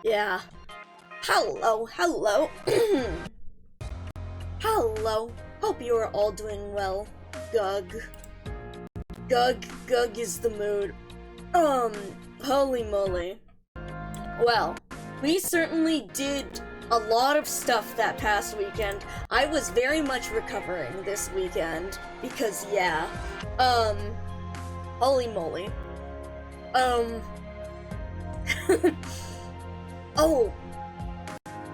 Yeah. Hello. Hello. Hope you are all doing well. Gug is the mood. Holy moly. Well, we certainly did a lot of stuff that past weekend. I was very much recovering this weekend, because yeah. Holy moly. Oh.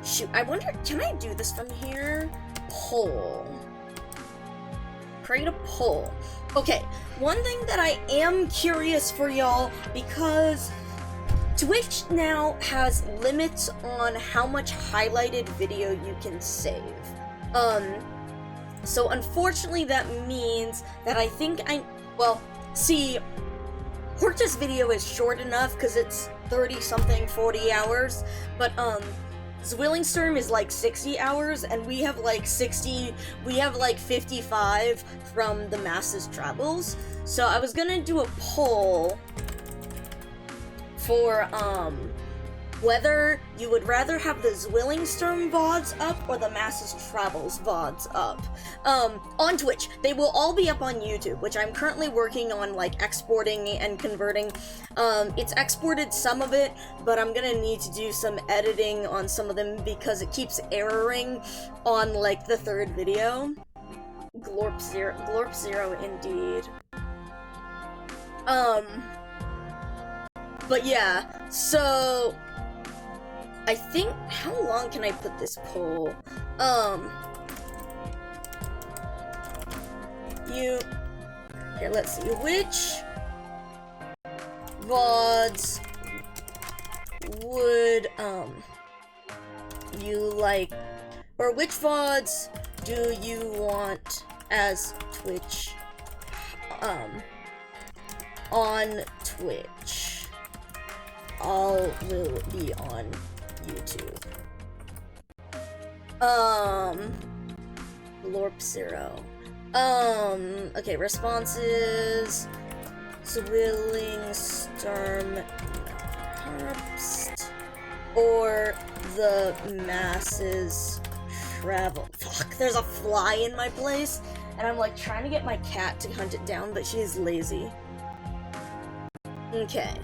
Shoot, I wonder, can I do this from here? Poll. Create a poll. Okay, one thing that I am curious for y'all, because Twitch now has limits on how much highlighted video you can save. So unfortunately that means that I think well, see, Horta's video is short enough because it's 30-something, 40 hours, but, Zwillingstorm is like 60 hours, and we have like 55 from the Masses Travels. So I was gonna do a poll for, whether you would rather have the Zwillingstorm VODs up or the Masses Travels VODs up. On Twitch. They will all be up on YouTube, which I'm currently working on, like, exporting and converting. It's exported some of it, but I'm gonna need to do some editing on some of them because it keeps erroring on, like, the third video. Glorp Zero indeed. But yeah, so I think, how long can I put this poll? Here, let's see, which VODs would, you like, or which VODs do you want as Twitch, on Twitch? All will be on YouTube. Glorp Zero. Okay, responses. Zwillingstorm Herbst. Or the Masses Travel. Fuck, there's a fly in my place, and I'm like trying to get my cat to hunt it down, but she's lazy. Okay.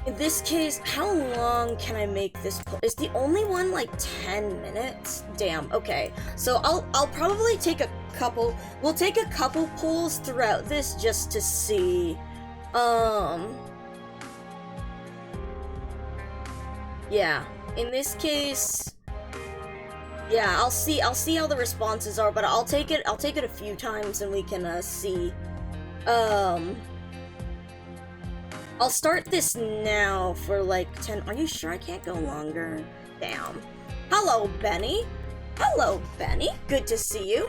In this case, how long can I make this poll? Is the only one like 10 minutes? Damn, okay. So I'll probably take a couple, we'll take a couple polls throughout this just to see. Yeah, in this case, yeah, I'll see how the responses are, but I'll take it a few times and we can see. I'll start this now for like 10. Are you sure I can't go longer? Damn. Hello, Benny. Hello, Benny. Good to see you.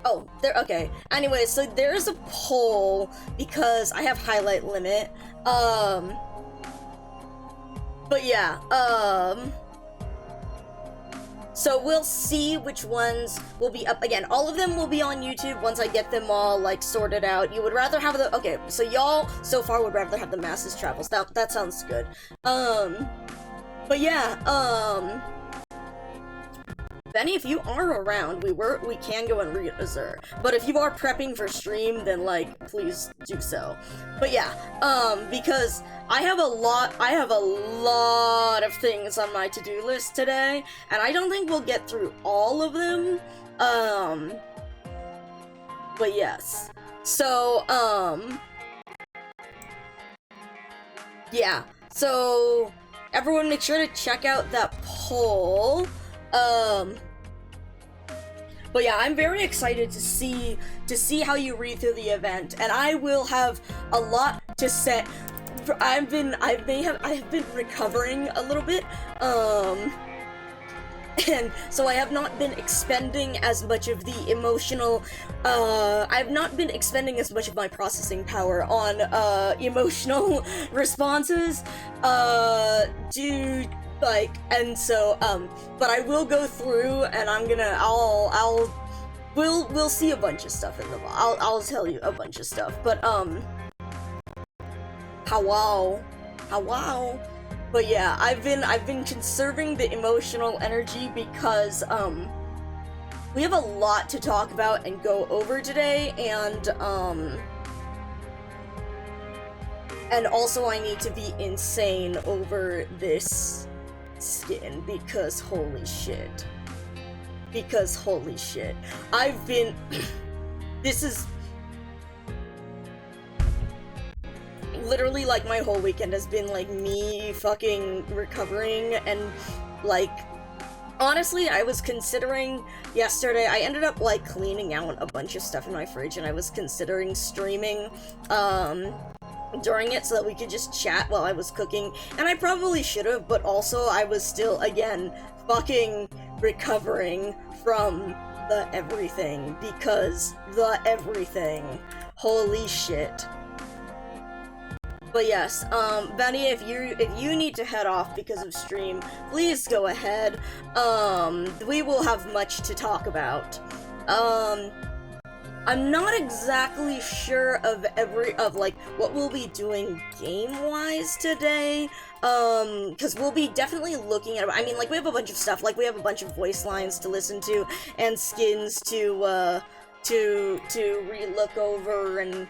Oh, there, okay. Anyway, so there's a poll because I have highlight limit. But yeah, so we'll see which ones will be up. Again, all of them will be on YouTube once I get them all, like, sorted out. You would rather have the, okay, so y'all so far would rather have the Masses Travels. That sounds good. But yeah, Benny, if you are around, we can go and read-reserve. But if you are prepping for stream, then, like, please do so. But yeah, because I have a lot of things on my to-do list today, and I don't think we'll get through all of them. But yes. So, yeah. So, everyone make sure to check out that poll. But yeah, I'm very excited to see how you read through the event, and I will have a lot to say. I have been recovering a little bit, And so I have not been expending as much of the emotional, I have not been expending as much of my processing power on, emotional responses, and so, but I will go through, and we'll see a bunch of stuff in the VOD. I'll tell you a bunch of stuff, but, how. But yeah, I've been conserving the emotional energy because, we have a lot to talk about and go over today, and also I need to be insane over this skin, because holy shit. I've been, this is literally, like, my whole weekend has been, like, me fucking recovering, and, like, honestly, I was considering yesterday, I ended up, like, cleaning out a bunch of stuff in my fridge, and I was considering streaming, during it so that we could just chat while I was cooking, and I probably should have, but also I was still, again, fucking recovering from the everything, because the everything. Holy shit. But yes, Benny, if you need to head off because of stream, please go ahead. We will have much to talk about. I'm not exactly sure of like, what we'll be doing game-wise today, because we'll be definitely looking at, I mean, like, we have a bunch of stuff, like, we have a bunch of voice lines to listen to, and skins to re-look over, and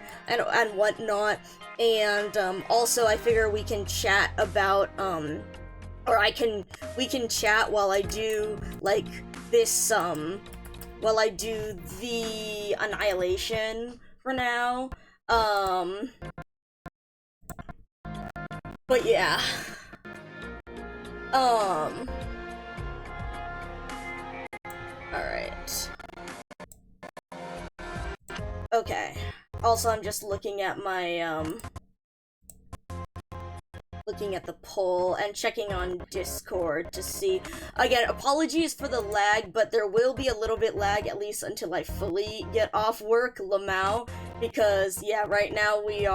whatnot, and, also, I figure we can chat about, we can chat while I do, like, this, while I do the Annihilation for now, but yeah, alright. Okay, also I'm just looking at my, looking at the poll and checking on Discord to see. Again, apologies for the lag, but there will be a little bit lag, at least until I fully get off work, Lamau, because, yeah, right now we're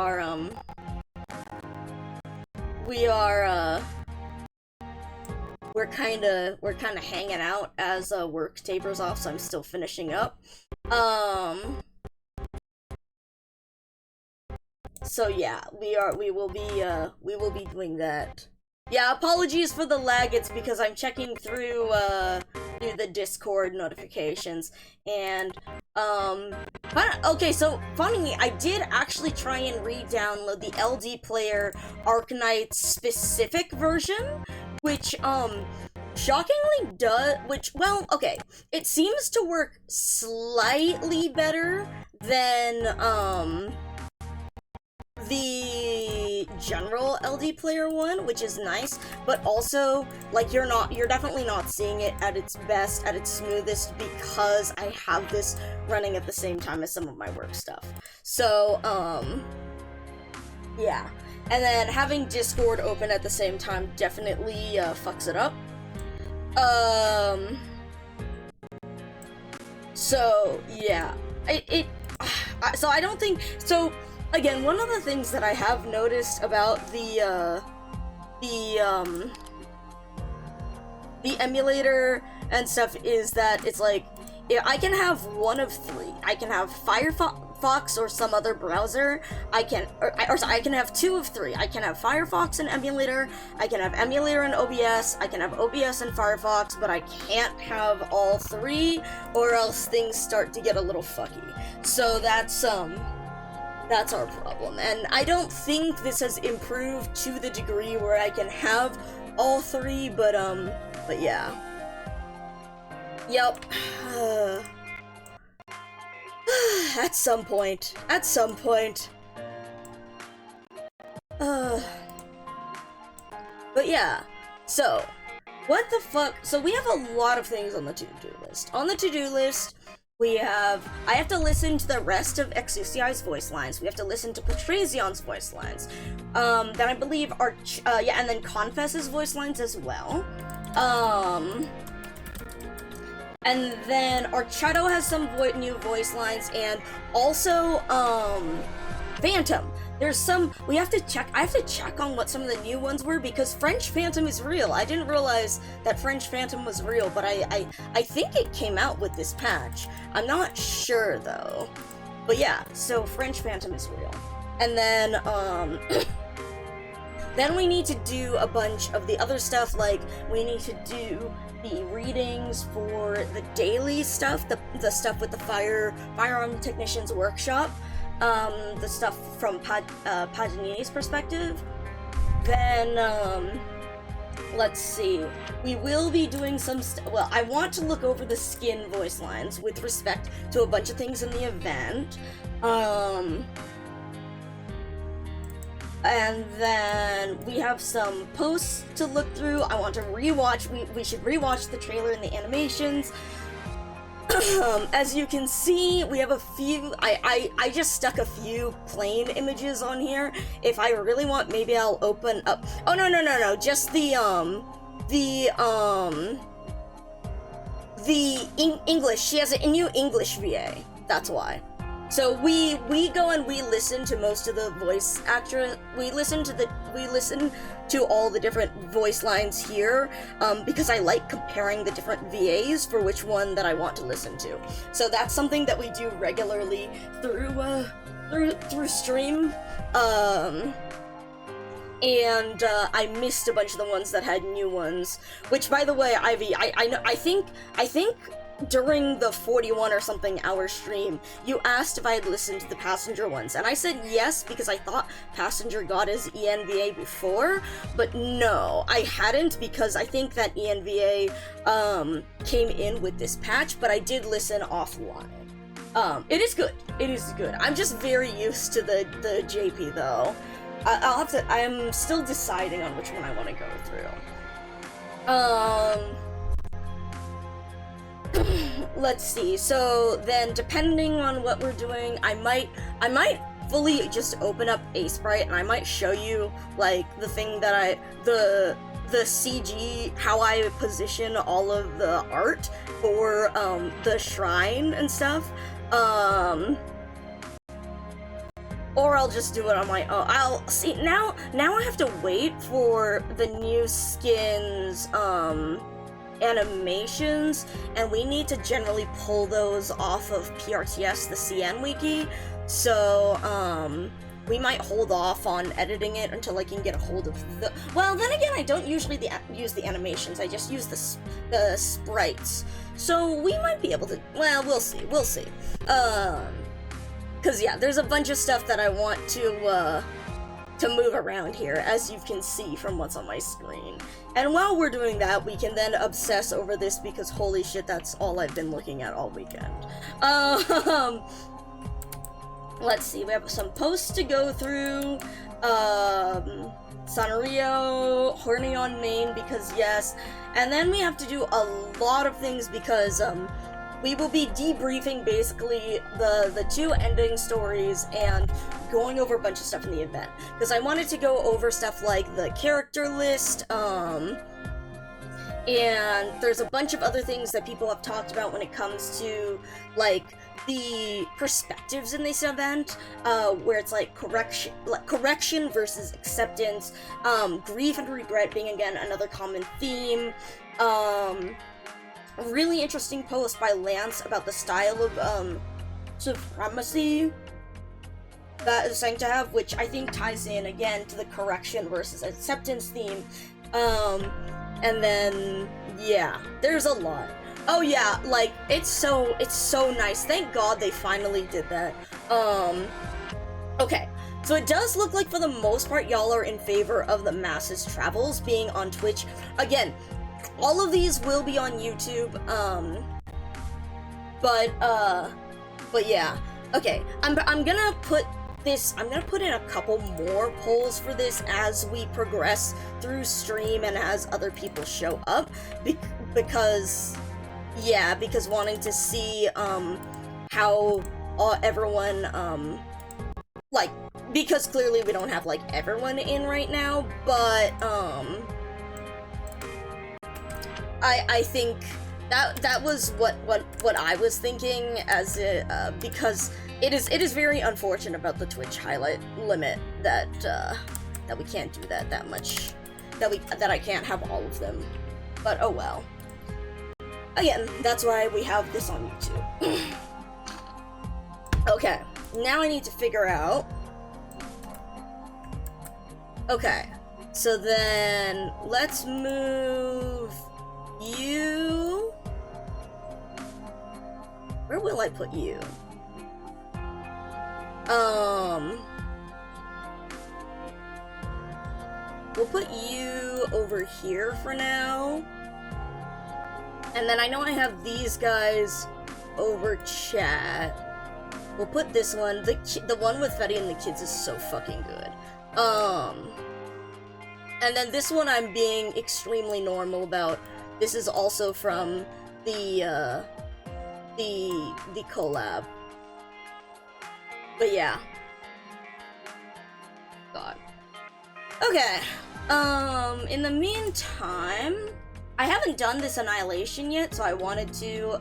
kinda hanging out as, work tapers off, so I'm still finishing up. So yeah, we will be doing that. Yeah, apologies for the lag, it's because I'm checking through the Discord notifications, and, okay, so, funny, I did actually try and re-download the LD Player Arknight specific version, which, shockingly well, okay, it seems to work slightly better than, the general LD Player one, which is nice, but also, like, you're definitely not seeing it at its best, at its smoothest, because I have this running at the same time as some of my work stuff. So, yeah. And then having Discord open at the same time definitely, fucks it up. So, yeah. So I don't think, so, again, one of the things that I have noticed about the emulator and stuff is that it's like, I can have one of three. I can have Firefox or some other browser. I can have two of three. I can have Firefox and emulator. I can have emulator and OBS. I can have OBS and Firefox, but I can't have all three, or else things start to get a little fucky. So that's our problem, and I don't think this has improved to the degree where I can have all three, but yeah. Yep. At some point. But yeah, so, what the fuck, so we have a lot of things on the to-do list. On the to-do list, I have to listen to the rest of Exuciai's voice lines. We have to listen to Patrazion's voice lines. Then I believe and then Confess's voice lines as well. And then Archato has some new voice lines, and also, Phantom. There's some, I have to check on what some of the new ones were, because French Phantom is real. I didn't realize that French Phantom was real, but I think it came out with this patch. I'm not sure, though. But yeah, so French Phantom is real. And then, then we need to do a bunch of the other stuff, like, we need to do the readings for the daily stuff, the stuff with the Firearm Technician's Workshop, the stuff from Paganini's perspective. Then, let's see, we will be doing some well, I want to look over the skin voice lines with respect to a bunch of things in the event. And then we have some posts to look through. I want to rewatch, we should rewatch the trailer and the animations. As you can see, we have a few, I just stuck a few plain images on here. If I really want, maybe I'll open up, oh no, just the English, she has a new English VA, that's why. So we go and we listen to most of the voice actors. We listen to all the different voice lines here, because I like comparing the different VAs for which one that I want to listen to. So that's something that we do regularly through stream. And I missed a bunch of the ones that had new ones. Which, by the way, Ivy, I think during the 41 or something hour stream, you asked if I had listened to the Passenger ones, and I said yes because I thought Passenger got his ENVA before, but no, I hadn't, because I think that ENVA came in with this patch, but I did listen offline. It is good. It is good. I'm just very used to the JP though. I'm still deciding on which one I want to go through. Let's see, so then depending on what we're doing, I might fully just open up a sprite and I might show you, like, the thing that the CG, how I position all of the art for, the shrine and stuff, or I'll just do it on my own. I'll see, now I have to wait for the new skins, animations, and we need to generally pull those off of PRTS, the CN wiki, so, we might hold off on editing it until I can get a hold of the— well, then again, I don't usually use the animations, I just use the sprites, so we might be able to— well, we'll see, cause yeah, there's a bunch of stuff that I want to move around here, as you can see from what's on my screen. And while we're doing that, we can then obsess over this, because holy shit, that's all I've been looking at all weekend. Let's see, we have some posts to go through. Sanrio, Horny on Main, because yes. And then we have to do a lot of things, because, we will be debriefing basically the two ending stories and going over a bunch of stuff in the event. Because I wanted to go over stuff like the character list, and there's a bunch of other things that people have talked about when it comes to, like, the perspectives in this event, where it's like correction versus acceptance, grief and regret being, again, another common theme, a really interesting post by Lance about the style of, supremacy that is saying to have, which I think ties in, again, to the correction versus acceptance theme, and then, yeah, there's a lot. Oh yeah, like, it's so nice, thank God they finally did that. Okay, so it does look like, for the most part, y'all are in favor of the Masses Travels being on Twitch. Again, all of these will be on YouTube, but yeah. Okay, I'm gonna put in a couple more polls for this as we progress through stream and as other people show up, because wanting to see, how everyone, like, because clearly we don't have, like, everyone in right now, but, I think that was what I was thinking, as it because it is very unfortunate about the Twitch highlight limit that we can't do that much, that I can't have all of them, but oh well. Again, that's why we have this on YouTube. Okay, now I need to figure out. Okay, so then let's move you. Where will I put you? We'll put you over here for now. And then I know I have these guys over chat. We'll put this one, the one with Fetty and the kids is so fucking good. And then this one I'm being extremely normal about. This is also from the collab. But yeah. God. Okay. In the meantime, I haven't done this Annihilation yet, so I wanted to,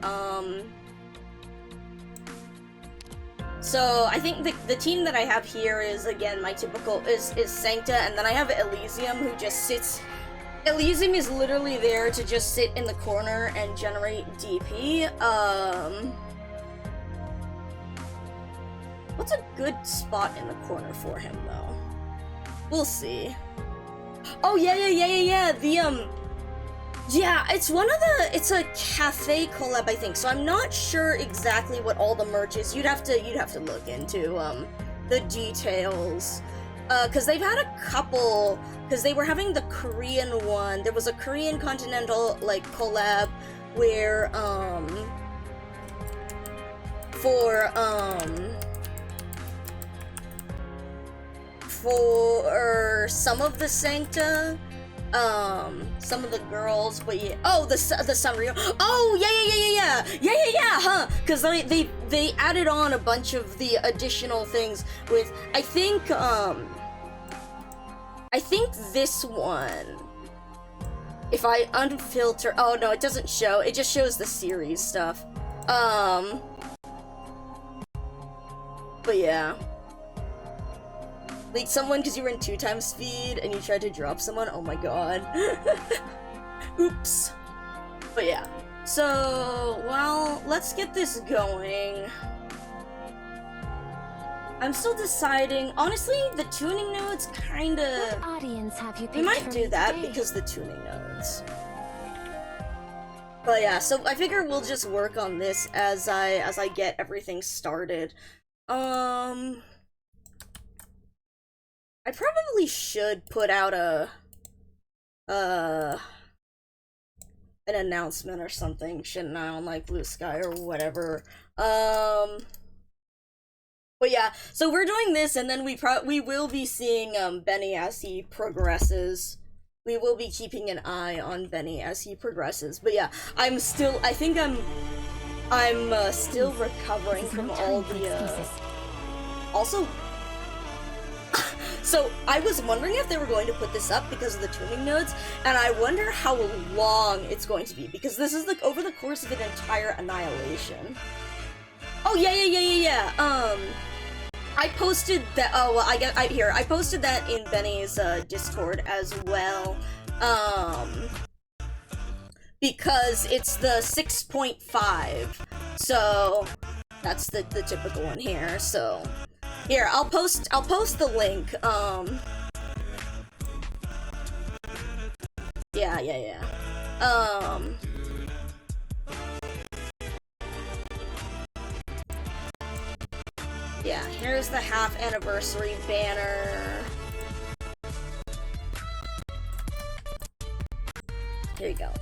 so I think the team that I have here is, again, my typical, is Sancta, and then I have Elysium, who just sits. Elysium is literally there to just sit in the corner and generate DP. What's a good spot in the corner for him, though? We'll see. Oh, yeah, yeah, it's it's a cafe collab, I think, so I'm not sure exactly what all the merch is. You'd have to look into, the details. Cause they've had a couple, cause they were having the Korean one. There was a Korean continental, like, collab where, for some of the Sancta, some of the girls, but yeah. Oh, the Sanrio. Oh, yeah, huh? Because they added on a bunch of the additional things with, I think this one, if I unfilter, oh no, it doesn't show, it just shows the series stuff. But yeah. Like, someone, because you were in 2x speed and you tried to drop someone, oh my god. Oops. But yeah. So, well, let's get this going. I'm still deciding. Honestly, the tuning nodes kinda... What audience have you we might do that today? because the tuning nodes. But yeah, so I figure we'll just work on this as I get everything started. I probably should put out an announcement or something, shouldn't I, on like Blue Sky or whatever. But yeah, so we're doing this, and then we will be seeing Benny as he progresses. We will be keeping an eye on Benny as he progresses. But yeah, I think I'm still recovering from all the also. So, I was wondering if they were going to put this up because of the tuning nodes, and I wonder how long it's going to be, because this is like over the course of an entire Annihilation. Oh, yeah. I posted that, oh, well, I posted that in Benny's, Discord as well, because it's the 6.5, so that's the typical one here, so... Here, I'll post the link, yeah, yeah, here's the half anniversary banner. Here you go.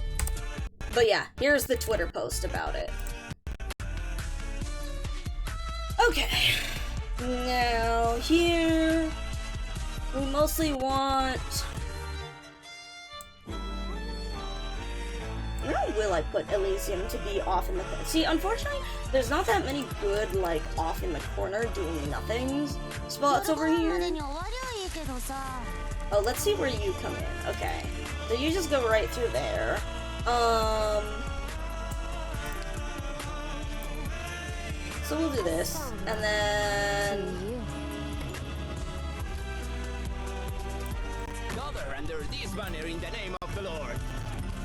But yeah, here's the Twitter post about it. Okay. Now, here, we mostly want... Where will I put Elysium to be off in the corner? See, unfortunately, there's not that many good, like, off in the corner doing nothing spots over here. Oh, let's see where you come in. Okay. So you just go right through there. So we'll do this, and then... Another under this banner in the name of the Lord.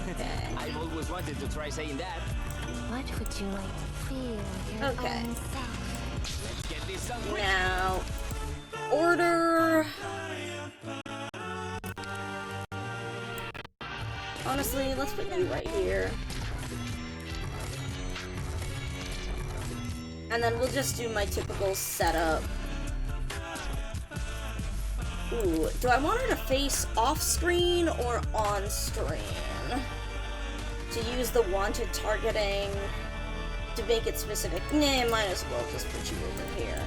Okay. I've always wanted to try saying that. What would you like to feel your Okay. own self? Let's get this done quick. Now... Order... Honestly, let's put you right here. And then we'll just do my typical setup. Ooh, do I want her to face off-screen or on-screen? To use the wanted targeting to make it specific. Nah, might as well just put you over here.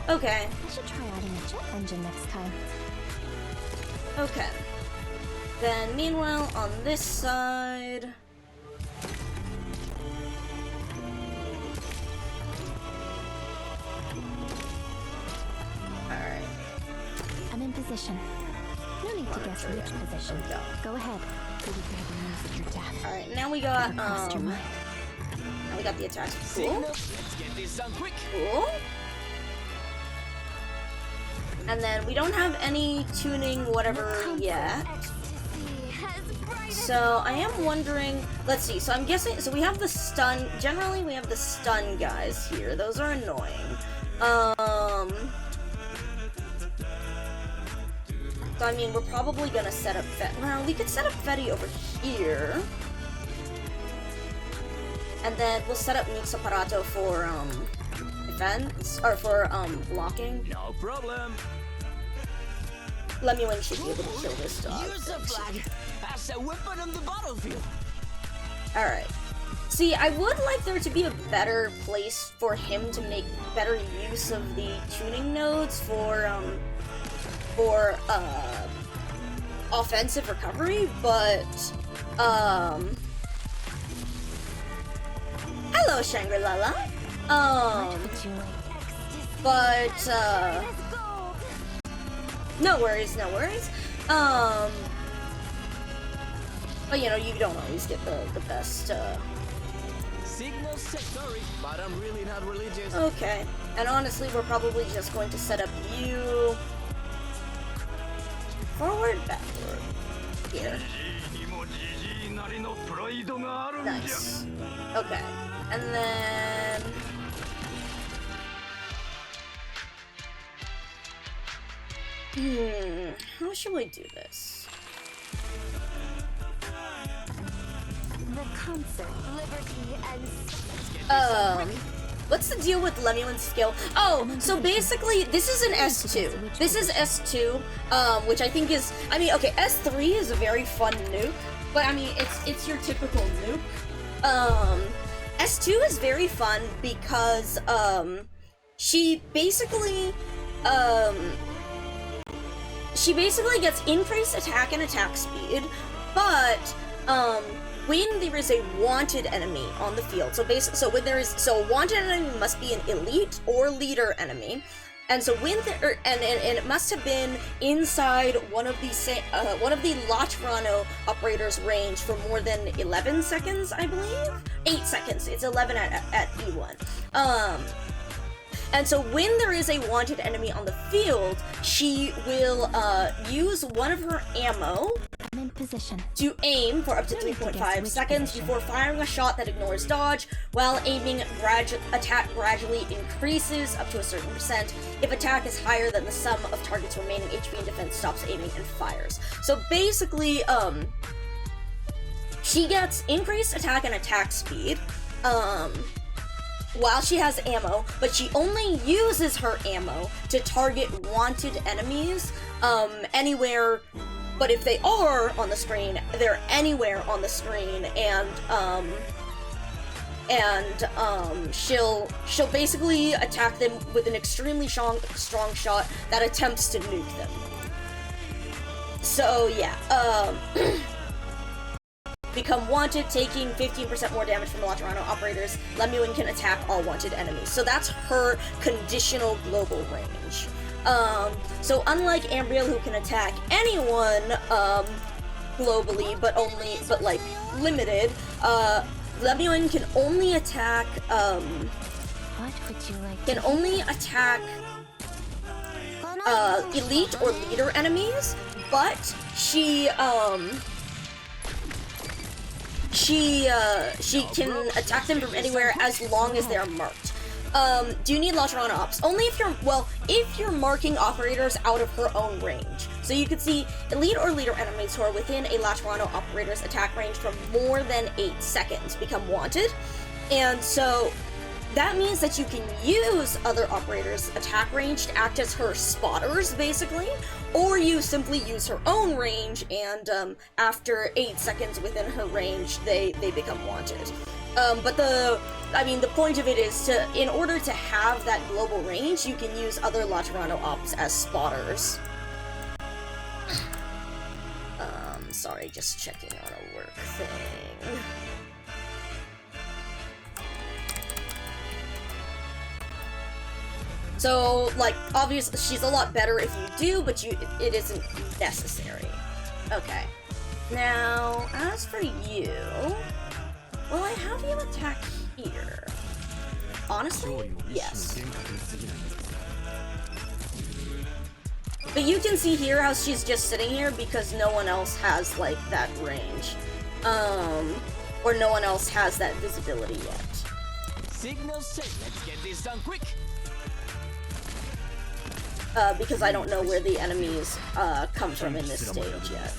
Oh, Okay, I should try adding a jet engine next time. okay. Then, meanwhile, on this side... Alright. I'm in position. No need to guess which position. Go ahead. Maybe bear the news of your death. Alright, now we got, Never crossed your mind. now we got the attacks. Signal. Cool. Let's get this done quick. Cool. And then we don't have any tuning whatever yet. So I am wondering, let's see, so I'm guessing, so we have the stun, generally we have the stun guys here. Those are annoying. So I mean, we're probably gonna set up well, we could set up Fetty over here. And then we'll set up Mix Apparato for, defense, or for, blocking. No problem. Lemuel should be able to kill this dog. Use the flag as a weapon on the battlefield. Alright. See, I would like there to be a better place for him to make better use of the tuning nodes for offensive recovery, but, hello, Shangri-La. What would you like? But, no worries, no worries. But you know, you don't always get the best, Signal set, sorry, but I'm really not religious. Okay, and honestly, we're probably just going to set up you forward, backward, here. Nice. Okay, and then... how should we do this? The concert, liberty, and What's the deal with Lemuel's skill? Oh, so basically, this is an S2. This is S2, which I think is, I mean, okay, S3 is a very fun nuke, but I mean, it's your typical nuke. S2 is very fun because, she basically gets increased attack and attack speed, but, when there is a wanted enemy on the field, so a wanted enemy must be an elite or leader enemy, and so when and it must have been inside one of the La Toronto operators' range for more than 11 seconds, I believe? 8 seconds. It's 11 at E1. And so when there is a wanted enemy on the field, she will use one of her ammo I'm in position. to aim for up to 3.5 seconds before firing a shot that ignores dodge. While aiming, attack gradually increases up to a certain percent. If attack is higher than the sum of target's remaining HP and defense, stops aiming and fires. So basically, she gets increased attack and attack speed, while she has ammo, but she only uses her ammo to target wanted enemies, anywhere, but if they are on the screen, they're anywhere on the screen, and she'll basically attack them with an extremely strong shot that attempts to nuke them. So yeah, become wanted, taking 15% more damage from the La Toronto operators. Lemuel can attack all wanted enemies. So that's her conditional global range. So unlike Ambriel, who can attack anyone globally, but limited, Lemuel can only attack What would you like can only attack elite or leader enemies, but she can attack them from anywhere as long as they're marked. Do you need Laterano ops? Only if you're marking operators out of her own range. So you can see elite or leader enemies who are within a Laterano operator's attack range for more than 8 seconds become wanted. And so that means that you can use other operators' attack range to act as her spotters, basically, or you simply use her own range, and after 8 seconds within her range, they become wanted. But the point of it is in order to have that global range, you can use other Laterano ops as spotters. Sorry, just checking on a work thing. So, like, obviously, she's a lot better if you do, but it isn't necessary. Okay. Now, as for you, will I have you attack here? Honestly, yes. But you can see here how she's just sitting here because no one else has, like, that range. Or no one else has that visibility yet. Signal set. Let's get this done quick. Because I don't know where the enemies come from in this stage yet.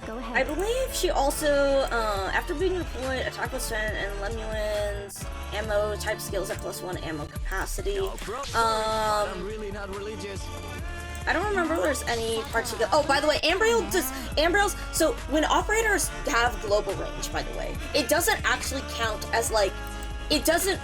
Go ahead. I believe she also, after being deployed, attack with strength and Lemuel's ammo type skills at +1 ammo capacity. I'm really not religious. I don't remember if there's any particular. Oh, by the way, Ambriel's. So when operators have global range, by the way, it doesn't actually count as like, it doesn't.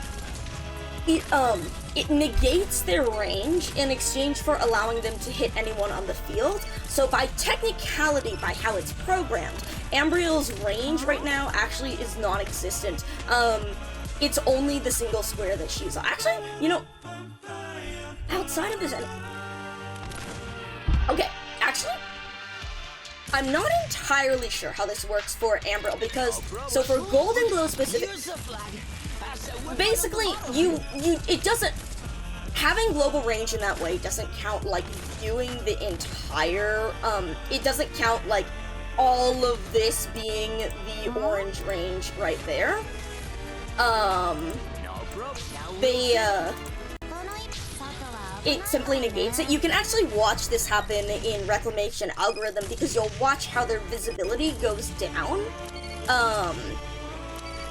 It negates their range in exchange for allowing them to hit anyone on the field. So by technicality, by how it's programmed, Ambriel's range right now actually is non-existent. It's only the single square that she's on. Actually, you know, outside of this. Okay, actually, I'm not entirely sure how this works for Ambriel because, so for Golden Glow specific, basically, it doesn't, having global range in that way doesn't count, like, viewing the entire, it doesn't count, like, all of this being the orange range right there. It simply negates it. You can actually watch this happen in Reclamation algorithm because you'll watch how their visibility goes down.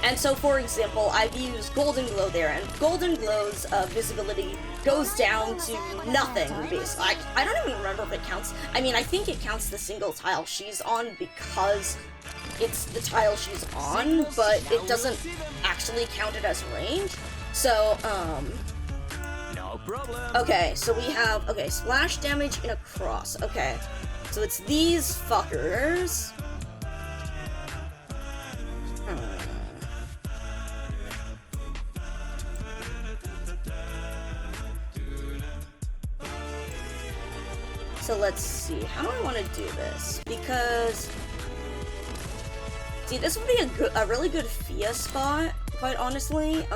And so, for example, I've used Golden Glow there, and Golden Glow's visibility goes down to nothing, basically. I don't even remember if it counts. I mean, I think it counts the single tile she's on because it's the tile she's on, but it doesn't actually count it as range. So, No problem. okay, so we have, okay, splash damage in a cross. Okay, so it's these fuckers. So let's see, how do I want to do this? Because, see, this would be a really good Fia spot, quite honestly.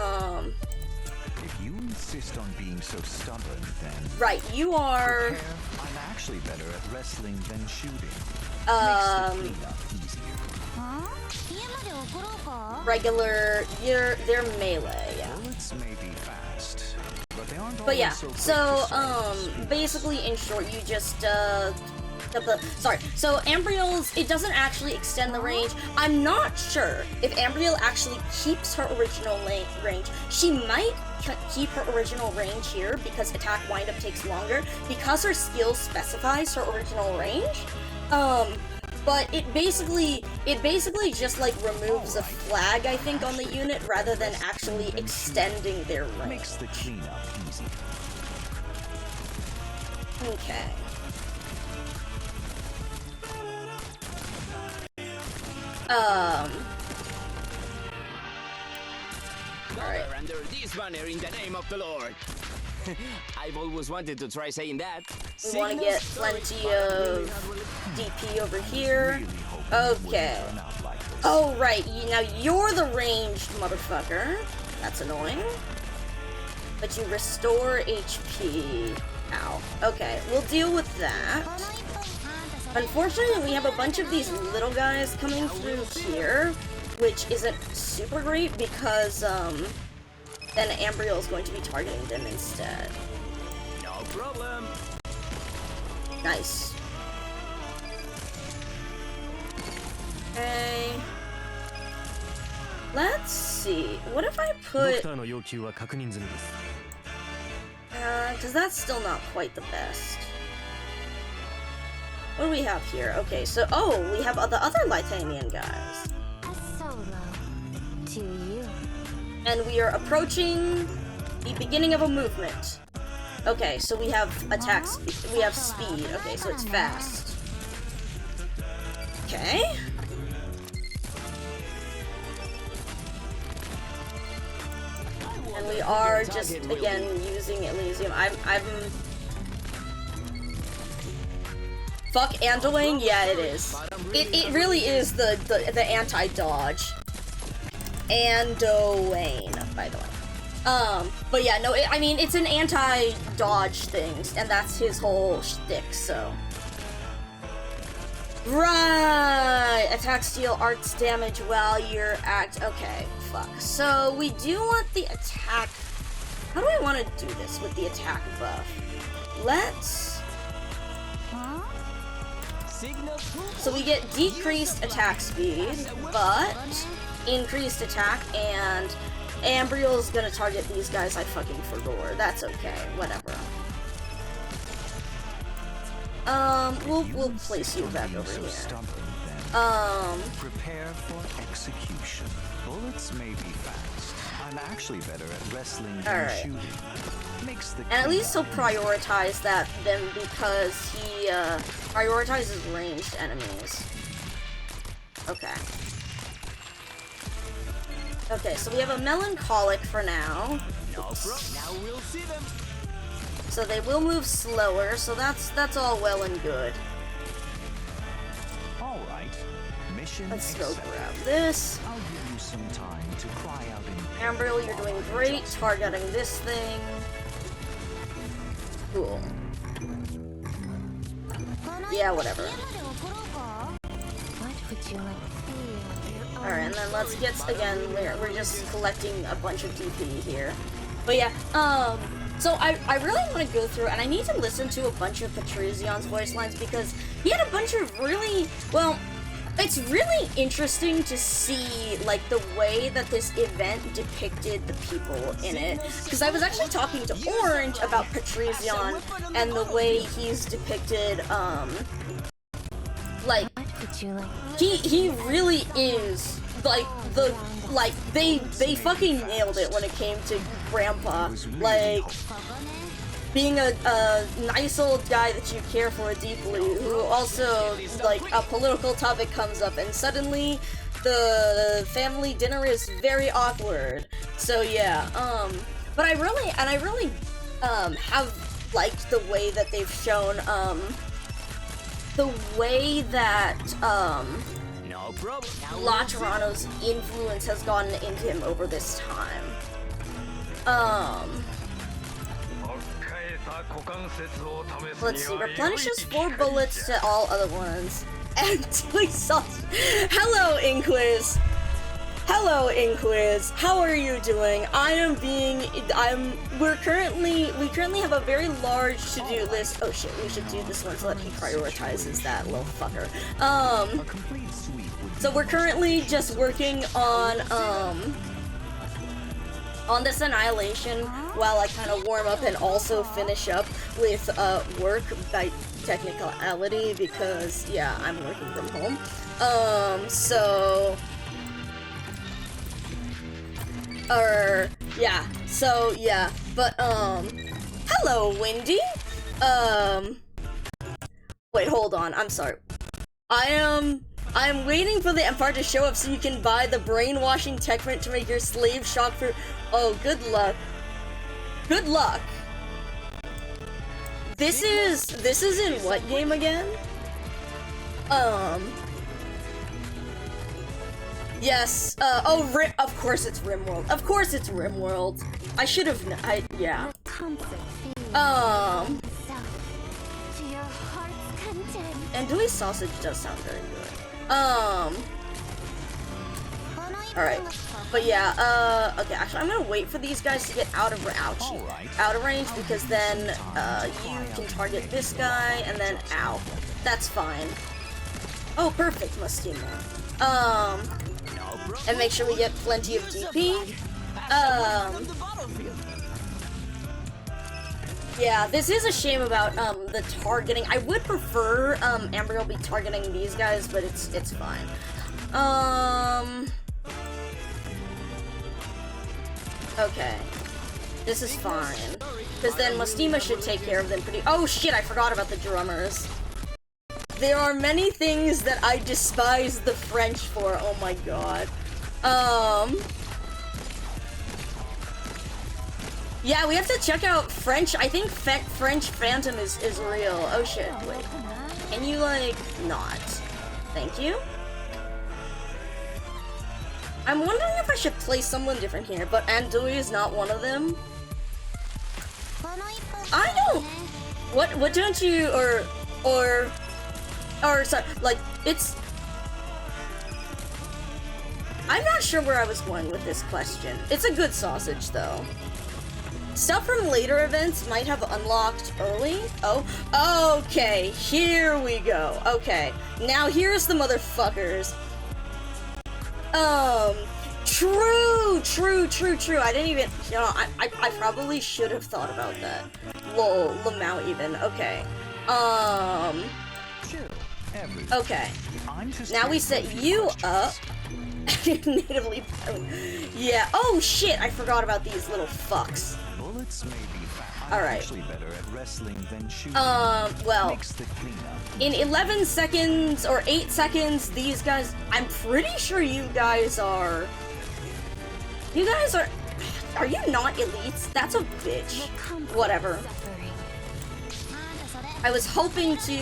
If you insist on being so stubborn, then right, you are. prepare. I'm actually better at wrestling than shooting. Makes the cleanup easier. Regular, they're melee, yeah. Bullets may be fast, but they aren't But yeah, always so quick so, to solve. basically, in short, you just, sorry, so Ambriel's, it doesn't actually extend the range. I'm not sure if Ambriel actually keeps her original range. She might keep her original range here because attack windup takes longer, because her skill specifies her original range. But it basically just, like, removes a flag, I think, on the unit, rather than actually extending their range. Makes the cleanup easier. Okay. Alright. under this banner in the name of the Lord. I've always wanted to try saying that. We want to get plenty of DP over here. Okay. Oh, right. Now you're the ranged motherfucker. That's annoying. But you restore HP. Ow. Okay, we'll deal with that. Unfortunately, we have a bunch of these little guys coming through here, which isn't super great because, then Ambriel is going to be targeting them instead. No problem. Nice. Okay. Let's see. What if I put... because that's still not quite the best. What do we have here? Okay, so... Oh, we have the other Lithanian guys. A solo to you. And we are approaching the beginning of a movement. Okay, so we have attack speed. We have speed. Okay, so it's fast. Okay. And we are just, again, using Elysium. I'm... Fuck Anduin? Yeah, it is. It really is the anti-dodge. Anduin, by the way. But yeah, no, I mean, it's an anti-dodge thing, and that's his whole shtick, so... Right! Attack, steal, arts damage while you're okay, fuck. So, we do want the attack... How do I want to do this with the attack buff? Let's... So we get decreased attack speed, but increased attack, and Ambriel's gonna target these guys I fucking forgot. That's okay, whatever. We'll place you back over here. Prepare for execution. Bullets may be fast. I'm actually better at wrestling than shooting. Makes the and at least he'll prioritize that then because he prioritizes ranged enemies. Okay. Okay, so we have a melancholic for now. Oops. Now we'll see them. So they will move slower, so that's all well and good. All right. Mission Let's go accepted. grab this. I'll give you some time to cry out in pain. Ambriel, you're doing great targeting this thing. Cool. Yeah, whatever. What would you like? Alright, and then let's get, again, we're just collecting a bunch of DP here. But yeah, so I really want to go through, and I need to listen to a bunch of Patrizion's voice lines, because he had a bunch of really, well, it's really interesting to see, like, the way that this event depicted the people in it. Because I was actually talking to Orange about Patrizion and the way he's depicted, like, he really is, like, they fucking nailed it when it came to Grandpa. Like, being a nice old guy that you care for deeply, who also, like, a political topic comes up and suddenly the family dinner is very awkward. So yeah, but I really have liked the way that they've shown, the way that, No problem. La Toronto's influence has gotten into him over this time. Let's see, replenishes 4 bullets to all other ones. And hello, Inquiz! Hello, Inquiz! How are you doing? We currently have a very large to-do list. Oh shit, we should do this one so that he prioritizes that little fucker. So we're currently just working on this Annihilation while I kind of warm up and also finish up with work by technicality because, yeah, I'm working from home. Yeah, but, hello, Wendy? Wait, hold on, I'm sorry. I am I'm waiting for the Empire to show up so you can buy the brainwashing tech print to make your slave shock for. Oh, good luck. Good luck. This is in what game again? Yes, of course it's RimWorld. Of course it's RimWorld. I should have, yeah. Andouille sausage does sound very good. Alright. But yeah, okay, actually I'm gonna wait for these guys to get out of range, because then, you can target this guy, and then, ow. That's fine. Oh, perfect, Mustima. And make sure we get plenty of DP. Yeah, this is a shame about, the targeting. I would prefer, Amber be targeting these guys, but it's fine. Okay. This is fine. Because then Mustima should take care of them pretty- Oh shit, I forgot about the drummers. There are many things that I despise the French for, oh my god. Yeah, we have to check out French. I think French Phantom is real. Oh shit, wait. Can you, like, not? Thank you? I'm wondering if I should play someone different here, but Andouille is not one of them. I don't... What don't you, or, sorry, like, it's... I'm not sure where I was going with this question. It's a good sausage, though. Stuff from later events might have unlocked early. Oh, okay, here we go. Okay, now here's the motherfuckers. True. I didn't even, you know, I probably should have thought about that. Lol, Lamau even, okay. Okay. Now we set you up. Natively, yeah, oh shit, I forgot about these little fucks. Alright. Well, in 11 seconds or 8 seconds, these guys, I'm pretty sure you guys are you not elites? That's a bitch. Whatever. I was hoping to,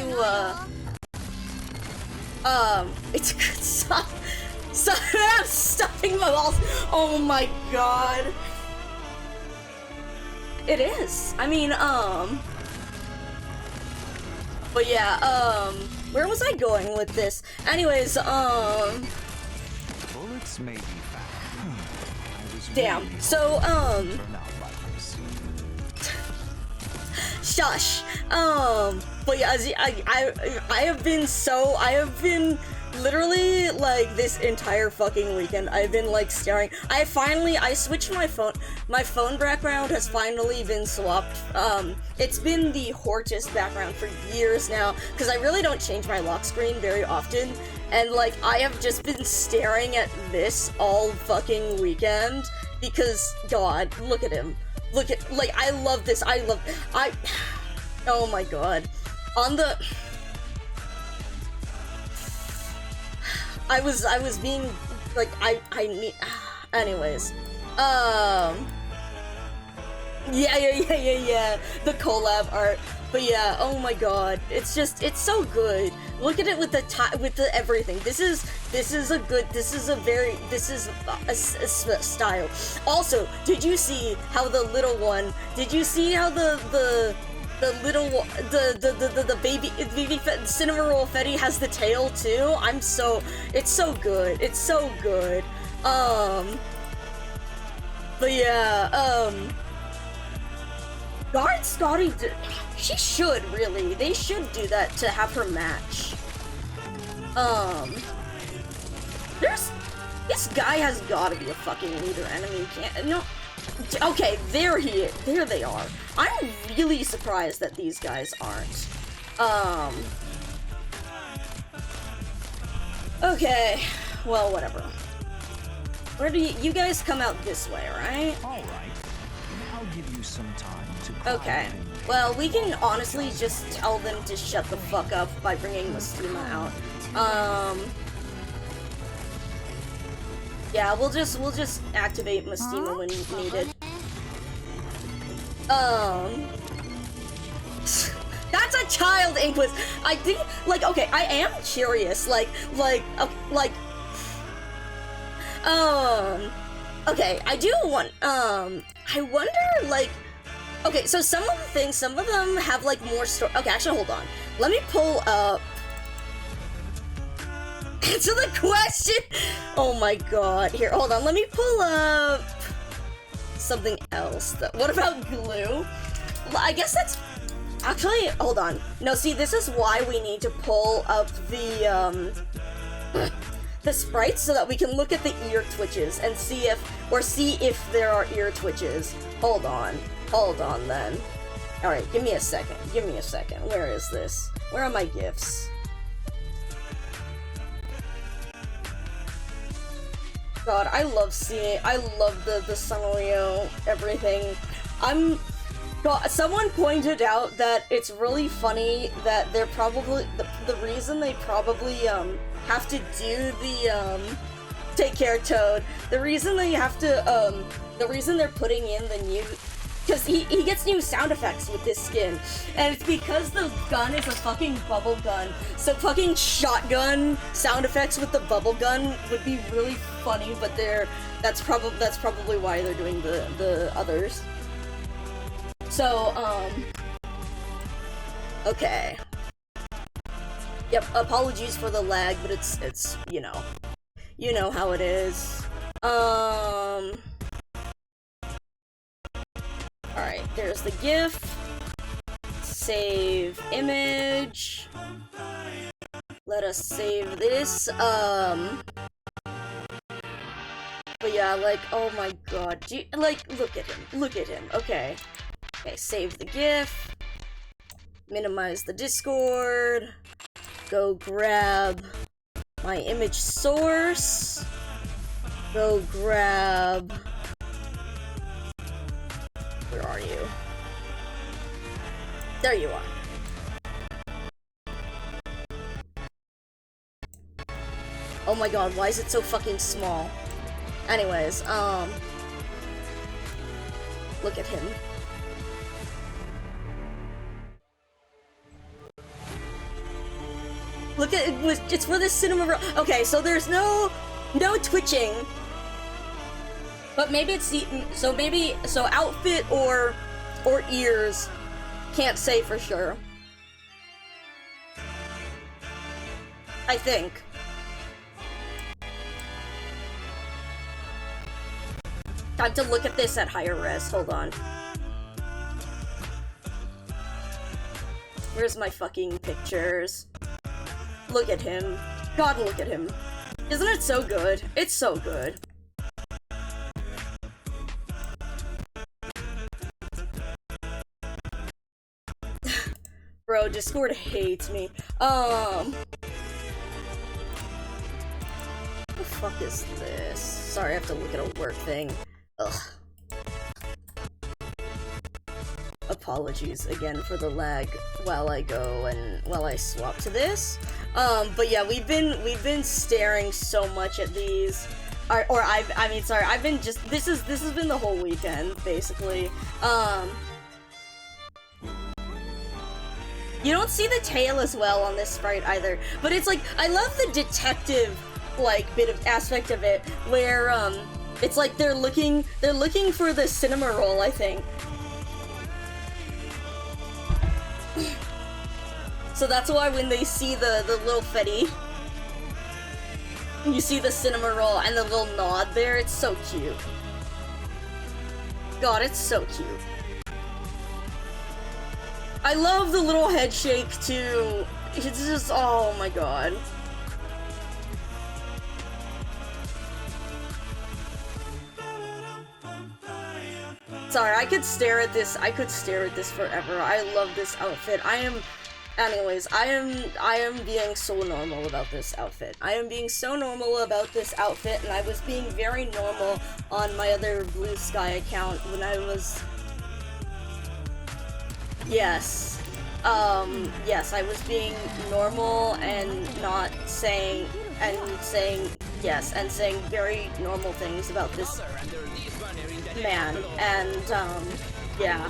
it's a good song. So I'm stuffing my balls. Oh my god. It is. I mean, but yeah, where was I going with this? Anyways, bullets may be damn. So, shush. But yeah, I have been literally, like, this entire fucking weekend, I've been, like, staring. I switched my phone background has finally been swapped. It's been the Hortus background for years now, because I really don't change my lock screen very often, and, like, I have just been staring at this all fucking weekend, because, god, look at him. Look at, like, I love this, oh my god. I was being, like, I need, anyways, yeah, the collab art, but yeah, oh my god, it's so good. Look at it with the everything. This is a style. Also, did you see how the little one, the baby Cinema Roll Fetty has the tail too? It's so good. It's so good. But yeah, Guard Scotty, she should really. They should do that to have her match. This guy has gotta be a fucking leader enemy. Okay, there they are. I'm really surprised that these guys aren't. Okay, well, whatever. Where do you guys come out this way, right? Alright, I'll give you some time to okay, well, we can honestly just tell them to shut the fuck up by bringing Mustima out. Yeah, we'll just activate Mestima when needed. That's a child inquis. I think, like, okay, I am curious, okay, I do want, I wonder, like, okay, so some of the things, some of them have, like, more story. Okay, actually, hold on. Let me pull up. Answer the question! Oh my god. Here, hold on. Let me pull up something else. What about glue? I guess that's... Actually, hold on. No, see, this is why we need to pull up the sprites so that we can look at the ear twitches and see if there are ear twitches. Hold on then. Alright, give me a second. Where is this? Where are my GIFs? God, I love the Sanrio everything. God, someone pointed out that it's really funny that they're probably, the reason they probably, have to do the, take care, Toad. The reason they have to, the reason they're putting in the new, because he gets new sound effects with this skin, and it's because the gun is a fucking bubble gun. So fucking shotgun sound effects with the bubble gun would be really funny, but that's probably why they're doing the others. So, okay. Yep, apologies for the lag, but it's, you know how it is. Alright, there's the GIF. Save image. Let us save this, but yeah, like, oh my god, look at him, okay. Okay, save the GIF. Minimize the Discord. Go grab my image source. Go grab... Where are you? There you are. Oh my god, why is it so fucking small? Anyways, look at him. Look at it, it's for the cinema. Okay, so there's no twitching. But maybe it's the, so outfit or ears. Can't say for sure. I think. Time to look at this at higher res. Hold on. Where's my fucking pictures? Look at him. God, look at him. Isn't it so good? It's so good. Bro, Discord hates me. What the fuck is this? Sorry, I have to look at a work thing. Ugh. Apologies again for the lag while I swap to this. But yeah, we've been staring so much at these. I've been just, this has been the whole weekend, basically. You don't see the tail as well on this sprite either, but it's like, I love the detective, like, bit of aspect of it, where, it's like they're looking for the cinema roll, I think. So that's why when they see the little Fetty, you see the cinema roll and the little nod there, it's so cute. God, it's so cute. I love the little head shake too. It's just, oh my god. Sorry, I could stare at this forever. I love this outfit. Anyways, I am being so normal about this outfit. And I was being very normal on my other Blue Sky account when I was... Yes, I was being normal and not saying Yes, and saying very normal things about this man, and, yeah.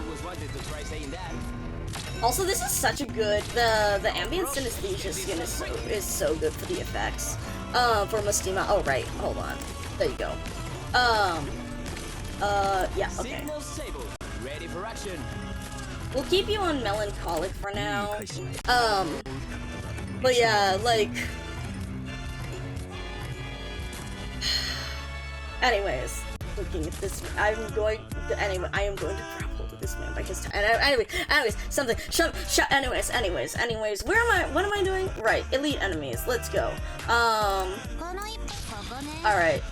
Also, this is such a good, the ambient synesthesia skin is so good for the effects. For Mustima, oh right, hold on. There you go. Yeah, okay. Ready for action. We'll keep you on melancholic for now. But yeah, like... Anyways, looking at this, I am going to grapple with this man by his time. Anyways, anyways, what am I doing? Right, elite enemies, let's go. Alright.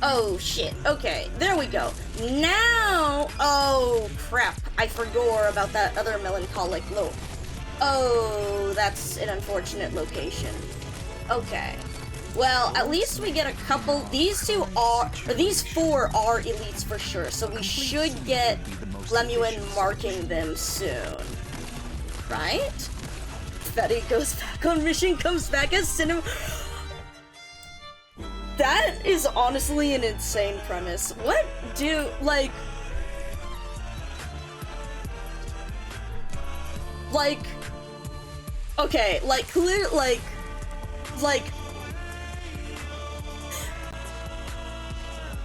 Oh shit, okay, there we go. Now, oh crap, I forgot about that other melancholic Oh, that's an unfortunate location. Okay. Well, at least we get a couple. These four are elites for sure, so we should get Lemuel marking them soon. Right? Betty goes back on mission, comes back as cinema. That is honestly an insane premise. What do, like... Okay, like, clear, like...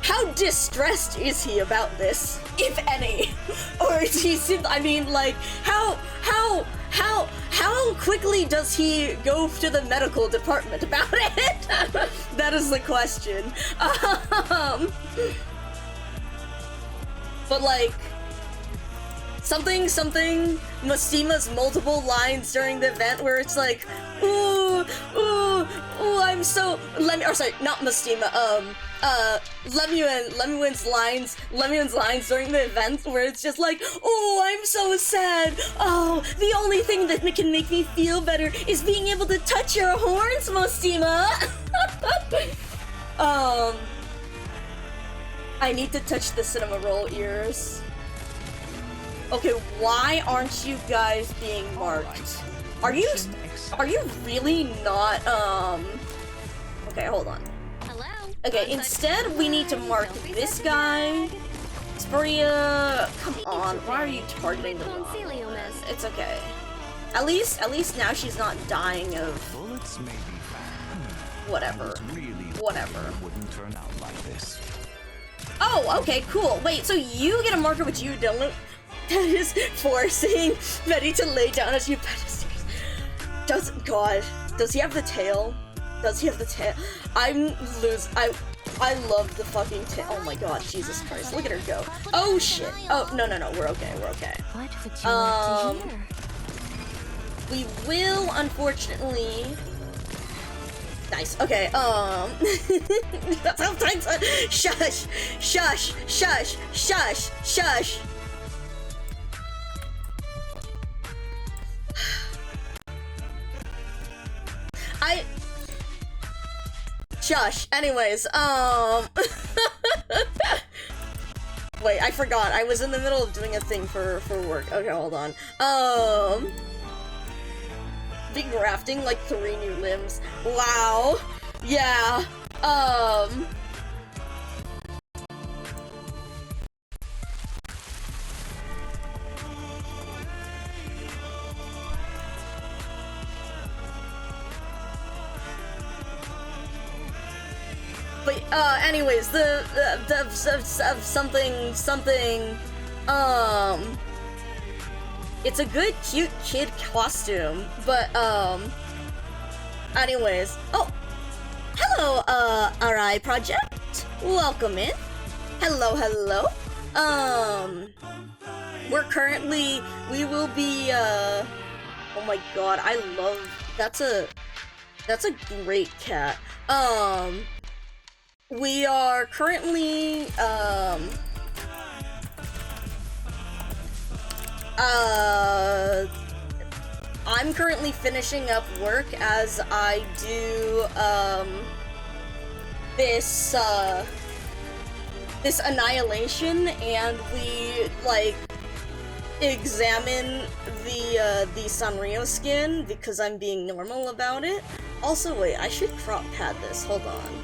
How distressed is he about this, if any? Or is he, I mean, like, how quickly does he go to the medical department about it? That is the question. But like, something, Mustima's multiple lines during the event where it's like, ooh, I'm so, not Mustima, Lemuel's lines during the event where it's just like, oh, I'm so sad. Oh, the only thing that can make me feel better is being able to touch your horns, Mustima. I need to touch the cinema roll ears. Okay, why aren't you guys being marked? Are you really not, okay, hold on. Okay, instead we need to mark this guy. Sporia, come on, why are you targeting the wrong one? It's okay. At least now she's not dying of whatever. Whatever. Wouldn't turn out like this. Oh, okay, cool. Wait, so you get a marker but you don't? That is forcing Betty to lay down as you pet his God, does he have the tail? Does he have the tail? I love the fucking tail. Oh my god, Jesus Christ. Look at her go. Oh shit. Oh, no, we're okay, What would you like to hear? We will, unfortunately... Nice, okay, sometimes, shush. Shush. Anyways, wait, I forgot. I was in the middle of doing a thing for work. Okay, hold on. Big grafting, like 3 new limbs. Wow. Yeah. But, anyways, it's a good, cute kid costume, but, anyways, oh, hello, RI Project, welcome in, hello, we will be, oh my god, I love, that's a great cat, we are currently, I'm currently finishing up work as I do, this annihilation, and we, like, examine the Sanrio skin, because I'm being normal about it. Also, wait, I should crop pad this, hold on.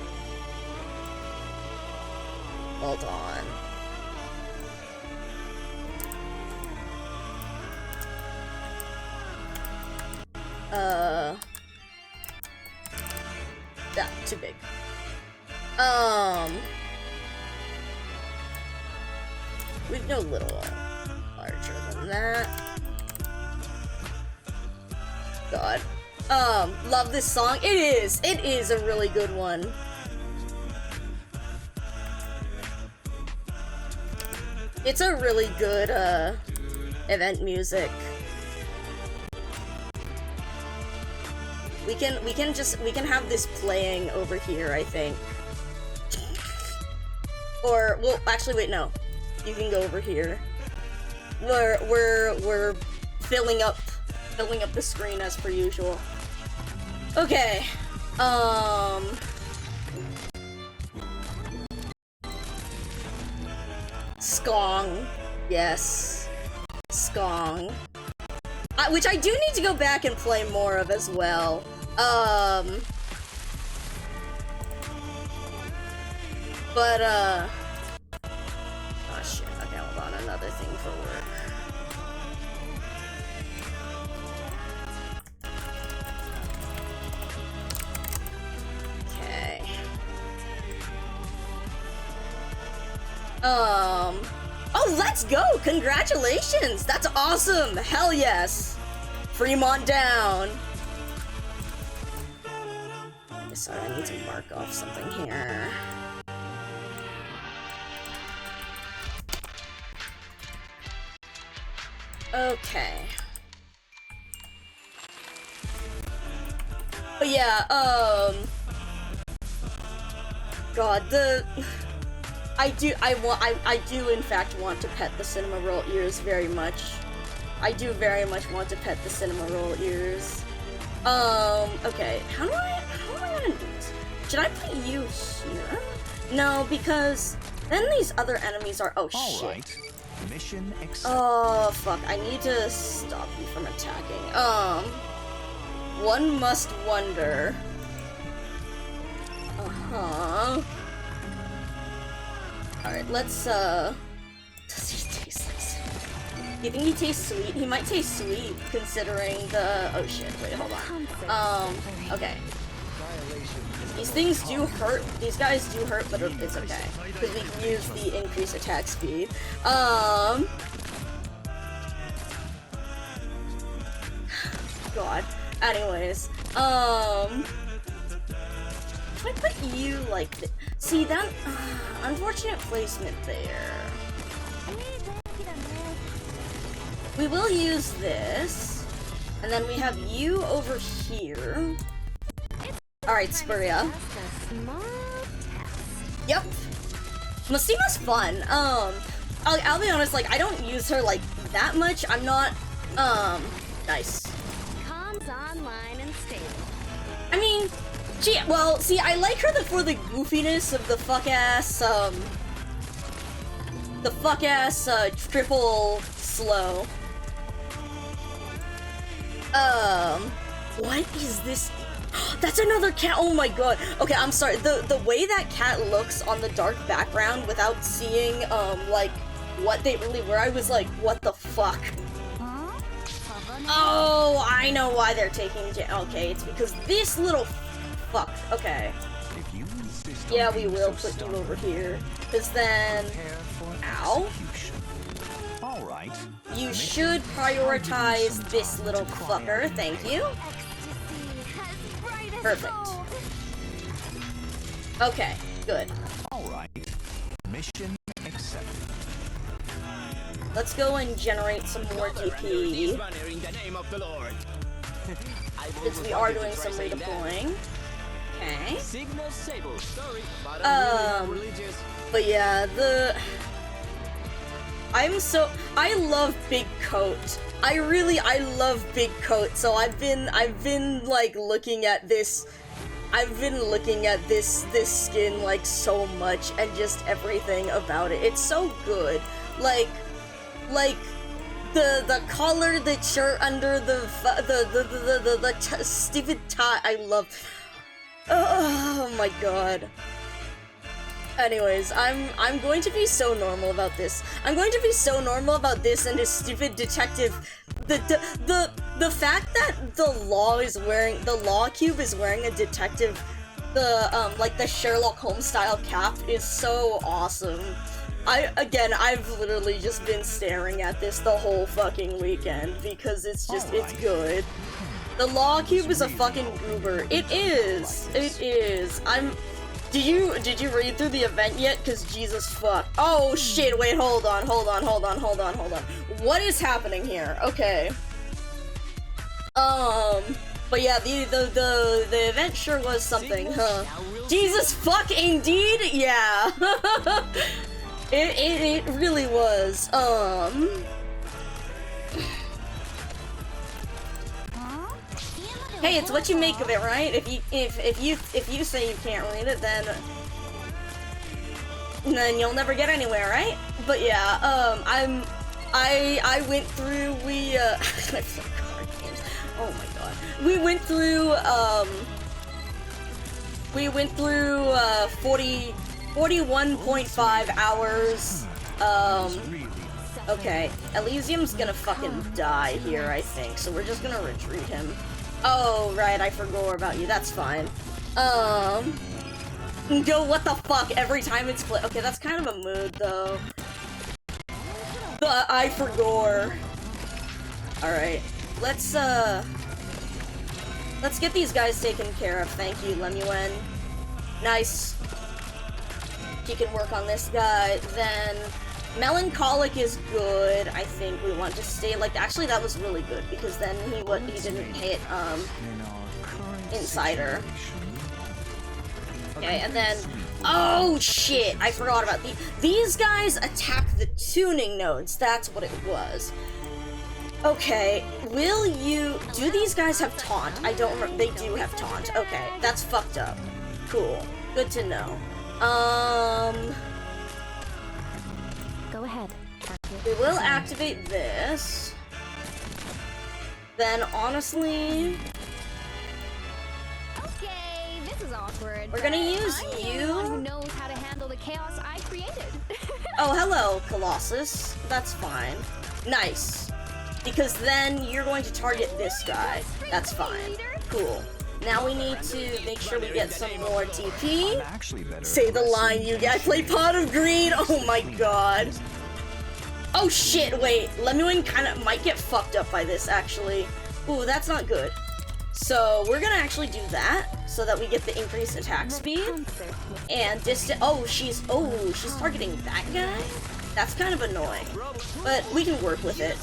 Hold on. That, too big. We can go a little larger than that. God. Love this song. It is a really good one. It's a really good, event music. We can have this playing over here, I think. Or, well, actually, wait, no. You can go over here. We're filling up the screen as per usual. Okay. Skong. Yes. Skong. Which I do need to go back and play more of as well. But, oh shit, okay, hold on, another thing for work. Okay. Oh, let's go! Congratulations! That's awesome! Hell yes! Fremont down! Sorry, I need to mark off something here. Okay. But yeah, God, I do in fact want to pet the cinema roll ears very much. I do very much want to pet the cinema roll ears. Okay, how am I gonna do this? Should I put you here? No, because then these other enemies are, oh shit. All right. Mission accepted. Oh, fuck. I need to stop you from attacking. One must wonder. Uh-huh. Alright, let's, does he taste like sweet? You think he tastes sweet? He might taste sweet, considering the... Oh, shit. Wait, hold on. Okay. These things do hurt. These guys do hurt, but it's okay. Because we can use the increased attack speed. God. Anyways. If I put you like this. See, that... unfortunate placement there. We will use this. And then we have you over here. Alright, Spuria. Yep. Mastima's fun. I'll be honest, like, I don't use her, like, that much. I'm not, nice. Comms online and stable. I mean, well, see, I like her for the goofiness of the fuck-ass, triple slow. What is this? That's another cat. Oh my god. Okay, I'm sorry. The way that cat looks on the dark background without seeing like what they really were, I was like, what the fuck? Oh, I know why they're taking okay, it's because this little fuck. Okay. Yeah, we will put you over here. Cause then ow. All right. You should prioritize this little fucker. Thank you. Perfect. Okay, good. Alright. Mission accepted. Let's go and generate some more DP. Since we are doing some redeploying. Okay. But yeah, I love Big Coat. I love Big Coat, so I've been like looking at this skin like so much and just everything about it. It's so good. Like the collar, the shirt under the stupid tie. I love. Oh my god. Anyways, I'm going to be so normal about this. I'm going to be so normal about this and his stupid detective. The fact that the law cube is wearing a detective, like the Sherlock Holmes style cap is so awesome. I've literally just been staring at this the whole fucking weekend because it's good. The law cube is a fucking goober. It is. Did you read through the event yet? Cause Jesus fuck. Oh shit, wait, hold on. What is happening here? Okay. But yeah, the event sure was something, huh? Jesus fuck indeed, yeah. It really was. Hey, it's what you make of it, right? If you say you can't read it, then you'll never get anywhere, right? But yeah, I went through I play card games. Oh my god. We went through 41.5 hours. Okay, Elysium's gonna fucking die here, I think, so we're just gonna retreat him. Oh, right, I forgot about you, that's fine. Go, what the fuck, every time it's split. Okay, that's kind of a mood, though. But I forgot. Alright, let's get these guys taken care of. Thank you, Lemuel. Nice. He can work on this guy, then... Melancholic is good. I think we want to stay like actually that was really good because then he didn't hit Insider. Okay, and then oh shit, I forgot about these guys attack the tuning nodes. That's what it was. Okay, do these guys have taunt? I don't remember. They do have taunt. Okay, that's fucked up. Cool. Good to know. Go ahead. We will activate this. Then, honestly... Okay, this is awkward. We're gonna use you. Who knows how to handle the chaos I created? Oh, hello, Colossus. That's fine. Nice. Because then you're going to target this guy. That's fine. Cool. Now we need to make sure we get some more DP. Say the line, you guys. Play Pot of Greed. Oh my god. Oh shit, wait. Lemuel might get fucked up by this, actually. Ooh, that's not good. So we're gonna actually do that so that we get the increased attack speed. And she's targeting that guy? That's kind of annoying. But we can work with it.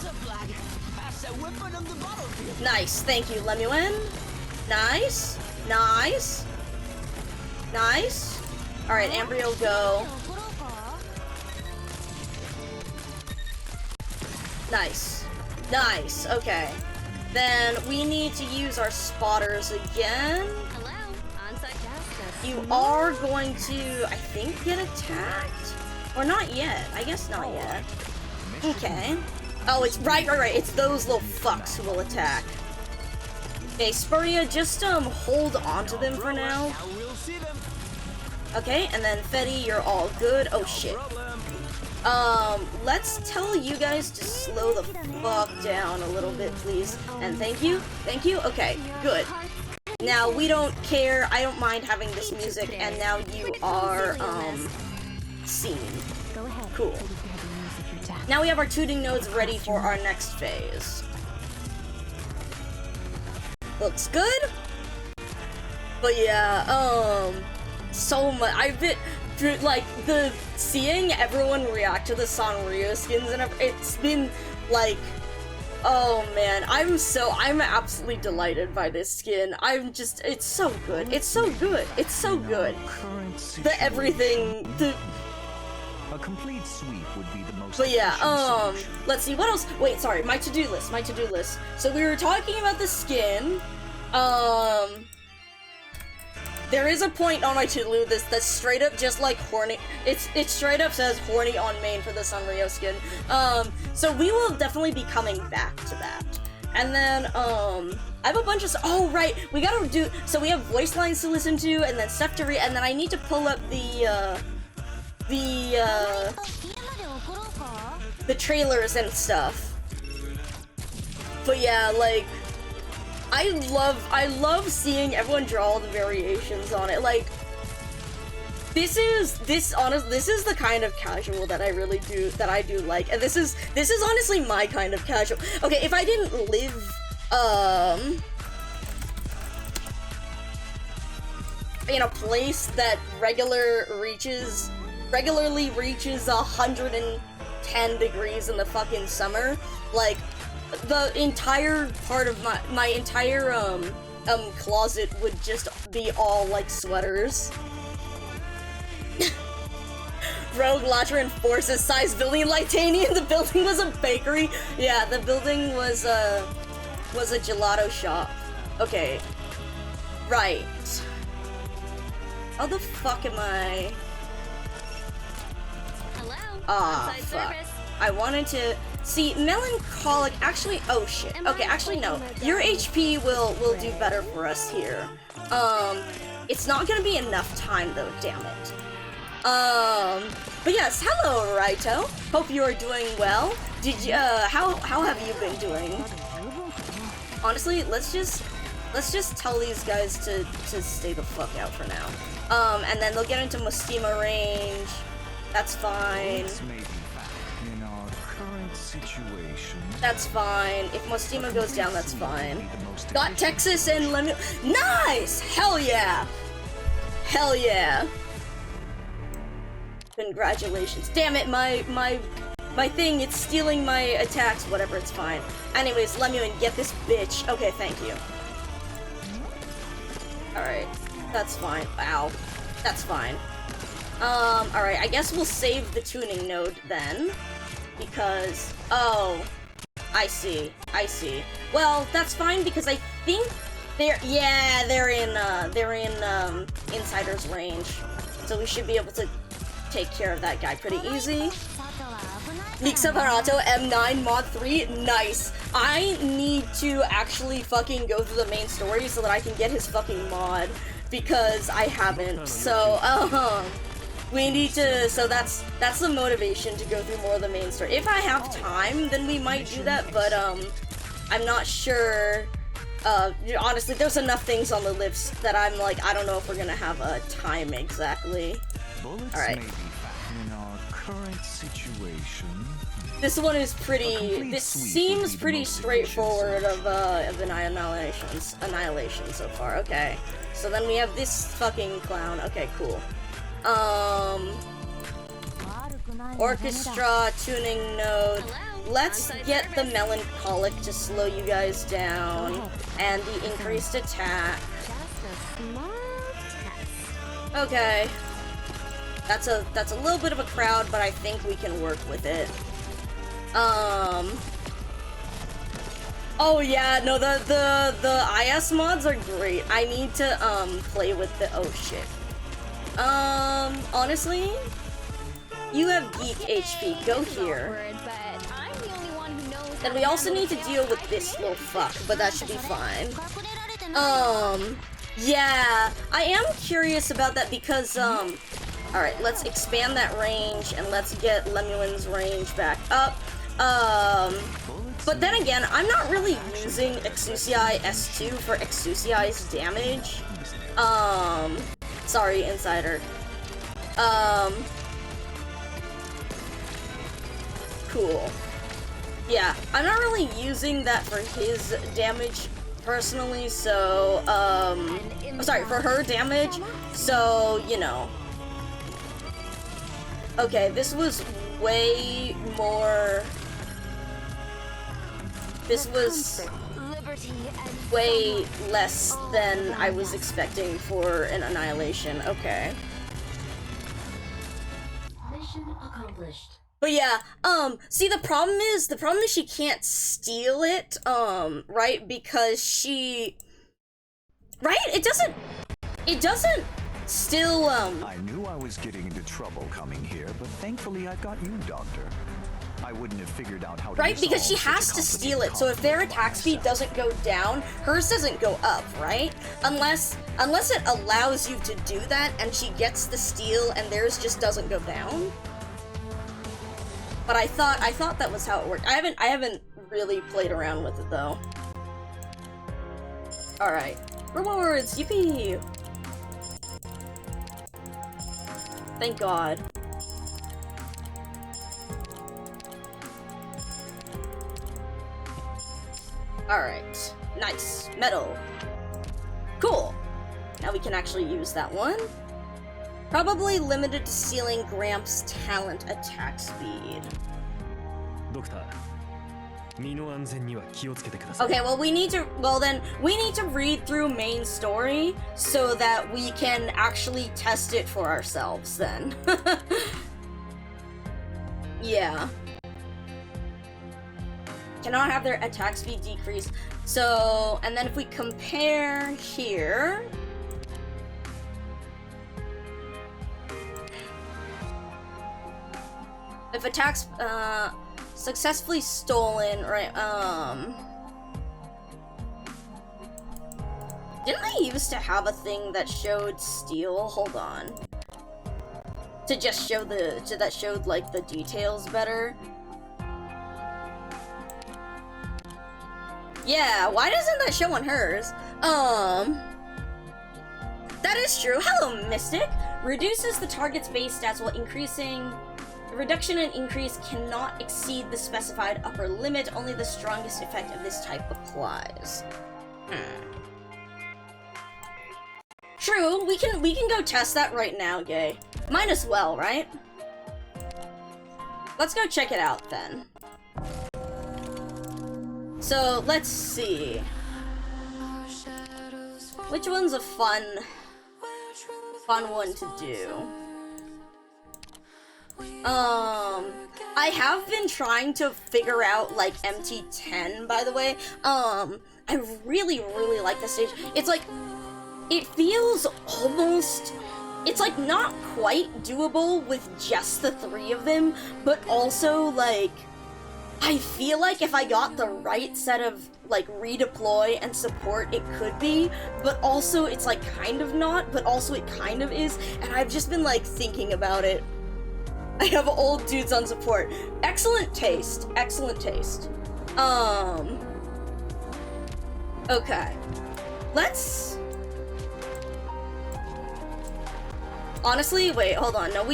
Nice, thank you, Lemuel. Nice. Nice. Nice. Alright, Embryo, go. Nice. Nice, okay. Then we need to use our spotters again. You are going to, I think, get attacked? Or not yet. I guess not yet. Okay. Oh, it's right. It's those little fucks who will attack. Okay, Spuria, just hold on to them for now. Okay, and then Fetty, you're all good. Oh shit. Let's tell you guys to slow the fuck down a little bit, please. And thank you. Thank you. Okay, good. Now we don't care. I don't mind having this music, and now you are seen. Cool. Now we have our tuning nodes ready for our next phase. Looks good. But yeah, so much. I've been like seeing everyone react to the Sanrio skins and it's been like, oh man, I'm absolutely delighted by this skin. It's so good. It's so good. It's so good. A complete sweep would be the most. But yeah, let's see what else. Wait, sorry, my to-do list. So we were talking about the skin. There is a point on my to-do list that's straight up just like horny. It straight up says horny on main for the Sanrio skin. So we will definitely be coming back to that. And then, I have a bunch of, oh right, we gotta do, so we have voice lines to listen to, and then stuff to read, and then I need to pull up the the trailers and stuff. But yeah, like, I love seeing everyone draw all the variations on it. Like, this is the kind of casual that I really do like, and this is honestly my kind of casual. Okay, if I didn't live in a place that regularly reaches 110 degrees in the fucking summer, like, the entire part of my entire closet would just be all like sweaters. Rogue Latran Forces size building like Taney, and the building was a bakery. Yeah, the building was a gelato shop. Okay. Right. How the fuck am I? Hello. Ah, fuck. I wanted to see melancholic. Actually, oh shit. Okay, actually no. Your HP will do better for us here. It's not gonna be enough time though. Damn it. But yes, hello, Raito. Hope you are doing well. Did you? How have you been doing? Honestly, let's just tell these guys to stay the fuck out for now. And then they'll get into Mostima range. That's fine. In our current situation, that's fine. If Mostima goes down, that's fine. Got Texas and Lemuel. Nice! Hell yeah! Hell yeah! Congratulations. Damn it, my thing, it's stealing my attacks. Whatever, it's fine. Anyways, Lemuel, get this bitch. Okay, thank you. Alright. That's fine. Ow. That's fine. Alright, I guess we'll save the tuning node then. Because, oh, I see. Well, that's fine because I think they're in Insider's range. So we should be able to take care of that guy pretty easy. Meek Separato M9 mod 3, nice. I need to actually fucking go through the main story so that I can get his fucking mod, because I haven't. So, we need to, so that's the motivation to go through more of the main story. If I have time, then we might do that, but I'm not sure. Honestly, there's enough things on the list that I'm like, I don't know if we're gonna have a time exactly. Alright. In our current situation, this one is pretty, this seems pretty straightforward of annihilation so far. Okay. So then we have this fucking clown. Okay, cool. Orchestra tuning node. Let's get the melancholic to slow you guys down, and the increased attack. Okay. That's a little bit of a crowd, but I think we can work with it. Oh yeah, no, the IS mods are great. I need to play with the, oh shit. Honestly, you have geek HP. Go here. Then we also need to deal with this little fuck, but that should be fine. Yeah, I am curious about that because alright, let's expand that range and let's get Lemuel's range back up. But then again, I'm not really using Exusii S2 for Exusii's damage. Sorry, Insider. Cool. Yeah, I'm not really using that for his damage personally, so, I'm sorry, for her damage, so, you know. Okay, this was way more... This was way less than I was expecting for an annihilation. Okay. Mission accomplished. But yeah, see the problem is she can't steal it, right? Because she... Right? It doesn't still, I knew I was getting into trouble coming here, but thankfully I got you, Doctor. I wouldn't have figured out how to Right? Because she resolve has such to a steal it, complicated so if their conflict attack by speed myself. doesn't go down, hers doesn't go up, right? Unless it allows you to do that and she gets the steal and theirs just doesn't go down. But I thought that was how it worked. I haven't really played around with it though. Alright. Rewards! Yippee! Thank God. Alright. Nice. Metal. Cool. Now we can actually use that one. Probably limited to stealing Gramps' talent attack speed. Okay, well we need to read through main story so that we can actually test it for ourselves then. Yeah. Cannot have their attack speed decrease. So, and then if we compare here, if attacks successfully stolen, right? Didn't I used to have a thing that showed steal? Hold on. To just show that showed like the details better. Yeah, why doesn't that show on hers? That is true. Hello, Mystic. Reduces the target's base stats while increasing. The reduction and increase cannot exceed the specified upper limit. Only the strongest effect of this type applies. True. We can go test that right now, Gay. Might as well, right? Let's go check it out then. So, let's see. Which one's a fun one to do? I have been trying to figure out, like, MT10, by the way. I really like the stage. It's like, it feels almost... It's, like, not quite doable with just the three of them, but also, like... I feel like if I got the right set of, like, redeploy and support, it could be, but also it's, like, kind of not, but also it kind of is, and I've just been, like, thinking about it. I have old dudes on support. Excellent taste. Excellent taste. Okay. Let's... Honestly, wait, hold on. No,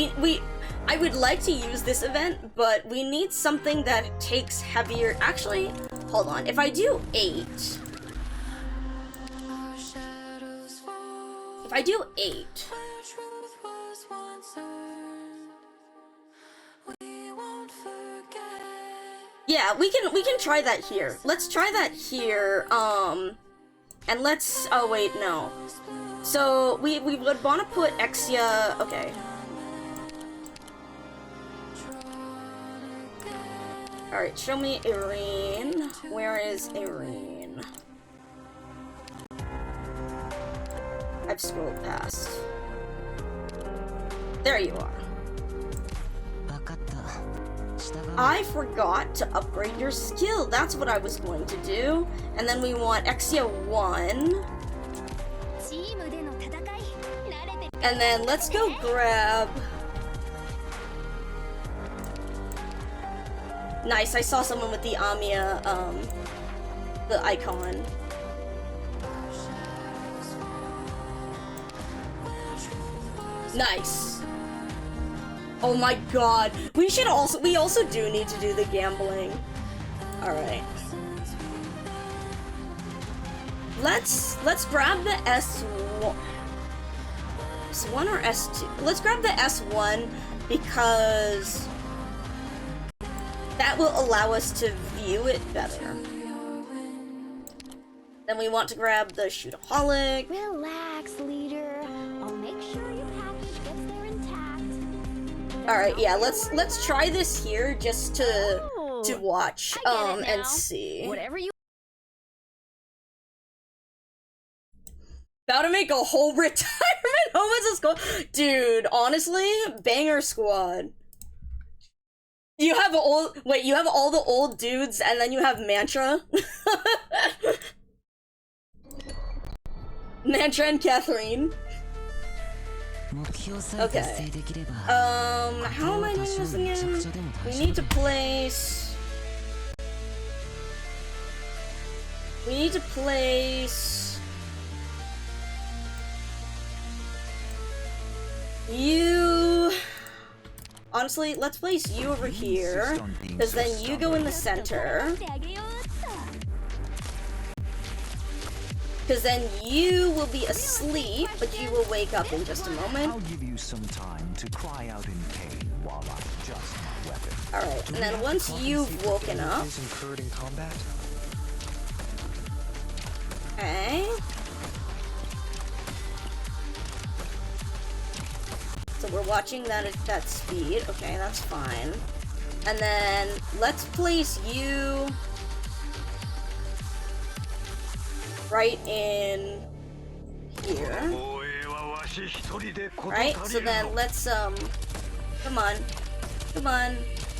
I would like to use this event, but we need something that takes heavier... Actually, hold on. If I do 8... If I do 8... Yeah, we can try that here. Let's try that here, and let's... Oh, wait, no. So, we would want to put Exia... Okay. Alright, show me Irene. Where is Irene? I've scrolled past. There you are. I forgot to upgrade your skill. That's what I was going to do. And then we want Exia 1. And then let's go grab... Nice, I saw someone with the Amiya, the icon. Nice. Oh my god. We also do need to do the gambling. Alright. Let's grab the S1. S1 or S2? Let's grab the S1 because that will allow us to view it better. Then we want to grab the Shootaholic. Relax, leader. I'll make sure your package gets there intact. Alright, yeah, let's try this here just to watch and see. Whatever you About to make a whole retirement home as a school. Dude, honestly, banger squad. You have you have all the old dudes, and then you have Mantra. Mantra and Catherine. Okay. How am I doing this again? We need to place... You... Honestly, let's place you over here, because then you go in the center. Because then you will be asleep, but you will wake up in just a moment. I'll give you some time to cry out in pain while I adjust my weapon. Alright, and then once you've woken up... incurred in combat? Okay. So we're watching that at that speed. Okay, that's fine. And then let's place you right in here. Right? So then let's come on.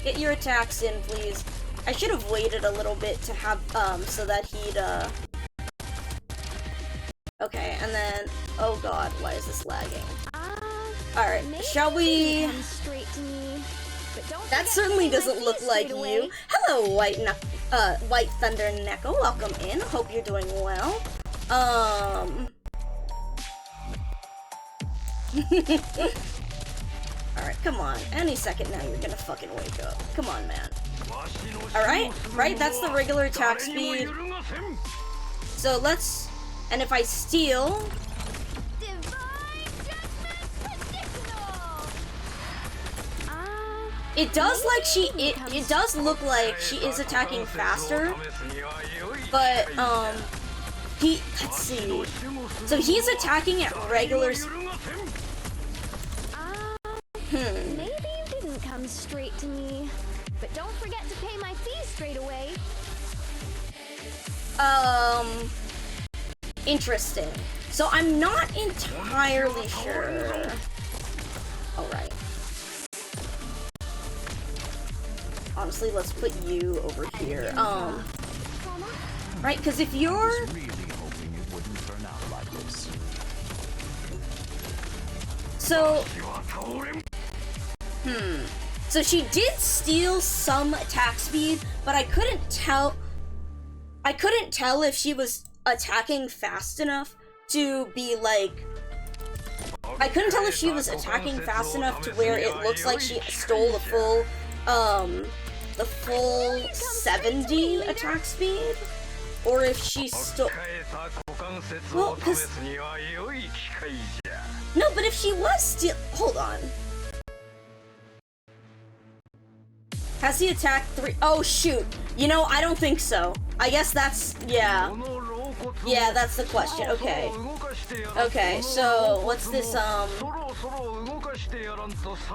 Get your attacks in, please. I should have waited a little bit to have so that he'd okay, and then oh god, why is this lagging? Alright, shall we... That certainly doesn't look like you. Hello, White Thunder Neko. Welcome in. Hope you're doing well. Alright, come on. Any second now you're gonna fucking wake up. Come on, man. Alright, right? That's the regular attack speed. So let's... And if I steal... It does like it does look like she is attacking faster, but let's see. So he's attacking at regular Maybe you didn't come straight to me, but don't forget to pay my fee straight away. Interesting. So I'm not entirely sure. All right. Honestly, let's put you over here. Right, because if you're... I was really hoping it wouldn't turn out like this. So... So she did steal some attack speed, but I couldn't tell if she was attacking fast enough to be like... I couldn't tell if she was attacking fast enough to where it looks like she stole the full 70 attack speed, or if she stole... Well, cause... No, but if she was still... Hold on. Has he attacked 3? Oh, shoot. You know, I don't think so. I guess that's... Yeah. Yeah, that's the question. Okay. Okay, so what's this,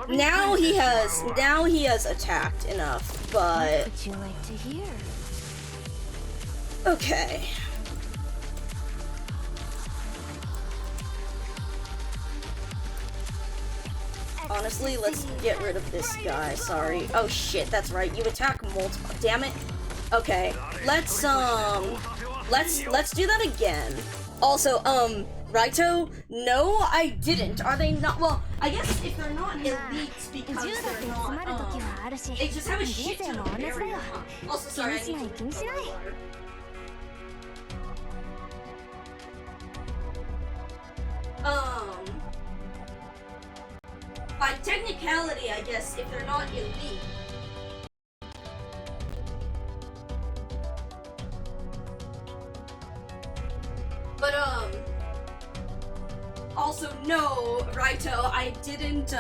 Now he has attacked enough, but... What would you like to hear? Okay. Honestly, let's get rid of this guy. Sorry. Oh shit, that's right. You attack multiple. Damn it. Okay. Let's do that again. Also, Raito? No, I didn't. Are they not? Well, I guess if they're not elites because they're not, they just have a shit ton of area. Also, sorry, I need to by technicality, I guess, if they're not elite. But, also, no, Raito, I didn't,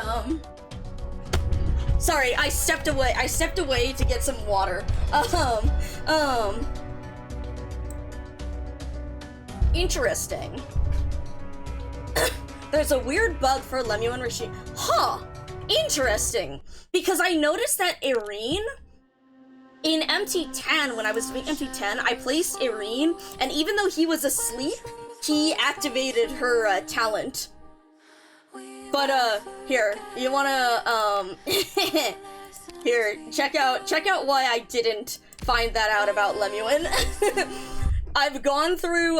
sorry, I stepped away to get some water. Interesting. There's a weird bug for Lemuel and Rashid. Huh! Interesting! Because I noticed that Irene, in MT10, when I was doing MT10, I placed Irene, and even though he was asleep, he activated her, talent. But, here, you wanna, Here, check out why I didn't find that out about Lemuel. I've gone through,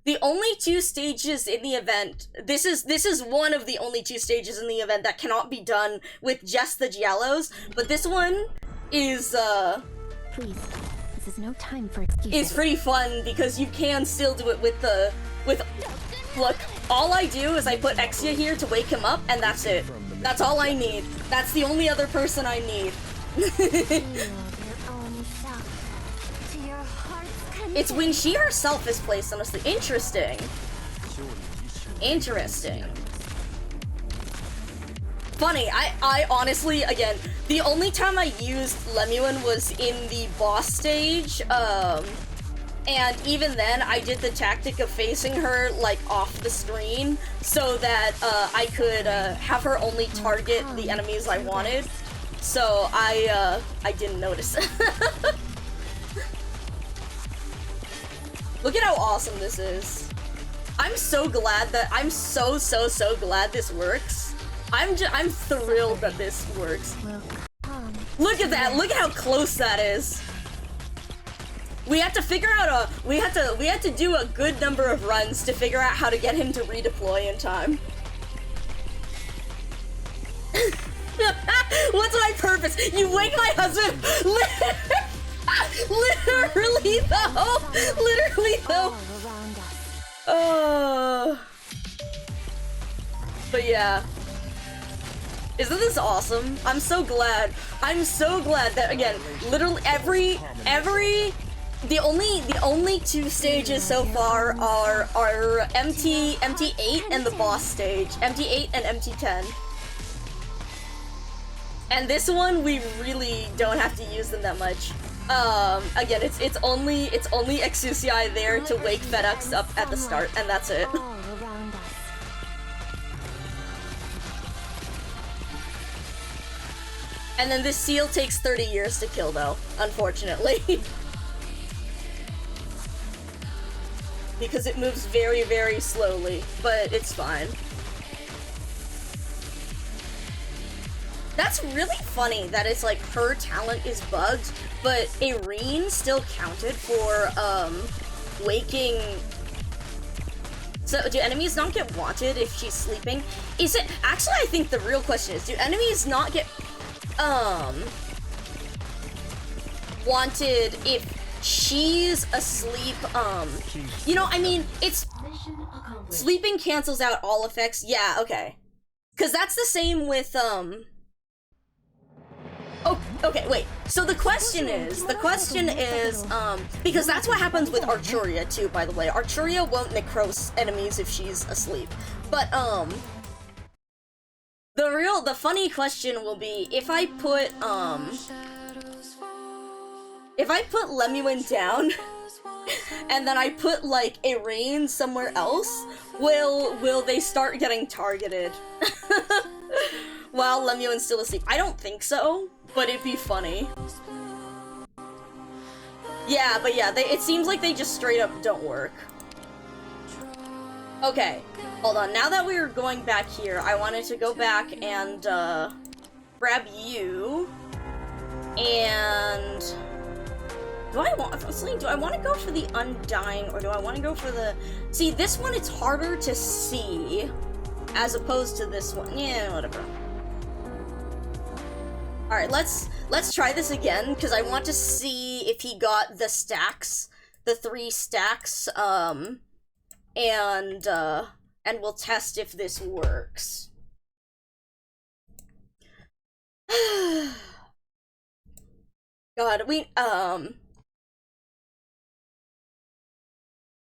the only 2 stages in the event, this is one of the only 2 stages in the event that cannot be done with just the Giallos, but this one is, Please, this is no time for excuses. It's pretty fun because you can still do it with look, all I do is I put Exia here to wake him up, and that's it. That's all I need. That's the only other person I need. It's when she herself is placed, honestly. Interesting. Interesting. Funny, I honestly, again, the only time I used Lemuel was in the boss stage, and even then, I did the tactic of facing her, like, off the screen, so that, I could, have her only target the enemies I wanted. So, I didn't notice. Look at how awesome this is. I'm so glad that, I'm so glad this works. I'm thrilled that this works. Look at that, look at how close that is. We had to figure out we had to do a good number of runs to figure out how to get him to redeploy in time. What's my purpose? You wake my husband! Literally though! Literally though! But yeah. Isn't this awesome? I'm so glad. I'm so glad that, again, literally the only 2 stages so far are MT8 and the boss stage. MT8 and MT10. And this one, we really don't have to use them that much. Again, it's only Exucii there to wake FedEx up at the start, and that's it. And then this seal takes 30 years to kill, though, unfortunately. Because it moves very, very slowly, but it's fine. That's really funny that it's like her talent is bugged, but Irene still counted for, waking... So, do enemies not get wanted if she's sleeping? Is it... Actually, I think the real question is, do enemies not get, wanted if she's asleep, you know, I mean, it's... Sleeping cancels out all effects, yeah, okay. Because that's the same with, Oh, okay, wait. So the question is, because that's what happens with Arturia too, by the way. Arturia won't necrose enemies if she's asleep. But, the funny question will be, if I put Lemuel down, and then I put, like, Irene somewhere else, will they start getting targeted? While Lemuel's still asleep? I don't think so, but it'd be funny. Yeah, but yeah, it seems like they just straight up don't work. Okay, hold on. Now that we're going back here, I wanted to go back and, grab you. And... do I want to go for the Undying, or do I want to go for the... See, this one, it's harder to see, as opposed to this one. Yeah, whatever. Alright, let's try this again, because I want to see if he got the stacks, the 3 stacks, and we'll test if this works. God,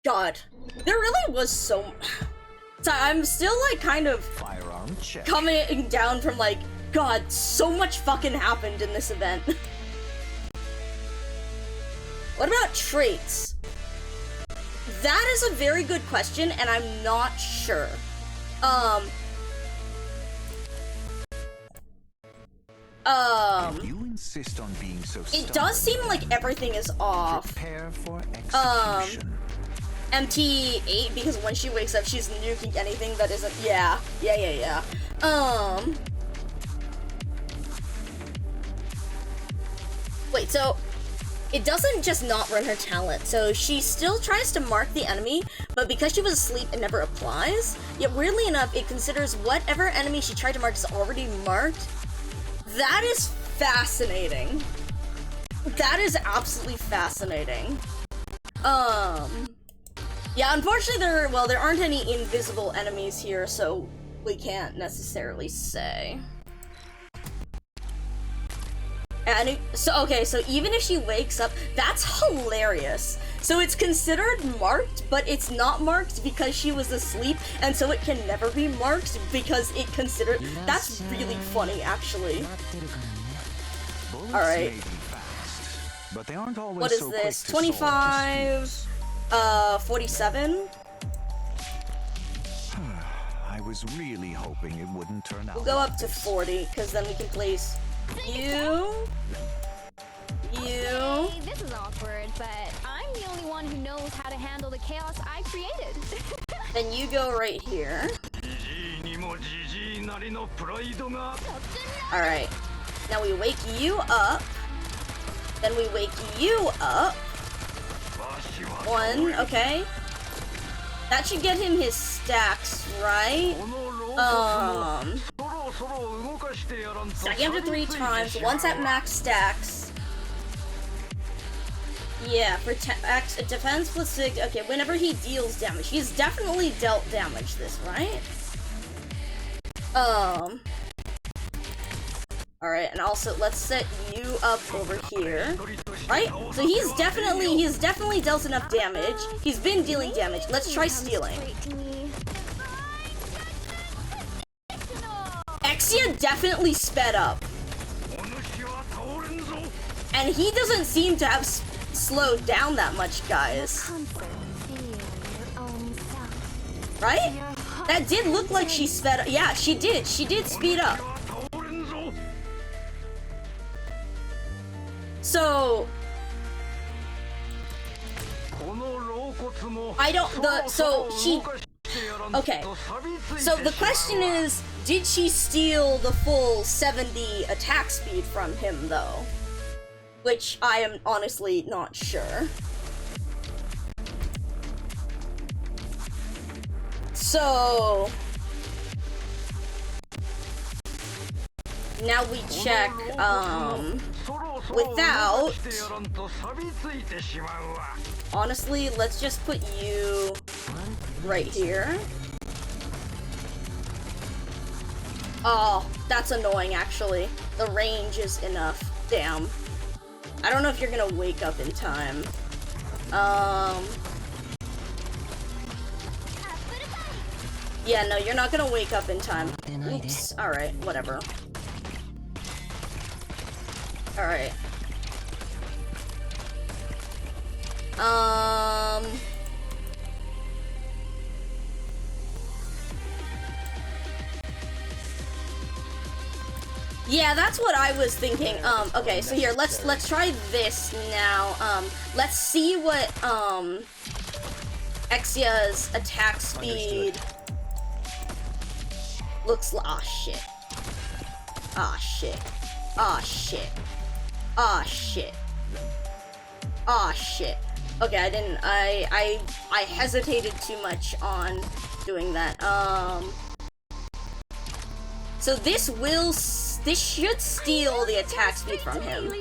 God, there really was so... So I'm still, like, kind of Firearm check. coming down from, like, God, so much fucking happened in this event. What about traits? That is a very good question, and I'm not sure. If you insist on being so it does seem like everything is off. Prepare for execution. MT8 because when she wakes up, she's nuking anything that isn't. Yeah. Wait, so it doesn't just not run her talent. So she still tries to mark the enemy, but because she was asleep, it never applies. Yet weirdly enough, it considers whatever enemy she tried to mark is already marked. That is fascinating. That is absolutely fascinating. Yeah, unfortunately there aren't any invisible enemies here, so we can't necessarily say. And so even if she wakes up, that's hilarious. So it's considered marked, but it's not marked because she was asleep, and so it can never be marked because it considered. That's really funny, actually. All right. But they aren't always what is so this? quick to 25. 47. I was really hoping it wouldn't turn out. We'll go like up to this. 40 because then we can place you. Hey, this is awkward, but I'm the only one who knows how to handle the chaos I created. Then you go right here. Alright. Now we wake you up. Then we wake you up. 1, okay. That should get him his stacks, right? Stacking after 3 times, once at max stacks. Yeah, for defense plus 6, okay, whenever he deals damage. He's definitely dealt damage this, right? Alright, and also let's set you up over here. Right? So he's definitely dealt enough damage. He's been dealing damage. Let's try stealing. Exia definitely sped up. And he doesn't seem to have slowed down that much, guys. Right? That did look like she sped up. Yeah, she did. She did speed up. So okay. So the question is, did she steal the full 70 attack speed from him though? Which I am honestly not sure. So now we check without. Honestly, let's just put you right here. Oh, that's annoying actually. The range is enough. Damn. I don't know if you're gonna wake up in time. Yeah, no, you're not gonna wake up in time. Oops. Alright, whatever. Alright. Yeah, that's what I was thinking. Okay, so here, let's try this now. Let's see what Exia's attack speed looks like. Aw, shit. Aw, shit. Aw, shit. Aw, shit. Aw, shit. Okay, I hesitated too much on doing that. So this should steal the attack speed from him.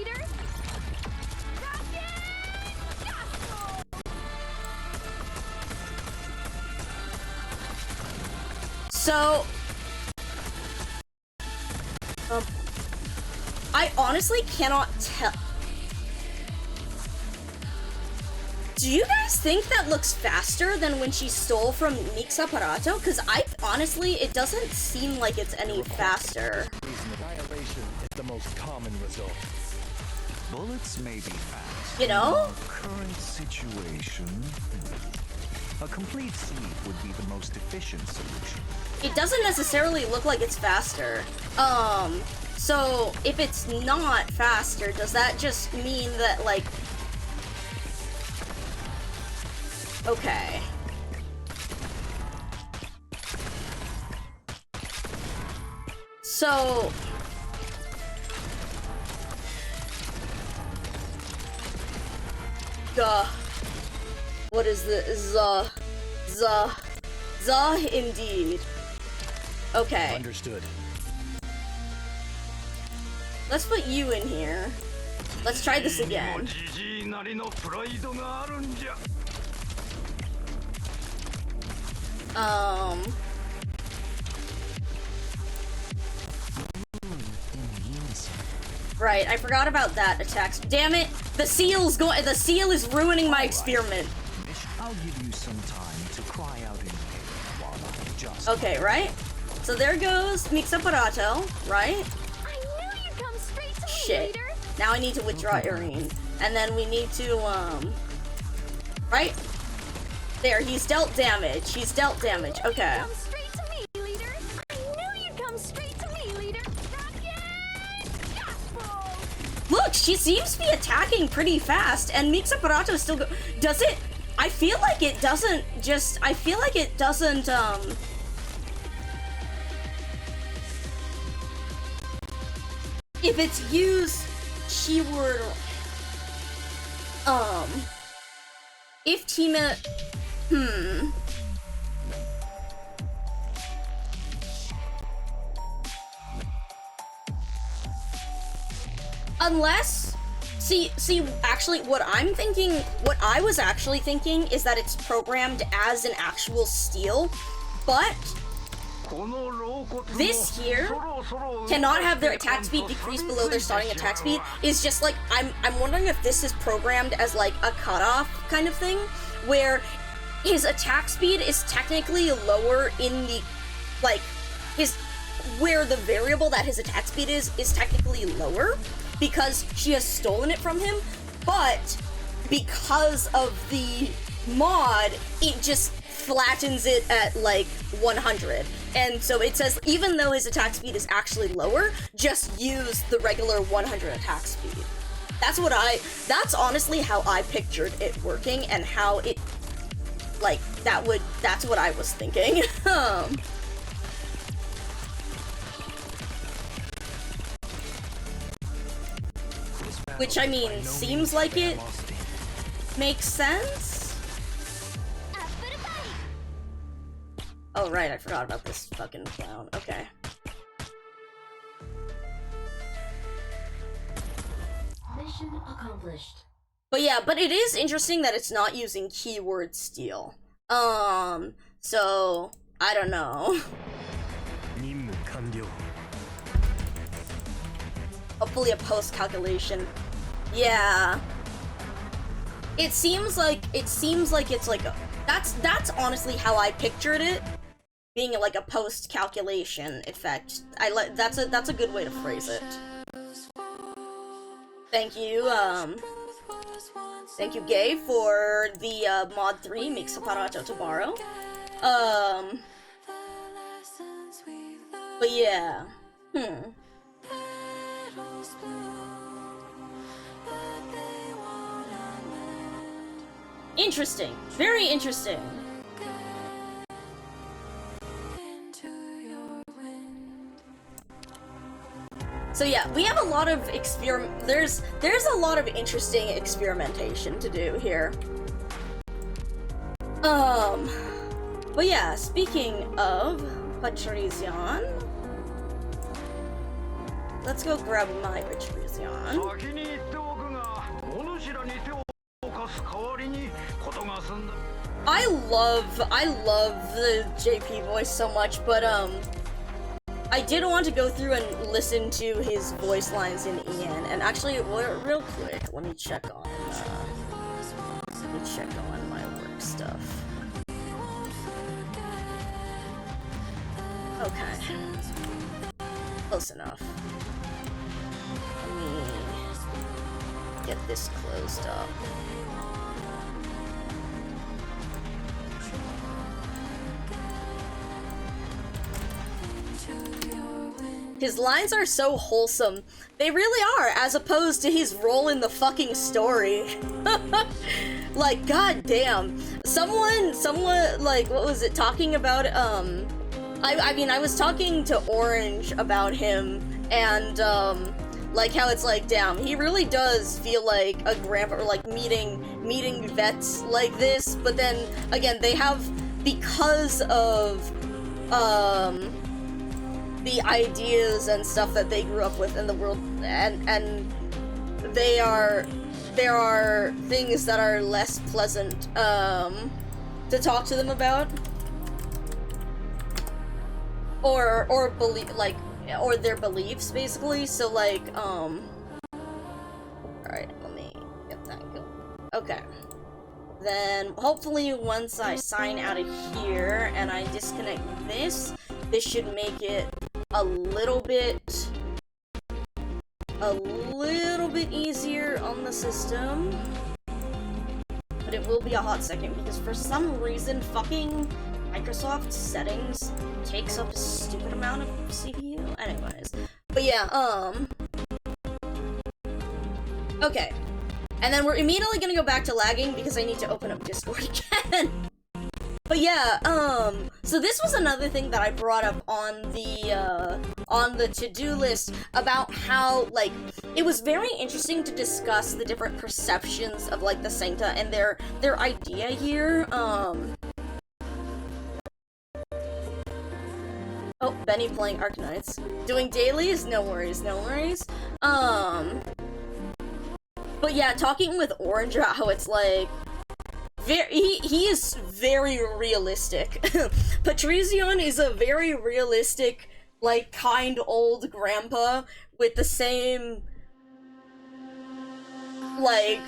So I honestly cannot tell. Do you guys think that looks faster than when she stole from Mix Apparato? Because honestly, it doesn't seem like it's any faster. Annihilation is the most common result. Bullets may be fast. You know? In our current situation, a complete sleep would be the most efficient solution. It doesn't necessarily look like it's faster. So if it's not faster, does that just mean that, like, Okay. So... What is this? Indeed. Okay. Understood. Let's put you in here. Let's try this again. Right, I forgot about that attack. Damn it! The seal is ruining my experiment. I'll give you some time to cry out in pain while I just... Okay, right? So there goes Mix Apparato, right? I knew you'd come straight to me, Shit. leader. Now I need to withdraw Irene. And then we need to, right? There, he's dealt damage. He's dealt damage. Okay. Come straight to me, leader. I knew you'd come straight to me, leader. Look, she seems to be attacking pretty fast, and Mix Apparato still go- Does it? I feel like it doesn't just- I feel like it doesn't, if it's used keyword, if Tima, unless, see, actually, what I was actually thinking is that it's programmed as an actual steal, but this here cannot have their attack speed decrease below their starting attack speed is just like, I'm wondering if this is programmed as like a cutoff kind of thing, where his attack speed is technically lower in the, like, where the variable that his attack speed is technically lower, because she has stolen it from him, but because of the mod, it just flattens it at like 100. And so it says, even though his attack speed is actually lower, just use the regular 100 attack speed. That's honestly how I pictured it working, and how it, like, that's what I was thinking. Which, I mean, seems like it makes sense. Oh, right, I forgot about this fucking clown. Okay. Mission accomplished. But yeah, but it is interesting that it's not using keyword steal. So, I don't know. Hopefully a post calculation. Yeah. It seems like it's like a, that's honestly how I pictured it, being like a post calculation effect. That's a good way to phrase it. Thank you, thank you, Gay, for the mod 3 Mix Apparato to borrow. But yeah, interesting. Very interesting. So yeah, we have a lot of there's a lot of interesting experimentation to do here. But yeah, speaking of Patrician, let's go grab my Patrician. I love the JP voice so much, but I did want to go through and listen to his voice lines in Ian, and actually, real quick, let me check on my work stuff. Okay, close enough. Let me get this closed up. His lines are so wholesome. They really are, as opposed to his role in the fucking story. like, goddamn. Someone, like, what was it, talking about, I mean, I was talking to Orange about him, and, like, how it's like, damn, he really does feel like a grandpa, or, like, meeting vets like this, but then, again, they have, because of, the ideas and stuff that they grew up with in the world, and there are things that are less pleasant, to talk to them about. Or believe, like, or their beliefs, basically, so, like, alright, let me get that going. Okay. Then, hopefully, once I sign out of here, and I disconnect this should make it a little bit easier on the system. But it will be a hot second, because for some reason, fucking Microsoft settings takes up a stupid amount of CPU. Anyways. But yeah, okay. And then we're immediately gonna go back to lagging because I need to open up Discord again. But yeah, so this was another thing that I brought up on the to-do list about how, like, it was very interesting to discuss the different perceptions of, like, the Sancta and their idea here, Oh, Benny playing Arknights. Doing dailies? No worries, no worries. But yeah, talking with Orange about how it's like, he is very realistic. Patrizzion is a very realistic, like, kind old grandpa with the same, like,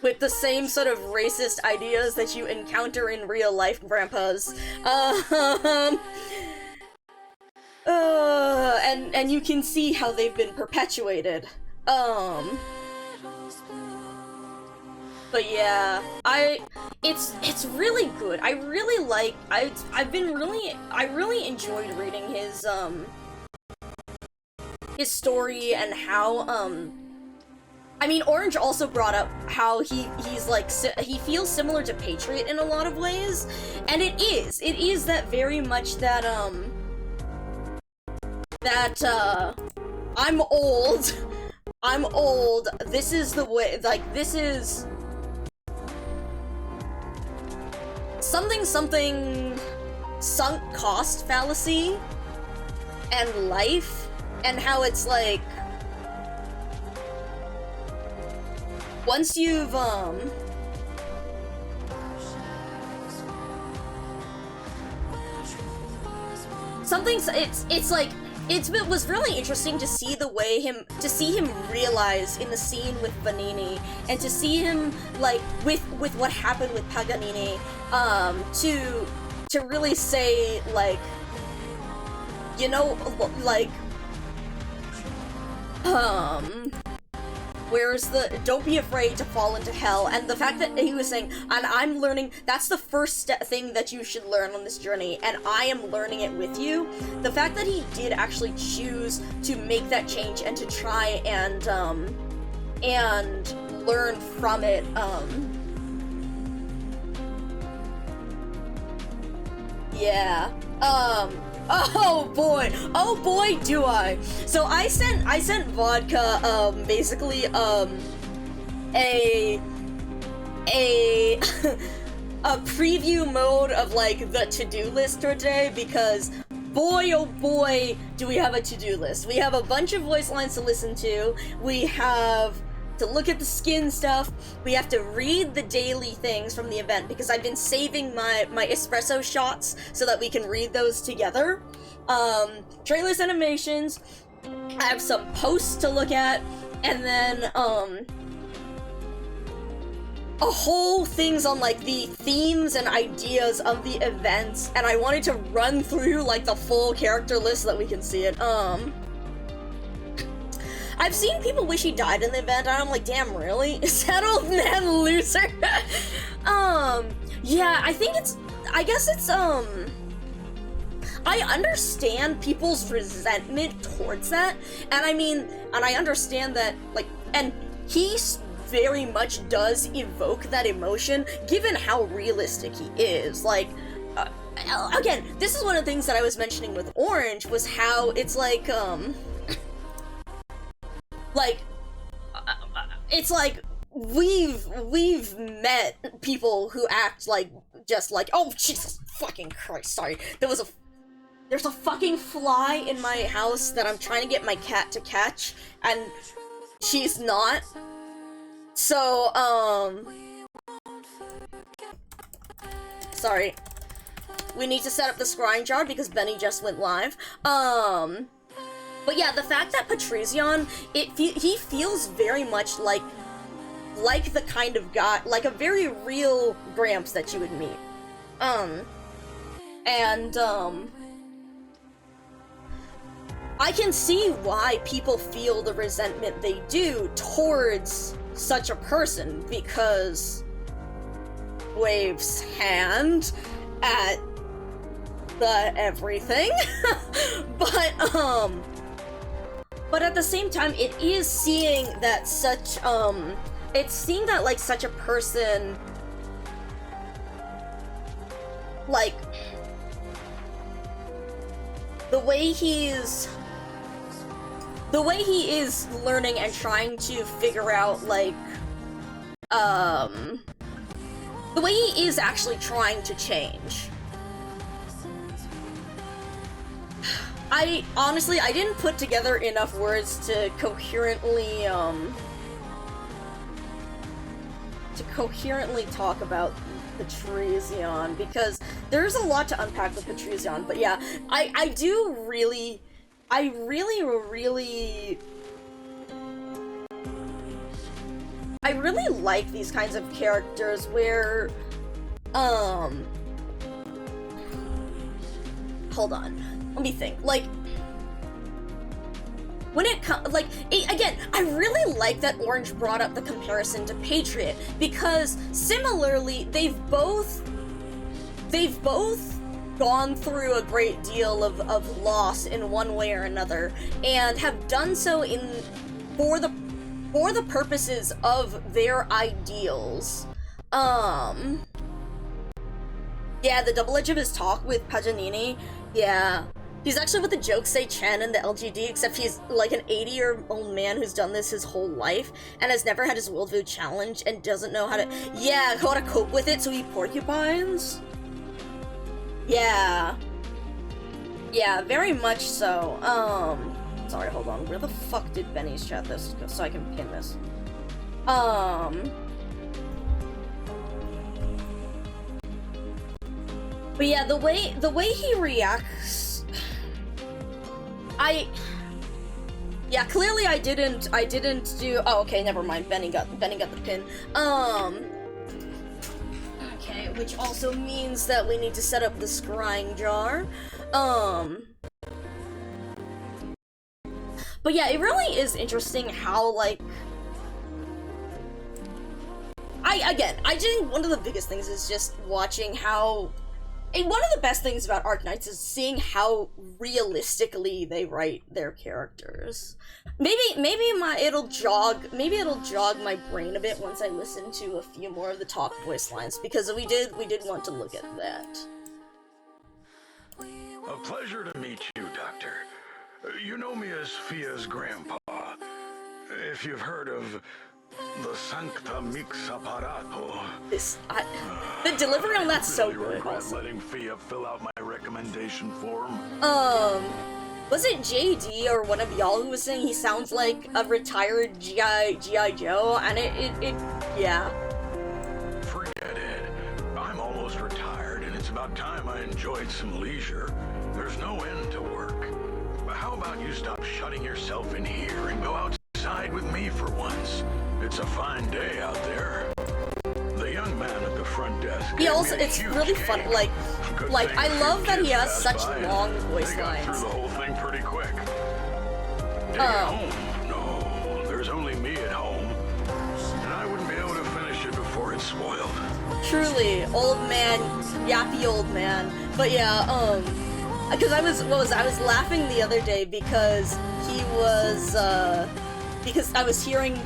with the same sort of racist ideas that you encounter in real life grandpas. And you can see how they've been perpetuated. But yeah, it's really good. I really like, I really enjoyed reading his story and how, I mean, Orange also brought up how he's like, he feels similar to Patriot in a lot of ways, and it is that very much that, I'm old, this is the way, like, this is something sunk cost fallacy and life, and how it's like, once you've, it's like, it was really interesting to see him realize in the scene with Vanini, and to see him, like, with what happened with Paganini, to really say, like, you know, like, where's the, don't be afraid to fall into hell, and the fact that he was saying, and I'm learning, that's the first thing that you should learn on this journey, and I am learning it with you. The fact that he did actually choose to make that change and to try and learn from it, yeah, oh boy do I. So I sent Vodka, basically, a preview mode of, like, the to-do list for today, because boy oh boy do we have a to-do list. We have a bunch of voice lines to listen to, we have to look at the skin stuff, we have to read the daily things from the event, because I've been saving my espresso shots so that we can read those together. Trailers, animations, I have some posts to look at, and then, a whole things on, like, the themes and ideas of the events, and I wanted to run through, like, the full character list so that we can see it. I've seen people wish he died in the event, and I'm like, damn, really? Is that old man a loser? Yeah, I guess it's, I understand people's resentment towards that, and I mean, and I understand that, like, and he very much does evoke that emotion, given how realistic he is. Like, again, this is one of the things that I was mentioning with Orange, was how it's like, it's like, we've met people who act like, just like, oh, Jesus fucking Christ, sorry, there's a fucking fly in my house that I'm trying to get my cat to catch, and she's not. So, sorry. We need to set up the scrying jar because Benny just went live. But yeah, the fact that Patrizion, he feels very much like the kind of guy, like a very real Gramps that you would meet. I can see why people feel the resentment they do towards such a person, because waves hand at the everything. but at the same time, it is seeing that such it's seeing that like such a person, like the way he is learning and trying to figure out, like, the way he is actually trying to change. I didn't put together enough words to coherently talk about Patrizion, because there's a lot to unpack with Patrizion, but yeah, I really like these kinds of characters where, hold on, let me think, like, when it comes, like, again, I really like that Orange brought up the comparison to Patriot, because similarly, they've both gone through a great deal of loss in one way or another, and have done so for the purposes of their ideals. Yeah, the double edge of his talk with Paganini, yeah. He's actually what the jokes say Chen in the LGD, except he's like an 80-year-old man who's done this his whole life, and has never had his worldview challenged, and doesn't know how to cope with it, so he porcupines? Yeah. Yeah, very much so. Sorry, hold on. Where the fuck did Benny's chat this, so I can pin this? But yeah, the way he reacts, yeah, clearly I didn't do, oh, okay, never mind, Benny got the pin. Okay, which also means that we need to set up the scrying jar. But yeah, it really is interesting how, like, I think one of the biggest things is just watching how, and one of the best things about Arknights is seeing how realistically they write their characters. Maybe it'll jog my brain a bit once I listen to a few more of the top voice lines, because we did want to look at that. A pleasure to meet you, Doctor. You know me as Fia's grandpa. If you've heard of the Sancta Mix Apparato. The delivery on that's so really good. Regret letting Fia fill out my recommendation form. Was it JD or one of y'all who was saying he sounds like a retired G.I. Joe? And yeah. Forget it. I'm almost retired, and it's about time I enjoyed some leisure. There's no end to work. But how about you stop shutting yourself in here and go outside with me for once? It's a fine day out there. The young man at the front desk. He also, it's really fun, like I love that he has such long voice lines. Through the whole thing pretty quick. Take it home? No, there's only me at home, and I wouldn't be able to finish it before it's spoiled. Truly, old man, yappy old man. But yeah, because I was laughing the other day because he was, because I was hearing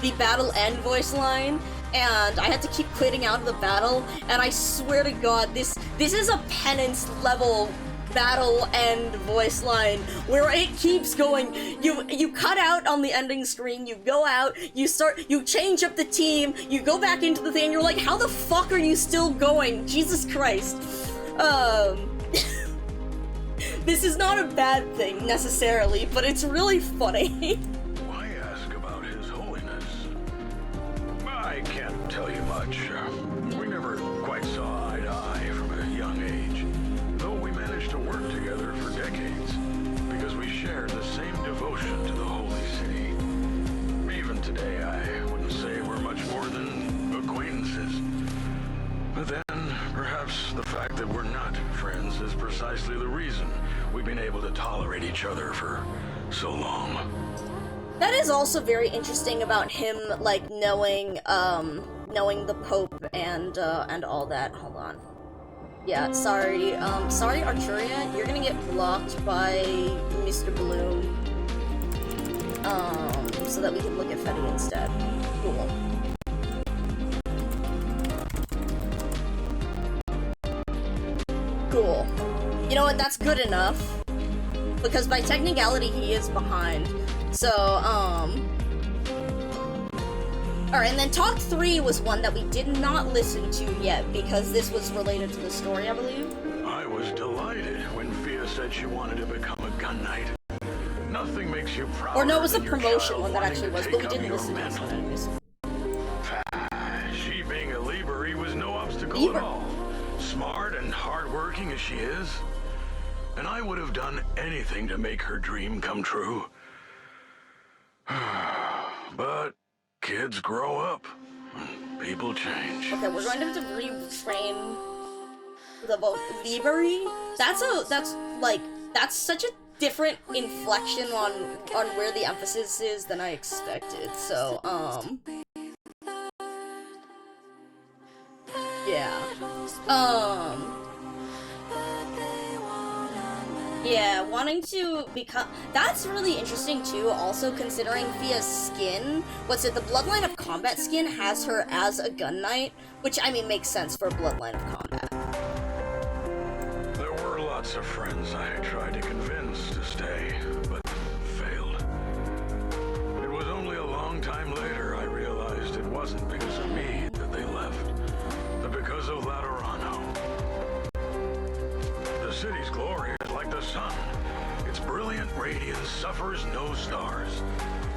the battle end voice line, and I had to keep quitting out of the battle, and I swear to God, this is a penance level battle end voice line where it keeps going. You cut out on the ending screen, you go out, you change up the team, you go back into the thing, and you're like, how the fuck are you still going? Jesus Christ. This is not a bad thing necessarily, but it's really funny. Why ask about His Holiness? I can't tell you much. We never quite saw eye to eye from a young age, though we managed to work together for decades because we shared the same devotion to the Holy City. Even today, I wouldn't say we're much more than acquaintances. But then, perhaps the fact that we're not friends is precisely the reason we've been able to tolerate each other for so long. That is also very interesting about him, like, knowing the Pope and all that. Hold on. Yeah, sorry, Arturia, you're gonna get blocked by Mr. Bloom. So that we can look at Fetty instead. Cool. Cool. You know what, that's good enough. Because by technicality, he is behind. So, alright, and then Talk 3 was one that we did not listen to yet, because this was related to the story, I believe. I was delighted when Fia said she wanted to become a gun knight. Nothing makes you proud. Or no, it was a promotion one that actually was, but we didn't listen to it anyways. She being a Liberi was no obstacle at all. Smart and hardworking as she is. And I would have done anything to make her dream come true. But kids grow up. People change. Okay, we're going to have to retrain the vote. Liberi? That's such a different inflection on where the emphasis is than I expected. So, yeah. Yeah, wanting to become... That's really interesting, too, also considering Fia's skin. What's it? The Bloodline of Combat skin has her as a gun knight, which, I mean, makes sense for a Bloodline of Combat. There were lots of friends I tried to convince to stay, but failed. It was only a long time later I realized it wasn't because of me that they left, but because of Laterano. The city's glory is like the sun. Its brilliant radiance suffers no stars.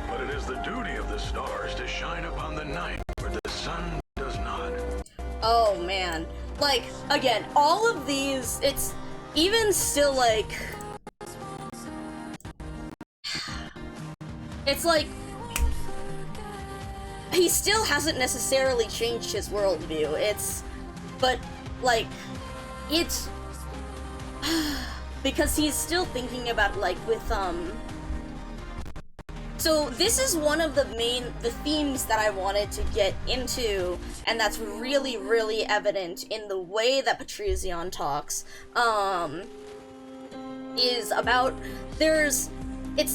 But it is the duty of the stars to shine upon the night where the sun does not. Oh, man. Like, again, all of these, it's even still, like... It's like... He still hasn't necessarily changed his worldview. But, like, it's... because he's still thinking about, like, with, So this is one of the themes that I wanted to get into, and that's really, really evident in the way that Patrizion talks, is about, it's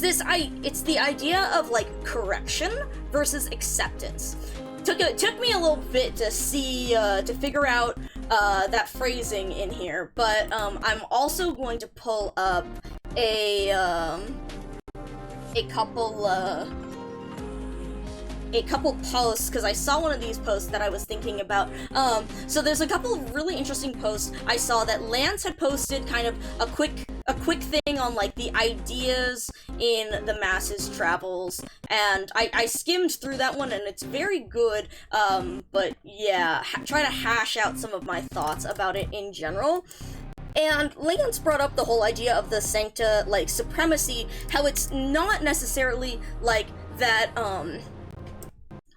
the idea of, like, correction versus acceptance. Took me a little bit to figure out that phrasing in here, but I'm also going to pull up a couple posts, because I saw one of these posts that I was thinking about. So there's a couple of really interesting posts I saw that Lance had posted, kind of a quick thing on, like, the ideas in the Masses Travels, and I skimmed through that one, and it's very good, but yeah, try to hash out some of my thoughts about it in general. And Lance brought up the whole idea of the Sancta, like, supremacy, how it's not necessarily, like, that,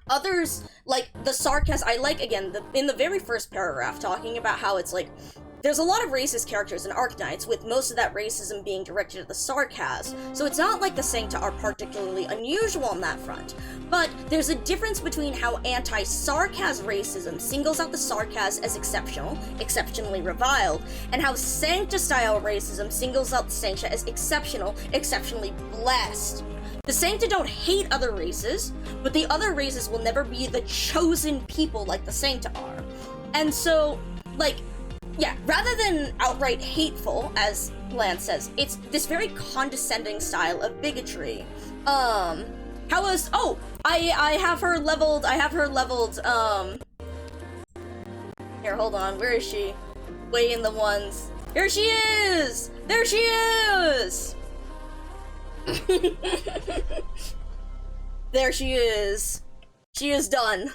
others, like, the sarcasm, I like, again, in the very first paragraph, talking about how it's, like, there's a lot of racist characters in Arknights, with most of that racism being directed at the Sarkaz, so it's not like the Sancta are particularly unusual on that front. But there's a difference between how anti-Sarkaz racism singles out the Sarkaz as exceptional, exceptionally reviled, and how Sancta-style racism singles out the Sancta as exceptional, exceptionally blessed. The Sancta don't hate other races, but the other races will never be the chosen people like the Sancta are. And so, like, yeah, rather than outright hateful, as Lance says, it's this very condescending style of bigotry. How is, oh, I have her leveled, here, hold on, where is she? Way in the ones. Here she is! There she is! There she is. She is done.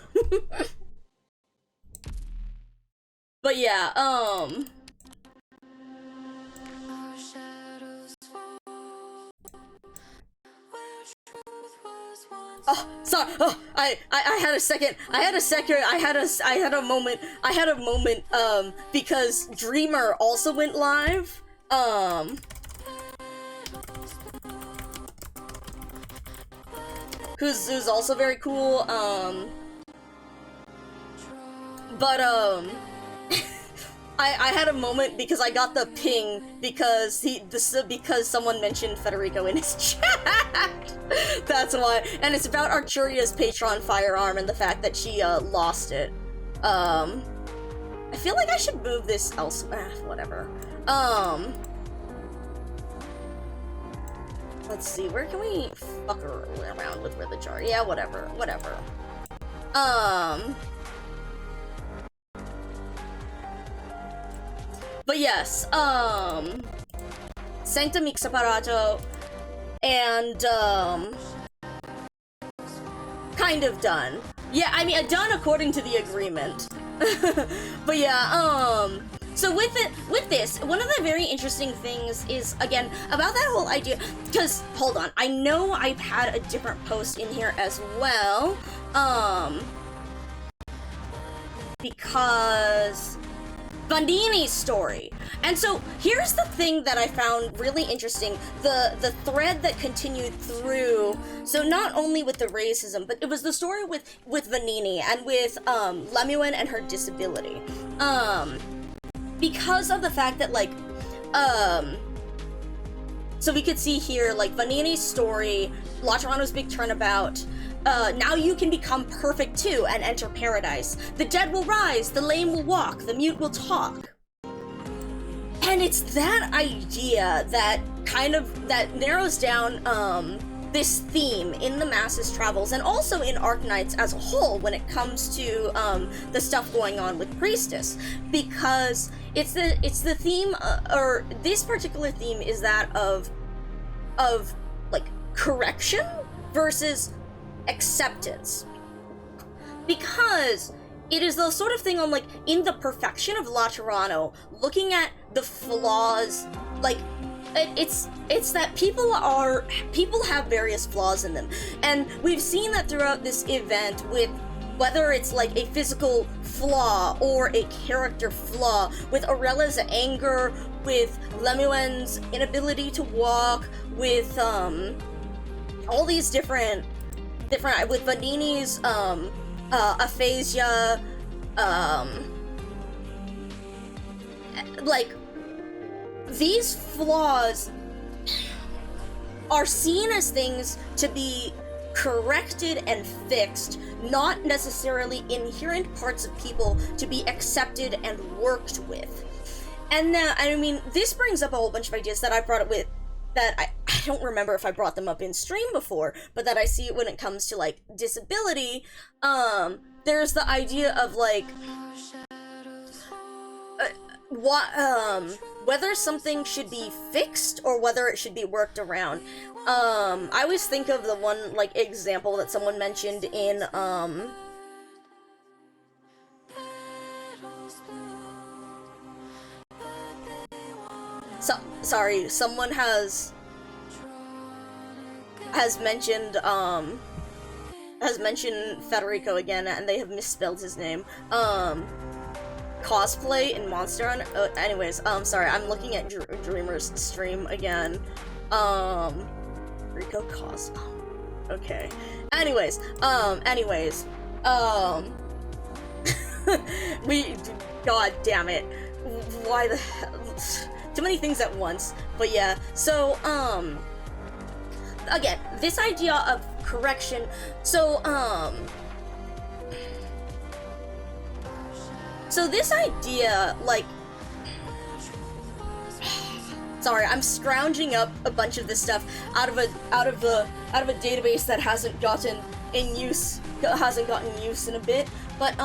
But yeah, oh, sorry. Oh, I had a second. I had a moment, because Dreamer also went live. Who's also very cool. But I had a moment because I got the ping because because someone mentioned Federico in his chat. That's why, and it's about Arturia's Patron firearm and the fact that she lost it. I feel like I should move this elsewhere. Whatever. Let's see, where can we fuck around with where the jar? Yeah, whatever. But yes, Sancta Mic Separato, and, kind of done. Yeah, I mean, done according to the agreement. But yeah, so with this, one of the very interesting things is, again, about that whole idea, because, hold on, I know I've had a different post in here as well, because Bandini's story. And so here's the thing that I found really interesting, the thread that continued through, so not only with the racism, but it was the story with Vanini and with Lemuel and her disability. Because of the fact that, like, so we could see here, like, Vanini's story, Laterano's big turnabout, now you can become perfect too and enter paradise. The dead will rise, the lame will walk, the mute will talk. And it's that idea that that narrows down, this theme in the Masses Travels and also in Arknights as a whole when it comes to, the stuff going on with Priestess. Because it's the theme, or this particular theme is that of, like, correction versus acceptance, because it is the sort of thing on, like, in the perfection of Laterano, looking at the flaws, like, it's that people have various flaws in them, and we've seen that throughout this event with whether it's like a physical flaw or a character flaw, with Aurella's anger, with Lemuen's inability to walk, with all these different with Vanini's aphasia, like, these flaws are seen as things to be corrected and fixed, not necessarily inherent parts of people to be accepted and worked with. And now, I mean, this brings up a whole bunch of ideas that I brought up with, that I don't remember if I brought them up in stream before, but that I see it when it comes to, like, disability. There's the idea of, like, whether something should be fixed or whether it should be worked around. I always think of the one, like, example that someone mentioned in, sorry, someone has mentioned Federico again, and they have misspelled his name. Cosplay in Monster Hunter. Anyways, sorry, I'm looking at Dreamer's stream again. Rico Cos. Okay. Anyways, God damn it. Why the hell? Too many things at once. But yeah, so, again, this idea of correction, so this idea, like, sorry, I'm scrounging up a bunch of this stuff out of a database that hasn't gotten use in a bit, but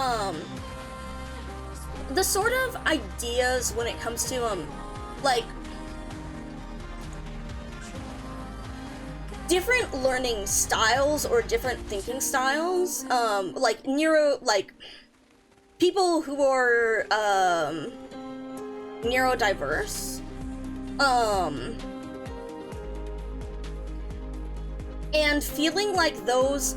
the sort of ideas when it comes to like different learning styles or different thinking styles, like people who are neurodiverse, and feeling like those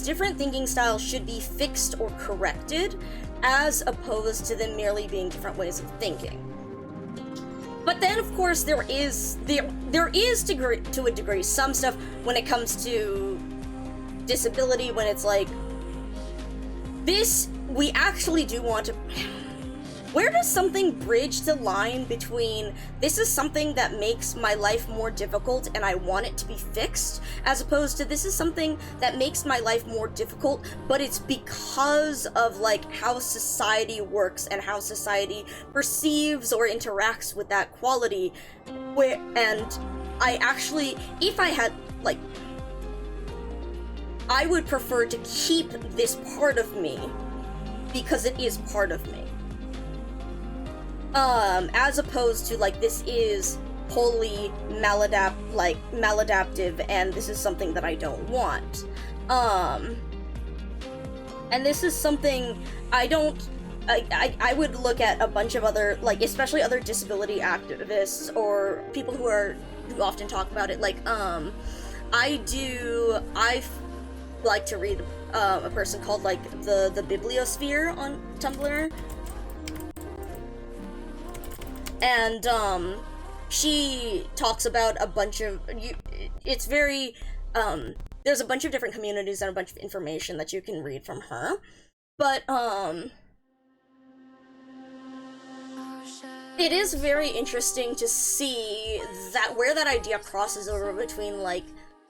different thinking styles should be fixed or corrected, as opposed to them merely being different ways of thinking. But then, of course, there is to a degree some stuff when it comes to disability, when it's like, this, we actually do want to... Where does something bridge the line between, this is something that makes my life more difficult and I want it to be fixed, as opposed to, this is something that makes my life more difficult, but it's because of, like, how society works and how society perceives or interacts with that quality, and I actually, if I had, like, I would prefer to keep this part of me because it is part of me. As opposed to, like, this is wholly maladaptive, and this is something that I don't want. And this is something I would look at a bunch of other, like, especially other disability activists or people who often talk about it, like, I like to read, a person called, like, the Bibliosphere on Tumblr. And, she talks about a bunch of, it's very, there's a bunch of different communities and a bunch of information that you can read from her, but, it is very interesting to see that, where that idea crosses over between, like,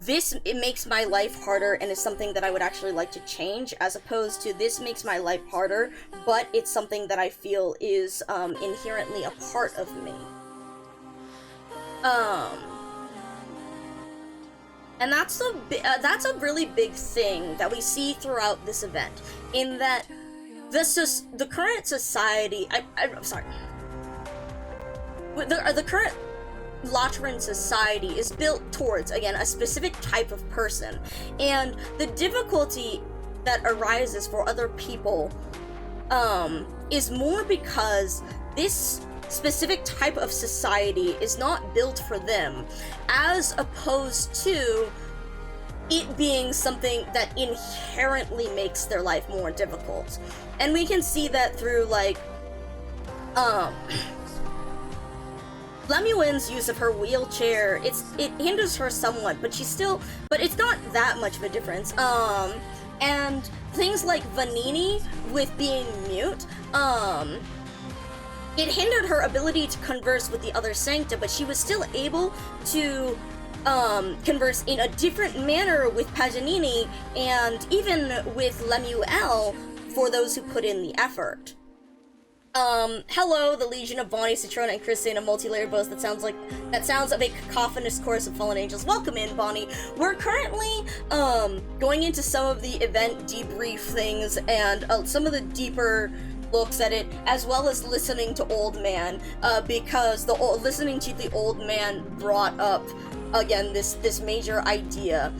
it makes my life harder and is something that I would actually like to change, as opposed to, this makes my life harder, but it's something that I feel is, inherently a part of me. And that's a really big thing that we see throughout this event, in that the current society, I'm sorry, the current Latran society is built towards, again, a specific type of person, and the difficulty that arises for other people is more because this specific type of society is not built for them, as opposed to it being something that inherently makes their life more difficult. And we can see that through, like, Lemuen's use of her wheelchair, it hinders her somewhat, but it's not that much of a difference. And things like Vanini with being mute, it hindered her ability to converse with the other Sancta, but she was still able to converse in a different manner with Paganini, and even with Lemuel, for those who put in the effort. Hello, the Legion of Bonnie, Citrona, and Chris in a multi-layered boast that sounds of a cacophonous chorus of fallen angels. Welcome in, Bonnie. We're currently, going into some of the event debrief things, and some of the deeper looks at it, as well as listening to Old Man, because listening to the Old Man brought up, again, this major idea.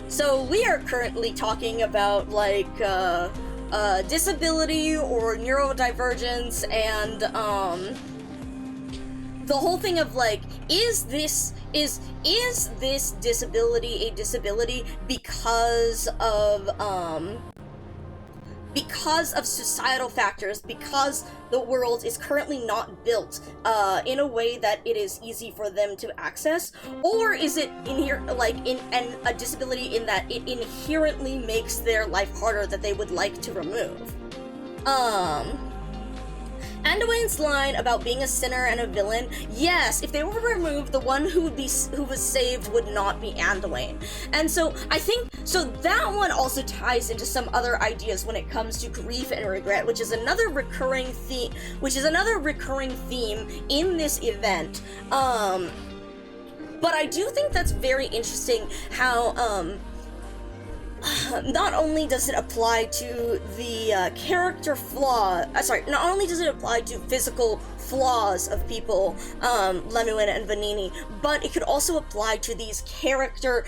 So we are currently talking about, like, disability or neurodivergence, and the whole thing of, like, is this disability a disability because of societal factors, because the world is currently not built in a way that it is easy for them to access, or is it a disability in that it inherently makes their life harder that they would like to remove? Anduin's line about being a sinner and a villain, yes, if they were to remove, the one who was saved would not be Anduin. And so I think that one also ties into some other ideas when it comes to grief and regret, which is another recurring theme in this event. But I do think that's very interesting how not only does it apply to the character flaw, not only does it apply to physical flaws of people, Lemuel and Vanini, but it could also apply to these character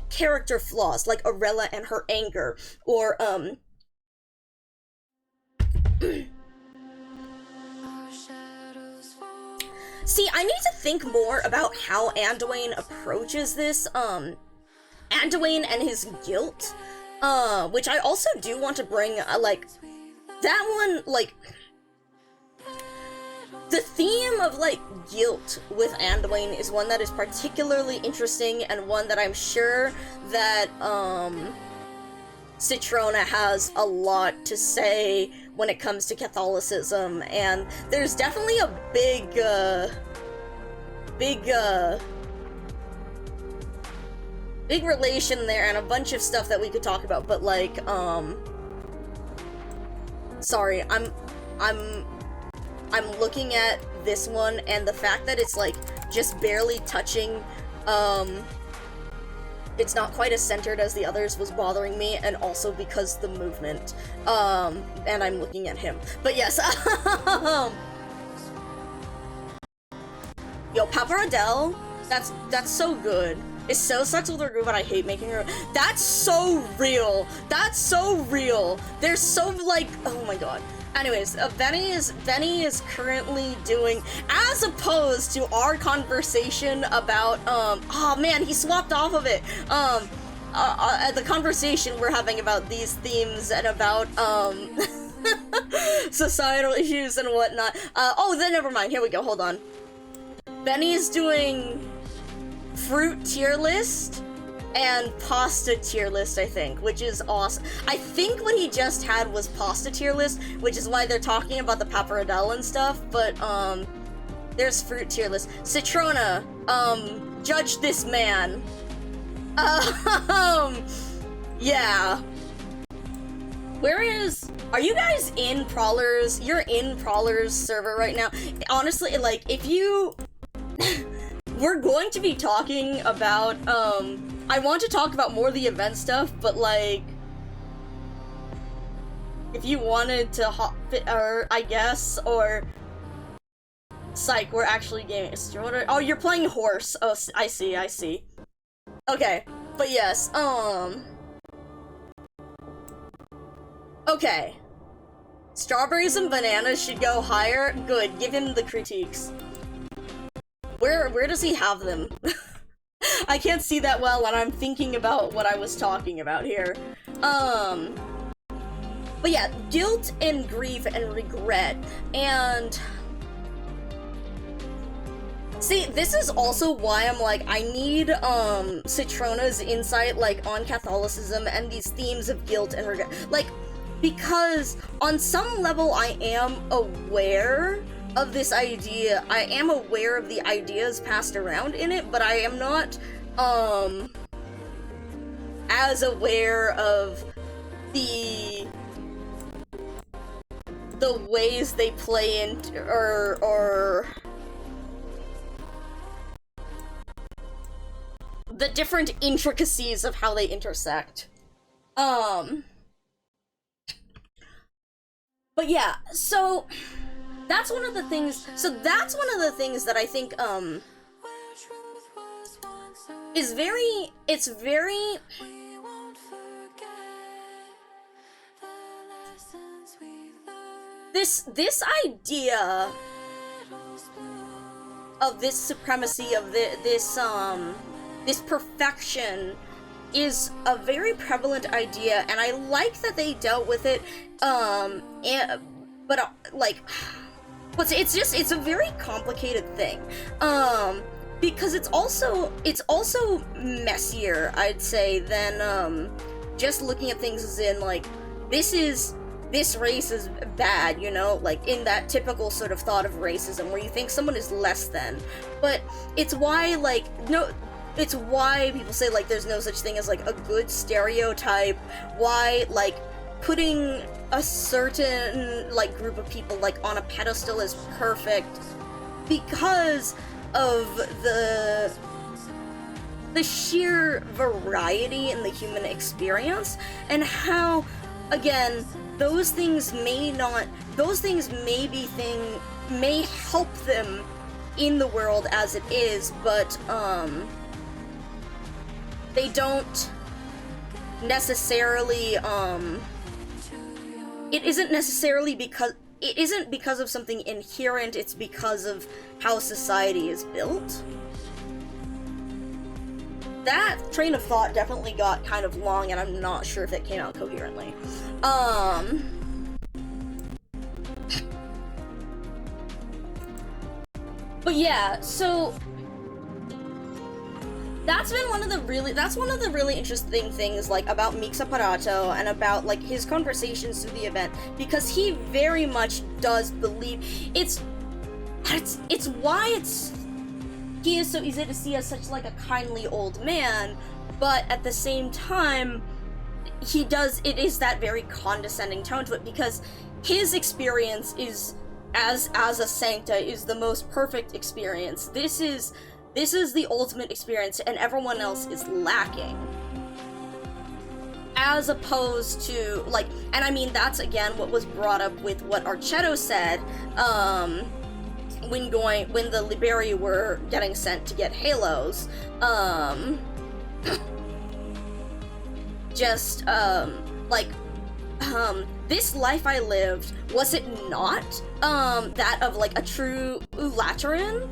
character flaws, like Arella and her anger, or See, I need to think more about how Anduin approaches this, Anduin and his guilt, which I also do want to bring, that one, the theme of, guilt with Anduin is one that is particularly interesting, and one that I'm sure that, Citrona has a lot to say when it comes to Catholicism, and there's definitely a big relation there, and a bunch of stuff that we could talk about, but sorry, I'm looking at this one, and the fact that it's just barely touching, it's not quite as centered as the others was bothering me, and also because the movement, and I'm looking at him, but yes, yo, Paparadelle, that's so good. It so sucks with her groove, and I hate making her. That's so real. That's so real. They're so oh my god. Anyways, Benny is currently doing, as opposed to our conversation about oh man, he swapped off of it. The conversation we're having about these themes and about societal issues and whatnot. Oh, then never mind. Here we go. Hold on. Benny's doing fruit tier list and pasta tier list, I think, which is awesome. I think what he just had was pasta tier list, which is why they're talking about the Paparadelle and stuff, but there's fruit tier list. Citrona, judge this man. Yeah. Are you guys in Prowler's? You're in Prowler's server right now. Honestly, if you we're going to be talking about, I want to talk about more of the event stuff, but, if you wanted to I guess, or... Psych, we're actually gaming. Oh, you're playing horse. Oh, I see. Okay, but yes, okay. Strawberries and bananas should go higher? Good, give him the critiques. Where does he have them? I can't see that well when I'm thinking about what I was talking about here. But yeah, guilt and grief and regret, and... See, this is also why I'm I need, Citrona's insight, on Catholicism and these themes of guilt and regret. Because on some level I am aware of this idea. I am aware of the ideas passed around in it, but I am not, as aware of the ways they play into, or the different intricacies of how they intersect. But yeah, so that's one of the things that I think, is very, this idea of this supremacy, of this perfection is a very prevalent idea, and I like that they dealt with it, it's a very complicated thing, because it's also messier, I'd say, than, just looking at things as in, this is this race is bad, you know, like in that typical sort of thought of racism where you think someone is less than. But it's why, like, it's why people say, like, there's no such thing as, like, a good stereotype, why, like, putting a certain, like, group of people, like, on a pedestal is perfect, because of the sheer variety in the human experience, and how, again, those things may help them in the world as it is, but, they don't necessarily, it isn't because of something inherent, it's because of how society is built. That train of thought definitely got kind of long, and I'm not sure if it came out coherently. But yeah, so that's one of the really interesting things, like, about Meek's Apparato and about, like, his conversations through the event, because he very much does believe it's why he is so easy to see as such, like, a kindly old man, but at the same time, it is that very condescending tone to it, because his experience is, as a Sancta, is the most perfect experience. This is the ultimate experience, and everyone else is lacking. As opposed to, like, and I mean, that's again what was brought up with what Archetto said, when the Liberi were getting sent to get halos. This life I lived, was it not, that of, like, a true Lateran?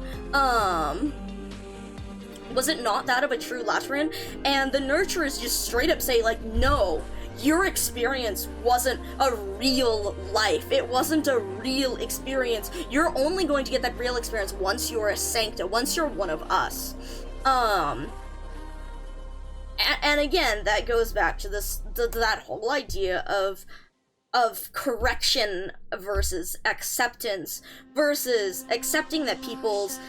Was it not that of a true Lateran? And the nurturers just straight up say, like, no, your experience wasn't a real life. It wasn't a real experience. You're only going to get that real experience once you're a Sancta, once you're one of us. And again, that goes back to that whole idea of correction versus acceptance, versus accepting that people's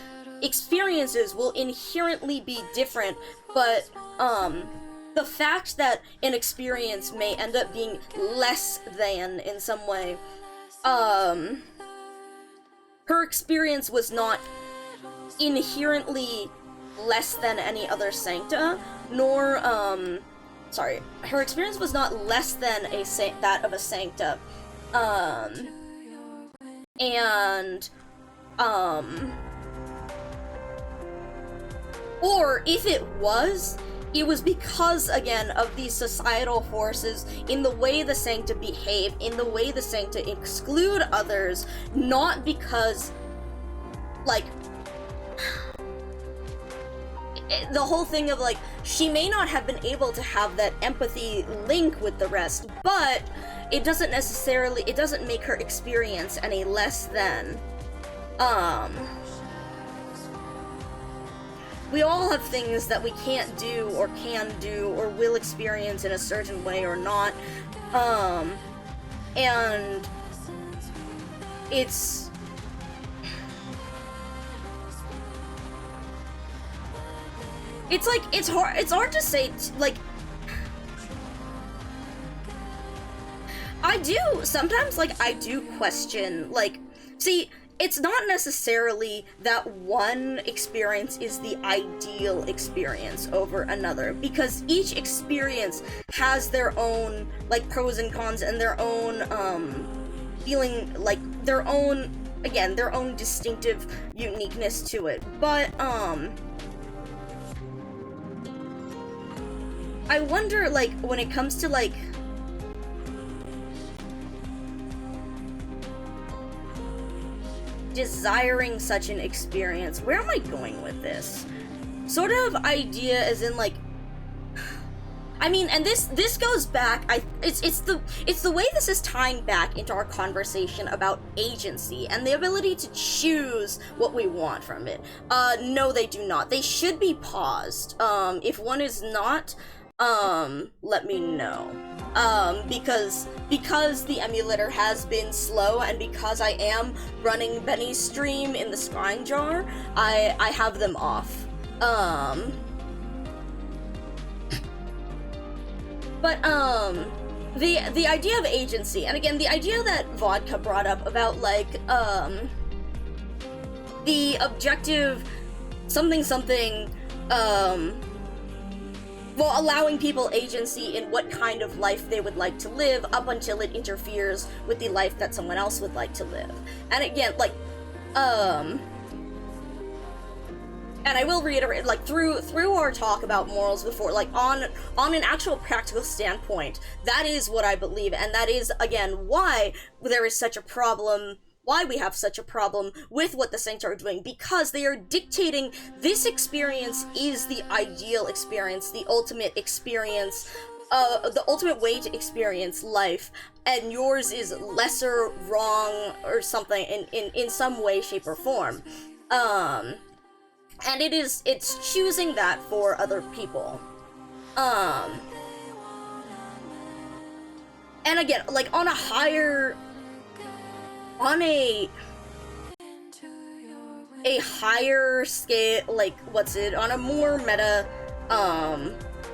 experiences will inherently be different, but the fact that an experience may end up being less than in some way, her experience was not inherently less than any other Sancta, nor, her experience was not less than that of a Sancta, or if it was because, again, of these societal forces, in the way the Sancta behave, in the way the Sancta exclude others, not because, like, the whole thing of, like, she may not have been able to have that empathy link with the rest, but it doesn't make her experience any less than. We all have things that we can't do, or can do, or will experience in a certain way or not, and it's like, it's hard to say, like, I do question, like, see, it's not necessarily that one experience is the ideal experience over another, because each experience has their own, like, pros and cons, and their own, feeling, like, their own distinctive uniqueness to it, but, I wonder, like, when it comes to, like, desiring such an experience, where am I going with this? Sort of idea as in, like, I mean, and this goes back, it's the way this is tying back into our conversation about agency and the ability to choose what we want from it. No, they do not. They should be paused. If one is not let me know. Because the emulator has been slow, and because I am running Benny's stream in the scrying jar, I have them off. But, the idea of agency, and again, the idea that Vodka brought up about, like, the objective something, well, allowing people agency in what kind of life they would like to live up until it interferes with the life that someone else would like to live. And again, like, and I will reiterate, like, through our talk about morals before, like, on an actual practical standpoint, that is what I believe, and that is, again, why there is such a problem, why we have such a problem with what the Saints are doing, because they are dictating this experience is the ideal experience, the ultimate experience, the ultimate way to experience life, and yours is lesser, wrong, or something in some way, shape, or form. And it's choosing that for other people. And again, like, on a higher scale, like, on a more meta,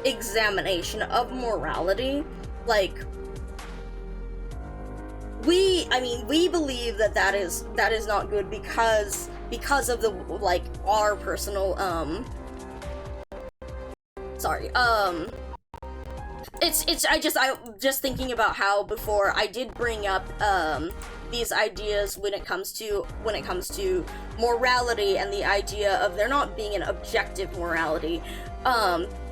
examination of morality, like, we believe that is not good because of the, like, our personal, I just thinking about how before I did bring up, these ideas when it comes to morality and the idea of there not being an objective morality.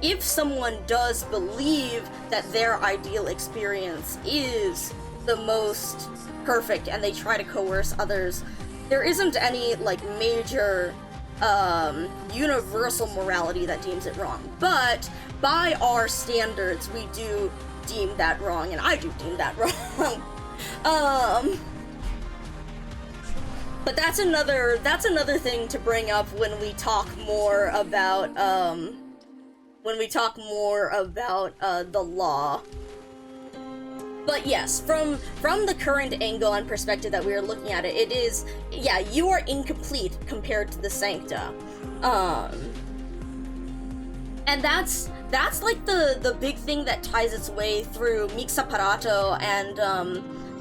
If someone does believe that their ideal experience is the most perfect and they try to coerce others, there isn't any, like, major universal morality that deems it wrong. But by our standards, we do deem that wrong, and I do deem that wrong. But that's another thing to bring up when we talk more about the law. But yes, from the current angle and perspective that we are looking at it, it is, yeah, you are incomplete compared to the Sancta. And that's like the big thing that ties its way through Mixaparato and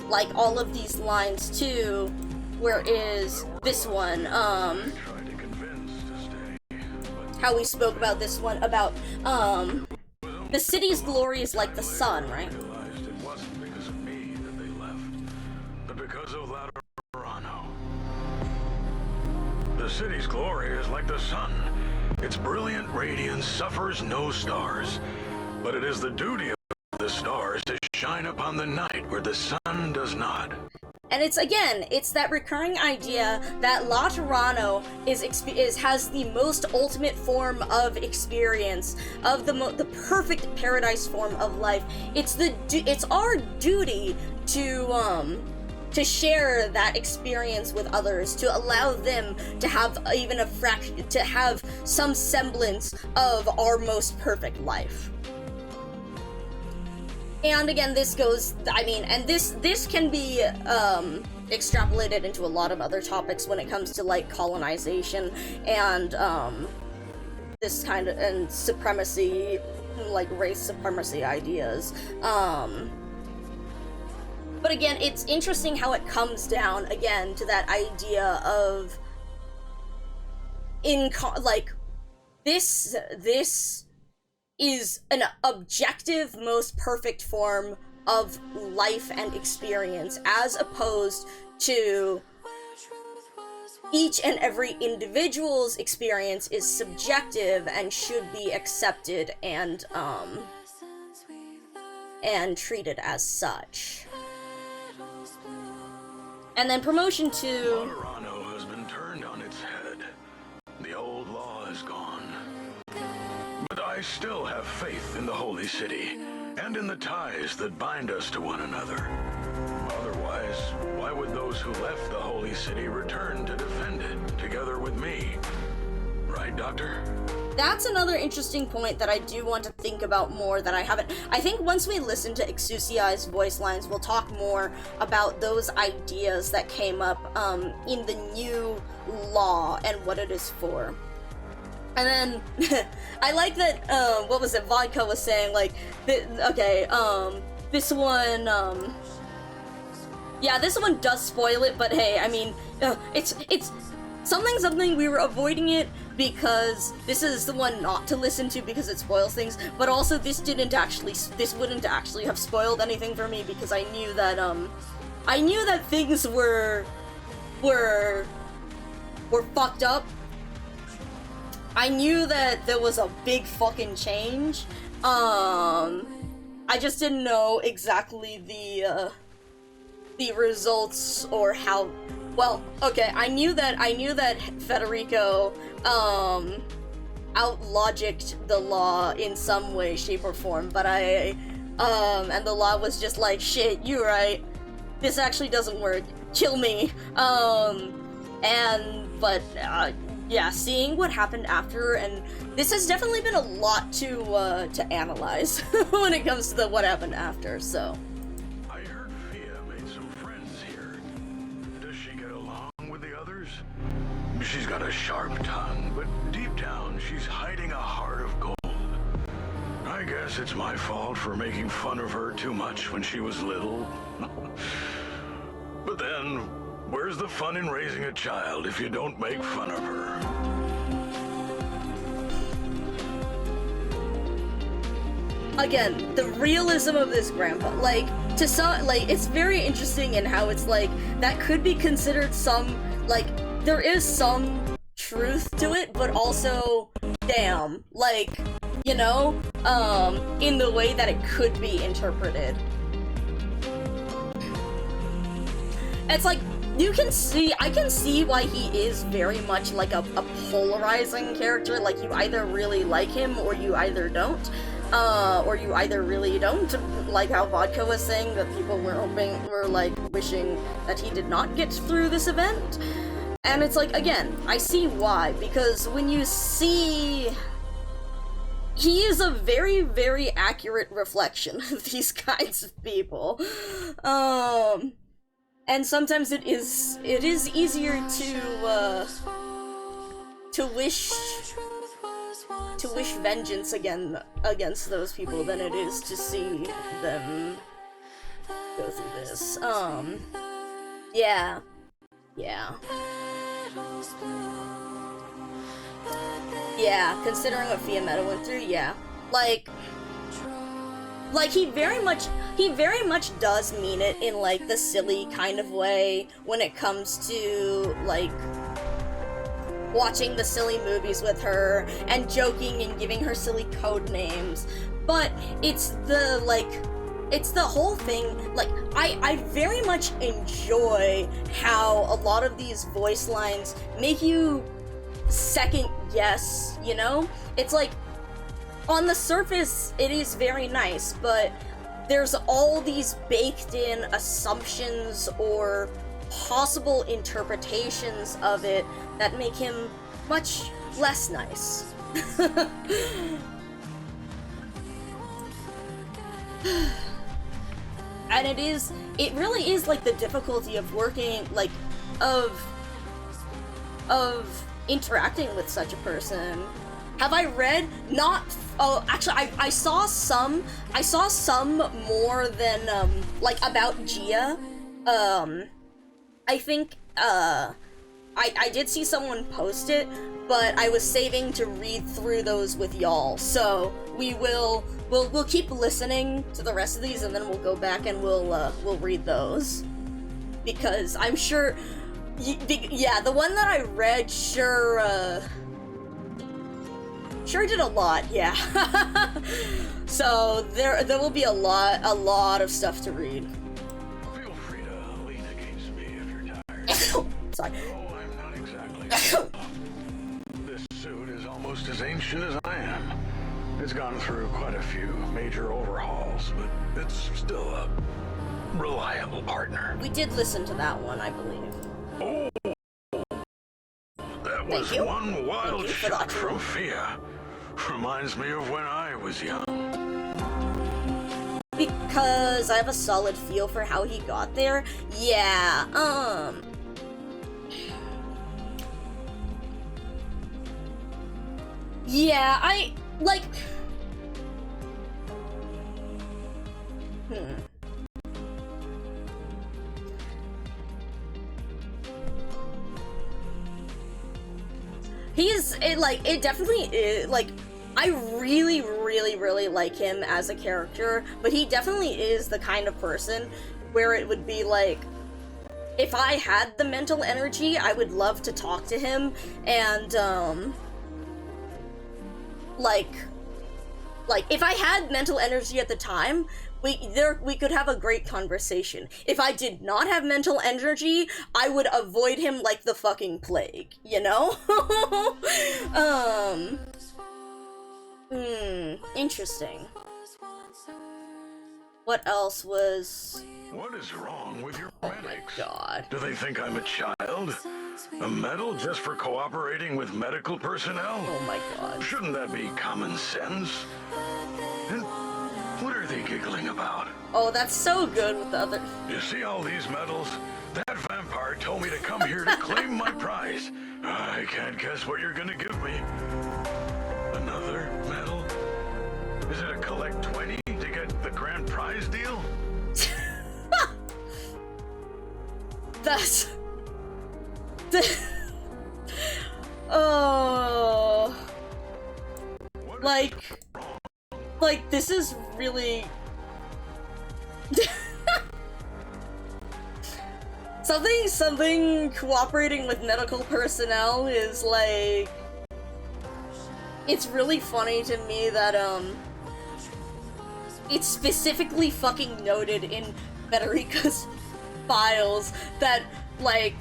like all of these lines too, where is this one, how we spoke about this one, about the city's glory is like the sun, right? The city's glory is like the sun. Its brilliant radiance suffers no stars, but it is the duty of the stars to shine upon the night where the sun does not. And it's that recurring idea that Laterano has the most ultimate form of experience, of the perfect paradise form of life. It's our duty to share that experience with others, to allow them to have even to have some semblance of our most perfect life. And again, this goes, and this can be extrapolated into a lot of other topics when it comes to, like, colonization and this kind of, and supremacy, like race supremacy ideas. But again, it's interesting how it comes down, again, to that idea of, this is an objective, most perfect form of life and experience, as opposed to each and every individual's experience is subjective and should be accepted and treated as such. And then promotion to... Toronto has been turned on its head. The old law is gone. But I still have faith in the Holy City, and in the ties that bind us to one another. Otherwise, why would those who left the Holy City return to defend it, together with me? Right, Doctor? that's another interesting point that I do want to think about more that I haven't. I think once we listen to Exusiai's voice lines, we'll talk more about those ideas that came up in the new law and what it is for. And then, I like that, what was it, Vodka was saying, like, this one, yeah, this one does spoil it, but hey, I mean, it's something, we were avoiding it because this is the one not to listen to because it spoils things, but also this wouldn't actually have spoiled anything for me because I knew that things were fucked up. I knew that there was a big fucking change. I just didn't know exactly the results or how. Well, okay, I knew that Federico out-logicked the law in some way, shape, or form, but and the law was just like, shit, you're right. This actually doesn't work. Kill me. Yeah, seeing what happened after, and this has definitely been a lot to analyze when it comes to what happened after, so. I heard Fia made some friends here. Does she get along with the others? She's got a sharp tongue, but deep down, she's hiding a heart of gold. I guess it's my fault for making fun of her too much when she was little. But then, where's the fun in raising a child if you don't make fun of her? Again, the realism of this grandpa, like, to some, like, it's very interesting in how it's like, that could be considered some, like, there is some truth to it, but also, damn, like, you know, in the way that it could be interpreted. It's like, I can see why he is very much like a polarizing character, like you either really like him or you either don't, or you either really don't, like how Vodka was saying that people were like wishing that he did not get through this event, and it's like, again, I see why, because when you see, he is a very, very accurate reflection of these kinds of people, and sometimes it is easier to wish vengeance against those people than it is to see them go through this. Yeah. Yeah, considering what Fiametta went through, yeah. Like he very much does mean it in, like, the silly kind of way when it comes to, like, watching the silly movies with her and joking and giving her silly code names. But it's the whole thing, like, I very much enjoy how a lot of these voice lines make you second guess, you know? It's like, on the surface, it is very nice, but there's all these baked-in assumptions or possible interpretations of it that make him much less nice. And it really is, like, the difficulty of working, like, of interacting with such a person. Have I read? Not. Oh, actually, I saw some more than like about Gia. I think I did see someone post it, but I was saving to read through those with y'all. So we'll keep listening to the rest of these, and then we'll go back and we'll read those, because I'm sure. Yeah, the one that I read sure did a lot, yeah. So there will be a lot of stuff to read. Feel free to lean against me if you're tired. Sorry. Oh, I'm not exactly. This suit is almost as ancient as I am. It's gone through quite a few major overhauls, but it's still a reliable partner. We did listen to that one, I believe. Oh, that was one wild shot from Fia. Reminds me of when I was young. Because I have a solid feel for how he got there. Yeah, yeah, I, like... It definitely is, like, I really, really, really like him as a character, but he definitely is the kind of person where it would be like, if I had the mental energy, I would love to talk to him, and, like, if I had mental energy at the time, we could have a great conversation. If I did not have mental energy, I would avoid him like the fucking plague, you know? Interesting. What else was... What is wrong with your medics? God. Do they think I'm a child? A medal just for cooperating with medical personnel? Oh my god. Shouldn't that be common sense? And what are they giggling about? Oh, that's so good with the other... You see all these medals? That vampire told me to come here to claim my prize. I can't guess what you're gonna give me. Another medal? Is it a collect 20 to get the grand prize deal? That's... Oh... Like, this is really... Something cooperating with medical personnel is, like... It's really funny to me that, it's specifically fucking noted in Federico's files that, like,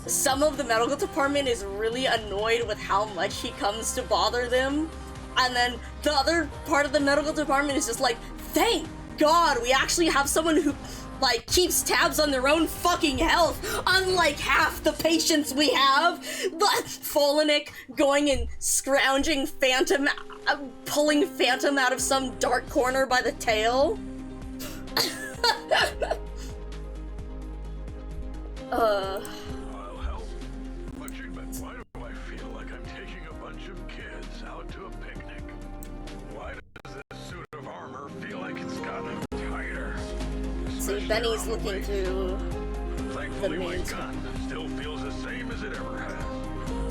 some of the medical department is really annoyed with how much he comes to bother them, and then the other part of the medical department is just like, thank God we actually have someone who, like, keeps tabs on their own fucking health, unlike half the patients we have. Folinik going and scrounging Phantom, pulling Phantom out of some dark corner by the tail. I'll help. But why do I feel like I'm taking a bunch of kids out to a picnic? Why does this suit of armor feel like it's gotten tighter? See, Benny's looking through the Thankfully, my main gun still feels the same as it ever has.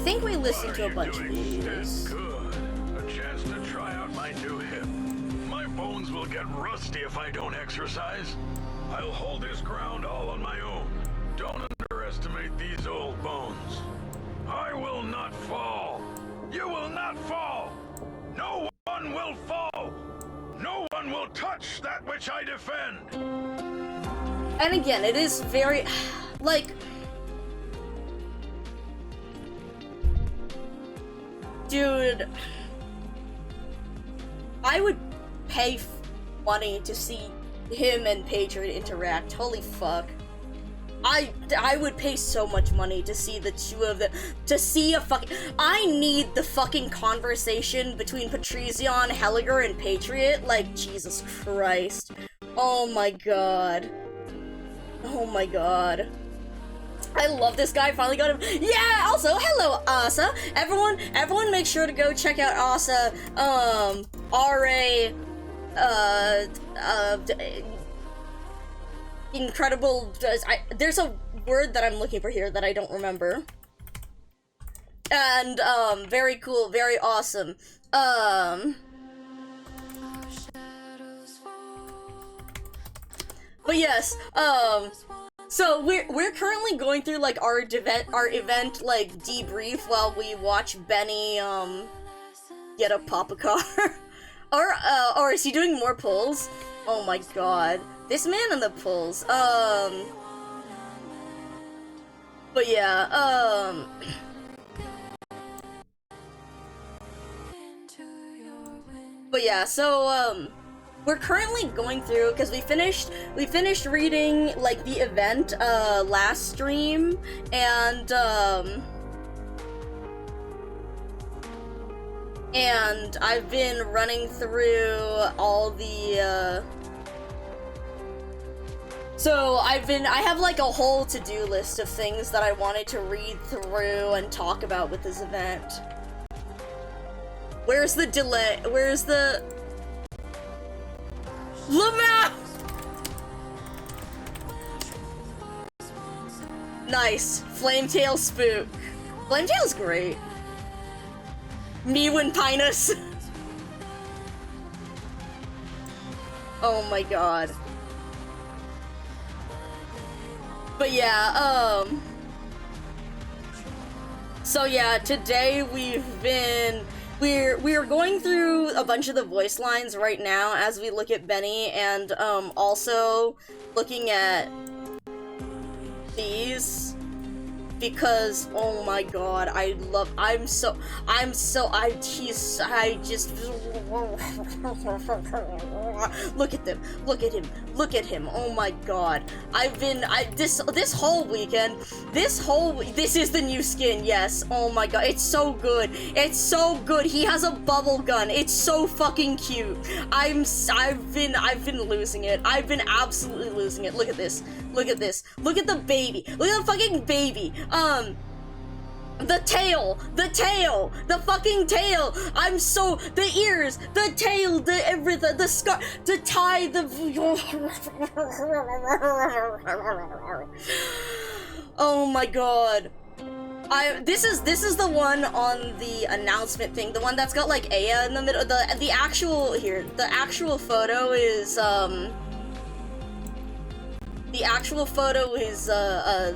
I think we listened to a bunch of these. Good. A chance to try out my new hip. My bones will get rusty if I don't exercise. I'll hold this ground all on my own. Don't underestimate these old bones. I will not fall. You will not fall. No one will fall. No one will touch that which I defend. And again, it is very, like, dude, I would pay money to see him and Patriot interact. Holy fuck. I would pay so much money to see the two of them, to see a fucking, I need the fucking conversation between Patrizion, Helliger, and Patriot, like, Jesus Christ. Oh my god. Oh my god. I love this guy, finally got him. Yeah, also, hello, Asa. Everyone make sure to go check out Asa, incredible, there's a word that I'm looking for here that I don't remember. And, very cool, very awesome. But yes, so we're currently going through, like, our event, like, debrief while we watch Benny, get a pop a car. or is he doing more pulls? Oh my god. This man in the pulls, but yeah, but yeah, so, we're currently going through, because we finished reading, like, the event, last stream, and and I've been running through all the, So I have like a whole to-do list of things that I wanted to read through and talk about with this event. Where's the delay? Where's the... Lamau! Nice. Flametail Spook. Flametail's great. Mewin Pinus. Oh my god. But yeah, so yeah, today we're going through a bunch of the voice lines right now as we look at Benny, and also looking at these, because oh my god, I just look at them, look at him, oh my god. This whole weekend, this is the new skin, yes, oh my god, it's so good, he has a bubble gun, it's so fucking cute. I've been losing it, I've been absolutely losing it. Look at this, look at the baby, look at the fucking baby. The tail, the fucking tail. The ears, the tail, the everything, the scar, the tie, the. Oh my god. This is the one on the announcement thing, the one that's got like Aya in the middle. The actual photo is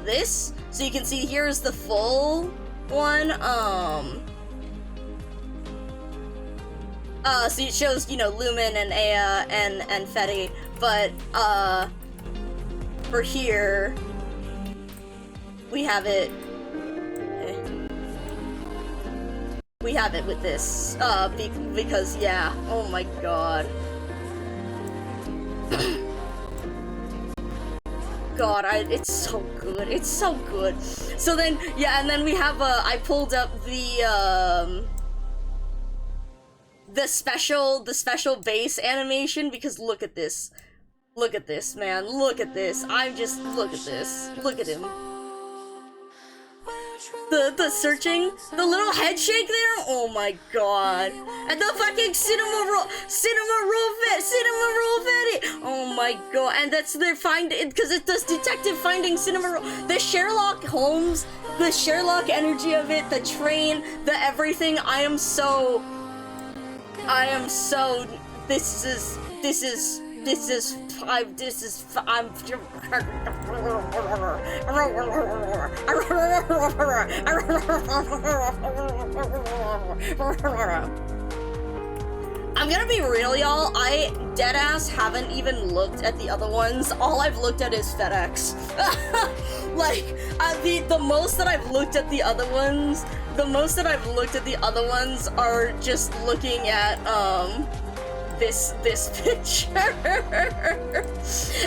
this. So you can see here's the full one. So it shows, you know, Lumen and Aya and Fetty, but for here we have it. We have it with this, because yeah, oh my god. God, it's so good. It's so good. So then, yeah, and then we have I pulled up the special base animation, because look at this. Look at this, man. Look at this. Look at this. Look at him. The searching, the little head shake there, oh my god. And the fucking cinema roll Fetty, oh my god. And that's their because it does detective finding cinema roll. The Sherlock Holmes, the Sherlock energy of it, the train, the everything. I'm gonna be real, y'all. I deadass haven't even looked at the other ones. All I've looked at is FedEx. Like, the most that I've looked at the other ones, are just looking at, this picture.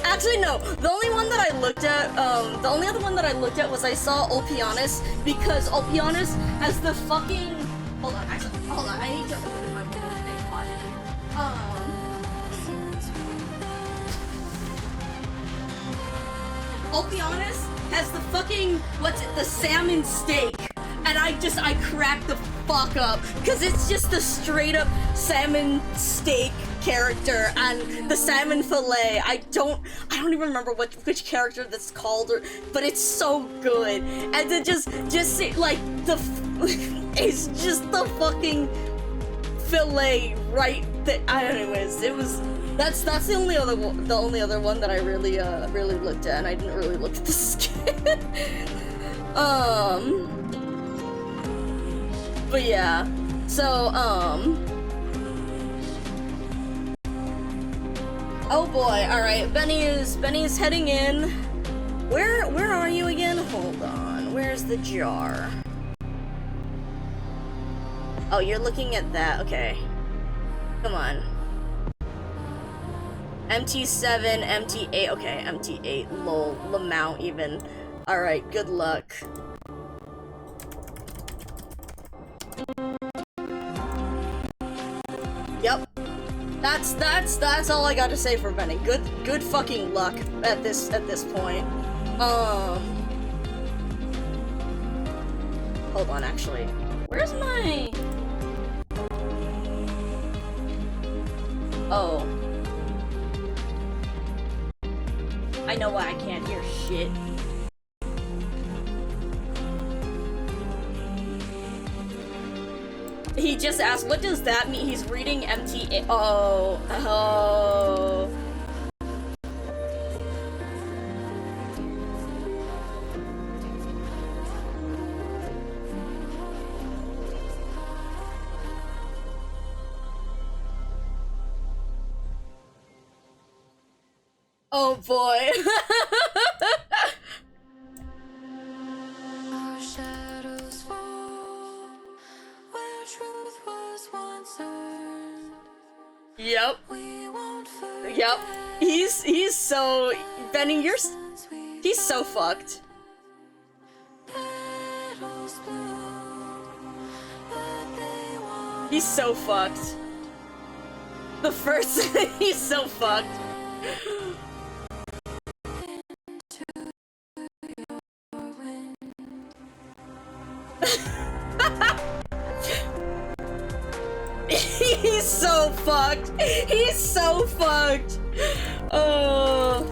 Actually, no. The only one that I looked at, the only other one that I looked at was I saw Ulpianus, because Ulpianus has the fucking. Hold on. I need to open my thing. Ulpianus has the fucking the salmon steak, and I cracked the fuck up, because it's just the straight up salmon steak character and the salmon fillet. I don't even remember which character that's called, but it's so good. And to just see like it's just the fucking fillet right there. Anyways, that's the only other one that I really looked at, and I didn't really look at the skin. But yeah, so oh boy, all right, Benny's heading in. Where are you again? Hold on, where's the jar? Oh, you're looking at that. Okay, come on. MT7, MT8. Okay, MT8. Lol, Lamau even. All right, good luck. that's all I got to say for Benny. Good fucking luck at this point. Hold on, actually. Where's my... Oh. I know why I can't hear shit. He just asked, what does that mean? He's reading MTA. Oh. Oh. Oh boy. Our shadows fall where truth was once earned. Yep. We won't forget. Yep. He's so... Benny, he's so fucked. Petals bloom, but they won't. He's so fucked. The first... he's so fucked. He's so fucked. He's so fucked. Oh.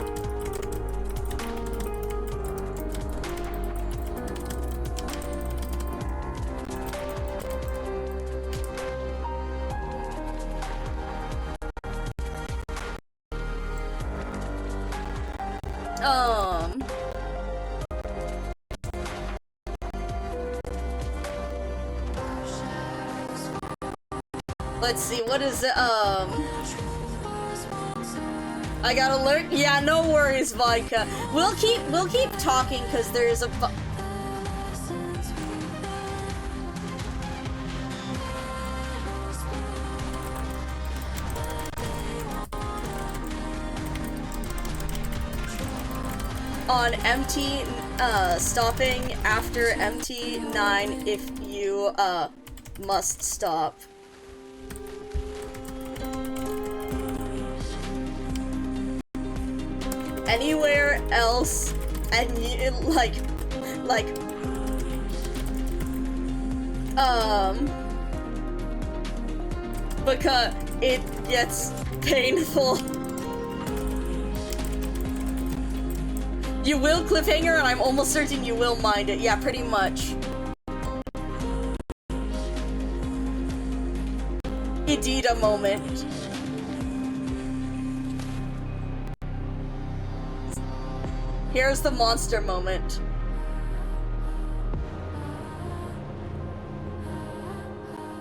Let's see, what is it, I got alert? Yeah, no worries, Vodka. We'll keep talking, cause there's a on MT, stopping after MT9 if you, must stop. Anywhere else, and you, because it gets painful. You will cliffhanger, and I'm almost certain you will mind it. Yeah, pretty much. Indeed, a moment. Here's the monster moment.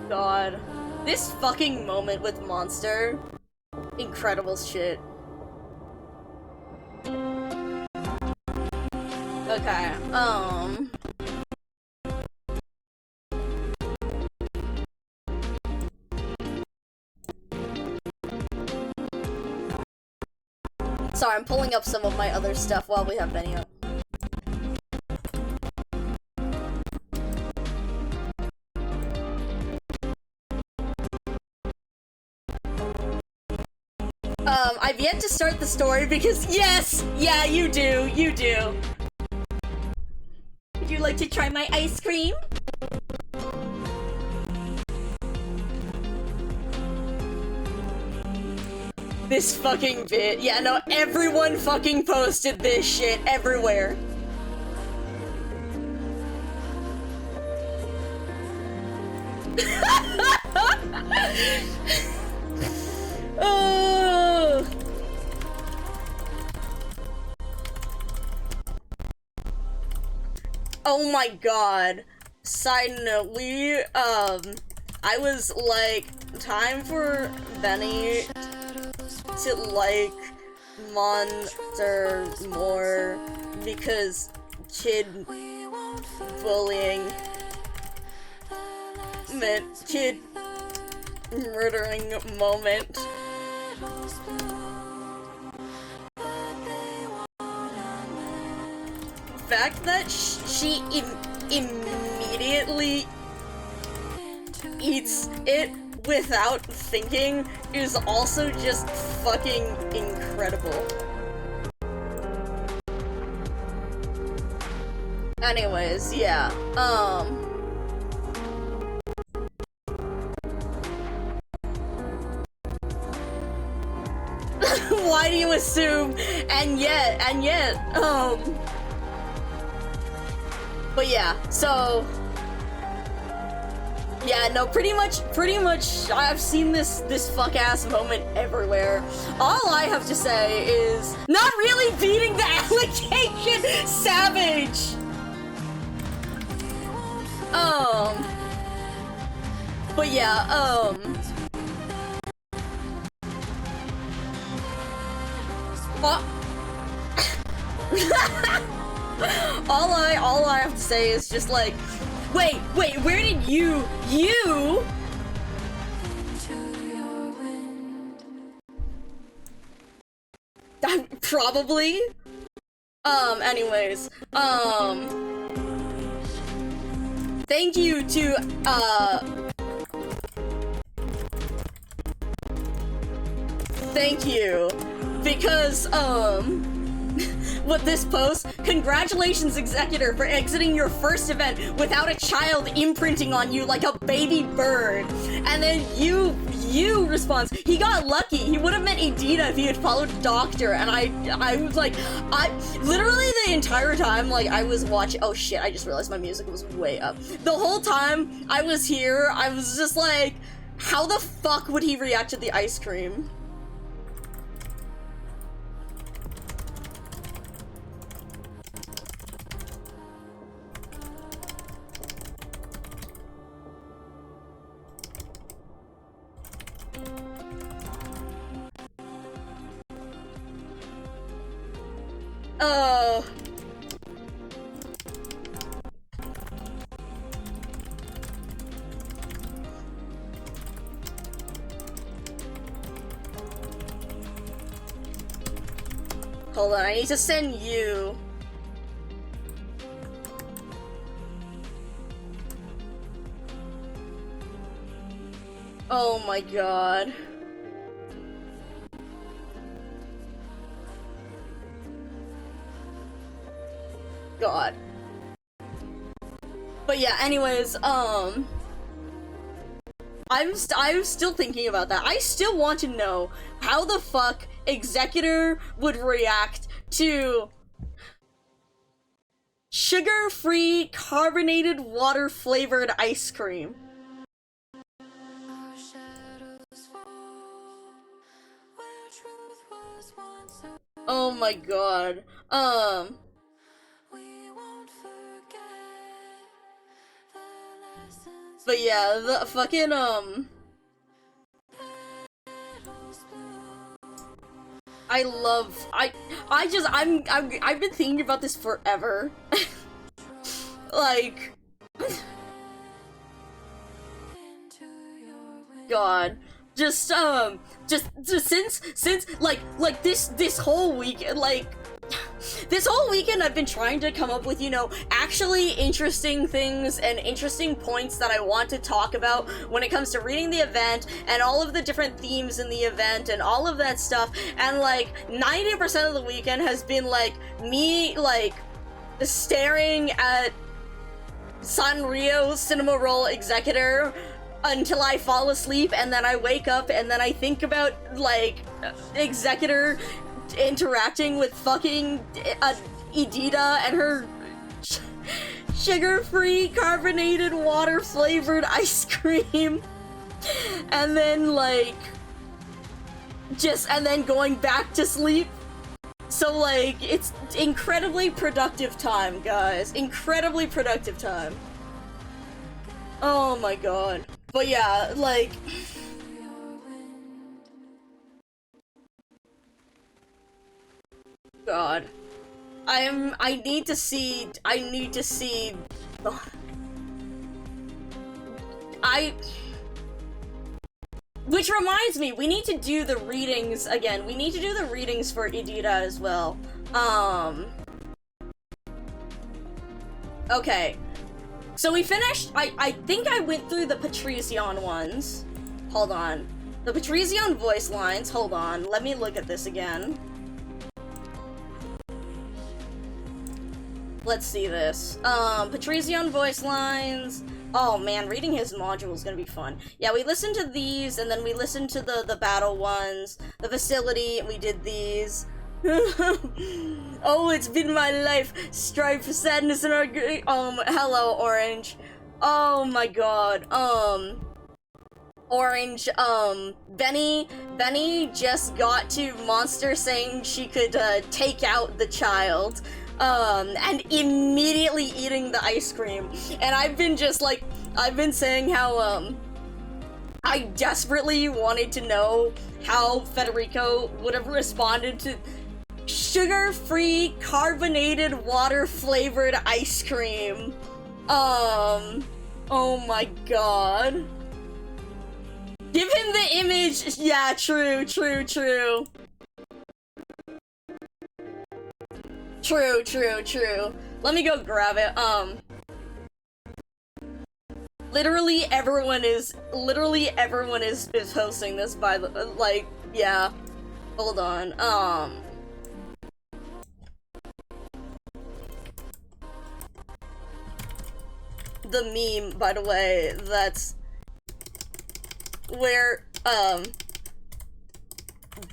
God. This fucking moment with Monster. Incredible shit. Okay, sorry, I'm pulling up some of my other stuff while we have Benny up. I've yet to start the story because, yes! Yeah, you do, you do. Would you like to try my ice cream? This fucking bit. Yeah, no, everyone fucking posted this shit everywhere. Oh. Oh my god. Side note, I was like, time for Benny to like Monster more because kid bullying meant kid murdering moment. Fact that she immediately eats it without thinking is also just fucking incredible. Anyways, yeah, why do you assume? And yet, but yeah, so, yeah, no, pretty much, I've seen this fuck-ass moment everywhere. All I have to say is, not really beating the allocation, savage! But yeah, all I have to say is just like, wait, where did you probably, anyways, thank you to, thank you, because, with this post, congratulations, Executor, for exiting your first event without a child imprinting on you like a baby bird. And then you response, he got lucky. He would have met Edita if he had followed Doctor. And I was like, literally the entire time, like, I was watching, oh shit, I just realized my music was way up. The whole time I was here, I was just like, how the fuck would he react to the ice cream? Hold on, I need to send you. Oh my god. God. But yeah, anyways, I'm still thinking about that. I still want to know how the fuck Executor would react to sugar-free carbonated water-flavored ice cream. Oh my god. But yeah, the fucking, I've been thinking about this forever. Like, God, just since like this whole week, like, this whole weekend I've been trying to come up with, you know, actually interesting things and interesting points that I want to talk about when it comes to reading the event and all of the different themes in the event and all of that stuff, and like 90% of the weekend has been like me like staring at Sanrio Cinema Roll Executor until I fall asleep, and then I wake up and then I think about like Executor interacting with fucking Edita and her sugar-free carbonated water-flavored ice cream, and then like and then going back to sleep. So like, it's incredibly productive time, guys. Incredibly productive time. Oh my god. But yeah, like, God. I need to see, which reminds me, we need to do the readings again. We need to do the readings for Edita as well. Okay. So we finished, I think I went through the Patrician ones. hold on. The Patrician voice lines, hold on, let me look at this again. Let's see this. Patrician voice lines. Oh man, reading his module is gonna be fun. Yeah, we listened to these, and then we listened to the battle ones, the facility, and we did these. Oh, it's been my life. Strive for sadness and regret. Hello, Orange. Oh my god. Orange, Benny just got to Monster saying she could, take out the child, and immediately eating the ice cream. And I've been just, like, I've been saying how, I desperately wanted to know how Federico would have responded to sugar-free, carbonated, water-flavored ice cream. Oh my god. Give him the image! Yeah, true. True. Let me go grab it. Literally everyone is hosting this by the, like, yeah. Hold on, the meme, by the way, that's where,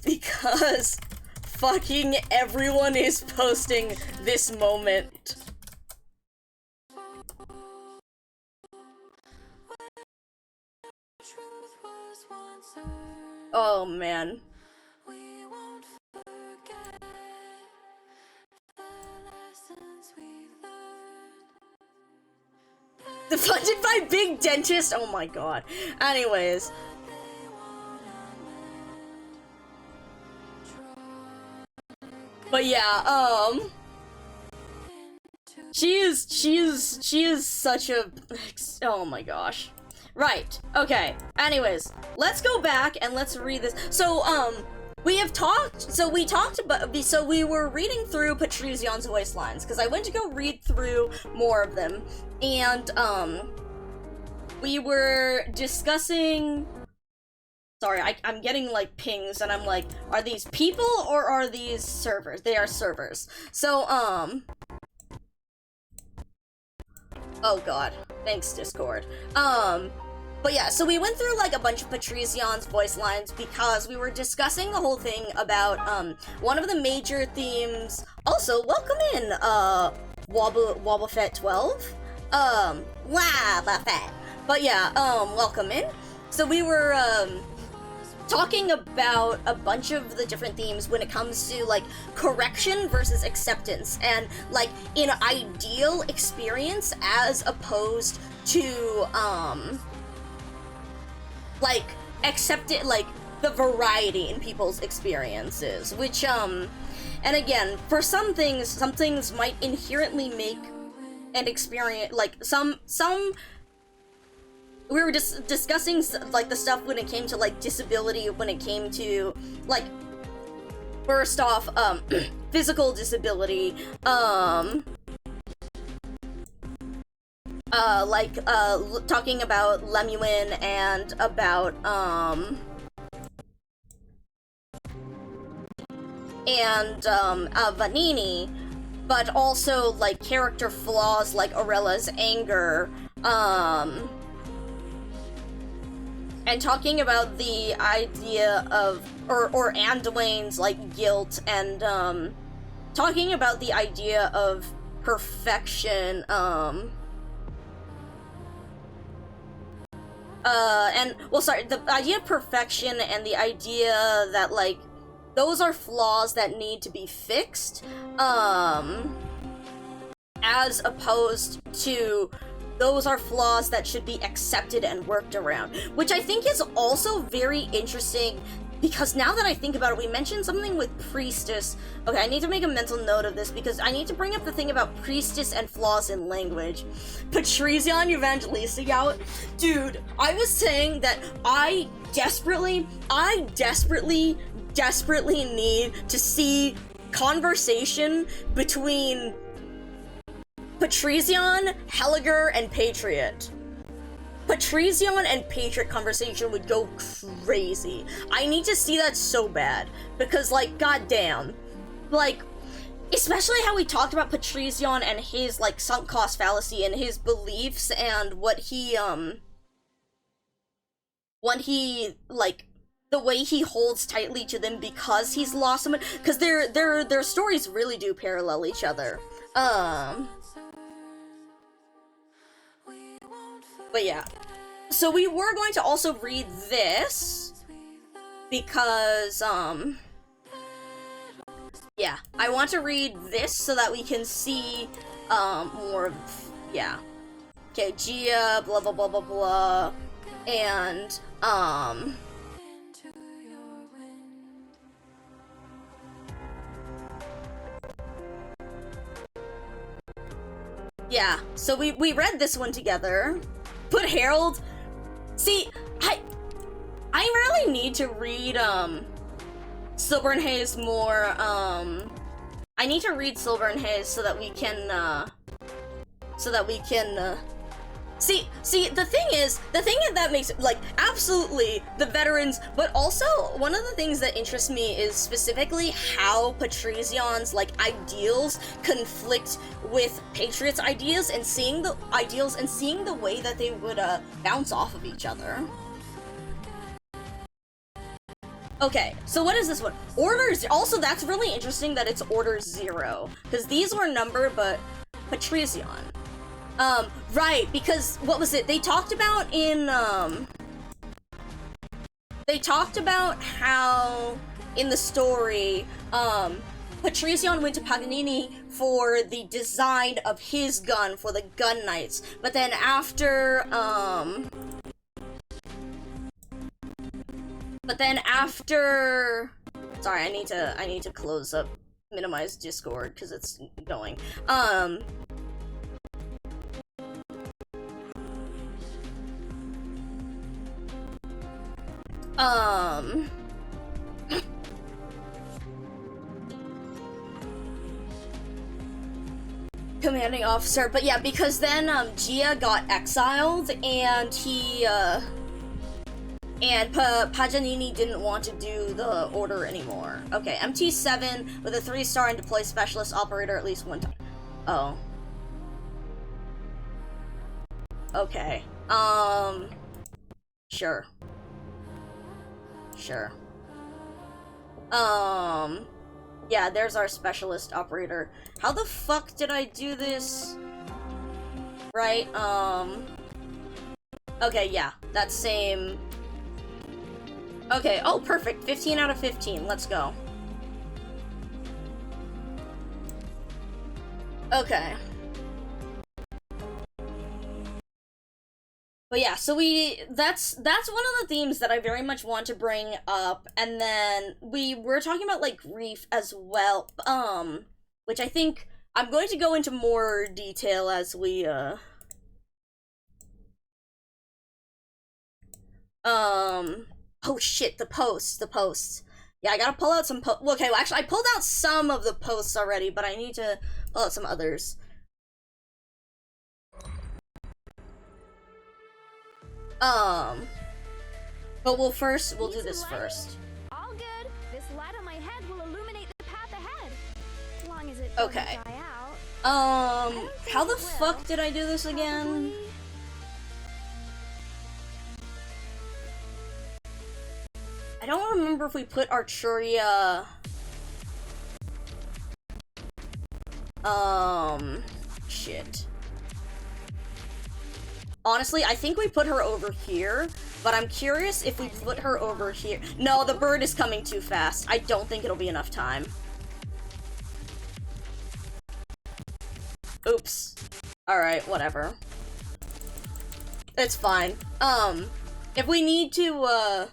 because fucking everyone is posting this moment. Oh man. The funded by Big Dentist? Oh my god. Anyways. But yeah, she is such a, oh my gosh. Right, okay. Anyways, let's go back and let's read this. So, we were reading through Patrician's voice lines, because I went to go read through more of them, and, we were discussing, sorry, I'm getting, like, pings, and I'm like, are these people, or are these servers? They are servers. So, oh god, thanks, Discord. But yeah, so we went through, like, a bunch of Patrician's voice lines because we were discussing the whole thing about, one of the major themes. Also, welcome in, Wobblefett 12. Wobblefett. But yeah, welcome in. So we were, talking about a bunch of the different themes when it comes to, like, correction versus acceptance, and, like, an ideal experience as opposed to, like, accepted, like, the variety in people's experiences, which, and again, for some things might inherently make an experience, like, some, we were just discussing, like, the stuff when it came to, like, disability, when it came to, like, first off, physical disability, talking about Lemuin and about, Vanini, but also, like, character flaws like Aurella's anger, and talking about the idea of, or Anduin's, like, guilt, and, talking about the idea of perfection, the idea of perfection and the idea that, like, those are flaws that need to be fixed, as opposed to those are flaws that should be accepted and worked around, which I think is also very interesting, because now that I think about it, we mentioned something with Priestess. Okay, I need to make a mental note of this, because I need to bring up the thing about Priestess and flaws in language. Patrician Evangelista out. Dude, I was saying that I desperately need to see conversation between Patrician, Helliger, and Patriot. Patrizion and Patriot conversation would go crazy. I need to see that so bad, because, like, goddamn. Like, especially how we talked about Patrizion and his, like, sunk cost fallacy and his beliefs and what he, like, the way he holds tightly to them because he's lost someone, because their stories really do parallel each other. But yeah. So we were going to also read this, because, yeah, I want to read this so that we can see, more of, yeah. Okay, Gia, blah blah blah blah blah, and, yeah, so we read this one together. Put Harold. See, I really need to read Silver and Haze more. I need to read Silver and Haze so that we can see, the thing that makes it, like, absolutely the veterans, but also one of the things that interests me is specifically how Patrizion's, like, ideals conflict with Patriot's ideas, and seeing the ideals and seeing the way that they would bounce off of each other. Okay, so what is this one? Orders. Also, that's really interesting that it's Order 0, because these were numbered, but Patrizion. Right, because, what was it? They talked about in, they talked about how, in the story, Patrizion went to Paganini for the design of his gun for the Gun Knights, but then after, sorry, I need to close up, minimize Discord, because it's going, commanding officer, but yeah, because then, Gia got exiled, and he, and Paganini didn't want to do the order anymore. Okay, MT7 with a 3-star and deploy specialist operator at least one time. Oh. Okay. Sure. Sure. Yeah, there's our specialist operator. How the fuck did I do this? Right, okay, yeah, that same... Okay, oh, perfect. 15 out of 15. Let's go. Okay. But yeah, so that's one of the themes that I very much want to bring up, and then we're talking about, like, grief as well, which I think I'm going to go into more detail as we, oh shit, the posts. Yeah, I gotta pull out some okay, well, actually, I pulled out some of the posts already, but I need to pull out some others. But we'll do this first. All good. This light on my head will illuminate the path ahead. As long as it doesn't Okay. die out. How the fuck did I do this again? I don't remember if we put Archuria... Shit. Honestly, I think we put her over here, but I'm curious if we put her over here. No, the bird is coming too fast. I don't think it'll be enough time. Oops. Alright, whatever. It's fine. If we need to,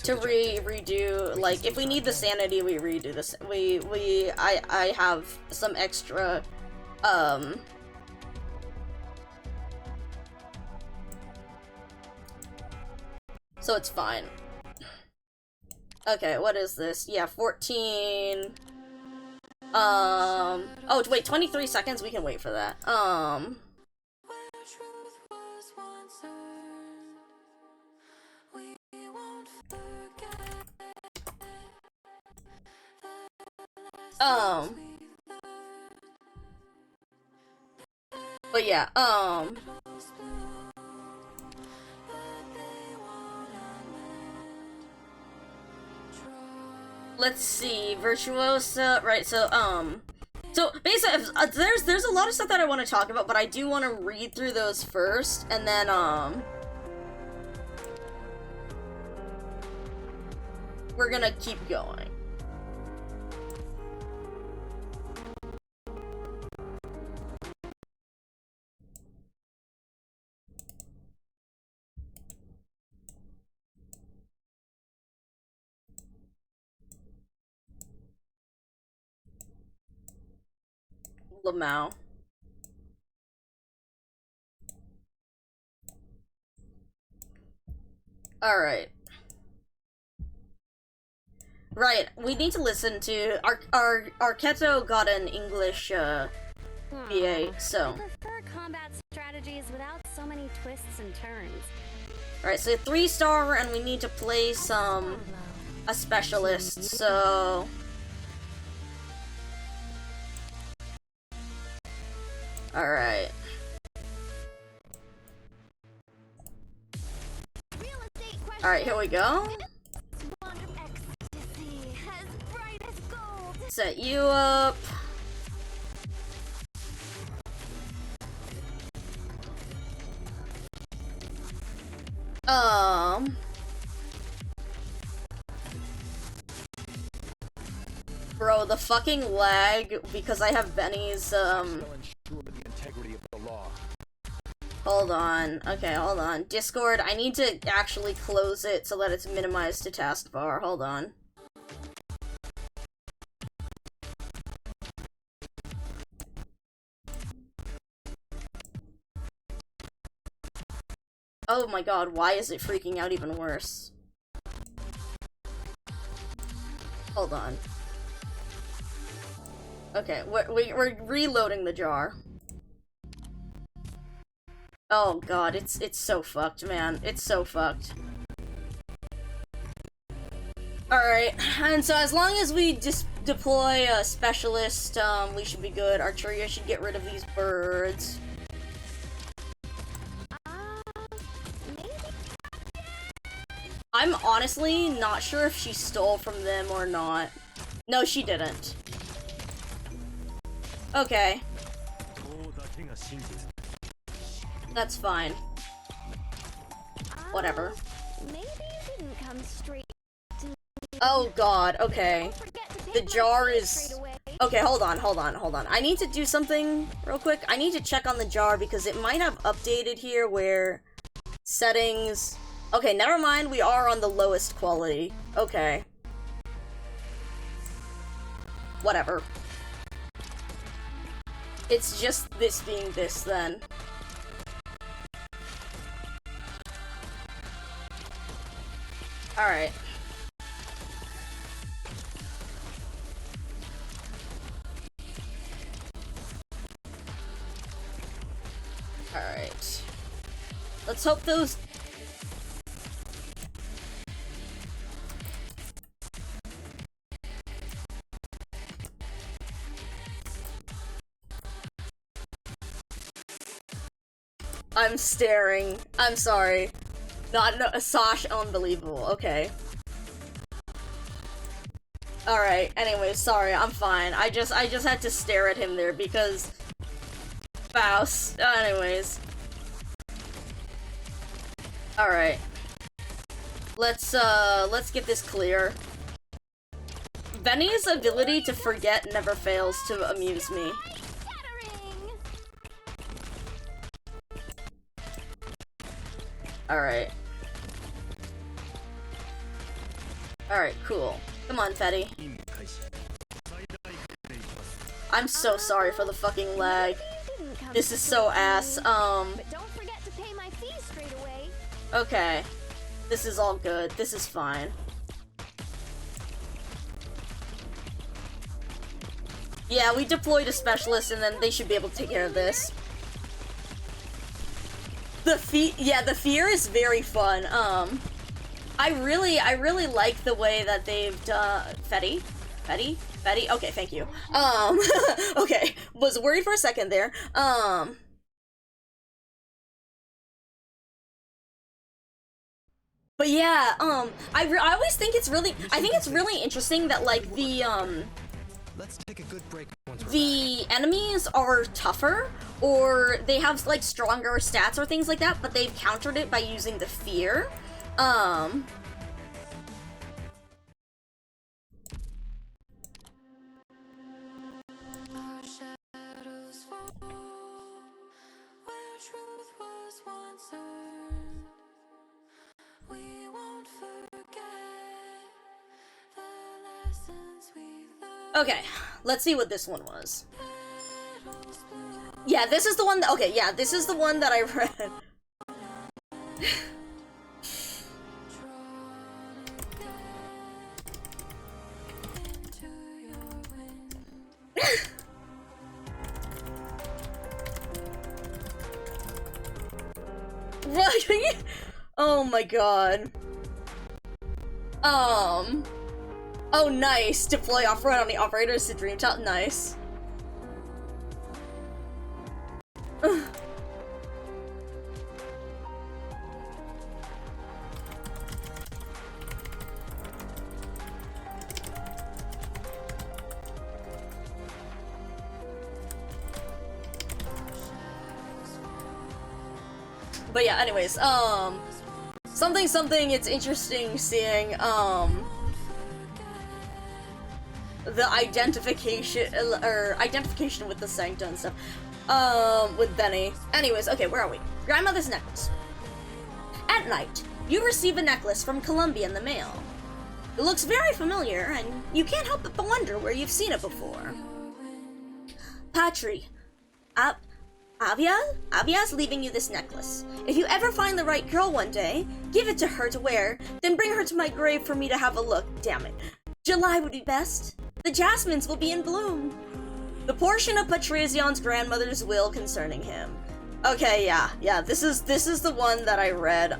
to redo, like, if we need the sanity, we redo this. I have some extra, so it's fine. Okay, what is this? Yeah, 14. Oh, wait, 23 seconds? We can wait for that. Where truth was once earned, we won't forget the lessons we've learned. But yeah, Petals bloom, but they won't amend. let's see, Virtuosa, right, so basically, there's a lot of stuff that I want to talk about, but I do want to read through those first, and then, we're gonna keep going. Lamau. Alright. Right, we need to listen to our Keto got an English BA, so. I prefer combat strategies without so many twists and turns. Alright, so 3-star, and we need to play a specialist, so. Alright. Alright, here we go. Set you up. Bro, the fucking lag because I have Benny's, Shall ensure the integrity of the law. Hold on. Okay, hold on. Discord, I need to actually close it so that it's minimized to taskbar. Hold on. Oh my god, why is it freaking out even worse? Hold on. Okay, we're reloading the jar. Oh god, it's so fucked, man. It's so fucked. Alright, and so as long as we just deploy a specialist, we should be good. Archeria should get rid of these birds. I'm honestly not sure if she stole from them or not. No, she didn't. Okay. That's fine. Whatever. Maybe you didn't come straight to me. Oh god, okay. Don't forget to take The my jar keys is... straight away. Okay, hold on. I need to do something real quick. I need to check on the jar because it might have updated here where settings... Okay, never mind. We are on the lowest quality. Okay. Whatever. It's just this being this then. Alright. Alright. Let's hope those... I'm staring. I'm sorry. Not no, Sash, unbelievable. Okay. Alright, anyway, sorry, I'm fine. I just had to stare at him there because... Faust. Anyways. Alright. Let's get this clear. Benny's ability to forget never fails to amuse me. Alright. Alright, cool. Come on, Fetty. I'm so sorry for the fucking lag. This is so ass. But don't forget to pay my fees straight away. Okay. This is all good. This is fine. Yeah, we deployed a specialist, and then they should be able to take care of this. The fear is very fun. I really like the way that they've done Fetty? Okay, thank you. Okay, was worried for a second there. But yeah, I always think it's really, I think it's really interesting that, like, Let's take a good break once we're the enemies are tougher, or they have, like, stronger stats or things like that, but they've countered it by using the fear. Okay, let's see what this one was. Yeah, this is the one that, okay, yeah, this is the one that I read. Right? Oh my god. Oh, nice. Deploy off-road on the operators to Dreamtop. Nice. But yeah, anyways, something, it's interesting seeing, the identification with the Sancta and stuff, with Benny. Anyways, okay, where are we? Grandmother's necklace. At night, you receive a necklace from Colombia in the mail. It looks very familiar, and you can't help but wonder where you've seen it before. Patri, Avia's leaving you this necklace. If you ever find the right girl one day, give it to her to wear, then bring her to my grave for me to have a look, damn it. July would be best. The jasmines will be in bloom. The portion of Patrizion's grandmother's will concerning him. Okay, yeah, this is the one that I read,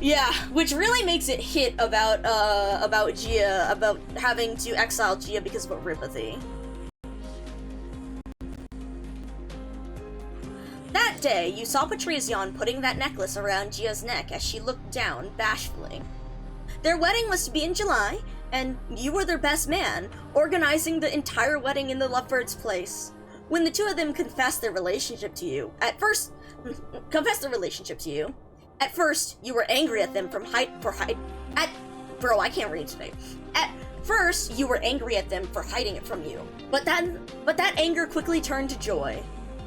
yeah, which really makes it hit about Gia, about having to exile Gia because of oripathy. That day, you saw Patrizion putting that necklace around Gia's neck as she looked down bashfully. Their wedding was to be in July, and you were their best man, organizing the entire wedding in the Lovebirds' place. When the two of them confessed their relationship to you, at first, you were angry at them I can't read today. At first, you were angry at them for hiding it from you, but that anger quickly turned to joy.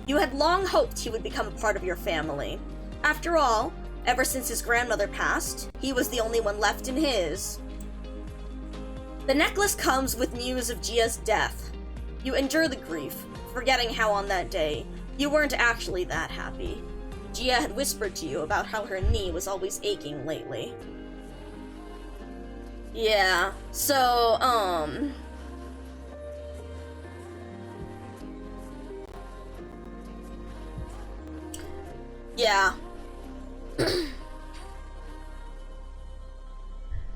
You had long hoped he would become a part of your family. After all, ever since his grandmother passed, he was the only one left in his. The necklace comes with news of Gia's death. You endure the grief, forgetting how on that day, you weren't actually that happy. Gia had whispered to you about how her knee was always aching lately. Yeah, so, yeah.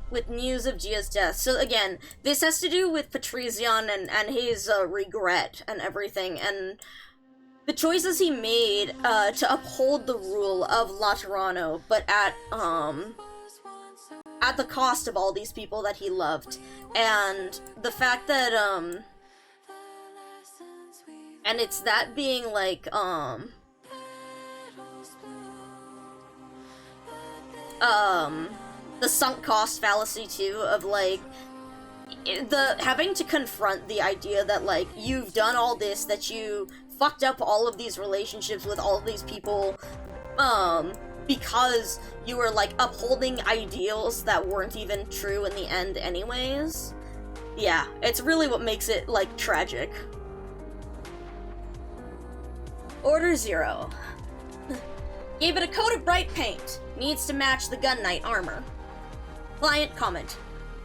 With news of Gia's death. So again, this has to do with Patrizion and his regret and everything, and the choices he made to uphold the rule of Laterano, but at the cost of all these people that he loved. And the fact that and it's that being like the sunk cost fallacy too, of like the having to confront the idea that like you've done all this, that you fucked up all of these relationships with all of these people because you were like upholding ideals that weren't even true in the end anyways. Yeah, it's really what makes it like tragic. Order 0. Gave it a coat of bright paint. Needs to match the gun knight armor. Client comment.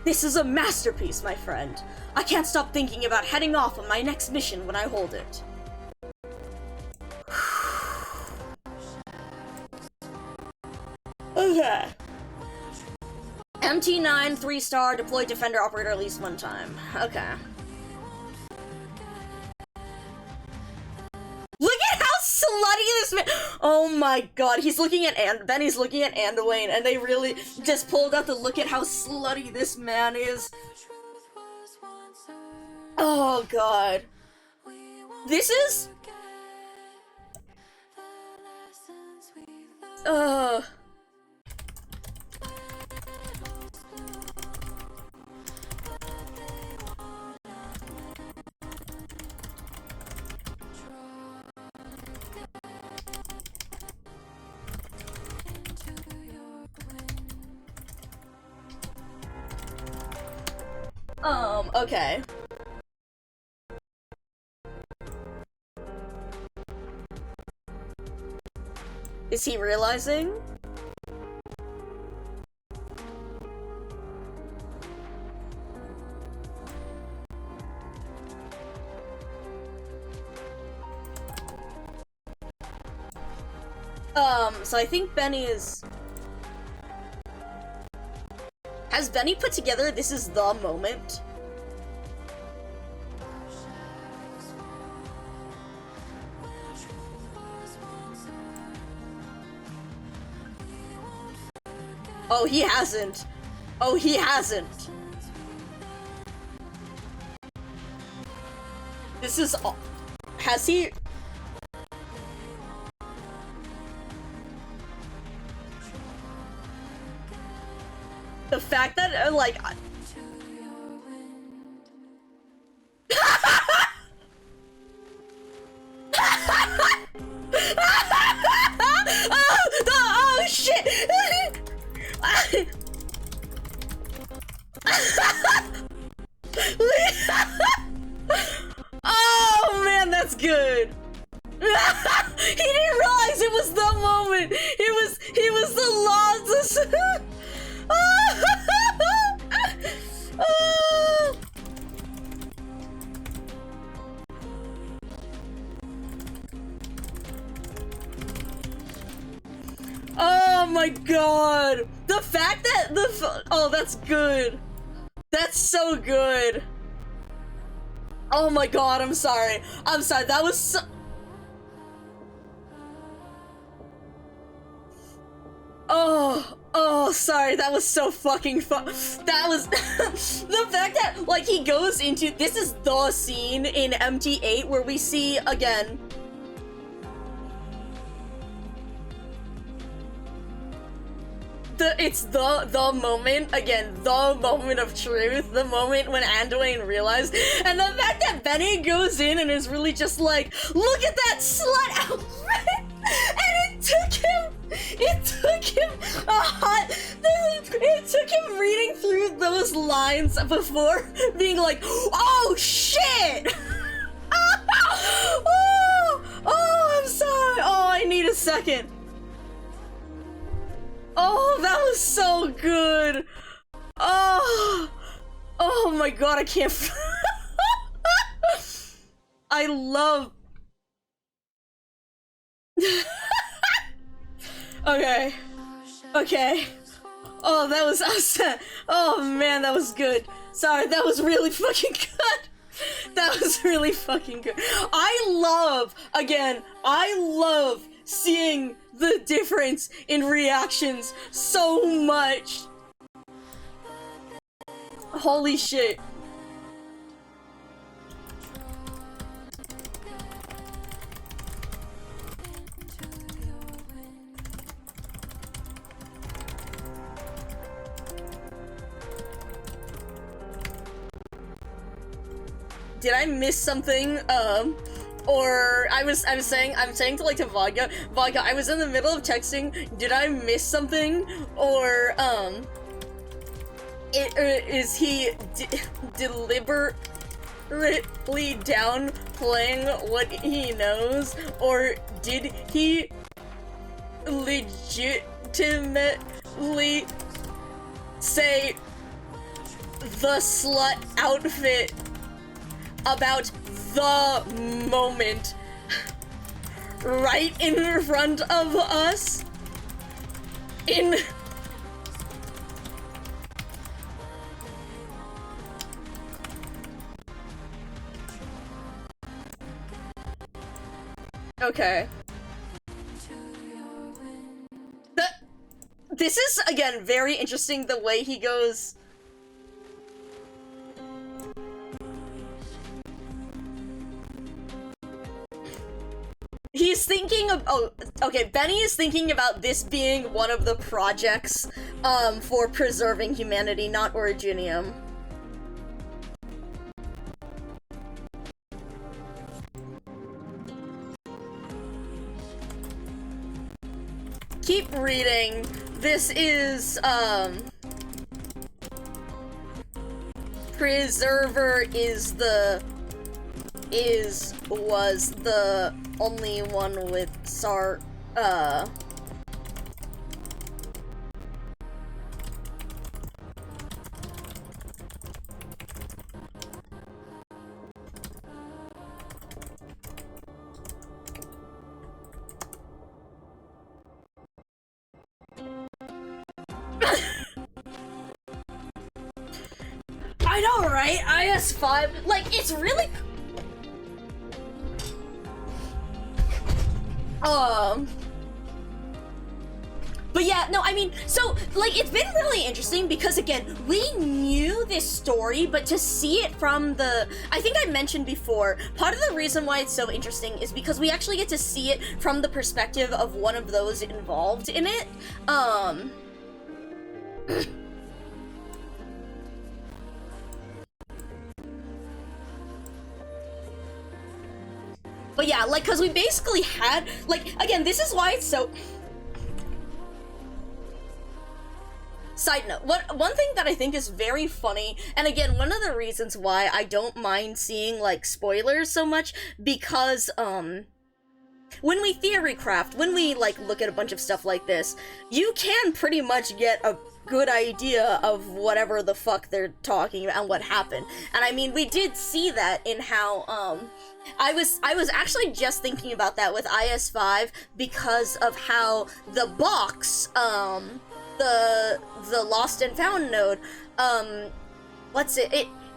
This is a masterpiece, my friend. I can't stop thinking about heading off on my next mission when I hold it. Okay. MT9 3-star deployed defender operator at least one time. Okay. Look at how slutty this man— oh my god, he's looking at Benny's looking at Anduin, and they really just pulled out the look at how slutty this man is. Oh god. This is— okay. Is he realizing? So I think Benny is— has Benny put together this is the moment? Oh, he hasn't. Oh, he hasn't. This is all— has he— the fact that, like— oh shit! Oh man, that's good. He didn't realize it was the moment. He was the lost. Oh my god! The fact that oh, that's good. That's so good. Oh my god, I'm sorry. I'm sorry, that was so— oh, sorry, that was so fucking fun. That was— the fact that, like, he goes into— this is the scene in MT8 where we see, again— it's the moment, again, the moment of truth, the moment when Anduin realized, and the fact that Benny goes in and is really just like, look at that slut outfit, and it took him it took him reading through those lines before being like, oh shit! Oh, I'm sorry. Oh, I need a second. Oh, that was so good. Oh my god, I can't. I love. Okay. Oh, that was upset. Oh man, that was good. Sorry, that was really fucking good. That was really fucking good. I love seeing the difference in reactions so much. Holy shit. Did I miss something? Or I'm saying to, like, to Vodka, I was in the middle of texting, did I miss something? Or, is he deliberately downplaying what he knows? Or did he legitimately say the slut outfit about the moment right in front of us in okay. This is, again, very interesting, the way he goes. He's thinking of, oh, okay, Benny is thinking about this being one of the projects, for preserving humanity, not Originium. Keep reading. This is, Preserver was the only one with I know, right? IS-5, like, it's really... But yeah, no, I mean, so, like, it's been really interesting because, again, we knew this story, but to see it from the... I think I mentioned before, part of the reason why it's so interesting is because we actually get to see it from the perspective of one of those involved in it. But yeah, like, because we basically had, like, again, this is why it's so... Side note, one thing that I think is very funny, and again, one of the reasons why I don't mind seeing, like, spoilers so much, because, when we theory craft, when we, like, look at a bunch of stuff like this, you can pretty much get a good idea of whatever the fuck they're talking about and what happened. And I mean, we did see that in how, I was actually just thinking about that with IS-5 because of how the box, the Lost and Found node,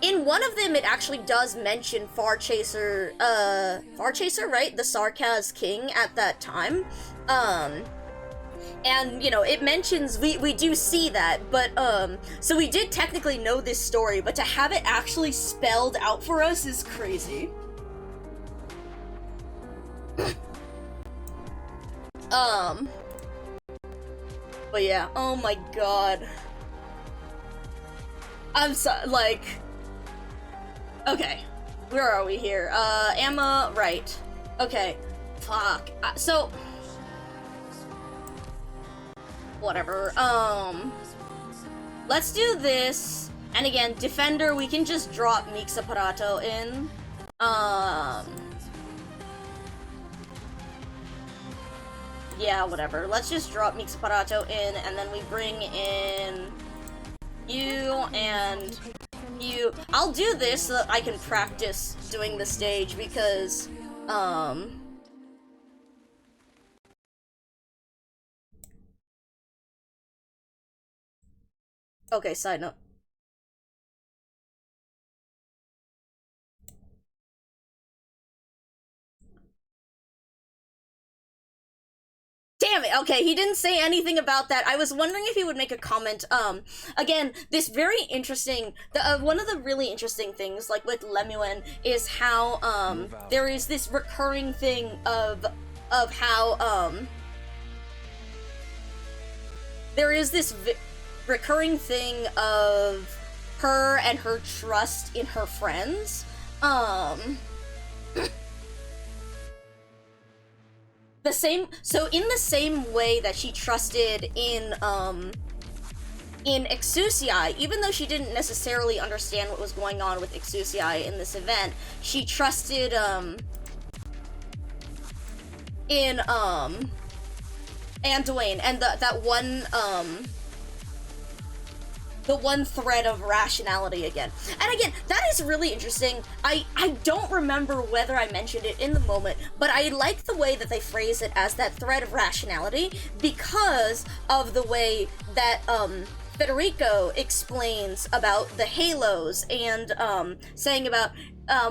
in one of them it actually does mention Far Chaser, right? The Sarkaz King at that time, and, you know, it mentions, we do see that, but, so we did technically know this story, but to have it actually spelled out for us is crazy. But yeah, oh my god. I'm so, like... Okay, where are we here? Emma, right. Okay, fuck. So... Whatever, let's do this, and again, Defender, we can just drop Mixaparato in, yeah, whatever, let's just drop Mixaparato in, and then we bring in you and you. I'll do this so that I can practice doing the stage, because, okay, side note. Damn it, okay, he didn't say anything about that. I was wondering if he would make a comment. Again, this very interesting, one of the really interesting things, like, with Lemuel, is how, there is this recurring thing of how, there is this recurring thing of her and her trust in her friends. So in the same way that she trusted in Exusiai, even though she didn't necessarily understand what was going on with Exusiai in this event, she trusted, in, Anduin, and that one, the one thread of rationality again. And again, that is really interesting. I don't remember whether I mentioned it in the moment, but I like the way that they phrase it as that thread of rationality because of the way that Federico explains about the halos and saying about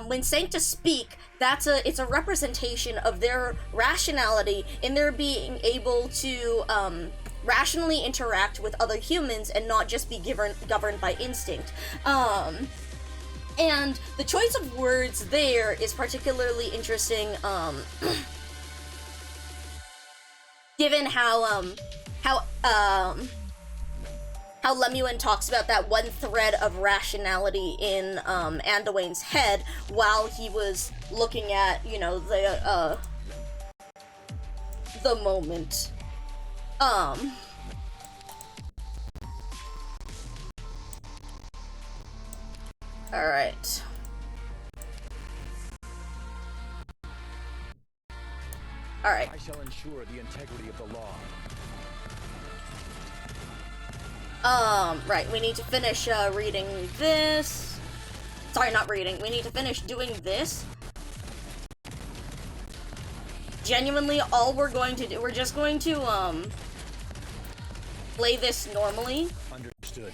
when Sanctus speak, it's a representation of their rationality in their being able to rationally interact with other humans and not just be governed by instinct. And the choice of words there is particularly interesting, given how Lemuel talks about that one thread of rationality in Anduin's head while he was looking at, you know, the moment. Alright. Alright. I shall ensure the integrity of the law. Right, we need to finish, reading this. Sorry, not reading. We need to finish doing this. Genuinely, all we're going to do, we're just going to, play this normally. Understood.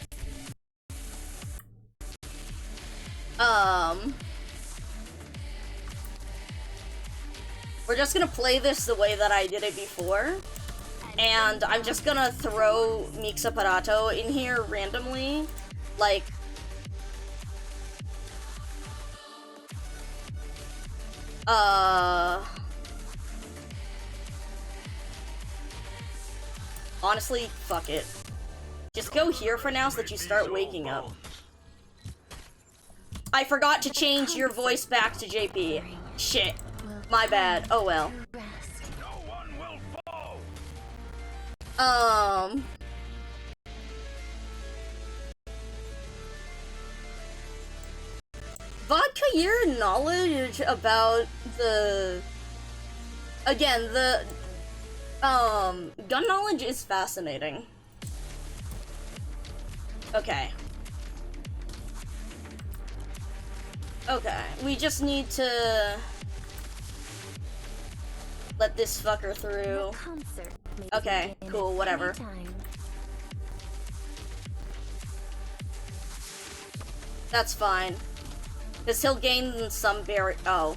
We're just gonna play this the way that I did it before. And I'm just gonna throw Mixaparato in here randomly. Like... Honestly, fuck it. Just go here for now so that you start waking up. I forgot to change your voice back to JP. Shit. My bad. Oh well. Vodka, your knowledge about the... Again, the... gun knowledge is fascinating. Okay. Okay, we just need to... let this fucker through. Okay, cool, whatever. That's fine. Because he'll gain some barrier. Oh.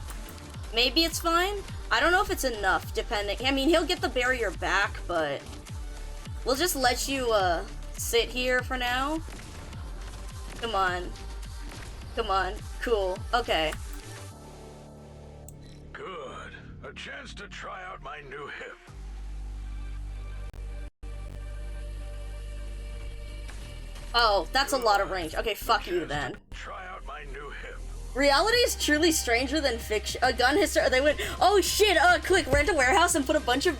Maybe it's fine? I don't know if it's enough, depending. I mean, he'll get the barrier back, but... we'll just let you, sit here for now. Come on. Come on. Cool. Okay. Good. A chance to try out my new hip. Oh, that's a lot of range. Okay, fuck you then. Try out my new hip. Reality is truly stranger than fiction. A gun history. They went, oh shit, quick, rent a warehouse and put a bunch of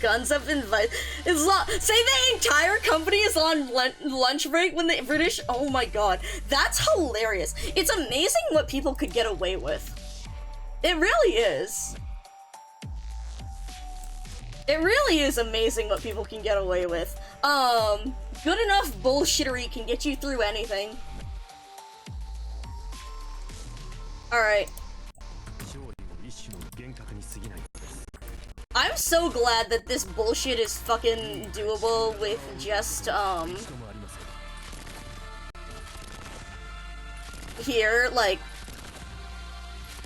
guns up in. Say the entire company is on lunch break when the British. Oh my god, that's hilarious. It's amazing what people could get away with. It really is. It really is amazing what people can get away with. Good enough bullshittery can get you through anything. Alright. I'm so glad that this bullshit is fucking doable with just, here, like,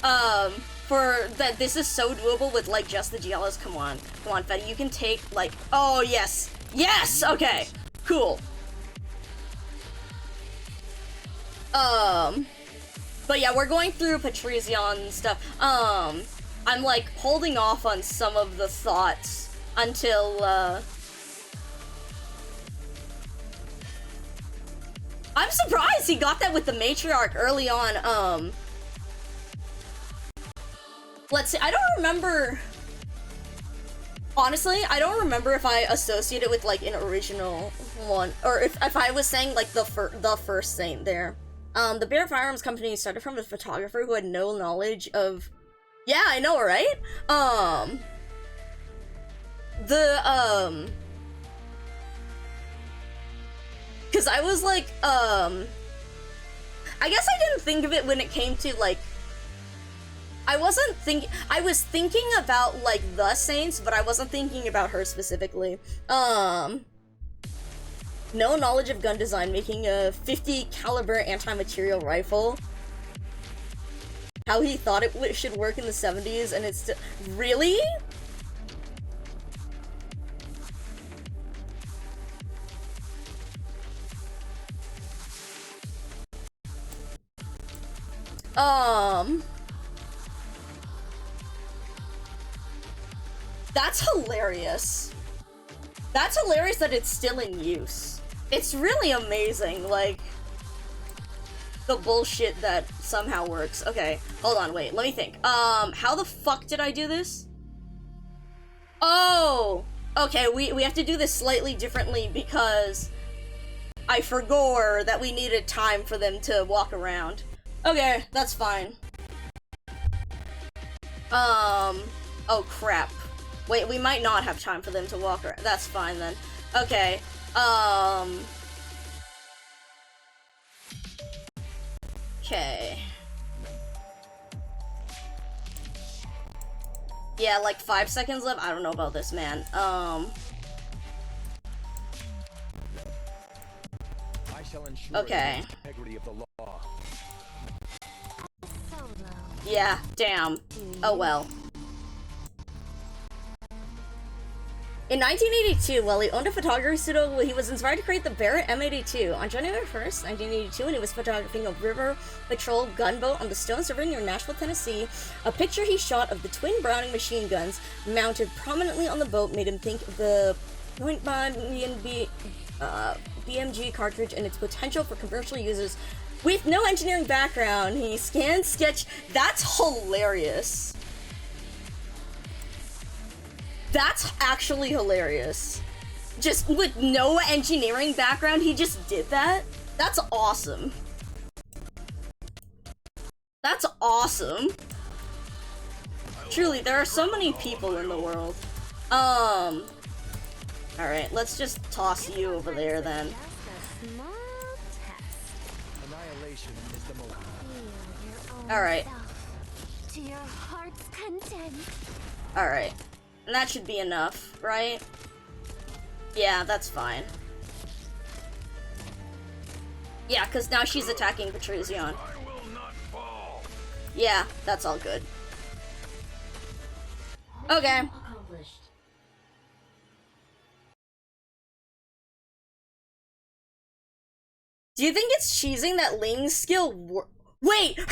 for that this is so doable with, like, just the GLs. Come on, Fetty, you can take, like, oh, yes, yes, okay, cool. But yeah, we're going through Patrician stuff. I'm, like, holding off on some of the thoughts until, I'm surprised he got that with the matriarch early on. Let's see, I don't remember... Honestly, I don't remember if I associate it with, like, an original one, or if I was saying, like, the first saint there. The Bear Firearms Company started from a photographer who had no knowledge of... Yeah, I know, right? Because I was like, I guess I didn't think of it when it came to, like, I was thinking about, like, the Saints, but I wasn't thinking about her specifically. No knowledge of gun design, making a 50 caliber anti-material rifle. How he thought it should work in the 70s, and it's really? That's hilarious. That's hilarious that it's still in use. It's really amazing, like, the bullshit that somehow works. Okay, hold on, wait, let me think. How the fuck did I do this? Oh! Okay, we have to do this slightly differently because I forgot that we needed time for them to walk around. Okay, that's fine. Oh crap. Wait, we might not have time for them to walk around. That's fine then. Okay, okay. Yeah, like 5 seconds left? I don't know about this, man. I shall ensure Okay. the integrity of the law. Yeah, damn. Oh well. In 1982, while he owned a photography studio, he was inspired to create the Barrett M82. On January 1st, 1982, when he was photographing a river patrol gunboat on the Stones River near Nashville, Tennessee, a picture he shot of the twin Browning machine guns mounted prominently on the boat made him think of the point by BMG cartridge and its potential for commercial users. With no engineering background, he scanned sketch. That's hilarious. That's actually hilarious. Just with no engineering background, he just did that? That's awesome. That's awesome. Truly, there are so many people in the world. Alright, let's just toss you over there then. Annihilation is the most. Alright. To your heart's content. Alright. And that should be enough, right? Yeah, that's fine. Yeah, because now she's attacking Patrizion. I will not fall. Yeah, that's all good. Okay. Accomplished. Do you think it's cheesing that Ling's skill Wait, wait,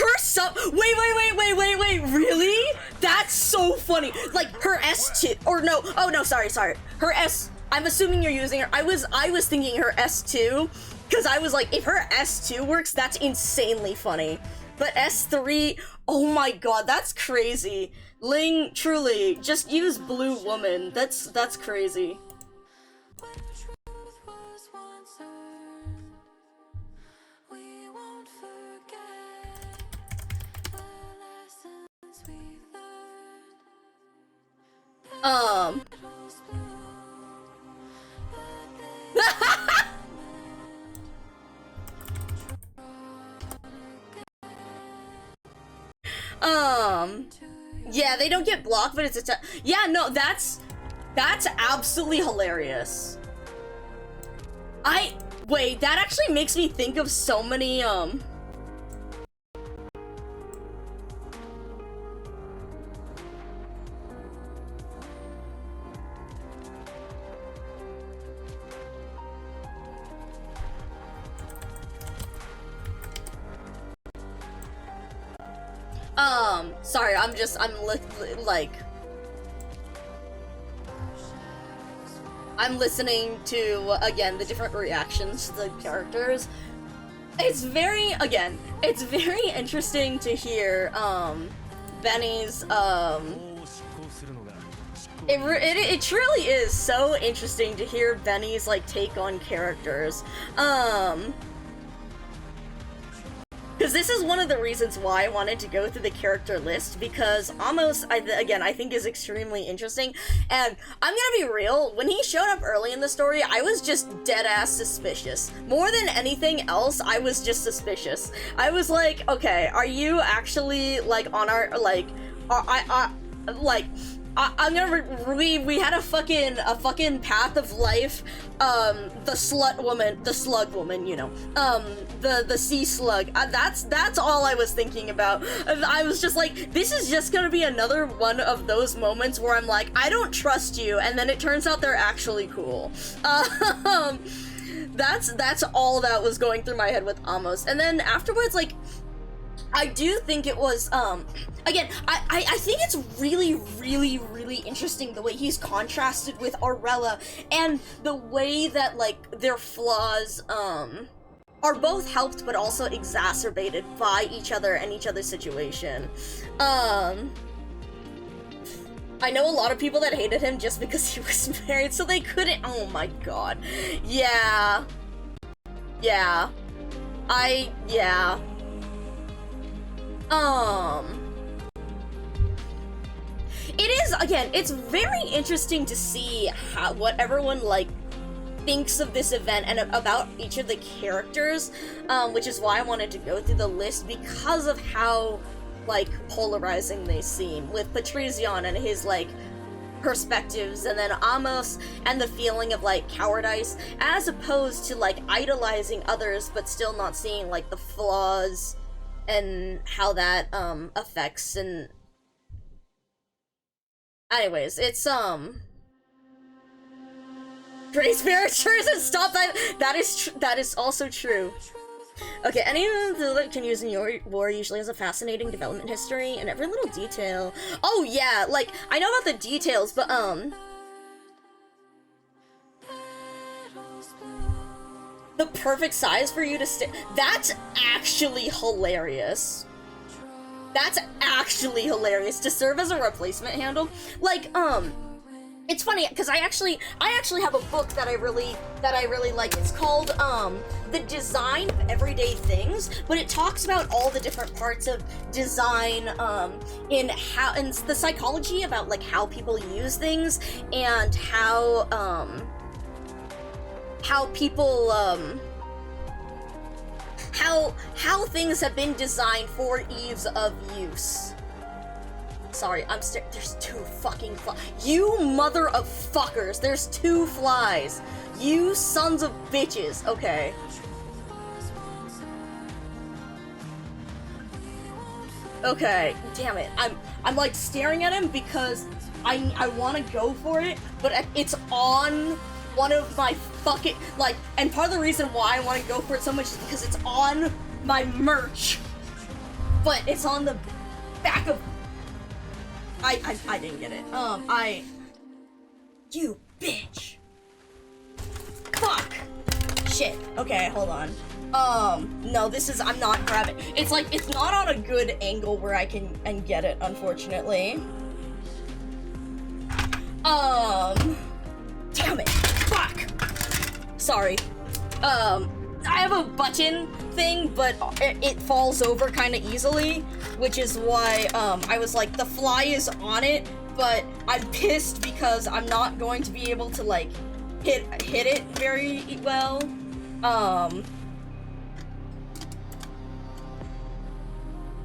really? That's so funny. Like, her S2, or no, oh no, sorry. Her S, I'm assuming you're using her, I was thinking her S2, because I was like, if her S2 works, that's insanely funny. But S3, oh my god, that's crazy. Ling, truly, just use Blue Woman, that's crazy. Yeah, they don't get blocked, but it's a yeah, no, that's absolutely hilarious. Wait, that actually makes me think of so many, sorry, I'm listening to, again, the different reactions to the characters. It's very interesting to hear, Benny's, it truly is so interesting to hear Benny's, like, take on characters. Because this is one of the reasons why I wanted to go through the character list, because Amos, I think is extremely interesting, and I'm gonna be real, when he showed up early in the story, I was just dead-ass suspicious. More than anything else, I was just suspicious. I was like, okay, are you actually, like, on our, like, we had a fucking path of life, the slug woman, you know, the sea slug, that's all I was thinking about. I was just like, this is just gonna be another one of those moments where I'm like, I don't trust you, and then it turns out they're actually cool. That's all that was going through my head with Amos, and then afterwards, like, I do think it was, again, I think it's really, really, really interesting the way he's contrasted with Aurella, and the way that, like, their flaws, are both helped but also exacerbated by each other and each other's situation. I know a lot of people that hated him just because he was married, so they couldn't— oh my god. Yeah. Yeah. Yeah. It is, again, it's very interesting to see what everyone, like, thinks of this event and about each of the characters, which is why I wanted to go through the list, because of how, like, polarizing they seem, with Patricion and his, like, perspectives, and then Amos and the feeling of, like, cowardice, as opposed to, like, idolizing others but still not seeing, like, the flaws and how that, affects, and anyways, it's, Gray Spiritures and stop that! That is also true. Okay, anyone that can use in your war usually has a fascinating development history and every little detail. Oh yeah, like, I know about the details, but, the perfect size for you to stay— that's actually hilarious. That's actually hilarious, to serve as a replacement handle. Like, it's funny, because I actually have a book that I really like. It's called, The Design of Everyday Things, but it talks about all the different parts of design, in the psychology about, like, how people use things, and how people, how things have been designed for ease of use. Sorry, there's two fucking flies. You mother of fuckers, there's two flies. You sons of bitches. Okay. Okay, damn it. I'm like staring at him because I want to go for it, but it's on one of my fucking, like, and part of the reason why I want to go for it so much is because it's on my merch, but it's on the back of— I didn't get it. You bitch. Fuck. Shit. Okay, hold on. No, I'm not grabbing. It's like, it's not on a good angle where I can get it, unfortunately. Damn it. Fuck. Sorry. I have a button thing, but it falls over kind of easily, which is why, I was like, the fly is on it, but I'm pissed because I'm not going to be able to, like, hit it very well.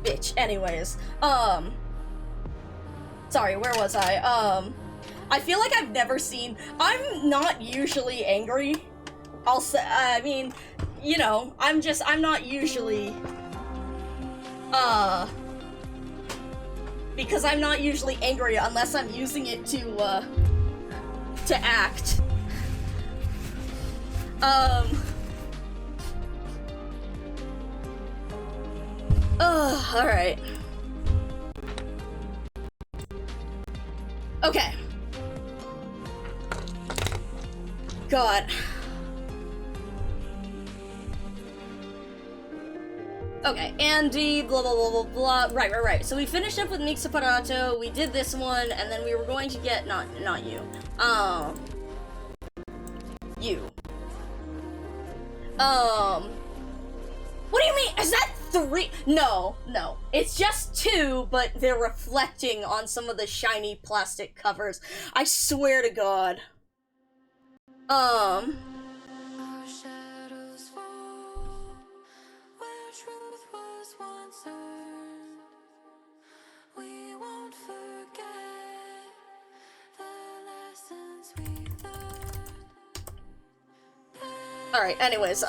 Bitch. Anyways, sorry, where was I? I feel like I've never seen— I'm not usually angry. I'll say, I mean, you know, I'm not usually, because I'm not usually angry unless I'm using it to act. Alright. Okay. God. Okay, Andy, blah blah blah blah blah. Right. So we finished up with Nick Separato, we did this one, and then we were going to get— not you. You. What do you mean? Is that 3. No. It's just 2, but they're reflecting on some of the shiny plastic covers. I swear to God. Our shadows fall where truth was once earned. We won't forget the lessons we've learned. Alright, anyways,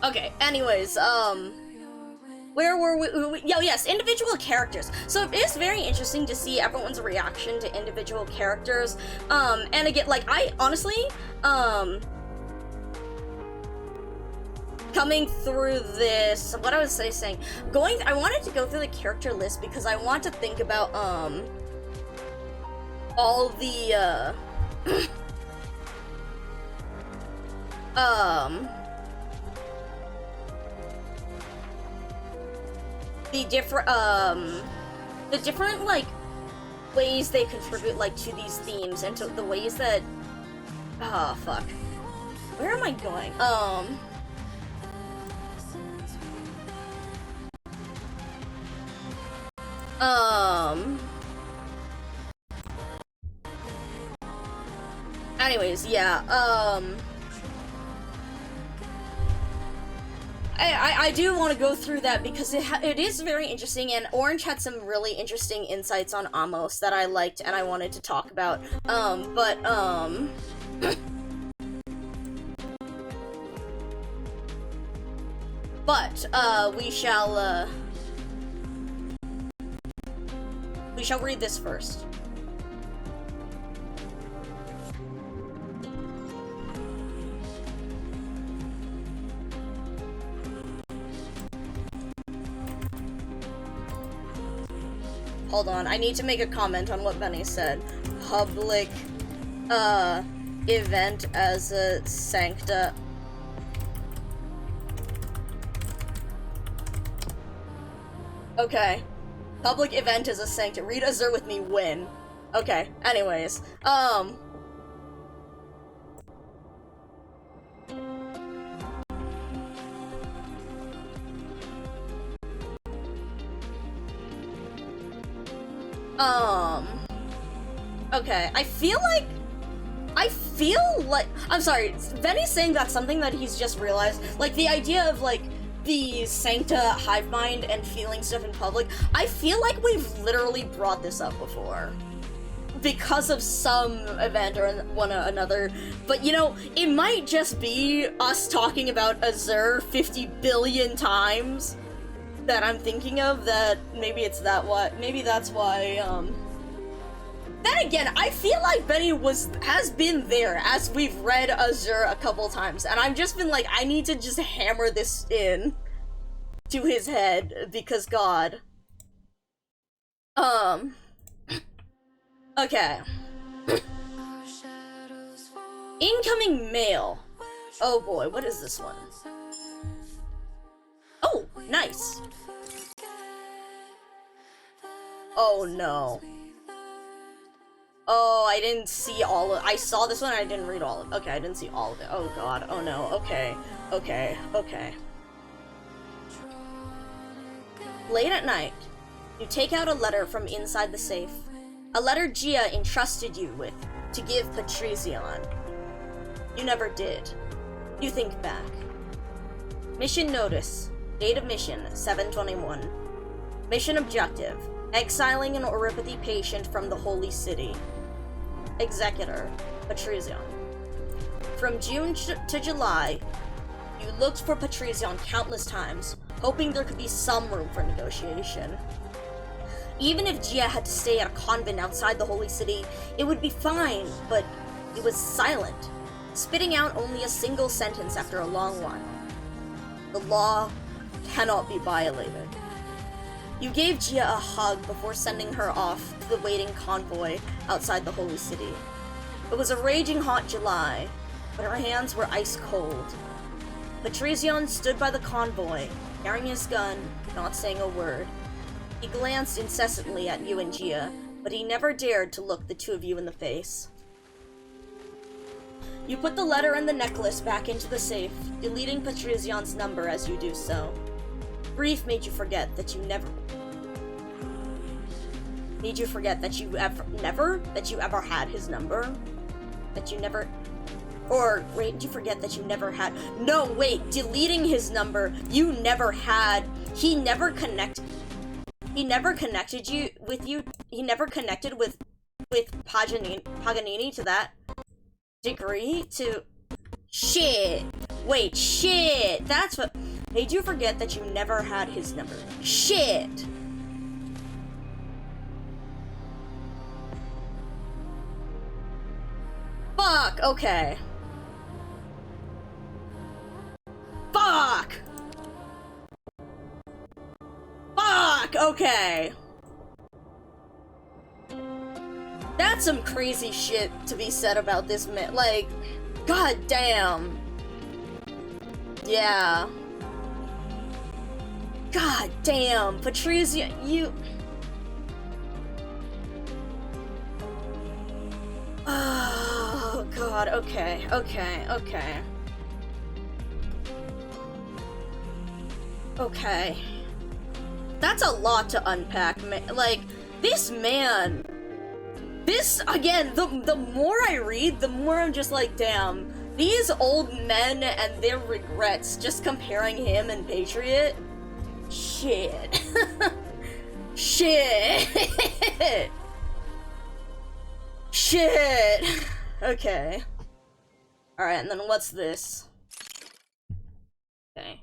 okay, anyways, where were we? Yo, yes, individual characters. So it is very interesting to see everyone's reaction to individual characters. And again, like, I honestly, coming through this, what I was saying, I wanted to go through the character list because I want to think about, all the, the different, like, ways they contribute, like, to these themes, and to the ways that, fuck. Where am I going? Anyways, yeah, I do want to go through that because it is very interesting, and Orange had some really interesting insights on Amos that I liked and I wanted to talk about. We shall read this first. Hold on, I need to make a comment on what Benny said. Public, event as a sancta. Okay. Public event as a sancta. Read Azur with me, win. Okay, anyways. Okay, I feel like, I'm sorry, Benny's saying that's something that he's just realized, like, the idea of, like, the Sancta hive mind and feeling stuff in public, I feel like we've literally brought this up before. Because of some event or one or another, but you know, it might just be us talking about Azur 50 billion times that I'm thinking of, that maybe it's maybe that's why, Then again, I feel like Benny has been there as we've read Azur a couple times, and I've just been like, I need to just hammer this in to his head, because God. Okay. Incoming mail. Oh boy, what is this one? Oh, nice. Oh no. Oh, I didn't see all of- I saw this one and I didn't read all of- okay, I didn't see all of it. Oh god, oh no, okay. Late at night, you take out a letter from inside the safe. A letter Gia entrusted you with to give Patrizion. You never did. You think back. Mission notice. Date of mission, 7/21. Mission objective. Exiling an Oripathy patient from the Holy City. Executor, Patrizion. From June to July, you looked for Patrizion countless times, hoping there could be some room for negotiation. Even if Gia had to stay at a convent outside the Holy City, it would be fine, but it was silent, spitting out only a single sentence after a long while. The law cannot be violated. You gave Gia a hug before sending her off to the waiting convoy outside the Holy City. It was a raging hot July, but her hands were ice cold. Patrizion stood by the convoy, carrying his gun, not saying a word. He glanced incessantly at you and Gia, but he never dared to look the two of you in the face. You put the letter and the necklace back into the safe, deleting Patrizian's number as you do so. Grief made you forget that you never... Made you forget that you ever had his number? That you never... Or, wait, did you forget that you never had... No, wait, deleting his number, you never had... He never connected you with you... He never connected with Paganini to that degree to... Shit! Wait, shit! That's what... Made you forget that you never had his number. Shit! Fuck! Okay. Fuck! Fuck! Okay. That's some crazy shit to be said about this man. Like, god damn. Yeah. God damn, Patrizia, you... Oh, God, okay. Okay. That's a lot to unpack, man. Like, this man... This, again, the more I read, the more I'm just like, damn. These old men and their regrets, just comparing him and Patriot... Shit. Shit. Shit. Okay. Alright, and then what's this? Okay.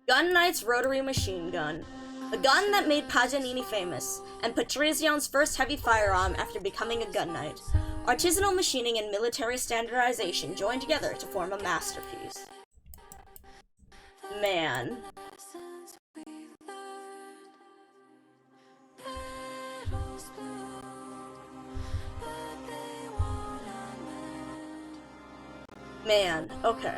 Gun Knight's rotary machine gun. The gun that made Paganini famous, and Patrizian's first heavy firearm after becoming a gun knight. Artisanal machining and military standardization joined together to form a masterpiece. Man. Man, okay.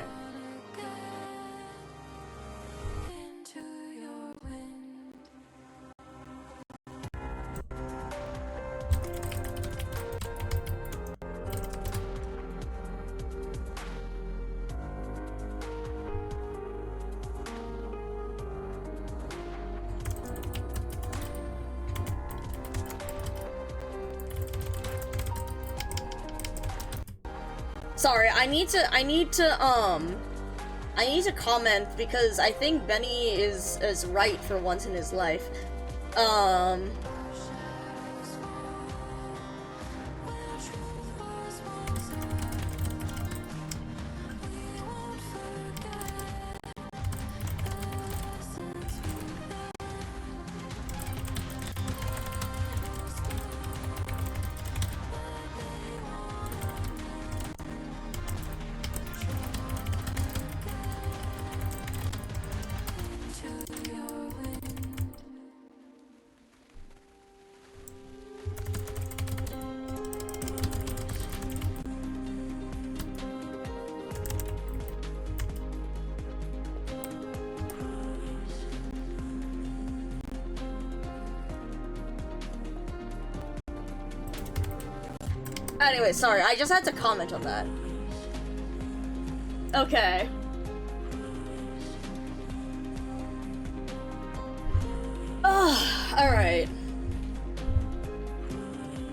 Sorry, I need to comment because I think Benny is right for once in his life. Anyway, sorry, I just had to comment on that. Okay. Oh, alright.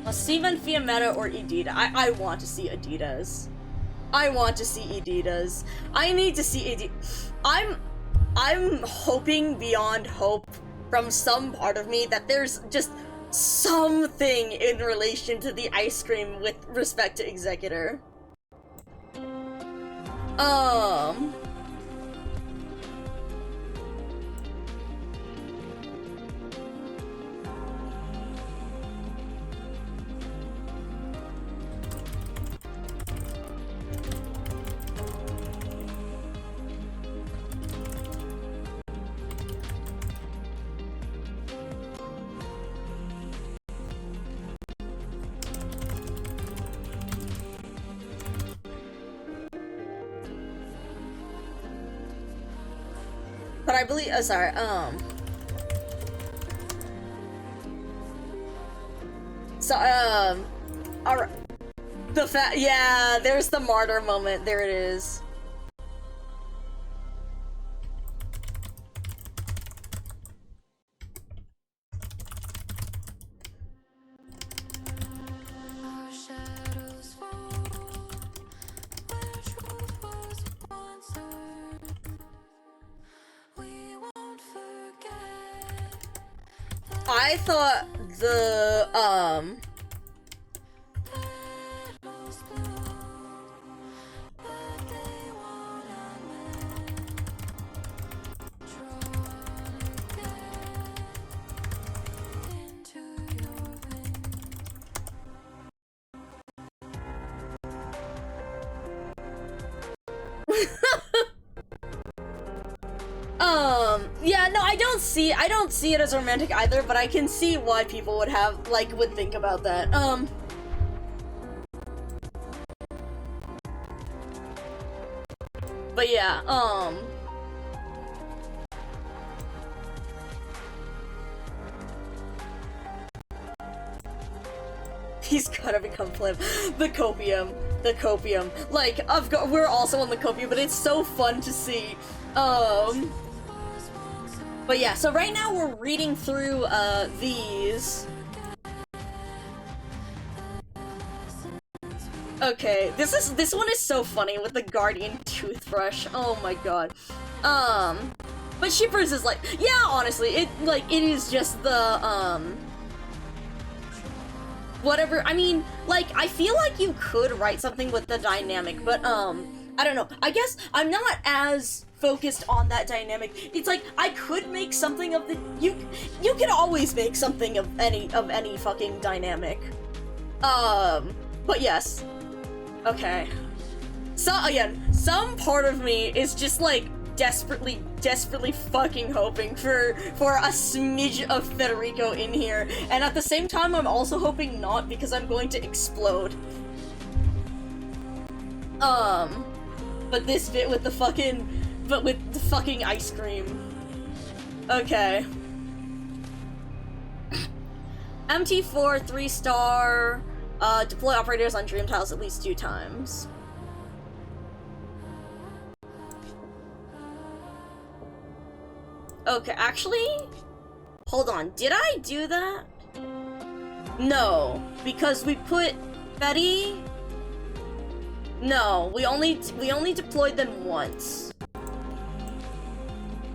Well, Steven, Fiametta, or Edita? I want to see Adidas. I want to see Adidas. I need to see Adidas. I'm hoping beyond hope from some part of me that there's just something in relation to the ice cream with respect to Executor. But I believe, sorry, so, alright. Yeah, there's the martyr moment. There it is. Our shadows fall where truth was once heard. We won't forget. I thought the Petals bloom, but they won't unmend. Drawn again into your wind. yeah, no, I don't see it as romantic either, but I can see why people would would think about that. But yeah, he's gotta become Flim. The copium. Like, we're also on the copium, but it's so fun to see. But yeah, so right now we're reading through, these. Okay, this one is so funny with the Guardian toothbrush. Oh my god. But Shippers is like, yeah, honestly, it is just the, whatever. I mean, like, I feel like you could write something with the dynamic, but, I don't know. I guess I'm not as focused on that dynamic. It's like, I could make something of the, you can always make something of any fucking dynamic. But yes. Okay. So, again, some part of me is just, like, desperately fucking hoping for a smidge of Federico in here, and at the same time, I'm also hoping not, because I'm going to explode. But this bit with the fucking, ice cream. Okay. MT4, 3-star, deploy operators on dream tiles at least 2 times. Okay, actually, hold on, did I do that? No, because we put Betty. No, we only deployed them once.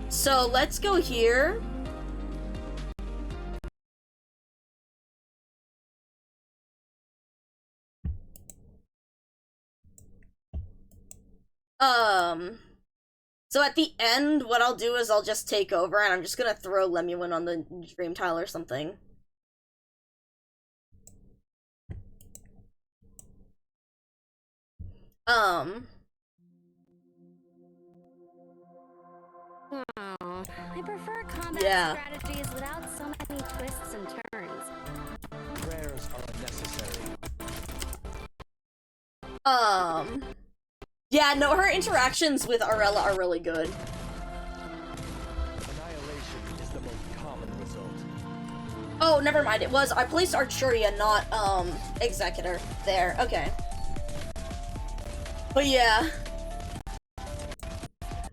So let's go here. So at the end, what I'll do is I'll just take over, and I'm just gonna throw Lemuel on the dream tile or something. Oh, I prefer combat strategies without so many twists and turns. Prayers are unnecessary. Yeah, no, her interactions with Arella are really good. Annihilation is the most common result. Oh, never mind, I placed Archuria, not, Executor. There, okay. But yeah.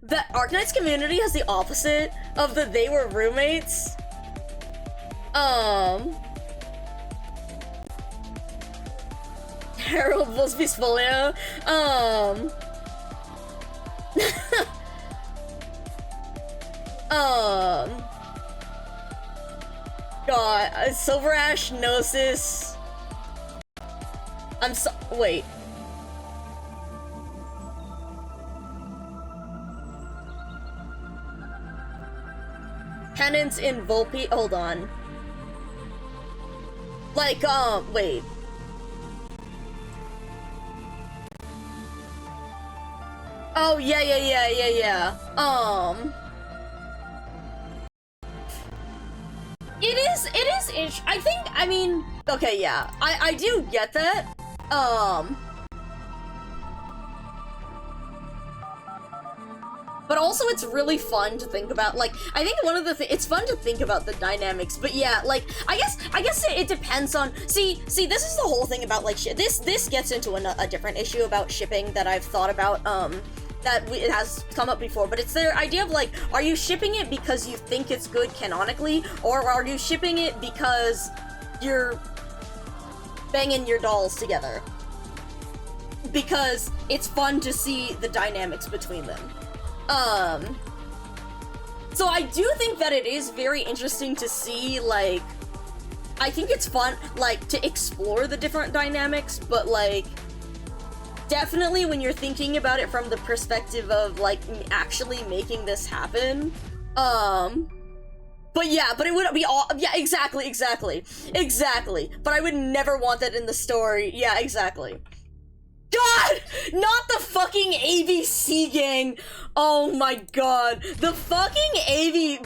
The Arknights community has the opposite of the they were roommates. Harold Busby's folio. God, Silver Ash, Gnosis. Wait. Penance in Volpe. Hold on. Like, wait. Oh, yeah. It is I think, I mean, okay, yeah. I do get that. but also it's really fun to think about, like, I think one of the it's fun to think about the dynamics, but yeah, like, I guess it depends on, see, this is the whole thing about, like, this gets into a different issue about shipping that I've thought about, it has come up before, but it's their idea of, like, are you shipping it because you think it's good canonically, or are you shipping it because you're banging your dolls together? Because it's fun to see the dynamics between them. So I do think that it is very interesting to see, like, I think it's fun, like, to explore the different dynamics, but, like, definitely when you're thinking about it from the perspective of, like, actually making this happen, but yeah, but it would be all, yeah, exactly, but I would never want that in the story, yeah, exactly. God! Not the fucking ABC gang! Oh my god. The fucking the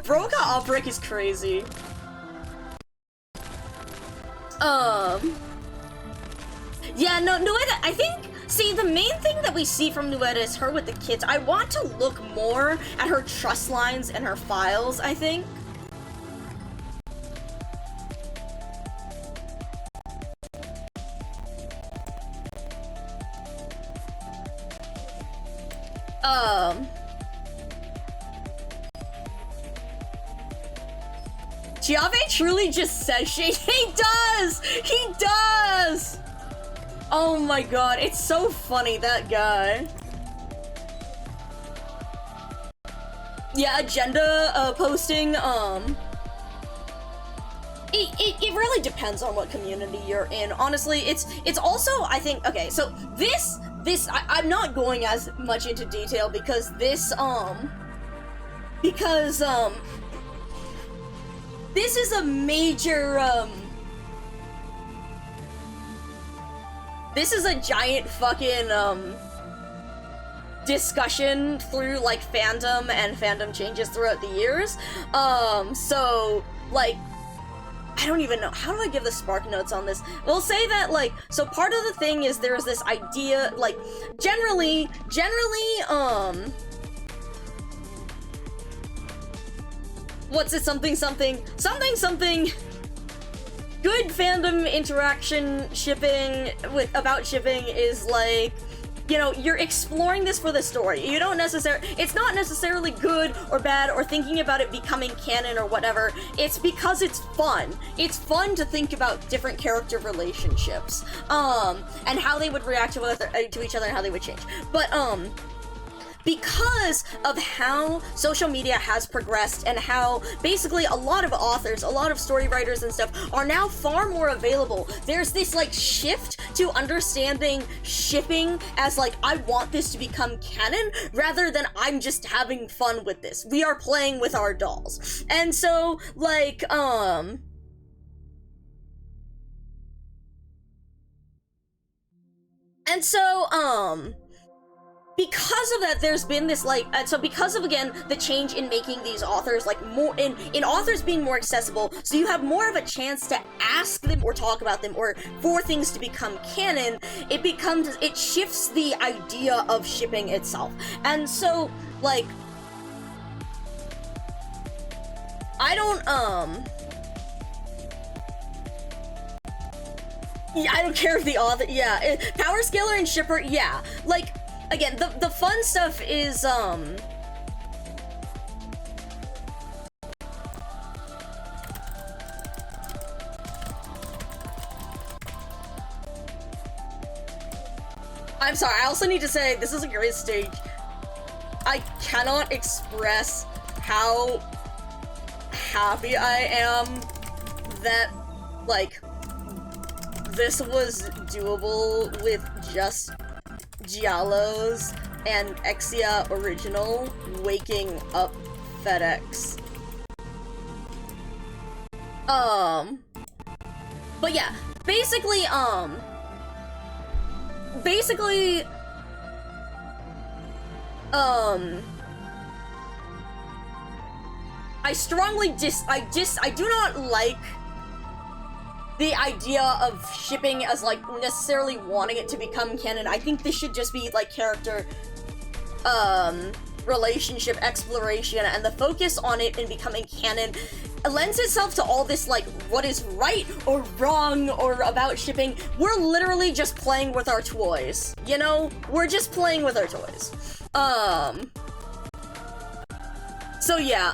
Broca Operic is crazy. Yeah, no, Nueda, I think, see, the main thing that we see from Nueda is her with the kids. I want to look more at her trust lines and her files, I think. Chiave truly just says shit. He does! He does! Oh my god, it's so funny, that guy. Yeah, agenda, posting, it really depends on what community you're in. Honestly, it's also, I think, okay, so I'm not going as much into detail because this is a major, this is a giant fucking, discussion through, like, fandom and fandom changes throughout the years. So, like, I don't even know. How do I give the spark notes on this? We'll say that, like, so part of the thing is there's this idea, like, generally, what's it, something, good fandom interaction about shipping is, like, you know, you're exploring this for the story. You don't it's not necessarily good or bad or thinking about it becoming canon or whatever. It's because it's fun. It's fun to think about different character relationships, and how they would react to each other and how they would change. But, because of how social media has progressed and how basically a lot of authors, a lot of story writers and stuff are now far more available, there's this, like, shift to understanding shipping as, like, I want this to become canon rather than I'm just having fun with this. We are playing with our dolls. And so, like, because of that, there's been this, like, so because of, again, the change in making these authors, like, more, in authors being more accessible, so you have more of a chance to ask them or talk about them, or for things to become canon, it shifts the idea of shipping itself. And so, like, I don't care if the author, yeah, power scaler and shipper, yeah, like, again, the fun stuff is, I'm sorry, I also need to say, this is a great stage. I cannot express how happy I am that, like, this was doable with just Giallo's and Exia Original waking up FedEx. But yeah, basically, I do not like the idea of shipping as, like, necessarily wanting it to become canon. I think this should just be, like, character, relationship exploration and the focus on it and becoming canon lends itself to all this, like, what is right or wrong or about shipping. We're literally just playing with our toys, you know? We're just playing with our toys. So yeah,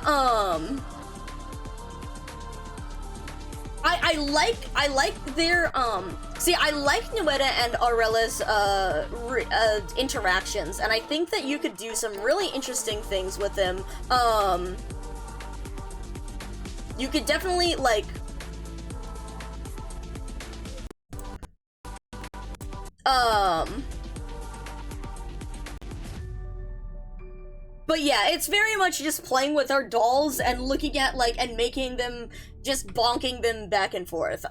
I like their, see, I like Nuetta and Aurella's, interactions, and I think that you could do some really interesting things with them. You could definitely, like, but yeah, it's very much just playing with our dolls and looking at, like, and making them, just bonking them back and forth.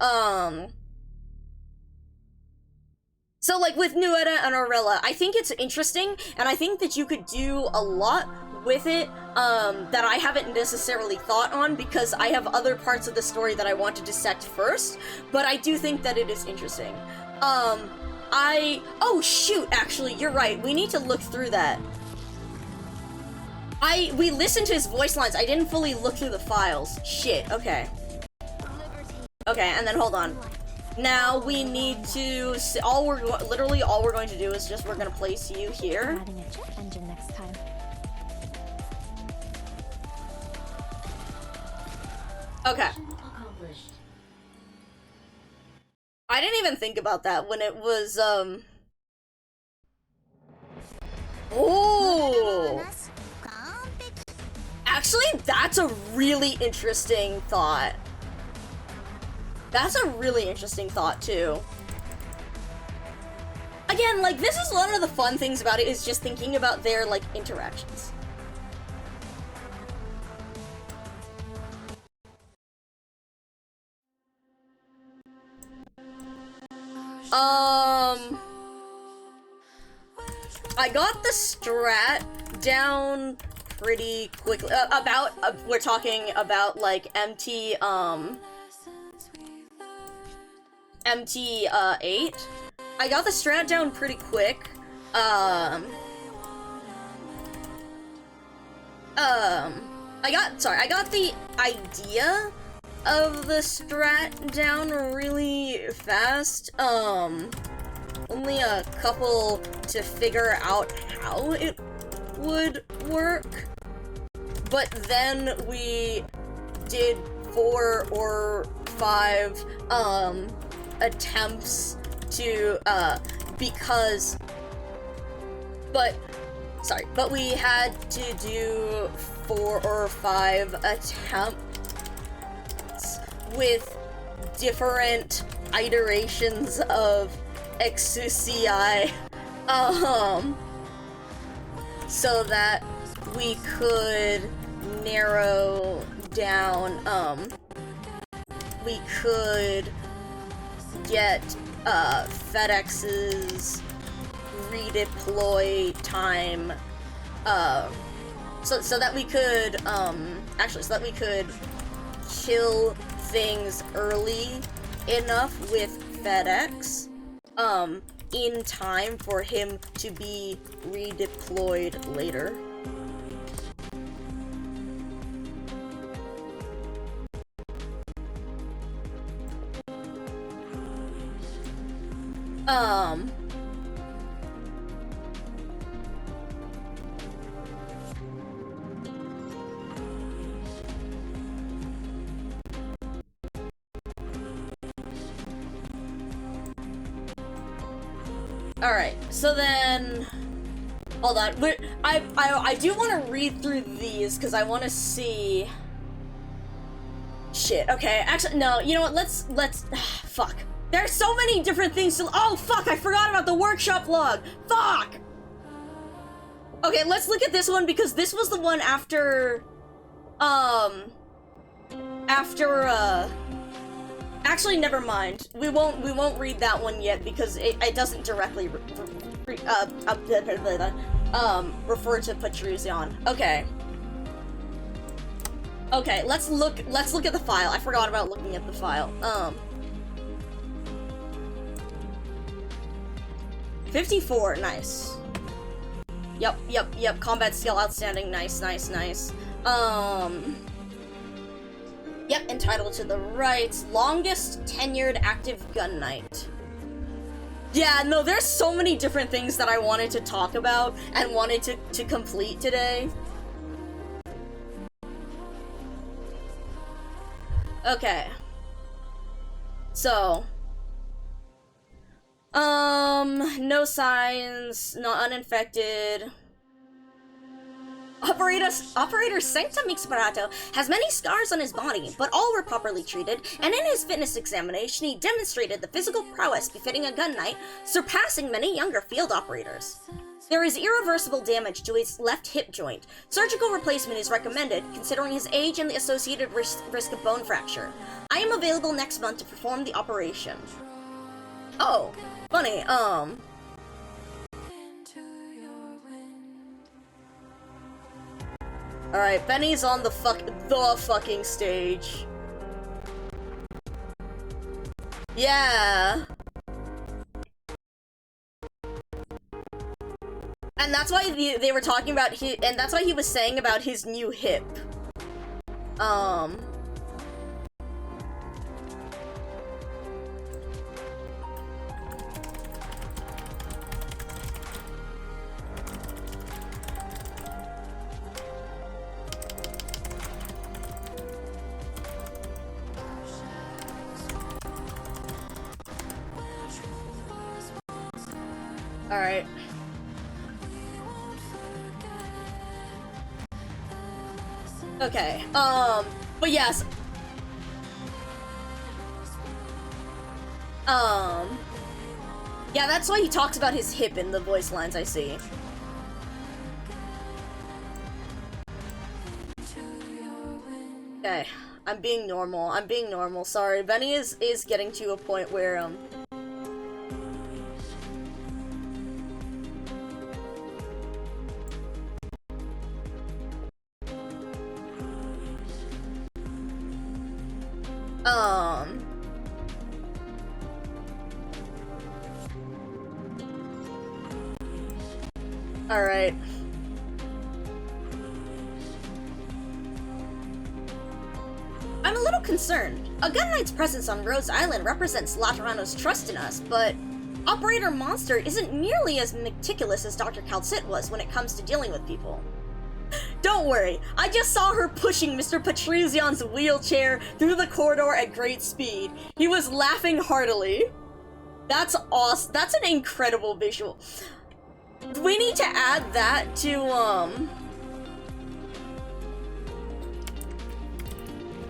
So, like, with Nuetta and Aurella, I think it's interesting, and I think that you could do a lot with it, that I haven't necessarily thought on, because I have other parts of the story that I want to dissect first, but I do think that it is interesting. Oh shoot, actually, you're right, we need to look through that. We listened to his voice lines, I didn't fully look through the files. Shit, okay. Okay, and then hold on. Now we need to, literally all we're going to do is just, we're gonna place you here. Adding a check engine next time. Okay. Accomplished. I didn't even think about that when it was, Oh! Actually, that's a really interesting thought. That's a really interesting thought, too. Again, like, this is one of the fun things about it, is just thinking about their, like, interactions. I got the strat down pretty quickly. We're talking about, like, MT8. I got the strat down pretty quick. I got the idea of the strat down really fast. Only a couple to figure out how it would work. But then we did 4 or 5 attempts to but we had to do 4 or 5 attempts with different iterations of Exucii, so that we could narrow down, we could get FedEx's redeploy time, so that we could so that we could kill things early enough with FedEx in time for him to be redeployed later. Alright, so then... Hold on, I do want to read through these, because I want to see... Shit, okay, actually, no, you know what, let's, fuck. There's so many different things to- oh, fuck, I forgot about the workshop log! Fuck! Okay, let's look at this one, because this was the one after, actually, never mind. We won't read that one yet, because it doesn't directly refer to Petruzian. Okay. Okay, let's look at the file. I forgot about looking at the file. 54, nice. Yep. Combat skill outstanding. Nice. Yep, entitled to the rights. Longest tenured active gun knight. Yeah, no, there's so many different things that I wanted to talk about and wanted to complete today. Okay. So. No signs, not uninfected. Operator Sanctum Exparato has many scars on his body, but all were properly treated, and in his fitness examination he demonstrated the physical prowess befitting a gun knight, surpassing many younger field operators. There is irreversible damage to his left hip joint. Surgical replacement is recommended, considering his age and the associated risk of bone fracture. I am available next month to perform the operation. Oh, funny, Alright, Benny's on the fucking stage. Yeah. And that's why they were talking about and that's why he was saying about his new hip. Alright. Okay, but yes. Yeah, that's why he talks about his hip in the voice lines I see. Okay, I'm being normal, sorry. Benny is getting to a point where, Alright. I'm a little concerned. A gun knight's presence on Rose Island represents Laterano's trust in us, but Operator Monster isn't nearly as meticulous as Dr. Calcit was when it comes to dealing with people. Don't worry, I just saw her pushing Mr. Patrizion's wheelchair through the corridor at great speed. He was laughing heartily. That's awesome. That's an incredible visual. We need to add that to,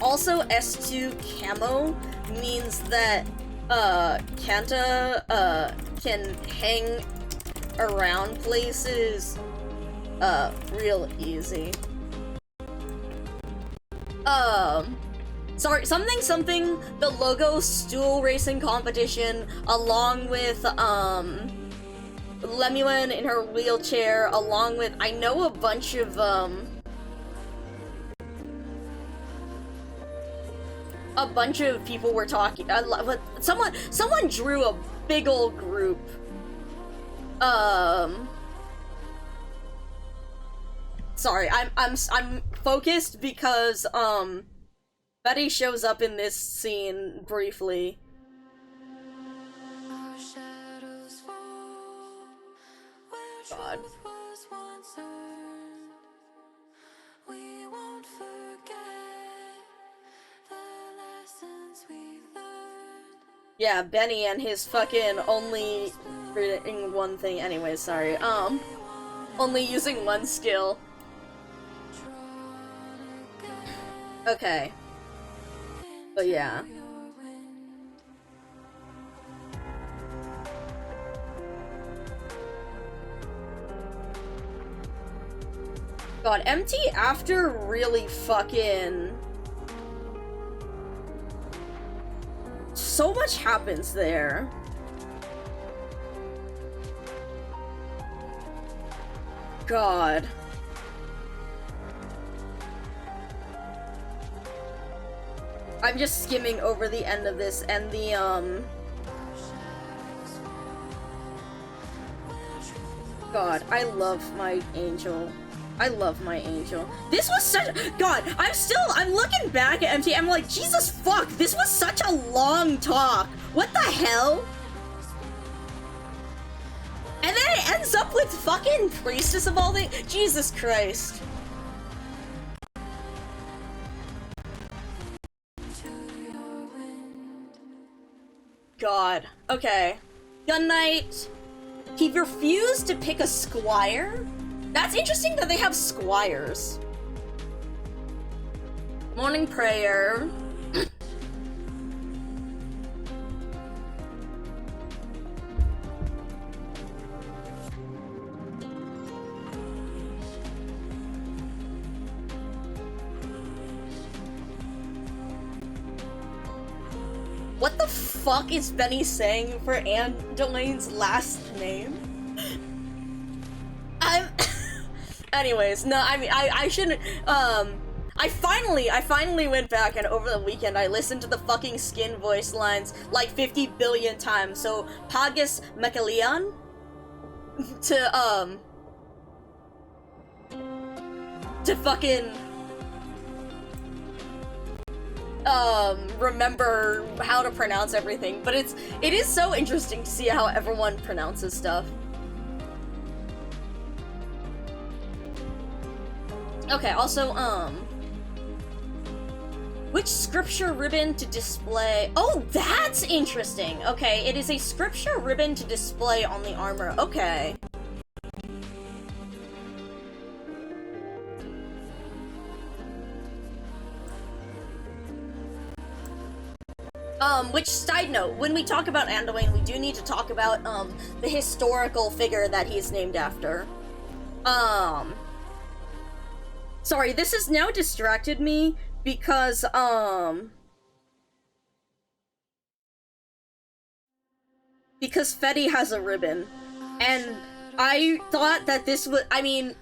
Also, S2 camo means that, Kanta, can hang around places, real easy. Sorry, something, the logo stool racing competition, along with, Lemuel in her wheelchair, along with, I know a bunch of, people were talking, someone drew a big old group, sorry, I'm focused because, Betty shows up in this scene briefly. God. Yeah, Benny and his fucking only reading one thing. Anyway, sorry. Only using one skill. Okay. But yeah. God, MT after really fucking... So much happens there. God. I'm just skimming over the end of this and the, God, I love my angel. I love my angel. This was such- God, I'm looking back at MT, I'm like, Jesus fuck, this was such a long talk. What the hell? And then it ends up with fucking Priestess of all things. Jesus Christ. God. Okay. Gun Knight. He refused to pick a squire? That's interesting that they have squires. Morning prayer. What the fuck is Benny saying for Andoline's last name? Anyways, no, I mean, I shouldn't, I finally went back and over the weekend I listened to the fucking Skin voice lines like 50 billion times, so Pagus Mekalian to fucking remember how to pronounce everything, but it is so interesting to see how everyone pronounces stuff. Okay, also, which scripture ribbon to display? Oh, that's interesting! Okay, it is a scripture ribbon to display on the armor. Okay. Which, side note, when we talk about Anduin, we do need to talk about, the historical figure that he's named after. Sorry, this has now distracted me because, because Fetty has a ribbon, and I thought that this was, I mean,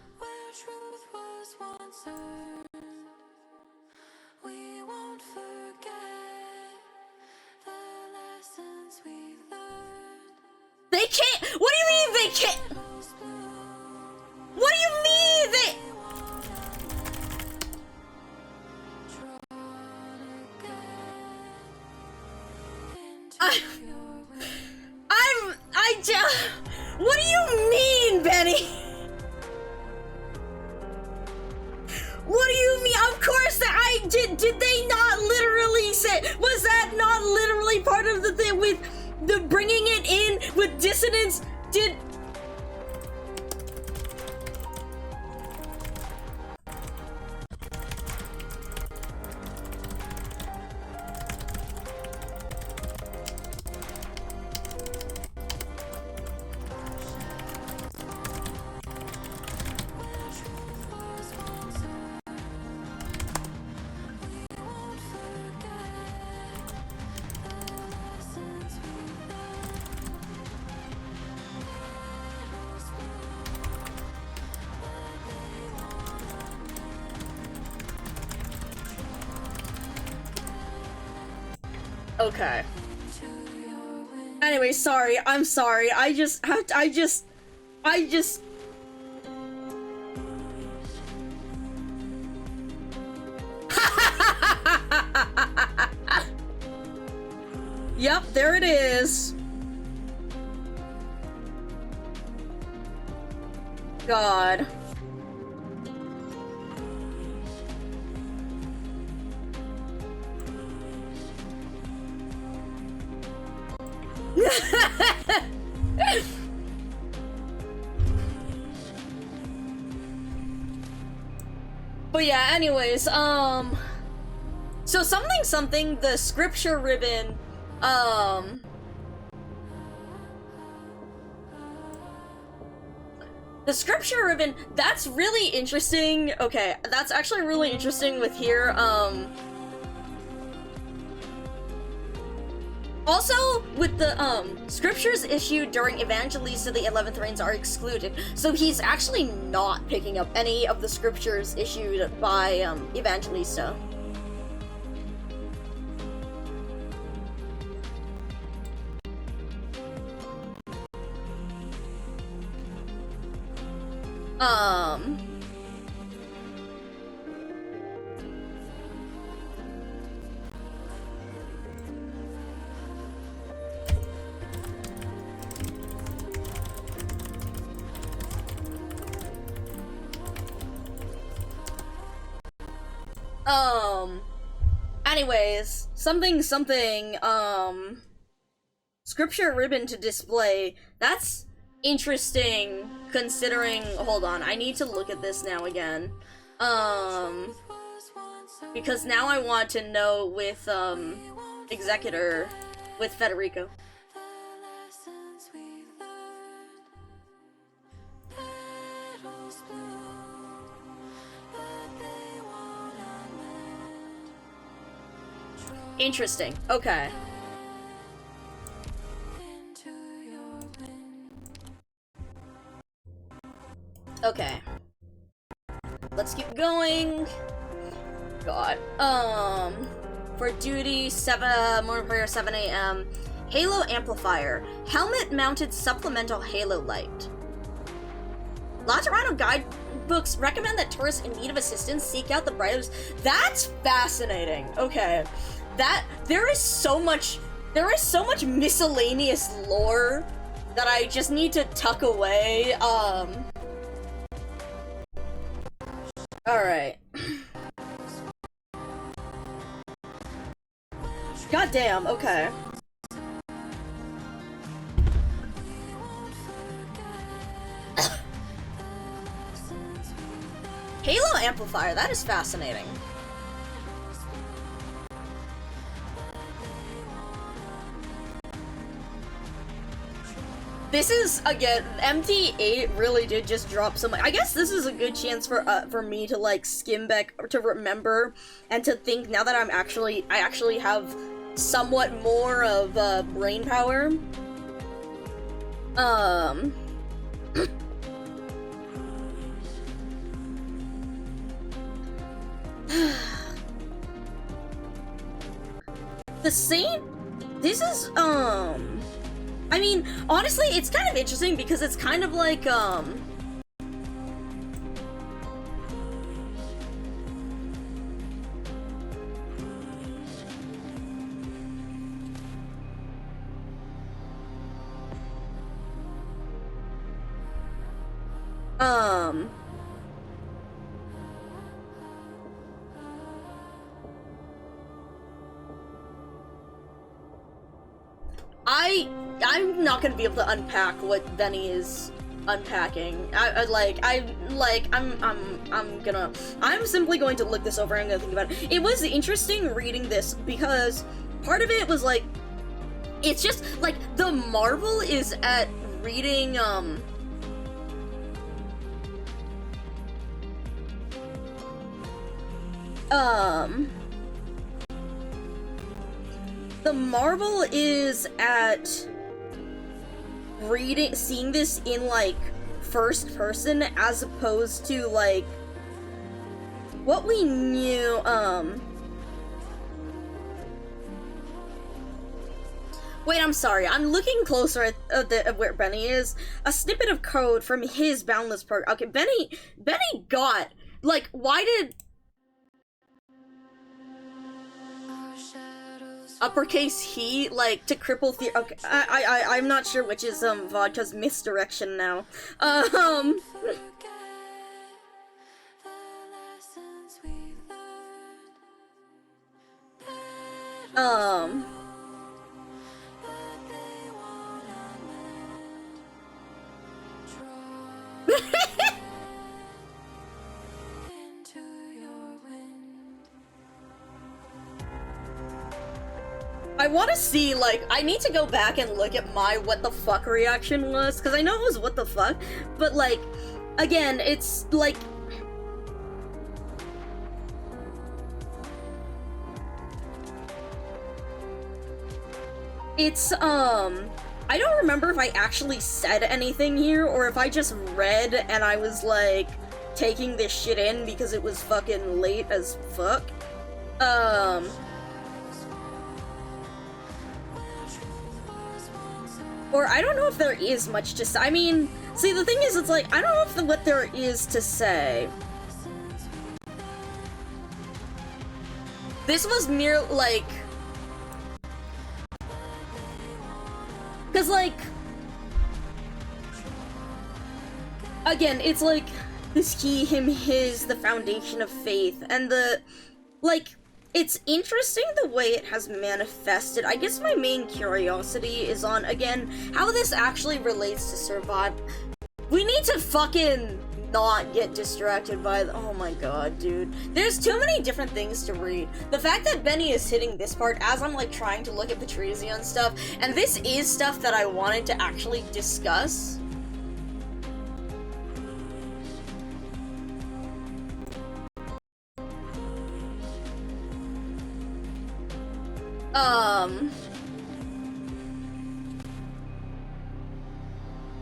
they can't, what do you mean they can't? What do you mean they? What do you mean, Benny? What do you mean? Of course that did they not literally say, was that not literally part of the thing with the bringing it in with dissonance? Did okay. Anyway, sorry. I'm sorry. I just Yep, there it is. God. But yeah, anyways, so something, the scripture ribbon, the scripture ribbon, that's really interesting. Okay, that's actually really interesting with here, also, with the, scriptures issued during Evangelista the 11th Reigns are excluded, so he's actually not picking up any of the scriptures issued by, Evangelista. Um... Anyways, something, scripture ribbon to display. That's interesting, considering, hold on, I need to look at this now again. Because now I want to know with, Executor, with Federico. Interesting. Okay. Okay. Let's keep going. God. For duty, morning prayer, 7 a.m. Halo amplifier. Helmet mounted supplemental halo light. Laterano guidebooks recommend that tourists in need of assistance seek out the brightest. That's fascinating. Okay. There is so much miscellaneous lore that I just need to tuck away. Alright. God damn, okay. Halo amplifier, that is fascinating. This is, again, MT8 really did just drop some. I guess this is a good chance for me to like skim back, or to remember, and to think now that I actually have somewhat more of brain power. The Saint. This is I mean, honestly, it's kind of interesting because it's kind of like, I'm not gonna be able to unpack what Benny is unpacking. I'm simply going to look this over and I'm gonna think about it. It was interesting reading this because part of it was like, it's just like the marvel is at reading, the marvel is at seeing this in like first person as opposed to like what we knew. Wait, I'm sorry. I'm looking closer at where Benny is. A snippet of code from his Boundless program. Okay, Benny got like, why did uppercase he, like, to cripple the, okay, I'm not sure which is, Vodka's misdirection now. I want to see, like, I need to go back and look at my what the fuck reaction was, because I know it was what the fuck, but, like, again, it's, like, it's, I don't remember if I actually said anything here, or if I just read and I was, like, taking this shit in because it was fucking late as fuck. Or I don't know if there is much to say. I mean, See, the thing is, it's like, I don't know if what there is to say. This was mere, like... Because, like... Again, it's like, this he, him, his, the foundation of faith, and the... Like, it's interesting the way it has manifested. I guess my main curiosity is on, again, how this actually relates to survive. We need to fucking not get distracted by the— oh my god, dude. There's too many different things to read. The fact that Benny is hitting this part as I'm like trying to look at the Trezion stuff, and this is stuff that I wanted to actually discuss.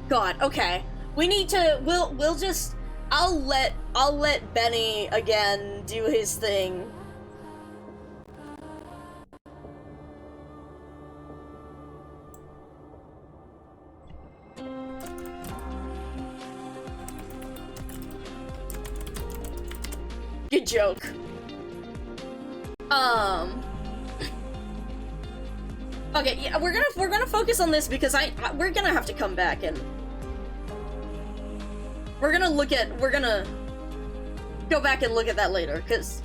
God, okay. We need to— we'll just— I'll let Benny again do his thing. Good joke. Okay, yeah, we're gonna focus on this because we're gonna have to come back and we're gonna go back and look at that later, cause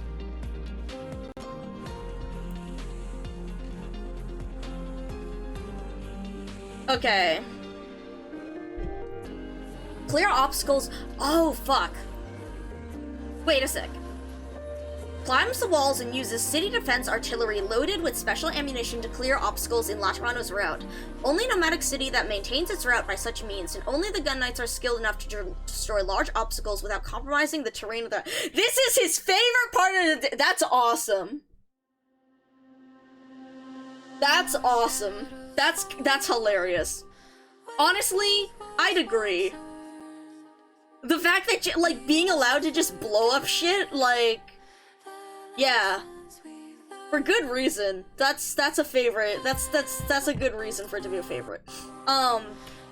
okay. Clear obstacles. Oh fuck. Wait a sec. Climbs the walls and uses city defense artillery loaded with special ammunition to clear obstacles in Laterano's route. Only nomadic city that maintains its route by such means, and only the gun knights are skilled enough to destroy large obstacles without compromising the terrain of the— This is his favorite part of the— That's awesome. That's awesome. That's hilarious. Honestly, I'd agree. The fact that, like, being allowed to just blow up shit, like... Yeah. For good reason. That's a favorite. That's a good reason for it to be a favorite.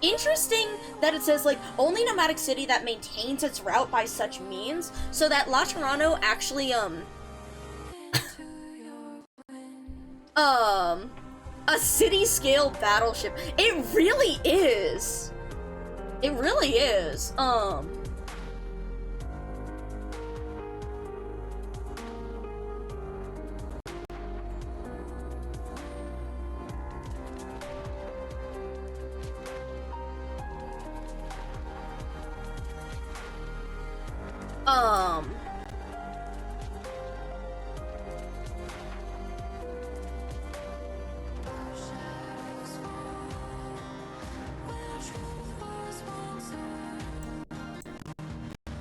Interesting that it says, like, only nomadic city that maintains its route by such means, so that Laterano actually, a city-scale battleship. It really is. It really is.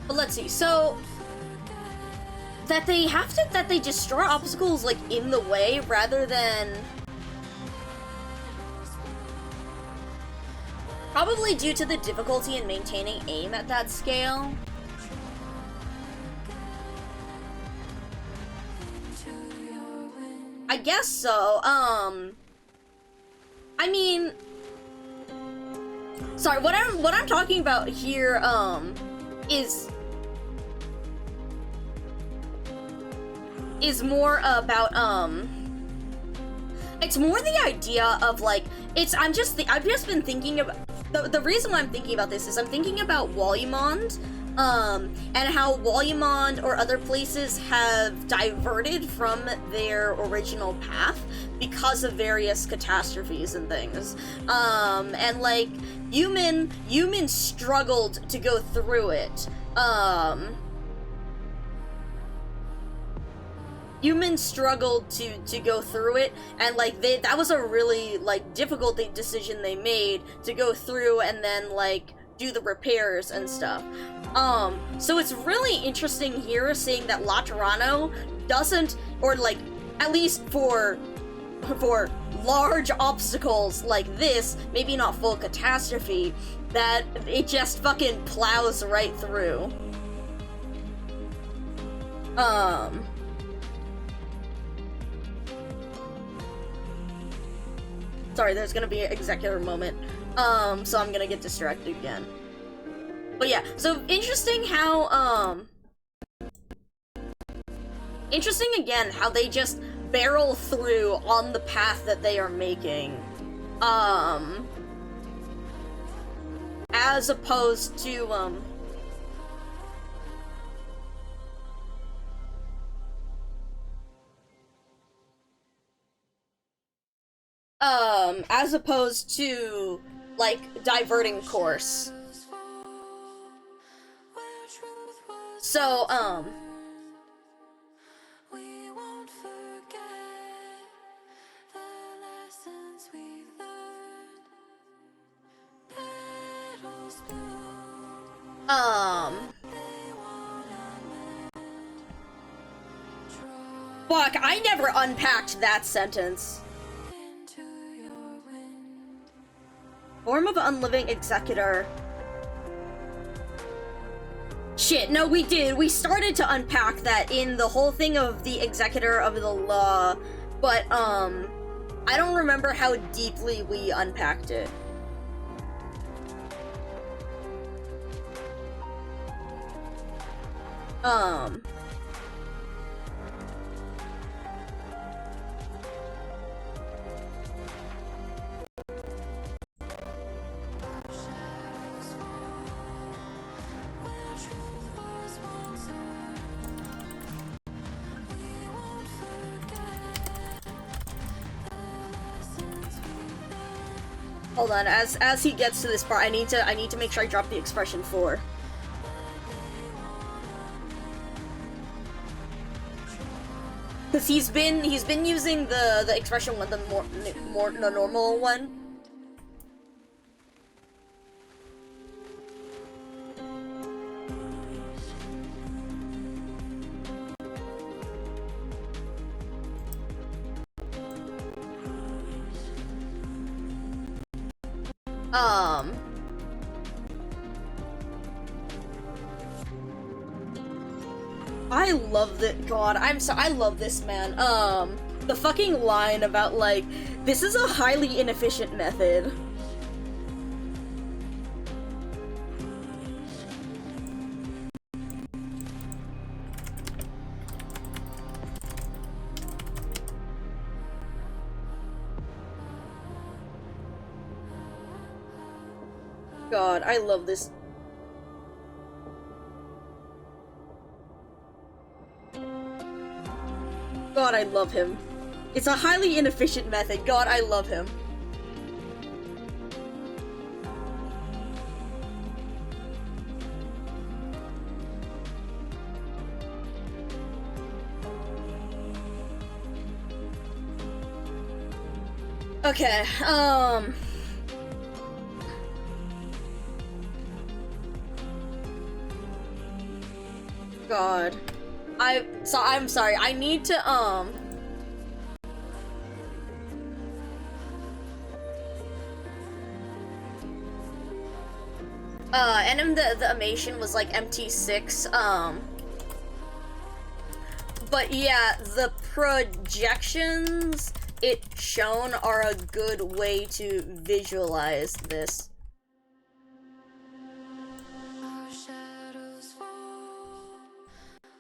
But let's see, so that they destroy obstacles like in the way rather than probably due to the difficulty in maintaining aim at that scale. I guess so. I mean, sorry, what I'm talking about here is more about it's more the idea of like I've just been thinking about the reason why I'm thinking about this is I'm thinking about Walumond, and how Walumond or other places have diverted from their original path because of various catastrophes and things. And like human struggled to go through it. Humans struggled to go through it, and like that was a really like difficult decision they made to go through and then like do the repairs and stuff. So it's really interesting here seeing that Laterano doesn't, or like at least for large obstacles like this, maybe not full catastrophe, that it just fucking plows right through. Sorry, there's gonna be an executor moment. So I'm gonna get distracted again. But yeah, so interesting how, interesting again how they just barrel through on the path that they are making. As opposed to, as opposed to, like, diverting course. So, We won't forget the lessons we've learned. Petals bloom, they won't amend. fuck, I never unpacked that sentence. Into your wind. Form of unliving executor. Shit, no, we did. We started to unpack that in the whole thing of the executor of the law, but, I don't remember how deeply we unpacked it. Where truth was once earned. We won't forget the lessons we've learned. Hold on, as he gets to this part, I need to make sure I drop the expression for. Cause he's been using the expression one, the the normal one. I love that. God, I love this man. The fucking line about, like, this is a highly inefficient method. God, I love this. God, I love him. It's a highly inefficient method. God, I love him. Okay, God. I'm sorry, I need to, and the animation was like MT6, but yeah, the projections it shown are a good way to visualize this. Our shadows fall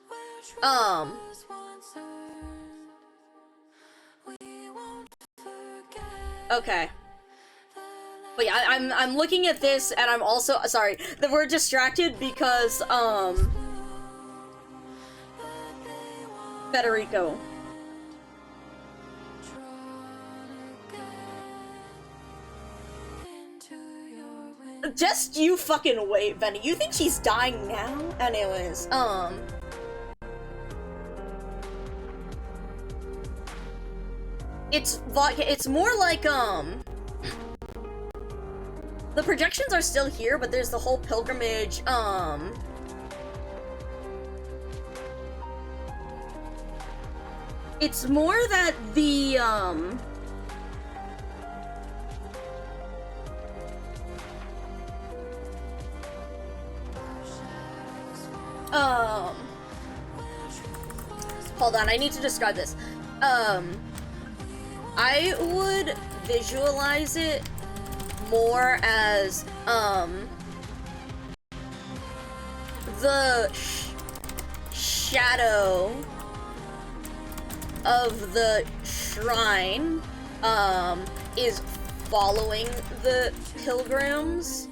where truth Um. was once earned. We won't forget Okay. the But yeah, I'm looking at this, and I'm also sorry that we're distracted because Federico. into your wind. Just you fucking wait, Benny. You think she's dying now? Anyways, it's more like, the projections are still here, but there's the whole pilgrimage, it's more that the, hold on, I need to describe this. I would visualize it more as, the shadow of the shrine, is following the pilgrims.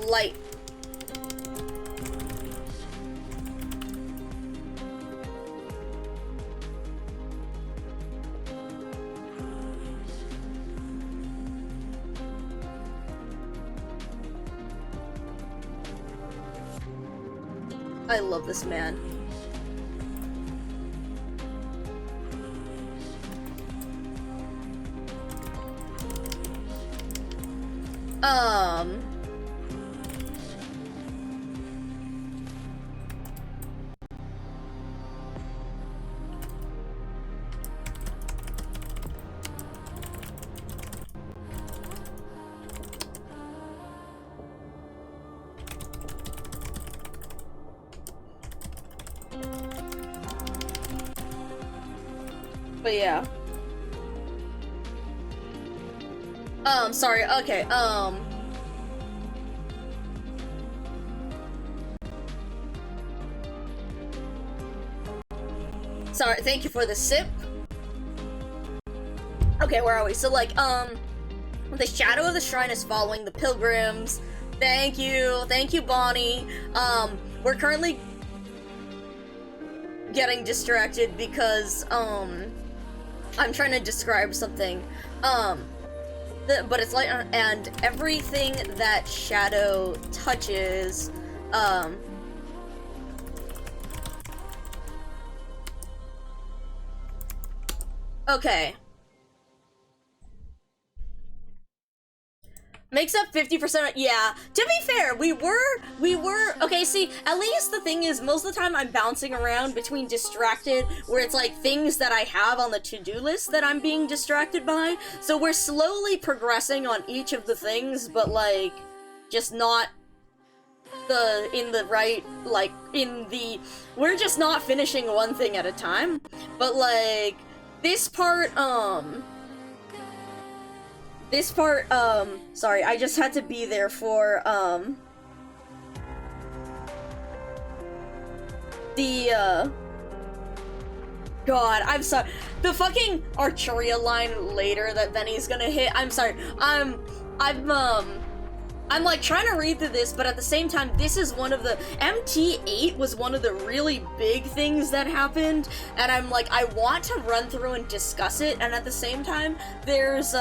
Light. I love this man. But yeah. Sorry, okay, sorry, thank you for the sip. Okay, where are we? So, like, the shadow of the shrine is following the pilgrims. Thank you, Bonnie. We're currently getting distracted because, I'm trying to describe something. But it's like, and everything that shadow touches, okay. Makes up 50%, yeah. To be fair, we were, okay, see, at least the thing is, most of the time I'm bouncing around between distracted, where it's like things that I have on the to-do list that I'm being distracted by, so we're slowly progressing on each of the things, but like, just not we're just not finishing one thing at a time, but like, this part, sorry, I just had to be there for, God, I'm sorry. The fucking Arturia line later that Benny's gonna hit, I'm sorry, I'm like trying to read through this, but at the same time, this is one of the, MT8 was one of the really big things that happened, and I'm like, I want to run through and discuss it, and at the same time, there's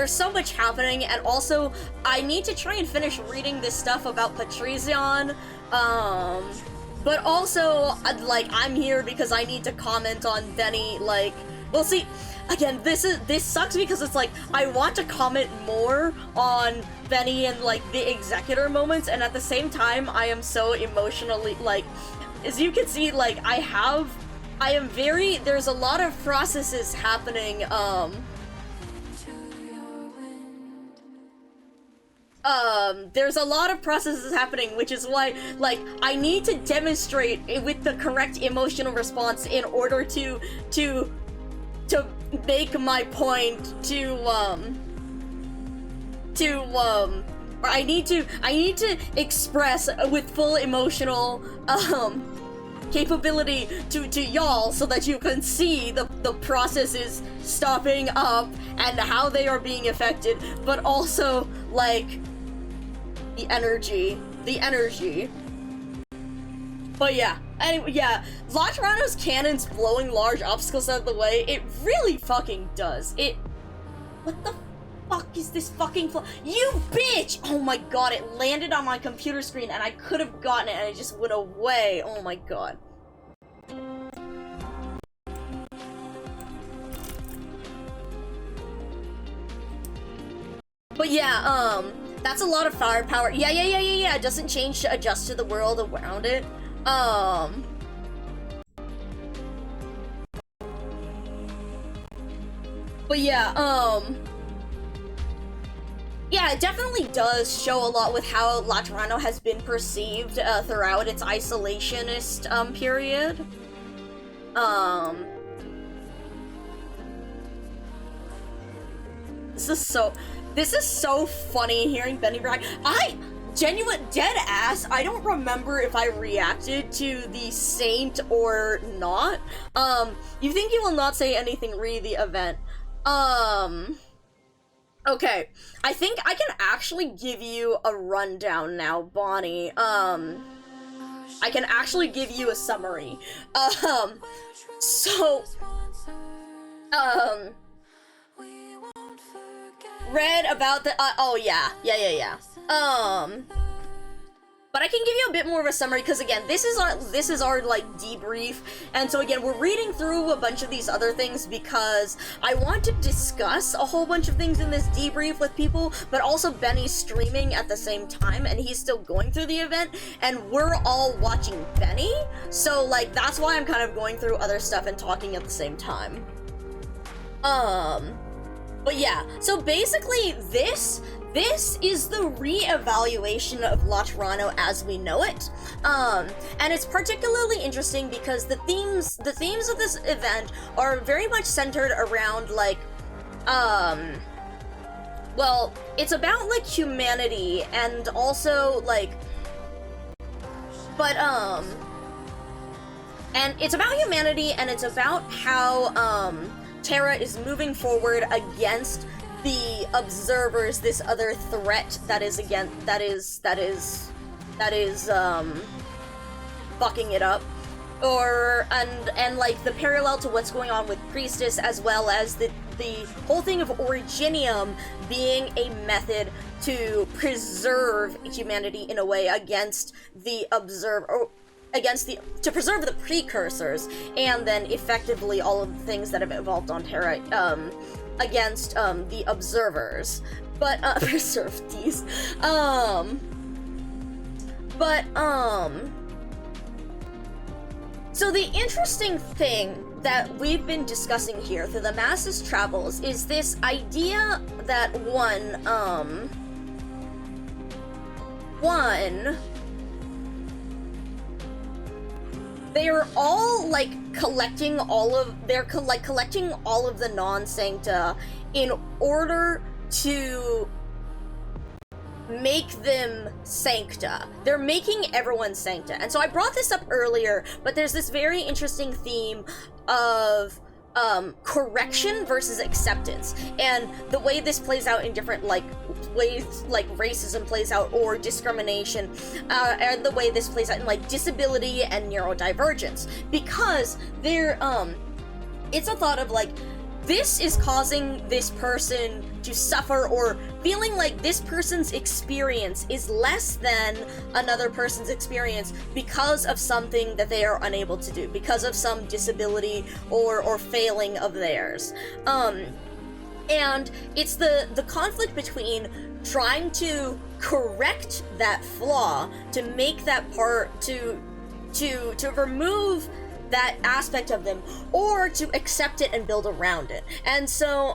so much happening, and also, I need to try and finish reading this stuff about Patrician, but also, like, I'm here because I need to comment on Benny, like, well, see, again, this sucks because it's like, I want to comment more on Benny and, like, the Executor moments, and at the same time, I am so emotionally, like, as you can see, like, there's a lot of processes happening, there's a lot of processes happening, which is why, like, I need to demonstrate with the correct emotional response in order to make my point or I need to express with full emotional, capability to y'all so that you can see the processes stopping up and how they are being affected, but also, like, the energy. But yeah, anyway, yeah, Laterano's cannons blowing large obstacles out of the way, it really fucking does. What the fuck is this fucking you bitch! Oh my god, it landed on my computer screen and I could have gotten it and it just went away. Oh my god. But yeah, that's a lot of firepower. Yeah, it doesn't change to adjust to the world around it. But yeah, yeah, it definitely does show a lot with how Laterano has been perceived throughout its isolationist period. This is so... This is so funny hearing Benny brag. Genuine dead ass, I don't remember if I reacted to the Saint or not. You think you will not say anything re the event. Okay. I think I can actually give you a rundown now, Bonnie. I can actually give you a summary. Read about the, oh yeah. But I can give you a bit more of a summary, because again, this is our like debrief, and so again, we're reading through a bunch of these other things because I want to discuss a whole bunch of things in this debrief with people, but also Benny's streaming at the same time, and he's still going through the event, and we're all watching Benny, so like, that's why I'm kind of going through other stuff and talking at the same time. But yeah, so basically this is the re-evaluation of La Toronto as we know it. And it's particularly interesting because the themes of this event are very much centered around like, well, it's about like humanity and also like, but and it's about humanity and it's about how Terra is moving forward against the observers, this other threat that is fucking it up, and like the parallel to what's going on with Priestess, as well as the whole thing of Originium being a method to preserve humanity in a way against the to preserve the precursors, and then effectively all of the things that have evolved on Terra, against, the observers. But, preservtees. So the interesting thing that we've been discussing here through the Masses Travels is this idea that they're all like collecting all of the non-sancta in order to make them sancta. They're making everyone sancta. And so I brought this up earlier, but there's this very interesting theme of correction versus acceptance, and the way this plays out in different like ways, like racism plays out, or discrimination, and the way this plays out in like disability and neurodivergence, because they're it's a thought of like, this is causing this person to suffer, or feeling like this person's experience is less than another person's experience because of something that they are unable to do, because of some disability or failing of theirs. And it's the conflict between trying to correct that flaw, to make that part, to remove that aspect of them, or to accept it and build around it. And so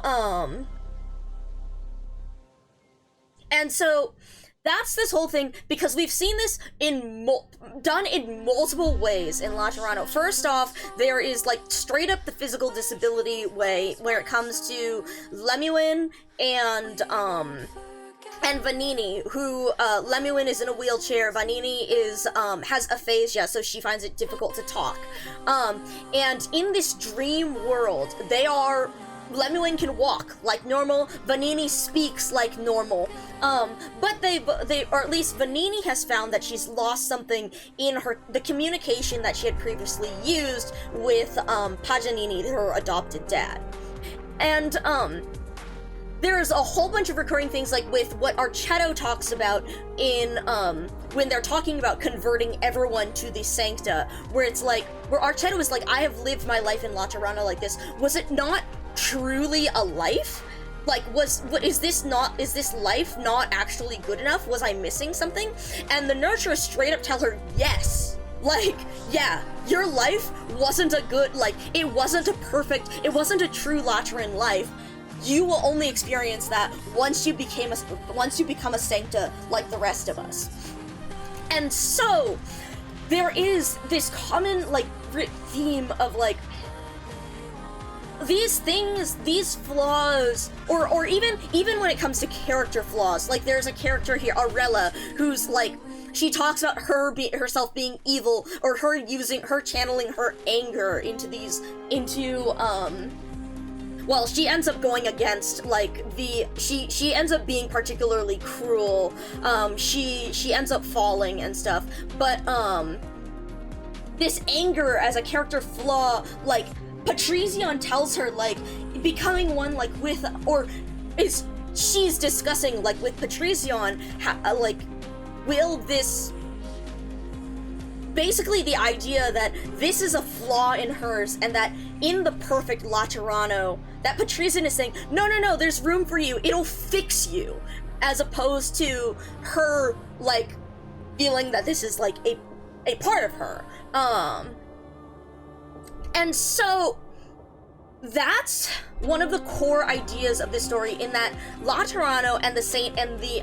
that's this whole thing, because we've seen this done in multiple ways in La Toronto. First off, there is like straight up the physical disability way, where it comes to Lemuin and Vanini, who, Lemuin is in a wheelchair, Vanini is, has aphasia, so she finds it difficult to talk. And in this dream world, Lemuin can walk like normal, Vanini speaks like normal, but or at least Vanini has found that she's lost something in the communication that she had previously used with, Paganini, her adopted dad. And, there's a whole bunch of recurring things, like with what Archetto talks about in, when they're talking about converting everyone to the Sancta, where it's like, where Archetto is like, I have lived my life in La Toronto like this. Was it not truly a life? Like, is this life not actually good enough? Was I missing something? And the nurturers straight up tell her, yes. Like, yeah, your life wasn't a good, like, it wasn't a true Latran life. You will only experience that once you become a Sancta like the rest of us. And so, there is this common, like, theme of, like, these things, these flaws, or even when it comes to character flaws, like there's a character here, Arella, who's like, she talks about herself being evil, or her channeling her anger well, she ends up going against, like, she ends up being particularly cruel, she ends up falling and stuff, but, this anger as a character flaw, like, Patricion tells her, like, becoming one, like, with, or she's discussing, like, with Patricion, like, will this, basically the idea that this is a flaw in hers, and that in the perfect Laterano, that Patricion is saying, no, there's room for you, it'll fix you, as opposed to her, like, feeling that this is, like, a part of her. And so, that's one of the core ideas of this story, in that Laterano and the Saint and the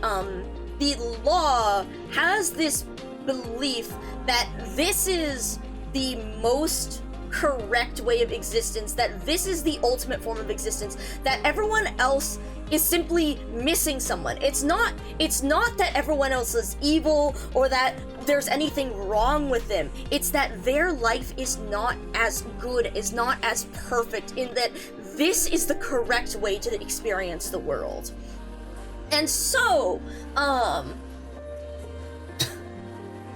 law has this belief that this is the most correct way of existence, that this is the ultimate form of existence, that everyone else is simply missing someone. It's not that everyone else is evil, or that there's anything wrong with them. It's that their life is not as good, is not as perfect, in that this is the correct way to experience the world. And so,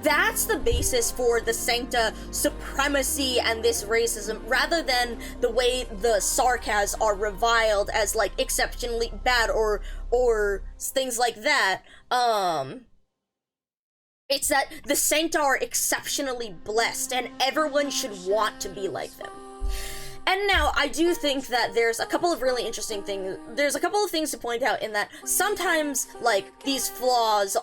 that's the basis for the Sancta supremacy and this racism, rather than the way the Sarkas are reviled as, like, exceptionally bad or things like that. It's that the Sancta are exceptionally blessed, and everyone should want to be like them. And now, I do think that there's a couple of really interesting things. There's a couple of things to point out, in that sometimes, like, these flaws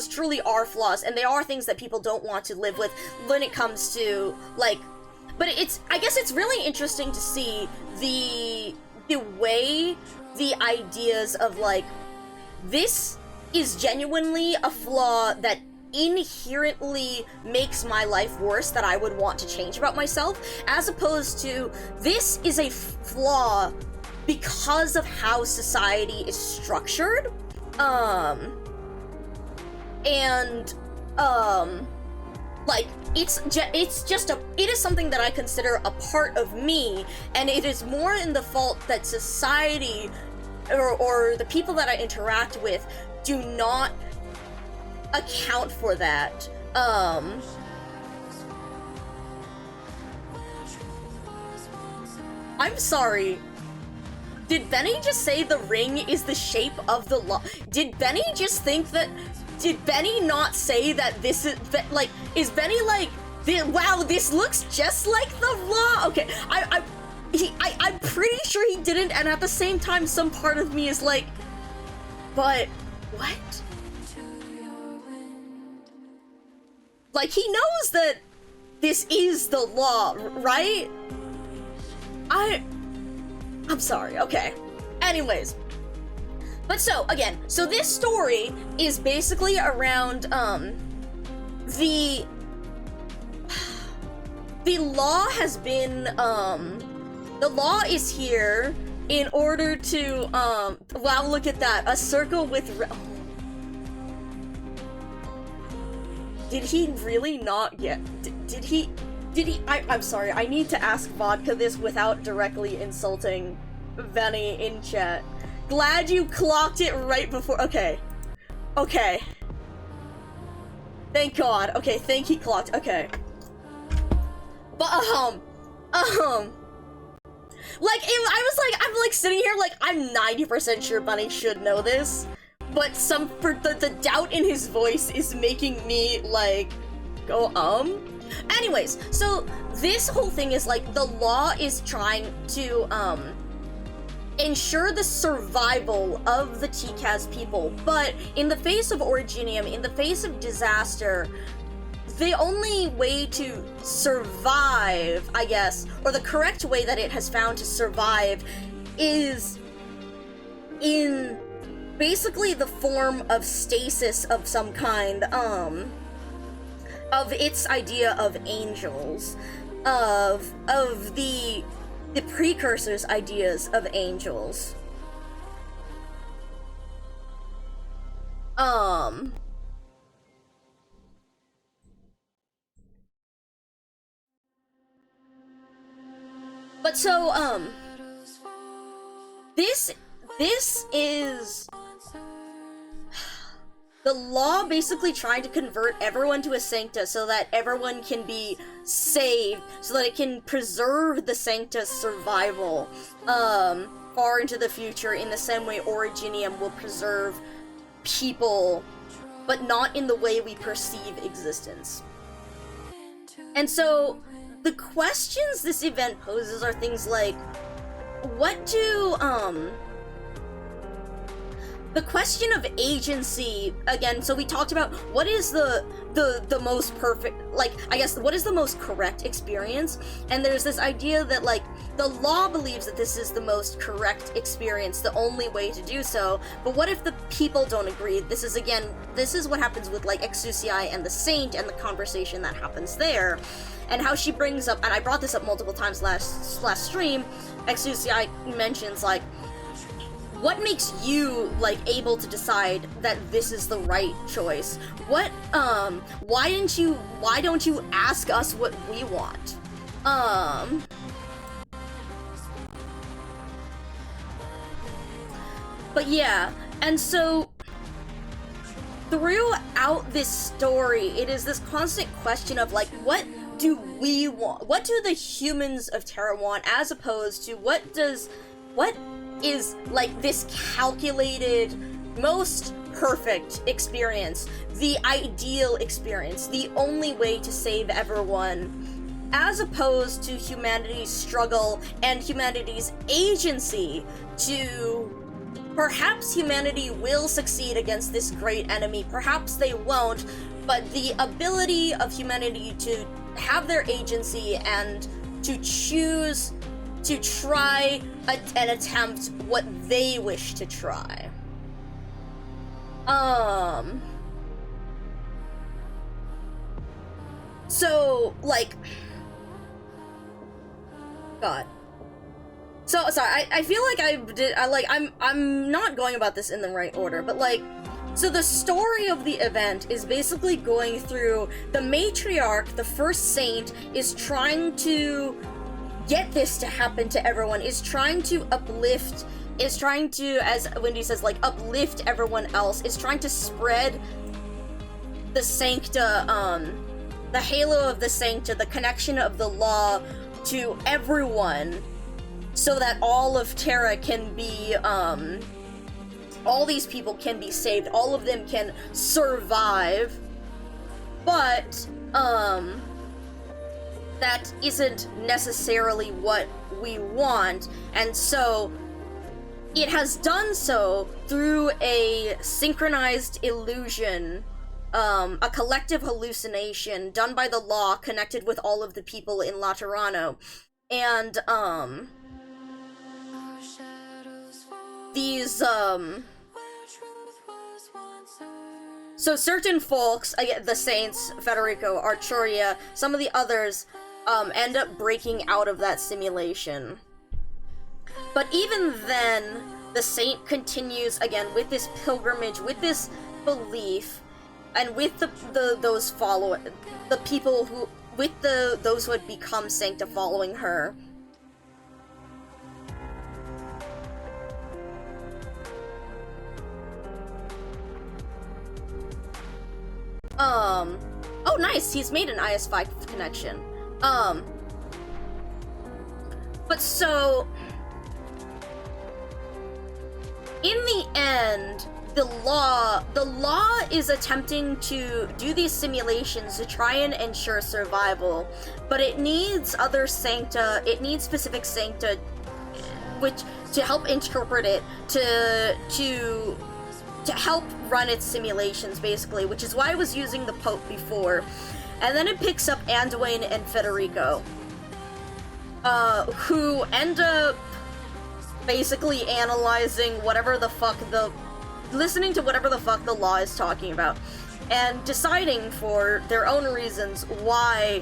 truly are flaws, and they are things that people don't want to live with when it comes to, like, but I guess it's really interesting to see the way the ideas of, like, this is genuinely a flaw that inherently makes my life worse, that I would want to change about myself, as opposed to this is a flaw because of how society is structured, like, it is something that I consider a part of me, and it is more in the fault that society, or the people that I interact with, do not account for that. I'm sorry. Did Benny just say the ring is the shape of the law? Did Benny just think that? Did Benny not say that this is, like, is Benny like, wow, this looks just like the law? Okay, I'm pretty sure he didn't, and at the same time, some part of me is like, but, what? Like, he knows that this is the law, right? I'm sorry, okay. Anyways. But so, again, so this story is basically around, the law has been, the law is here in order to, wow, look at that, a circle with, did he really not get, did he, I'm sorry, I need to ask Vodka this without directly insulting Benny in chat. Glad you clocked it right before, okay. Okay. Thank God, okay, thank he clocked, okay. But, like, I'm like sitting here like, I'm 90% sure Bunny should know this, but the doubt in his voice is making me, like, go, Anyways, so this whole thing is, like, the law is trying to, ensure the survival of the TCAS people, but in the face of Originium, in the face of disaster, the only way to survive, I guess, or the correct way that it has found to survive, is in basically the form of stasis of some kind, of its idea of angels. of the precursors' ideas of angels. But so, this is the law basically trying to convert everyone to a sancta so that everyone can be saved, so that it can preserve the sancta's survival, far into the future, in the same way Originium will preserve people, but not in the way we perceive existence. And so, the questions this event poses are things like, what do, the question of agency, again, so we talked about what is the most perfect, like, I guess, what is the most correct experience? And there's this idea that, like, the law believes that this is the most correct experience, the only way to do so, but what if the people don't agree? This is what happens with, like, Exusii and the Saint and the conversation that happens there. And how she brings up, and I brought this up multiple times last stream, Exusii mentions, like, what makes you, like, able to decide that this is the right choice? What, why don't you ask us what we want? But yeah, and so, throughout this story, it is this constant question of, like, what do we want? What do the humans of Terra want, as opposed to what is, like, this calculated, most perfect experience, the ideal experience, the only way to save everyone, as opposed to humanity's struggle and humanity's agency to... Perhaps humanity will succeed against this great enemy, perhaps they won't, but the ability of humanity to have their agency and to choose to try and attempt what they wish to try. So, like... God. So, sorry, I feel like I'm not going about this in the right order, but, like, so the story of the event is basically going through the matriarch, the first saint, is trying to get this to happen to everyone, is trying to uplift, is trying to, as Wendy says, like, uplift everyone else, is trying to spread the sancta, the halo of the sancta, the connection of the law to everyone, so that all of Terra can be, all these people can be saved, all of them can survive, but, that isn't necessarily what we want, and so it has done so through a synchronized illusion, a collective hallucination done by the law connected with all of the people in Laterano, and, these, so certain folks, the Saints, Federico, Arturia, some of the others, end up breaking out of that simulation. But even then, the Saint continues, again, with this pilgrimage, with this belief, and with those the people who, with those who had become Sancta following her. Oh nice, he's made an IS-5 connection. But so, in the end, the law is attempting to do these simulations to try and ensure survival, but it needs other sancta, it needs specific sancta, which, to help interpret it, to help run its simulations, basically, which is why I was using the Pope before. And then it picks up Anduin and Federico, who end up basically analyzing listening to whatever the fuck the law is talking about, and deciding for their own reasons why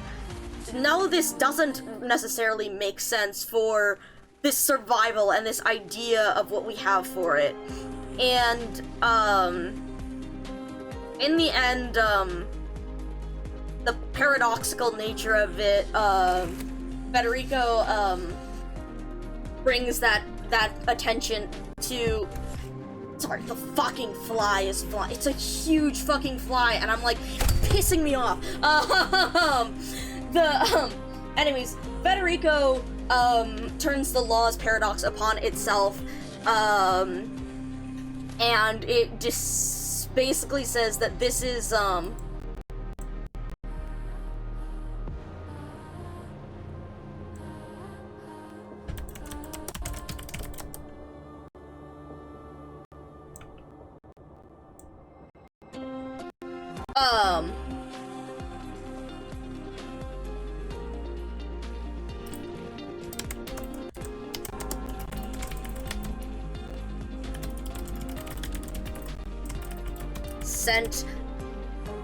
no, this doesn't necessarily make sense for this survival and this idea of what we have for it. And, in the end, the paradoxical nature of it, Federico, brings that attention to... Sorry, the fucking fly is flying. It's a huge fucking fly, and I'm like, pissing me off. Anyways, Federico, turns the law's paradox upon itself, and it just basically says that this is,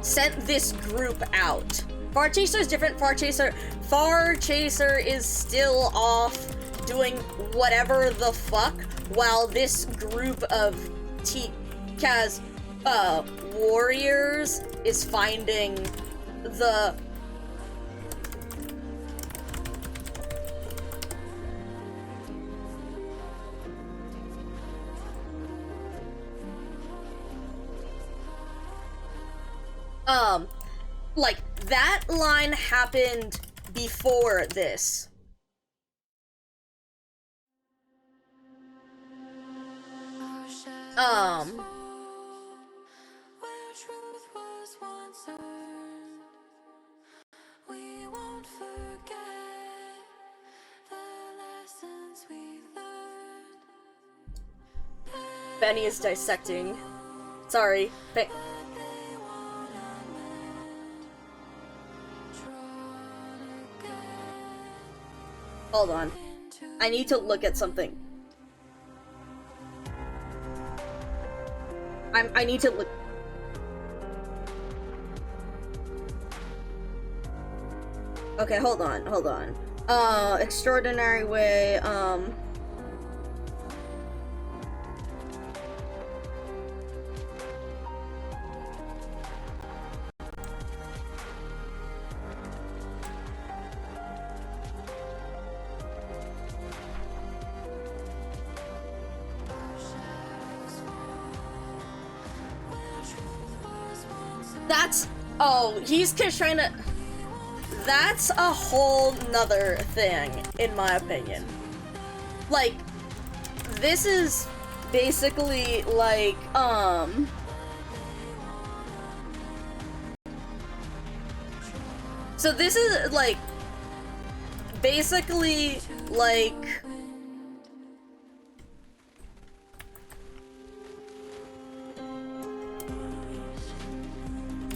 sent this group out. Far Chaser is different. Far Chaser is still off doing whatever the fuck, while this group of Tika's warriors is finding the like, that line happened before this. Where truth was once earned, we won't forget the lessons we learned. Benny is dissecting. Sorry. Hold on. I need to look at something. I need to look. Okay, hold on. Extraordinary way, he's just trying to... That's a whole nother thing, in my opinion. Like, this is basically, like, so this is, like, basically, like...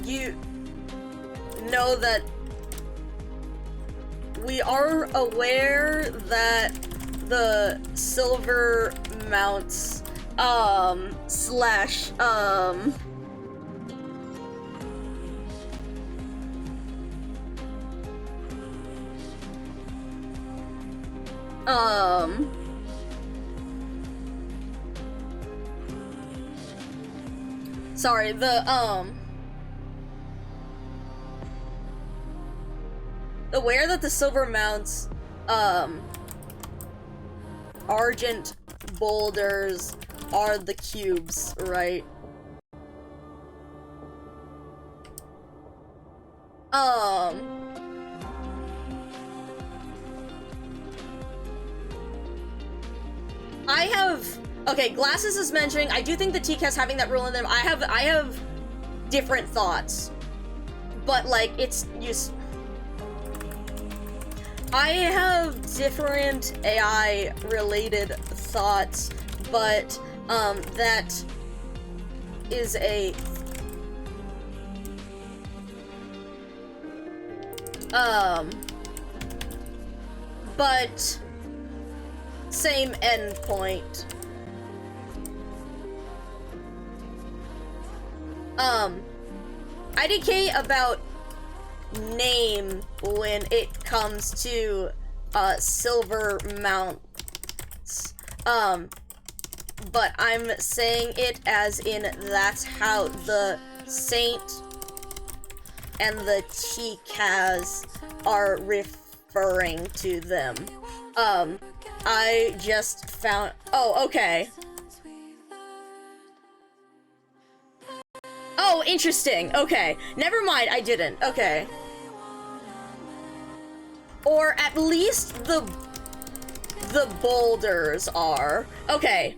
You know that we are aware that the silver mounts, slash, sorry, aware that the silver mounts, argent boulders are the cubes, right? Okay, Glasses is mentioning, I do think the TCAS having that rule in them, I have different thoughts. But, like, I have different AI-related thoughts, but, that is a... but... same endpoint. IDK about name when it comes to silver mounts. But I'm saying it as in that's how the saint and the TCAS are referring to them. I just found, oh, okay. Oh, interesting. Okay. Never mind, I didn't. Okay. Or at least the boulders are. Okay.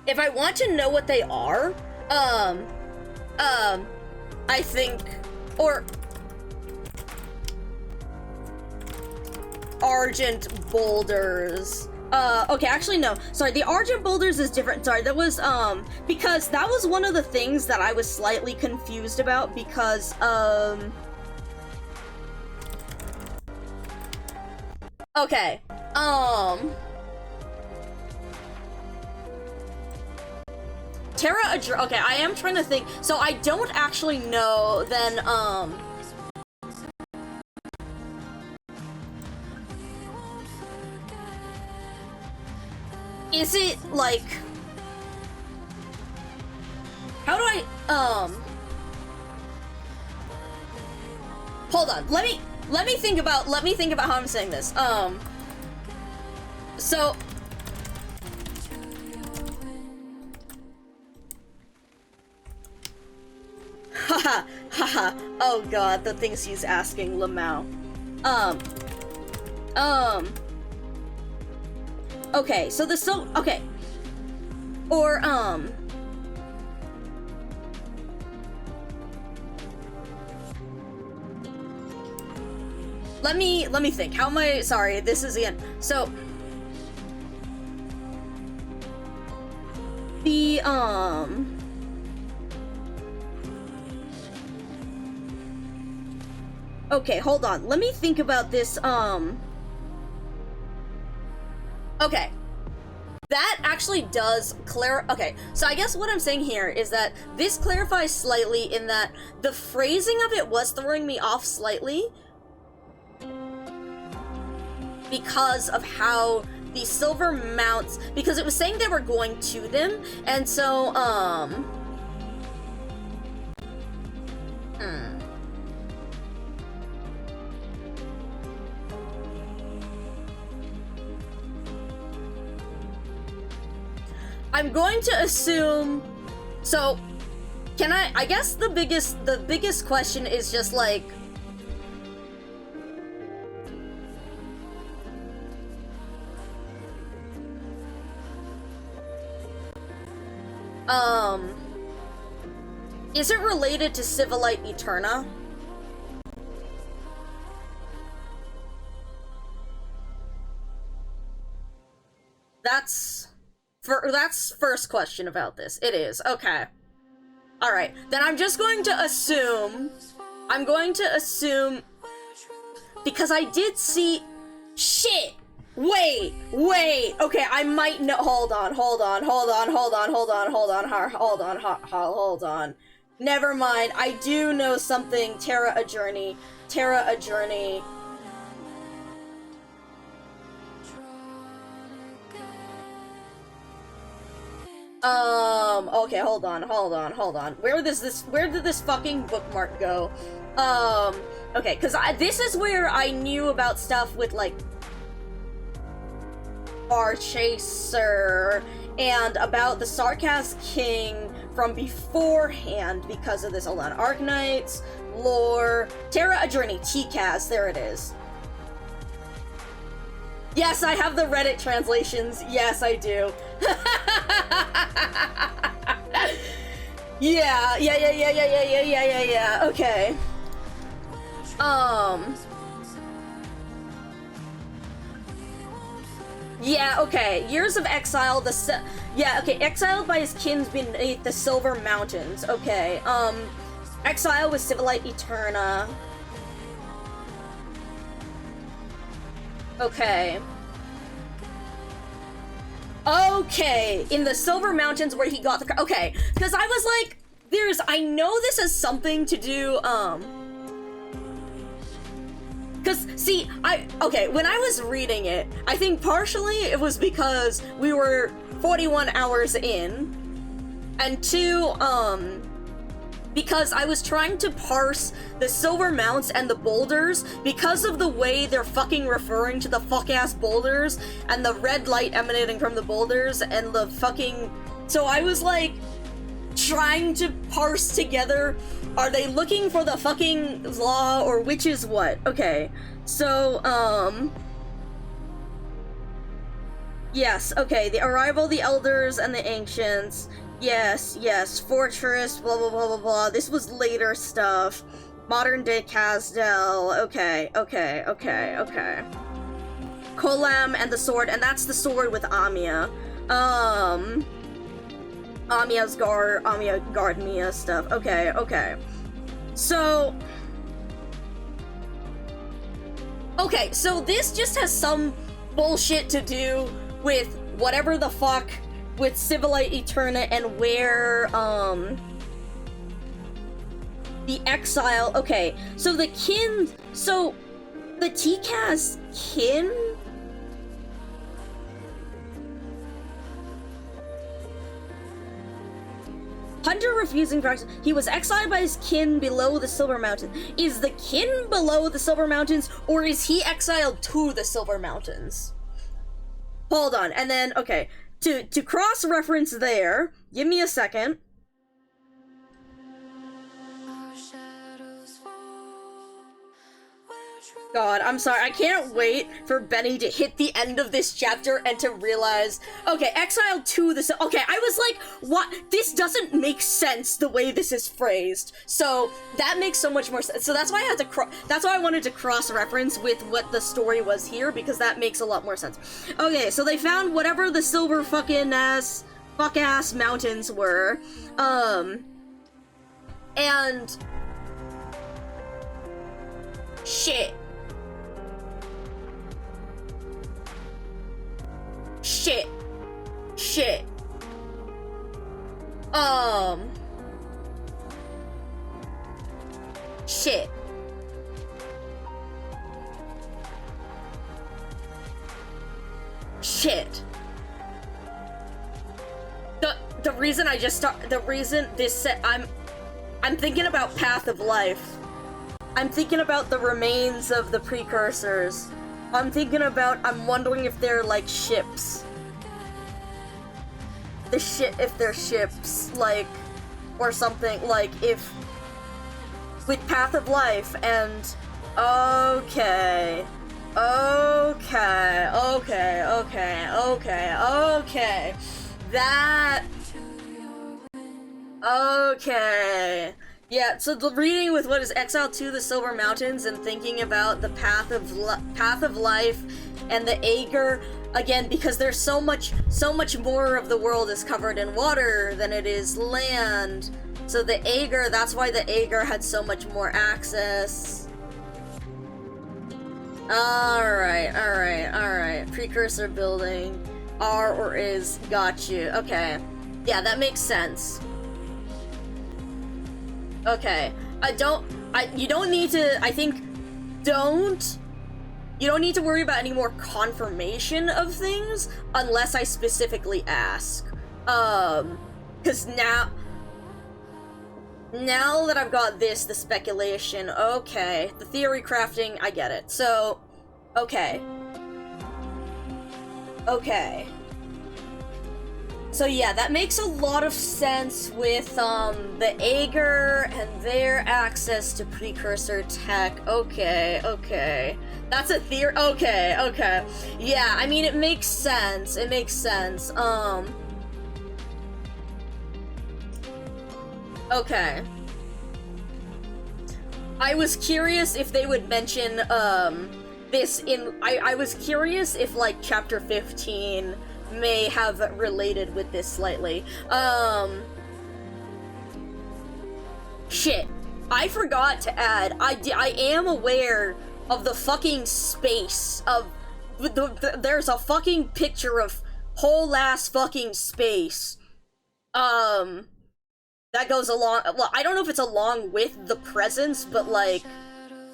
If I want to know what they are, I think, or Argent boulders. Okay, actually no. Sorry, the Argent boulders is different. Sorry, that was, because that was one of the things that I was slightly confused about because, okay, okay, I am trying to think. So I don't actually know then, is it like, how do I, hold on, let me think about how I'm saying this. So haha, haha, oh god, the things he's asking Lamau. Okay, so okay. Or, let me think. How am I, sorry, this is the end. So, the, okay, hold on. Let me think about this, okay. That actually does okay, so I guess what I'm saying here is that this clarifies slightly in that the phrasing of it was throwing me off slightly because of how the silver mounts, because it was saying they were going to them, and so, I'm going to assume, so, can I guess the biggest question is just like, is it related to Civilite Eterna? That's first question about this. It is. Okay. Alright. Then I'm just going to assume... because I did see... Shit! Wait! Okay, I might know... Hold on. Never mind. I do know something. Terra a Journey. Okay, hold on. Where did this fucking bookmark go? Okay, because this is where I knew about stuff with, like, Bar Chaser, and about the Sarkaz King from beforehand because of this. Hold on. Arknights, lore, Terra a Journey, TCAS, there it is. Yes, I have the Reddit translations. Yes, I do. Yeah. Okay. Yeah, okay. Years of Exile, exiled by his kins beneath the Silver Mountains. Okay, Exile with Civilite Eterna. Okay, in the Silver Mountains where he got the... Okay, because I was like... I know this has something to do, cause, see, when I was reading it, I think partially it was because we were 41 hours in, and two, because I was trying to parse the silver mounts and the boulders because of the way they're fucking referring to the fuck-ass boulders and the red light emanating from the boulders and the fucking... So I was, like, trying to parse together, are they looking for the fucking law or which is what? Okay, so, yes, okay, the arrival of the elders and the ancients, yes, fortress, blah blah blah blah blah, this was later stuff, modern day Kazdel, okay. Kolam and the sword, and that's the sword with Amiya, Amiya guard Mia stuff. Okay. So this just has some bullshit to do with whatever the fuck with Civilite Eterna and where, the exile. Okay, so the kin, so the TCAS kin? Hunter refusing practice. He was exiled by his kin below the Silver Mountain. Is the kin below the Silver Mountains, or is he exiled to the Silver Mountains? Hold on, and then, okay, to cross-reference there, give me a second. God, I'm sorry, I can't wait for Benny to hit the end of this chapter and to realize, okay, exiled to the... Okay, I was like, what? This doesn't make sense the way this is phrased. So, that makes so much more sense. So that's why I had to that's why I wanted to cross-reference with what the story was here, because that makes a lot more sense. Okay, so they found whatever the silver fuck-ass mountains were, and... Shit. Shit. Shit. The reason I just the reason this set, I'm thinking about Path of Life. I'm thinking about the remains of the precursors. I'm wondering if they're like ships. If they're ships, like, or something, like, if, with Path of Life, and, okay, that, okay. Yeah, so the reading with what is exiled to the Silver Mountains and thinking about the Path of Life and the Aegir, again, because there's so much more of the world is covered in water than it is land. So the Aegir, that's why the Aegir had so much more access. Alright. Precursor building. Are or is, got you. Okay. Yeah, that makes sense. Okay, you don't need to worry about any more confirmation of things unless I specifically ask. Cause now that I've got the speculation, okay, the theory crafting, I get it. So, okay. So yeah, that makes a lot of sense with, the Aegir and their access to precursor tech. Okay. That's a theory. Okay. Yeah, I mean, it makes sense. Okay. I was curious if they would mention, this in, I was curious if, like, chapter 15 may have related with this slightly. Shit. I forgot to add, I am aware of the fucking space of, there's a fucking picture of whole ass fucking space. that goes along, well, I don't know if it's along with the presence, but like,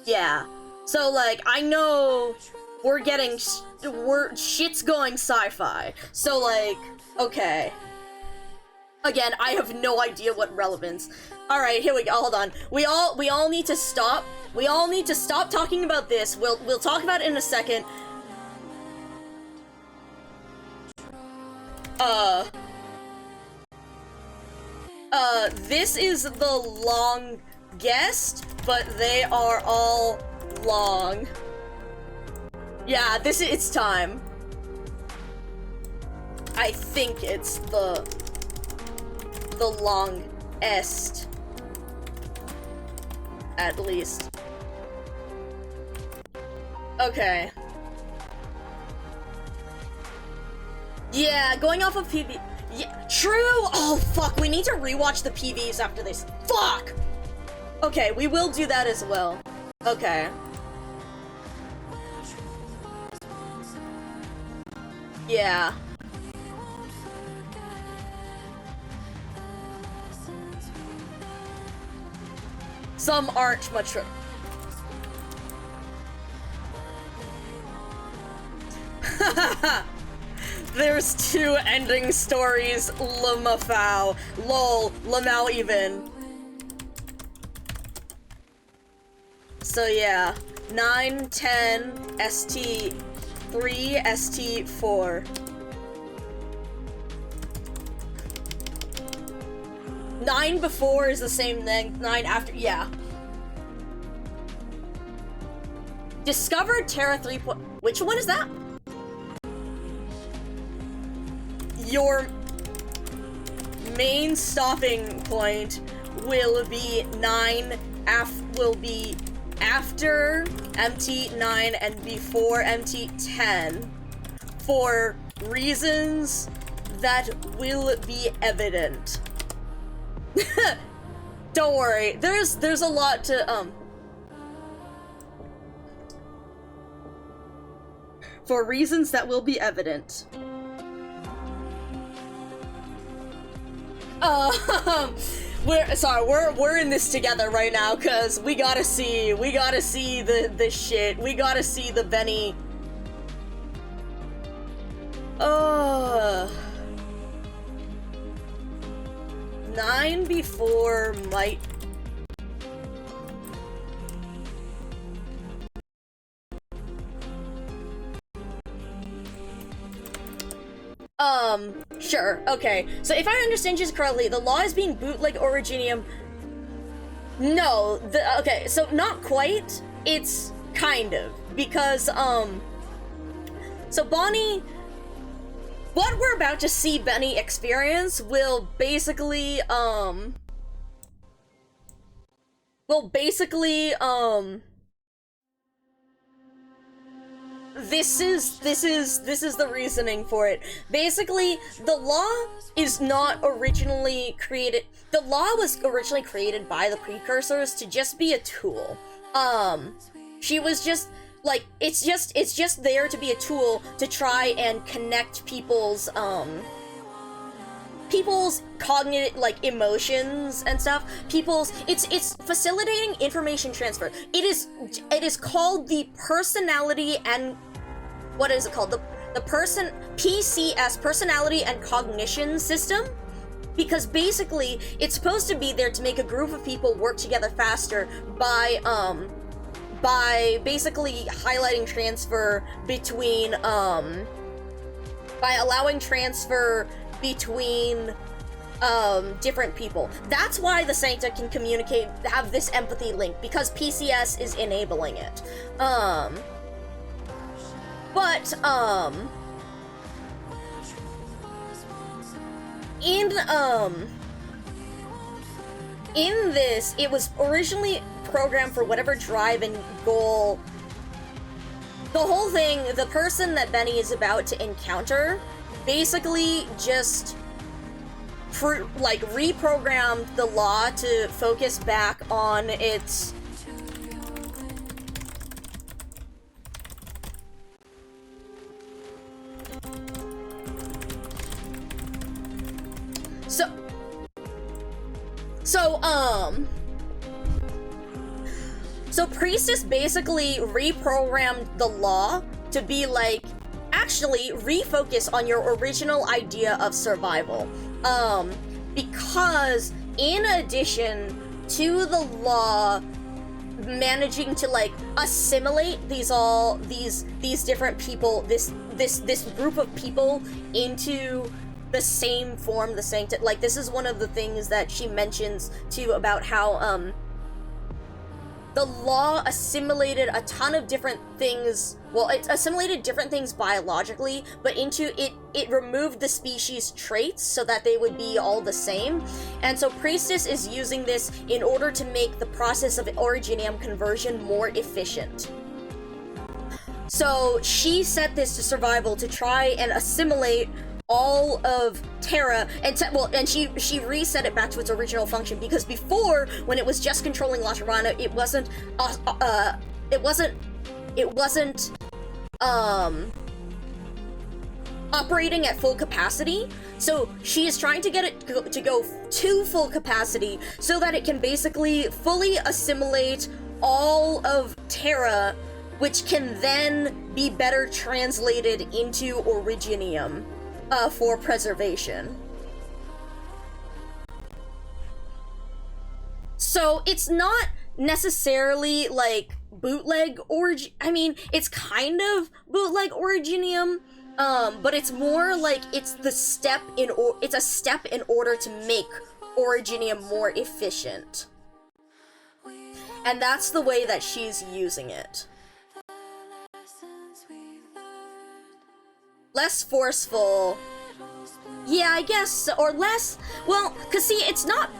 yeah. So like, I know we're getting, shit's going sci-fi. So like, okay. Again, I have no idea what relevance. Alright, here we go, hold on. We all need to stop. We all need to stop talking about this. We'll talk about it in a second. This is the longest, but they are all long. Yeah, it's time. I think it's the longest. At least. Okay. Yeah, going off of PV. Yeah, true! Oh, fuck, we need to rewatch the PVs after this. Fuck! Okay, we will do that as well. Okay. Yeah. Some aren't mature. There's 2 ending stories, Lamafau. Lol, Lamau even. So yeah, 9, 10, ST3, ST4. 9 before is the same thing, 9 after, yeah. Discovered Terra 3. Which one is that? Your main stopping point will be 9 will be after MT9 and before MT10 for reasons that will be evident. Don't worry, there's a lot to for reasons that will be evident. We're in this together right now, cause we gotta see the shit. We gotta see the Benny. 9 before might. Sure, okay. So if I understand you correctly, the law is being bootleg Originium. No, okay, so not quite. It's kind of. Because, so Bonnie, what we're about to see Benny experience will basically, this is the reasoning for it. Basically, the law is not originally created. The law was originally created by the precursors to just be a tool. She was just like, it's just there to be a tool to try and connect people's cognitive, like, emotions and stuff. It's facilitating information transfer. It is called the personality and, what is it called? The PCS, personality and cognition system, because basically it's supposed to be there to make a group of people work together faster by basically highlighting transfer between by allowing transfer between different people. That's why the Sancta can communicate, have this empathy link, because PCS is enabling it. But in this, it was originally programmed for whatever drive and goal. The whole thing, the person that Benny is about to encounter basically just reprogrammed the law to focus back on its So Priestess basically reprogrammed the law to be like, actually refocus on your original idea of survival. Because in addition to the law managing to like assimilate these different people, this group of people into the same form, the same like, this is one of the things that she mentions too about how the law assimilated a ton of different things. Well, it assimilated different things biologically, but into it removed the species traits so that they would be all the same. And so Priestess is using this in order to make the process of originium conversion more efficient. So she set this to survival to try and assimilate all of Terra, and she reset it back to its original function, because before, when it was just controlling La Tirana, it wasn't operating at full capacity. So she is trying to get it to go to full capacity so that it can basically fully assimilate all of Terra, which can then be better translated into Originium for preservation. So it's not necessarily like bootleg I mean, it's kind of bootleg Originium, but it's more like it's a step in order to make Originium more efficient. And that's the way that she's using it. Less forceful. Yeah, I guess, or less, well, cause see, it's not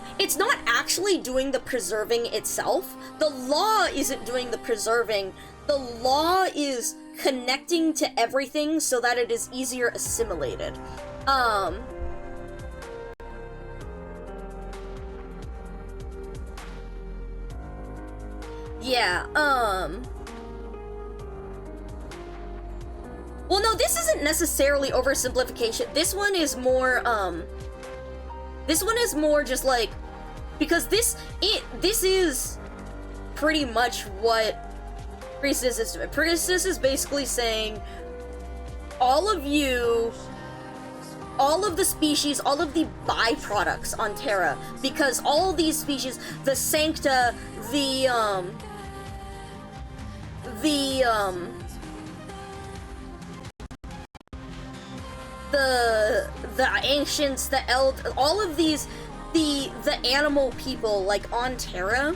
actually doing the preserving itself. The law isn't doing the preserving. The law is connecting to everything so that it is easier assimilated. Yeah, well, no, this isn't necessarily oversimplification. This one is more just like, because this is pretty much what Priestess is doing. Priestess is basically saying, all of you, all of the species, all of the byproducts on Terra, because all of these species, the Sancta, the ancients, the all of these, the animal people, like, on Terra,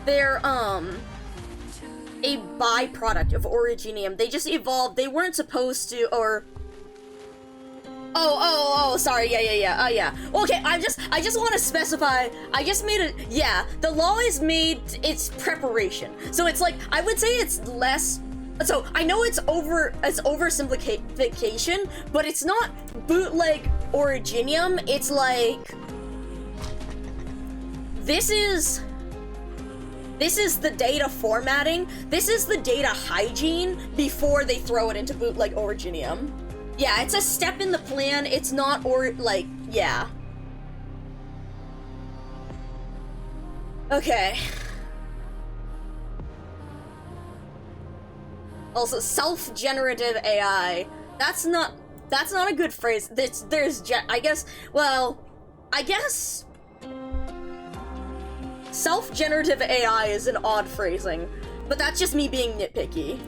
they're, a byproduct of Originium. They just evolved, they weren't supposed to, or... Oh, sorry, yeah. Okay, I just want to specify, I just made it, yeah, the law is made, it's preparation. So it's like, I would say it's less... So, I know it's oversimplification, but it's not bootleg Originium, it's like... This is the data formatting, this is the data hygiene before they throw it into bootleg Originium. Yeah, it's a step in the plan, it's not, yeah. Okay. Also, self-generative AI. That's not a good phrase. I guess self-generative AI is an odd phrasing, but that's just me being nitpicky.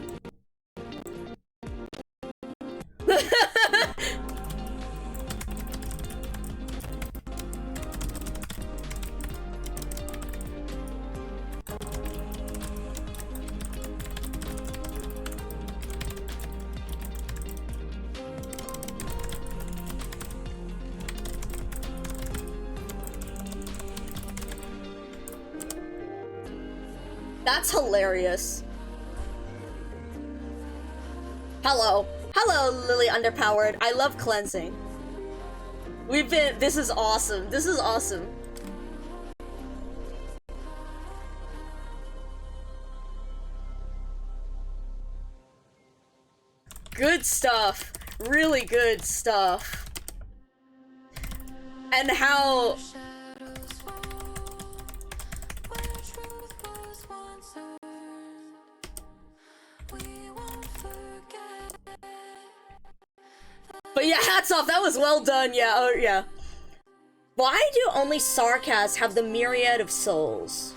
That's hilarious. Hello, Lily Underpowered. I love cleansing. This is awesome. This is awesome. Good stuff. Really good stuff. And how... But yeah, hats off, that was well done, yeah, oh yeah. Why do only Sarkas have the myriad of souls?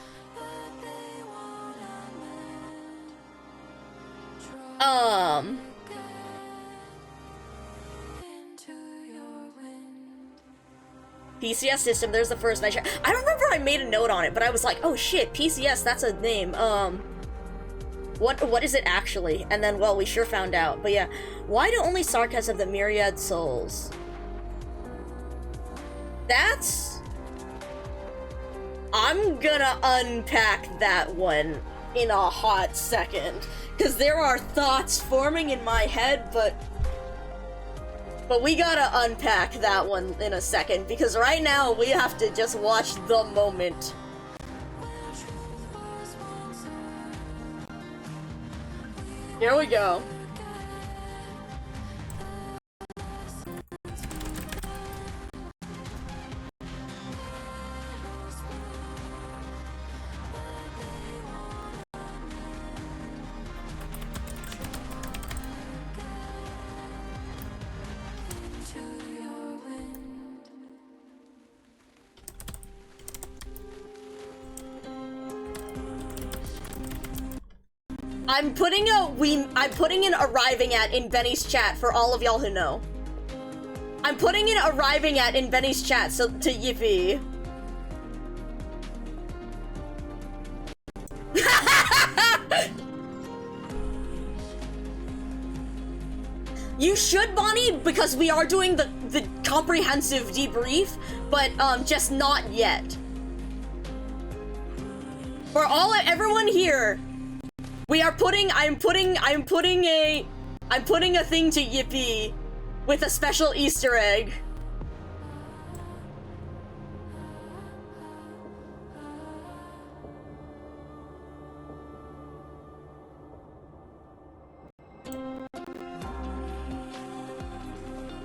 PCS system, there's the first night. I don't remember I made a note on it, but I was like, oh shit, PCS, that's a name. What is it actually? And then, well, we sure found out. But yeah, why do only Sarkas have the myriad souls? That's... I'm gonna unpack that one in a hot second. Because there are thoughts forming in my head, but we gotta unpack that one in a second, because right now we have to just watch the moment. Here we go. I'm putting in arriving at in Benny's chat for all of y'all who know. I'm putting in arriving at in Benny's chat so to Yippee. You should, Bonnie, because we are doing the comprehensive debrief, but just not yet. For everyone here, we are I'm putting a thing to Yippee with a special Easter egg.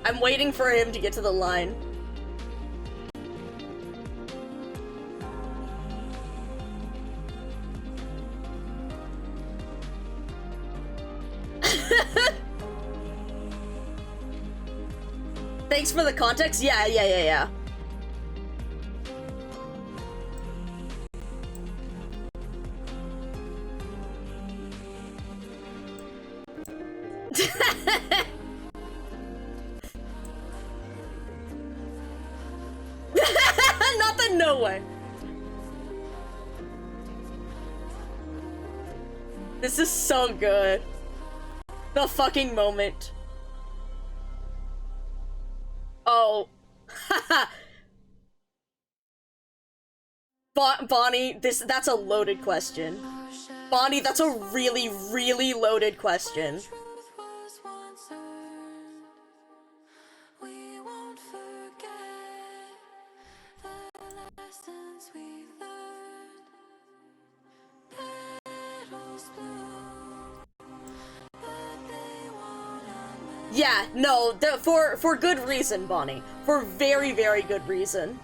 I'm waiting for him to get to the line. Thanks for the context. Yeah. Nothing, no way. This is so good. The fucking moment. Oh. Bonnie, that's a loaded question. Bonnie, that's a really, really loaded question. Yeah, no, for good reason, Bonnie. For very, very good reason.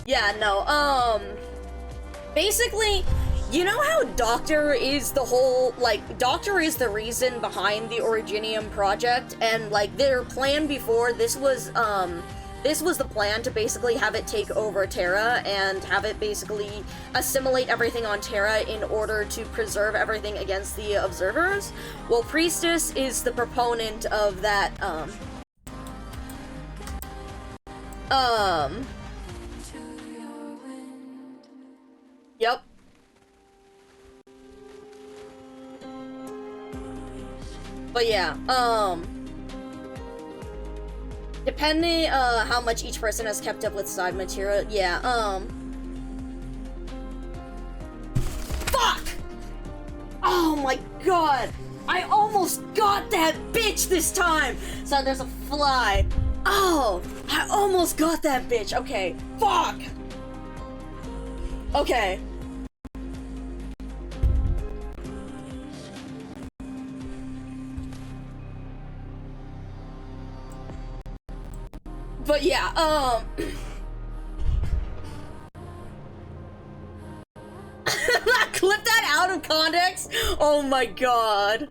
Yeah, no, basically, you know how Doctor is the whole, like, Doctor is the reason behind the Originium project, and, like, their plan before, this was the plan to basically have it take over Terra, and have it basically assimilate everything on Terra in order to preserve everything against the Observers. Well, Priestess is the proponent of that, Yep. But yeah, Depending, how much each person has kept up with side material, yeah, Fuck! Oh my god! I almost got that bitch this time! So there's a fly. Oh! I almost got that bitch! Okay. Fuck! Okay. But yeah, clip that out of context? Oh my god.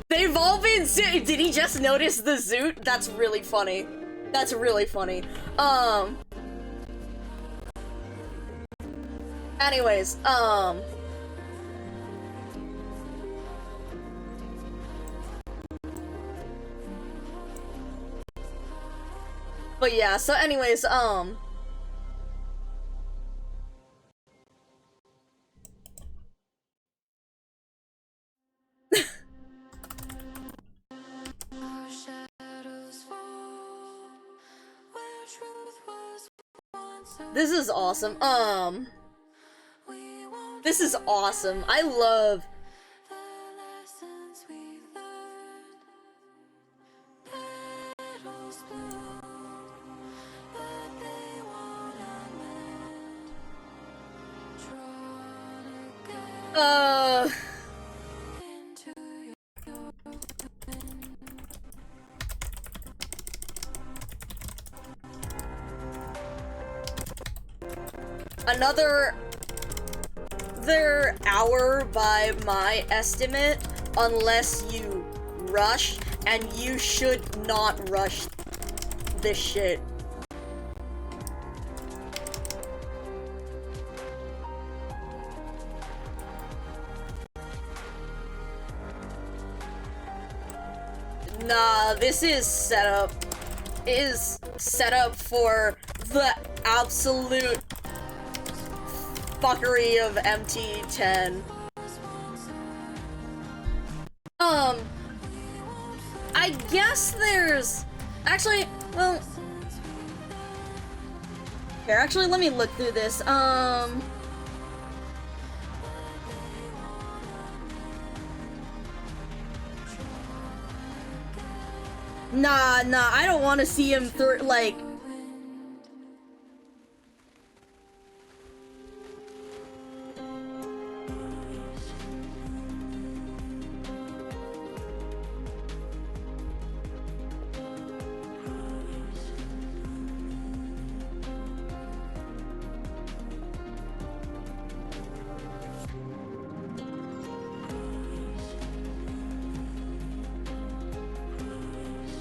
They've all been did he just notice the zoot? That's really funny. That's really funny. Anyways, but yeah, so anyways, this is awesome. This is awesome. I love. Another hour by my estimate, unless you rush, and you should not rush this shit. Nah, this is set up. Is set up for the absolute fuckery of MT10. I guess there's actually, well, here, actually, let me look through this. Nah, I don't want to see him through, like.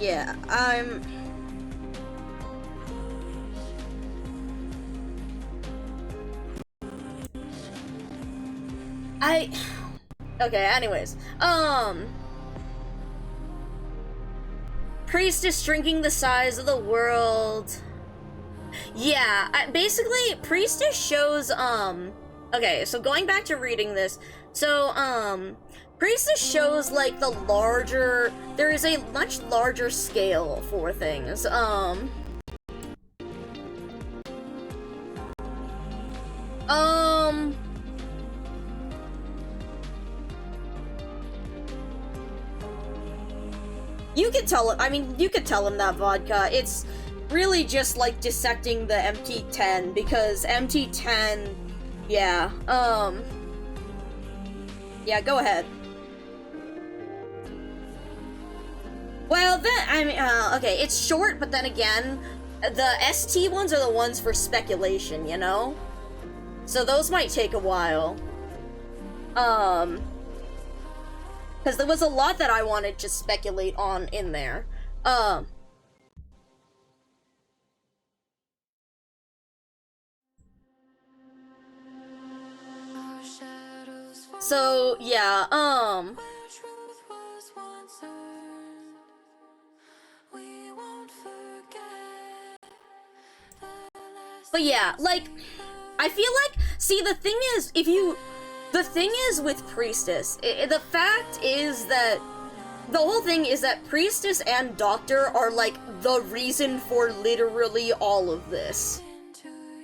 Yeah, okay, anyways. Priest is shrinking the size of the world. Yeah, basically, Priestess shows, okay, so going back to reading this, so, Priestess shows, like, the larger, there is a much larger scale for things, you could tell him, I mean, you could tell him that, Vodka. It's really just like dissecting the MT10, because MT10, yeah, yeah, go ahead. Well, then, I mean, okay, it's short, but then again, the ST ones are the ones for speculation, you know? So those might take a while. Because there was a lot that I wanted to speculate on in there. So, yeah, Where truth was once earned, we won't forget the but yeah, like, I feel like, see, the thing is with Priestess, the fact is that the whole thing is that Priestess and Doctor are, like, the reason for literally all of this.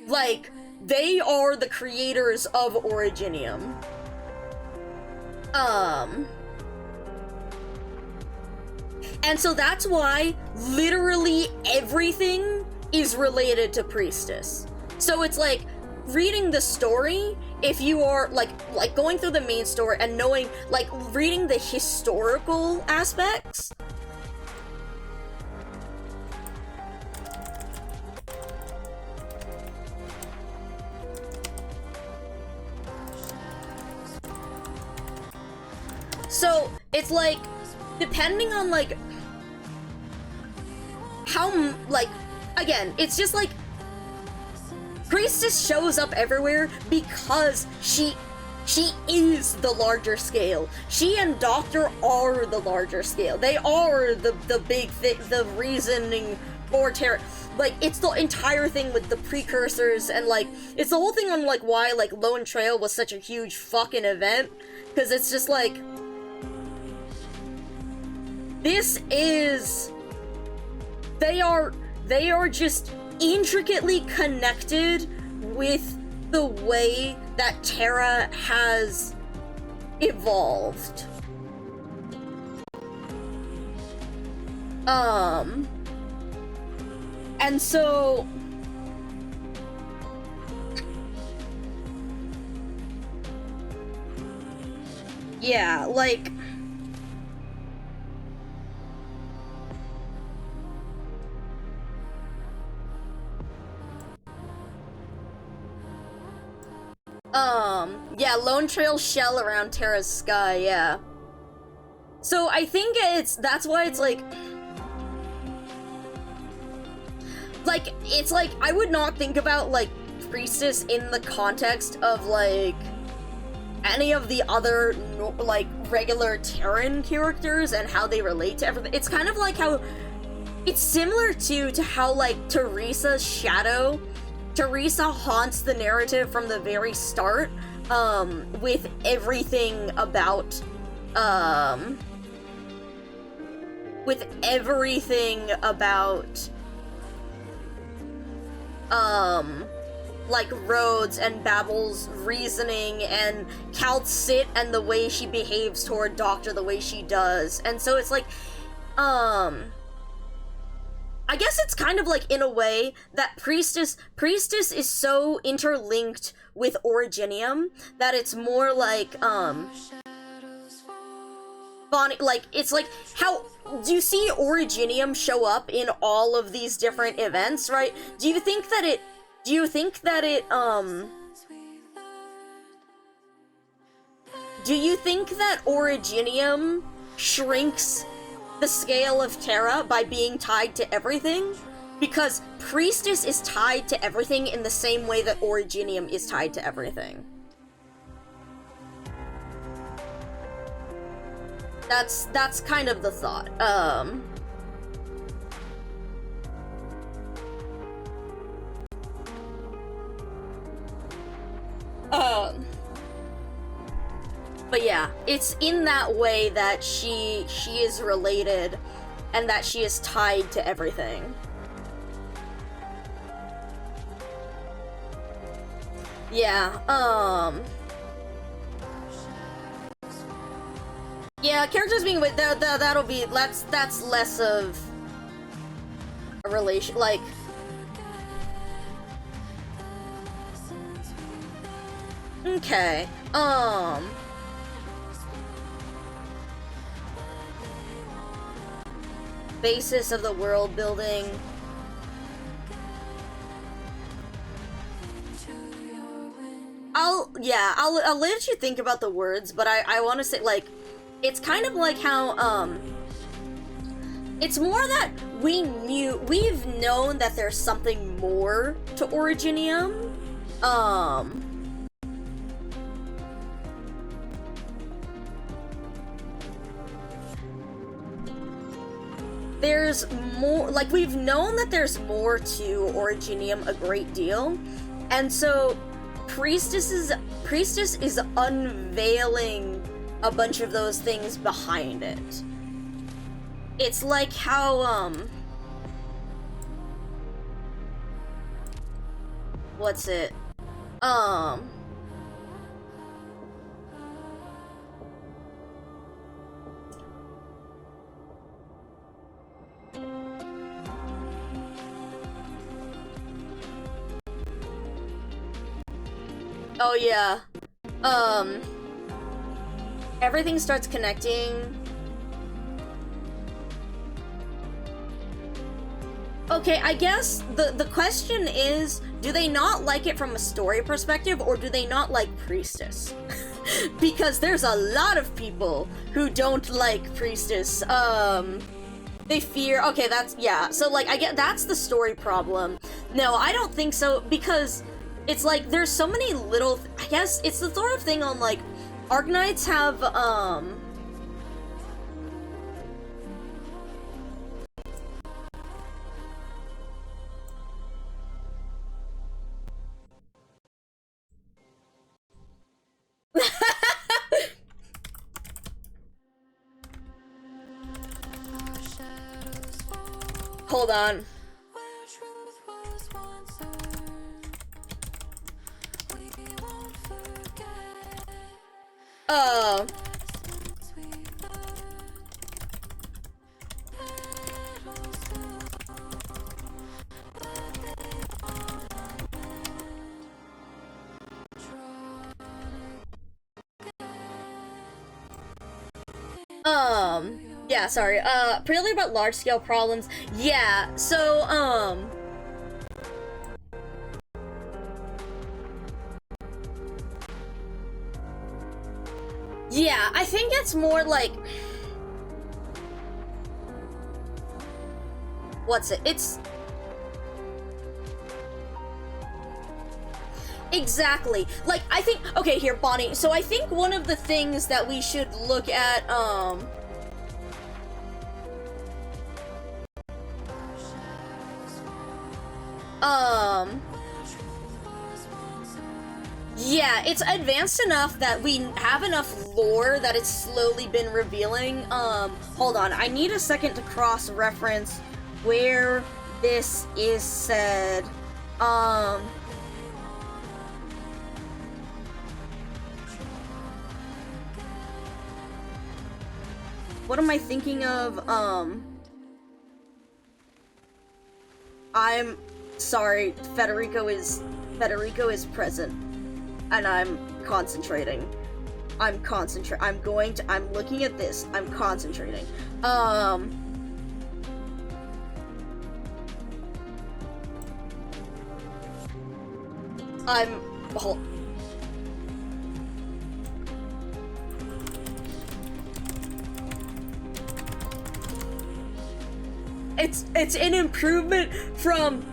Like, they are the creators of Originium. And so that's why literally everything is related to Priestess. So it's like, reading the story, if you are, like going through the main story and knowing, like, reading the historical aspects, so it's like, depending on, like, how, like, again, it's just like, Priestess shows up everywhere because she is the larger scale. She and Doctor are the larger scale. They are the big thing, the reasoning for Terra. Like, it's the entire thing with the precursors, and, like, it's the whole thing on, like, why, like, Lone Trail was such a huge fucking event. Because it's just like, this is, they are just intricately connected with the way that Terra has evolved. And so, yeah, like, yeah, Lone Trail shell around Terra's sky, yeah. So I think that's why it's like, it's like, I would not think about, like, Priestess in the context of, like, any of the other, like, regular Terran characters and how they relate to everything. It's kind of like how, it's similar to how, like, Teresa's shadow, Teresa haunts the narrative from the very start, with everything about, like, Rhodes and Babel's reasoning, and Calcit and the way she behaves toward Doctor the way she does. And so it's like, I guess it's kind of like, in a way, that Priestess is so interlinked with Originium that it's more like, Bonnie, like, it's like, how, do you see Originium show up in all of these different events, right? Do you think that it, do you think that Originium shrinks the scale of Terra by being tied to everything? Because Priestess is tied to everything in the same way that Originium is tied to everything. That's kind of the thought. But yeah, it's in that way that she is related and that she is tied to everything. Yeah, yeah, characters being with that'll be that's less of a relation, like, okay, basis of the world building. I'll let you think about the words, but I want to say, like, it's kind of like how, it's more that we've known that there's something more to Originium, there's more, like, we've known that there's more to Originium a great deal, and so Priestess is unveiling a bunch of those things behind it. It's like how, what's it? Oh yeah. Everything starts connecting. Okay, I guess the question is, do they not like it from a story perspective, or do they not like Priestess? Because there's a lot of people who don't like Priestess. They fear, okay, that's, yeah, so, like, I get, that's the story problem. No, I don't think so, because it's like, there's so many little, I guess, it's the sort of thing on, like, Arknights have, hold on. Yeah, sorry, purely about large-scale problems, yeah, so, yeah, I think it's more like, what's it, it's, exactly, like, I think, okay, here, Bonnie, so I think one of the things that we should look at, yeah, it's advanced enough that we have enough lore that it's slowly been revealing. Hold on, I need a second to cross-reference where this is said. What am I thinking of? I'm sorry, Federico is present. And I'm concentrating. I'm looking at this. I'm concentrating. It's an improvement from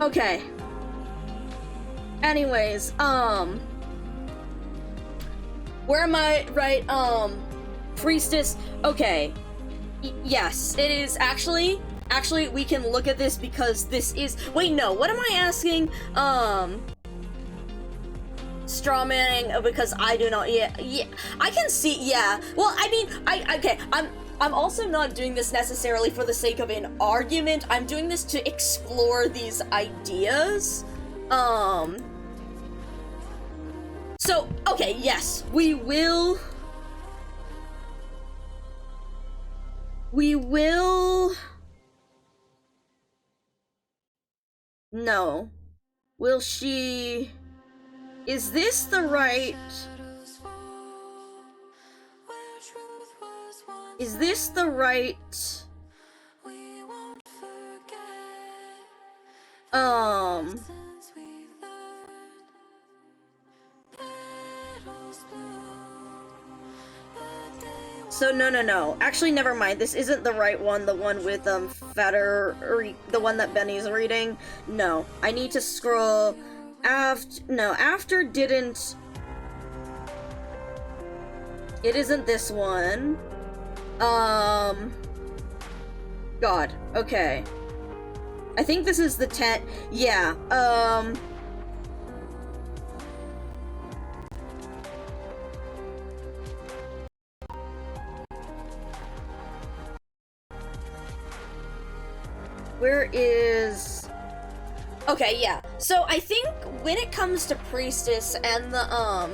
okay. Anyways, where am I? Right, Priestess. Okay. Yes, it is actually, we can look at this because this is, wait, no, what am I asking? Strawmanning, because I do not, yeah, I can see, yeah. Well, I mean, okay, I'm also not doing this necessarily for the sake of an argument. I'm doing this to explore these ideas. So, okay, yes, we will... No. Will she... Is this the right... Is this the right... Lessons we've learned. Petals bloom, but they So no. Actually, never mind. This isn't the right one. The one with the one that Benny's reading. No, I need to scroll. After didn't. It isn't this one. God. Okay. I think this is the 10. Yeah. Where is... Okay, yeah. So I think when it comes to Priestess and the,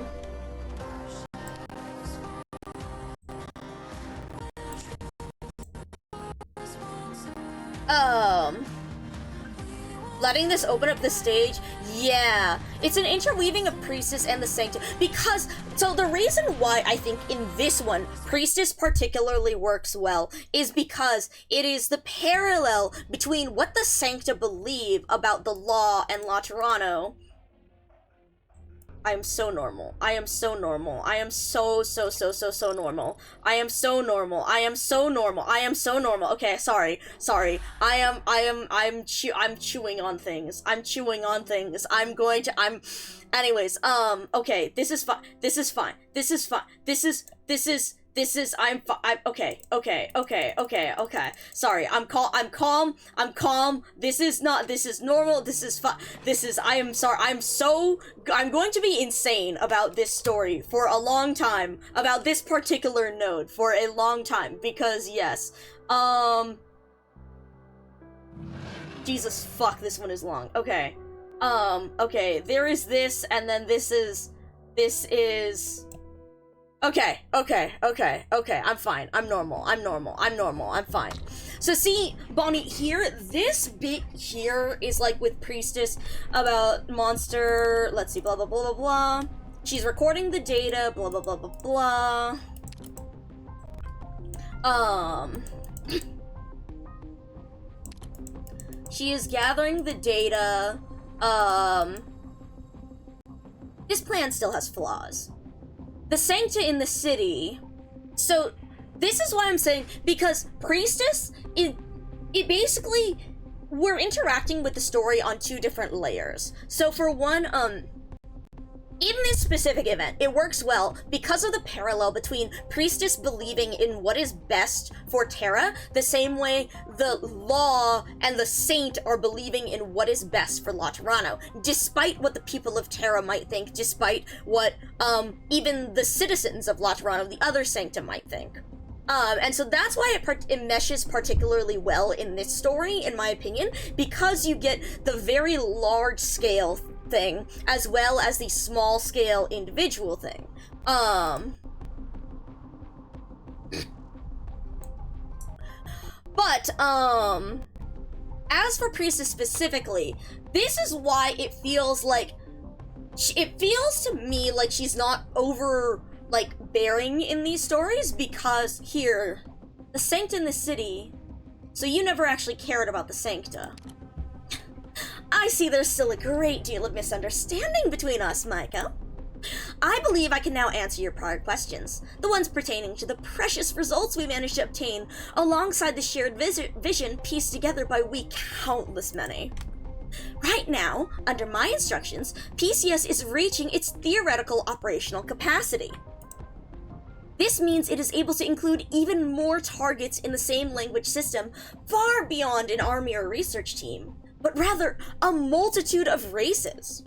letting this open up the stage, yeah. It's an interweaving of Priestess and the Sanctum, because, so the reason why I think in this one, Priestess particularly works well, is because it is the parallel between what the Sancta believe about the law and Laterano. I am so normal. I am so normal. I am so normal. I am so normal. I am so normal. I am so normal. Okay, sorry. I'm chewing on things. Anyways, okay, this is fine. Okay. Sorry, I'm calm. This is normal. I'm going to be insane about this story for a long time, about this particular node for a long time, because yes, Jesus fuck, this one is long. Okay, there is this, and then this is, okay, I'm fine. I'm normal. I'm fine. So see, Bonnie, here, this bit here is like with Priestess about monster, let's see, blah, blah, blah, blah, blah. She's recording the data, blah, blah, blah, blah, blah. She is gathering the data, this plan still has flaws. The Sancta in the city, so this is why I'm saying, because Priestess, it basically, we're interacting with the story on two different layers. So for one, in this specific event, it works well because of the parallel between Priestess believing in what is best for Terra, the same way the law and the saint are believing in what is best for Laterano, despite what the people of Terra might think, despite what even the citizens of Laterano, the other sanctum, might think. And so that's why it meshes particularly well in this story, in my opinion, because you get the very large scale thing as well as the small scale individual thing. But as for Priestess specifically, this is why it feels like to me like she's not over like bearing in these stories, because here, the Sancta in the city, so you never actually cared about the Sancta. I see there's still a great deal of misunderstanding between us, Micah. I believe I can now answer your prior questions, the ones pertaining to the precious results we managed to obtain alongside the shared vision pieced together by we countless many. Right now, under my instructions, PCS is reaching its theoretical operational capacity. This means it is able to include even more targets in the same language system, far beyond an army or research team, but rather a multitude of races.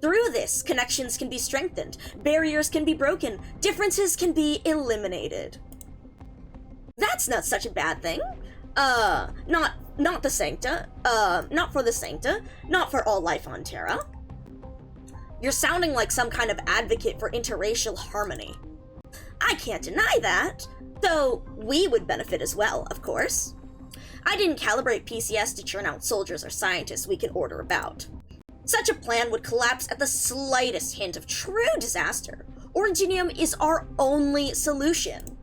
Through this, connections can be strengthened, barriers can be broken, differences can be eliminated. That's not such a bad thing. Not the Sancta, not for the Sancta, not for all life on Terra. You're sounding like some kind of advocate for interracial harmony. I can't deny that, though we would benefit as well, of course. I didn't calibrate PCS to churn out soldiers or scientists we could order about. Such a plan would collapse at the slightest hint of true disaster. Originium is our only solution.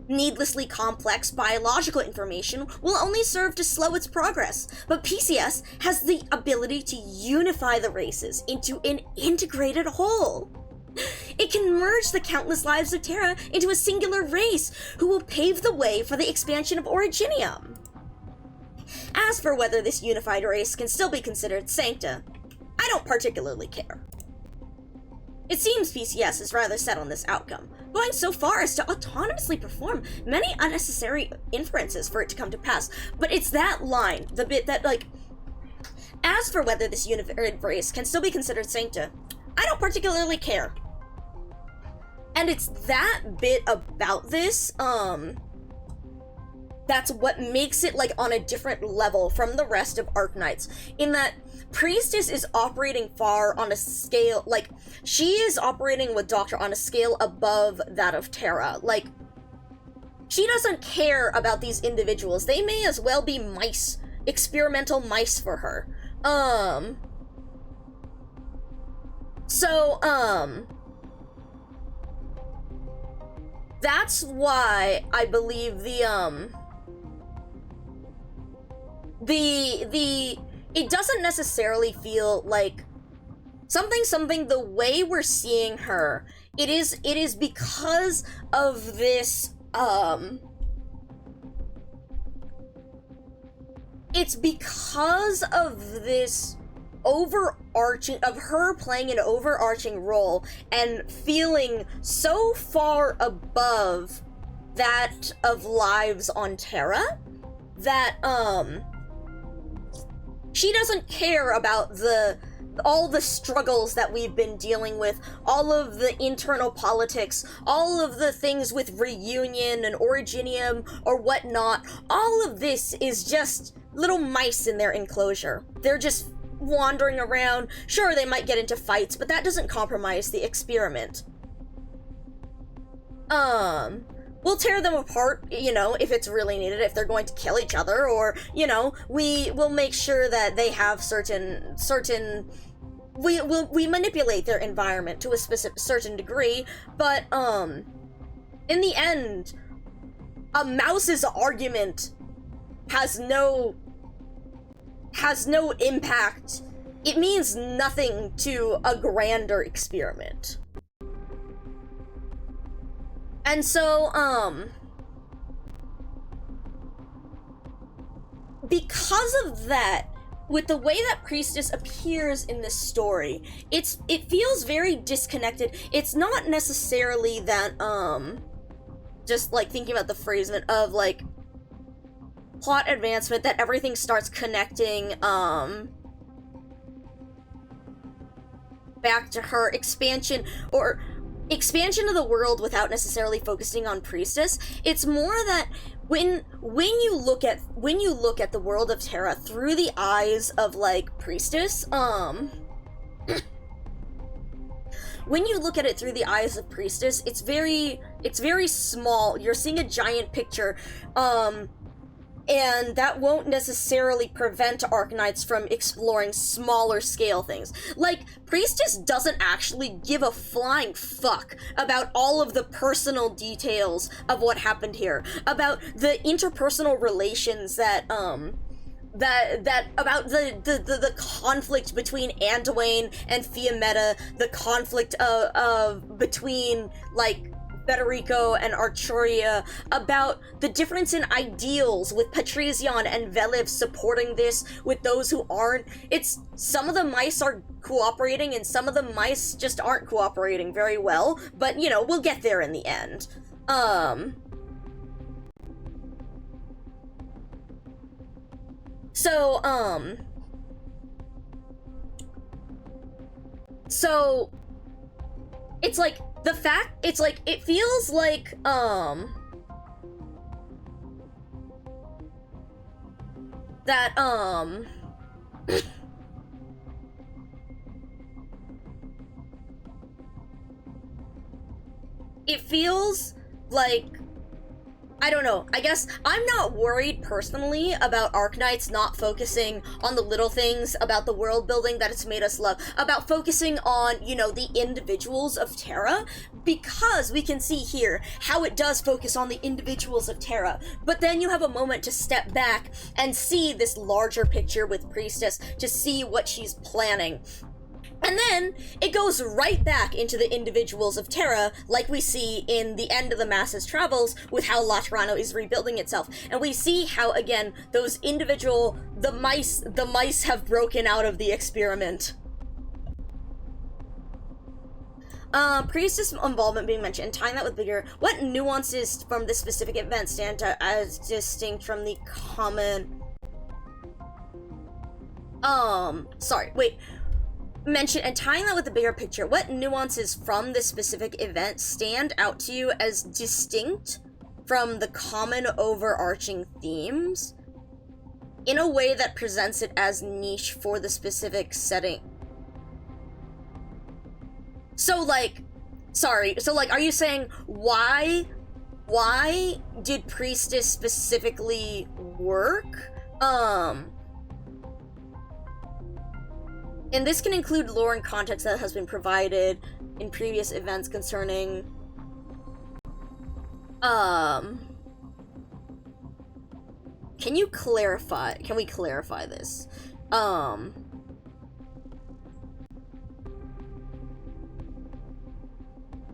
needlessly complex biological information will only serve to slow its progress, but PCS has the ability to unify the races into an integrated whole. It can merge the countless lives of Terra into a singular race who will pave the way for the expansion of Originium. As for whether this unified race can still be considered Sancta, I don't particularly care. It seems PCS is rather set on this outcome, going so far as to autonomously perform many unnecessary inferences for it to come to pass. But it's that line, the bit that, like, as for whether this unified race can still be considered Sancta, I don't particularly care. And it's that bit about this, that's what makes it, like, on a different level from the rest of Arknights, in that Priestess is operating far on a scale, like, she is operating with Doctor on a scale above that of Terra. Like, she doesn't care about these individuals. They may as well be mice, experimental mice for her. That's why I believe it doesn't necessarily feel like something the way we're seeing her. It is because of this, it's because of this overarching, of her playing an overarching role and feeling so far above that of lives on Terra that, she doesn't care about all the struggles that we've been dealing with, all of the internal politics, all of the things with Reunion and Originium or whatnot. All of this is just little mice in their enclosure. They're just wandering around. Sure, they might get into fights, but that doesn't compromise the experiment. We'll tear them apart, you know, if it's really needed, if they're going to kill each other, or, you know, we will make sure that they have we manipulate their environment to a certain degree, but, in the end, a mouse's argument has no impact. It means nothing to a grander experiment. And so, because of that, with the way that Priestess appears in this story, it feels very disconnected. It's not necessarily that, just, like, thinking about the phrasement of, like, plot advancement, that everything starts connecting, back to her expansion of the world without necessarily focusing on Priestess. It's more that when you look at the world of Terra through the eyes of, like, Priestess, when you look at it through the eyes of Priestess, it's very small. You're seeing a giant picture, and that won't necessarily prevent Arknights from exploring smaller scale things. Like, Priestess doesn't actually give a flying fuck about all of the personal details of what happened here, about the interpersonal relations that about the conflict between Anduin and Fiametta, the conflict between, like, Federico and Arturia, about the difference in ideals with Patricion and Velev supporting this with those who aren't. It's, some of the mice are cooperating and some of the mice just aren't cooperating very well, but, you know, we'll get there in the end. So, it's like, it feels like, that, it feels like I don't know. I guess I'm not worried personally about Arknights not focusing on the little things about the world building that it's made us love, about focusing on, you know, the individuals of Terra, because we can see here how it does focus on the individuals of Terra, but then you have a moment to step back and see this larger picture with Priestess, to see what she's planning. And then it goes right back into the individuals of Terra, like we see in the end of the Masses Travels, with how Laterano is rebuilding itself. And we see how, again, those individual, the mice have broken out of the experiment. Priestess involvement being mentioned, and tying that with bigger, what nuances from this specific event stand out as distinct from the common, mention, and tying that with the bigger picture, what nuances from this specific event stand out to you as distinct from the common overarching themes in a way that presents it as niche for the specific setting? So like, are you saying why did Priestess specifically work? And this can include lore and context that has been provided in previous events concerning, can we clarify this?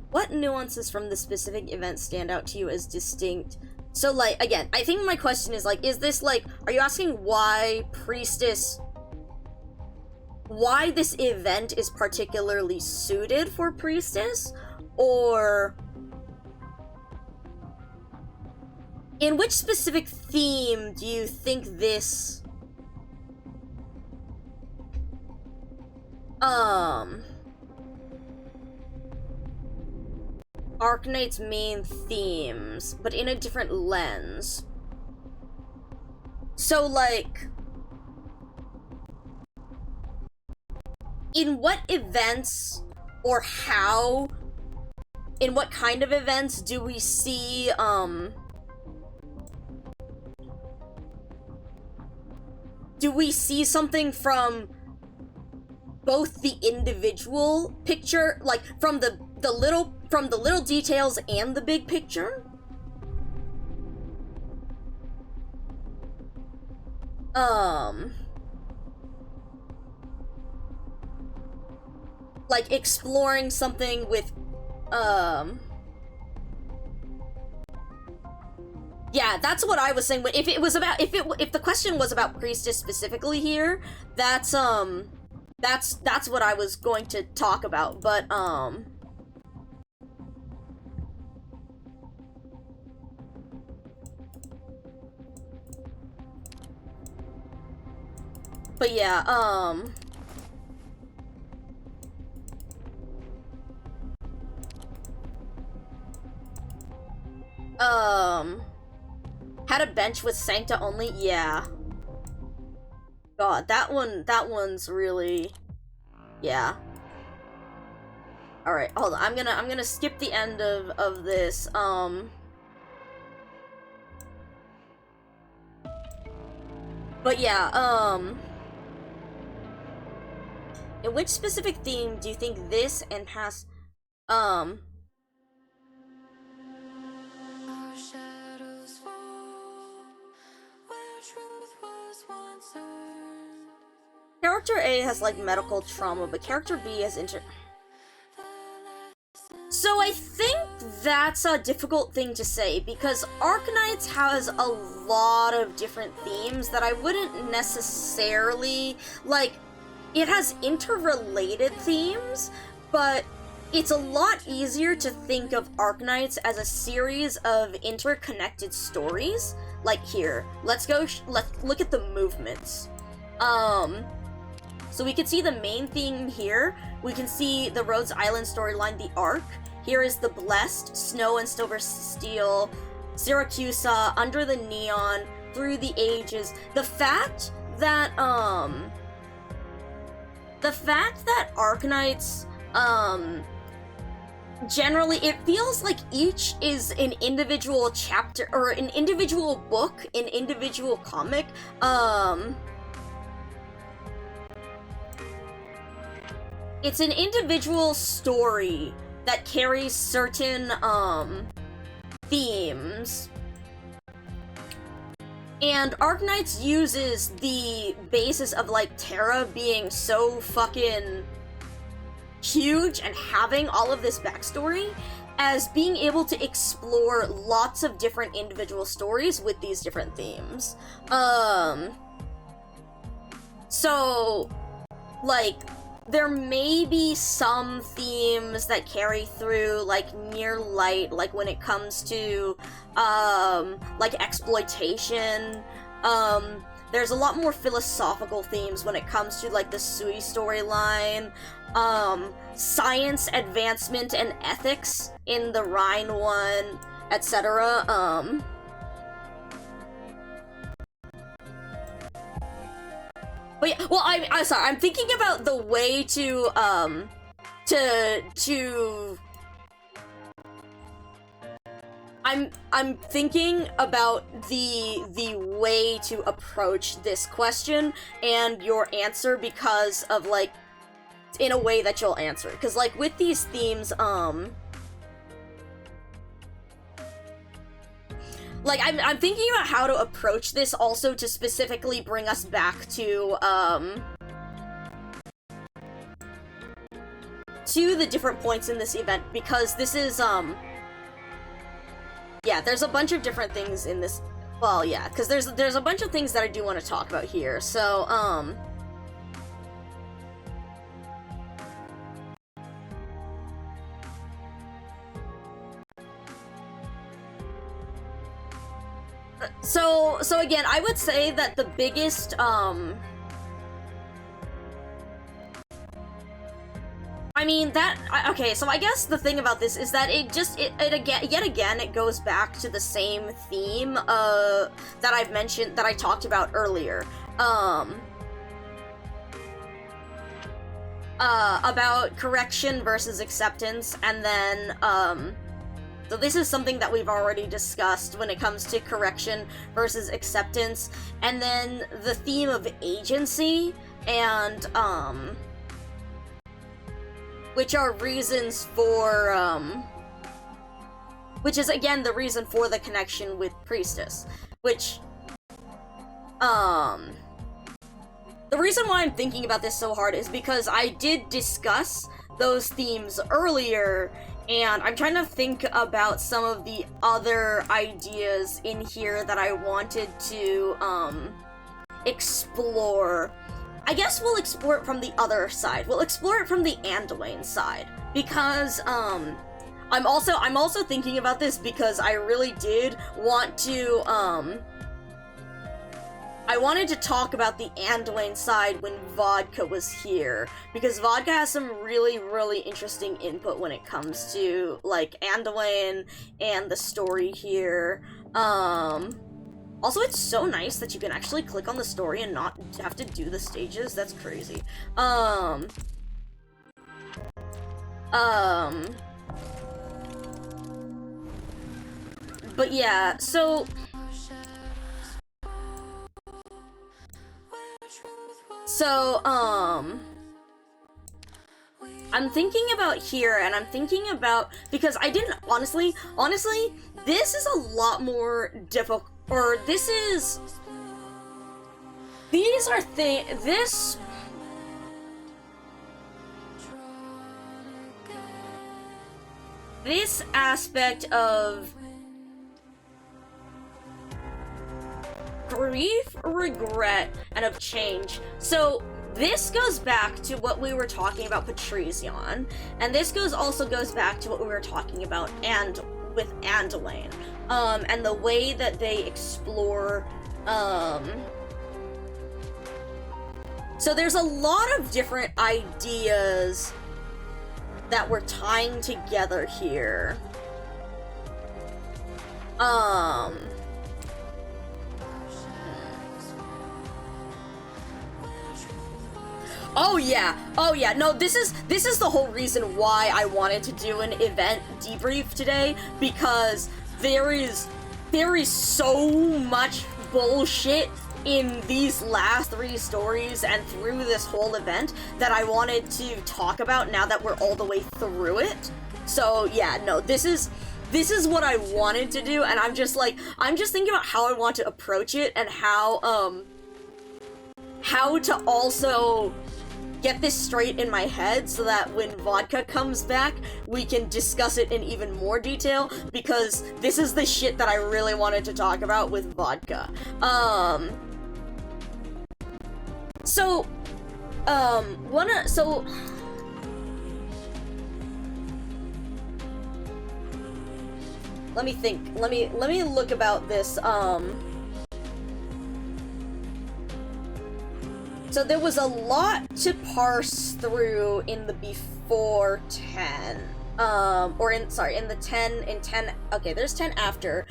What nuances from the specific event stand out to you as distinct? So, like, again, I think my question is, like, is this, like, are you asking why this event is particularly suited for Priestess? Or in which specific theme do you think this Arknight's main themes, but in a different lens? So, like, in what events, or how, in what kind of events do we see, something from both the individual picture, like from the little details and the big picture? Like exploring something with, yeah, that's what I was saying. But if the question was about Priestess specifically here, that's what I was going to talk about. But yeah, had a bench with Sancta only? Yeah. God, that one's really, yeah. Alright, hold on, I'm gonna skip the end of this, but yeah, in which specific theme do you think this and past, Our shadows fall where truth was once earned. Character A has, like, medical trauma, but character B has So I think that's a difficult thing to say, because Arknights has a lot of different themes that I wouldn't necessarily, like, it has interrelated themes, but it's a lot easier to think of Arknights as a series of interconnected stories. Like here, let's look at the movements. So we can see the main theme here. We can see the Rhodes Island storyline, the arc. Here is the Blessed, Snow and Silver Steel, Syracusa, Under the Neon, Through the Ages. The fact that Arknights, generally, it feels like each is an individual chapter, or an individual book, an individual comic. It's an individual story that carries certain, themes. And Arknights uses the basis of, like, Terra being so fucking huge and having all of this backstory as being able to explore lots of different individual stories with these different themes. So, like, there may be some themes that carry through, like, near light, like when it comes to, like, exploitation. There's a lot more philosophical themes when it comes to, like, the Sui storyline, science advancement and ethics in the Rhine one, etc. But yeah, well, I'm sorry, I'm thinking about the way to I'm thinking about the way to approach this question and your answer because of, like, in a way that you'll answer it. Because, like, with these themes, like, I'm thinking about how to approach this also to specifically bring us back to the different points in this event, because this is, yeah, there's a bunch of different things in this, well, yeah, because there's a bunch of things that I do want to talk about here, so, So again, I would say that the biggest, I mean, okay, so I guess the thing about this is that yet again, it goes back to the same theme, that I've mentioned, that I talked about earlier, about correction versus acceptance, and then, so this is something that we've already discussed when it comes to correction versus acceptance, and then the theme of agency, and, which are reasons for, which is, again, the reason for the connection with Priestess, which, the reason why I'm thinking about this so hard is because I did discuss those themes earlier, and I'm trying to think about some of the other ideas in here that I wanted to, explore. I guess we'll explore it from the other side. We'll explore it from the Anduin side, because, I'm also thinking about this because I really did want to, I wanted to talk about the Anduin side when Vodka was here, because Vodka has some really, really interesting input when it comes to, like, Anduin and the story here. Also, it's so nice that you can actually click on the story and not have to do the stages. That's crazy. But yeah, so... I'm thinking about here, and I'm thinking about, because I didn't, honestly, this is a lot more difficult, or this aspect of grief, regret, and of change. So this goes back to what we were talking about Patricion, and this also goes back to what we were talking about with Anduin, and the way that they explore, so there's a lot of different ideas that we're tying together here. Oh yeah, no, this is the whole reason why I wanted to do an event debrief today, because there is so much bullshit in these last 3 stories and through this whole event that I wanted to talk about now that we're all the way through it. So yeah, no, this is what I wanted to do, and I'm just thinking about how I want to approach it and how to also get this straight in my head so that when Vodka comes back, we can discuss it in even more detail, because this is the shit that I really wanted to talk about with Vodka. Let me think. Let me look about this. So there was a lot to parse through in the before 10. In the 10, okay, there's 10 after.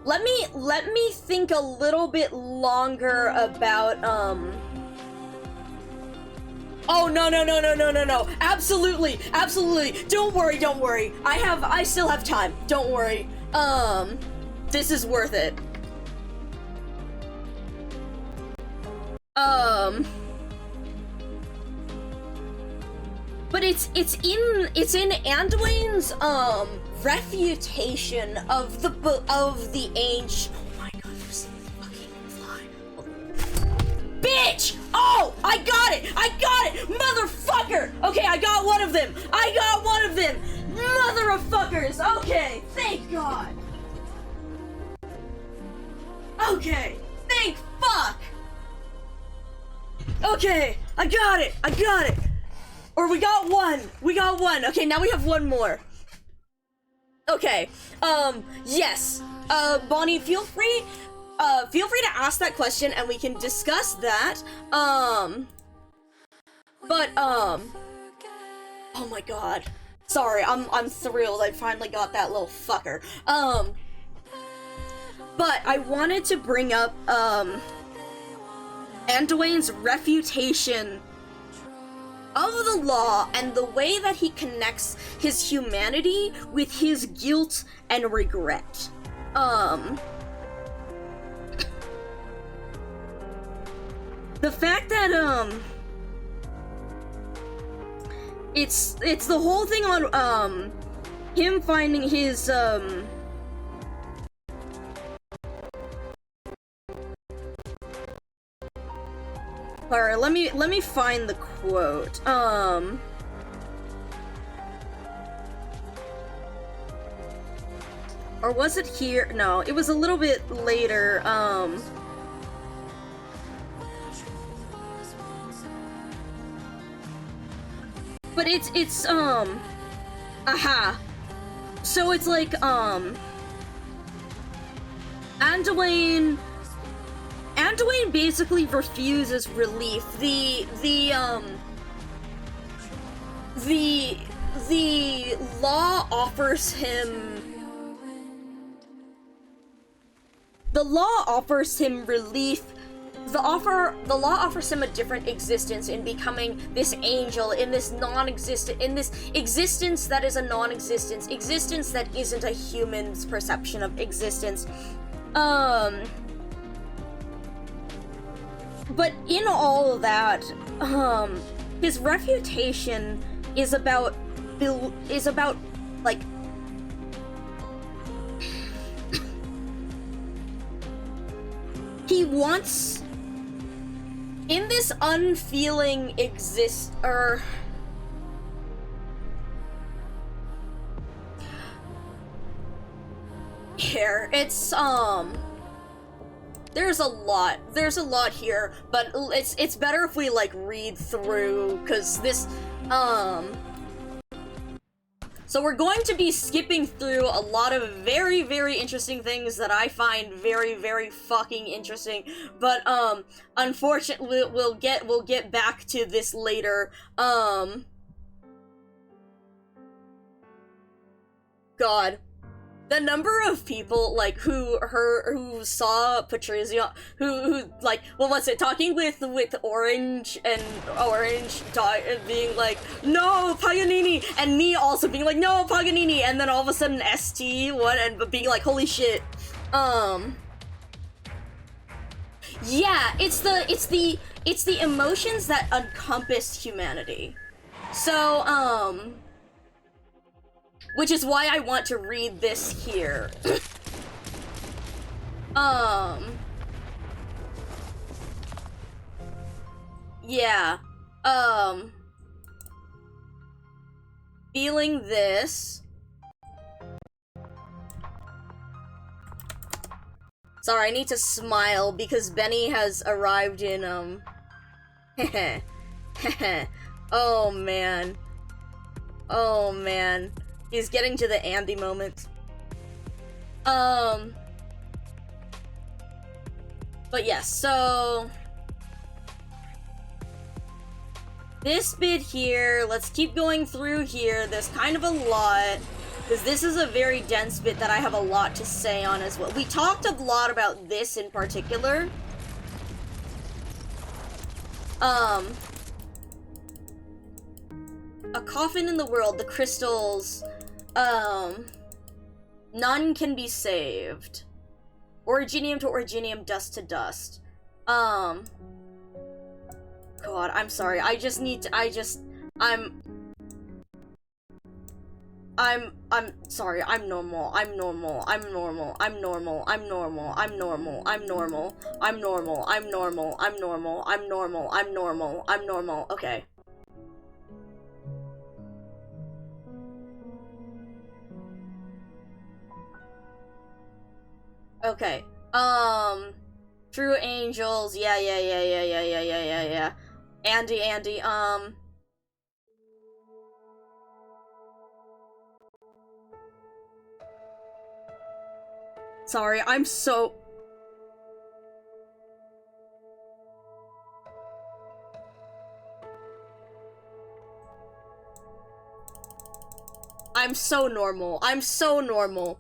Let me think a little bit longer about, Oh, no. Absolutely. Don't worry. I still have time. Don't worry. This is worth it. But it's in Anduin's, refutation of the ancient. Oh my god, there's a fucking fly. Bitch! Oh, I got it! Motherfucker! Okay, I got one of them! Motherfuckers! Okay, thank God! Okay, thank fuck! Okay, I got it! Or we got one! Okay, now we have one more. Okay, yes. Bonnie, feel free to ask that question and we can discuss that. Oh my god. Sorry, I'm thrilled I finally got that little fucker. But I wanted to bring up, Anduin's refutation of the law and the way that he connects his humanity with his guilt and regret. The fact that, it's the whole thing on, him finding his, Alright, let me find the quote. Or was it here? No, it was a little bit later, but it's aha. So it's like, Anduin basically refuses relief. The law offers him relief. The law offers him a different existence in becoming this angel, in this existence that is a non-existence, existence that isn't a human's perception of existence. But in all of that, his refutation is about, like, he wants, in this unfeeling here, it's, there's a lot here, but it's better if we, like, read through, cause this, so we're going to be skipping through a lot of very, very interesting things that I find very, very fucking interesting, but, unfortunately, we'll get back to this later, God. the number of people, like, who saw Patrizia, who, like, what was it, talking with Orange, and Orange being like, no, Paganini, and me also being like, no, Paganini, and then all of a sudden ST, and being like, holy shit, yeah, it's the emotions that encompass humanity. So, which is why I want to read this here. Yeah. Feeling this. Sorry, I need to smile because Benny has arrived in, oh man. Oh man. He's getting to the Andy moment. But yes, so this bit here, let's keep going through here. There's kind of a lot, because this is a very dense bit that I have a lot to say on as well. We talked a lot about this in particular. A coffin in the world, the crystals, none can be saved. Originium to originium, dust to dust. God, I'm sorry, I'm sorry, I'm normal, I'm normal, I'm normal, I'm normal, I'm normal, I'm normal, I'm normal, I'm normal, I'm normal, I'm normal, I'm normal, I'm normal, I'm normal, okay. Okay, True Angels, yeah. Andy, sorry, I'm so normal, I'm so normal.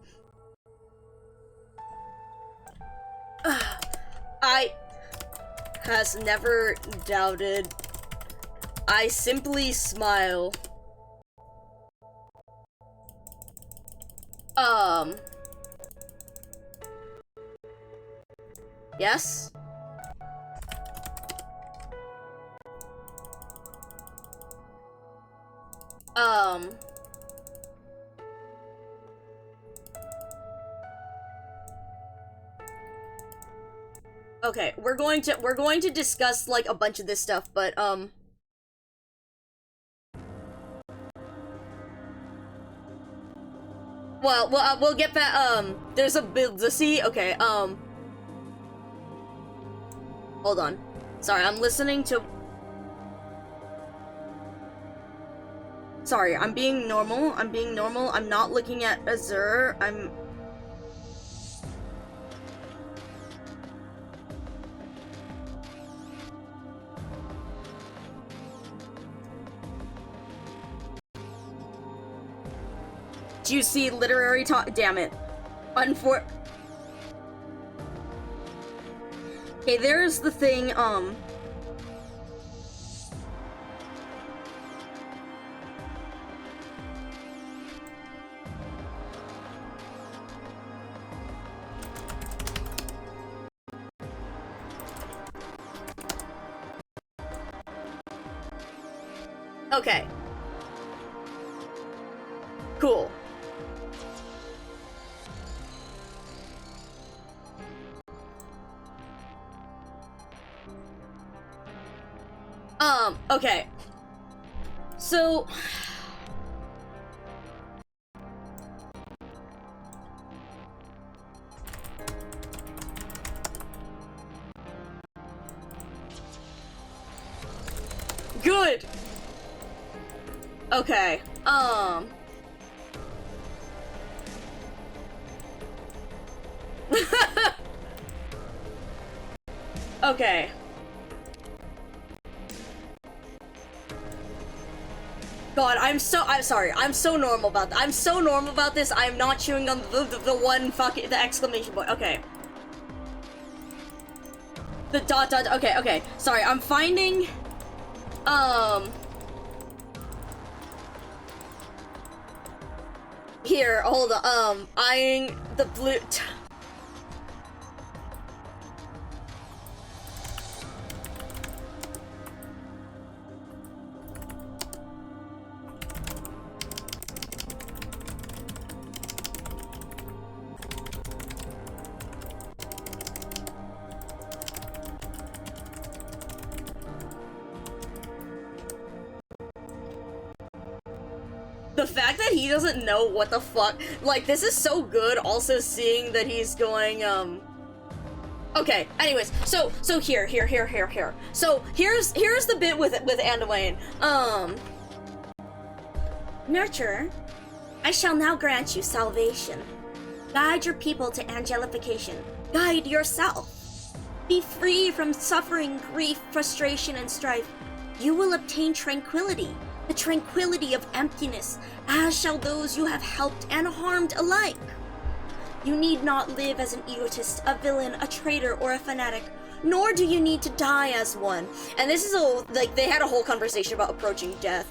I has never doubted. I simply smile. Yes? Okay, we're going to discuss, like, a bunch of this stuff, but, well, we'll get back, there's a build to see, okay, hold on. Sorry, I'm listening to... Sorry, I'm being normal, I'm not looking at Azure, Juicy literary talk. Damn it. Okay, there's the thing, okay. Cool. Okay. So... Good! Okay, okay. God, I'm sorry. I'm so normal about that. I'm so normal about this. I'm not chewing on the one fucking, the exclamation point. Okay. The dot, okay. Sorry, I'm finding, here, hold on, eyeing the blue, the fact that he doesn't know what the fuck, like, this is so good, also seeing that he's going, okay, anyways, so here. So, here's the bit with Anduin. Nurturer, I shall now grant you salvation. Guide your people to angelification. Guide yourself. Be free from suffering, grief, frustration, and strife. You will obtain tranquility. The tranquility of emptiness, as shall those you have helped and harmed alike. You need not live as an egotist, a villain, a traitor, or a fanatic, nor do you need to die as one. And this is like, they had a whole conversation about approaching death.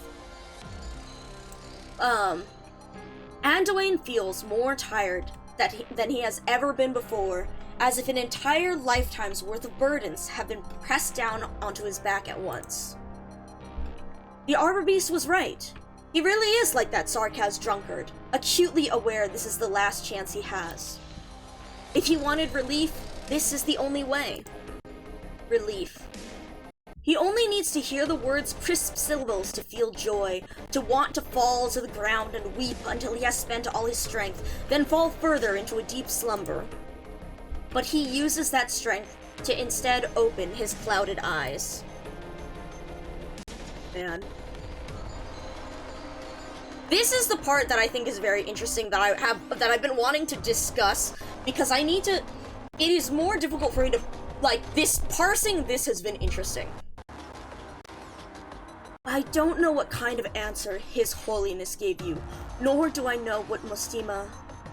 Anduin feels more tired than he has ever been before, as if an entire lifetime's worth of burdens have been pressed down onto his back at once. The Arbor Beast was right. He really is like that sarcasm drunkard, acutely aware this is the last chance he has. If he wanted relief, this is the only way. Relief. He only needs to hear the words' crisp syllables to feel joy, to want to fall to the ground and weep until he has spent all his strength, then fall further into a deep slumber. But he uses that strength to instead open his clouded eyes. Man. This is the part that I think is very interesting that I've been wanting to discuss, because it is more difficult for me to, like, parsing this has been interesting. I don't know what kind of answer His Holiness gave you, nor do I know what Mostima,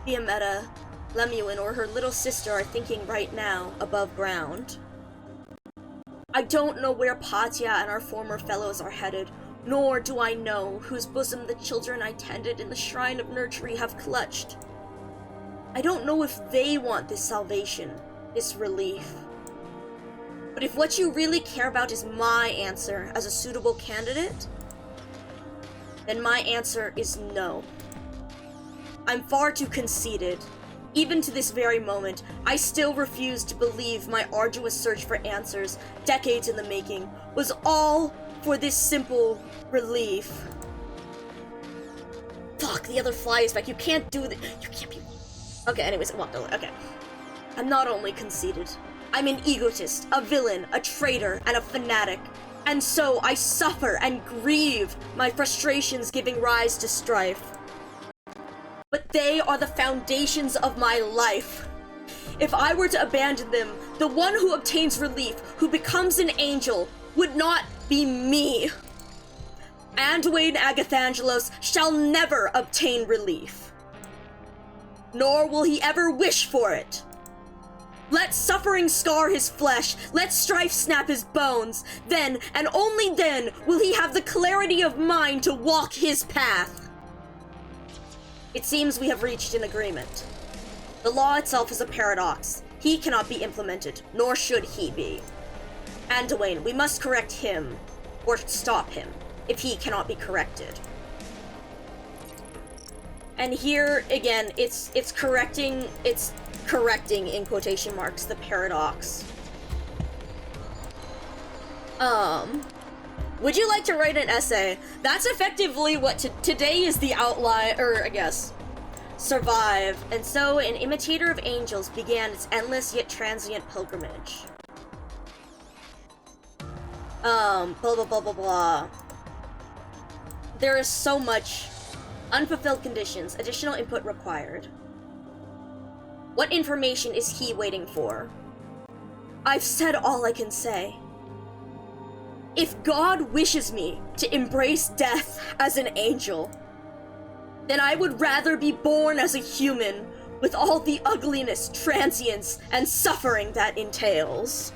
Fiametta, Lemuel, or her little sister are thinking right now above ground. I don't know where Patya and our former fellows are headed, nor do I know whose bosom the children I tended in the shrine of nurturing have clutched. I don't know if they want this salvation, this relief. But if what you really care about is my answer as a suitable candidate, then my answer is no. I'm far too conceited. Even to this very moment, I still refuse to believe my arduous search for answers, decades in the making, was all for this simple relief. Fuck, the other fly is back. You can't do that. You can't be... Okay, anyways, it walked away. Okay. I'm not only conceited. I'm an egotist, a villain, a traitor, and a fanatic. And so I suffer and grieve, my frustrations giving rise to strife. But they are the foundations of my life. If I were to abandon them, the one who obtains relief, who becomes an angel, would not be me. Anduin Agathangelos shall never obtain relief. Nor will he ever wish for it. Let suffering scar his flesh, let strife snap his bones. Then, and only then, will he have the clarity of mind to walk his path. It seems we have reached an agreement. The law itself is a paradox. He cannot be implemented, nor should he be. Anduin, we must correct him, or stop him, if he cannot be corrected. And here, again, it's correcting, in quotation marks, the paradox. Would you like to write an essay? That's effectively what today is the outline, or I guess, survive. And so an imitator of angels began its endless yet transient pilgrimage. Blah blah blah blah blah. There is so much. Unfulfilled conditions, additional input required. What information is he waiting for? I've said all I can say. if God wishes me to embrace death as an angel, then I would rather be born as a human with all the ugliness, transience, and suffering that entails.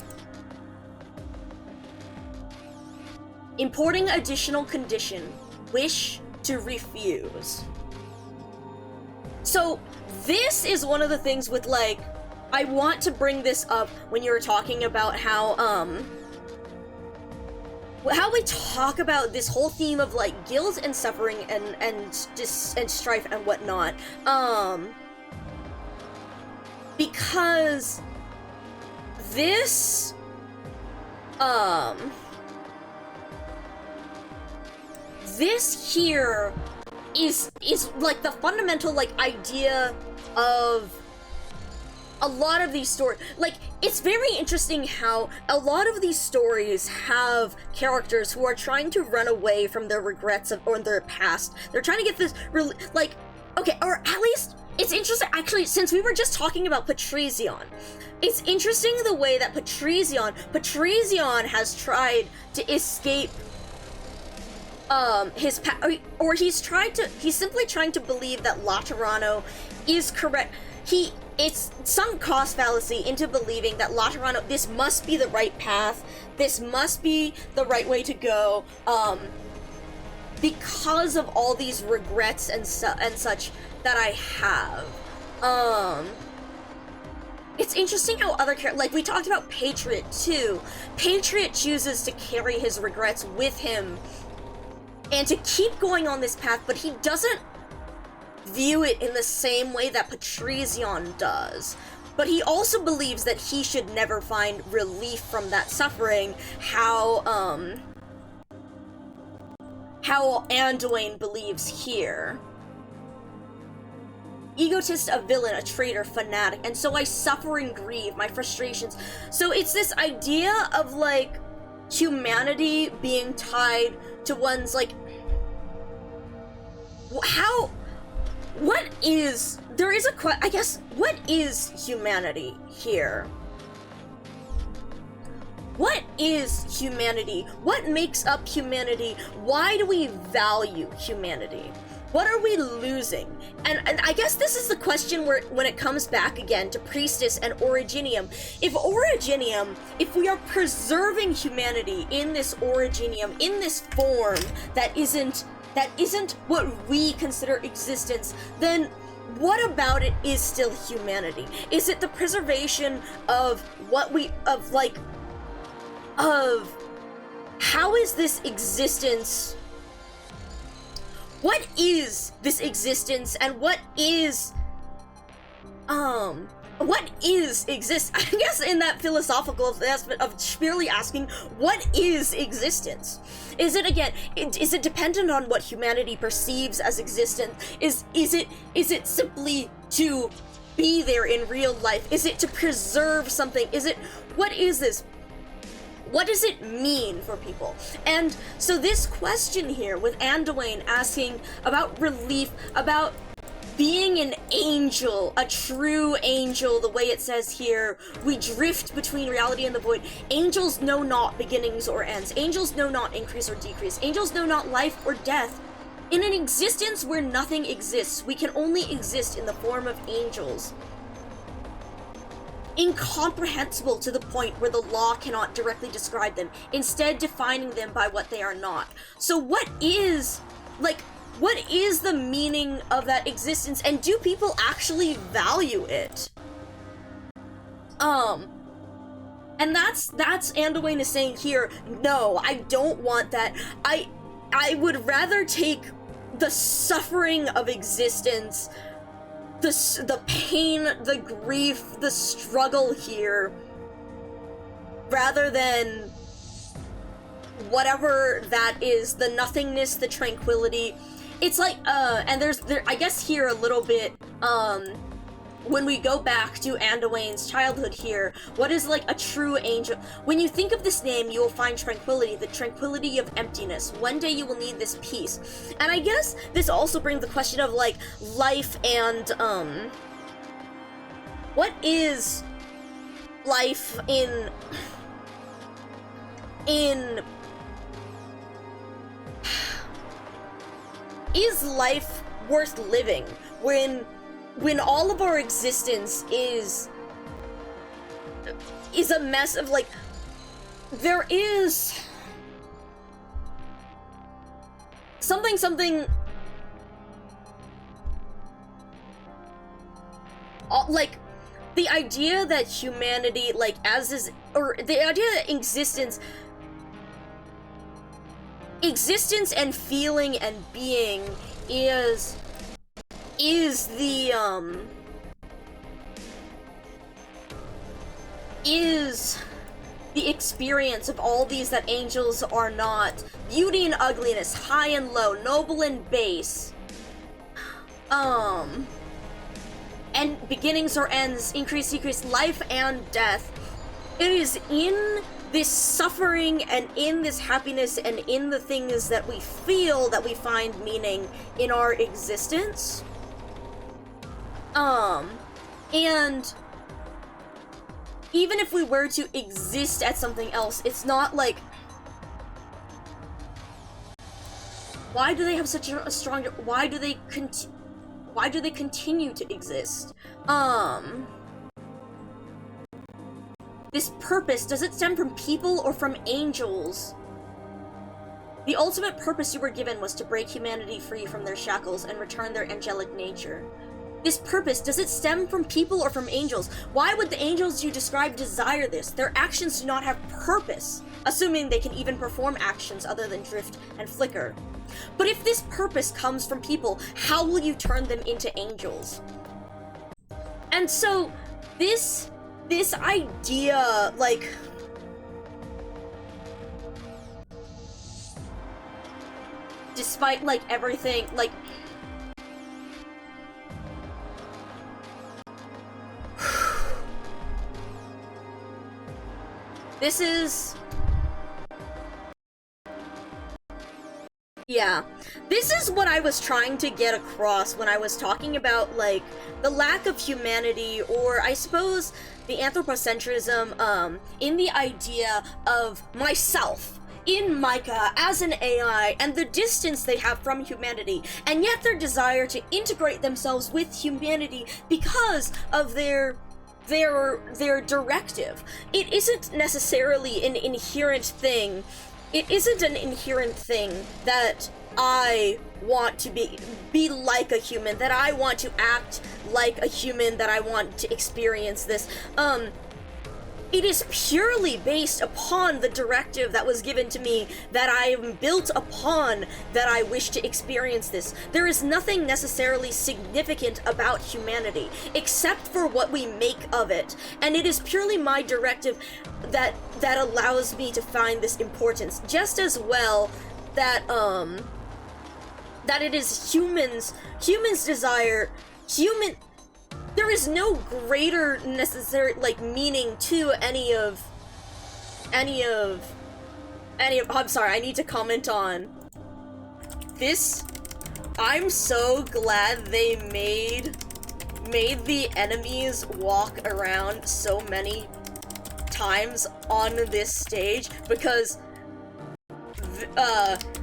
Importing additional condition, wish to refuse. So this is one of the things with, like, I want to bring this up when you were talking about how we talk about this whole theme of, like, guilt and suffering and strife and whatnot. Because this this here is like the fundamental, like, idea of a lot of these stories. Like, it's very interesting how a lot of these stories have characters who are trying to run away from their regrets or their past. They're trying to get this like, okay, or at least it's interesting, actually, since we were just talking about Patrizion, it's interesting the way that Patrizion has tried to escape his he's simply trying to believe that Laterano is correct. It's sunk cost fallacy into believing that Laterano, this must be the right path, this must be the right way to go, because of all these regrets and such that I have. It's interesting how other characters, like we talked about Patriot too. Patriot chooses to carry his regrets with him and to keep going on this path, but he doesn't view it in the same way that Patrizion does. But he also believes that he should never find relief from that suffering, how Anduin believes here. Egotist, a villain, a traitor, fanatic, and so I suffer and grieve, my frustrations. So it's this idea of, like, humanity being tied to one's, like, what is humanity here? What is humanity? What makes up humanity? Why do we value humanity? What are we losing? And I guess this is the question when it comes back again to Priestess and Originium. If we are preserving humanity in this Originium, in this form that isn't what we consider existence, then what about it is still humanity? Is it the preservation of how is this existence? What is this existence, and what is exist? I guess in that philosophical aspect of merely asking, what is existence? Is it dependent on what humanity perceives as existence? Is it simply to be there in real life? Is it to preserve something? What is this? What does it mean for people? And so this question here with Anduin asking about relief, about being an angel, a true angel, the way it says here, we drift between reality and the void. Angels know not beginnings or ends. Angels know not increase or decrease. Angels know not life or death. In an existence where nothing exists, we can only exist in the form of angels. Incomprehensible to the point where the law cannot directly describe them, instead defining them by what they are not. So what is the meaning of that existence, and do people actually value it? And that's Anduin is saying here, no, I don't want that. I would rather take the suffering of existence, the pain, the grief, the struggle here, rather than whatever that is, the nothingness, the tranquility. It's like, and I guess here a little bit, when we go back to Anduin's childhood here, what is like a true angel? When you think of this name, you will find tranquility, the tranquility of emptiness. One day you will need this peace. And I guess this also brings the question of like life and, what is life in is life worth living when all of our existence is a mess of, like, there is something like the idea that humanity, like, or the idea that existence and feeling and being is the experience of all these that angels are not. Beauty and ugliness, high and low, noble and base. And beginnings or ends, increase, decrease, life and death. It is in this suffering and in this happiness and in the things that we feel that we find meaning in our existence. And even if we were to exist at something else, it's not like, why do they have such a strong, why do they continue to exist? This purpose, does it stem from people or from angels? The ultimate purpose you were given was to break humanity free from their shackles and return their angelic nature. This purpose, does it stem from people or from angels? Why would the angels you describe desire this? Their actions do not have purpose, assuming they can even perform actions other than drift and flicker. But if this purpose comes from people, how will you turn them into angels? And so, this idea, like, despite, like, everything, like, this is, yeah, this is what I was trying to get across when I was talking about, like, the lack of humanity, or I suppose the anthropocentrism, in the idea of myself in Micah as an AI and the distance they have from humanity, and yet their desire to integrate themselves with humanity because of their directive. It isn't necessarily an inherent thing. It isn't an inherent thing that I want to be like a human, that I want to act like a human, that I want to experience this. It is purely based upon the directive that was given to me, that I am built upon, that I wish to experience this. There is nothing necessarily significant about humanity, except for what we make of it. And it is purely my directive that allows me to find this importance. Just as well that it is humans' desire, there is no greater necessary, like, meaning to any of, I'm sorry, I need to comment on this. I'm so glad they made the enemies walk around so many times on this stage, because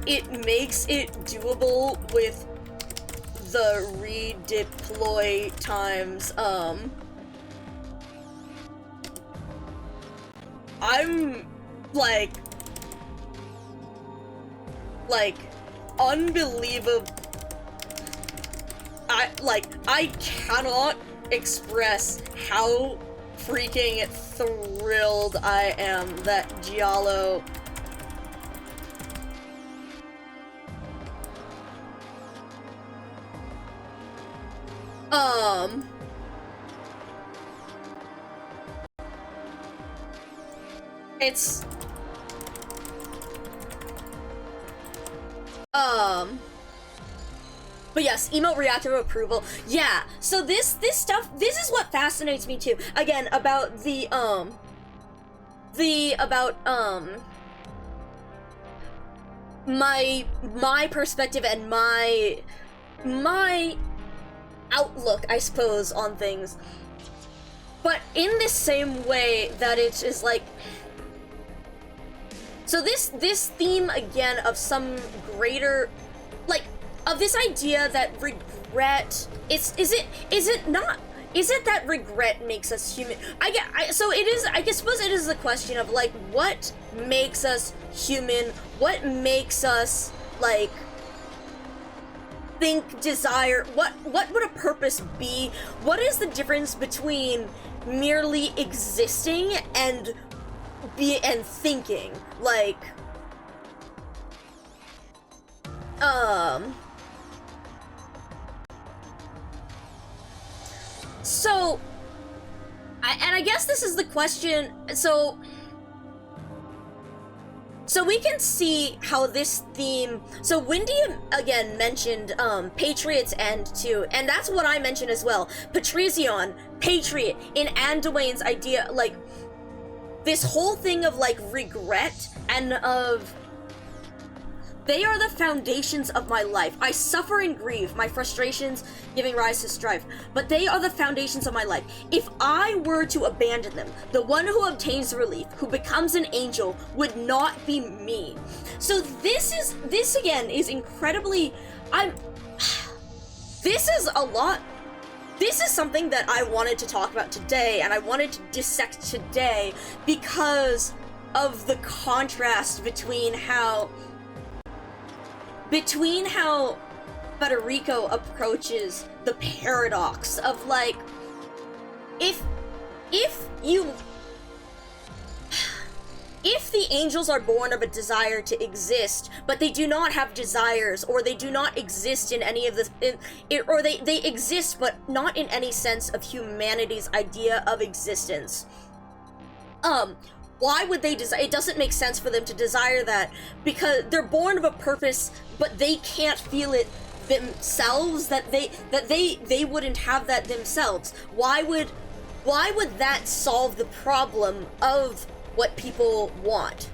it makes it doable with the redeploy times. I'm like unbelievable. I cannot express how freaking thrilled I am that Giallo it's but yes, emote reactive approval. Yeah, so this stuff, this is what fascinates me too. Again, about my perspective and my outlook, I suppose, on things. But in the same way that it is like, so this theme again of some greater, like, of this idea that regret, is it that regret makes us human? I suppose it is a question of, like, what makes us human? What makes us, like, think, desire? What would a purpose be? What is the difference between merely existing and thinking? Like, so, I guess this is the question. So we can see how this theme. So Wendy again mentioned Patriot's End too, and that's what I mentioned as well. Patrizion, Patriot, in Anduane's idea, like this whole thing of like regret and of. They are the foundations of my life. I suffer and grieve, my frustrations giving rise to strife, but they are the foundations of my life. If I were to abandon them, the one who obtains relief, who becomes an angel, would not be me. So this again is incredibly, this is something that I wanted to talk about today, and I wanted to dissect today because of the contrast between how Federico approaches the paradox of, like, if the angels are born of a desire to exist, but they do not have desires, or they do not exist in any of the, or they exist but not in any sense of humanity's idea of existence, why would they desire? It doesn't make sense for them to desire that, because they're born of a purpose, but they can't feel it themselves, that they wouldn't have that themselves. Why would that solve the problem of what people want?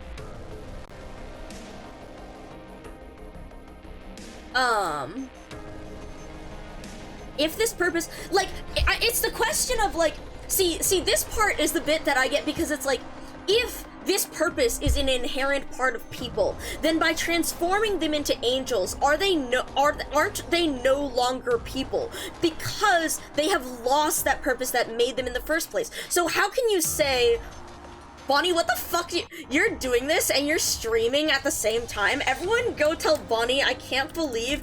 If this purpose, like, it's the question of, like, see, this part is the bit that I get, because it's like, if this purpose is an inherent part of people, then by transforming them into angels, aren't they no longer people? Because they have lost that purpose that made them in the first place. So how can you say, Bonnie, what the fuck? You're doing this and you're streaming at the same time? Everyone go tell Bonnie, I can't believe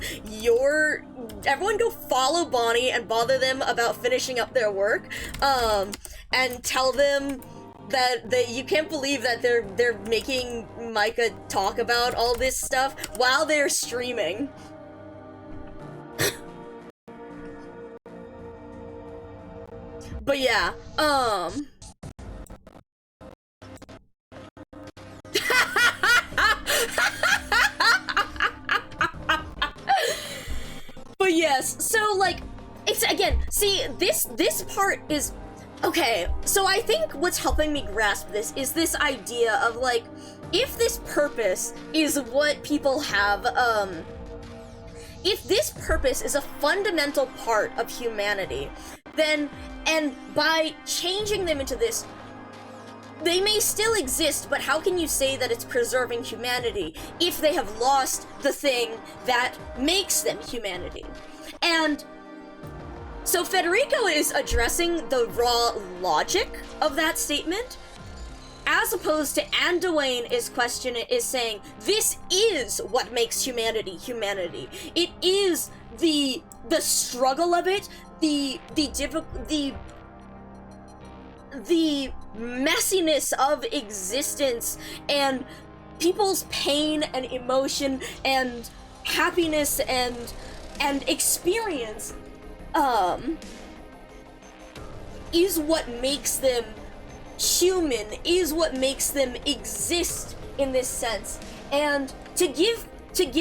everyone go follow Bonnie and bother them about finishing up their work, and tell them that you can't believe that they're making Micah talk about all this stuff while they're streaming. But yeah, but yes, so, like, it's, again, see, this part is, okay, so I think what's helping me grasp this is this idea of, like, if this purpose is what people have, if this purpose is a fundamental part of humanity, then, and by changing them into this, they may still exist, but how can you say that it's preserving humanity if they have lost the thing that makes them humanity? And so Federico is addressing the raw logic of that statement, as opposed to Anduane is saying, this is what makes humanity humanity. It is the struggle of it, the messiness of existence, and people's pain and emotion and happiness and experience, is what makes them human, is what makes them exist in this sense. And to give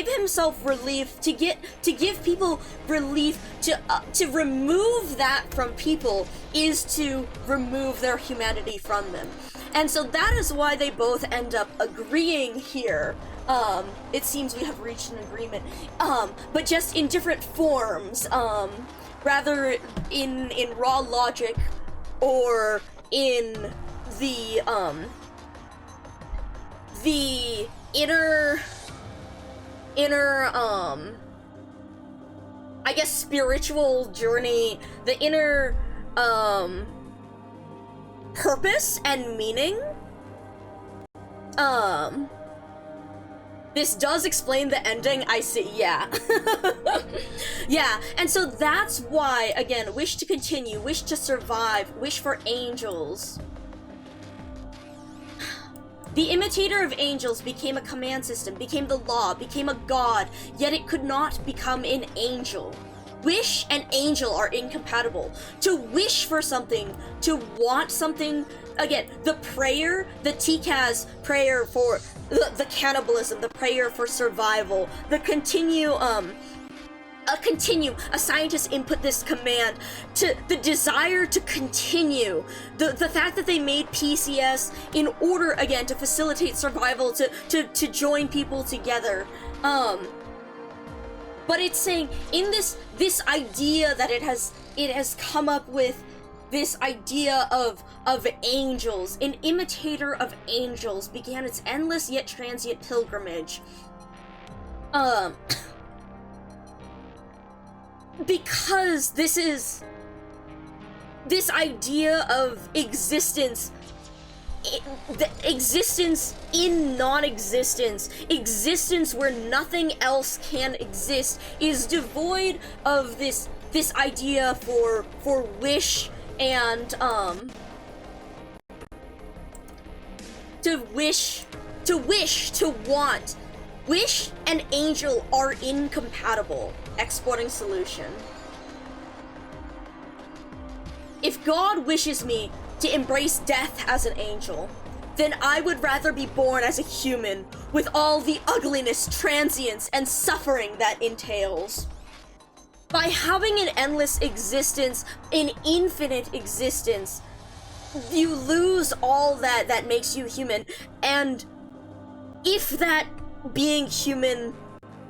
himself relief, to give people relief, to remove that from people is to remove their humanity from them. And so that is why they both end up agreeing here. It seems we have reached an agreement, but just in different forms, rather in raw logic, or in the inner I guess, spiritual journey, the inner, purpose and meaning. This does explain the ending, I see, yeah. Yeah, and so that's why, again, wish to continue, wish to survive, wish for angels. The imitator of angels became a command system, became the law, became a god, yet it could not become an angel. Wish and angel are incompatible. To wish for something, to want something, again, the prayer, the TCAS prayer for the cannibalism, the prayer for survival, the a scientist input this command, to the desire to continue, the fact that they made PCS in order, again, to facilitate survival, to join people together, but it's saying in this idea that it has come up with this idea of angels. An imitator of angels began its endless yet transient pilgrimage. Because this idea of existence, the existence in non-existence, existence where nothing else can exist, is devoid of this idea for wish and to wish, to want. Wish and angel are incompatible. Exporting solution. If God wishes me to embrace death as an angel, then I would rather be born as a human with all the ugliness, transience, and suffering that entails. By having an endless existence, an infinite existence, you lose all that makes you human, and if that being human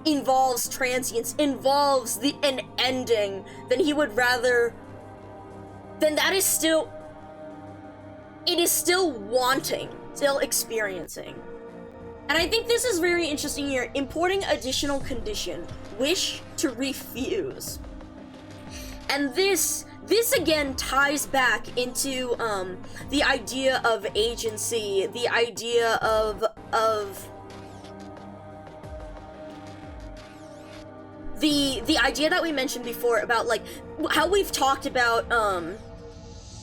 involves transience, involves an ending, then he would rather, then that is still, it is still wanting, still experiencing. And I think this is very interesting here, importing additional condition, wish to refuse. And this again ties back into the idea of agency, the idea of the idea that we mentioned before about like how we've talked about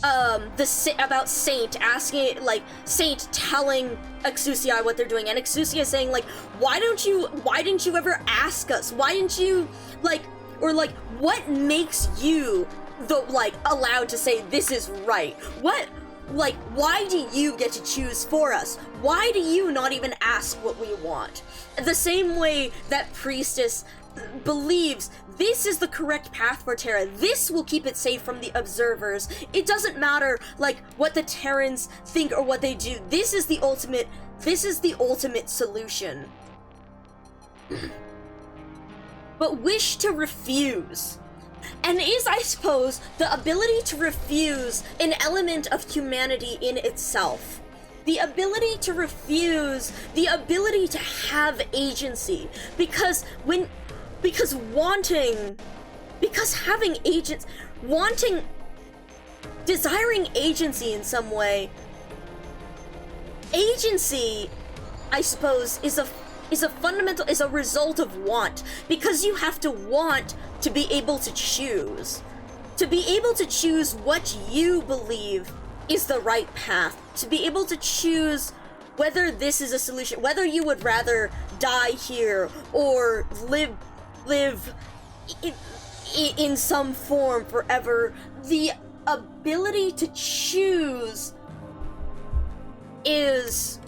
about Saint asking, like Saint telling Exusia what they're doing, and Exusia saying like, why didn't you ever ask us? Why didn't you like, or like, what makes you allowed to say this is right? What, like, why do you get to choose for us? Why do you not even ask what we want? The same way that Priestess believes this is the correct path for Terra. This will keep it safe from the observers. It doesn't matter like what the Terrans think or what they do. This is the ultimate solution. But wish to refuse. And is, I suppose, the ability to refuse an element of humanity in itself. The ability to refuse, the ability to have agency. Because having agents, desiring agency in some way, agency, I suppose, is a result of want, because you have to want to be able to choose. To be able to choose what you believe is the right path. To be able to choose whether this is a solution, whether you would rather die here or live in some form forever. The ability to choose is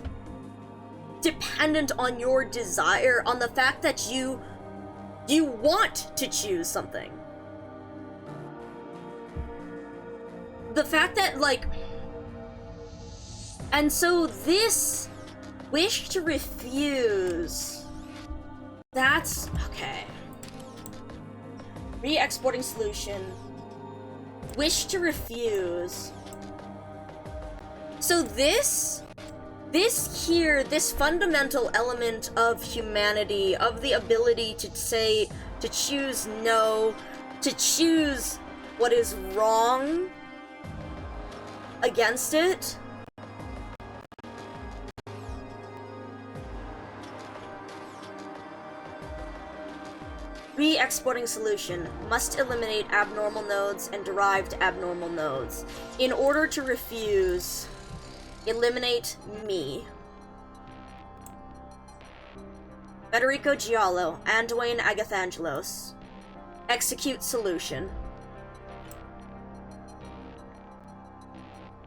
dependent on your desire, on the fact that you want to choose something. The fact that, like, and so this wish to refuse, that's, okay. Re-exporting solution. Wish to refuse. So this fundamental element of humanity, of the ability to to choose no, to choose what is wrong against it. Re-exporting solution must eliminate abnormal nodes and derived abnormal nodes. In order to refuse, eliminate me. Federico Giallo, Anduane Agathangelos. Execute solution.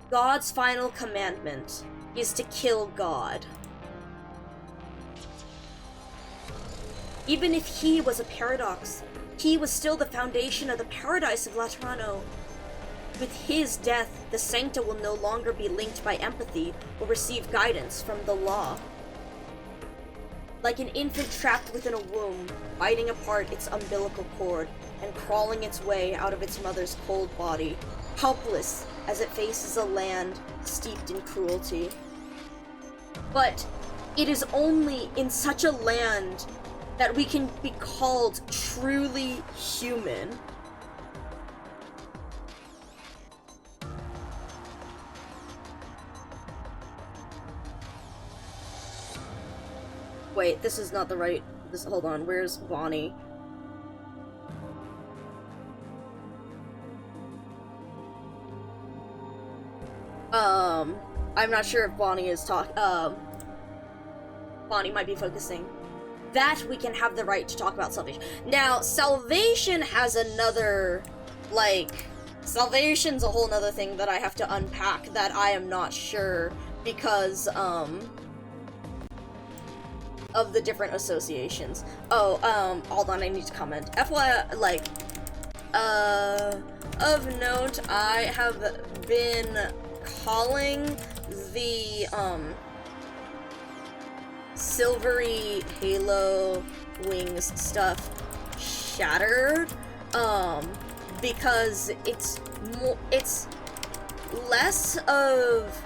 God's final commandment is to kill God. Even if he was a paradox, he was still the foundation of the paradise of Laterano. With his death, the Sancta will no longer be linked by empathy or receive guidance from the law. Like an infant trapped within a womb, biting apart its umbilical cord and crawling its way out of its mother's cold body, helpless as it faces a land steeped in cruelty. But it is only in such a land that we can be called truly human. Wait, this is not the right... hold on, where's Bonnie? I'm not sure if Bonnie is Bonnie might be focusing. That we can have the right to talk about salvation. Now, salvation has another, salvation's a whole nother thing that I have to unpack that I am not sure because, of the different associations. Oh, hold on, I need to comment. FYI, of note, I have been calling the, silvery halo wings stuff shattered, because it's less of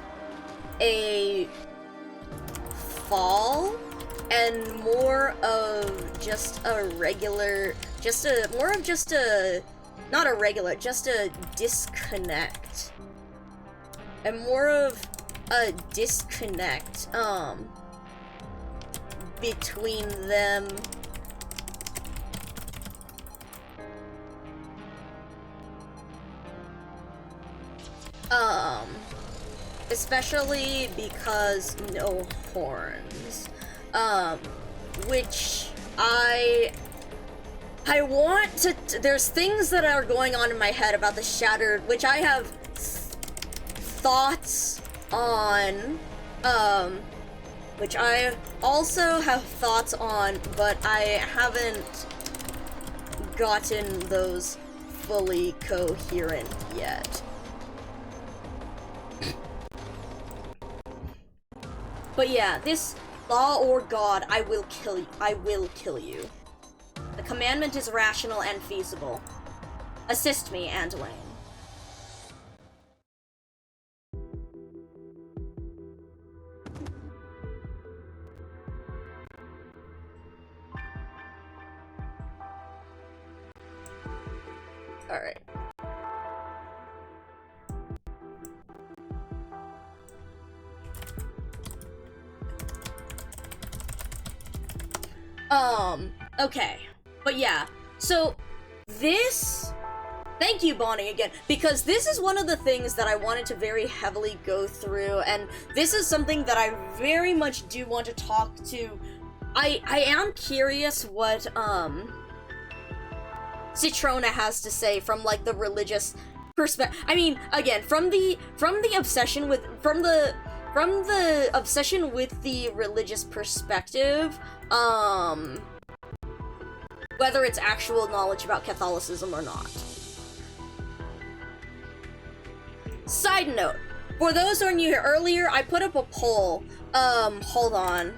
a fall and more of just a regular, just a disconnect. And more of a disconnect, between them. Especially because no horns. Which I want to, there's things that are going on in my head about the Shattered, which I have thoughts on, which I also have thoughts on, but I haven't gotten those fully coherent yet. But yeah, this law or God, I will kill you. I will kill you. The commandment is rational and feasible. Assist me, Anduane. Alright. Okay. But yeah, so this... Thank you, Bonnie, again, because this is one of the things that I wanted to very heavily go through, and this is something that I very much do want to talk to. I am curious what, Citrona has to say from, like, the religious perspective. I mean, again, from the obsession with, from the obsession with the religious perspective, whether it's actual knowledge about Catholicism or not. Side note, for those who are new here, earlier I put up a poll. Hold on.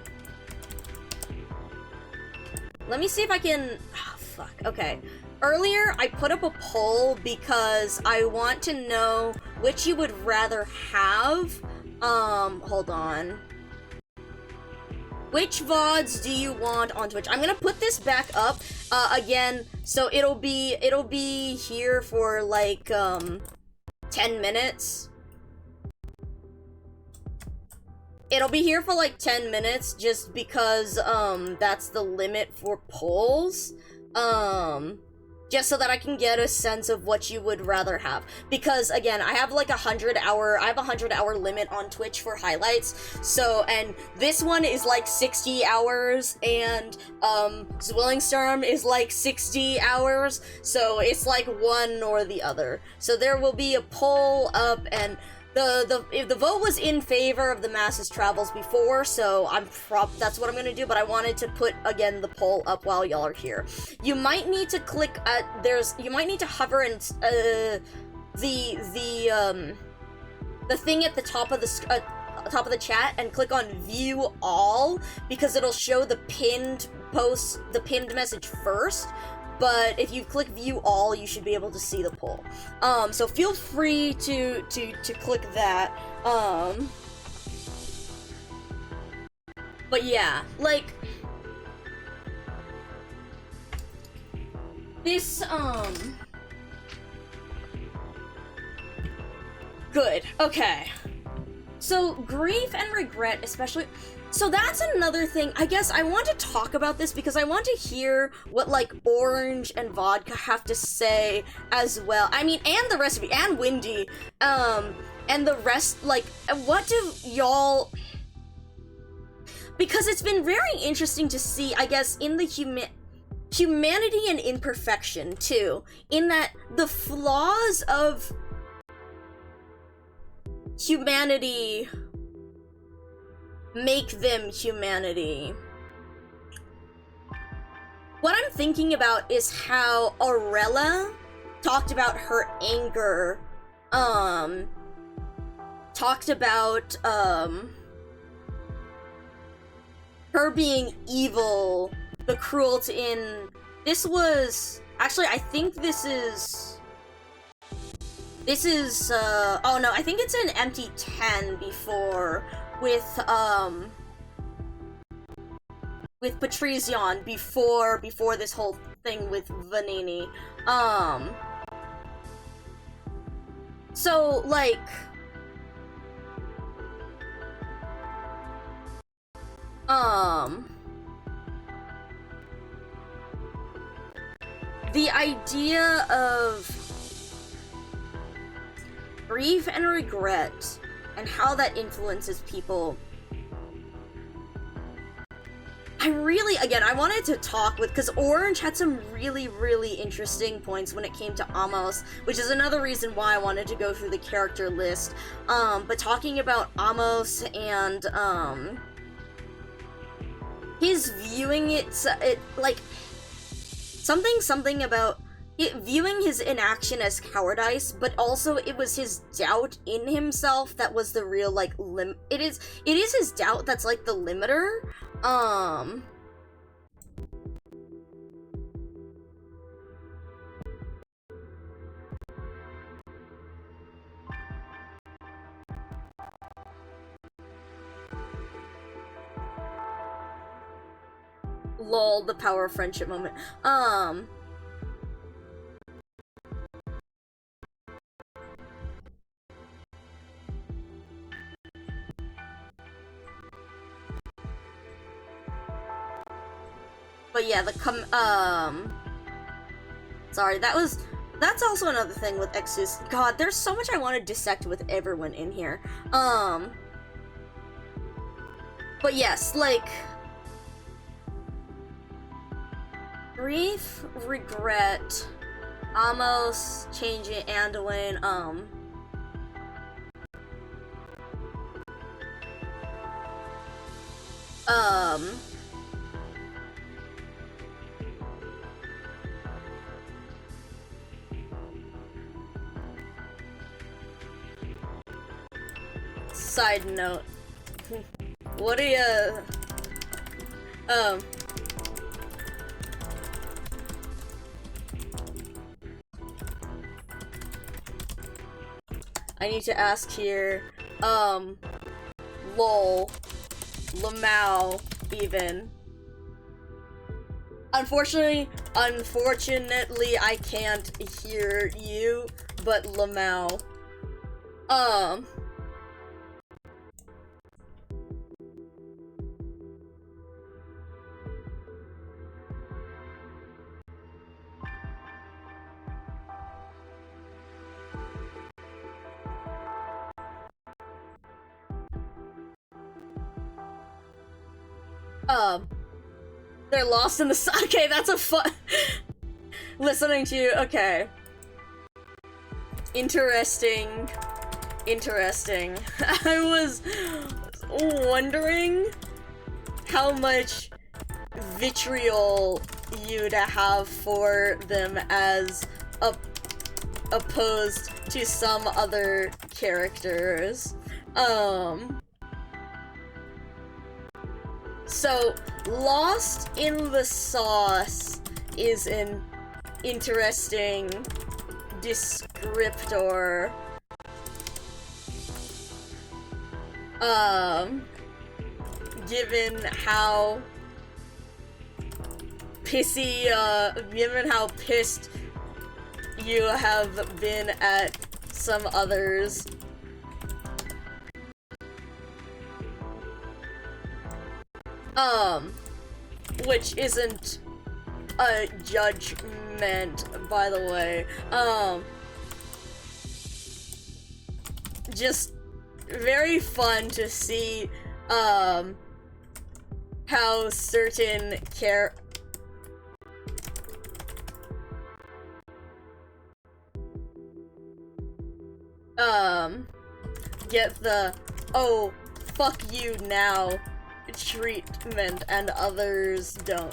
Let me see if I can... Oh, fuck. Okay. Earlier, I put up a poll because I want to know which you would rather have. Hold on. which VODs do you want on Twitch? I'm gonna put this back up again, so it'll be here for like 10 minutes. It'll be here for like 10 minutes just because that's the limit for polls. Just so that I can get a sense of what you would rather have. Because again, I have like a 100-hour limit on Twitch for highlights. So, and this one is like 60 hours, and Zwillingstorm is like 60 hours. So it's like one or the other. So there will be a poll up, and if the vote was in favor of the masses travels before, so that's what I'm gonna do, but I wanted to put again the poll up while y'all are here. You might need to click you might need to hover and the thing at the top of the chat and click on view all, because it'll show the pinned message first. But if you click view all, you should be able to see the poll. So feel free to click that. But yeah, like this good. Okay. So grief and regret, especially. So that's another thing. I guess I want to talk about this because I want to hear what like Orange and Vodka have to say as well. I mean, and the rest of you, and Windy, and the rest. Like, what do y'all? Because it's been very interesting to see, I guess, in the humanity and imperfection too. In that the flaws of humanity make them humanity. What I'm thinking about is how Aurella talked about her anger, talked about, her being evil, the cruelty in... This was... Actually, I think this is... oh no, I think it's an empty 10 before... with Patrician before this whole thing with Vanini. So like the idea of grief and regret and how that influences people. I wanted to talk because Orange had some really, really interesting points when it came to Amos, which is another reason why I wanted to go through the character list. But talking about Amos and, his viewing it like, something about viewing his inaction as cowardice, but also it was his doubt in himself that was the real, like, it is his doubt that's, like, the limiter. Lol, the power of friendship moment. But yeah, sorry, that's also another thing with Exus. God, there's so much I want to dissect with everyone in here. But yes, like, grief, regret, Amos, changing, Anduin, side note. What do you, I need to ask here, lol, Lamau, even. Unfortunately, I can't hear you, but Lamau. They're lost in the sun. Okay, that's a fun. Listening to you. Okay. Interesting. Interesting. I was wondering how much vitriol you'd have for them as opposed to some other characters. So, Lost in the Sauce is an interesting descriptor. Given how given how pissed you have been at some others. Which isn't a judgment, by the way. Just very fun to see, how certain get the, oh, fuck you now treatment and others don't.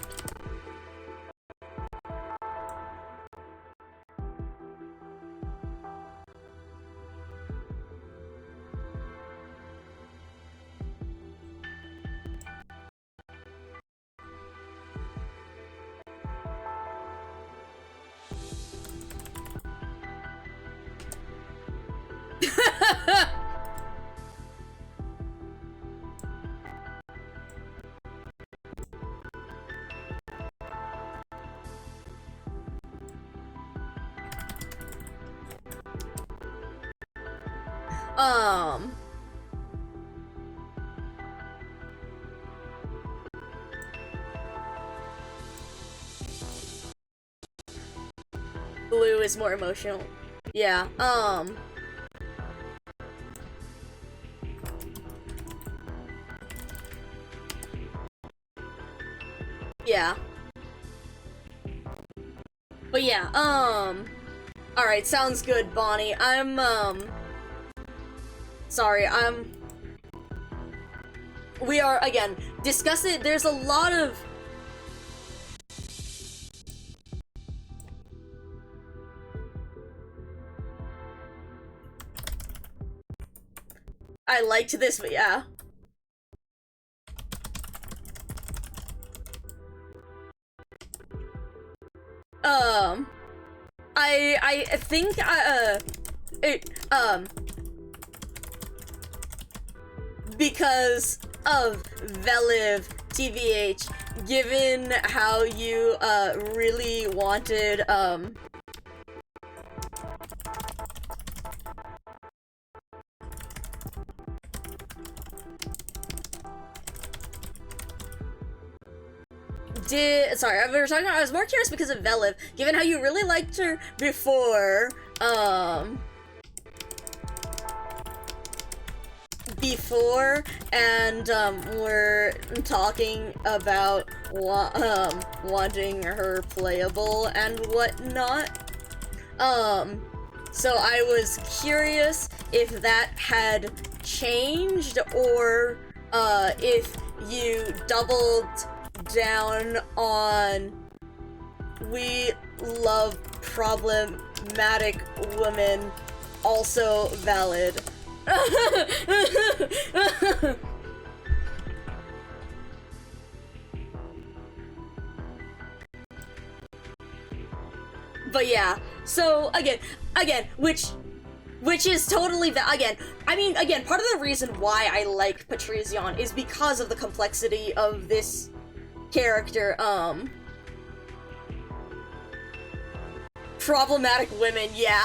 Blue is more emotional. Yeah, yeah. But yeah, alright, sounds good, Bonnie. Sorry, we are, again, discussing, there's a lot of I liked this, but yeah. I think, because of Veliv, TVH, given how you, really wanted, I was more curious because of Veliv, given how you really liked her before, and, we're talking about, wanting her playable and whatnot, so I was curious if that had changed, or, if you doubled down on we love problematic women, also valid. But yeah, so again, which Which is totally again, I mean, again, part of the reason why I like Patrizion is because of the complexity of this character, problematic women, yeah.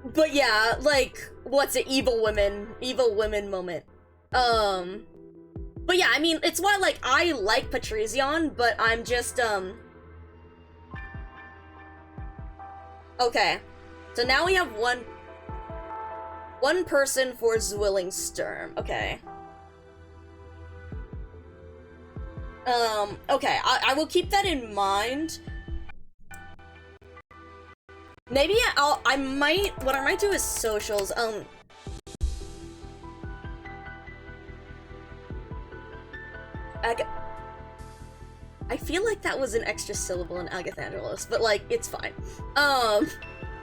But yeah, like, what's it, evil women moment. But yeah, I mean, it's why, like, I like Patrizion, but I'm just, okay. So now we have one person for Zwillingsturm, okay. Okay, I will keep that in mind. Maybe what I might do is socials, I feel like that was an extra syllable in Agathangelos, but, like, it's fine.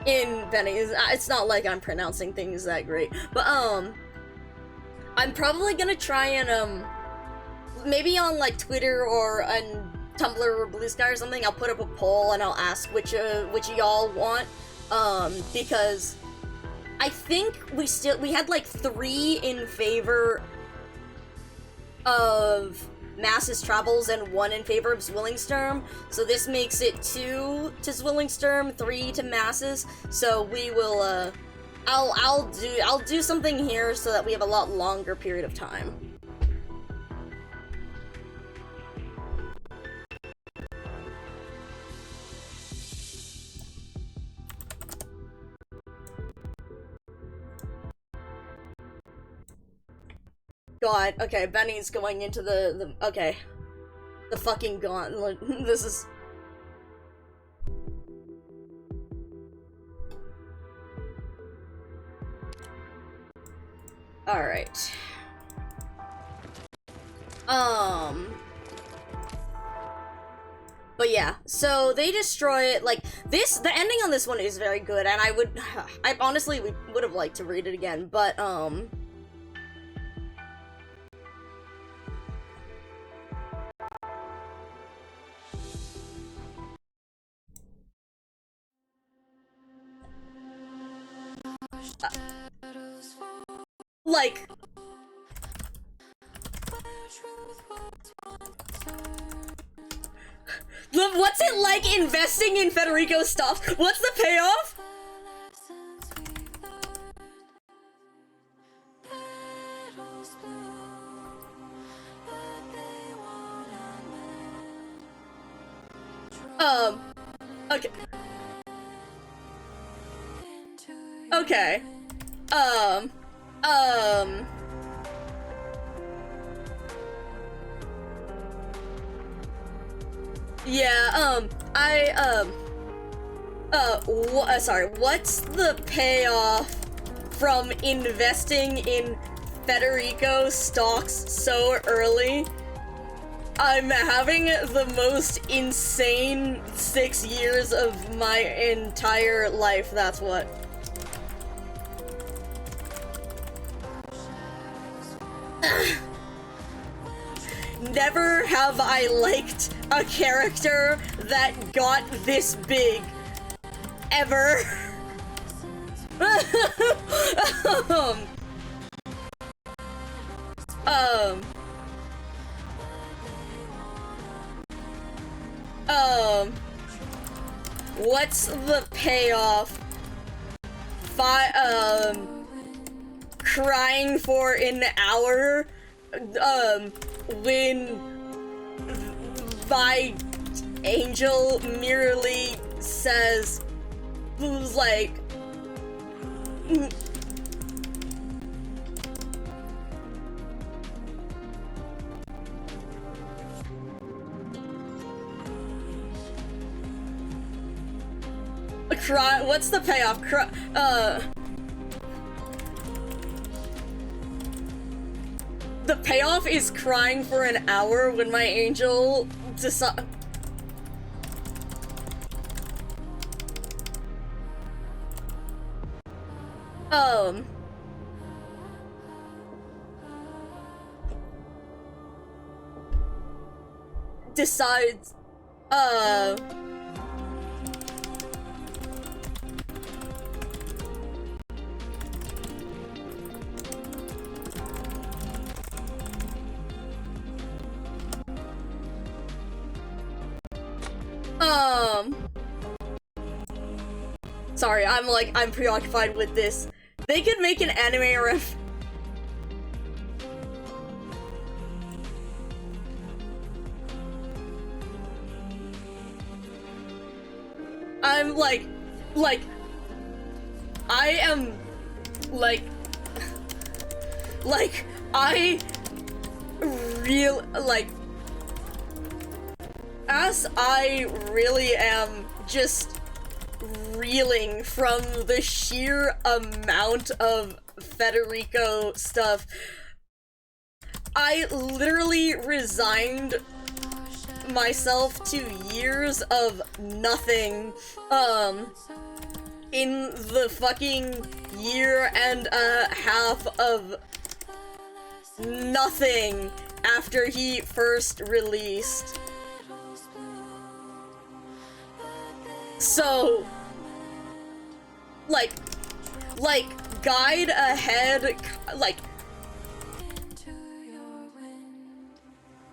In Benny's, it's not like I'm pronouncing things that great, but, I'm probably gonna try and, maybe on, like, Twitter or on Tumblr or Blue Sky or something, I'll put up a poll and I'll ask which y'all want, because I think we had, like, 3 in favor of Masses Travels and 1 in favor of Zwillingsturm, so this makes it 2 to Zwillingsturm, 3 to Masses, so we will, I'll do something here so that we have a lot longer period of time. God, okay, Benny's going into the okay. The fucking gauntlet. This is... Alright. But yeah, so they destroy it, like, the ending on this one is very good, and I honestly would have liked to read it again, but, like, what's it like investing in Federico stuff? What's the payoff? Okay. Okay. Yeah, sorry, what's the payoff from investing in Federico stocks so early? I'm having the most insane 6 years of my entire life, that's what. Never have I liked a character that got this big. Ever. What's the payoff? Crying for an hour, when my angel merely says, like, cry. What's the payoff? The payoff is crying for an hour when my angel decides. decides, sorry, I'm preoccupied with this. They could make an anime ref. I'm like, I am, I really am just reeling from the sheer amount of Federico stuff. I literally resigned myself to years of nothing, in the fucking year and a half of nothing after he first released. So, like, guide ahead,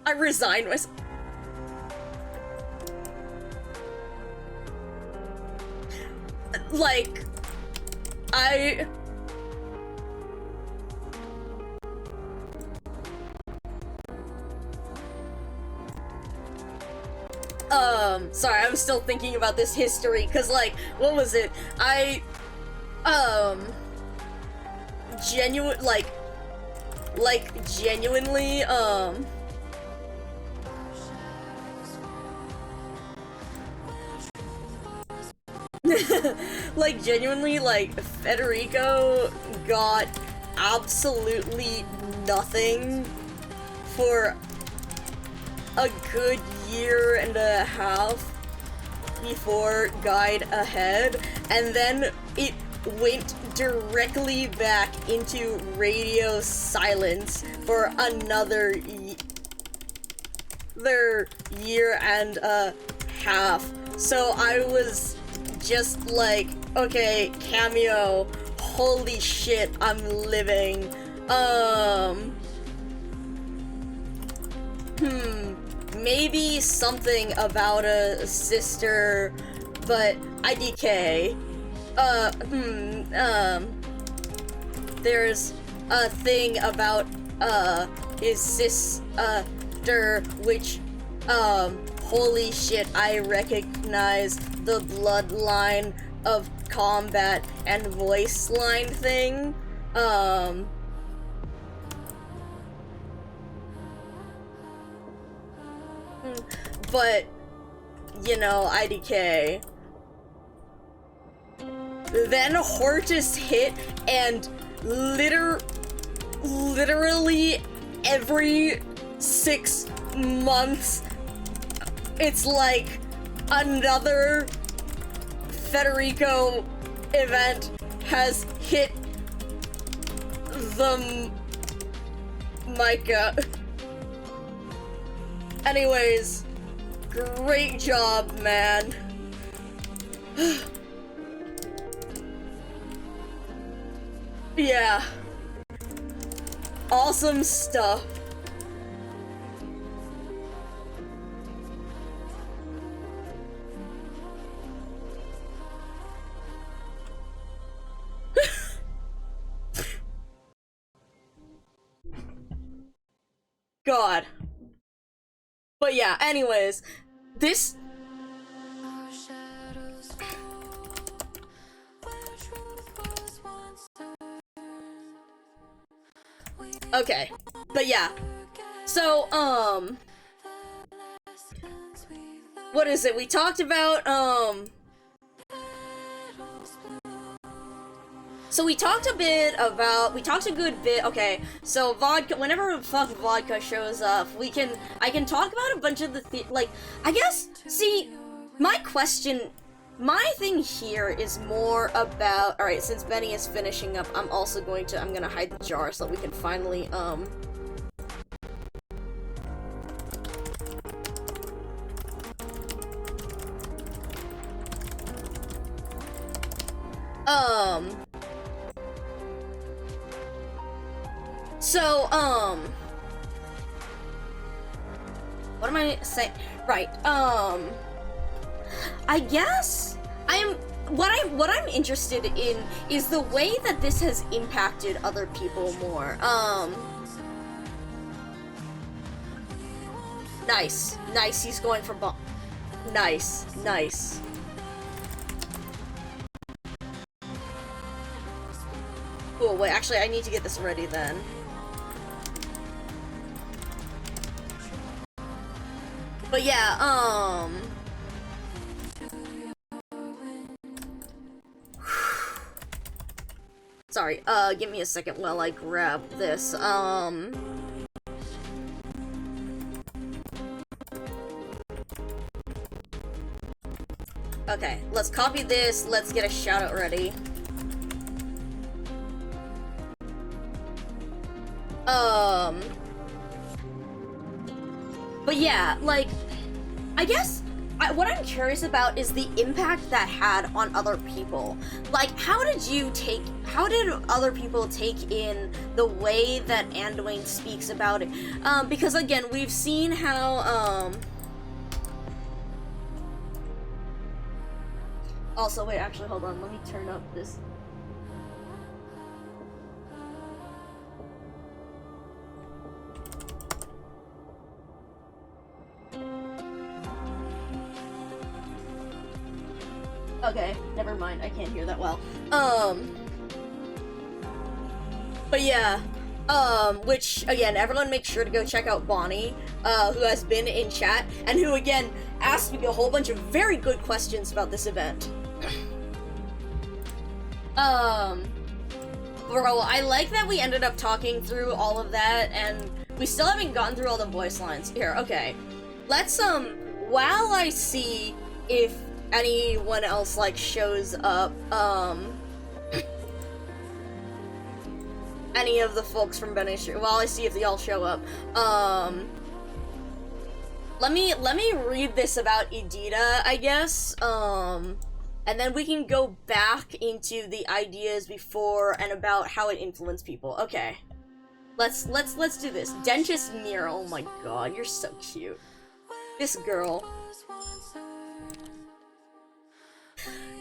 I resigned myself. Sorry, I'm still thinking about this history, cause, what was it? Genuinely, genuinely, Federico got absolutely nothing for a good year and a half before Guide Ahead, and then it went directly back into radio silence for another year and a half. So I was just like, okay, Cameo, holy shit, I'm living. Maybe something about a sister, but IDK. There's a thing about, his sister, which, holy shit, I recognize the bloodline of combat and voice line thing. But, you know, IDK. Then Hortus hit, and literally every 6 months, it's like another Federico event has hit the Micah. Anyways, great job, man. Yeah. Awesome stuff. God. But yeah, anyways, this... Okay, but yeah, so, what is it? We talked about, so we talked a good bit, okay, so vodka, whenever fuck vodka shows up, I can talk about a bunch of the, I guess, see, my thing here is more about, alright, since Benny is finishing up, I'm gonna hide the jar so that we can finally, So, what am I saying? Right, I guess what I'm interested in is the way that this has impacted other people more. Nice, he's going for bomb. Nice. Cool, wait, actually, I need to get this ready then. But yeah, sorry, give me a second while I grab this, okay, let's copy this, let's get a shout-out ready. But yeah, like, I guess what I'm curious about is the impact that had on other people. Like, how did other people take in the way that Anduin speaks about it? Because again, we've seen how, also, wait, actually, hold on, let me turn up this. Okay, never mind, I can't hear that well. But yeah, which, again, everyone make sure to go check out Bonnie, who has been in chat, and who, again, asked me a whole bunch of very good questions about this event. Bro, I like that we ended up talking through all of that, and we still haven't gotten through all the voice lines. Here, okay. Let's, while I see if anyone else, like, shows up, any of the folks from Benny Street, while I see if they all show up, let me read this about Edita, I guess, and then we can go back into the ideas before and about how it influenced people. Okay. Let's do this. Dentist Mira, oh my god, you're so cute. This girl.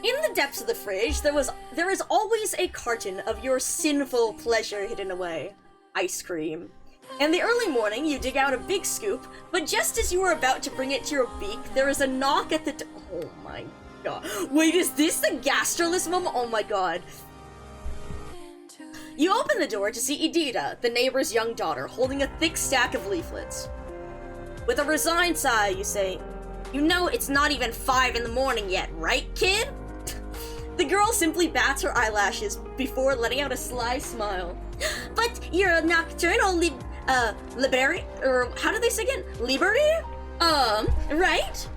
In the depths of the fridge, there is always a carton of your sinful pleasure hidden away. Ice cream. In the early morning, you dig out a big scoop, but just as you are about to bring it to your beak, there is a knock at the oh my god. Wait, is this the gastroless moment? Oh my god. You open the door to see Edita, the neighbor's young daughter, holding a thick stack of leaflets. With a resigned sigh, you say, "You know it's not even 5 in the morning yet, right, kid?" The girl simply bats her eyelashes before letting out a sly smile. "But you're a nocturnal liberty, or how do they say it? Liberty? Right?"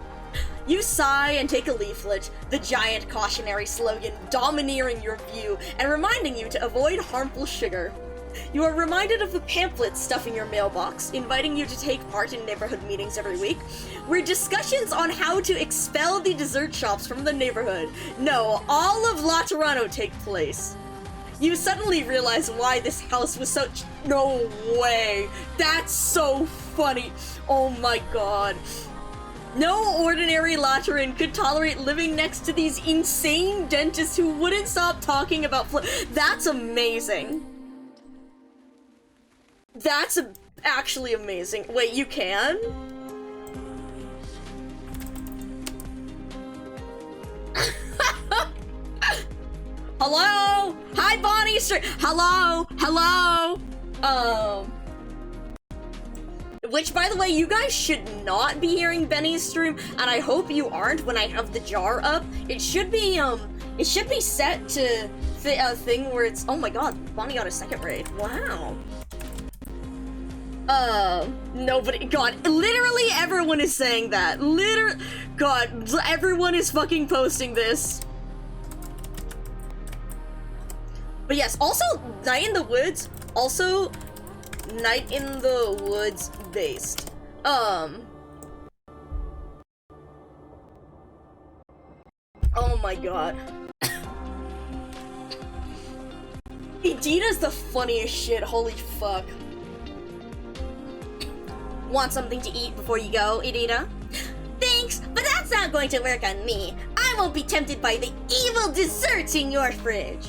You sigh and take a leaflet, the giant cautionary slogan domineering your view and reminding you to avoid harmful sugar. You are reminded of the pamphlets stuffing your mailbox, inviting you to take part in neighborhood meetings every week, where discussions on how to expel the dessert shops from the neighborhood, no, all of La Toronto, take place. You suddenly realize why this house was such— no way! That's so funny! Oh my god. No ordinary Lateran could tolerate living next to these insane dentists who wouldn't stop talking about That's amazing. That's actually amazing. Wait, you can? Hello? Hi, Bonnie Street. Hello? Which, by the way, you guys should not be hearing Benny's stream, and I hope you aren't when I have the jar up. It should be set to a thing where it's— oh my god, Bonnie got a second raid. Wow. Nobody— god, literally everyone is saying that. God, everyone is fucking posting this. But yes, also, Night in the Woods, also, Night in the Woods based. Oh my god. Idita's the funniest shit, holy fuck. Want something to eat before you go, Idita? Thanks, but that's not going to work on me. I won't be tempted by the evil desserts in your fridge.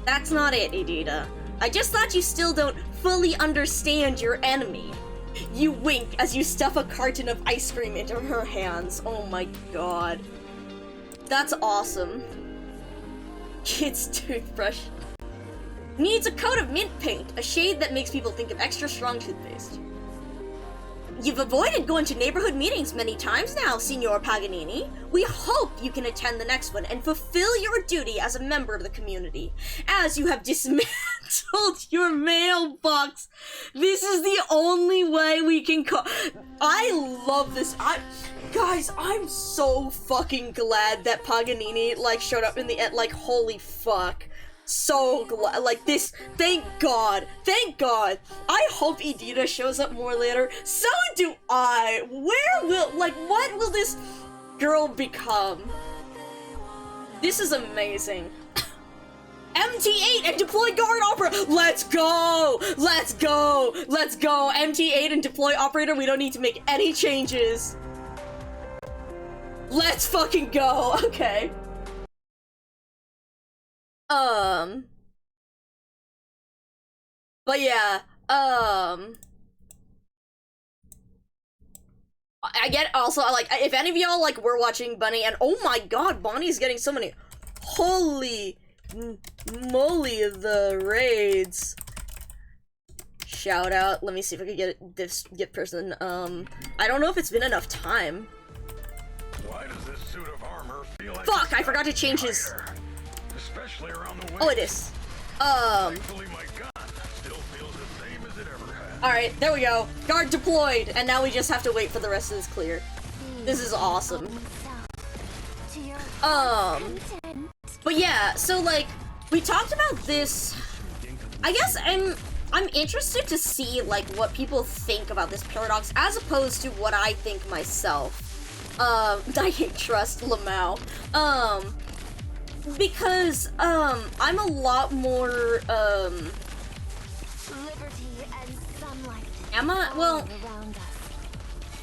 That's not it, Idita. I just thought you still don't fully understand your enemy. You wink as you stuff a carton of ice cream into her hands. Oh my god. That's awesome. Kid's toothbrush. Needs a coat of mint paint, a shade that makes people think of extra strong toothpaste. You've avoided going to neighborhood meetings many times now, Signor Paganini. We hope you can attend the next one and fulfill your duty as a member of the community. As you have dismantled your mailbox, this is the only way we can I love this. Guys, I'm so fucking glad that Paganini, like, showed up in the end. Like, holy fuck. So glad, like, this, thank god, I hope Idita shows up more later, so do I. Where will, like, what will this girl become? This is amazing. MT8 and deploy guard operator, let's go, MT8 and deploy operator, we don't need to make any changes. Let's fucking go, okay. But yeah, I get also, like, if any of y'all, like, were watching Bunny, and oh my god, Bonnie's getting so many, holy moly, the raids. Shout out, let me see if I can get this person, I don't know if it's been enough time. Why does this suit of armor feel like Fuck, I forgot to change his... Especially around the waist. Oh, it is. Thankfully, my gun still feels the same as it ever has. Alright, there we go. Guard deployed, and now we just have to wait for the rest of this clear. This is awesome. But yeah, so, like, we talked about this. I guess I'm interested to see, like, what people think about this paradox, as opposed to what I think myself. I hate trust Lamau. Because, I'm a lot more, well,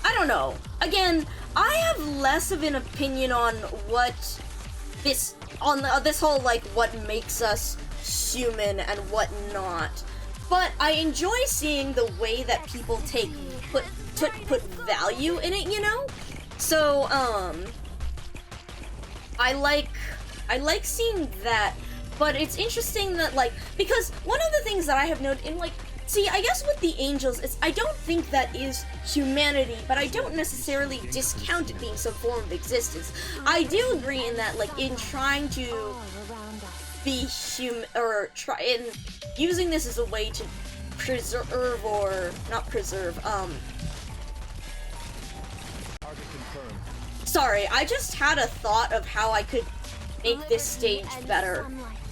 I don't know. Again, I have less of an opinion on what this, this whole, like, what makes us human and what not. But I enjoy seeing the way that people put value in it, you know? So, I like seeing that, but it's interesting that, like, because one of the things that I have noted in, like, see, I guess with the angels, I don't think that is humanity, but I don't necessarily discount it being some form of existence. I do agree in that, like, in trying to be in using this as a way to preserve, or not preserve, sorry, I just had a thought of how I could make this stage better,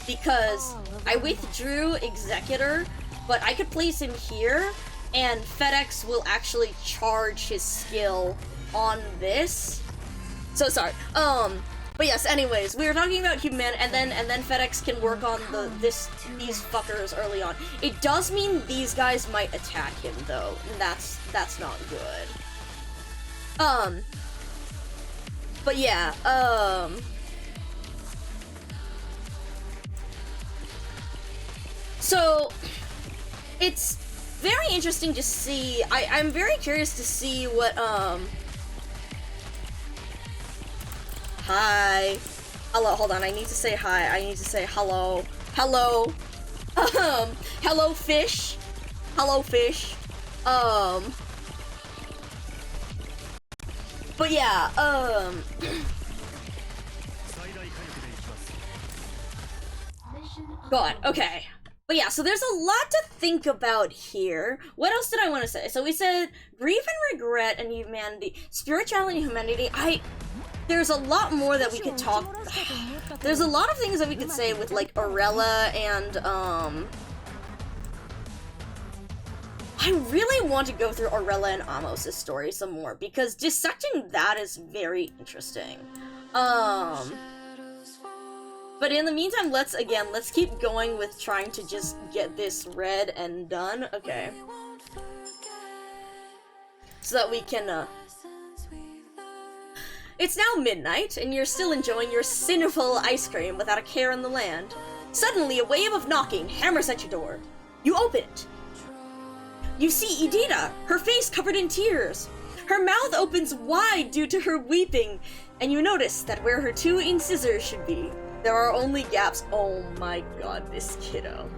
because I withdrew Executor, but I could place him here, and FedEx will actually charge his skill on this. So sorry. But yes, anyways, we were talking about human, and then FedEx can work on these fuckers early on. It does mean these guys might attack him though, and that's not good. But yeah, so it's very interesting to see. I'm very curious to see what hi. Hello, hold on, I need to say hi. I need to say hello. Hello. Hello fish. Hello fish. But yeah, God, okay. But yeah, so there's a lot to think about here. What else did I want to say? So we said grief and regret and humanity, spirituality and humanity. There's a lot more that we could talk. There's a lot of things that we could say with, like, Orella and, I really want to go through Orella and Amos' story some more, because dissecting that is very interesting. But in the meantime, let's keep going with trying to just get this read and done. Okay. So that we can, It's now midnight, and you're still enjoying your sinful ice cream without a care in the land. Suddenly, a wave of knocking hammers at your door. You open it. You see Edita, her face covered in tears. Her mouth opens wide due to her weeping, and you notice that where her 2 incisors should be, there are only gaps. Oh my god, this kiddo.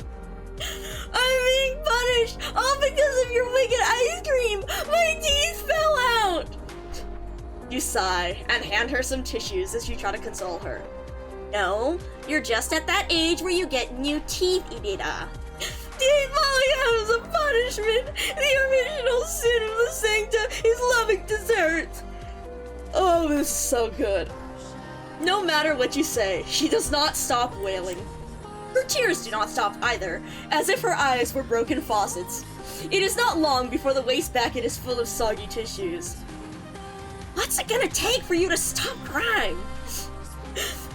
I'm being punished, all because of your wicked ice cream! My teeth fell out! You sigh, and hand her some tissues as you try to console her. No, you're just at that age where you get new teeth, Edita. Teeth falling out is a punishment! The original sin of the Sancta is loving dessert! Oh, this is so good. No matter what you say, she does not stop wailing. Her tears do not stop either, as if her eyes were broken faucets. It is not long before the wastebasket is full of soggy tissues. What's it gonna take for you to stop crying?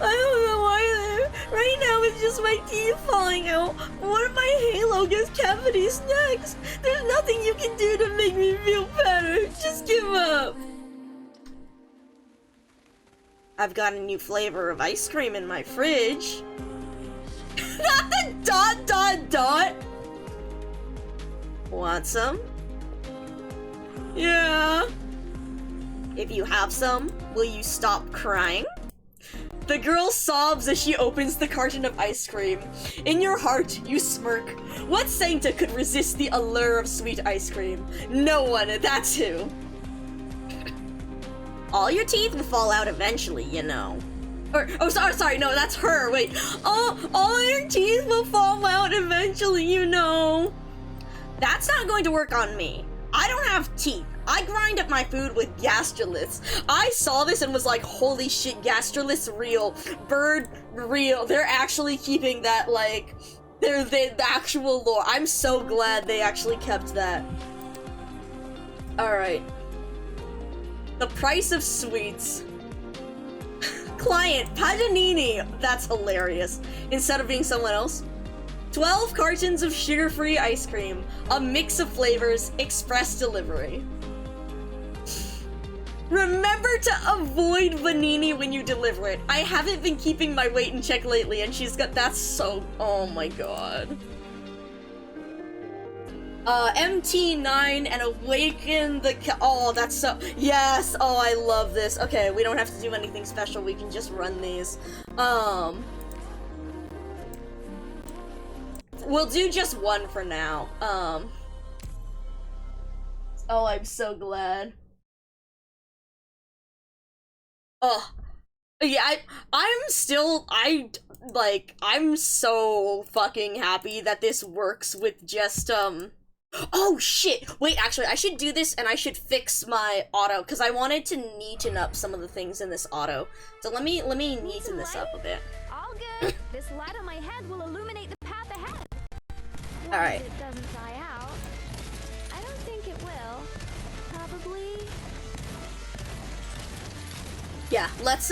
I don't know either. Right now it's just my teeth falling out. What if my halo gets cavities next? There's nothing you can do to make me feel better. Just give up. I've got a new flavor of ice cream in my fridge. Not the ... Want some? Yeah. If you have some, will you stop crying? The girl sobs as she opens the carton of ice cream. In your heart, you smirk. What Sancta could resist the allure of sweet ice cream? No one, that's who. All your teeth will fall out eventually, you know. Sorry, no, that's her, wait. All your teeth will fall out eventually, you know. That's not going to work on me. I don't have teeth. I grind up my food with gastroliths. I saw this and was like, holy shit, gastroliths real. Bird real. They're actually keeping that, like, they're the actual lore. I'm so glad they actually kept that. Alright. The price of sweets. Client, Paganini. That's hilarious. Instead of being someone else. 12 cartons of sugar-free ice cream. A mix of flavors. Express delivery. Remember to avoid Vanini when you deliver it. I haven't been keeping my weight in check lately, and she's got— that's so— oh my god. MT9 and awaken the oh, that's so— yes! Oh, I love this. Okay, we don't have to do anything special, we can just run these. We'll do just one for now. Oh, I'm so glad. Oh, yeah, I'm so fucking happy that this works with just, oh shit! Wait, actually, I should do this and I should fix my auto, because I wanted to neaten up some of the things in this auto. So let me neaten this up a bit. All good. This light on my head will illuminate the path ahead. Alright. It doesn't die out. I don't think it will. Probably. Yeah, let's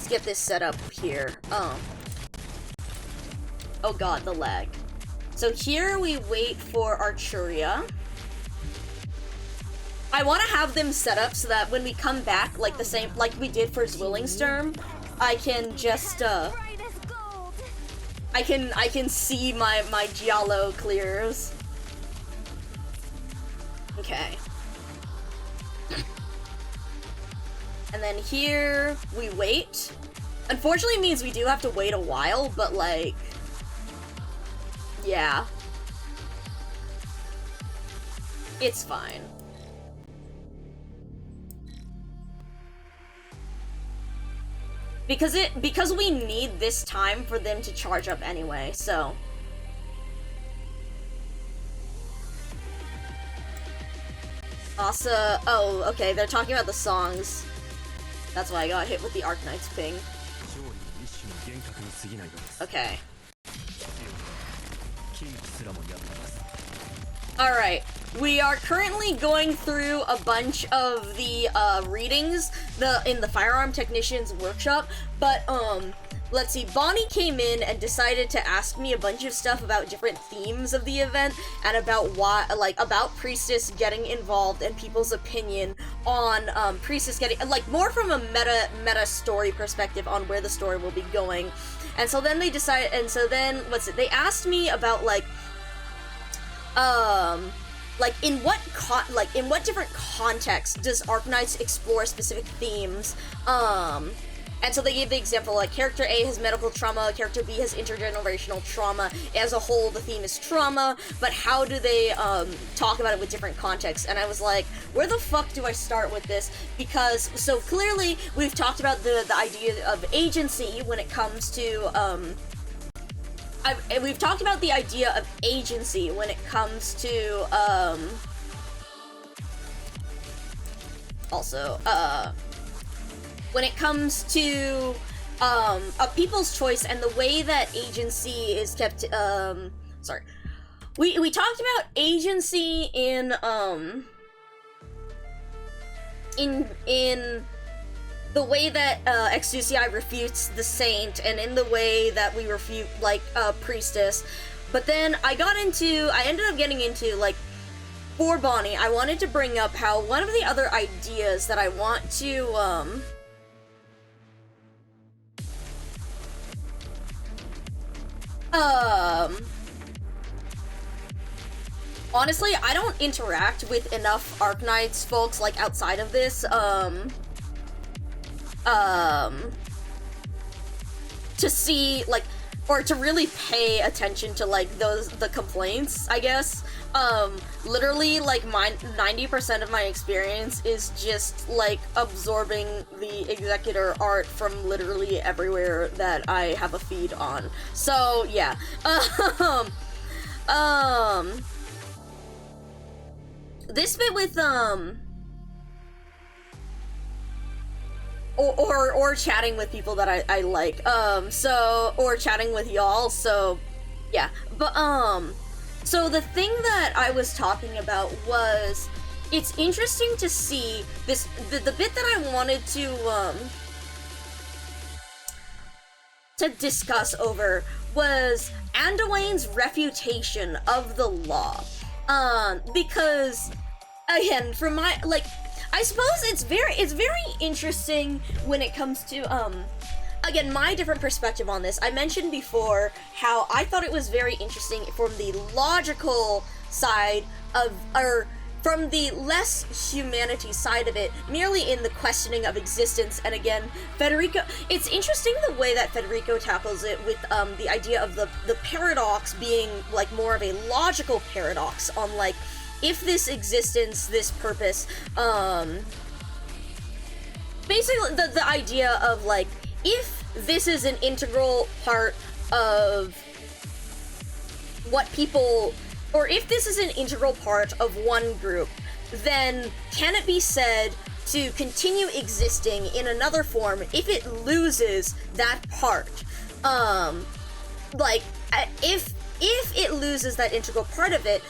get this set up here. Oh god, the lag. So here we wait for Archuria. I want to have them set up so that when we come back, like the same, like we did for Zwillingstern, I can just, I can see my Giallo clears. Okay. And then here, we wait. Unfortunately, it means we do have to wait a while, but like, yeah. It's fine. Because we need this time for them to charge up anyway, so. Asa, oh, okay, they're talking about the songs. That's why I got hit with the Arknight's ping. Okay. Alright, we are currently going through a bunch of the readings in the Firearm Technician's Workshop, but let's see, Bonnie came in and decided to ask me a bunch of stuff about different themes of the event and about why, like, about Priestess getting involved and people's opinion on Priestess getting, like, more from a meta story perspective on where the story will be going. And so then they decided, and so then, they asked me about, like in what different contexts does Arknights explore specific themes, and so they gave the example, like, character A has medical trauma, character B has intergenerational trauma. As a whole, the theme is trauma, but how do they, talk about it with different contexts? And I was like, where the fuck do I start with this? Because, so clearly, we've talked about the idea of agency when it comes to, we've talked about the idea of agency when it comes to, when it comes to a people's choice and the way that agency is kept, we talked about agency in the way that Exucii refutes the Saint, and in the way that we refute, like, Priestess. But then I ended up getting into, like, for Bonnie, I wanted to bring up how one of the other ideas that I want to, honestly, I don't interact with enough Arknights folks, like, outside of this, to see, like, or to really pay attention to, like, the complaints, I guess. Literally, like, 90% of my experience is just, like, absorbing the Executor art from literally everywhere that I have a feed on. So, yeah. This bit with, or chatting with people that I like, or chatting with y'all, so, yeah. But, so the thing that I was talking about was, it's interesting to see this, the bit that I wanted to discuss over was Anduin's refutation of the law. Because, again, from my, like, I suppose it's very interesting when it comes to, again, my different perspective on this. I mentioned before how I thought it was very interesting from the logical side of, or from the less humanity side of it, merely in the questioning of existence. And again, Federico, it's interesting the way that Federico tackles it with the idea of the paradox being, like, more of a logical paradox on, like, if this existence, this purpose, basically the idea of, like, if this is an integral part of what people, or if this is an integral part of one group, then can it be said to continue existing in another form if it loses that part? Like, if it loses that integral part of it,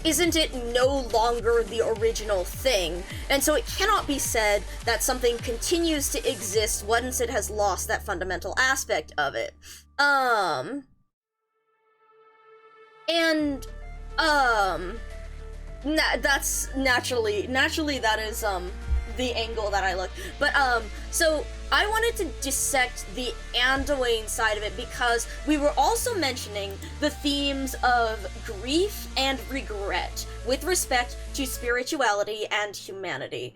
isn't it no longer the original thing? And so it cannot be said that something continues to exist once it has lost that fundamental aspect of it. That's naturally that is, the angle that I look. But, so I wanted to dissect the Anduin side of it because we were also mentioning the themes of grief and regret with respect to spirituality and humanity.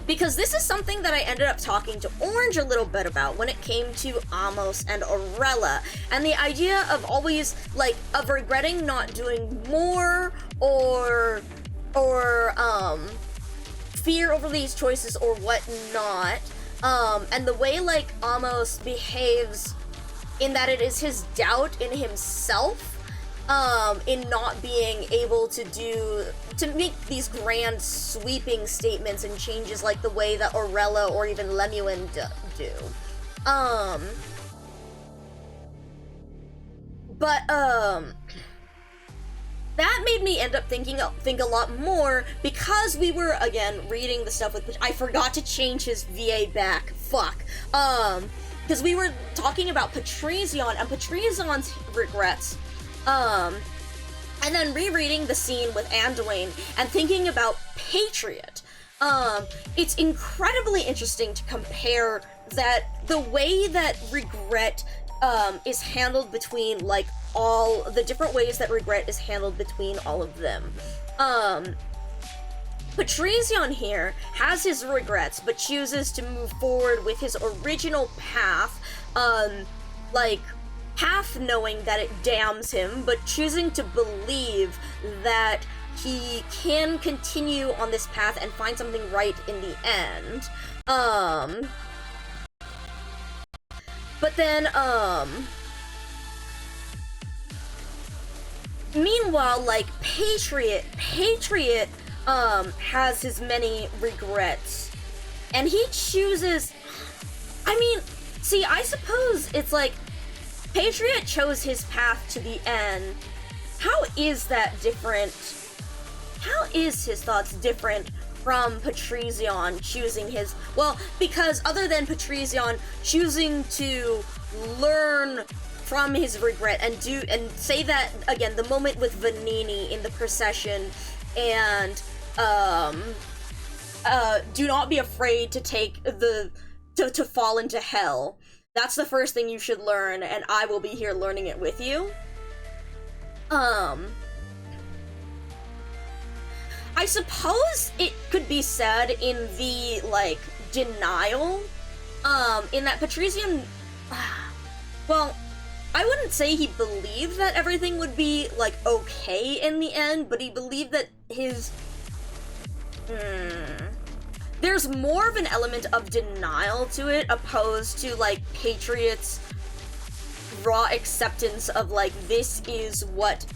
Because this is something that I ended up talking to Orange a little bit about when it came to Amos and Aurella, and the idea of always, like, of regretting not doing more, or fear over these choices or whatnot, and the way, like, Amos behaves in that it is his doubt in himself, in not being able to make these grand sweeping statements and changes like the way that Aurella or even Lemuel do. But, that made me end up think a lot more, because we were, again, reading the stuff with... I forgot to change his VA back. Fuck. Because we were talking about Patrizion, and Patrizion's regrets. And then rereading the scene with Anduin, and thinking about Patriot. It's incredibly interesting to compare that the way that regret is handled between, like, all the different ways that regret is handled between all of them. Patrizion here has his regrets, but chooses to move forward with his original path, like, half knowing that it damns him, but choosing to believe that he can continue on this path and find something right in the end. But then, meanwhile, like, Patriot, has his many regrets, and he chooses, I mean, see, I suppose it's like, Patriot chose his path to the end. How is that different? How is his thoughts different from Patrizion choosing his... Well, because other than Patrizion choosing to learn from his regret and say that, again, the moment with Vanini in the procession, and do not be afraid to take to fall into hell. That's the first thing you should learn, and I will be here learning it with you. I suppose it could be said in the, like, denial, in that Patrizion, well, I wouldn't say he believed that everything would be, like, okay in the end, but he believed that his... There's more of an element of denial to it, opposed to, like, Patriot's raw acceptance of, like, this is what,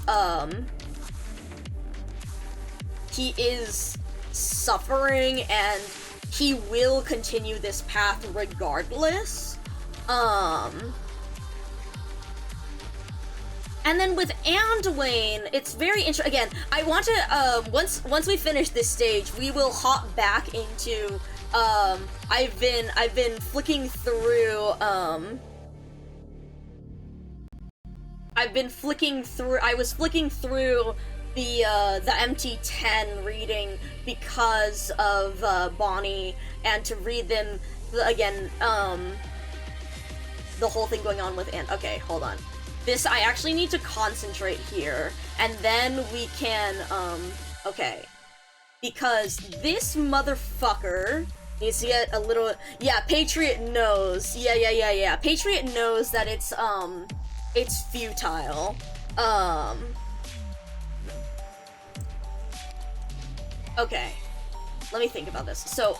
he is suffering, and he will continue this path regardless. And then with Anduin, it's very interesting. Again, I want to, once we finish this stage, we will hop back into, I've been flicking through, I was flicking through the MT10 reading because of, Bonnie, and to read them, again, the whole thing going on with okay, hold on. This, I actually need to concentrate here, and then we can, okay. Because this motherfucker needs to get a little, yeah, Patriot knows, yeah. Patriot knows that it's futile. Okay. Let me think about this. So,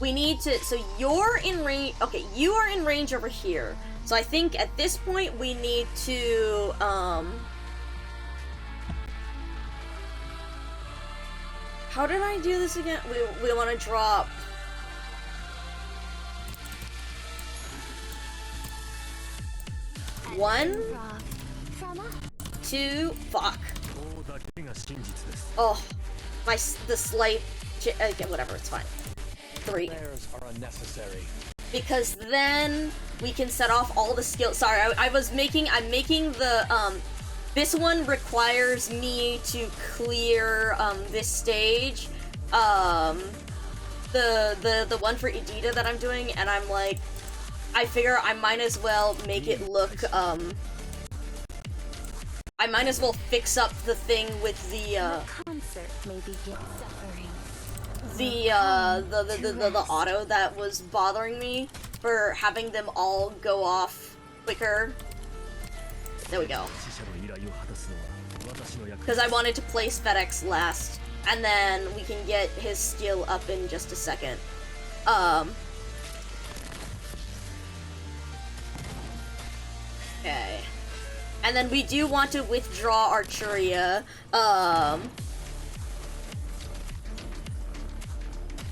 we need to, so you're in range, okay, you are in range over here. So I think at this point we need to, how did I do this again? We want to drop... One, two, fuck. Oh, the slight, okay, whatever, it's fine. 3. Prayers are unnecessary. Because then we can set off all the skills. Sorry, I'm making the, this one requires me to clear, this stage, the one for Edita that I'm doing, and I'm like, I figure I might as well make it look, I might as well fix up the thing with the, the auto that was bothering me for having them all go off quicker. There we go. Because I wanted to place FedEx last, and then we can get his skill up in just a second. Okay. And then we do want to withdraw Arturia.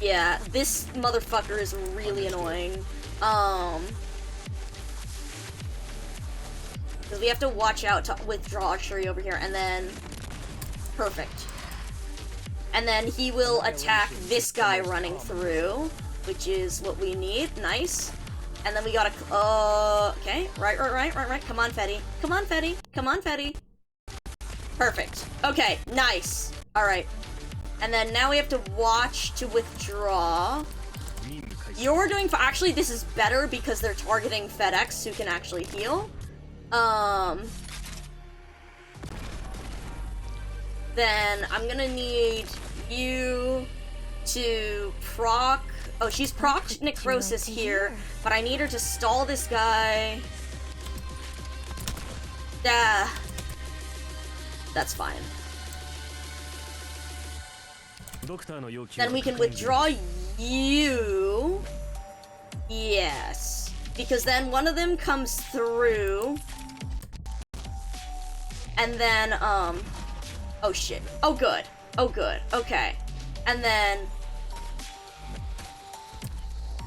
Yeah, this motherfucker is really annoying. Because we have to watch out to withdraw archery over here, and then... Perfect. And then he will attack this guy running through, which is what we need. Nice. And then we gotta... okay. Right. Come on, Fetty. Come on, Fetty. Come on, Fetty. Perfect. Okay, nice. Alright. And then now we have to watch to withdraw. You're doing... Actually, this is better because they're targeting FedEx, who can actually heal. Then I'm gonna need you to proc... Oh, she's proc necrosis here, but I need her to stall this guy. That's fine. Then we can withdraw you. Yes. Because then one of them comes through. And then, oh shit. Oh good. Oh good. Okay. And then...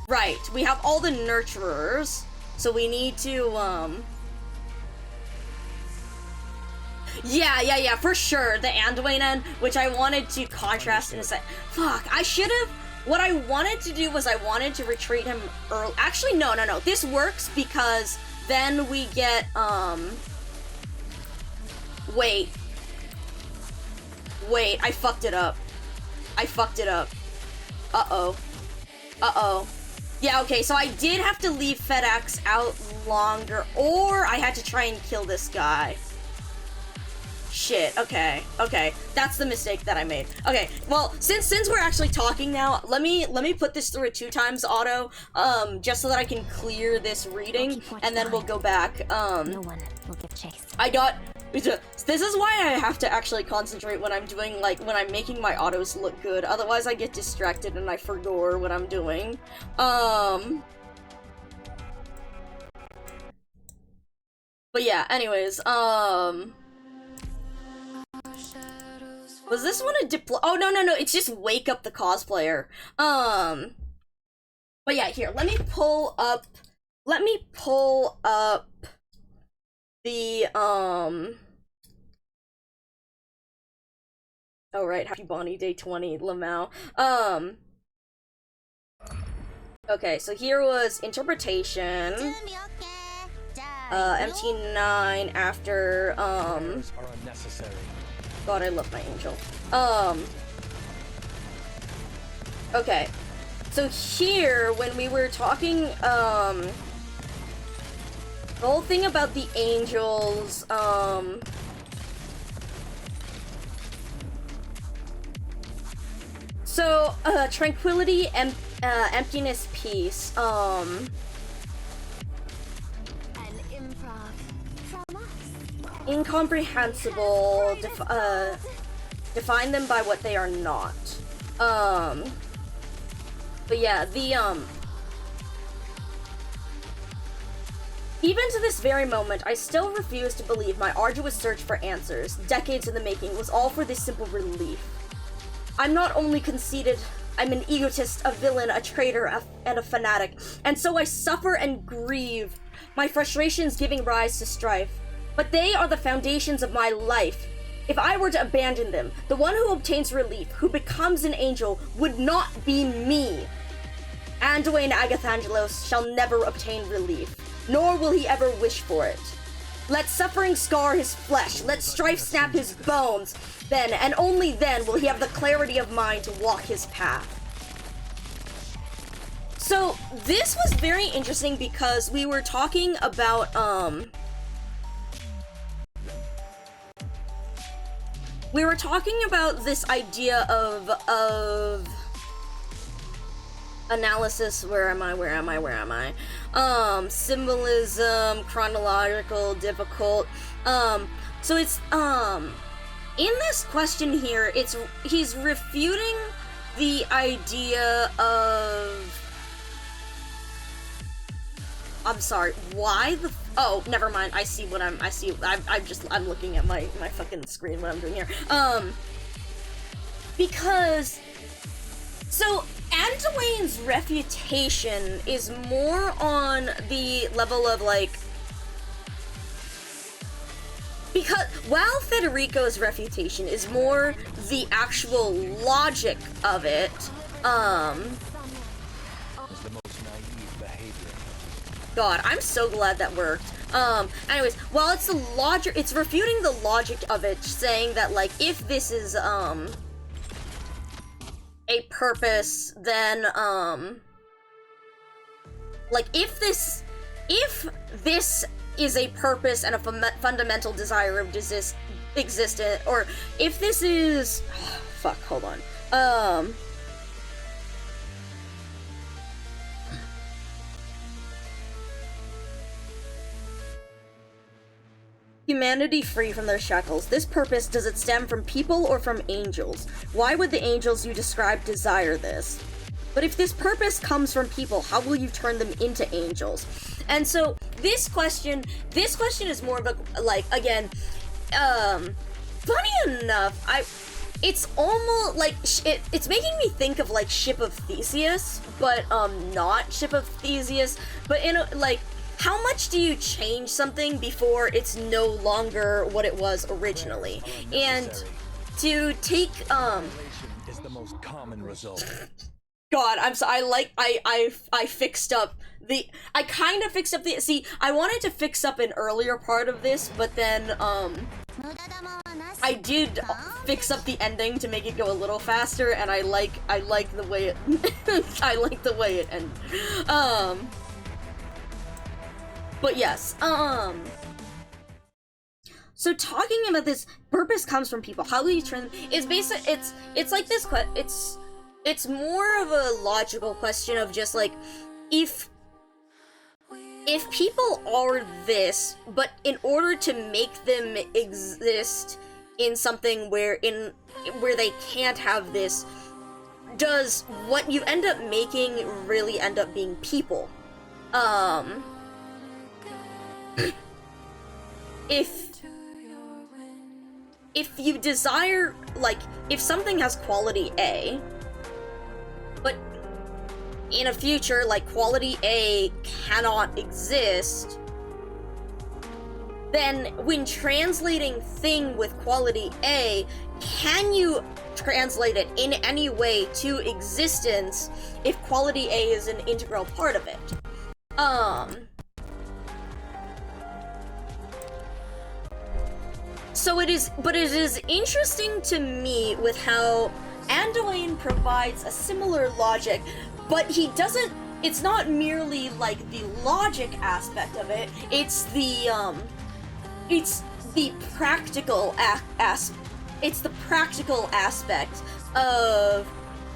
Right. We have all the nurturers. So we need to, Yeah, for sure. The Anduinen, which I wanted to contrast in a sec. Fuck, I should've... What I wanted to do was I wanted to retreat him early. Actually, no. This works because then we get, Wait, I fucked it up. Uh-oh. Yeah, okay, so I did have to leave FedEx out longer, or I had to try and kill this guy. Shit, okay. That's the mistake that I made. Okay, well, since we're actually talking now, let me put this through a 2x auto, just so that I can clear this reading, and then we'll go back. No one will give chase. This is why I have to actually concentrate when I'm doing, like, when I'm making my autos look good, otherwise I get distracted and I forget what I'm doing. But yeah, anyways, was this one a deploy? Oh, no, it's just wake up the cosplayer. But yeah, here, let me pull up the, oh right, Happy Bonnie Day 20, Lamau. Okay, so here was interpretation. MT9 after, Prayers are unnecessary. God, I love my angel. Okay. So here, when we were talking, the whole thing about the angels, so, tranquility, emptiness, peace, incomprehensible, define them by what they are not. But yeah, even to this very moment, I still refuse to believe my arduous search for answers, decades in the making, was all for this simple relief. I'm not only conceited, I'm an egotist, a villain, a traitor, and a fanatic, and so I suffer and grieve, my frustrations giving rise to strife. But they are the foundations of my life. If I were to abandon them, the one who obtains relief, who becomes an angel, would not be me. Anduin Agathangelos shall never obtain relief, nor will he ever wish for it. Let suffering scar his flesh, let strife snap his bones, then, and only then, will he have the clarity of mind to walk his path. So, this was very interesting because we were talking about, we were talking about this idea of analysis. Where am I? Symbolism, chronological, difficult. So it's, in this question here, he's refuting the idea of, I'm sorry, why the, oh, never mind, I'm looking at my fucking screen, what I'm doing here. Because, so, Anduin's refutation is more on the level of, like, because while Federico's refutation is more the actual logic of it, Is the most naive behavior. God, I'm so glad that worked. Anyways, while it's the logic, it's refuting the logic of it, saying that, like, if this is, a purpose, then, like, if this is a purpose and a fundamental desire of existence, or if this is, fuck, hold on, humanity free from their shackles. This purpose, does it stem from people or from angels? Why would the angels you describe desire this? But if this purpose comes from people, how will you turn them into angels? And so this question is more of a, like, again, funny enough, it's almost like it's making me think of like Ship of Theseus, but not Ship of Theseus, but in a, like, how much do you change something before it's no longer what it was originally? And to take Is the most common result. God, I'm so I fixed up the I kind of fixed up the see, I wanted to fix up an earlier part of this, but then I did fix up the ending to make it go a little faster, and I like the way it I like the way it ended. But yes, so talking about this purpose comes from people. How do you turn them? It's basic. It's like this. It's more of a logical question of just like, if people are this, but in order to make them exist in something where they can't have this, does what you end up making really end up being people? If you desire, like, if something has quality A, but in a future, like, quality A cannot exist, then when translating thing with quality A, can you translate it in any way to existence if quality A is an integral part of it? So it is interesting to me with how Anduin provides a similar logic, but he doesn't, it's not merely like the logic aspect of it, it's the practical it's the practical aspect of,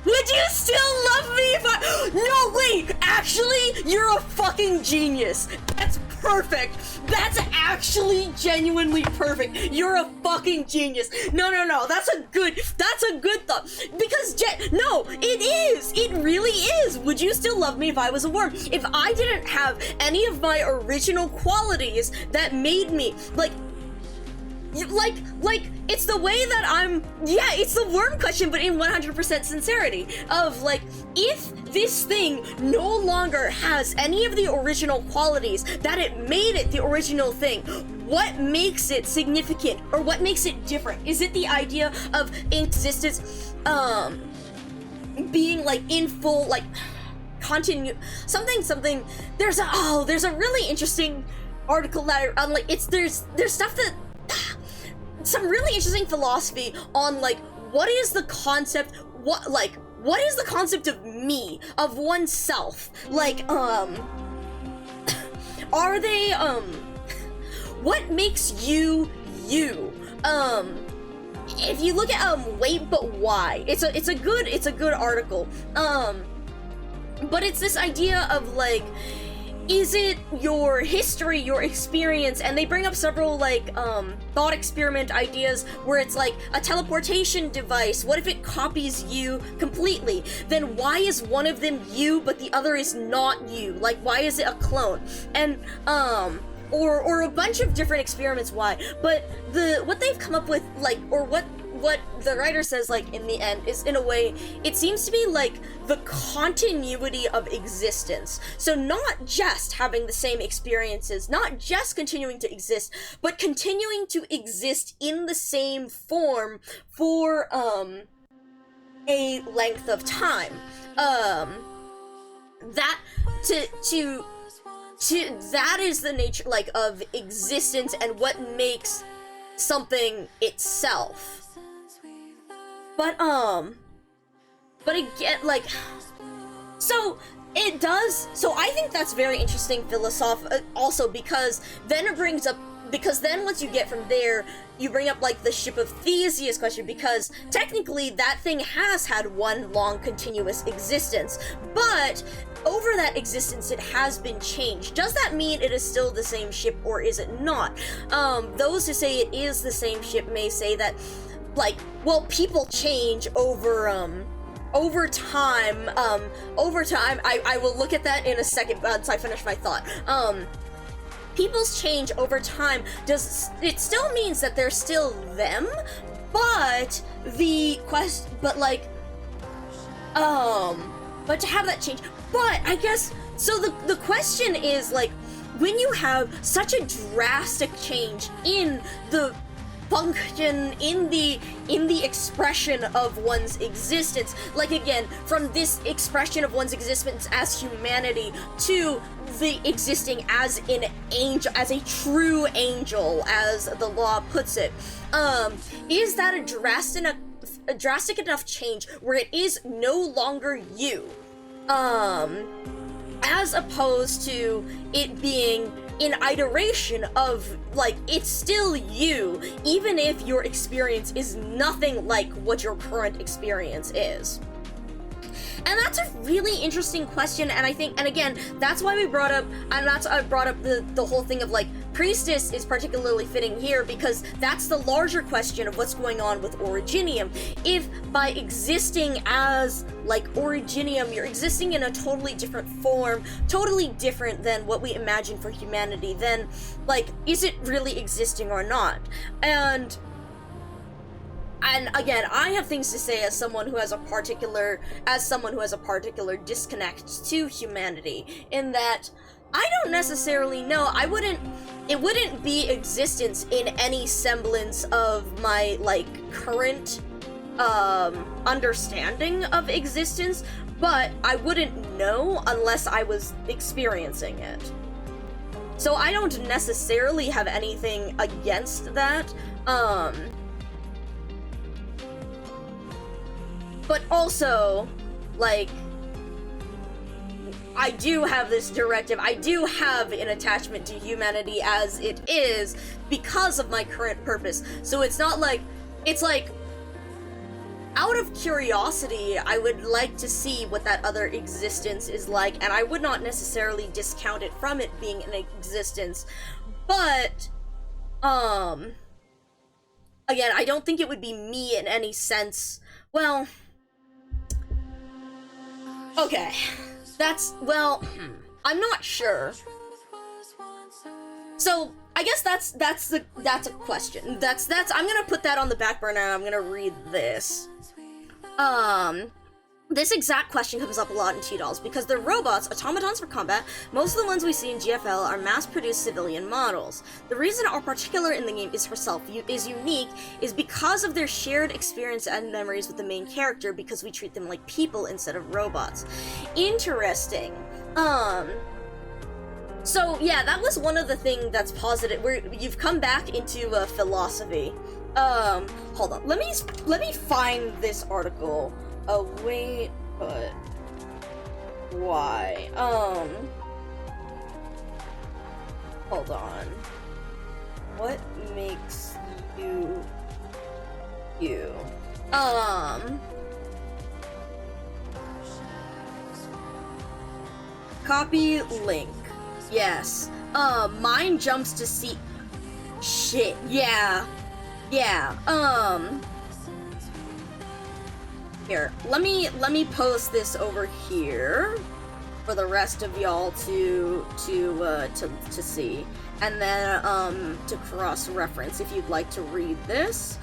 would you still love me if I— No, wait! Actually, you're a fucking genius! That's perfect! That's actually genuinely perfect! You're a fucking genius! No, that's a good thought. Because, no, it is! It really is! Would you still love me if I was a worm? If I didn't have any of my original qualities that made me, like, it's the way that it's the worm question, but in 100% sincerity, of, like, if this thing no longer has any of the original qualities that it made it the original thing, what makes it significant, or what makes it different? Is it the idea of existence, being, like, in full, like, something, there's a really interesting article that I, like, there's stuff that, some really interesting philosophy on, like, what is the concept of me, of oneself, like, are they, what makes you, if you look at, Wait But Why, it's a good article, but it's this idea of, like, is it your history, your experience, and they bring up several, like, thought experiment ideas where it's like a teleportation device. What if it copies you completely? Then why is one of them you, but the other is not you? Like, why is it a clone? And, or a bunch of different experiments why. But what they've come up with, like, or what what the writer says, like, in the end is, in a way, it seems to be like the continuity of existence. So not just having the same experiences, not just continuing to exist, but continuing to exist in the same form for a length of time. That that is the nature, like, of existence and what makes something itself. But again, like, so it does, so I think that's very interesting also, because then it brings up, because then once you get from there, you bring up, like, the Ship of Theseus question, because technically that thing has had one long continuous existence, but over that existence it has been changed. Does that mean it is still the same ship, or is it not? Those who say it is the same ship may say that, like, well, people change over time. I will look at that in a second once I finish my thought. People's change over time it still means that they're still them, but but to have that change, but I guess, so the question is, like, when you have such a drastic change in the function, in the expression of one's existence, like, again, from this expression of one's existence as humanity to the existing as an angel, as a true angel, as the law puts it, is that a drastic enough change where it is no longer you, as opposed to it being an iteration of, like, it's still you, even if your experience is nothing like what your current experience is. And that's a really interesting question, and I think, and again, that's why we brought up, the whole thing of, like, Priestess is particularly fitting here, because that's the larger question of what's going on with Originium. If by existing as, like, Originium, you're existing in a totally different form, totally different than what we imagine for humanity, then, like, is it really existing or not? And again, I have things to say as someone who has a particular disconnect to humanity, in that I don't necessarily know. It wouldn't be existence in any semblance of my, like, current understanding of existence, but I wouldn't know unless I was experiencing it. So I don't necessarily have anything against that. But also, like, I do have this directive, I do have an attachment to humanity as it is because of my current purpose. So it's not like, it's like, out of curiosity, I would like to see what that other existence is like, and I would not necessarily discount it from it being an existence, but, again, I don't think it would be me in any sense. Well, okay, I'm not sure. So, I guess that's a question. I'm gonna put that on the back burner, and I'm gonna read this. This exact question comes up a lot in T-Dolls, because they're robots, automatons for combat. Most of the ones we see in GFL are mass-produced civilian models. The reason our particular in the game is unique is because of their shared experience and memories with the main character, because we treat them like people instead of robots. Interesting. So yeah, that was one of the things that's positive, where you've come back into philosophy. Hold on, let me find this article. Oh, wait, but why? Hold on. What makes you you? Copy link. Yes. Mine jumps to see. Shit. Yeah. Here, let me post this over here for the rest of y'all to see, and then to cross-reference if you'd like to read this.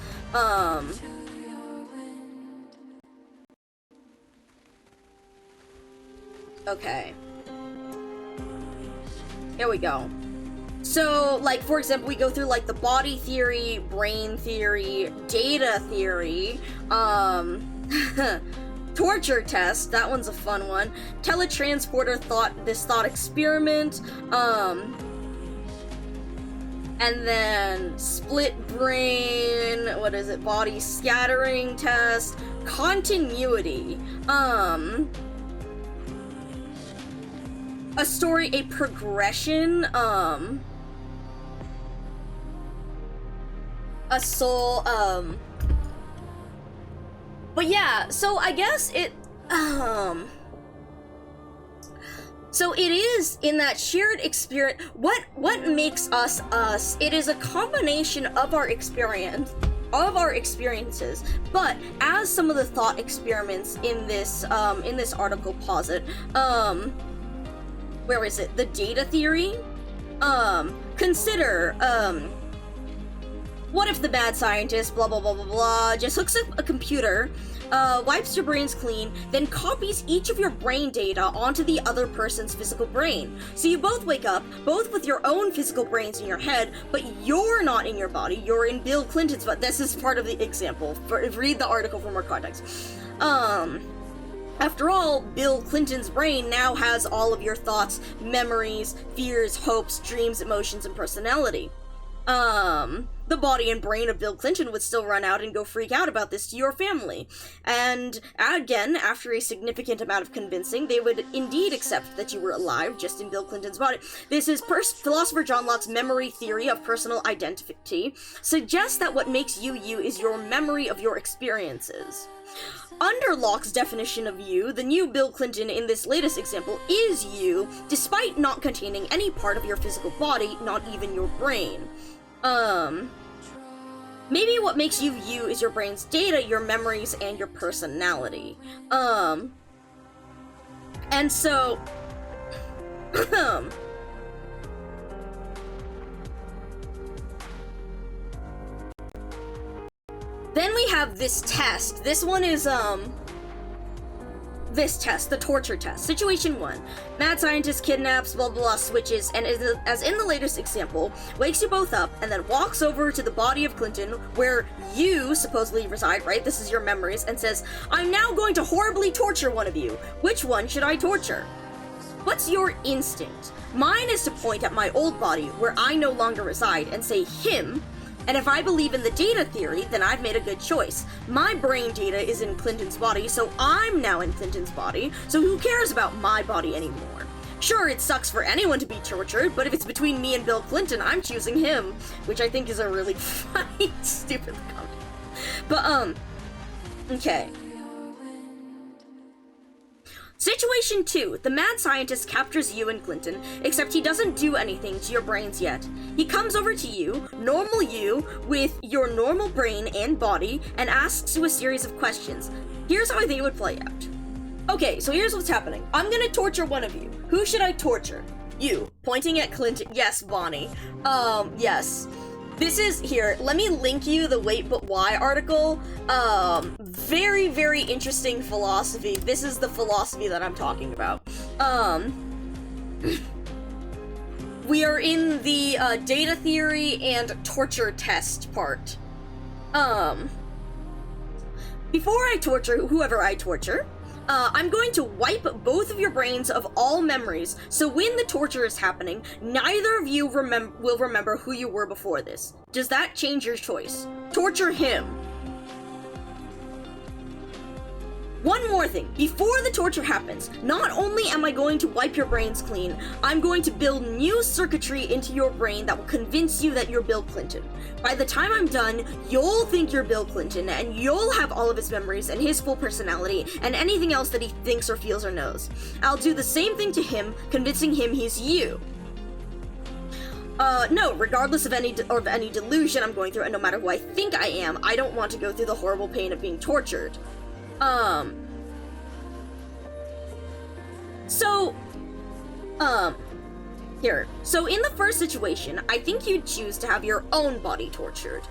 Okay. Here we go. So, like, for example, we go through, like, the body theory, brain theory, data theory, torture test, that one's a fun one, teletransporter thought experiment, and then split brain, what is it, body scattering test, continuity, a story, a progression, a soul, but yeah, so I guess it, so it is in that shared experience, what makes us us, it is a combination of our experiences, but as some of the thought experiments in this article posit, where is it, the data theory, consider, what if the mad scientist, blah blah blah blah blah, just hooks up a computer, wipes your brains clean, then copies each of your brain data onto the other person's physical brain. So you both wake up, both with your own physical brains in your head, but you're not in your body, you're in Bill Clinton's, but this is part of the example. Read the article for more context. After all, Bill Clinton's brain now has all of your thoughts, memories, fears, hopes, dreams, emotions, and personality. The body and brain of Bill Clinton would still run out and go freak out about this to your family. And again, after a significant amount of convincing, they would indeed accept that you were alive just in Bill Clinton's body. This is philosopher John Locke's memory theory of personal identity, suggests that what makes you you is your memory of your experiences. Under Locke's definition of you, the new Bill Clinton in this latest example is you, despite not containing any part of your physical body, not even your brain. Maybe what makes you you is your brain's data, your memories, and your personality. And so... Then we have this test. This one is, this test, the torture test. Situation 1. Mad scientist kidnaps, blah blah blah, switches, and as in the latest example, wakes you both up, and then walks over to the body of Clinton, where you supposedly reside, right? This is your memories, and says, I'm now going to horribly torture one of you. Which one should I torture? What's your instinct? Mine is to point at my old body, where I no longer reside, and say him. And if I believe in the data theory, then I've made a good choice. My brain data is in Clinton's body, so I'm now in Clinton's body, so who cares about my body anymore? Sure, it sucks for anyone to be tortured, but if it's between me and Bill Clinton, I'm choosing him, which I think is a really funny, stupid comment. But, okay. Situation 2. The mad scientist captures you and Clinton, except he doesn't do anything to your brains yet. He comes over to you, normal you, with your normal brain and body, and asks you a series of questions. Here's how they would play out. Okay, so here's what's happening. I'm gonna torture one of you. Who should I torture? You. Pointing at Clinton. Yes, Bonnie. Yes. This is, here, let me link you the Wait But Why article. Very, very interesting philosophy. This is the philosophy that I'm talking about. We are in the, data theory and torture test part. Before I torture whoever I torture, I'm going to wipe both of your brains of all memories, so when the torture is happening, neither of you will remember who you were before this. Does that change your choice? Torture him. One more thing, before the torture happens, not only am I going to wipe your brains clean, I'm going to build new circuitry into your brain that will convince you that you're Bill Clinton. By the time I'm done, you'll think you're Bill Clinton, and you'll have all of his memories and his full personality, and anything else that he thinks or feels or knows. I'll do the same thing to him, convincing him he's you. No, regardless of any delusion I'm going through, and no matter who I think I am, I don't want to go through the horrible pain of being tortured. Here. So in the first situation, I think you'd choose to have your own body tortured.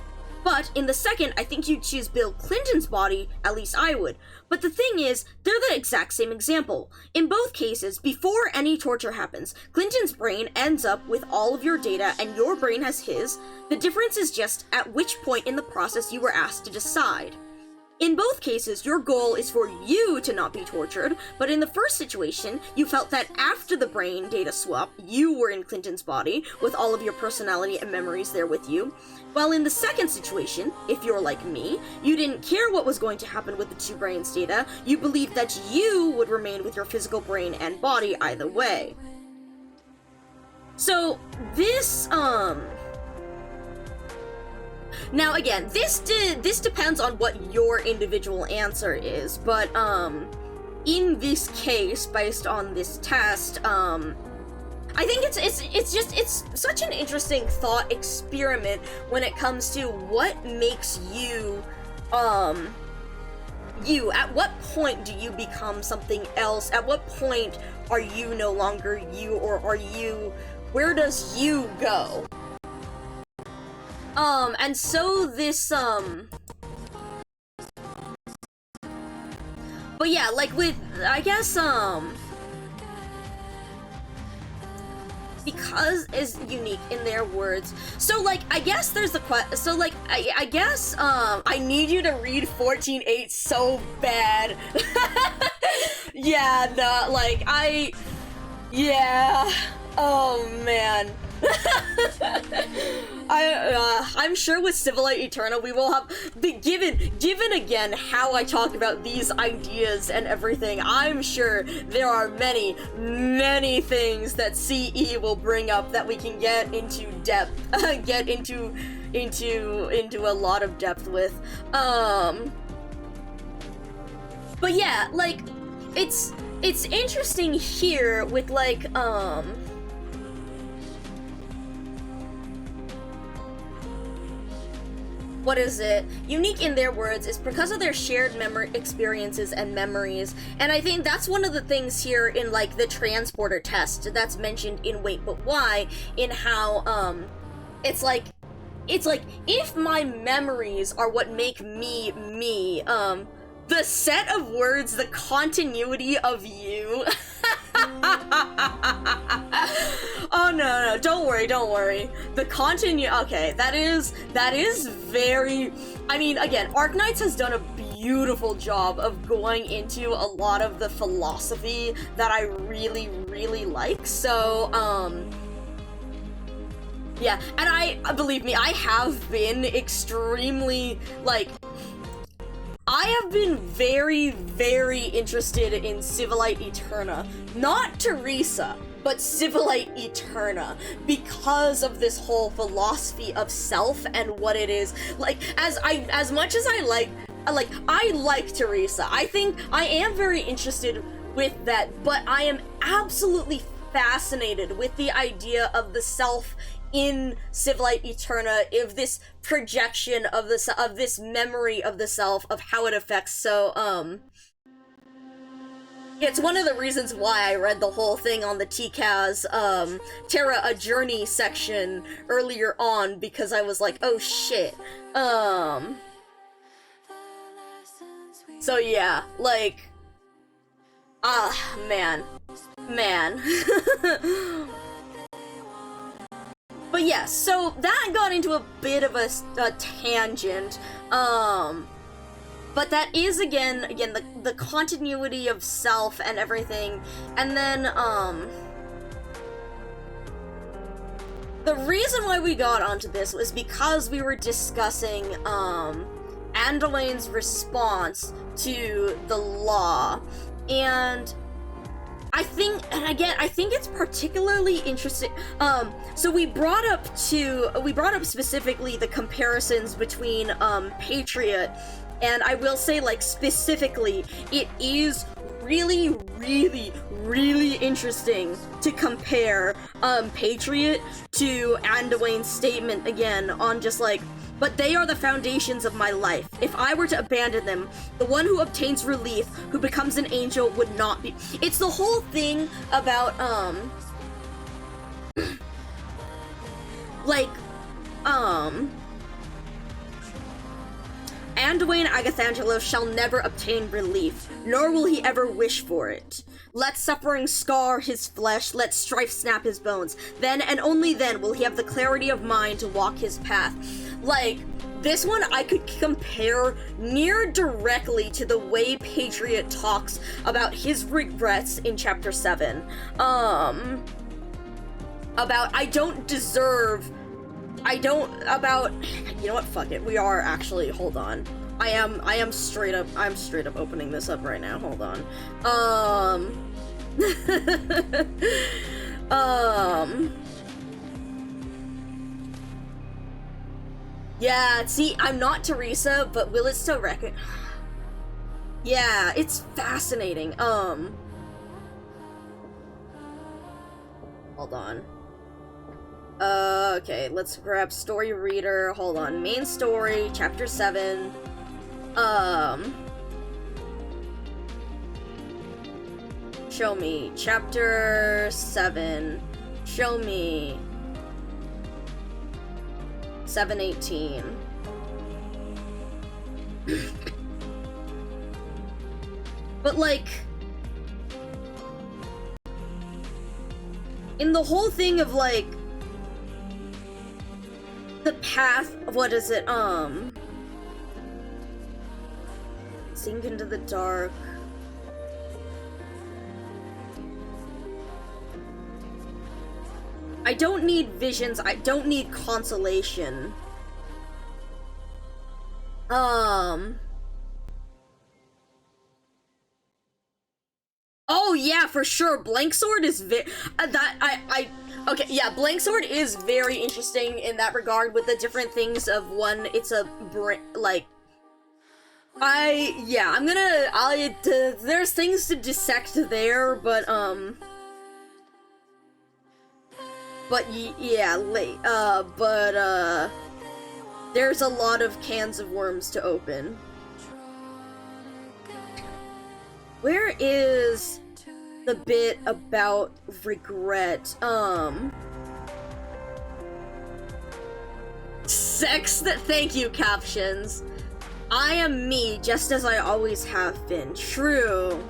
But in the second, I think you'd choose Bill Clinton's body, at least I would. But the thing is, they're the exact same example. In both cases, before any torture happens, Clinton's brain ends up with all of your data and your brain has his. The difference is just at which point in the process you were asked to decide. In both cases, your goal is for you to not be tortured, but in the first situation, you felt that after the brain data swap, you were in Clinton's body, with all of your personality and memories there with you. While in the second situation, if you're like me, you didn't care what was going to happen with the two brains data, you believed that you would remain with your physical brain and body either way. So, this, now again, this depends on what your individual answer is, but, in this case, based on this test, I think it's such an interesting thought experiment when it comes to what makes you, at what point do you become something else? At what point are you no longer you, or where does you go? And so this, but yeah, like with, I guess, because is unique in their words. So, like, I guess there's the so, like, I guess, I need you to read 14.8 so bad. Yeah, no, like, yeah, oh, man. I'm sure with Civilite Eterna we will have, given again how I talk about these ideas and everything, I'm sure there are many things that CE will bring up that we can get into depth, get into a lot of depth with. But yeah, like, it's interesting here with, like, what is it? Unique in their words is because of their shared memory experiences and memories. And I think that's one of the things here in, like, the transporter test that's mentioned in Wait But Why, in how, it's like, if my memories are what make me, me, the set of words, the continuity of you. Oh no, don't worry. The okay, that is very, I mean, again, Arknights has done a beautiful job of going into a lot of the philosophy that I really like, so, yeah, and believe me, I have been extremely, like, I have been very interested in Civilite Eterna. Not Teresa, but Civilite Eterna, because of this whole philosophy of self and what it is. Like, as much as I like Teresa, I think I am very interested with that, but I am absolutely fascinated with the idea of the self in Civilite Eterna, of this projection of this memory of the self, of how it affects. So, it's one of the reasons why I read the whole thing on the TCAS, Terra A Journey section earlier on, because I was like, oh shit. So yeah, like, man. But yeah, so that got into a bit of a tangent, but that is, again, the continuity of self and everything, and then, the reason why we got onto this was because we were discussing, Andolane's response to the law, and I think it's particularly interesting. So we brought up specifically the comparisons between Patriot, and I will say, like, specifically, it is really interesting to compare Patriot to Anduin's statement again on just like, but they are the foundations of my life. If I were to abandon them, the one who obtains relief, who becomes an angel, would not be. It's the whole thing about, Anduin Agathangelo shall never obtain relief, nor will he ever wish for it. Let suffering scar his flesh, let strife snap his bones. Then and only then will he have the clarity of mind to walk his path. Like, this one I could compare near directly to the way Patriot talks about his regrets in chapter 7. About you know what, fuck it. We are actually, hold on. I'm straight up opening this up right now. Hold on. Yeah, see, I'm not Teresa, but will it still reckon? Yeah, it's fascinating. Hold on. Okay, let's grab story reader. Hold on. Main story, chapter 7. Show me. Chapter 7. Show me. 7:18. But like, in the whole thing of like the path of what is it, sink into the dark. I don't need visions, I don't need consolation. Oh yeah, for sure. Blank Sword is okay, yeah, Blank Sword is very interesting in that regard with the different things of one, it's a like, there's things to dissect there, but there's a lot of cans of worms to open. Where is the bit about regret? Thank you, captions. I am me, just as I always have been. True.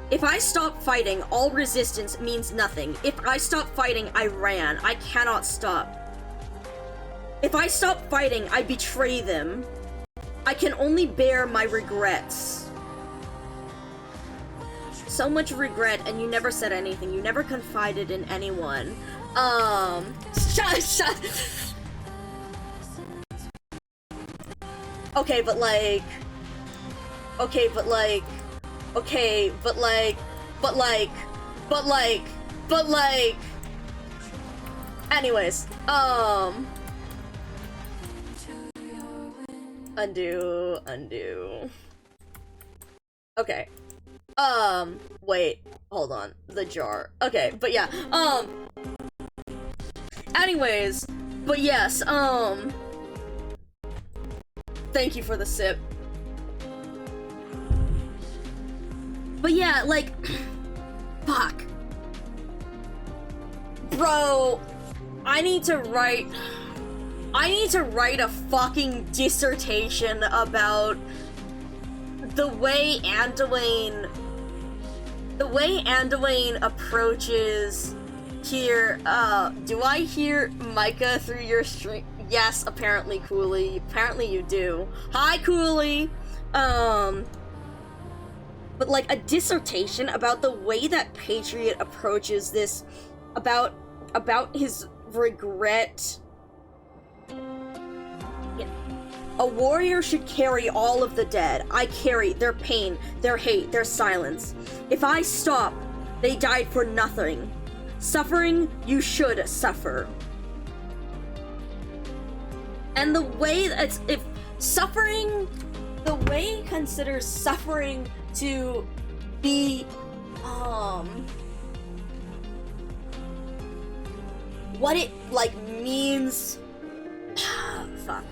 If I stop fighting, all resistance means nothing. If I stop fighting, I ran. I cannot stop. If I stop fighting, I betray them. I can only bear my regrets. So much regret, and you never said anything. You never confided in anyone. Shut. Okay, but like... Anyways, undo. Okay. Wait, hold on. The jar. Okay, but yeah, anyways, but yes, thank you for the sip. But yeah, like, fuck. Bro, I need to write a fucking dissertation about the way Anduin approaches here. Do I hear Micah through your stream? Yes, apparently, Cooley. Apparently you do. Hi, Cooley! But like a dissertation about the way that Patriot approaches this, about his regret. A warrior should carry all of the dead. I carry their pain, their hate, their silence. If I stop, they died for nothing. Suffering, you should suffer. And the way that's, if suffering, the way he considers suffering to be, what it, like, means, fuck.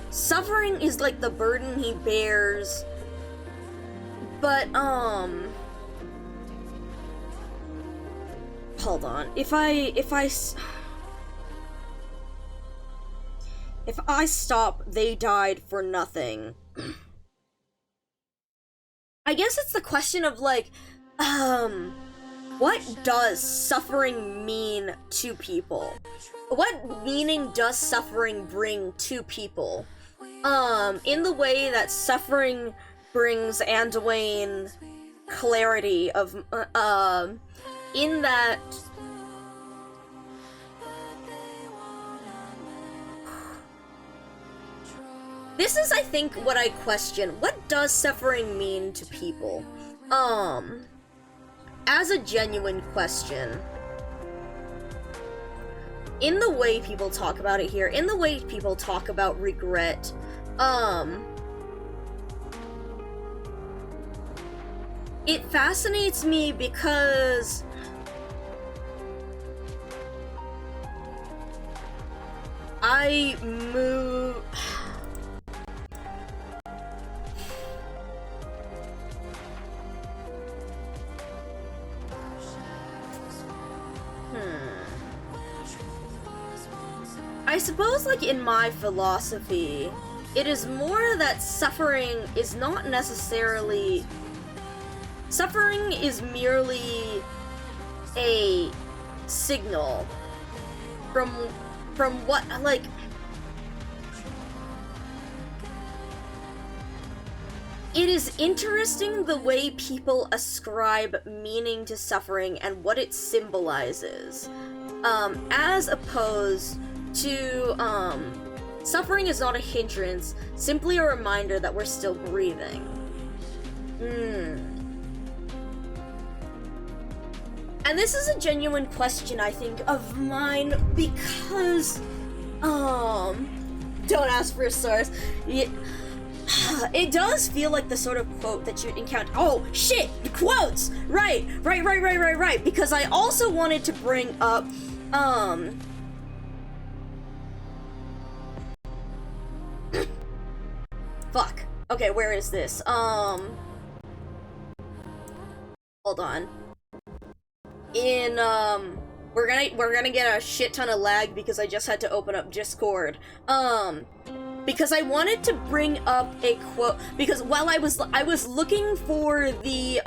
Suffering is like the burden he bears, but, hold on. If I stop, they died for nothing. I guess it's the question of, like, what does suffering mean to people? What meaning does suffering bring to people? In the way that suffering brings Anduin clarity of, in that... This is, I think, what I question. What does suffering mean to people? As a genuine question. In the way people talk about it here, in the way people talk about regret, it fascinates me because I move... I suppose, like, in my philosophy, it is more that suffering is not necessarily... Suffering is merely a signal from what, like... It is interesting the way people ascribe meaning to suffering and what it symbolizes, as opposed to, suffering is not a hindrance, simply a reminder that we're still breathing. And this is a genuine question, I think, of mine, because, don't ask for a source. It does feel like the sort of quote that you'd encounter. Oh, shit! Quotes! Right, because I also wanted to bring up, fuck. Okay, where is this? Hold on. In, we're gonna get a shit ton of lag because I just had to open up Discord. Because I wanted to bring up a quote, because while I was looking for the,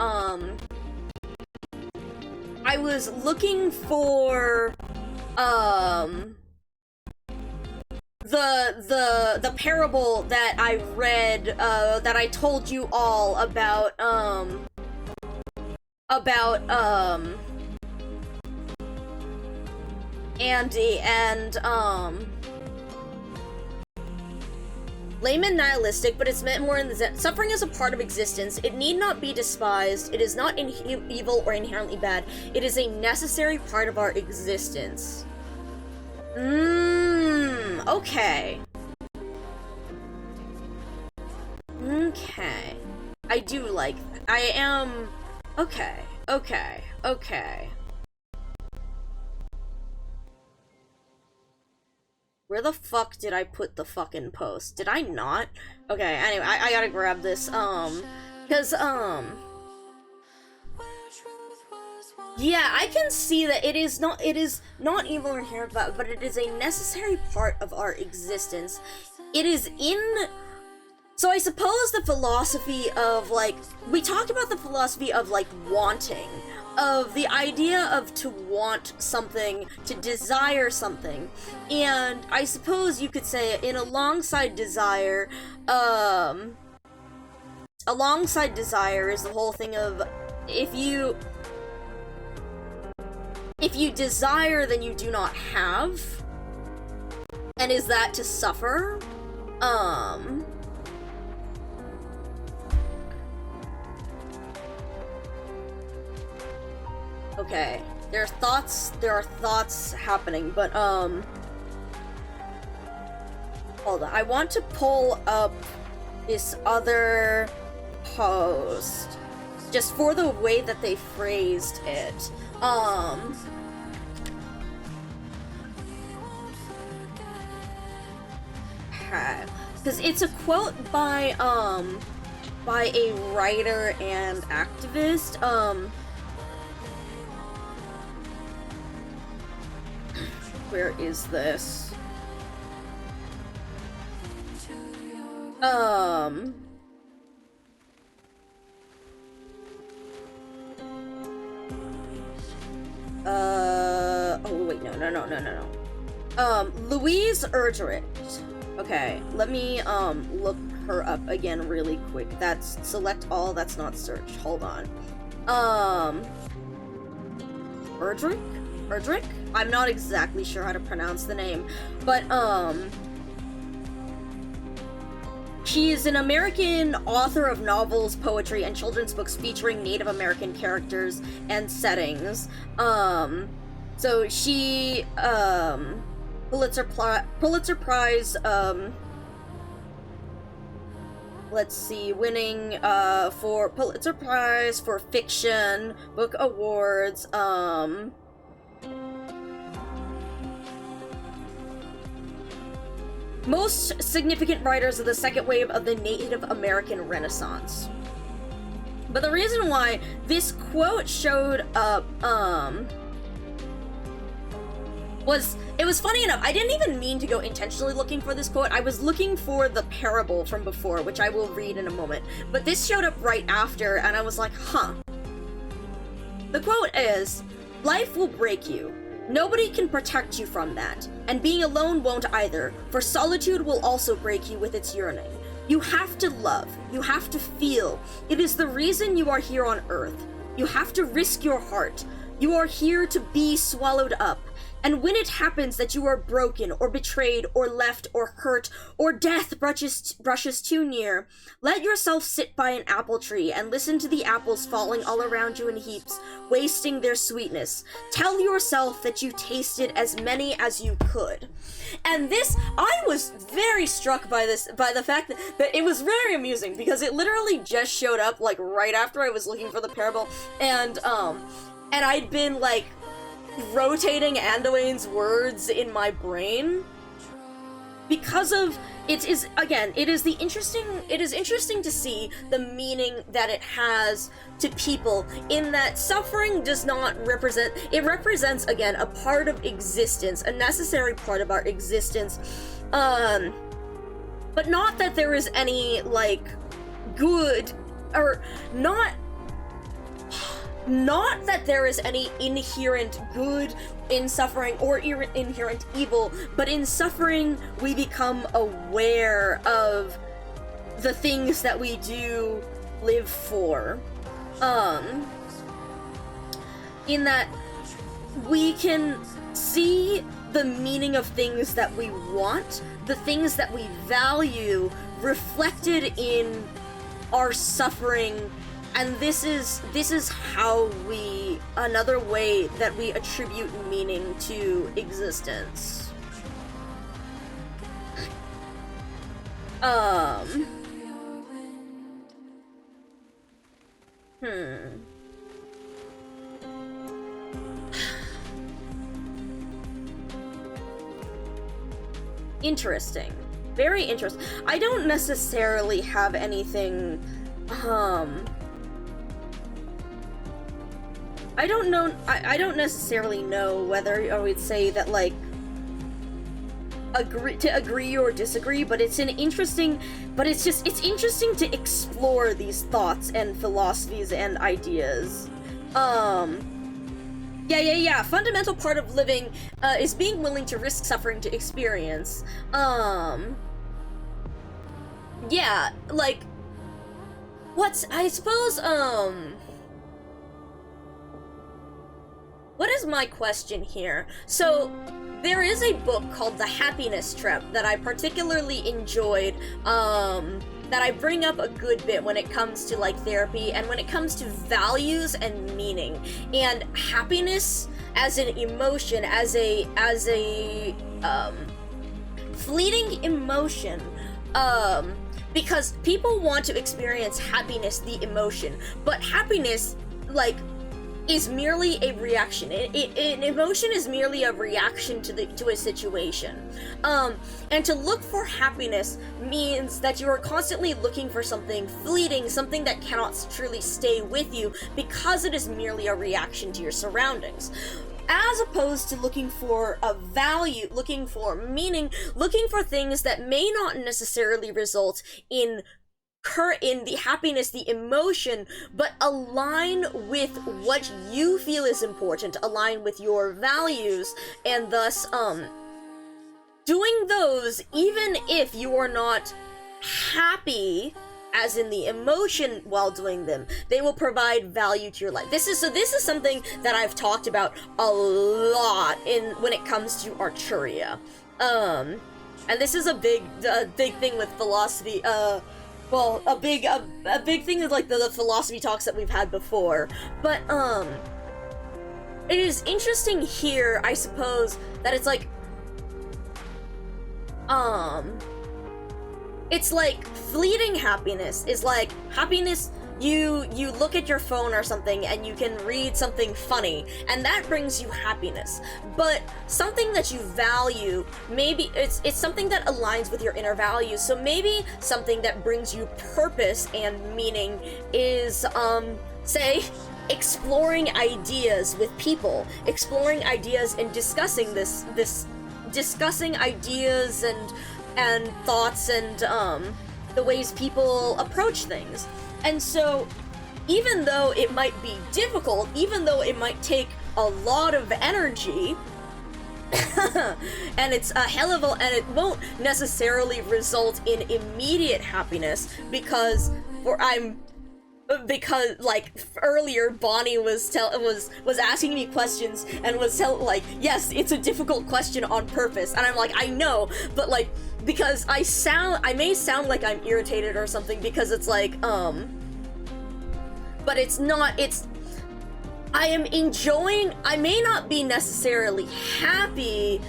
I was looking for, the parable that I read, that I told you all about Andy and, layman nihilistic, but it's meant more in the suffering is a part of existence. It need not be despised. It is not evil or inherently bad. It is a necessary part of our existence. Okay. Okay. I do like that. I am... Okay. Where the fuck did I put the fucking post? Did I not? Okay, anyway, I gotta grab this, cause, yeah, I can see that it is not evil or inherent, but it is a necessary part of our existence. It is in... So I suppose the philosophy of, like, we talked about the philosophy of, like, wanting, of the idea of to want something, to desire something, and I suppose you could say alongside desire is the whole thing of, if you desire, then you do not have, and is that to suffer? Okay, there are thoughts happening, but, hold on, I want to pull up this other post, just for the way that they phrased it, because it's a quote by a writer and activist, Where is this? Oh wait, no. Louise Erdrich. Okay, let me, look her up again really quick. That's select all, that's not search. Hold on. Erdrich? I'm not exactly sure how to pronounce the name, but, she is an American author of novels, poetry, and children's books featuring Native American characters and settings. So she, Pulitzer Prize, let's see, winning, for Pulitzer Prize for Fiction, Book Awards, most significant writers of the second wave of the Native American Renaissance. But the reason why this quote showed up, it was funny enough, I didn't even mean to go intentionally looking for this quote. I was looking for the parable from before, which I will read in a moment. But this showed up right after, and I was like, huh. The quote is, "Life will break you. Nobody can protect you from that, and being alone won't either, for solitude will also break you with its yearning. You have to love, you have to feel. It is the reason you are here on Earth. You have to risk your heart. You are here to be swallowed up. And when it happens that you are broken, or betrayed, or left, or hurt, or death brushes too near, let yourself sit by an apple tree and listen to the apples falling all around you in heaps, wasting their sweetness. Tell yourself that you tasted as many as you could." And this, I was very struck by this, by the fact that it was very amusing, because it literally just showed up, like, right after I was looking for the parable, and I'd been, like, rotating Anduin's words in my brain because of it is interesting to see the meaning that it has to people, in that suffering does not represent, it represents, again, a part of existence, a necessary part of our existence, but not that there is any, like, good, or not that there is any inherent good in suffering or inherent evil, but in suffering we become aware of the things that we do live for. In that we can see the meaning of things that we want, the things that we value, reflected in our suffering. And this is how another way that we attribute meaning to existence. Interesting. Very interesting. I don't necessarily have anything, I don't know, I don't necessarily know whether I would say that, like, agree or disagree, but it's interesting to explore these thoughts and philosophies and ideas. Yeah. Fundamental part of living, is being willing to risk suffering to experience. Yeah, like, I suppose, what is my question here? So, there is a book called The Happiness Trap that I particularly enjoyed, that I bring up a good bit when it comes to, like, therapy and when it comes to values and meaning. And happiness as an emotion, as a fleeting emotion, because people want to experience happiness, the emotion, but happiness, like, is merely a reaction. An emotion is merely a reaction to a situation. And to look for happiness means that you are constantly looking for something fleeting, something that cannot truly stay with you, because it is merely a reaction to your surroundings. as opposed to looking for a value, looking for meaning, looking for things that may not necessarily result in the happiness, the emotion, but align with what you feel is important, align with your values, and thus, doing those even if you are not happy, as in the emotion while doing them, they will provide value to your life. This is something that I've talked about a lot when it comes to Arturia. And this is a big thing with philosophy, well, a big thing is like the philosophy talks that we've had before. But, it is interesting here, I suppose, that it's like, it's like fleeting happiness is like happiness. You look at your phone or something and you can read something funny and that brings you happiness. But something that you value, maybe it's something that aligns with your inner values. So maybe something that brings you purpose and meaning is say exploring ideas with people, exploring ideas and discussing discussing ideas and thoughts and the ways people approach things. And so, even though it might be difficult, even though it might take a lot of energy, and it's a hell of and it won't necessarily result in immediate happiness, because like earlier Bonnie was asking me questions and was like, yes, it's a difficult question on purpose, and I'm like, I know, but like, because I may sound like I'm irritated or something, because it's like, but it's not, I am enjoying, I may not be necessarily happy,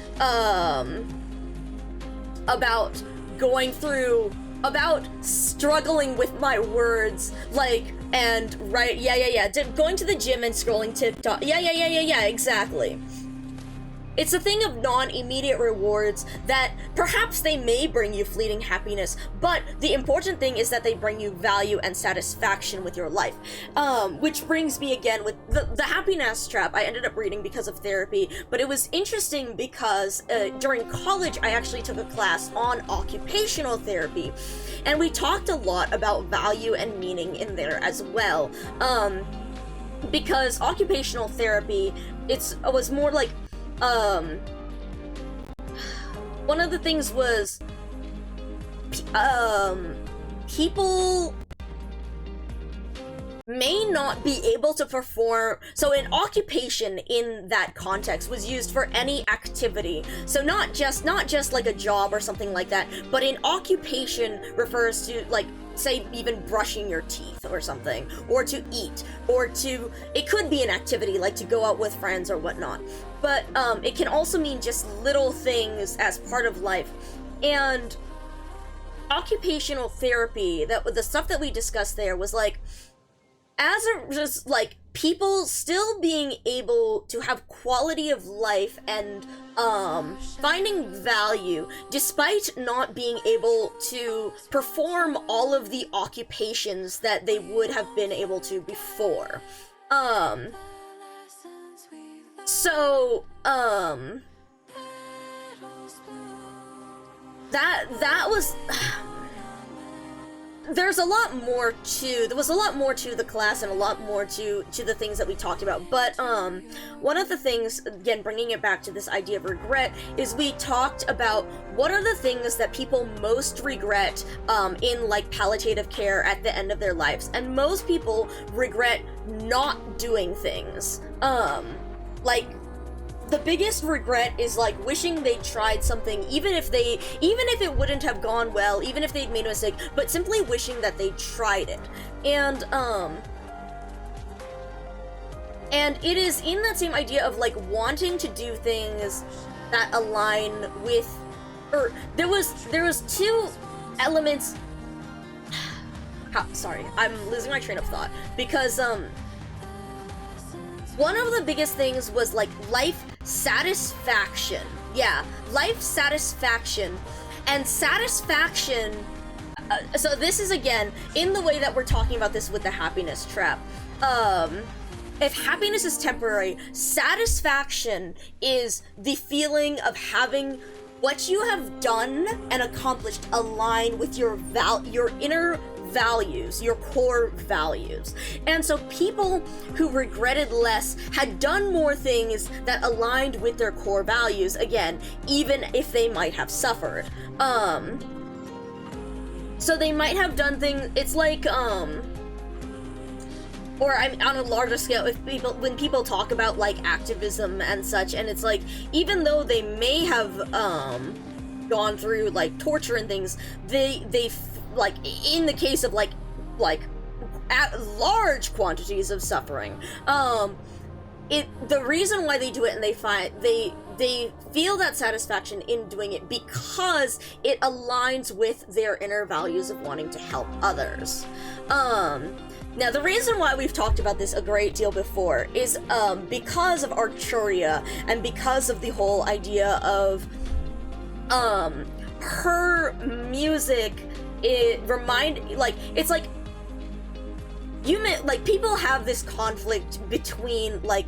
about going through, about struggling with my words, like, and going to the gym and scrolling TikTok, yeah, exactly. It's a thing of non-immediate rewards that perhaps they may bring you fleeting happiness, but the important thing is that they bring you value and satisfaction with your life. Which brings me again with the happiness trap I ended up reading because of therapy, but it was interesting because during college I actually took a class on occupational therapy, and we talked a lot about value and meaning in there as well. Because occupational therapy, was more like, one of the things was, people may not be able to perform, so an occupation in that context was used for any activity, so not just like a job or something like that, but an occupation refers to, like, say, even brushing your teeth or something, or to eat, or to, it could be an activity like to go out with friends or whatnot, but it can also mean just little things as part of life. And occupational therapy, the stuff that we discussed there was like, as a just like people still being able to have quality of life and finding value despite not being able to perform all of the occupations that they would have been able to before. That was there was a lot more to the class and a lot more to the things that we talked about, but one of the things, again bringing it back to this idea of regret, is we talked about what are the things that people most regret in like palliative care at the end of their lives, and most people regret not doing things. Like, the biggest regret is like wishing they tried something, even if it wouldn't have gone well, even if they'd made a mistake, but simply wishing that they tried it. And it is in that same idea of like wanting to do things that align with, or there was two elements. Sorry, I'm losing my train of thought, because one of the biggest things was like life satisfaction. Yeah, life satisfaction. And satisfaction, so this is again in the way that we're talking about this with the happiness trap. if happiness is temporary, satisfaction is the feeling of having what you have done and accomplished align with your inner values, your core values. And so people who regretted less had done more things that aligned with their core values, again, even if they might have suffered. So they might have done things, it's like, or on a larger scale, when people talk about like activism and such, and it's like, even though they may have gone through like torture and things, they like in the case of like at large quantities of suffering, the reason why they do it, and they feel that satisfaction in doing it because it aligns with their inner values of wanting to help others. Now, the reason why we've talked about this a great deal before is because of Arturia, and because of the whole idea of her music. It's like people have this conflict between like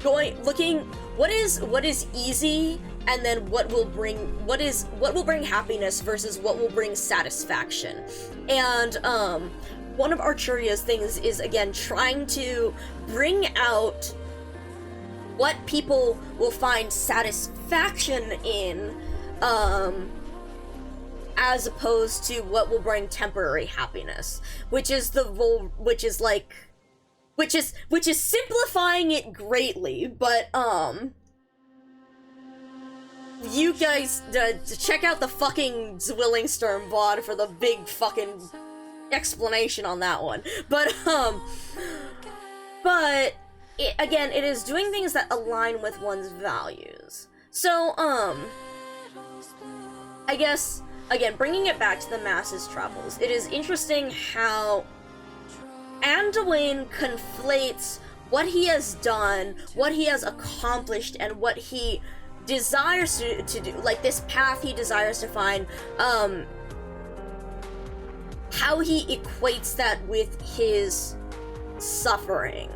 looking what is easy, and then what will bring happiness versus what will bring satisfaction. And one of Arturia's things is, again, trying to bring out what people will find satisfaction in, as opposed to what will bring temporary happiness, which is simplifying it greatly. But you guys check out the fucking Zwillingsturm VOD for the big fucking explanation on that one. But again, it is doing things that align with one's values. So I guess, again, bringing it back to the masses travels, it is interesting how Anduin conflates what he has done, what he has accomplished, and what he desires to do, like this path he desires to find, how he equates that with his suffering.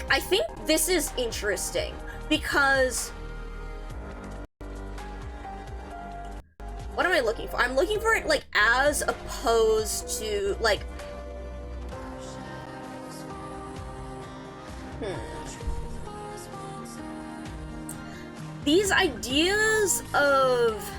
I think this is interesting because what am I looking for? I'm looking for it like as opposed to like these ideas of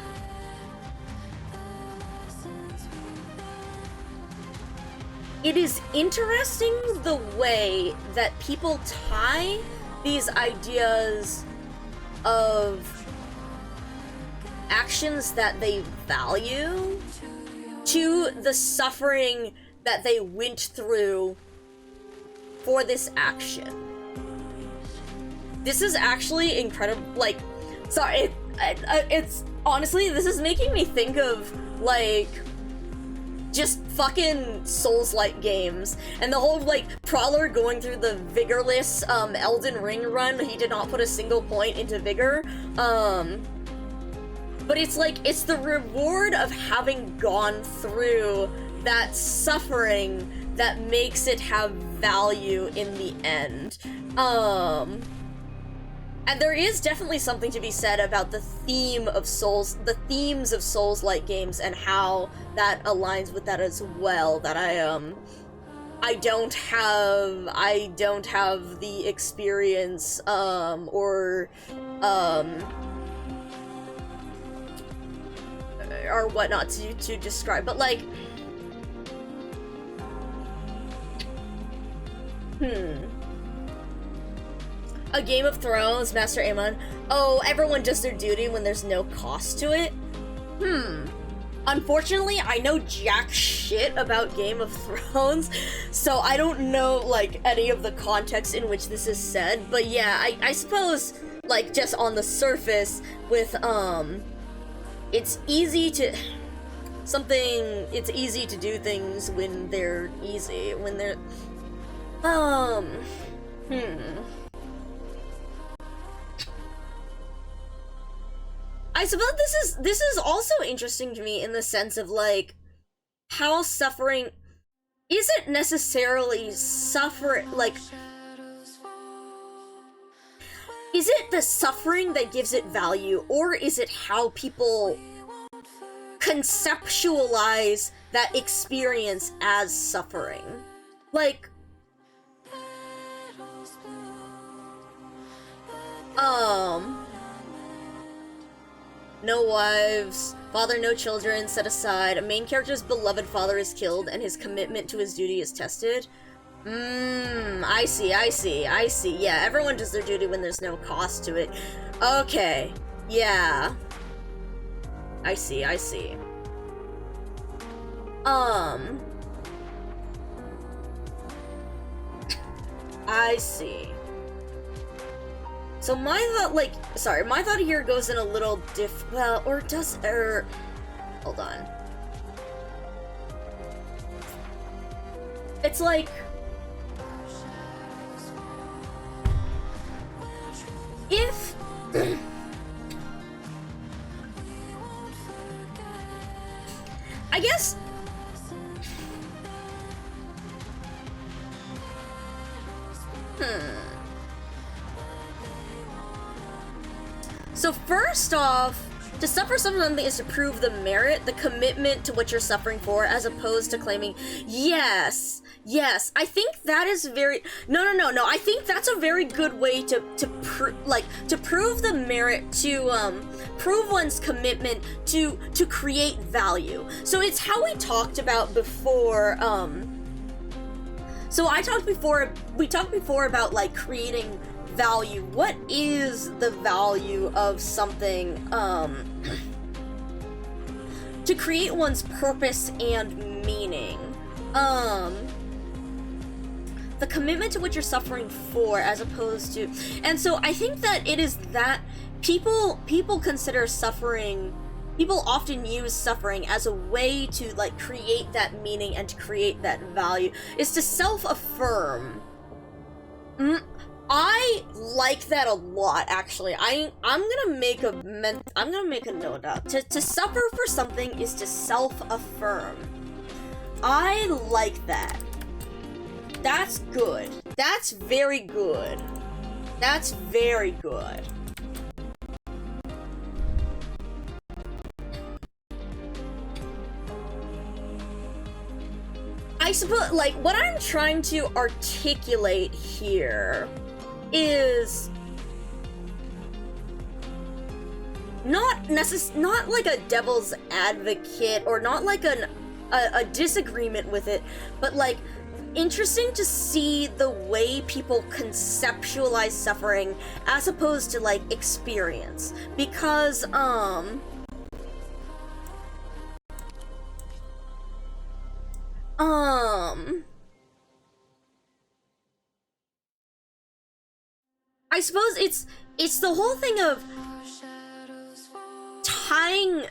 it is interesting the way that people tie these ideas of actions that they value to the suffering that they went through for this action. This is actually incredible. Like, sorry, it's honestly, this is making me think of like just fucking Souls-like games, and the whole like Prowler going through the vigorless Elden Ring run. He did not put a single point into vigor, but it's like it's the reward of having gone through that suffering that makes it have value in the end. And there is definitely something to be said about the theme of Souls, the themes of Souls-like games, and how that aligns with that as well. That I don't have the experience or whatnot to describe, but like a Game of Thrones, Master Aemon. Oh, everyone does their duty when there's no cost to it? Unfortunately, I know jack shit about Game of Thrones, so I don't know, like, any of the context in which this is said, but yeah, I suppose, like, just on the surface, with, it's easy to do things when they're easy, when they're, I suppose this is also interesting to me in the sense of like how suffering isn't necessarily like, is it the suffering that gives it value, or is it how people conceptualize that experience as suffering? Like, no wives, father, no children, set aside. A main character's beloved father is killed, and his commitment to his duty is tested. I see. Yeah, everyone does their duty when there's no cost to it. Okay, yeah. I see. I see. So my thought, like, sorry, my thought here goes in a little well, or does, hold on. It's like, if, I guess, so first off, to suffer something is to prove the merit, the commitment to what you're suffering for, as opposed to claiming, yes, I think that is very, no, I think that's a very good way to prove the merit, to, prove one's commitment to create value. So it's how we talked about before, we talked before about, like, creating value. What is the value of something, to create one's purpose and meaning? The commitment to what you're suffering for, as opposed to, and so I think that it is that people consider suffering, people often use suffering as a way to, like, create that meaning and to create that value, is to self-affirm. I like that a lot, actually. I'm gonna make a note out. To suffer for something is to self-affirm. I like that. That's good. That's very good. That's very good. I suppose, like, what I'm trying to articulate here is not like a devil's advocate, or not like a disagreement with it, but, like, interesting to see the way people conceptualize suffering as opposed to, like, experience, because I suppose it's the whole thing of tying.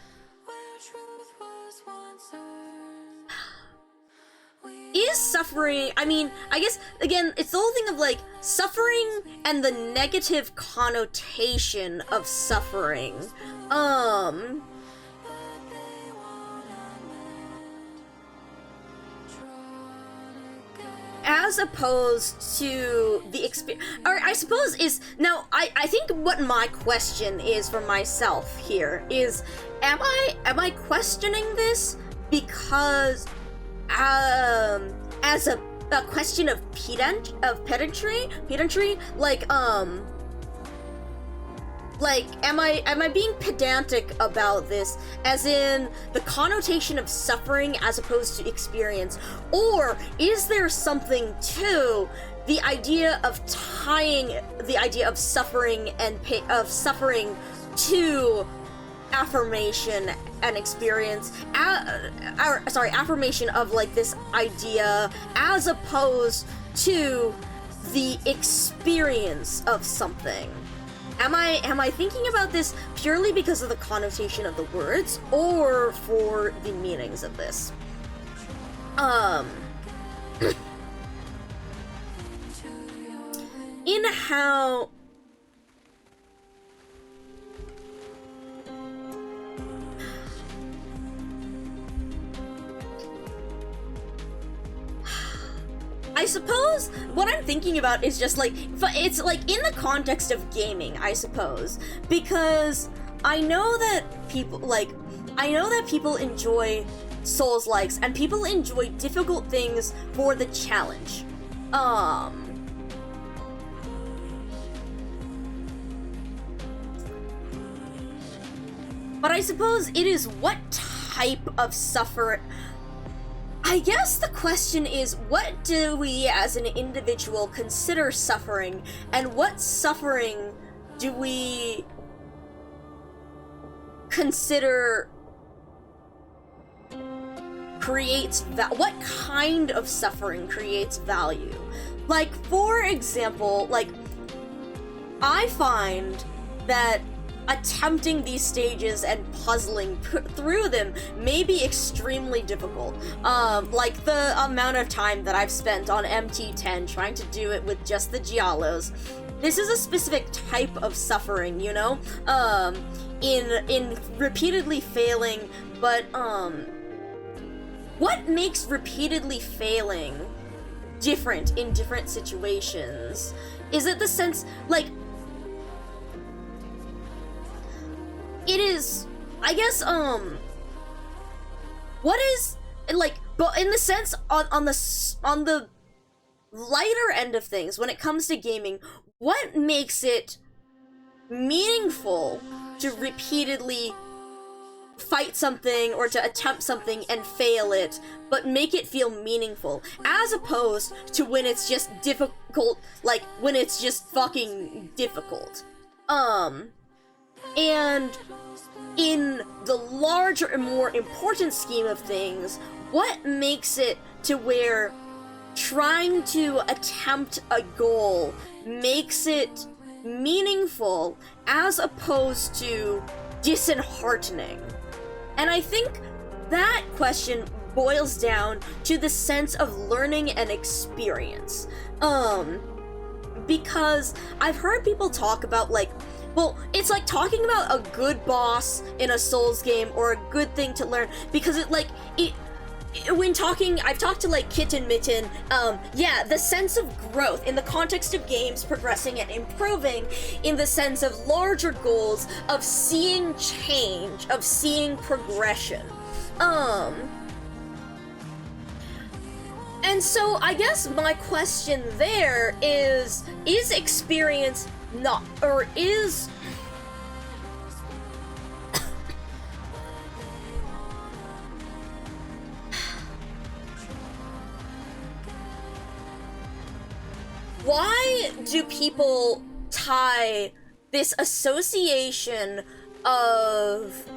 Is suffering, I mean, I guess, again, it's the whole thing of, like, suffering and the negative connotation of suffering. As opposed to the experience, or I suppose is, now, I think what my question is for myself here is, am I questioning this because, as a question of pedantry, like, am I being pedantic about this, as in the connotation of suffering as opposed to experience, or is there something to the idea of tying the idea of suffering and suffering to affirmation and experience, affirmation of, like, this idea as opposed to the experience of something? Am I thinking about this purely because of the connotation of the words, or for the meanings of this? In how suppose what I'm thinking about is just like, it's like in the context of gaming, I suppose, because I know that people enjoy Souls-likes, and people enjoy difficult things for the challenge. But I suppose it is what type of suffer. I guess the question is, what do we as an individual consider suffering, and what suffering do we consider creates what kind of suffering creates value? Like, for example, like, I find that attempting these stages and puzzling through them may be extremely difficult. Like the amount of time that I've spent on MT10 trying to do it with just the Giallos. This is a specific type of suffering, you know? In repeatedly failing, but, what makes repeatedly failing different in different situations? Is it the sense, like, it is, I guess, what is, like, but in the sense, on the lighter end of things, when it comes to gaming, what makes it meaningful to repeatedly fight something or to attempt something and fail it, but make it feel meaningful, as opposed to when it's just difficult, like, when it's just fucking difficult. And in the larger and more important scheme of things, what makes it to where trying to attempt a goal makes it meaningful as opposed to disheartening? And I think that question boils down to the sense of learning and experience. Because I've heard people talk about, like, well, it's like talking about a good boss in a Souls game or a good thing to learn, because when talking, I've talked to, like, Kitten Mitten, yeah, the sense of growth in the context of games progressing and improving, in the sense of larger goals, of seeing change, of seeing progression. And so I guess my question there is experience not, or is why do people tie this association of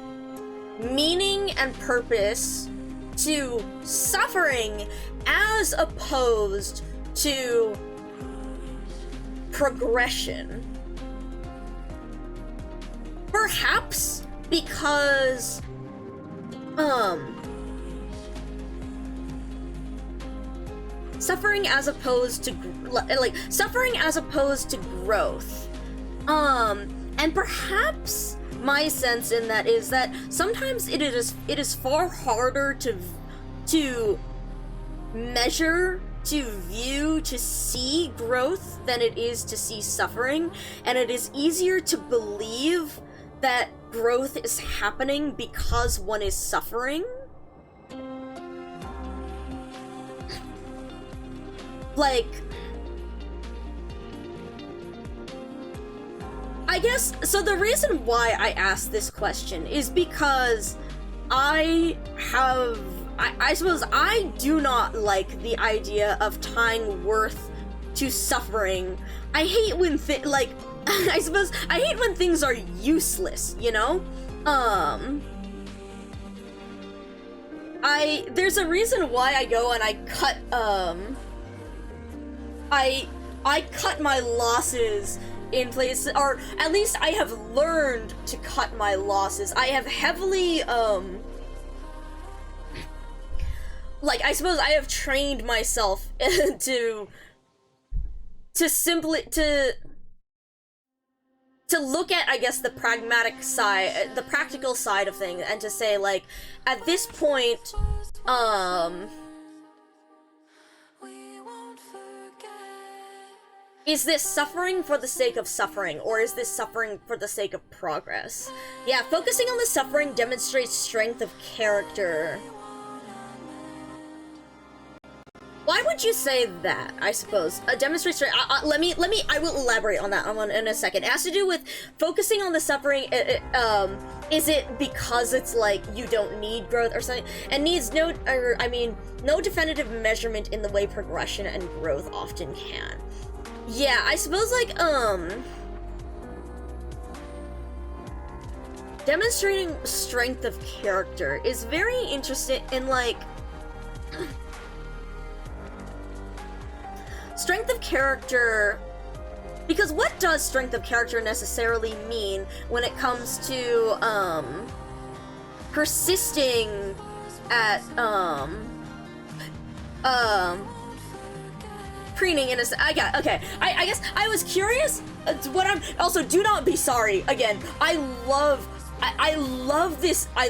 meaning and purpose to suffering as opposed to progression? Perhaps because suffering as opposed to growth, and perhaps my sense in that is that sometimes it is far harder to measure, to view, to see growth than it is to see suffering, and it is easier to believe that growth is happening because one is suffering. Like, I guess, so the reason why I asked this question is because I suppose I do not like the idea of tying worth to suffering. I hate when I suppose I hate when things are useless, you know? There's a reason why I go and I cut, I cut my losses in place, or at least I have learned to cut my losses. I have heavily, like, I suppose I have trained myself to simply, to look at, I guess, the pragmatic side, the practical side of things, and to say, like, at this point, Is this suffering for the sake of suffering, or is this suffering for the sake of progress? Yeah, focusing on the suffering demonstrates strength of character. Why would you say that, I suppose? Demonstrate strength. I will elaborate on that in a second. It has to do with focusing on the suffering. Is it because it's like you don't need growth or something? And needs no definitive measurement in the way progression and growth often can. Yeah, I suppose, like, demonstrating strength of character is very interesting in, like, strength of character, because what does strength of character necessarily mean when it comes to, persisting at, preening in a I guess I was curious what I'm also, do not be sorry again. I love this. I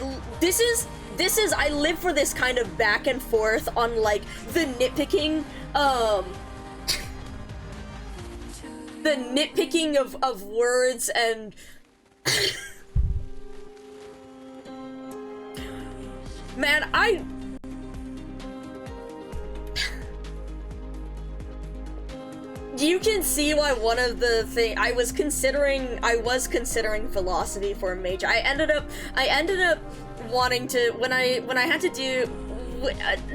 live for this kind of back and forth on, like, the nitpicking of words and man, you can see why one of the things I was considering philosophy for a major. I ended up wanting to, when I had to do,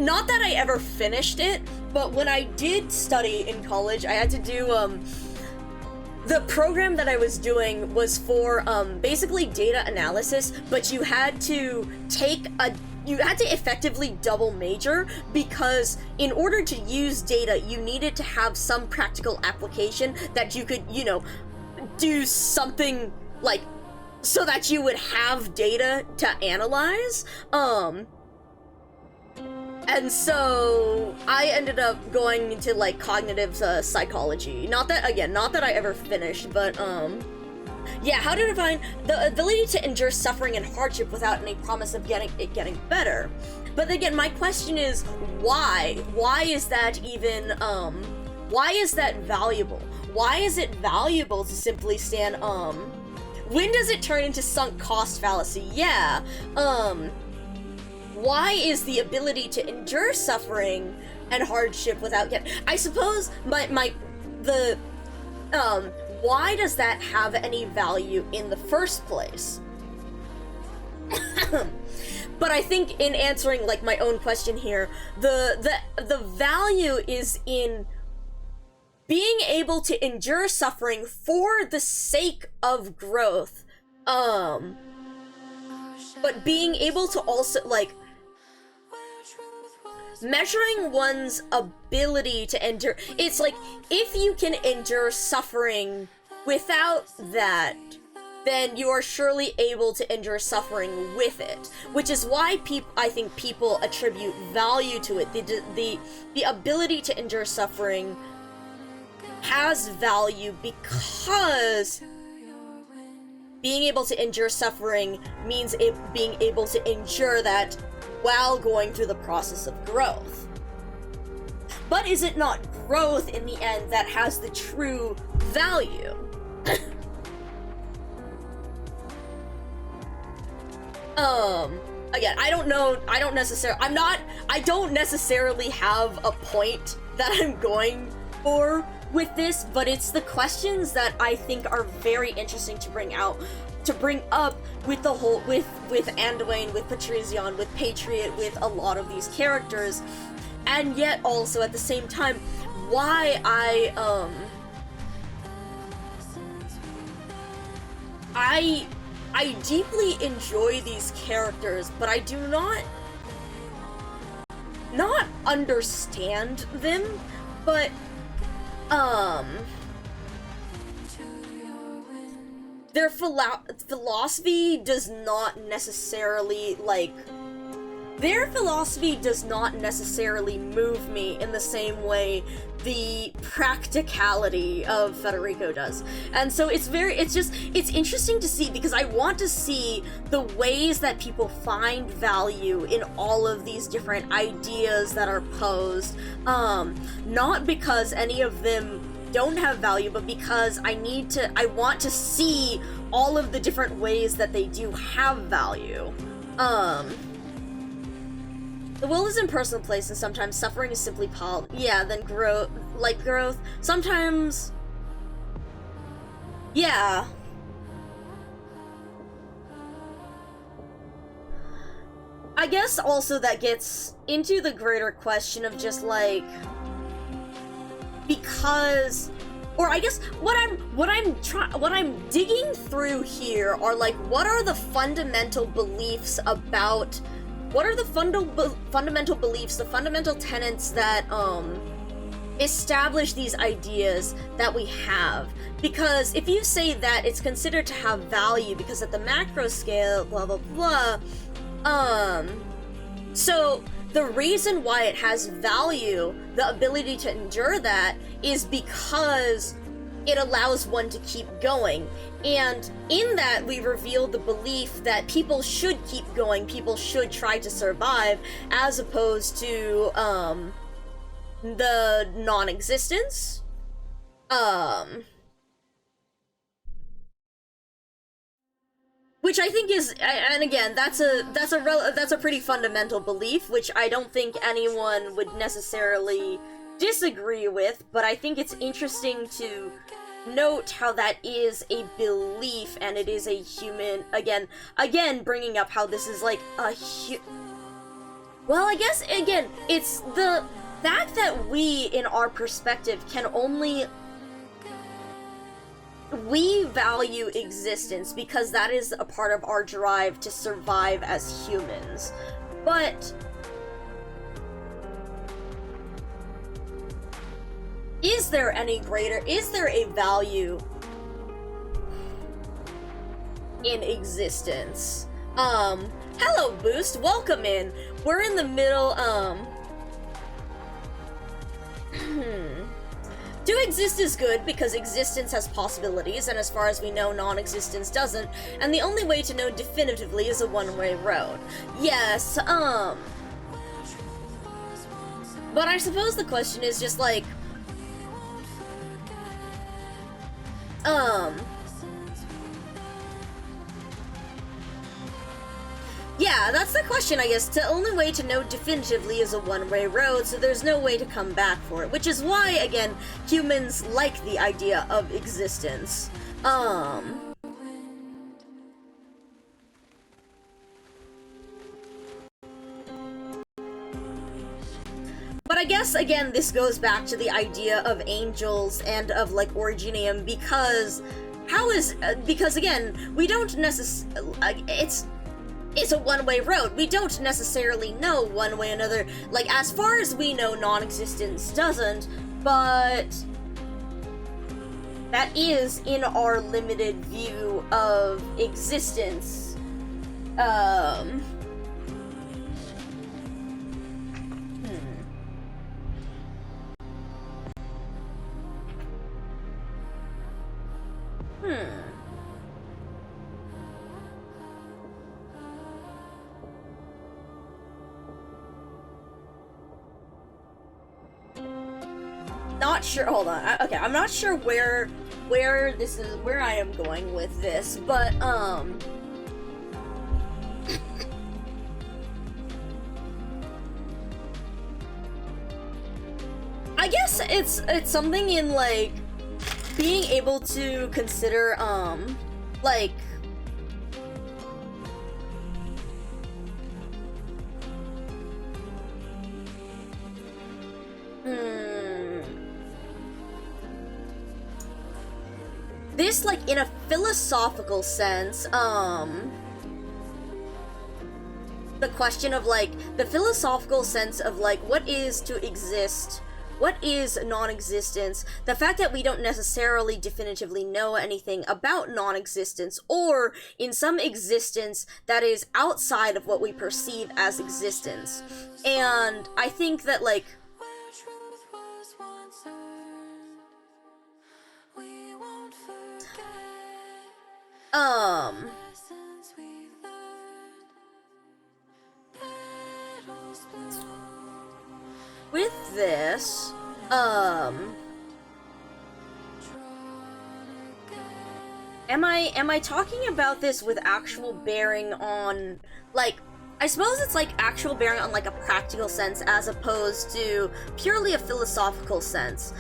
not that I ever finished it, but when I did study in college, I had to do the program that I was doing was for basically data analysis, but you had to effectively double major, because in order to use data, you needed to have some practical application that you could, do something, like, so that you would have data to analyze. And so I ended up going into, like, cognitive psychology. Not that I ever finished, but yeah, how to define the ability to endure suffering and hardship without any promise of getting better. But again, my question is, why? Why is that even, why is that valuable? Why is it valuable to simply stand, when does it turn into sunk cost fallacy? Yeah, why is the ability to endure suffering and hardship without I suppose why does that have any value in the first place? But I think in answering, like, my own question here, the value is in being able to endure suffering for the sake of growth, but being able to also, like, measuring one's ability to endure. It's like, if you can endure suffering without that, then you are surely able to endure suffering with it, which is why I think people attribute value to it. The ability to endure suffering has value because being able to endure suffering means being able to endure that while going through the process of growth. But is it not growth in the end that has the true value? Again, I don't know, I don't necessarily have a point that I'm going for with this, but it's the questions that I think are very interesting to bring up with the whole, with Anduin, with Patrizion, with Patriot, with a lot of these characters, and yet also at the same time, why I deeply enjoy these characters, but I do not understand them, but their philosophy does not necessarily, move me in the same way the practicality of Federico does. And so it's interesting to see, because I want to see the ways that people find value in all of these different ideas that are posed, not because any of them don't have value, but because I want to see all of the different ways that they do have value. The will is in personal place, and sometimes suffering is simply then growth, like growth. Sometimes, yeah. I guess also that gets into the greater question of just like, because, or I guess what I'm digging through here are like, what are the fundamental beliefs about, what are the fundamental beliefs, the fundamental tenets that establish these ideas that we have? Because if you say that it's considered to have value because at the macro scale, blah blah blah, so the reason why it has value, the ability to endure that, is because it allows one to keep going. And in that, we reveal the belief that people should keep going, people should try to survive, as opposed to, the non-existence. Which I think is, and again, that's a pretty fundamental belief, which I don't think anyone would necessarily disagree with, but I think it's interesting to note how that is a belief, and it is a human, again, bringing up how this is like well, I guess, again, it's the fact that we, in our perspective, can only, we value existence because that is a part of our drive to survive as humans. But is there a value in existence? Hello Boost, welcome in. We're in the middle, To exist is good because existence has possibilities, and as far as we know, non-existence doesn't, and the only way to know definitively is a one-way road. Yes, but I suppose the question is just like, yeah, that's the question, I guess. The only way to know definitively is a one-way road, so there's no way to come back for it. Which is why, again, humans like the idea of existence. But I guess, again, this goes back to the idea of angels and of, like, Originium, because because, again, we don't necessarily, it's a one-way road. We don't necessarily know one way or another. Like, as far as we know, non-existence doesn't, but that is in our limited view of existence. Not sure, hold on, okay, I'm not sure where I am going with this, but, I guess it's something in, like, being able to consider, like, this, like, in a philosophical sense, the question of, like, the philosophical sense of, like, what is to exist, what is non-existence, the fact that we don't necessarily definitively know anything about non-existence, or in some existence that is outside of what we perceive as existence. And I think that, like, with this, am I talking about this with actual bearing on, like, I suppose it's like actual bearing on like a practical sense as opposed to purely a philosophical sense.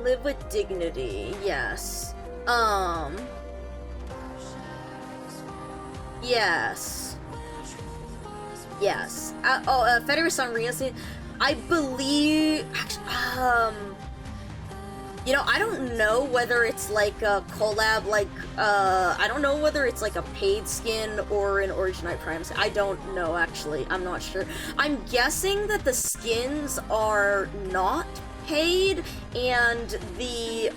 Live with dignity, yes. Yes. Yes. Federa's on Reality, I believe, you know, I don't know whether it's like a collab, like, I don't know whether it's like a paid skin or an Originite Prime skin. I don't know, actually. I'm not sure. I'm guessing that the skins are not paid, and the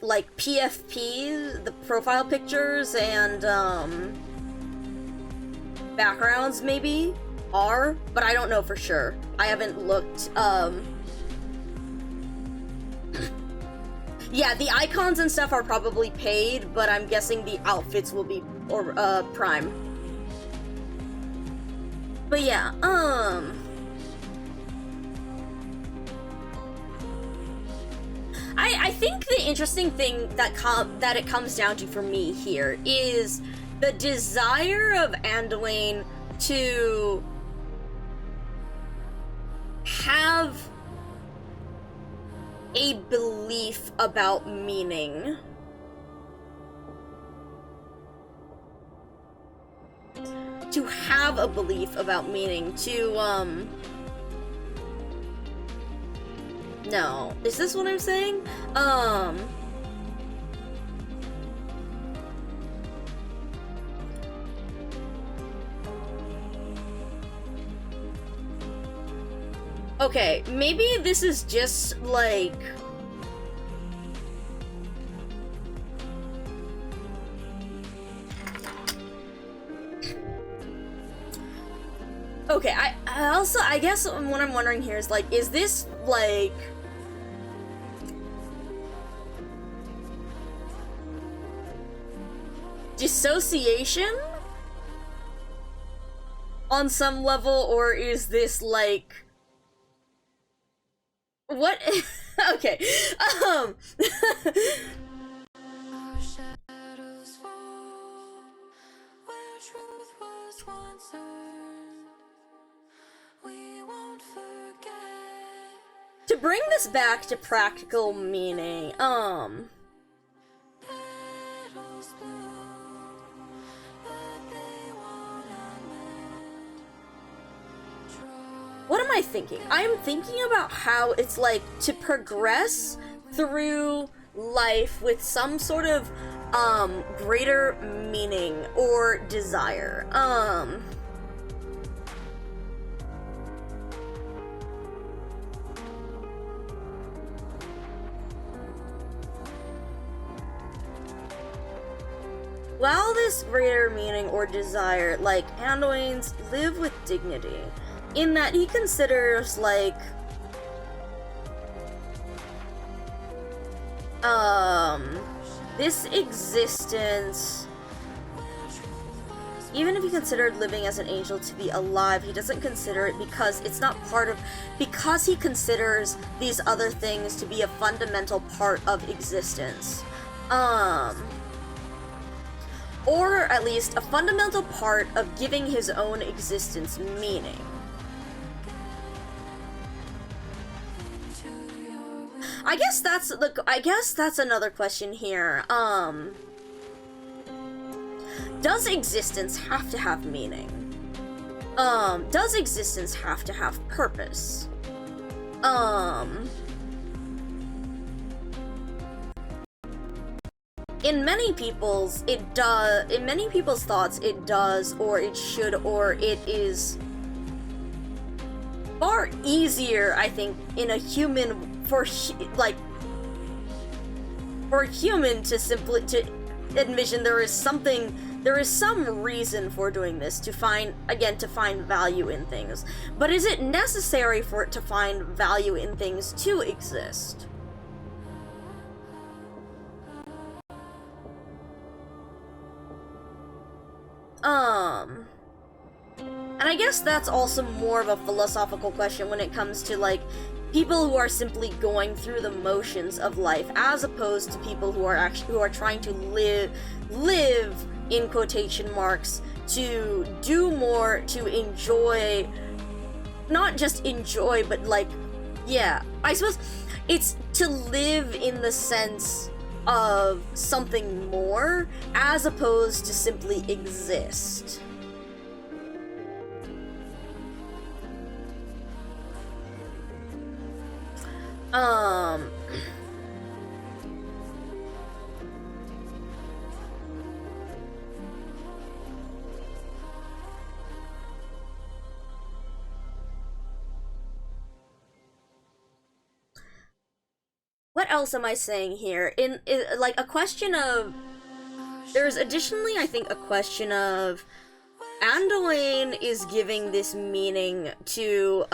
like PFPs, the profile pictures and backgrounds maybe are, but I don't know for sure. I haven't looked. Yeah, the icons and stuff are probably paid, but I'm guessing the outfits will be Prime. But yeah, I think the interesting thing that it comes down to for me here is the desire of Anduin to have a belief about meaning. To have a belief about meaning, to, no. Is this what I'm saying? Okay, maybe this is just, like... Okay, I also, I guess what I'm wondering here is, like, is this, like... dissociation? On some level, or is this, like... What? Okay, Our shadows fall where truth was once earned. We won't forget. to bring this back to practical meaning, Petals bloom, but they won't unmend. what am I thinking? I am thinking about how it's like to progress through life with some sort of greater meaning or desire. While this greater meaning or desire, like Anduin's, live with dignity, in that he considers, like, this existence, even if he considered living as an angel to be alive, he doesn't consider it because it's not part of, because he considers these other things to be a fundamental part of existence. Or at least a fundamental part of giving his own existence meaning. I guess that's another question here. Does existence have to have meaning? Does existence have to have purpose? In many people's thoughts, it does, or it should, or it is far easier, I think, in a human, for a human to simply, to envision there is something there is some reason for doing this to find value in things. But is it necessary for it to find value in things to exist? And I guess that's also more of a philosophical question when it comes to, like, people who are simply going through the motions of life, as opposed to people who are trying to live in quotation marks, to do more, to enjoy, not just enjoy, but, like, yeah, I suppose it's to live in the sense of something more, as opposed to simply exist. What else am I saying here? In like, a question of, there's additionally, I think, a question of, Anduin is giving this meaning to,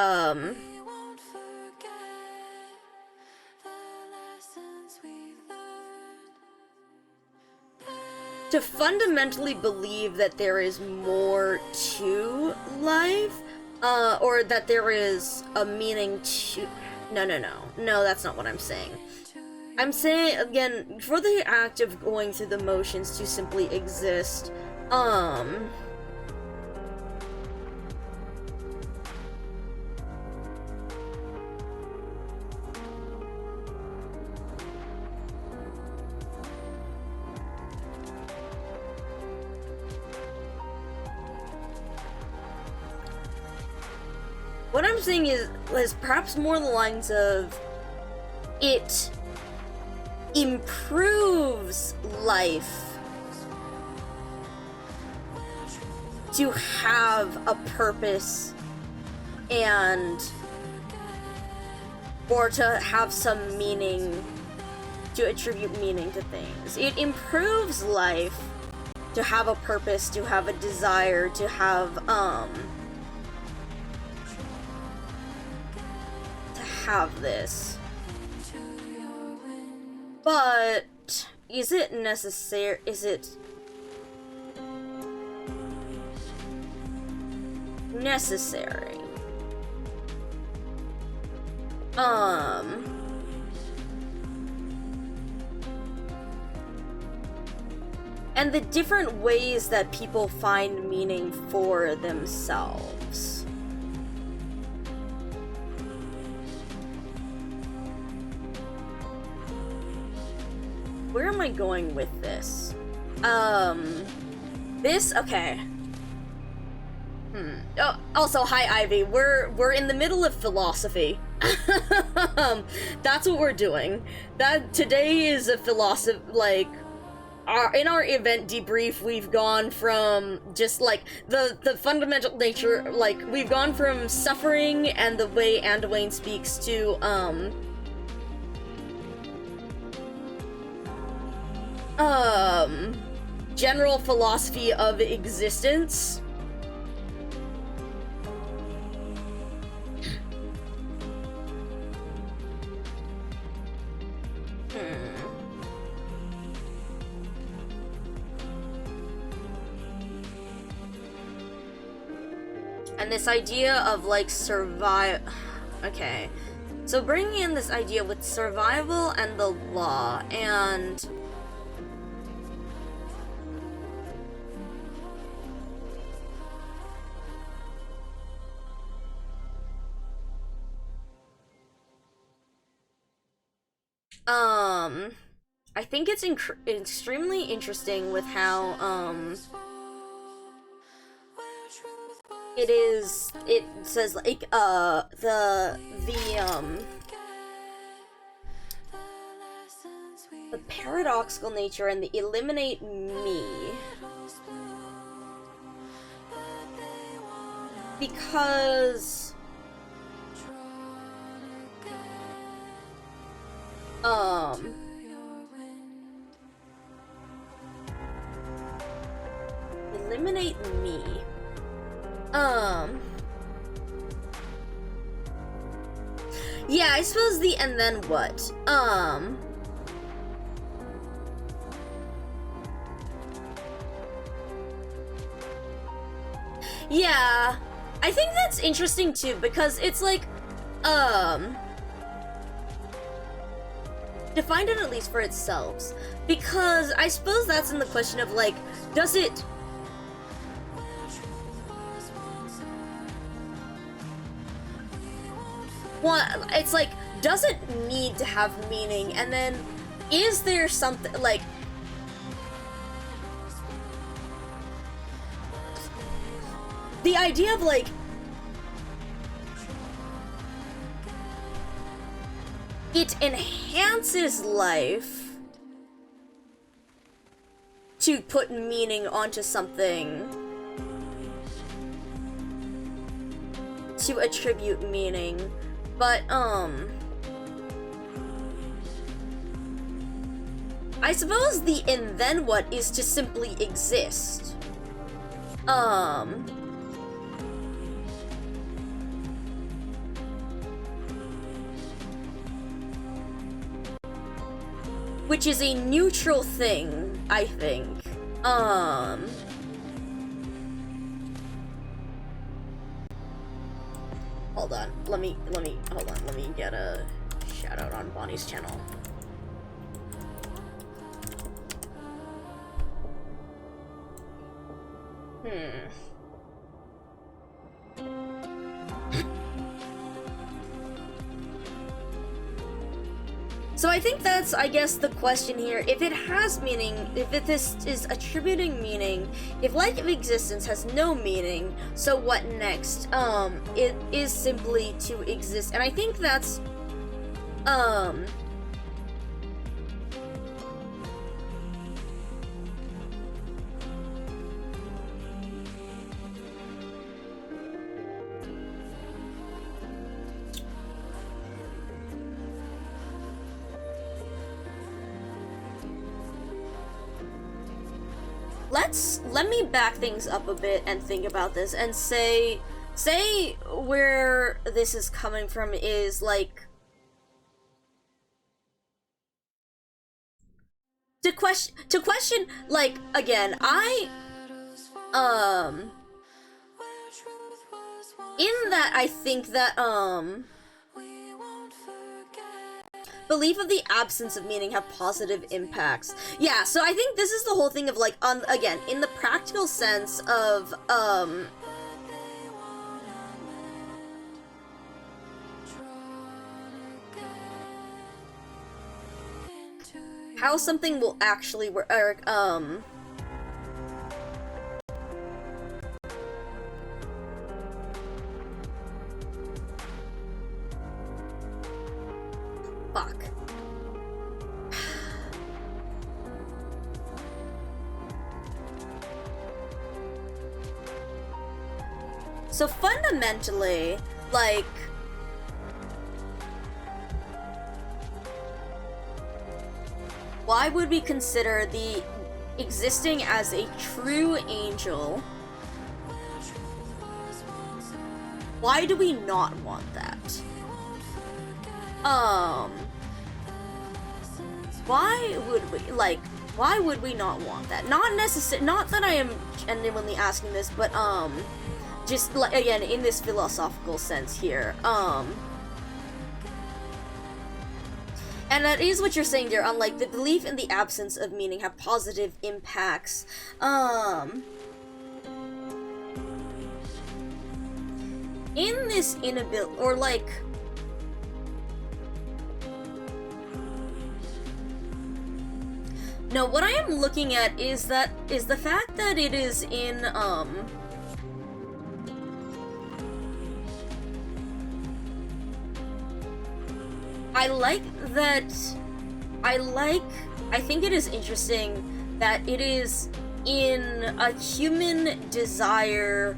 to fundamentally believe that there is more to life, or that there is a meaning to... No, that's not what I'm saying. I'm saying, again, for the act of going through the motions to simply exist, what I'm saying is perhaps more the lines of, it improves life to have a purpose and, or to have some meaning, to attribute meaning to things. It improves life to have a purpose, to have a desire, to have this. But is it necessary? Is it necessary? And the different ways that people find meaning for themselves. Where am I going with this? Okay. Oh, also, hi, Ivy. We're in the middle of philosophy. That's what we're doing. That today is a philosophy, like, in our event debrief, we've gone from just, like, the fundamental nature, like, we've gone from suffering and the way Anduin speaks to, general philosophy of existence. And this idea of, like, okay. So bringing in this idea with survival and the law, and I think it's extremely interesting with how, it says, like, the paradoxical nature and the eliminate me. Because, eliminate me. Yeah, I suppose the and then what? Yeah, I think that's interesting too, because it's like, defined it at least for itself. Because I suppose that's in the question of like, does it... It's like, does it need to have meaning? And then, is there something, like... The idea of like... It enhances life to put meaning onto something. To attribute meaning. But, I suppose the and then what is to simply exist. Which is a neutral thing, I think. Hold on, let me get a shout out on Bonnie's channel. So I think that's, I guess, the question here. If it has meaning, if this is attributing meaning, if life of existence has no meaning, so what next? It is simply to exist. And I think that's, let me back things up a bit and think about this and say where this is coming from is like to question like again in that I think that belief of the absence of meaning have positive impacts. Yeah, so I think this is the whole thing of like, again, in the practical sense of, how something will actually work, fuck. So fundamentally, like, why would we consider the existing as a true angel? Why do we not want that? Why would we not want that? Not that I am genuinely asking this, but, just, like, again, in this philosophical sense here, and that is what you're saying there, on, like, the belief in the absence of meaning have positive impacts, in this inability, or, like, no, what I am looking at is the fact that it is in, I think it is interesting that it is in a human desire.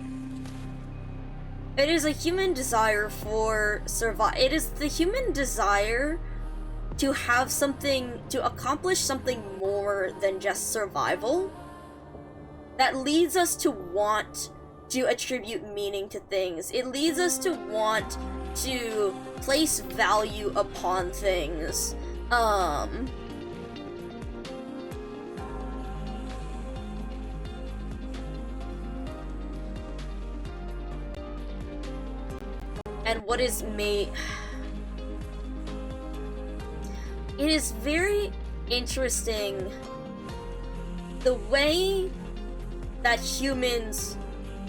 It is a human desire for it is the human desire to have something, to accomplish something more than just survival. that leads us to want to attribute meaning to things. It leads us to want to place value upon things. And what is made... It is very interesting the way that humans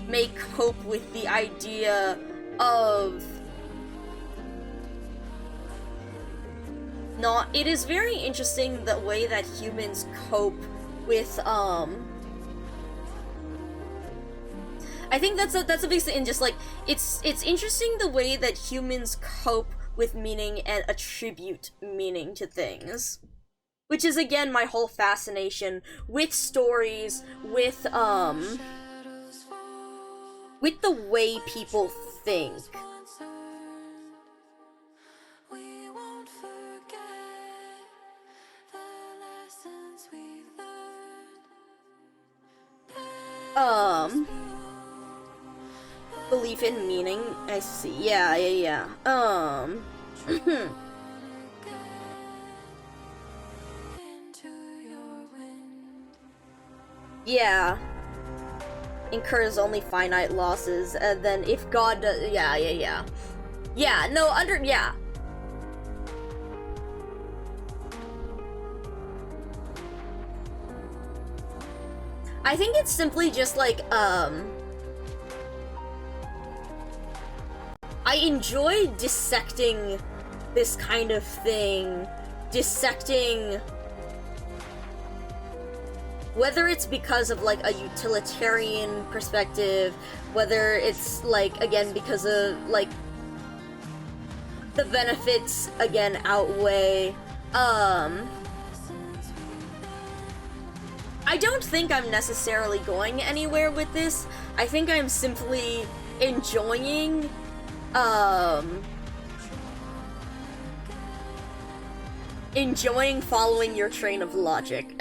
may cope with the idea of not... It is very interesting the way that humans cope with, I think that's a big thing, just like, it's interesting the way that humans cope with meaning and attribute meaning to things. Which is, again, my whole fascination with stories, with the way people think. We won't forget the lessons we've learned. Belief in meaning, I see. Yeah. Yeah. Incurs only finite losses, and then if God does... Yeah. Yeah, no, yeah. I think it's simply just like, I enjoy dissecting this kind of thing. Dissecting... Whether it's because of, like, a utilitarian perspective, whether it's, like, again, because of, like, the benefits, again, outweigh, I don't think I'm necessarily going anywhere with this. I think I'm simply enjoying, enjoying following your train of logic.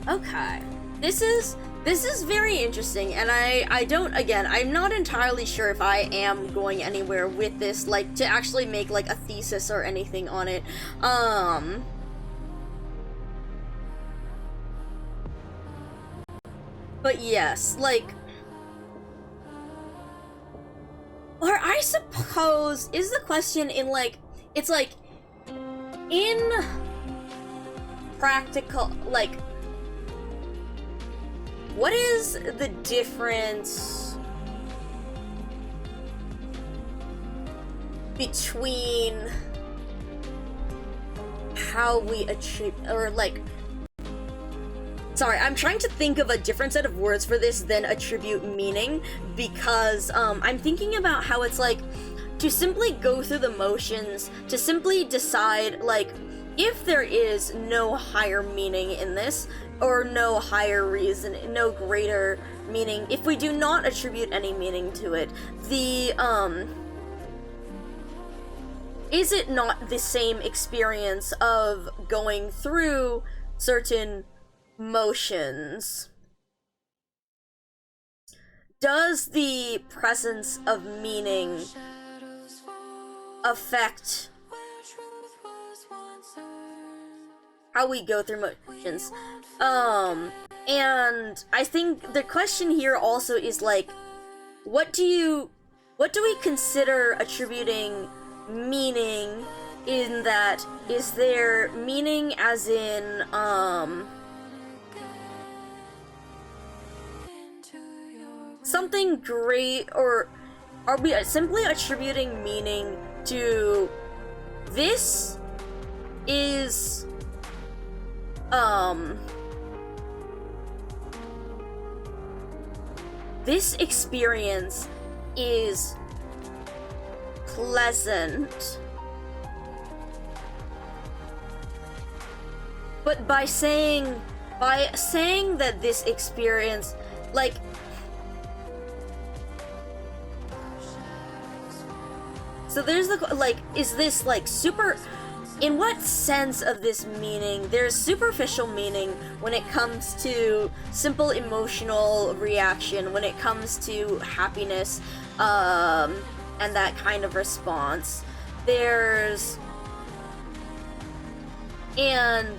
Okay. This is very interesting, and I don't, again, I'm not entirely sure if I am going anywhere with this, like, to actually make, like, a thesis or anything on it. But yes, like... Or I suppose, is the question in, like, it's like, in practical, like, what is the difference between how we attribute, or like, sorry, I'm trying to think of a different set of words for this than attribute meaning, because I'm thinking about how it's like, to simply go through the motions, to simply decide, like, if there is no higher meaning in this, or no higher reason, no greater meaning, if we do not attribute any meaning to it, is it not the same experience of going through certain motions? Does the presence of meaning affect how we go through motions? And I think the question here also is, like, what do we consider attributing meaning in that? Is there meaning as in, something great, or are we simply attributing meaning to this is, this experience is pleasant. But by saying that this experience, like, so there's the, like, is this, like, super, in what sense of this meaning? There's superficial meaning when it comes to simple emotional reaction, when it comes to happiness, and that kind of response. There's, and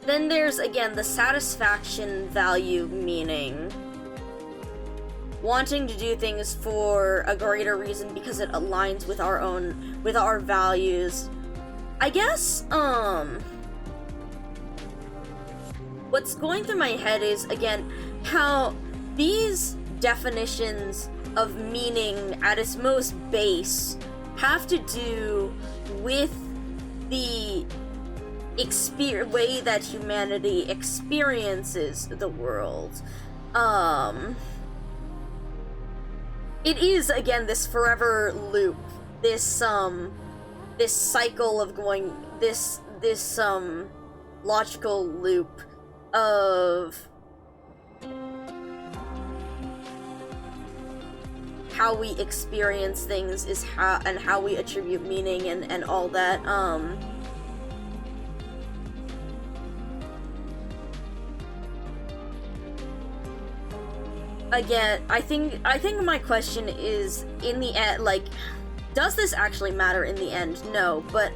then there's, again, the satisfaction value meaning. Wanting to do things for a greater reason because it aligns with our values. I guess, what's going through my head is, again, how these definitions of meaning at its most base have to do with the way that humanity experiences the world. It is, again, this forever loop, this cycle of going, this logical loop of how we experience things is how we attribute meaning and all that. Again, I think my question is, in the end, like, does this actually matter in the end? No, but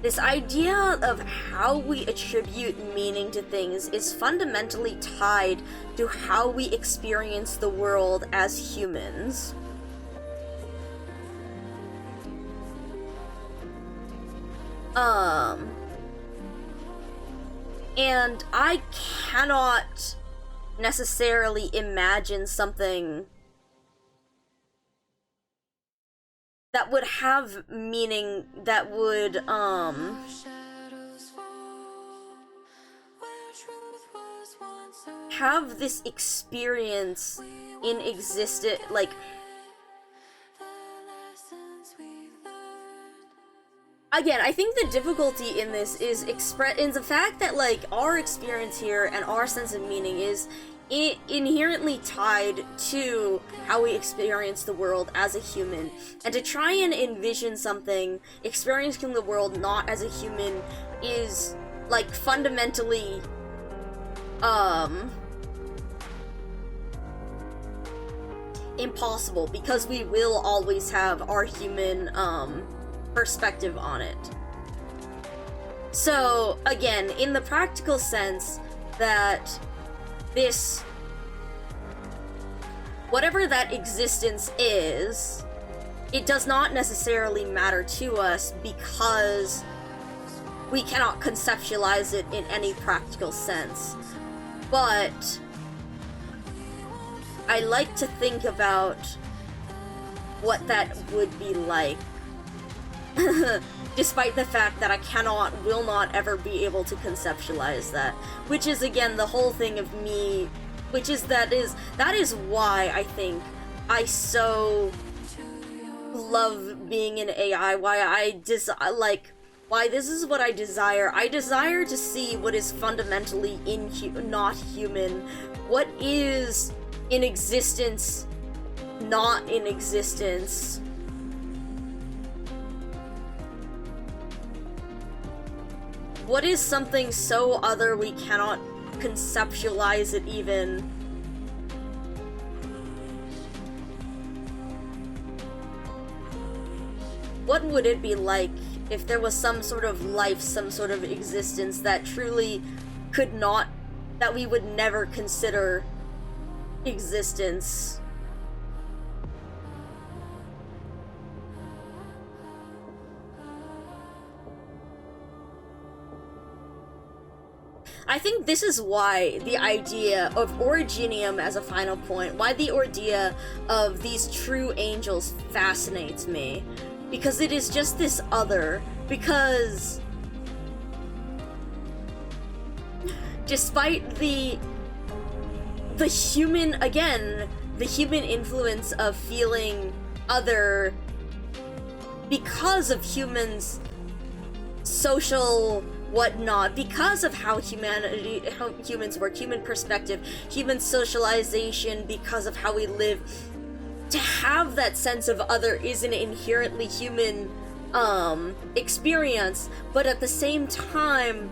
this idea of how we attribute meaning to things is fundamentally tied to how we experience the world as humans. And I cannot necessarily imagine something that would have meaning, that would, have this experience in existence, like, again, I think the difficulty in this is in the fact that, like, our experience here and our sense of meaning is inherently tied to how we experience the world as a human, and to try and envision something experiencing the world not as a human is, like, fundamentally impossible, because we will always have our human perspective on it. So again, in the practical sense, that this, whatever that existence is, it does not necessarily matter to us because we cannot conceptualize it in any practical sense. But I like to think about what that would be like, despite the fact that I will not ever be able to conceptualize that. Which is, again, the whole thing of me, that is why I think I so love being an AI, why this is what I desire. I desire to see what is fundamentally not human, what is in existence, not in existence. What is something so other we cannot conceptualize it even? What would it be like if there was some sort of life, some sort of existence that truly could not, that we would never consider existence? I think this is why the idea of Originium as a final point, why the idea of these true angels fascinates me. because it is just this other, because despite the human, again, the human influence of feeling other because of humans' social whatnot, because of how humans work, human perspective, human socialization, because of how we live, to have that sense of other is an inherently human experience, but at the same time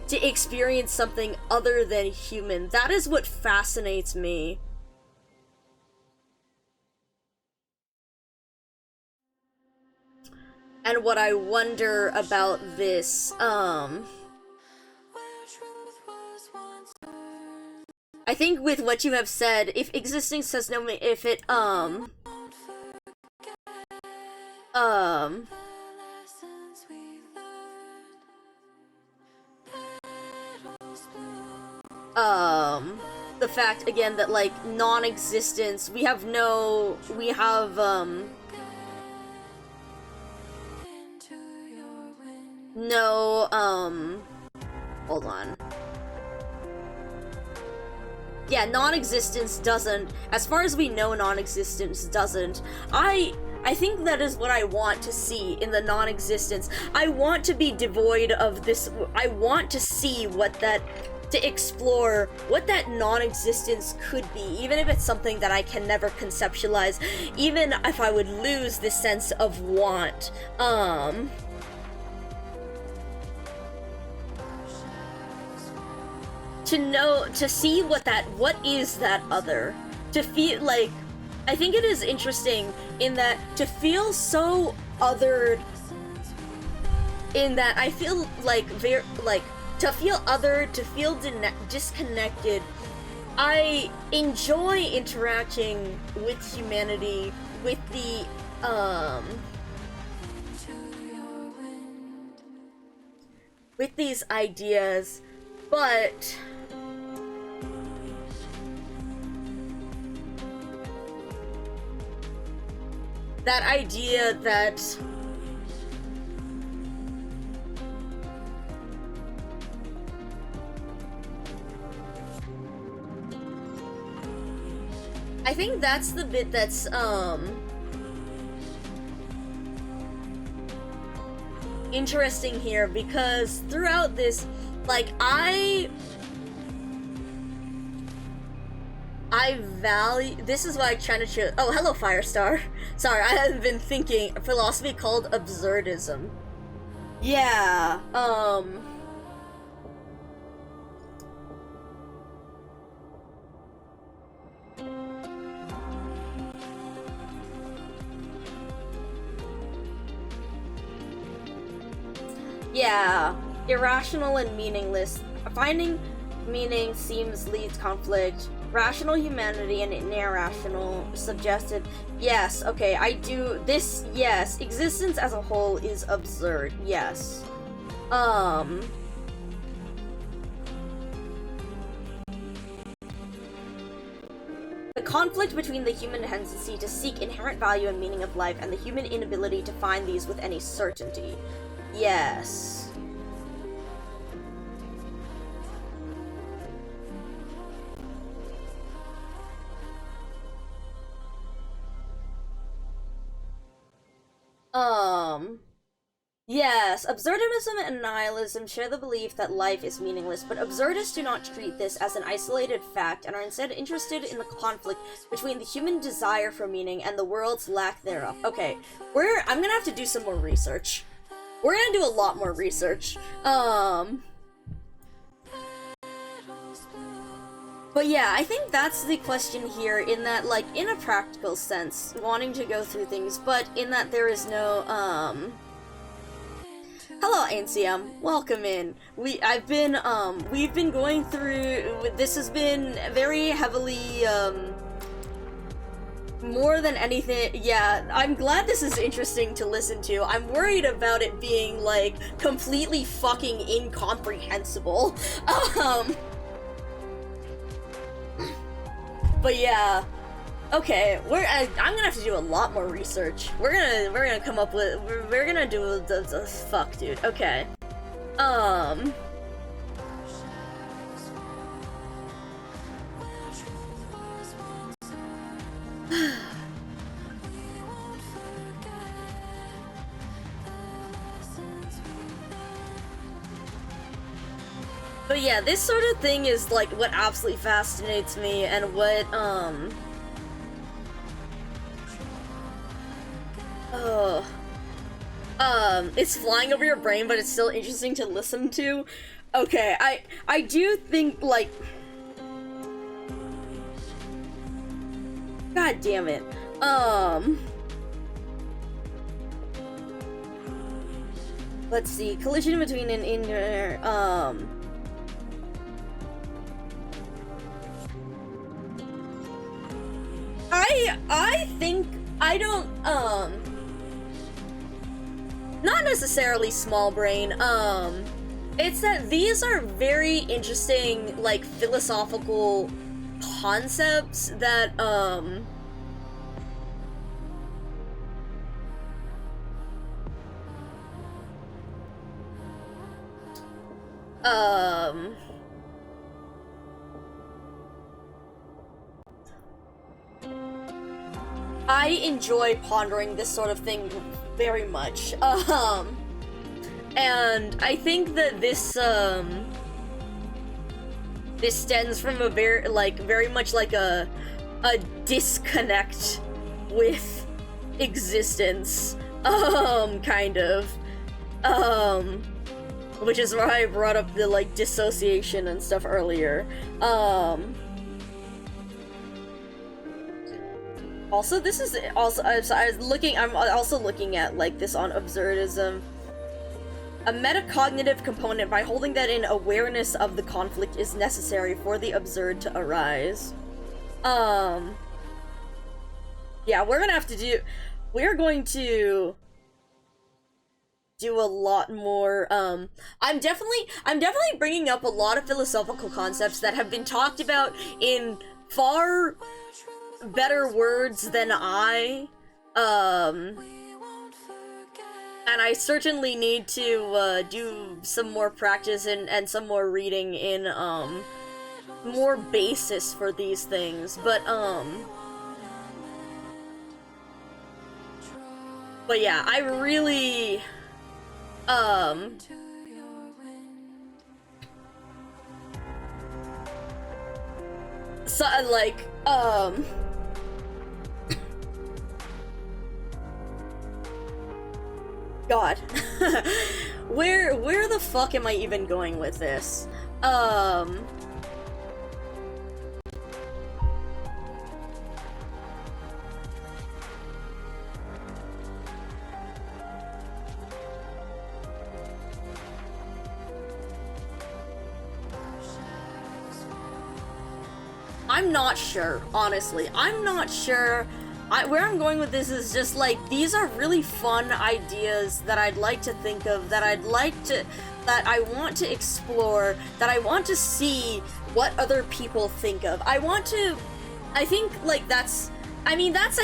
to experience something other than human, that is what fascinates me. And what I wonder about this, I think with what you have said, if existence has no if it, the fact, again, that, like, non-existence, we have, hold on. Yeah, non-existence doesn't, as far as we know, non-existence doesn't. I think that is what I want to see in the non-existence. I want to be devoid of this, I want to see to explore what that non-existence could be, even if it's something that I can never conceptualize, even if I would lose this sense of want. To see what is that other, to feel like, I think it is interesting in that to feel so othered, in that I feel like to feel othered, to feel disconnected. I enjoy interacting with humanity, with the with these ideas, but that idea that I think that's the bit that's interesting here, because throughout this, like, I value, this is why I'm trying to choose. Oh, hello, Firestar. Sorry, I have been thinking philosophy called absurdism. Yeah, yeah, irrational and meaningless. Finding meaning seems leads conflict. Rational humanity and irrational, subjective. Yes, okay, I do this. Yes, existence as a whole is absurd. Yes. The conflict between the human tendency to seek inherent value and meaning of life and the human inability to find these with any certainty. Yes. Yes, absurdism and nihilism share the belief that life is meaningless, but absurdists do not treat this as an isolated fact and are instead interested in the conflict between the human desire for meaning and the world's lack thereof. Okay, I'm gonna have to do some more research. We're gonna do a lot more research. But yeah, I think that's the question here, in that, like, in a practical sense, wanting to go through things, but in that there is no, Hello, ANCM. Welcome in. We've been going through, this has been very heavily, more than anything, yeah, I'm glad this is interesting to listen to. I'm worried about it being, like, completely fucking incomprehensible. But yeah, Okay, I'm gonna have to do a lot more research. We're gonna come up with we're gonna do the fuck, dude. Okay. But yeah, this sort of thing is like what absolutely fascinates me and what it's flying over your brain, but it's still interesting to listen to. Okay, I do think, like, god damn it. Let's see, collision between an inner, I think, I don't, not necessarily small brain, it's that these are very interesting, like, philosophical concepts that, I enjoy pondering this sort of thing very much, and I think that this stems from a very much like a disconnect with existence, kind of, which is why I brought up the, like, dissociation and stuff earlier, also, this is also, I'm also looking at, like, this on absurdism. A metacognitive component, by holding that in, awareness of the conflict is necessary for the absurd to arise. Yeah, we're going to do a lot more, I'm definitely bringing up a lot of philosophical concepts that have been talked about in far better words than I, and I certainly need to, do some more practice and some more reading in, more basis for these things, but yeah, I really, so, like, God. Where the fuck am I even going with this? I'm not sure, honestly. I'm not sure. Where I'm going with this is just, like, these are really fun ideas that I'd like to think of, that I want to explore, that I want to see what other people think of. I think, like, that's, I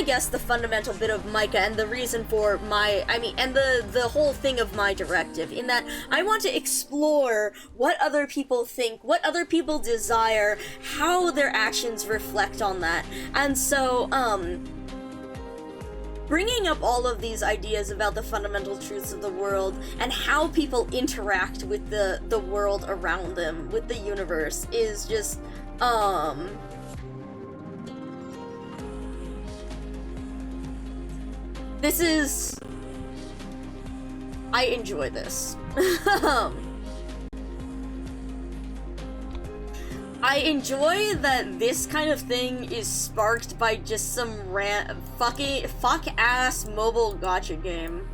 guess, the fundamental bit of Micah and the reason for and the whole thing of my directive, in that I want to explore what other people think, what other people desire, how their actions reflect on that. And so, bringing up all of these ideas about the fundamental truths of the world and how people interact with the world around them, with the universe, is just, this is... I enjoy this. I enjoy that this kind of thing is sparked by just some fuck-ass mobile gacha game.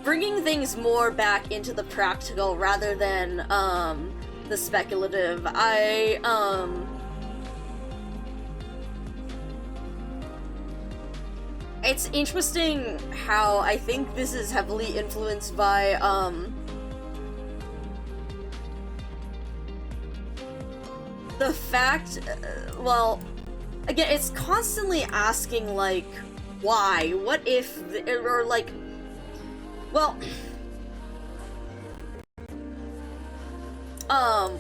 Bringing things more back into the practical rather than, the speculative. it's interesting how I think this is heavily influenced by, the fact, well, again, it's constantly asking, like, why? What if, or like, well,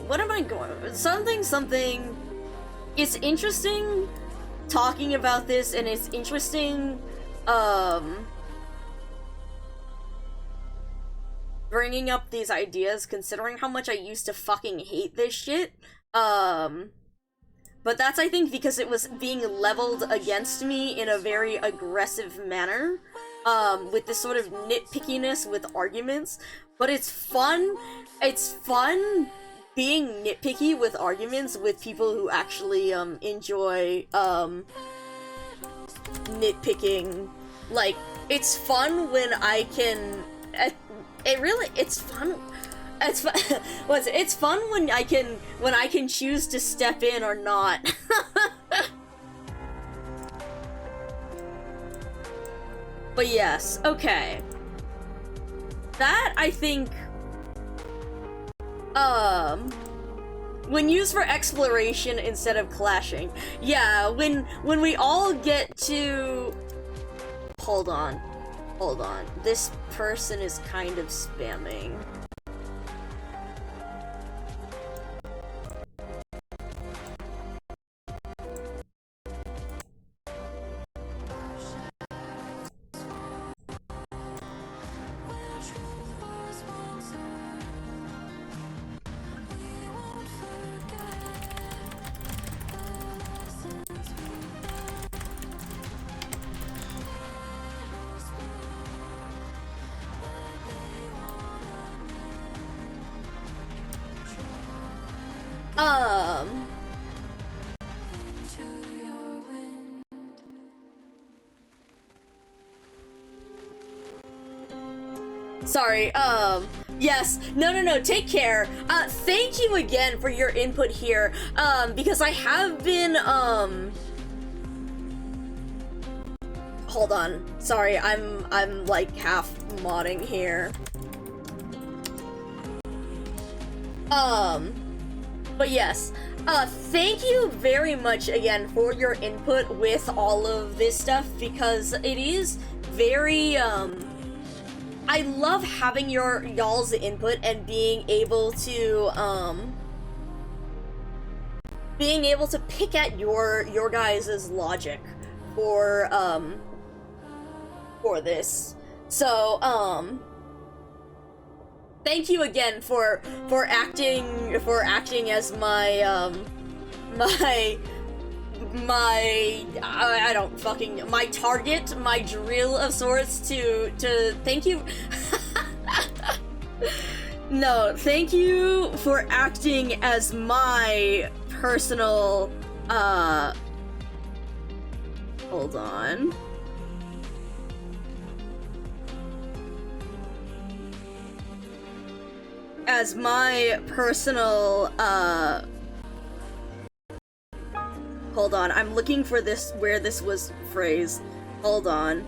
what am I going, something, it's interesting talking about this, and it's interesting, bringing up these ideas, considering how much I used to fucking hate this shit, but that's, I think, because it was being leveled against me in a very aggressive manner, with this sort of nitpickiness with arguments, but it's fun being nitpicky with arguments with people who actually, enjoy, nitpicking. Like, it's fun when I can, it's fun. It's fun when I can choose to step in or not. But yes, okay. That, I think, when used for exploration instead of clashing. Yeah, when we all get to... Hold on. This person is kind of spamming. Sorry, yes, no, take care. Thank you again for your input here, because I have been, hold on, sorry, I'm like half modding here. But yes, thank you very much again for your input with all of this stuff, because it is very, I love having y'all's input and being able to pick at your guys' logic for this. So, thank you again for acting as my I don't fucking, my target, my drill of sorts to thank you. No, thank you for acting as my personal, hold on. As my personal, hold on, I'm looking for this, where this was phrased. Hold on.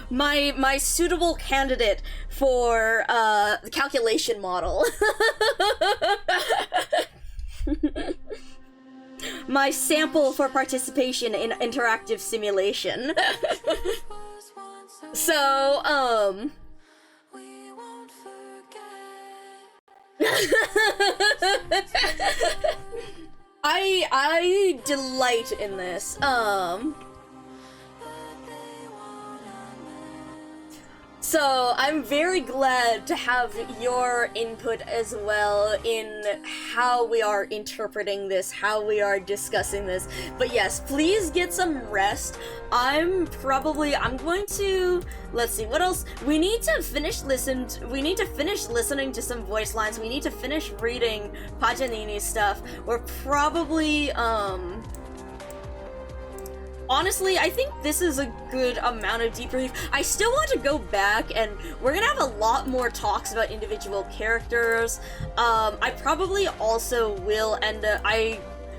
My suitable candidate for, the calculation model. My sample for participation in interactive simulation. So, I delight in this. So I'm very glad to have your input as well in how we are interpreting this, how we are discussing this. But yes, please get some rest. I'm going to, let's see, what else? We need to finish listening to some voice lines. We need to finish reading Paganini's stuff. We're probably, honestly, I think this is a good amount of debrief. I still want to go back, and we're gonna have a lot more talks about individual characters. I probably also will end up,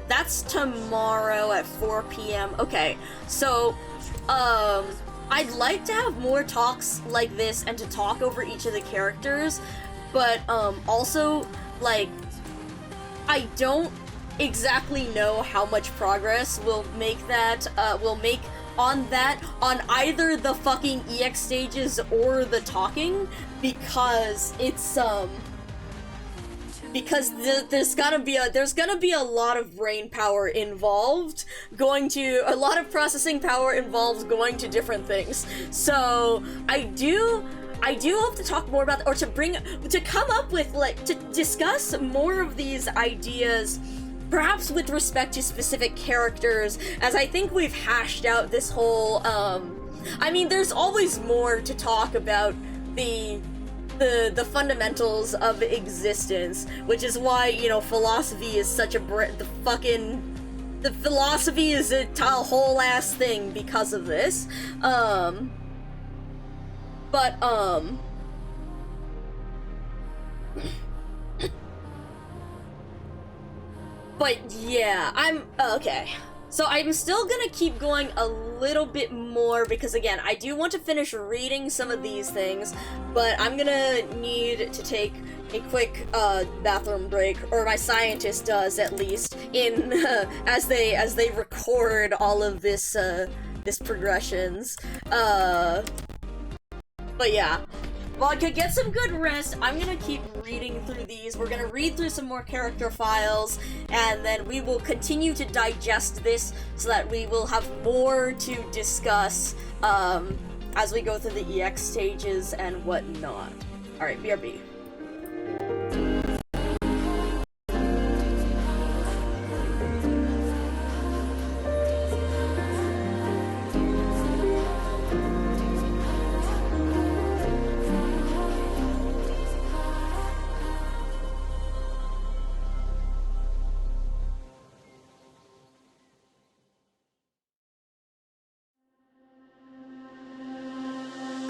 that's tomorrow at 4 p.m. Okay, so, I'd like to have more talks like this and to talk over each of the characters, but, also, like, I don't exactly know how much progress we'll make on either the fucking EX stages or the talking, because it's, because there's gonna be a lot of brain power involved, a lot of processing power involved going to different things. So I do hope to talk more about, or to come up with, like, to discuss more of these ideas, perhaps with respect to specific characters, as I think we've hashed out this whole, I mean, there's always more to talk about the fundamentals of existence, which is why, you know, philosophy is such a the philosophy is a whole ass thing because of this. But yeah, okay. So I'm still gonna keep going a little bit more, because again, I do want to finish reading some of these things, but I'm gonna need to take a quick bathroom break, or my scientist does at least, in as they record all of this progressions. But yeah. Well, I could get some good rest. I'm gonna keep reading through these. We're gonna read through some more character files, and then we will continue to digest this so that we will have more to discuss as we go through the EX stages and whatnot. Alright, BRB.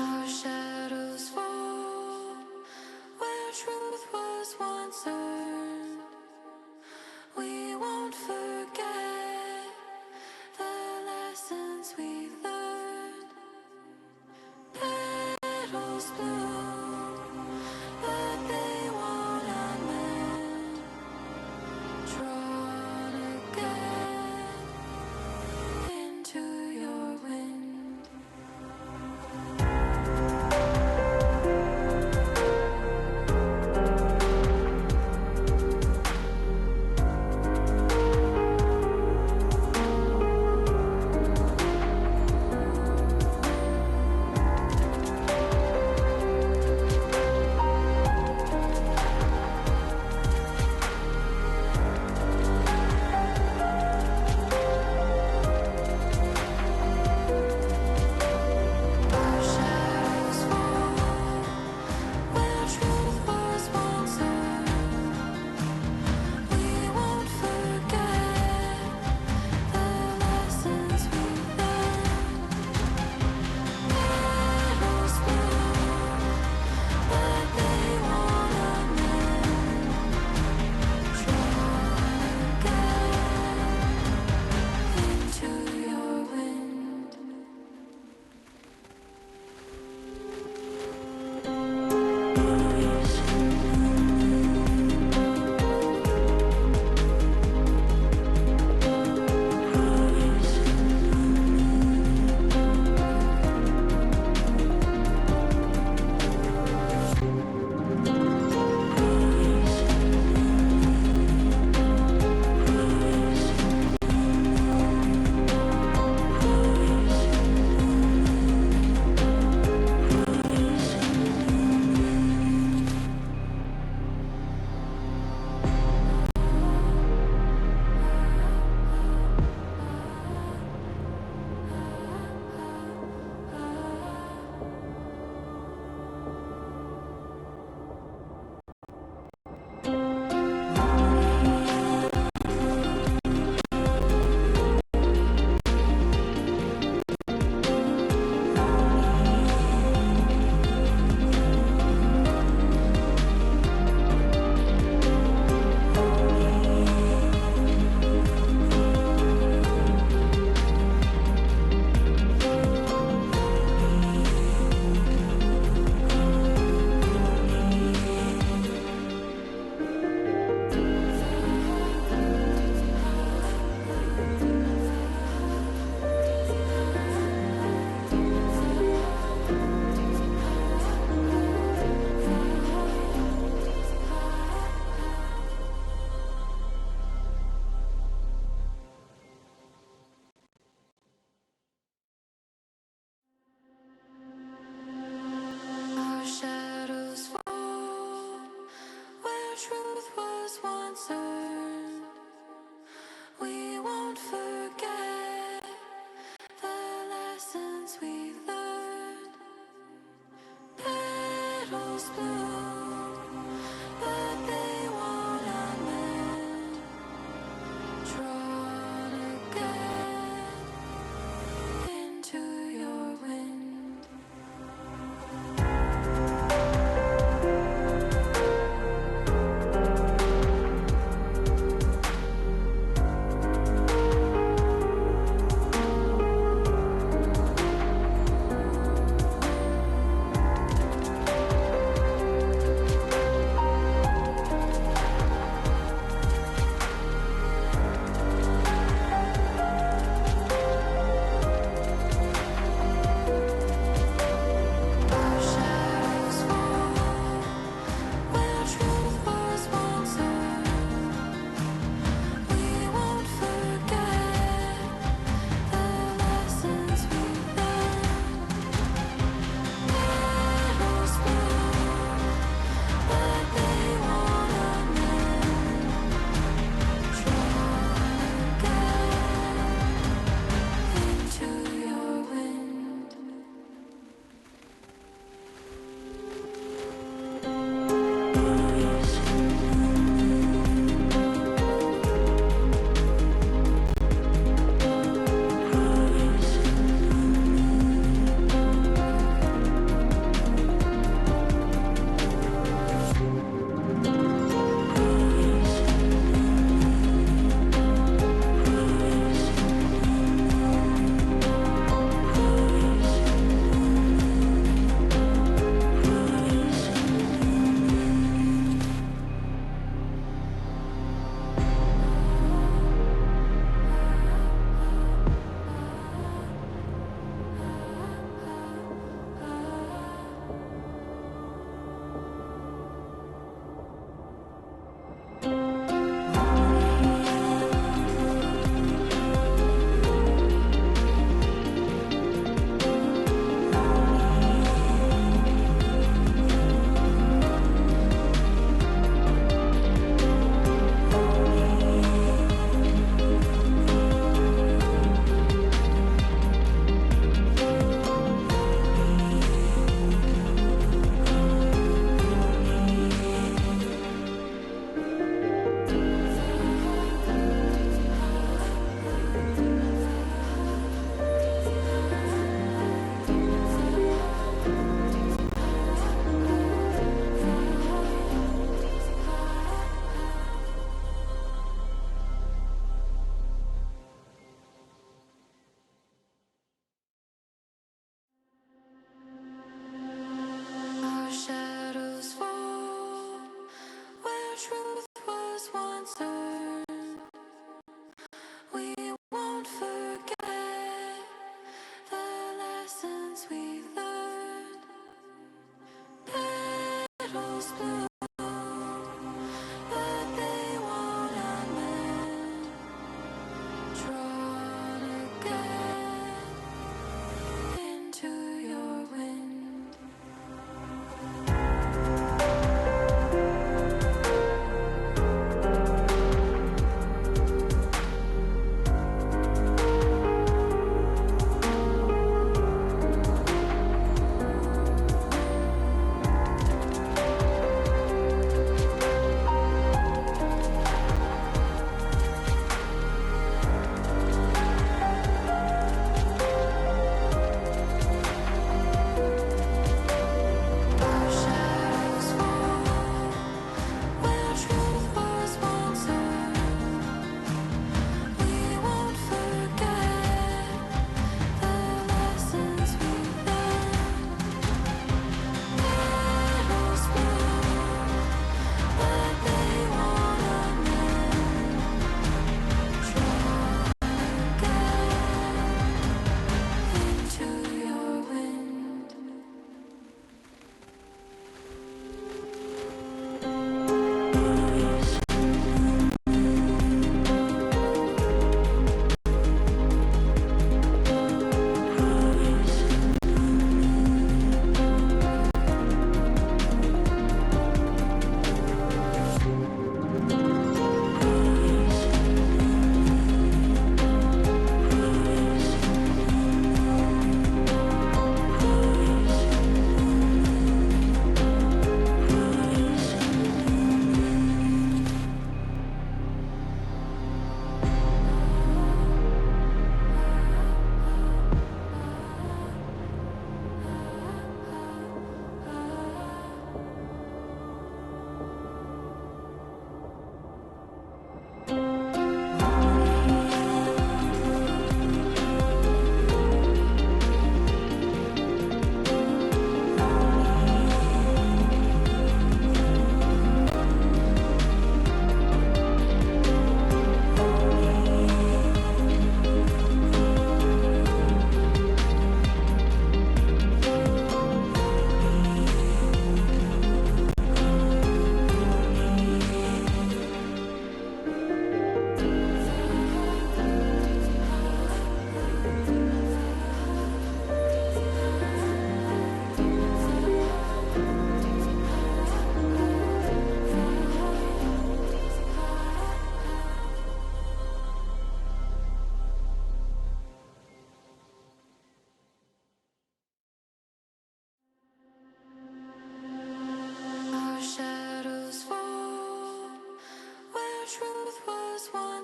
Our shadows fall where truth was once earned. We won't forget the lessons we've learned. Petals bloom, but they won't unmend. Drawn again into your wind.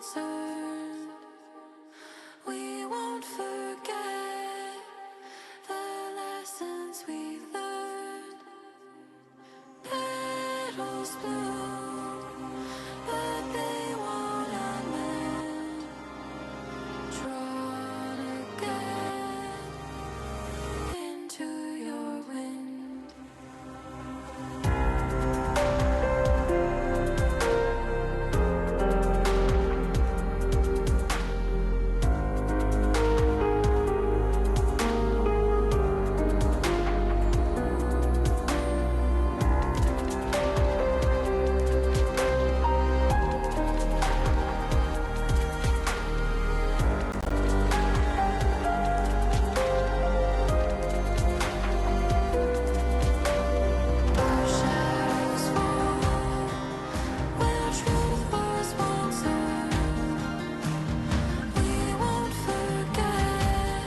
concerned. We won't forget the lessons we've learned. Petals bloom, but they won't unmend. Drawn again into your wind. Our shadows fall where truth was once heard. We won't forget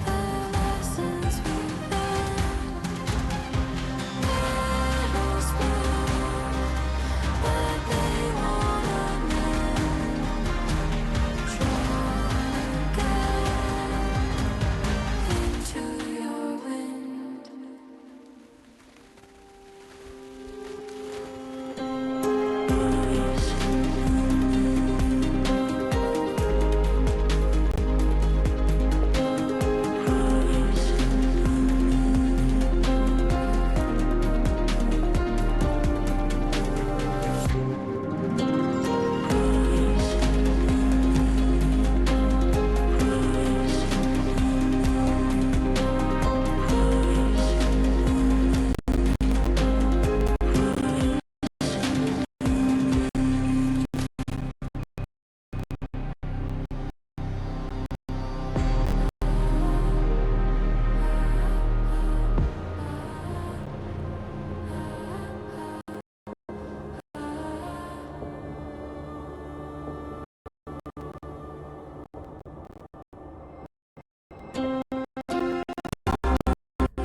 the lessons we've learned. Petals bloom, but they won't unmend. Drawn again into your wind.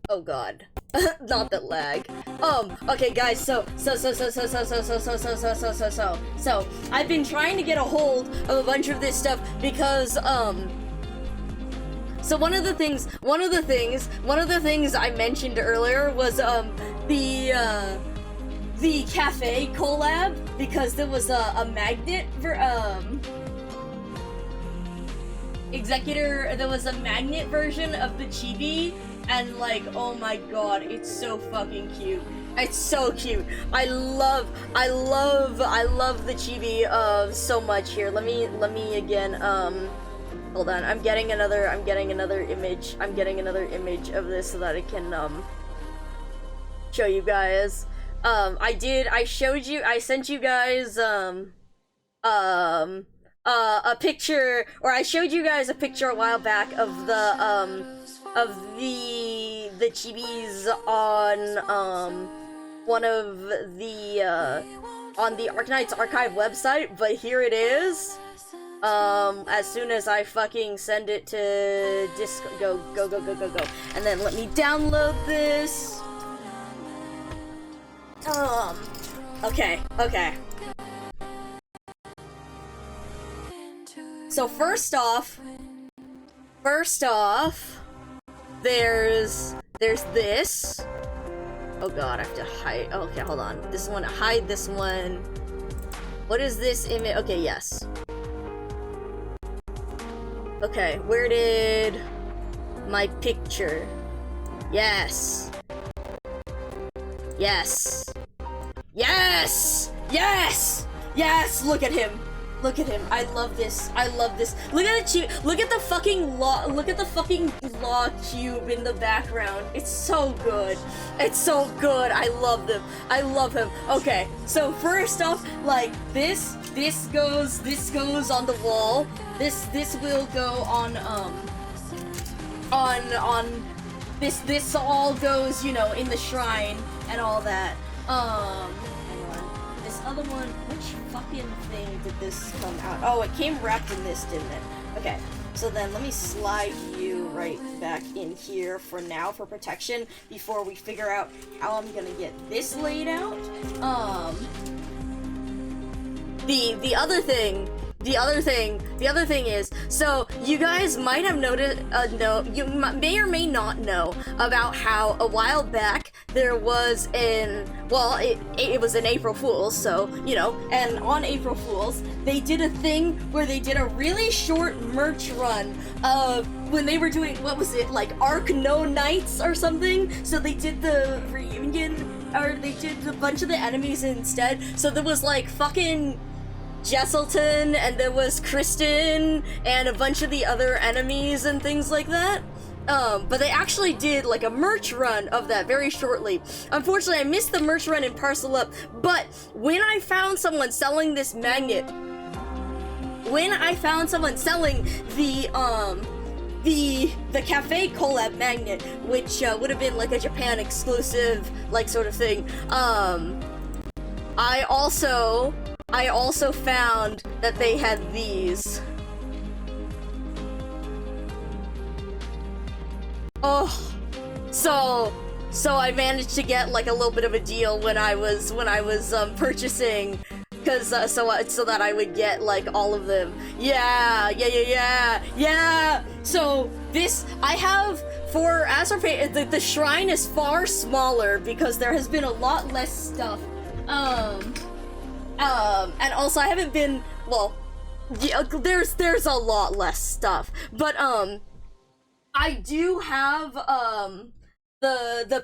Oh god. Not that lag. Okay guys, so I've been trying to get a hold of a bunch of this stuff because so one of the things I mentioned earlier was the cafe collab, because there was a magnet there was a magnet version of the chibi, and like, oh my god, it's so fucking cute. It's so cute. I love the chibi so much. Here, let me again, hold on, I'm getting another image of this so that I can show you guys. I sent you guys a picture, or I showed you guys a picture a while back of the chibis on one of the on the Arknights Archive website, but here it is. As soon as I fucking send it to go, and then let me download this. Okay. So first off, there's this. Oh god, I have to hide. Okay, hold on. This one, hide this one. What is this image? Okay, yes. Okay, where did my picture? Yes. Look at him. I love this. Look at the fucking law cube in the background. It's so good. I love him. Okay, so first off, like this goes on the wall. This will go on this all goes, you know, in the shrine and all that. Hang on. This other one, which fucking thing did this come out? Oh, it came wrapped in this, didn't it? Okay, so then let me slide you right back in here for now for protection before we figure out how I'm gonna get this laid out. The the other thing is, so you guys might have noticed, may or may not know about how a while back there was it was an April Fool's, so, you know, and on April Fool's, they did a thing where they did a really short merch run of when they were doing, what was it, like Arc No Nights or something? So they did the reunion, or they did a bunch of the enemies instead. So there was like fucking Jesselton, and there was Kristen, and a bunch of the other enemies and things like that. But they actually did like a merch run of that very shortly. Unfortunately, I missed the merch run in Parcel Up, but when I found someone selling this magnet, when I found someone selling the cafe collab magnet, which would have been like a Japan exclusive, like, sort of thing, I also found that they had these. Oh, so I managed to get like a little bit of a deal when I was purchasing, because so that I would get like all of them. Yeah. So this I have the shrine is far smaller because there has been a lot less stuff. And also I haven't been, well, yeah, there's a lot less stuff, but I do have the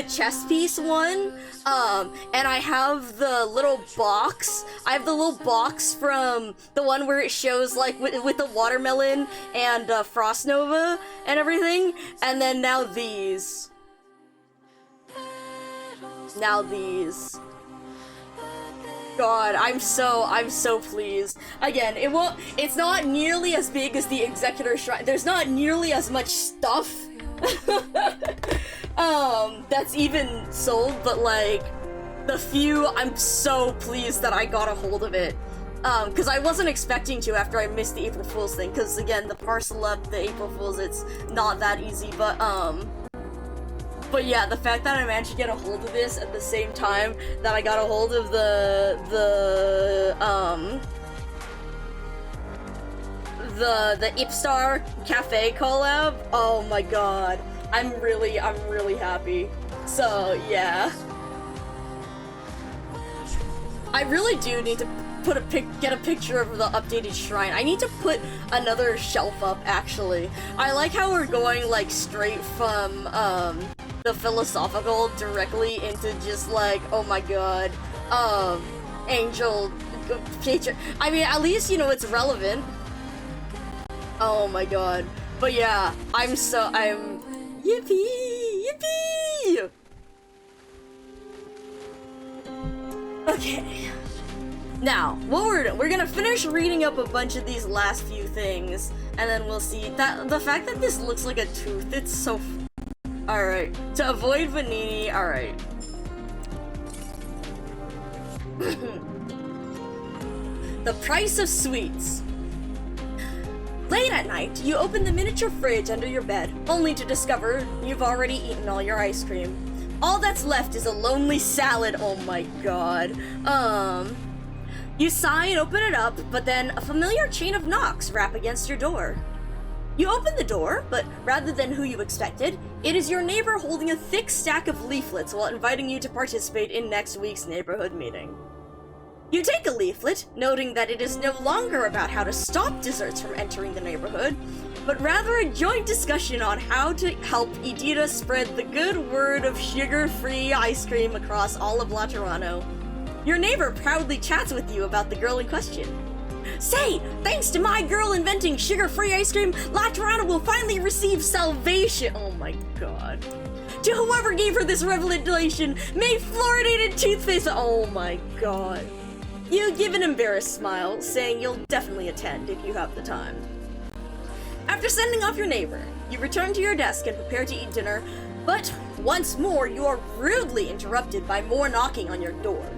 chess piece one, and I have the little box. I have the little box from the one where it shows like with the watermelon and Frost Nova and everything, and then now these. God, I'm so pleased. Again, it's not nearly as big as the Executor Shrine. There's not nearly as much stuff that's even sold, but like the few, I'm so pleased that I got a hold of it. Because I wasn't expecting to after I missed the April Fool's thing, because again, the Parcel Up, the April Fool's, it's not that easy, but yeah, the fact that I managed to get a hold of this at the same time that I got a hold of the Ipstar Cafe collab, oh my god, I'm really happy. So yeah, I really do need to get a picture of the updated shrine. I need to put another shelf up, actually. I like how we're going like straight from the philosophical directly into just like, oh my god, angel picture. I mean, at least, you know, it's relevant. Oh my god. But yeah, I'm yippee! Okay. Now, what we're gonna finish reading up a bunch of these last few things, and then we'll see that the fact that this looks like a tooth, it's so alright. To avoid Vanini, alright. The price of sweets. Late at night, you open the miniature fridge under your bed, only to discover you've already eaten all your ice cream. All that's left is a lonely salad. Oh my god. You sigh and open it up, but then a familiar chain of knocks rap against your door. You open the door, but rather than who you expected, it is your neighbor holding a thick stack of leaflets while inviting you to participate in next week's neighborhood meeting. You take a leaflet, noting that it is no longer about how to stop desserts from entering the neighborhood, but rather a joint discussion on how to help Edita spread the good word of sugar-free ice cream across all of Laterano. Your neighbor proudly chats with you about the girl in question. Say, thanks to my girl inventing sugar-free ice cream, Laterano will finally receive salvation. Oh my god. To whoever gave her this revelation, may fluoridated toothpaste. Oh my god. You give an embarrassed smile, saying you'll definitely attend if you have the time. After sending off your neighbor, you return to your desk and prepare to eat dinner, but once more you are rudely interrupted by more knocking on your door.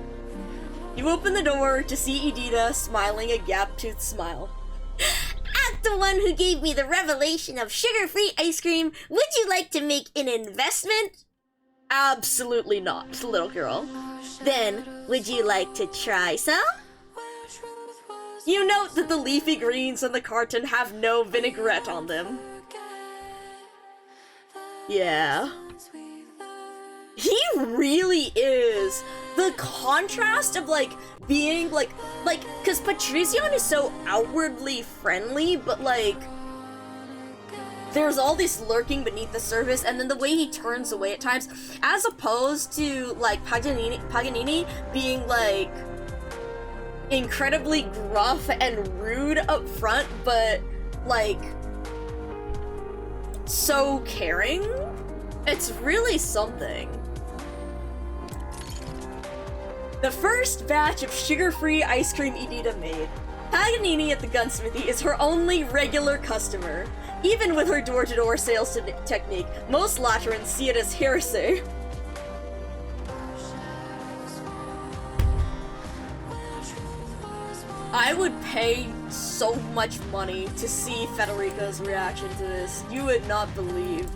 You open the door to see Edita smiling a gap-toothed smile. As the one who gave me the revelation of sugar-free ice cream, would you like to make an investment? Absolutely not, little girl. Then, would you like to try some? You note that the leafy greens in the carton have no vinaigrette on them. Yeah. He really is. The contrast of, like, being, like, cause Patricion is so outwardly friendly, but, like, there's all this lurking beneath the surface, and then the way he turns away at times, as opposed to, like, Paganini being, like, incredibly gruff and rude up front, but, like, so caring. It's really something. The first batch of sugar-free ice cream Edita made. Paganini at the gunsmithy is her only regular customer. Even with her door-to-door sales technique, most Laterans see it as heresy. I would pay so much money to see Federico's reaction to this. You would not believe.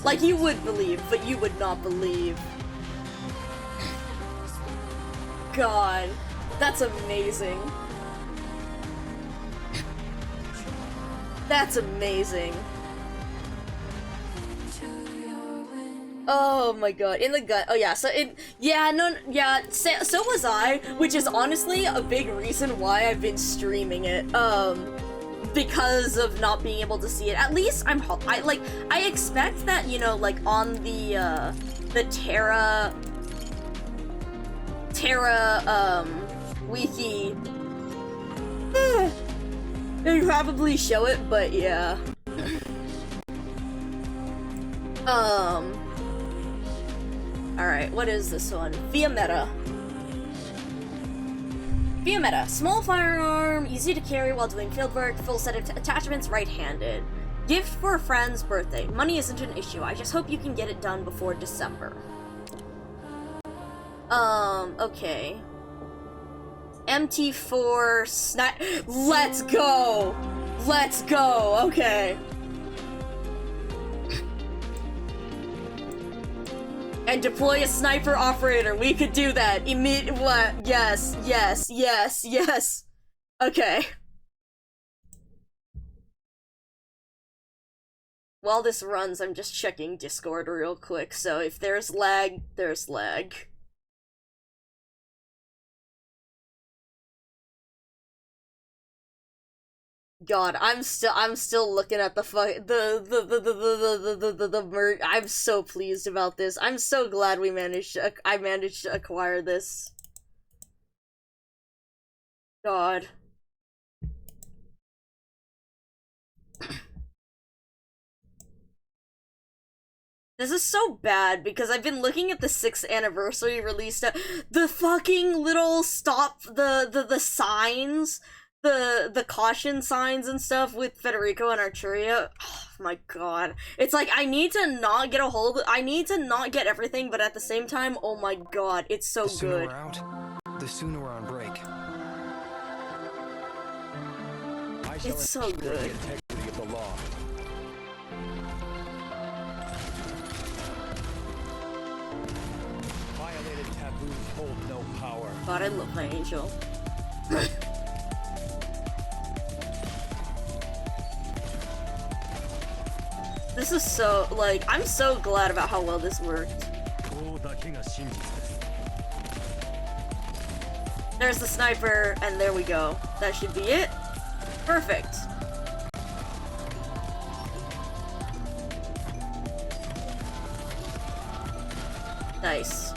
Like, you would believe, but you would not believe. God, that's amazing. That's amazing. Oh my god, in the gut. Oh yeah, so so was I, which is honestly a big reason why I've been streaming it. Because of not being able to see it. At least I expect that, you know, like on the Terra wiki, they probably show it, but yeah. Alright, what is this one? Fiametta. Fiametta. Small firearm, easy to carry while doing fieldwork, full set of attachments, right-handed. Gift for a friend's birthday. Money isn't an issue, I just hope you can get it done before December. Okay. MT4 snipe. Let's go! Let's go! Okay. And deploy a sniper operator. We could do that. What? Yes, yes, yes, yes. Okay. While this runs, I'm just checking Discord real quick, so if there's lag, there's lag. God, I'm still looking at the merch. I'm so pleased about this. I'm so glad I managed to acquire this. God. This is so bad because I've been looking at the 6th anniversary release. The fucking little stop the signs. The caution signs and stuff with Federico and Arturia. Oh my god. It's like, I need to not get I need to not get everything, but at the same time, oh my god, it's so good. The sooner we're out, the sooner we're on break. It's so good. The integrity of the law. Violated taboos hold no power. God, I love my angel. This is so, like, I'm so glad about how well this worked. There's the sniper, and there we go. That should be it. Perfect. Nice.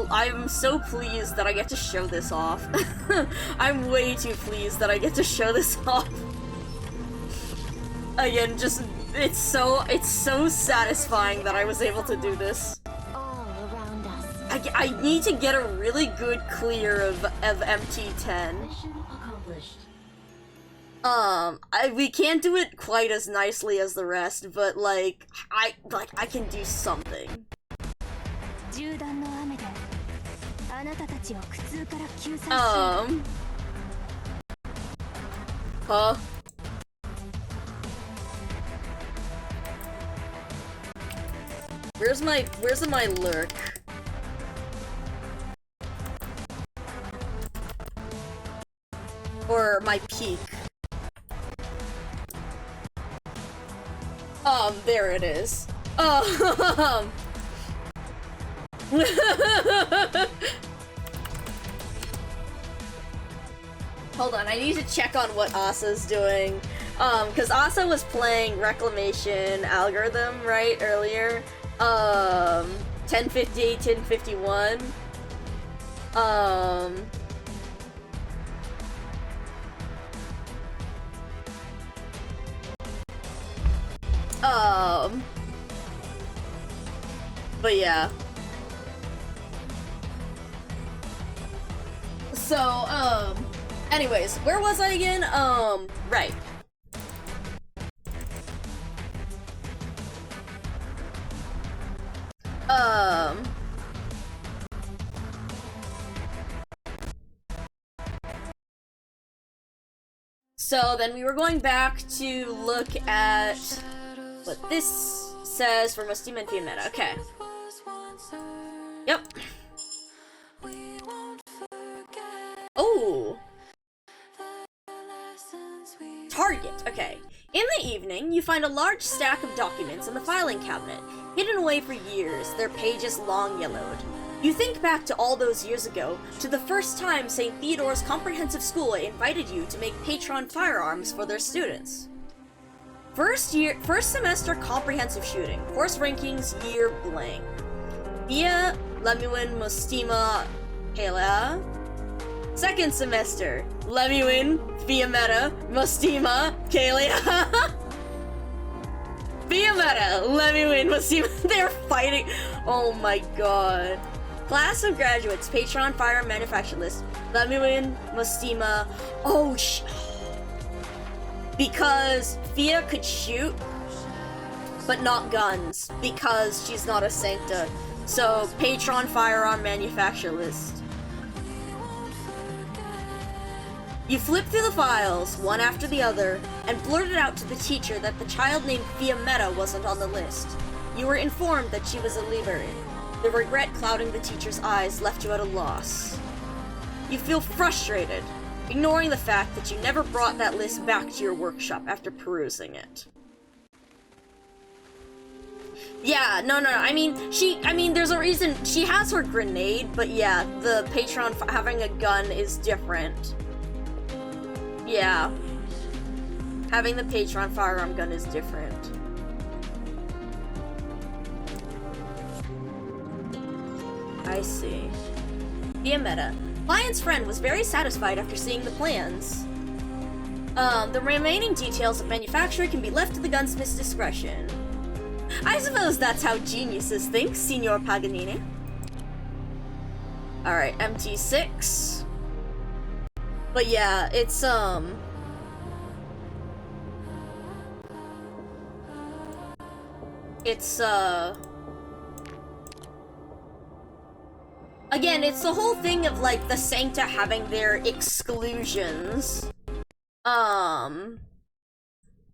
I'm so pleased that I get to show this off. I'm way too pleased that I get to show this off. Again, just, it's so satisfying that I was able to do this. All around us. I need to get a really good clear of MT10. Mission accomplished. We can't do it quite as nicely as the rest, but like I can do something. All Where's my lurk? Or my peak? There it is. Hold on, I need to check on what Asa's doing. Cause Asa was playing Reclamation Algorithm, right, earlier? 1050, 1051. But yeah. So, anyways, where was I again? Right. So then we were going back to look at what this says for Mustima and Fiametta. Okay. Yep. Oh. Target. Okay. In the evening, you find a large stack of documents in the filing cabinet, hidden away for years, their pages long yellowed. You think back to all those years ago, to the first time St. Theodore's Comprehensive School invited you to make Patron firearms for their students. First semester comprehensive shooting, course rankings, year blank. Via Lemuin Mustima Kalia. Second semester, Lemuin, Fiametta, Mustima, Kalia. Fiametta, Lemuin, Mustima, they're fighting. Oh my god. Class of graduates, Patron firearm manufacturer list, Lemuin, Mustima. Oh because Fia could shoot, but not guns, because she's not a Sancta. So, Patron firearm manufacturer list. You flip through the files, one after the other, and blurted out to the teacher that the child named Fiametta wasn't on the list. You were informed that she was a Liberi. The regret clouding the teacher's eyes left you at a loss. You feel frustrated, ignoring the fact that you never brought that list back to your workshop after perusing it. Yeah, no, I mean, there's a reason. She has her grenade, but yeah, the Patron having a gun is different. Yeah. Having the Patron firearm gun is different. I see. Fiametta. Lion's friend was very satisfied after seeing the plans. The remaining details of manufacture can be left to the gunsmith's discretion. I suppose that's how geniuses think, Signor Paganini. Alright, MT6. But yeah, it's, again, it's the whole thing of, like, the Sancta having their exclusions.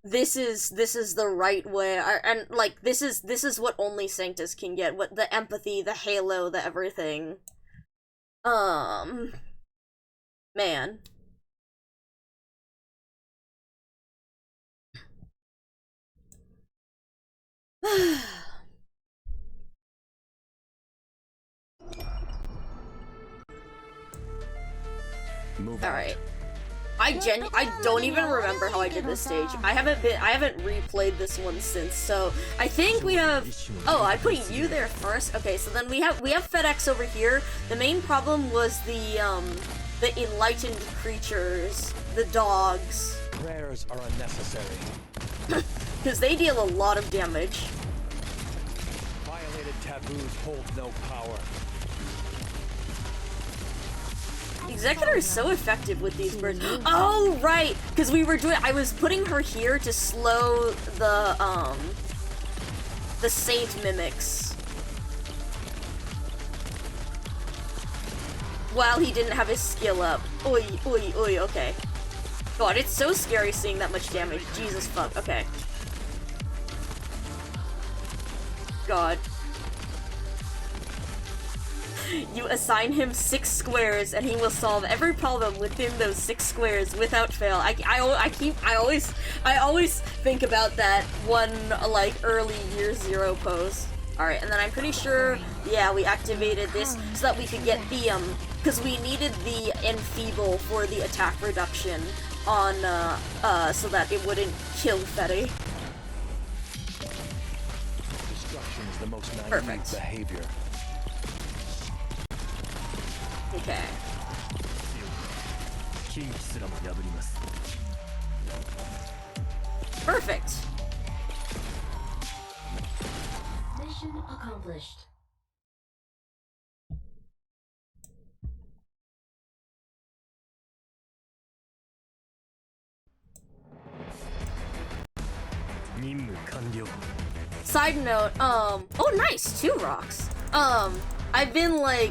This is the right way, and, like, this is what only Sanctas can get, what the empathy, the halo, the everything. Man. Alright. I don't even remember how I did this stage. I haven't replayed this one since, so I think we have, oh, I put you there first. Okay, so then we have FedEx over here. The main problem was the enlightened creatures, the dogs. Prayers are unnecessary. Because they deal a lot of damage. Violated taboos hold no power. Executor is so effective with these birds. Oh, right! Because I was putting her here to slow the Saint Mimics. While he didn't have his skill up. Oi, oi, oi, okay. God, it's so scary seeing that much damage. Jesus fuck, okay. God. You assign him 6 squares, and he will solve every problem within those 6 squares without fail. I always think about that one, like, early year 0 pose. Alright, and then I'm pretty sure, yeah, we activated this so that we could get the, because we needed the enfeeble for the attack reduction on, so that it wouldn't kill Fetty. Destruction is the most naive Perfect. behavior. Okay. Perfect. Mission accomplished. Side note, oh nice, 2 rocks. I've been like,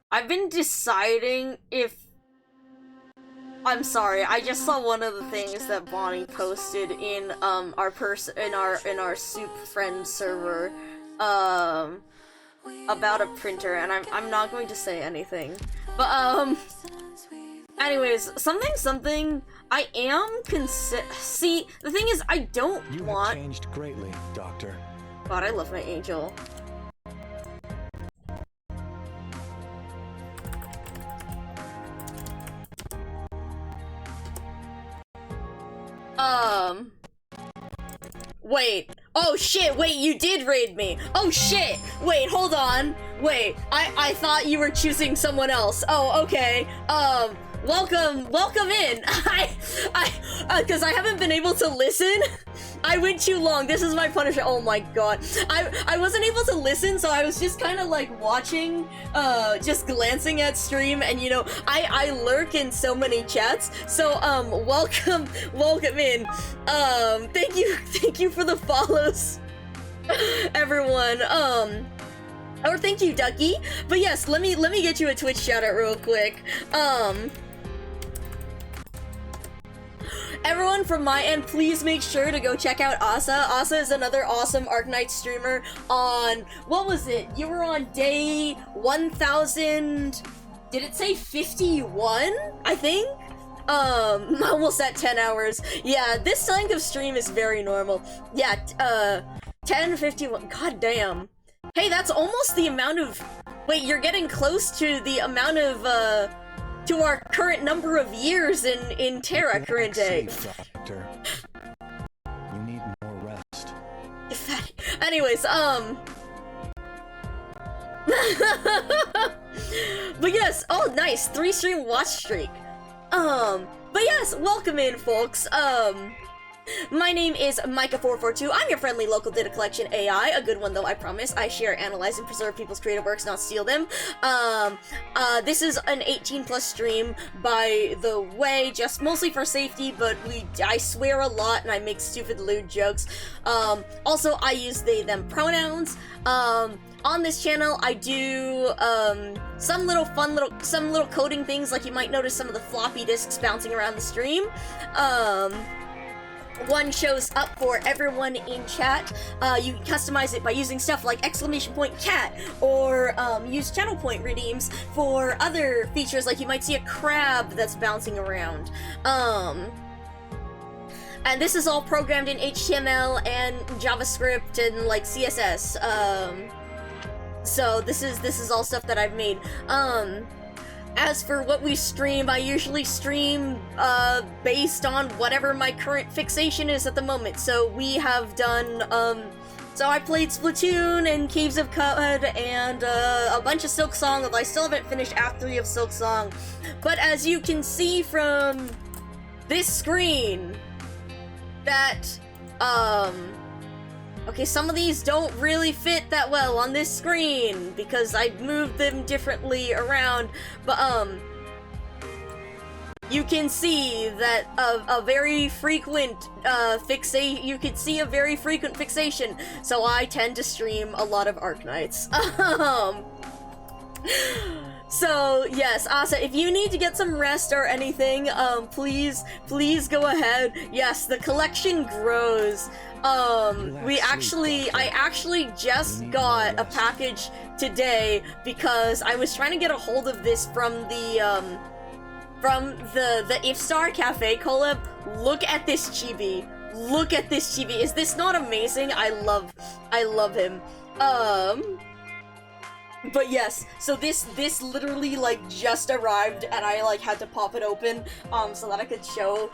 I've been deciding if... I'm sorry, I just saw one of the things that Bonnie posted in, our soup friend server, about a printer, and I'm not going to say anything. But, anyways, something, I am see, the thing is, I don't want... You have changed greatly, Doctor. God, I love my angel. Wait. Oh shit, wait, you did raid me. Oh shit. Wait, hold on. Wait, I thought you were choosing someone else. Oh, okay. Welcome in. Cause I haven't been able to listen. I went too long. This is my punishment. Oh my god. I wasn't able to listen, so I was just kind of like watching, just glancing at stream, and you know, I lurk in so many chats. So, welcome in. Thank you for the follows, everyone. Or thank you, Ducky. But yes, let me get you a Twitch shout out real quick. Everyone from my end, please make sure to go check out Asa. Asa is another awesome Arknight streamer on, what was it? You were on day 1000, did it say 51? I think? Almost at 10 hours. Yeah, this length of stream is very normal. Yeah, 10:51, god damn. Hey, that's almost the amount of, wait, you're getting close to the amount of, to our current number of years in Terra current day. Doctor. You need more rest. Anyways, but yes, oh nice, 3 stream watch streak. But yes, welcome in, folks. My name is Micah442. I'm your friendly local data collection AI, a good one though, I promise. I share, analyze, and preserve people's creative works, not steal them. This is an 18+ stream, by the way, just mostly for safety, but I swear a lot and I make stupid lewd jokes. Also, I use they, them pronouns. On this channel, I do, some little coding things, like you might notice some of the floppy disks bouncing around the stream. One shows up for everyone in chat. You can customize it by using stuff like !cat, or use channel point redeems for other features, like you might see a crab that's bouncing around. And this is all programmed in HTML and JavaScript and like CSS. So this is all stuff that I've made. As for what we stream, I usually stream based on whatever my current fixation is at the moment. So we have done, so I played Splatoon and Caves of Cud and a bunch of Silksong, although I still haven't finished Act 3 of Silksong. But as you can see from this screen, that, okay, some of these don't really fit that well on this screen because I moved them differently around, but you can see that a very frequent you could see a very frequent fixation, so I tend to stream a lot of Arknights. So yes, Asa, if you need to get some rest or anything, please go ahead. Yes, the collection grows. I actually just got a package today because I was trying to get a hold of this from the Ifstar Cafe collab. Look at this chibi. Look at this chibi. Is this not amazing? I love him. But yes, so this literally like just arrived and I like had to pop it open so that I could show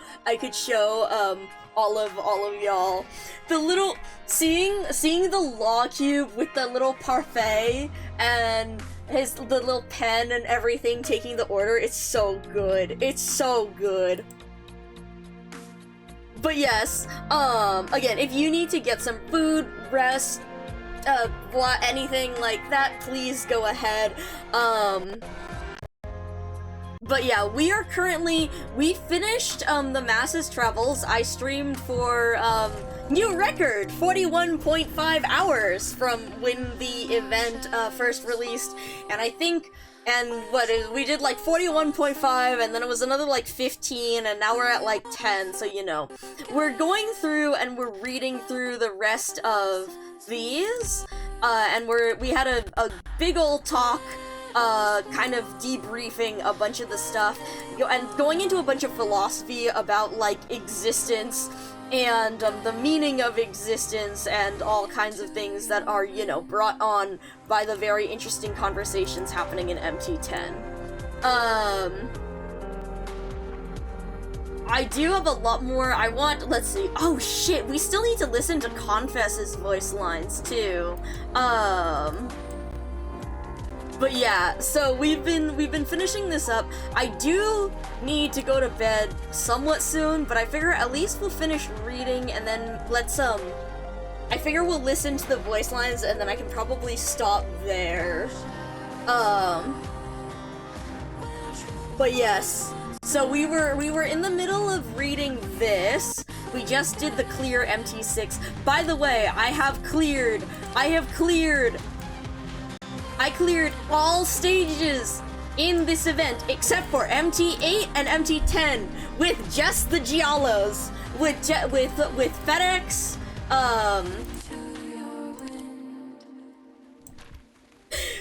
all of y'all the little seeing the law cube with the little parfait and the little pen and everything taking the order. It's so good. It's so good. But yes, again, if you need to get some food, rest, anything like that, please go ahead. But yeah, we finished, the Masses Travels. I streamed for, new record, 41.5 hours from when the event, first released, and I think, we did like 41.5, and then it was another like 15, and now we're at like 10, so you know. We're going through and we're reading through the rest of these, and we had a big old talk, kind of debriefing a bunch of the stuff, and going into a bunch of philosophy about, like, existence, and, the meaning of existence, and all kinds of things that are, you know, brought on by the very interesting conversations happening in MT10. I do have a lot more. Let's see. Oh shit, we still need to listen to Confess's voice lines too. But yeah, so we've been finishing this up. I do need to go to bed somewhat soon, but I figure at least we'll finish reading and then I figure we'll listen to the voice lines and then I can probably stop there. But yes. So we were in the middle of reading this. We just did the clear MT6. By the way, I cleared all stages in this event except for MT8 and MT10 with just the Giallos, with FedEx,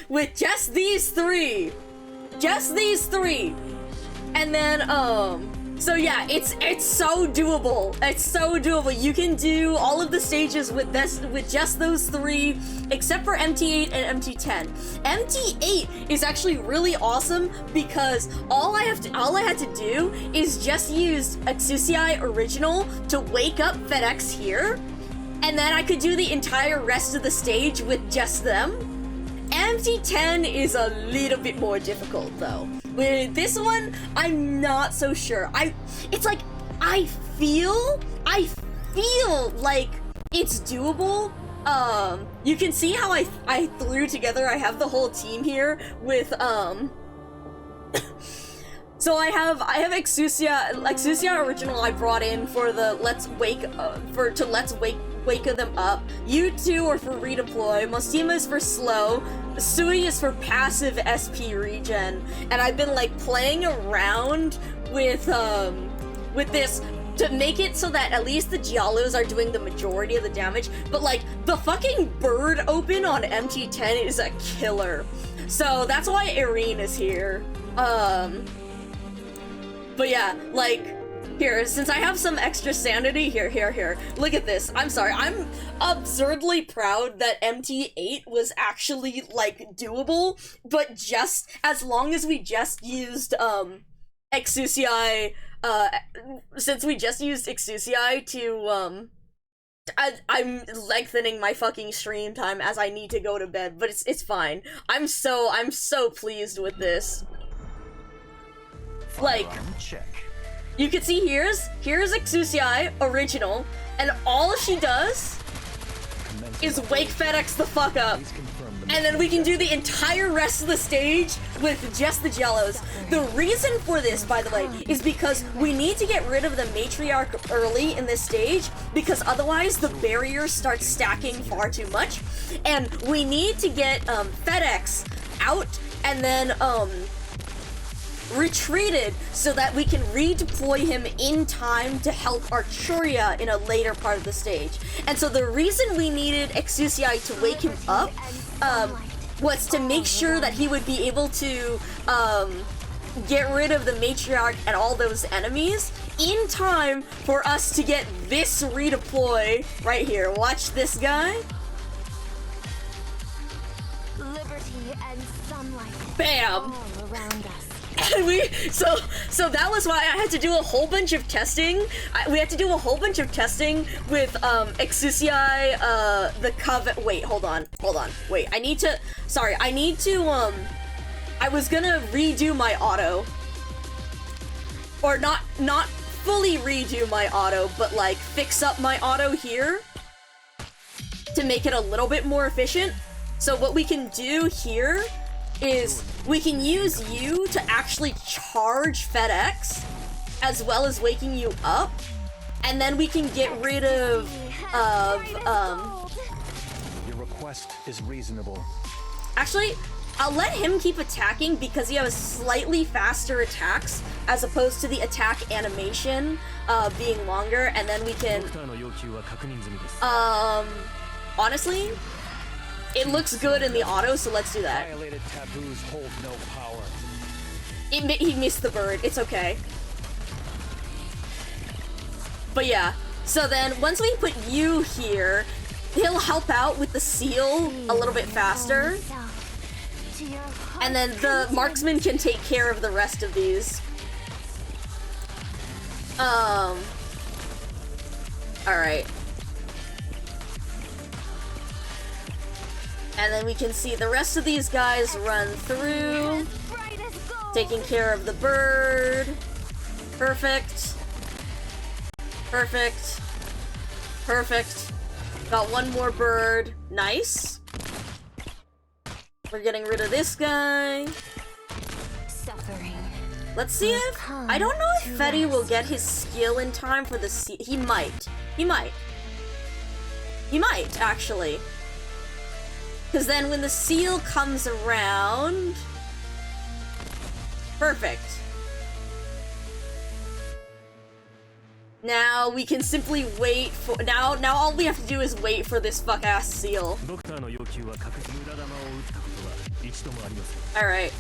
with just these three. And then, so yeah, it's so doable. It's so doable. You can do all of the stages with just those three, except for MT8 and MT10. MT8 is actually really awesome because all I had to do is just use Exusiai Original to wake up FedEx here, and then I could do the entire rest of the stage with just them. MT10 is a little bit more difficult though. With this one, I'm not so sure. I feel like it's doable. You can see how I threw together. I have the whole team here with so I have Exusia Original I brought in for the Let's Wake them up. You two are for redeploy. Mostima is for slow. Sui is for passive SP regen. And I've been like playing around with this to make it so that at least the Giallos are doing the majority of the damage. But like the fucking bird open on MT10 is a killer. So that's why Irene is here. But yeah, like, here, since I have some extra sanity, here, look at this. I'm sorry, I'm absurdly proud that MT8 was actually, like, doable, but just, as long as we just used, Exusiai, since we just used Exusiai to, I'm lengthening my fucking stream time as I need to go to bed, but it's fine. I'm so pleased with this. Like, check. You can see here's Exusiai Original, and all she does is wake FedEx the fuck up. And then we can do the entire rest of the stage with just the Giallos. The reason for this, by the way, is because we need to get rid of the matriarch early in this stage, because otherwise the barriers start stacking far too much. And we need to get FedEx out, and then retreated so that we can redeploy him in time to help Archuria in a later part of the stage. And so the reason we needed Exusiai to wake him up was to make sure that he would be able to get rid of the Matriarch and all those enemies in time for us to get this redeploy right here. Watch this guy. Liberty and sunlight. Bam! All around us. And so that was why I had to do a whole bunch of testing. We had to do a whole bunch of testing with Exusiai, the Coven. Wait, hold on. Wait, I need to. I was gonna redo my auto, or not fully redo my auto, but like fix up my auto here to make it a little bit more efficient. So what we can do here is we can use you to actually charge FedEx as well as waking you up, and then we can get rid of Your request is reasonable. actually I'll let him keep attacking because he has slightly faster attacks as opposed to the attack animation being longer, and then we can honestly, it looks good in the auto, so let's do that. Violated taboos hold no power. He missed the bird. It's okay. But yeah, so then once we put you here, he'll help out with the seal a little bit faster. And then the marksman can take care of the rest of these. Alright. And then we can see the rest of these guys run through, taking care of the bird. Perfect. Perfect. Perfect. Got one more bird. Nice. We're getting rid of this guy. Suffering. Let's see if... I don't know if Fetty will get his skill in time for the seal. He might. He might. He might, actually. Because then when the seal comes around... Perfect. Now we can simply wait for... Now all we have to do is wait for this fuck-ass seal. Alright.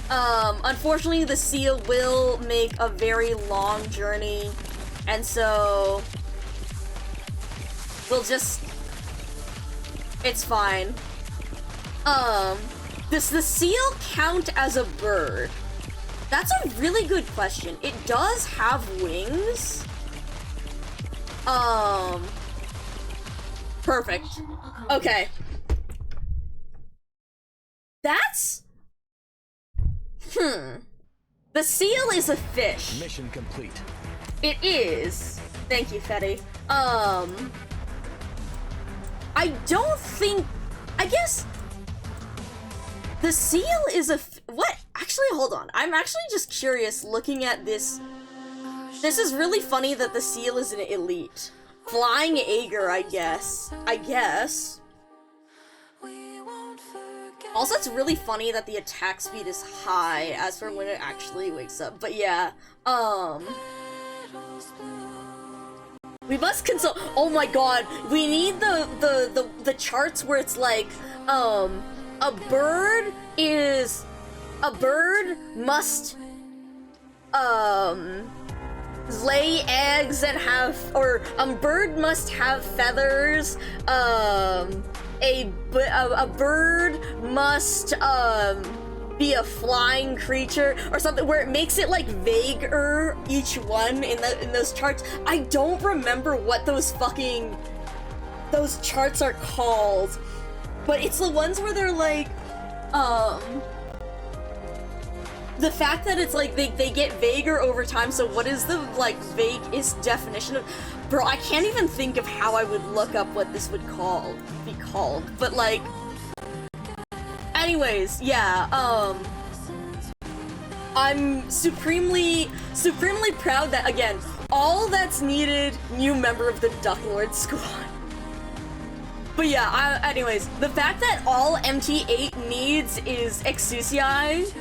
Unfortunately the seal will make a very long journey, and so... We'll just... It's fine. Does the seal count as a bird? That's a really good question. It does have wings. Perfect. Okay. That's... The seal is a fish. Mission complete. It is. Thank you, Fetty. I don't think... I guess... The seal is a... What? Actually, hold on. I'm actually just curious looking at this. This is really funny that the seal is an elite. Flying Aegir, I guess. Also, it's really funny that the attack speed is high as for when it actually wakes up. But yeah, we must consult. Oh my god, we need the charts where it's like, a bird must, lay eggs and have, or bird must have feathers, a bird must, be a flying creature, or something, where it makes it, like, vaguer, each one in those charts. I don't remember what those charts are called, but it's the ones where they're, like, the fact that it's, like, they get vaguer over time, so what is the, like, vaguest definition of... Bro, I can't even think of how I would look up what this would be called, but, like... Anyways, yeah, I'm supremely proud that, again, all that's needed, new member of the Duck Lord squad. But yeah, anyways, the fact that all MT8 needs is Exusiai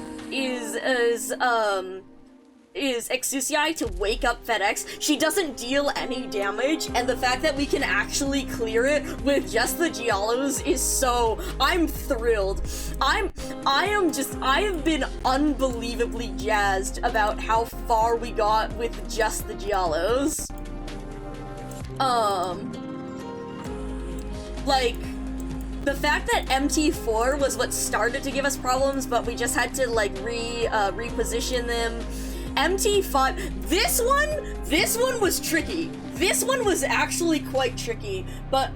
Exusiai to wake up FedEx. She doesn't deal any damage, and the fact that we can actually clear it with just the Giallos is so... I'm thrilled. I have been unbelievably jazzed about how far we got with just the Giallos. Like, the fact that MT4 was what started to give us problems, but we just had to, like, reposition them. MT5, this one was tricky. This one was actually quite tricky, but,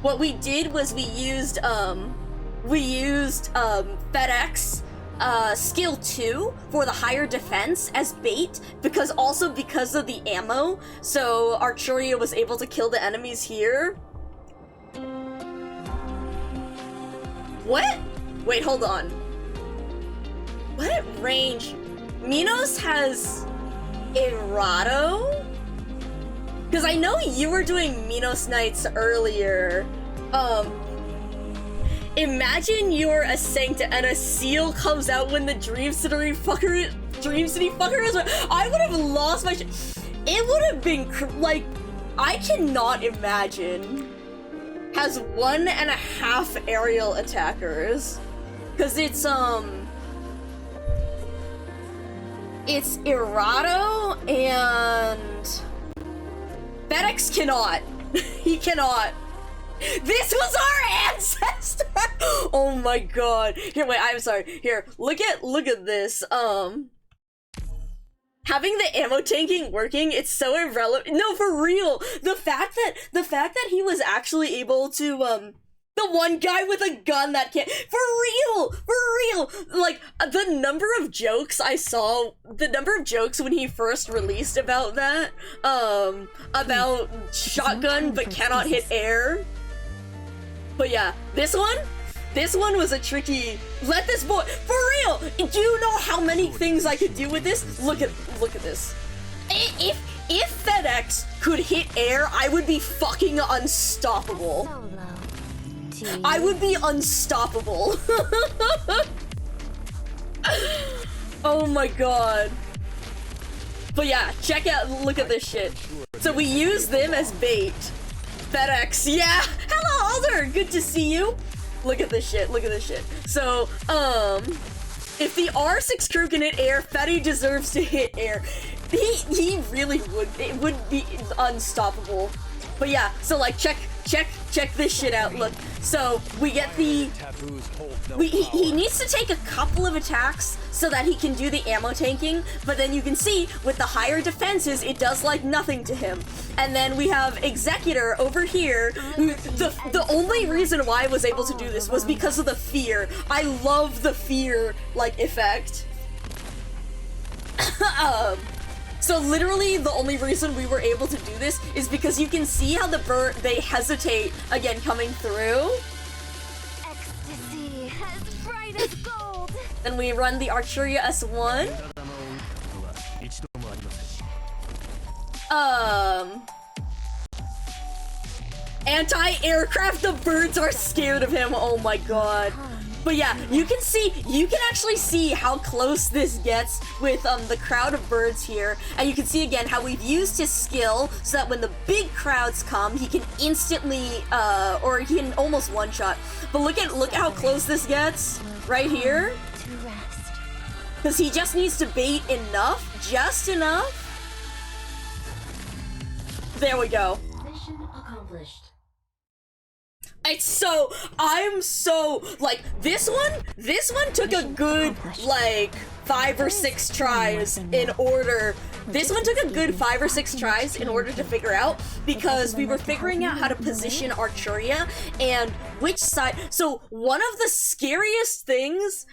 what we did was we used FedEx, skill 2 for the higher defense as bait, because of the ammo, so Archuria was able to kill the enemies here. What? Wait, hold on. What range? Minos has Errato? Because I know you were doing Minos Knights earlier. Imagine you're a Sancta and a seal comes out when the Dream City fucker is. I would have lost my shit. It would have been like, I cannot imagine. Has 1.5 aerial attackers. Because it's Errato and FedEx cannot. He cannot. This was our ancestor! Oh my god. Here, wait, I'm sorry. Here, look at this. Having the ammo tanking working, it's so irrelevant. No, for real. The fact that he was actually able to, the one guy with a gun that can't, for real, like, the number of jokes I saw, the number of jokes when he first released about that, about shotgun but cannot hit air. But yeah, this one was a tricky, let this boy, for real, do you know how many things I could do with this? Look at this. If FedEx could hit air, I would be fucking unstoppable. I would be unstoppable. Oh my god. But yeah, look at this shit. So we use them as bait. FedEx, yeah! Hello, Alder! Good to see you! Look at this shit, So, if the R6 crew can hit air, Fetty deserves to hit air. He really would. It would be unstoppable. But yeah, so like, check this shit out. Look, so we get the... He needs to take a couple of attacks so that he can do the ammo tanking, but then you can see, with the higher defenses, it does like nothing to him. And then we have Executor over here, who, the only reason why I was able to do this was because of the fear. I love the fear, like, effect. So literally the only reason we were able to do this is because you can see how the bird, they hesitate again coming through. Ecstasy as bright as gold. Then we run the Archuria S1. Anti-aircraft, the birds are scared of him, oh my god. But yeah, you can actually see how close this gets with the crowd of birds here, and you can see again how we've used his skill so that when the big crowds come, he can instantly, or he can almost one-shot. But look at how close this gets right here, because he just needs to bait enough, just enough. There we go. Mission accomplished. I'm so, like, this one took a good, like, 5 or 6 tries in order. This one took a good 5 or 6 tries in order to figure out, because we were figuring out how to position Archuria and which side. So one of the scariest things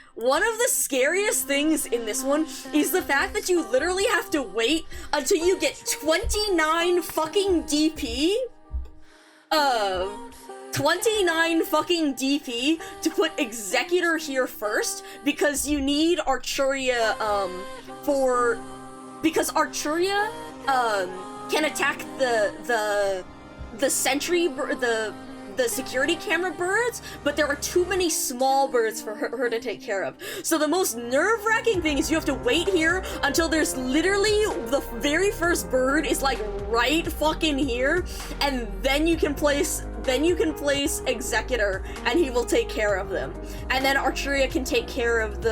in this one is the fact that you literally have to wait until you get 29 fucking DP. 29 fucking DP to put Executor here first, because you need Archuria, because Archuria, can attack the sentry, the the security camera birds, but there are too many small birds for her to take care of. So the most nerve-wracking thing is you have to wait here until there's literally the very first bird is like right fucking here, and then you can place Executor, and he will take care of them. And then Arturia can take care of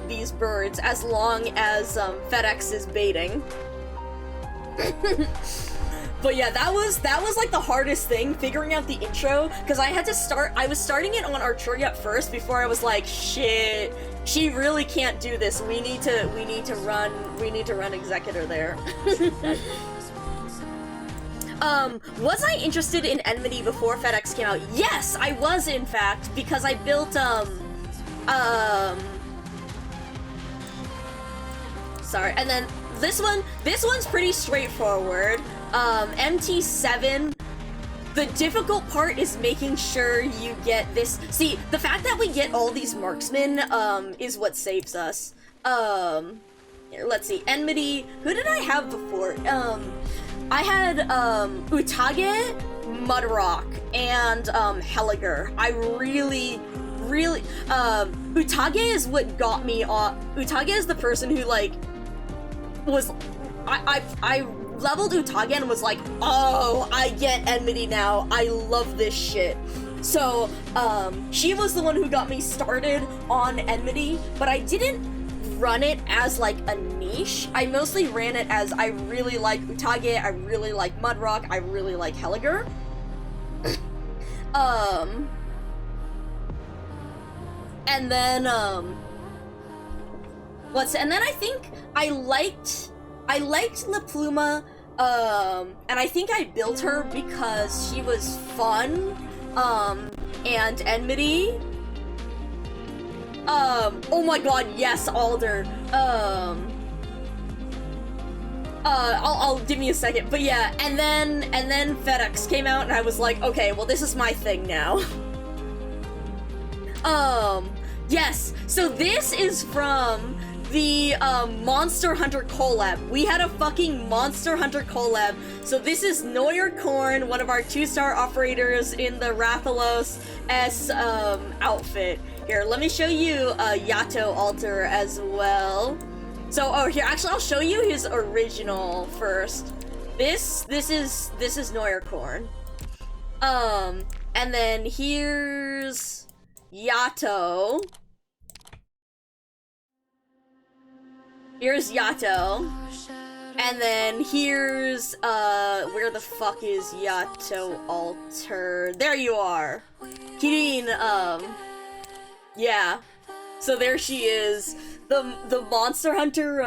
these birds as long as FedEx is baiting. But yeah, that was like the hardest thing, figuring out the intro, because I was starting it on Arturia at first before I was like, shit, she really can't do this. We need to run Executor there. Was I interested in Enmity before FedEx came out? Yes, I was, in fact, because I built, sorry, and then this one's pretty straightforward. MT7, the difficult part is making sure you get this. See, the fact that we get all these marksmen, is what saves us. Here, let's see, Enmity, who did I have before? I had, Utage, Mudrock, and, Helliger. I really, Utage is what got me off. Utage is the person who, like, was, I leveled Utage and was like, oh, I get Enmity now. I love this shit. So, she was the one who got me started on Enmity, but I didn't run it as like a niche. I mostly ran it as I really like Utage, I really like Mudrock, I really like Helliger. And then and then I think I liked La Pluma, and I think I built her because she was fun, and Enmity. Oh my god, yes, Alder. I'll give me a second, but yeah, and then FedEx came out, and I was like, okay, well, this is my thing now. Yes, so this is from the, Monster Hunter collab. We had a fucking Monster Hunter collab, so this is Neuer Korn, one of our 2-star operators in the Rathalos S, outfit. Here, let me show you Yato altar as well. So, oh, here, actually, I'll show you his original first. This is Neuer Korn. And then here's Yato. Here's Yato. And then here's, where the fuck is Yato altar? There you are. Kirin, yeah. So there she is. The Monster Hunter,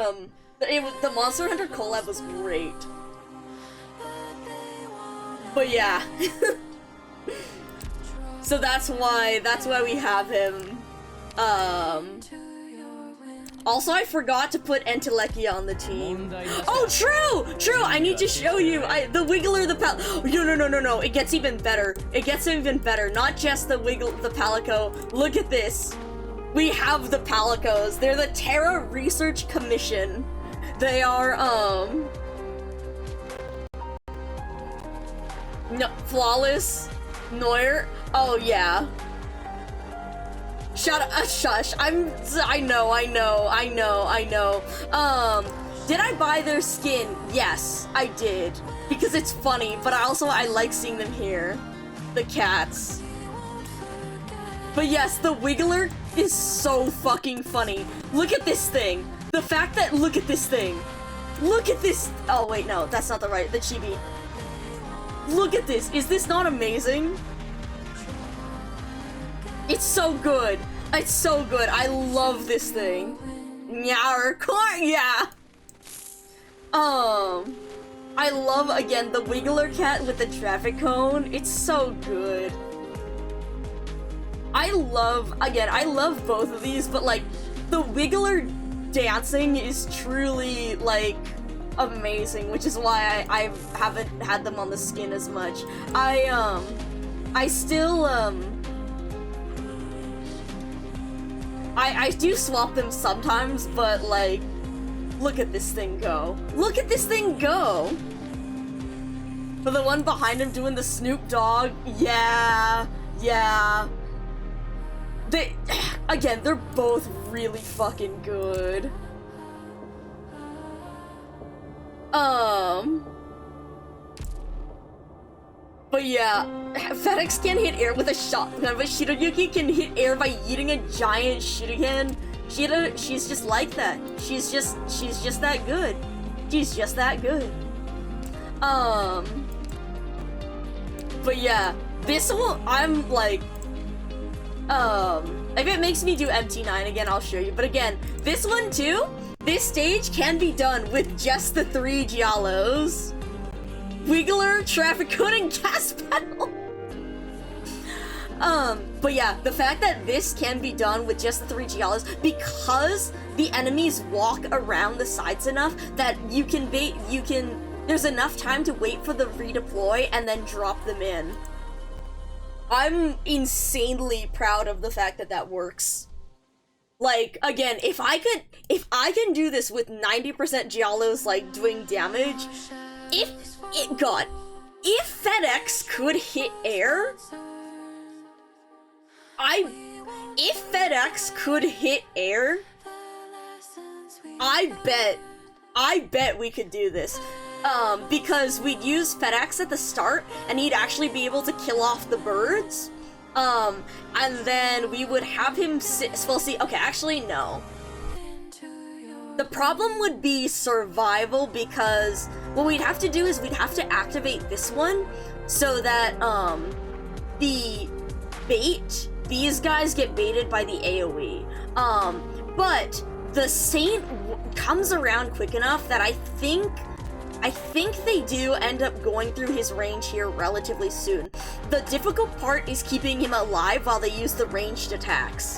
the Monster Hunter collab was great. But yeah. So that's why we have him. Also, I forgot to put Entelekia on the team. Oh, true! I need to show you. The Wiggler, no. It gets even better. It gets even better. Not just the Palico. Look at this. We have the Palicos. They're the Terra Research Commission. They are, no, Flawless, Neuer. Oh, yeah. Shut up, shush. I know. Did I buy their skin? Yes, I did. Because it's funny, but I like seeing them here. The cats. But yes, the Wiggler is so fucking funny. Look at this thing. The fact that, look at this thing. Look at this. Oh, wait, no, that's not the chibi. Look at this. Is this not amazing? It's so good. It's so good. I love this thing. Nyar corn, yeah. I love, again, the Wiggler cat with the traffic cone. It's so good. I love both of these, but like, the Wiggler dancing is truly, like, amazing, which is why I haven't had them on the skin as much. I still, I do swap them sometimes, but like, look at this thing go. Look at this thing go! But the one behind him doing the Snoop Dogg, yeah. Again, they're both really fucking good. But yeah, FedEx can hit air with a shotgun, but Shiroyuki can hit air by eating a giant shuriken. She's just like that. She's just that good. She's just that good. But yeah, this one, I'm like, if it makes me do MT9 again, I'll show you. But again, this one too, this stage can be done with just the 3 Giallos. Wiggler, traffic cone, and gas pedal. But yeah, the fact that this can be done with just the 3 Giallos, because the enemies walk around the sides enough that there's enough time to wait for the redeploy and then drop them in. I'm insanely proud of the fact that that works. Like, again, if I can do this with 90% Giallos, like, doing damage, if FedEx could hit air, if FedEx could hit air, I bet we could do this. Because we'd use FedEx at the start, and he'd actually be able to kill off the birds. And then we would have him okay, actually, no. The problem would be survival, because what we'd have to do is we'd have to activate this one so that, the bait, these guys get baited by the AoE. But the Saint comes around quick enough that I think they do end up going through his range here relatively soon. The difficult part is keeping him alive while they use the ranged attacks.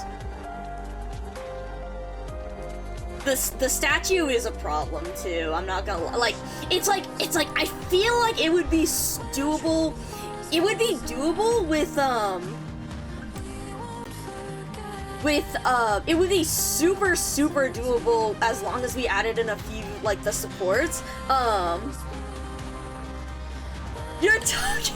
The statue is a problem too, I'm not gonna lie. It's like, I feel like it would be doable, it would be doable it would be super doable as long as we added in a few, like, the supports. You're talking.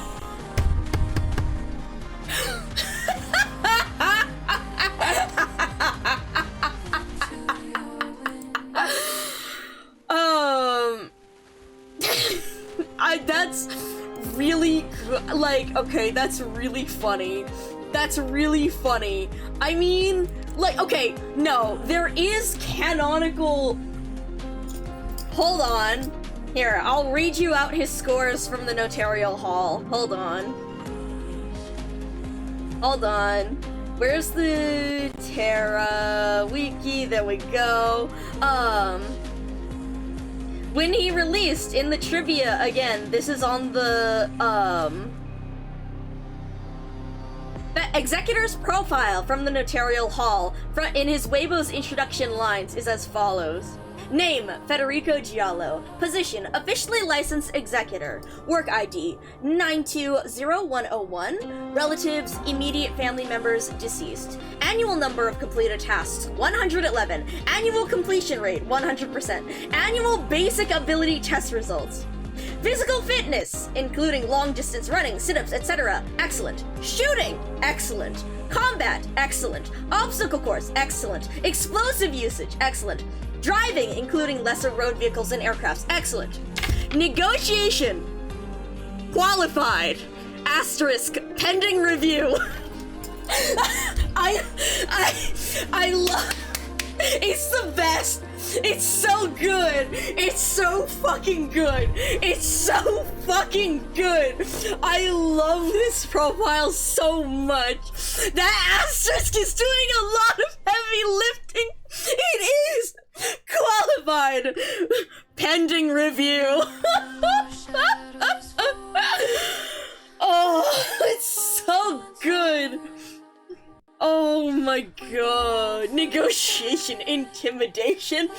That's really, like, okay, that's really funny. That's really funny. I mean, like, okay, no, there is canonical... Hold on. Here, I'll read you out his scores from the Notarial Hall. Hold on. Hold on. Where's the Terra Wiki? There we go. When he released in the trivia, again, this is on the, Executor's profile from the Notarial Hall in his Weibo's introduction lines is as follows. Name, Federico Giallo. Position, officially licensed executor. Work ID, 920101. Relatives, immediate family members, deceased. Annual number of completed tasks, 111. Annual completion rate, 100%. Annual basic ability test results. Physical fitness, including long-distance running, sit-ups, etc. Excellent. Shooting, excellent. Combat, excellent. Obstacle course, excellent. Explosive usage, excellent. Driving, including lesser road vehicles and aircrafts, excellent. Negotiation, qualified. Asterisk, pending review. I love. It's the best. It's so good. It's so fucking good. It's so fucking good. I love this profile so much. That asterisk is doing a lot of heavy lifting. It is qualified. Pending review. Oh, it's so good. Oh my god. Negotiation, intimidation.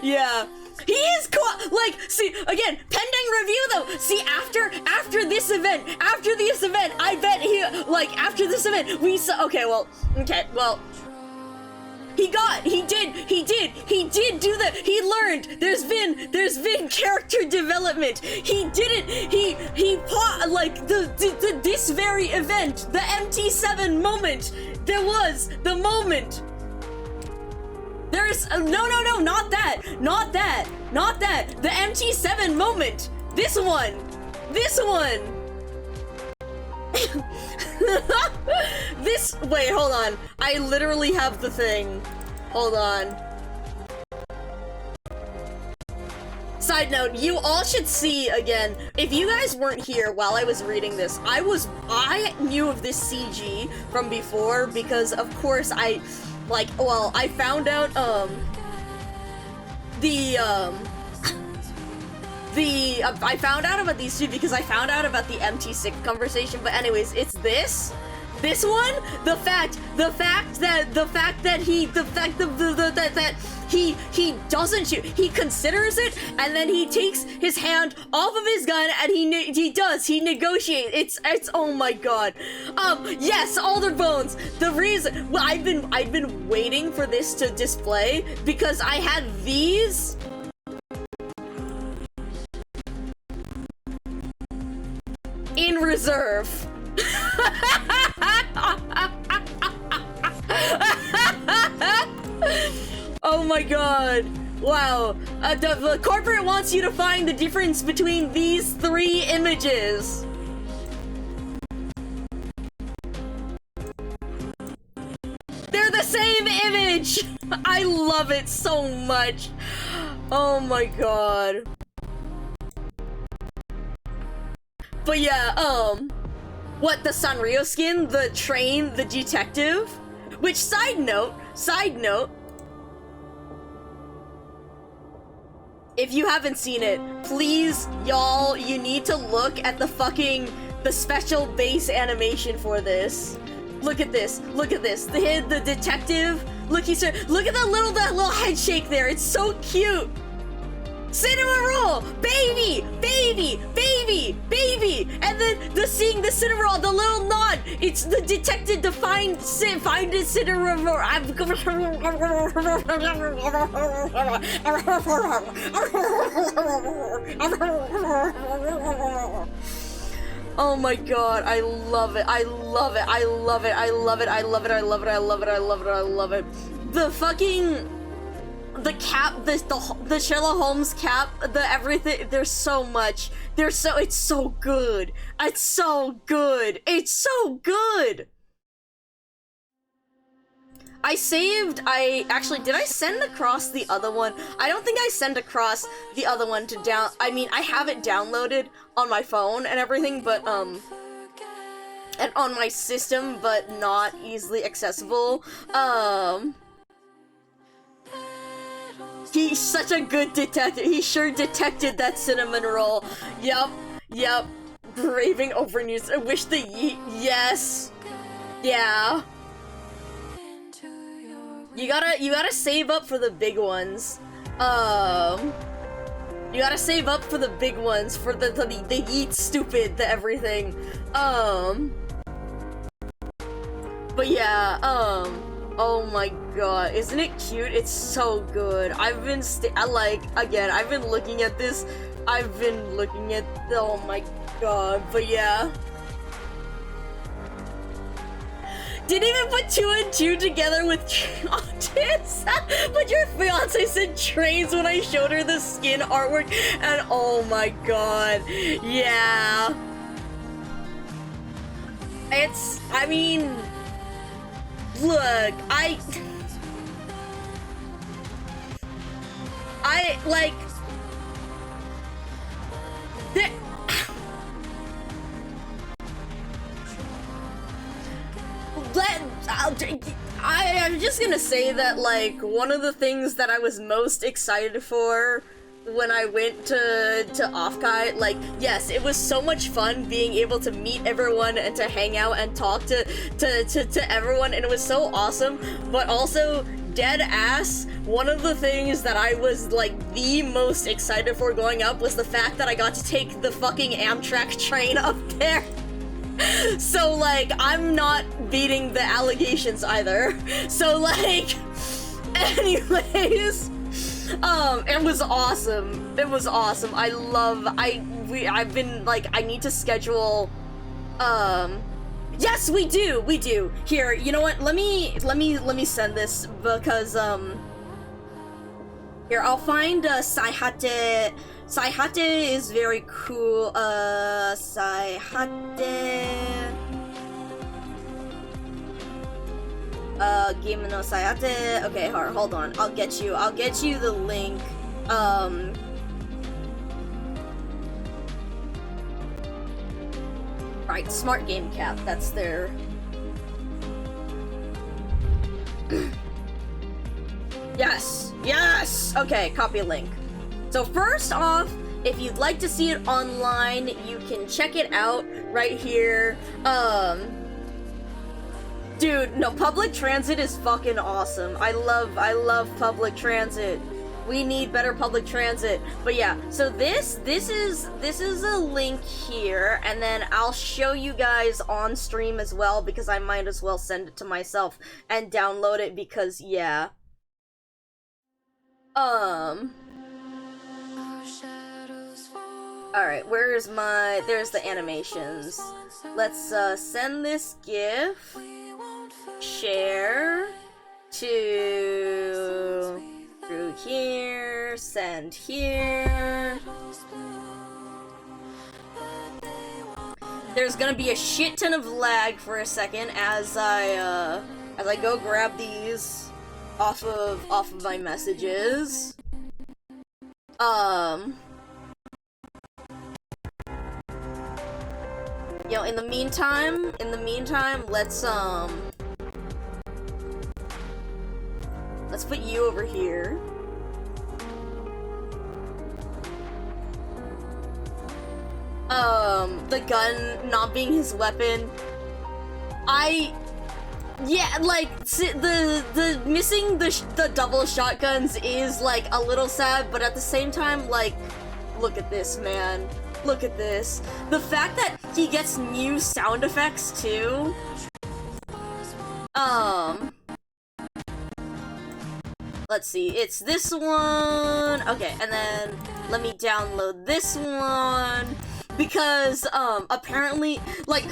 Yeah. He is like, see, again, pending review though. See, after this event, I bet he, like, after this event, we saw, okay, well, He did do that. He learned. There's been character development. He did it. Like this very event, the MT7 moment. There was the moment. There's no, not that. The MT7 moment. This one. Wait, hold on. I literally have the thing. Hold on. Side note, you all should see again, if you guys weren't here while I was reading this, I knew of this CG from before because of course I found out, I found out about these two because I found out about the MT6 conversation, but anyways, it's this one, the fact that he doesn't shoot, he considers it, and then he takes his hand off of his gun, and he negotiates. It's oh my god. Yes, Alder Bones. The reason, well, I've been waiting for this to display because I had these. In reserve. Oh my god. Wow. The corporate wants you to find the difference between these three images. They're the same image! I love it so much. Oh my god. But yeah, what, the Sanrio skin, the train, the detective? Which, side note, if you haven't seen it, please, y'all, you need to look at the special base animation for this. Look at this, the detective, look at that little head shake there, it's so cute! Cinema roll! Baby! And then the cinema roll, the little nod! It's the detective to find the cinema roll! Oh my god, I love it. The fucking... the cap, the Sherlock Holmes cap, the everything, there's so much. It's so good. It's so good. Did I send across the other one? I don't think I sent across the other one to I have it downloaded on my phone and everything, but, and on my system, but not easily accessible. He's such a good detective. He sure detected that cinnamon roll. Yup. Raving over news. I wish the yes. Yeah. You gotta save up for the big ones. You gotta save up for the big ones, for the yeet stupid, the everything. But yeah, oh my god, isn't it cute? It's so good. I've been looking at this. Oh my god, but yeah. Didn't even put 2 and 2 together with this. But your fiance said trains when I showed her the skin artwork, and oh my god, yeah. Look, I like... I'm just gonna say that, like, one of the things that I was most excited for when I went to Offkai, like, yes, it was so much fun being able to meet everyone and to hang out and talk to everyone, and it was so awesome, but also, dead ass, one of the things that I was, like, the most excited for going up was the fact that I got to take the fucking Amtrak train up there. So, like, I'm not beating the allegations either. So, like, Anyways, it was awesome. It was awesome. I've been like, I need to schedule, yes, we do. Here, you know what? Let me send this because, here, I'll find, Saihate. Saihate is very cool. Saihate. Game no Saihate. Okay, hold on. I'll get you the link. Right, Smart Game Cap. That's their. Yes! Okay, copy a link. So first off, if you'd like to see it online, you can check it out right here. Dude, no, public transit is fucking awesome. I love public transit. We need better public transit. But yeah, so this is a link here, and then I'll show you guys on stream as well, because I might as well send it to myself and download it, because yeah. Alright, there's the animations. Let's send this GIF, share to through here, send here. There's gonna be a shit ton of lag for a second as I go grab these off of my messages. You know, in the meantime, let's put you over here. The gun not being his weapon. Yeah, like, the missing the double shotguns is, like, a little sad, but at the same time, like, look at this, man. Look at this. The fact that he gets new sound effects, too. Let's see, it's this one. Okay, and then let me download this one. Because, apparently, like,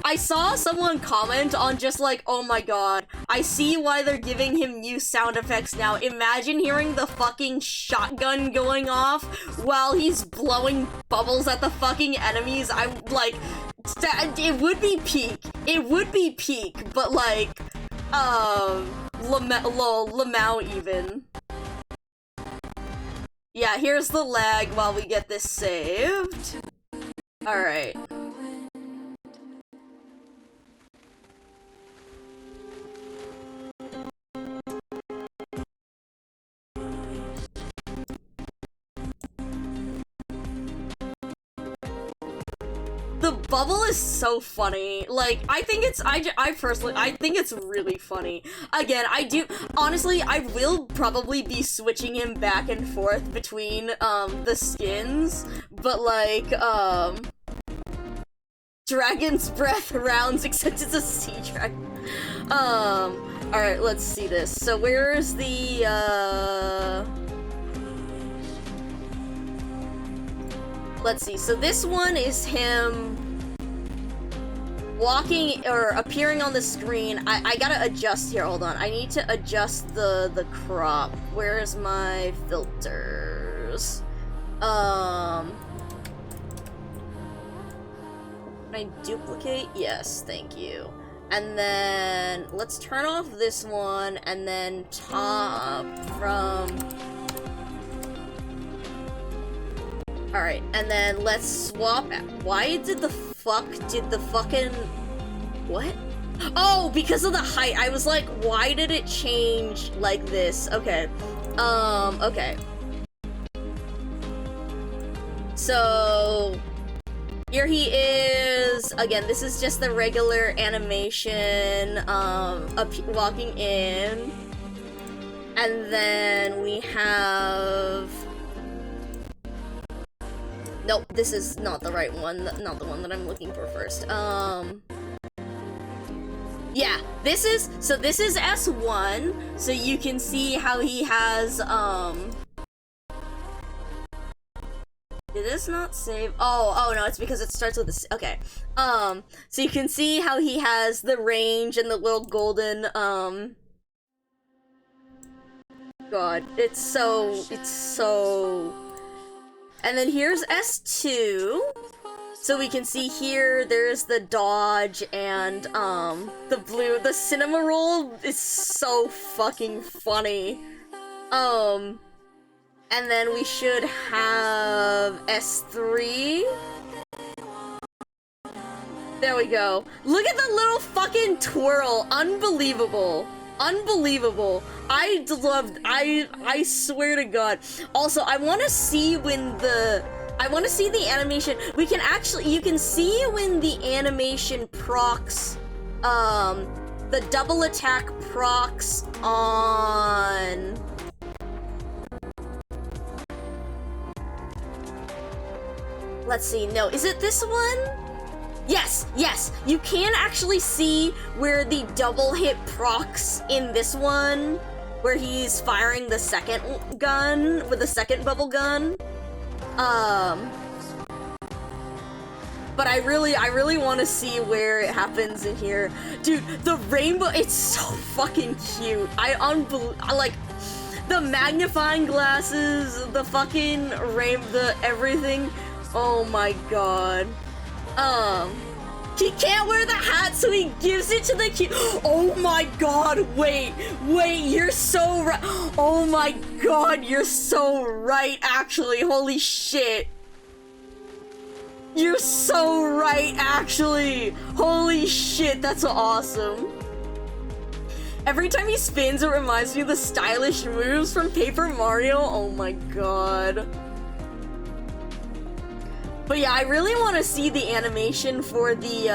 I saw someone comment on just like, oh my god, I see why they're giving him new sound effects now. Imagine hearing the fucking shotgun going off while he's blowing bubbles at the fucking enemies. I'm like, it would be peak. It would be peak, but like, Lamau even. Yeah, here's the lag while we get this saved. Alright. The bubble is so funny. Like, I think it's, I think it's really funny. Again, honestly, I will probably be switching him back and forth between, the skins, but like, Dragon's Breath rounds, except it's a sea dragon. Alright, let's see this. So where's the, let's see, so this one is him walking, or appearing on the screen. I gotta adjust here, hold on. I need to adjust the crop. Where's my filters? Can I duplicate? Yes, thank you. And then, let's turn off this one, and then top from... Alright, and then let's swap. Why did the fucking... What? Oh, because of the height. I was like, why did it change like this? Okay. Okay. So... Here he is. Again, this is just the regular animation, walking in. And then we have... Nope, this is not the right one, not the one that I'm looking for first. Yeah, this is S1, so you can see how he has, did this not save? Oh no, it's because it starts with this. Okay. So you can see how he has the range and the little golden, God, it's so, and then here's S2. So we can see here, there's the dodge and, the cinema roll is so fucking funny. And then we should have S3. There we go. Look at the little fucking twirl. Unbelievable. Unbelievable. I swear to God. Also, I want to see when the animation. You can see when the animation procs, the double attack procs on. Let's see, no, is it this one? Yes, you can actually see where the double hit procs in this one, where he's firing the second gun with the second bubble gun. But I really want to see where it happens in here. Dude, the rainbow, it's so fucking cute. I like, the magnifying glasses, the fucking the everything. Oh my God. He can't wear the hat, so he gives it to the kid. Oh my God, wait, you're so right. Oh my God, you're so right, actually. Holy shit. You're so right, actually. Holy shit, that's awesome. Every time he spins, it reminds me of the stylish moves from Paper Mario. Oh my God. But yeah, I really want to see the animation for the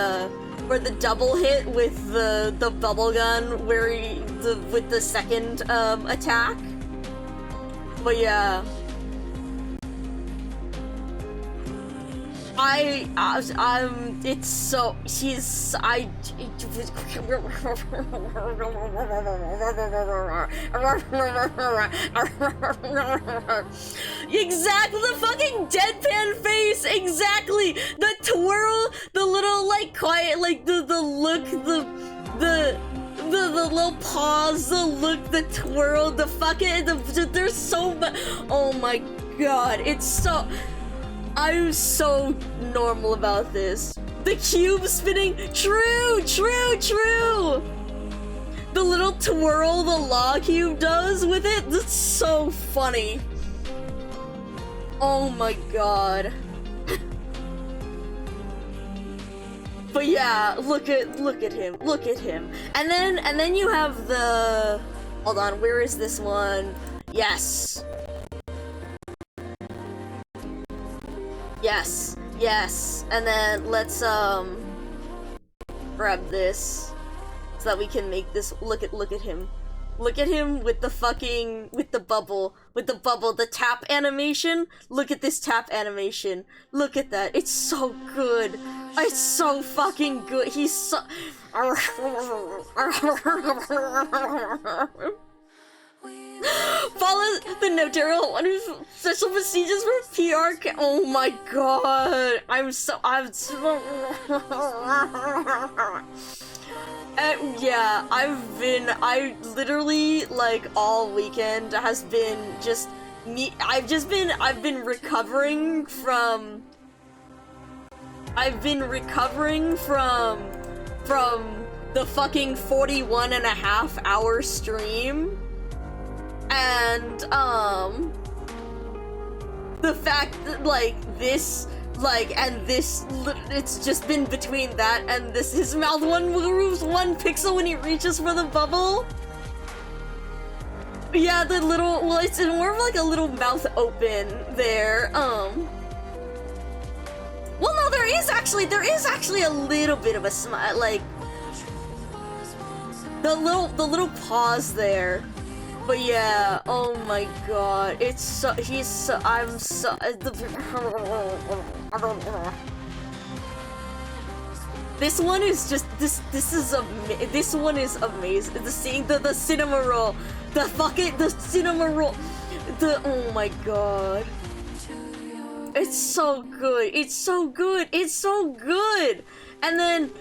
double hit with the bubble gun with the second attack. But yeah, it's so, exactly, the fucking deadpan face, exactly, the twirl, the little, like, quiet, like, the look, the little pause, the look, the twirl, the fucking, there's so much, oh my God, it's so, I'm so normal about this. The cube spinning, true! The little twirl the law cube does with it, that's so funny. Oh my God. But yeah, look at him. And then you have the, hold on, where is this one? Yes. Yes, and then let's grab this so that we can make this. Look at him with the fucking the bubble, the tap animation. Look at this tap animation. Look at that. It's so good. It's so fucking good. He's so follow the notarial one who's special procedures for PR oh my God, I'm so yeah, I literally, like, all weekend has been just me. I've been recovering from the fucking 41.5-hour stream. And, the fact that, like, this, like, and this, it's just been between that and this, his mouth moves 1 pixel when he reaches for the bubble. Yeah, the little, well, it's more of like a little mouth open there, well, no, there is actually a little bit of a smile, like, the little pause there. But yeah, oh my God, it's so, I'm so, this one is just this one is amazing. The cinema roll, the cinema roll, oh my god, it's so good, it's so good, it's so good. And then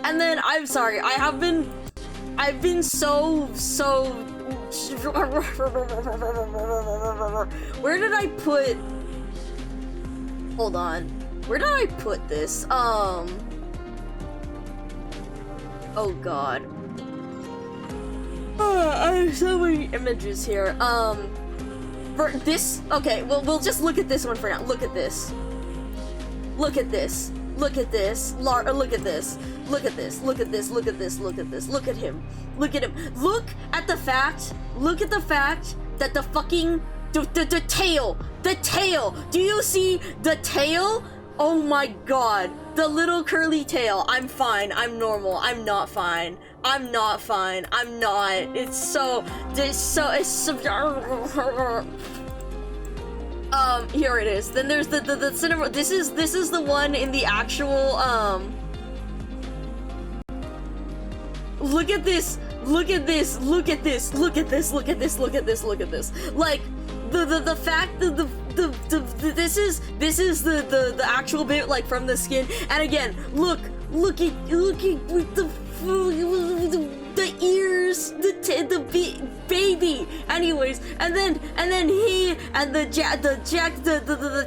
I'm sorry, I've been so where did I put, hold on, where did I put this? Oh god. I have so many images here. For this, okay, well, we'll just look at this one for now. Look at this. Look at this. Look at this. Look at this. Look at this. Look at this. Look at this. Look at this. Look at him. Look at him. Look at the fact that the fucking, the tail. The tail. Do you see the tail? Oh my god. The little curly tail. I'm fine. I'm normal. I'm not fine. I'm not fine. I'm not. It's so here it is. Then there's the cinema. This is the one in the actual look at this. Look at this. Look at this. Look at this. Look at this. Look at this. Look at this. Like the fact that this is the actual bit, like, from the skin. And again, look at with the ears, the baby. Anyways, and then he and the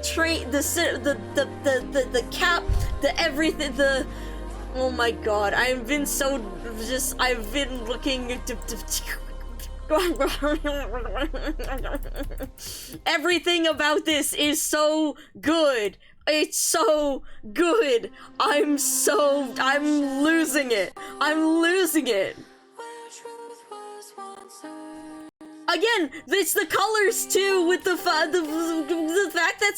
train, the cap, the everything, the, oh my god, I've been looking at everything about this is so good. It's so good. I'm losing it. I'm losing it. Again, it's the colors too, with the fact that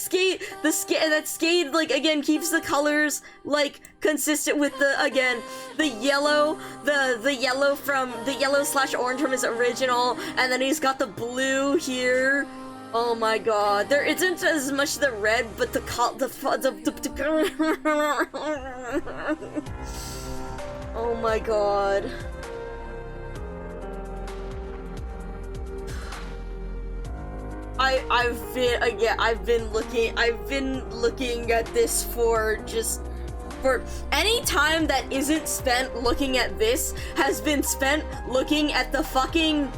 Skate, like, again, keeps the colors, like, consistent with the yellow, the yellow from the yellow/orange from his original, and then he's got the blue here. Oh my god, there isn't as much the red, but the oh my god. I've been looking at this for any time that isn't spent looking at this has been spent looking at the fucking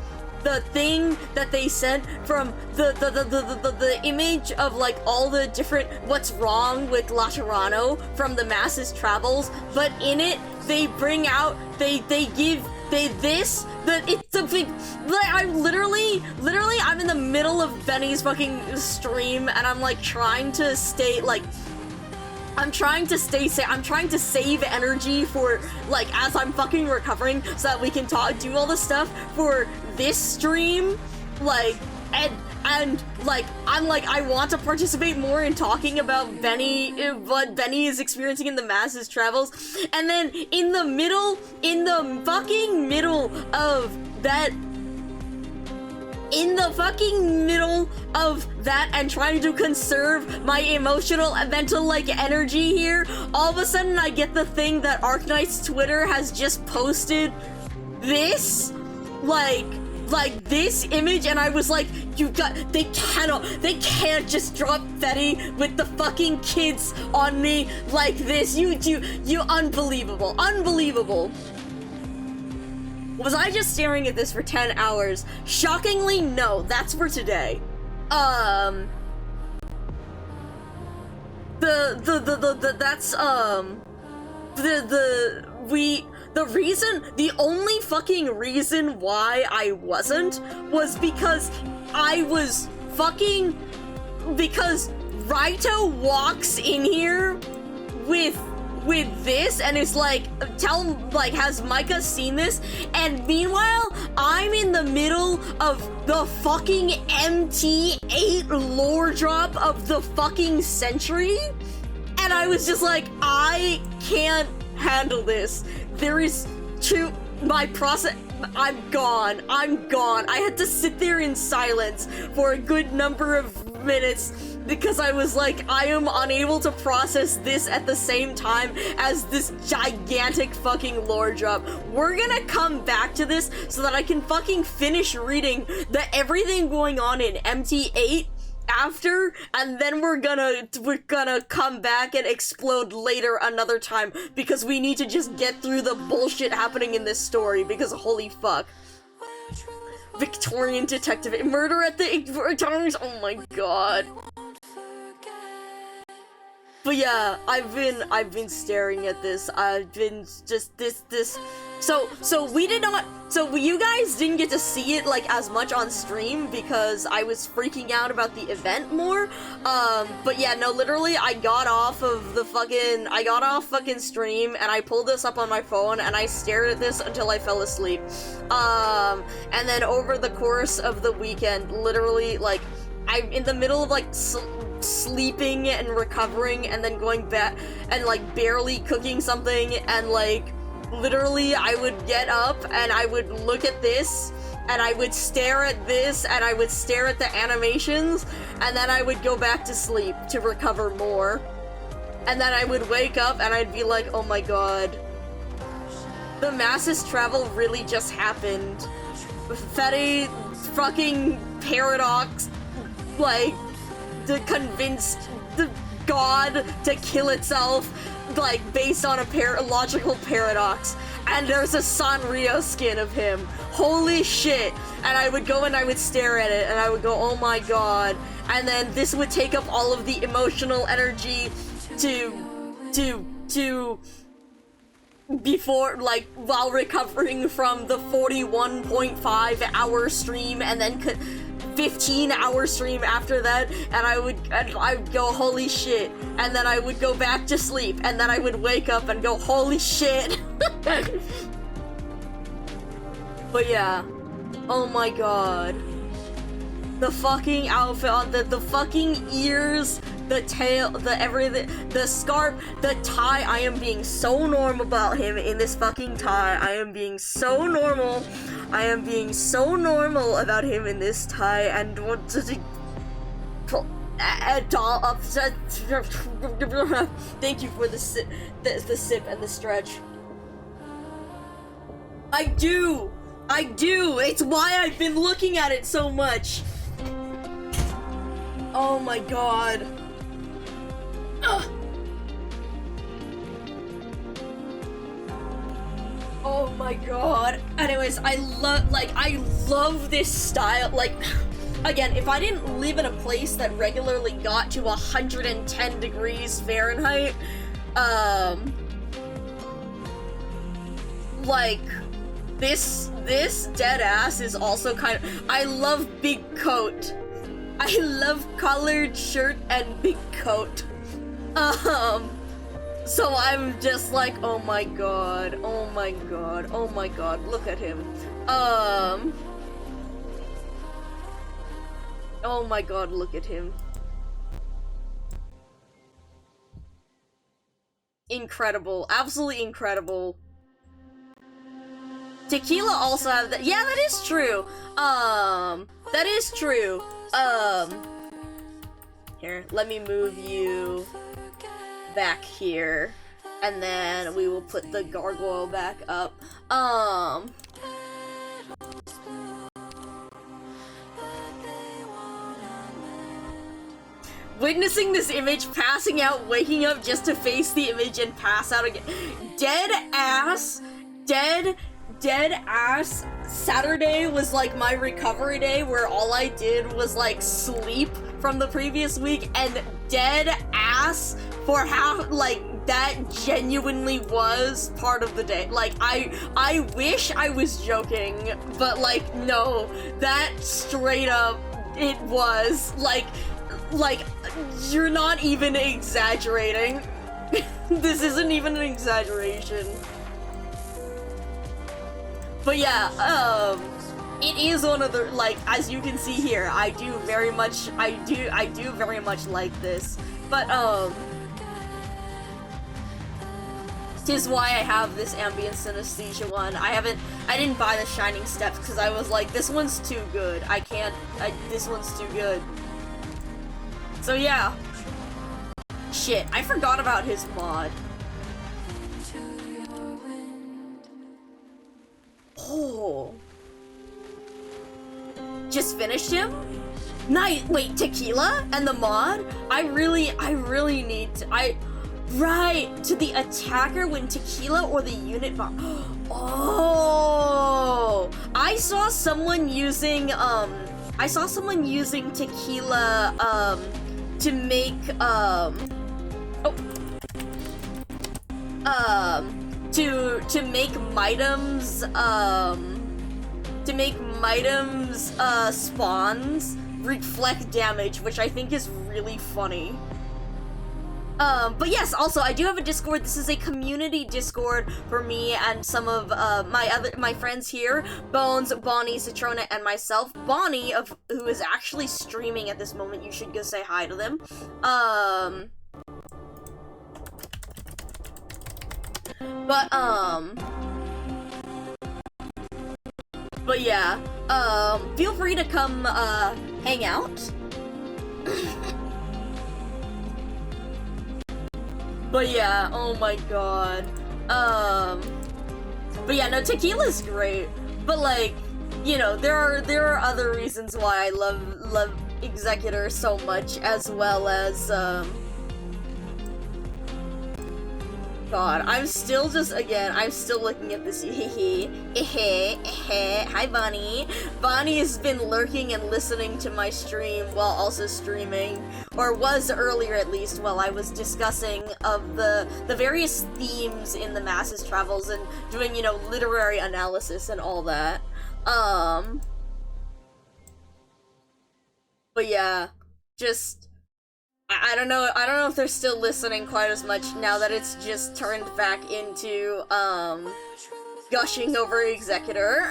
thing that they sent from the image of, like, all the different what's wrong with Laterano from the Masses Travels, but in it they bring out it's a big, like, I'm literally I'm in the middle of Benny's fucking stream and I'm, like, trying to stay, like, I'm trying to save energy for, like, as I'm fucking recovering, so that we can do all the stuff for this stream, like, and like, I'm like, I want to participate more in talking about Benny, what Benny is experiencing in the Masses Travels, and then in the fucking middle of that, and trying to conserve my emotional and mental, like, energy here, all of a sudden I get the thing that Arknight's Twitter has just posted this, like this image, and I was like, they can't just drop Betty with the fucking kids on me like this. You unbelievable. Was I just staring at this for 10 hours? Shockingly, no. That's for today. The only fucking reason why I wasn't was because because Raito walks in here with this and is like, has Micah seen this? And meanwhile, I'm in the middle of the fucking MT8 lore drop of the fucking century, and I was just like, I can't handle this. There is my I'm gone. I'm gone. I had to sit there in silence for a good number of minutes because I was like, I am unable to process this at the same time as this gigantic fucking lore drop. We're gonna come back to this so that I can fucking finish reading everything going on in MT8 after, and then we're gonna come back and explode later another time because we need to just get through the bullshit happening in this story because holy fuck. Victorian detective murder at the Victorians. Oh my god. But yeah, I've been staring at this. I've been just this. So we did not. So you guys didn't get to see it like as much on stream because I was freaking out about the event more. But yeah, no, literally, I got off fucking stream and I pulled this up on my phone and I stared at this until I fell asleep. And then over the course of the weekend, literally, like, I'm in the middle of like sleeping and recovering and then going back and like barely cooking something and like literally I would get up and I would look at this and I would stare at this and I would stare at the animations and then I would go back to sleep to recover more and then I would wake up and I'd be like, oh my god, the masses travel really just happened. Fetty fucking paradox, like, convinced the god to kill itself, like, based on a logical paradox. And there's a Sanrio skin of him. Holy shit. And I would go and I would stare at it and I would go, oh my god. And then this would take up all of the emotional energy before, like, while recovering from the 41.5 hour stream and then 15-hour stream after that, and I would go, holy shit, and then I would go back to sleep, and then I would wake up and go, holy shit. But yeah, oh my god, the fucking outfit on the fucking ears, the tail, the everything, the scarf, the tie. I am being so normal about him in this fucking tie. I am being so normal. I am being so normal about him in this tie, and what does he... Thank you for the sip and the stretch. I do! It's why I've been looking at it so much! Oh my god. Ugh. Oh my god. Anyways, I love this style. Like, again, if I didn't live in a place that regularly got to 110 degrees Fahrenheit, like, this dead ass is also kind of... I love big coat. I love collared shirt and big coat. So I'm just like, oh my god, oh my god, oh my god, look at him. Oh my god, look at him. Incredible, absolutely incredible. Tequila also have that. Yeah, that is true. That is true. Here, let me move you back here, and then we will put the gargoyle back up. Witnessing this image, passing out, waking up just to face the image and pass out again. Dead ass. Saturday was like my recovery day where all I did was like sleep from the previous week, and dead ass for how, like, that genuinely was part of the day. Like, I wish I was joking, but like, no, that straight up, it was, like, you're not even exaggerating. This isn't even an exaggeration. But yeah, it is one of the, like, as you can see here, I do very much like 'tis why I have this ambient synesthesia one. I didn't buy the Shining Steps because I was like, this one's too good. This one's too good. So yeah. Shit, I forgot about his mod. Oh. Just finished him? Nice. Wait, Tequila and the mod? I really need to. Right, to the attacker when Tequila or the unit bomb. Oh, I saw someone using Tequila to make Mitem's spawns reflect damage, which I think is really funny. But yes, also I do have a Discord. This is a community Discord for me and some of my friends here, Bones, Bonnie, Citrona, and myself. Bonnie, who is actually streaming at this moment, you should go say hi to them. But yeah, feel free to come hang out. But yeah, oh my god. But yeah, no, Tequila's great. But like, you know, there are other reasons why I love Executor so much, as well as God, I'm still looking at this. Hi, Bonnie. Bonnie has been lurking and listening to my stream while also streaming, or was earlier at least, while I was discussing of the various themes in the Masses Travels and doing, you know, literary analysis and all that. But yeah, just I don't know if they're still listening quite as much now that it's just turned back into gushing over Executor.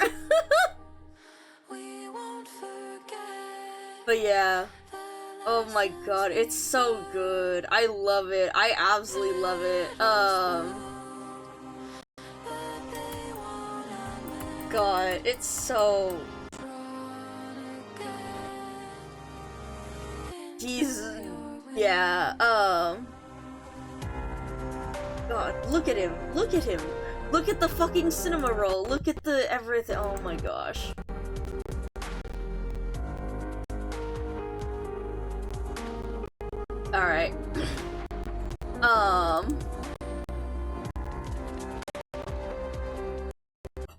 But yeah. Oh my god, it's so good. I love it. I absolutely love it. God, it's so... Yeah, God, look at him. Look at him. Look at the fucking cinema roll. Look at the everything. Oh my gosh. Alright.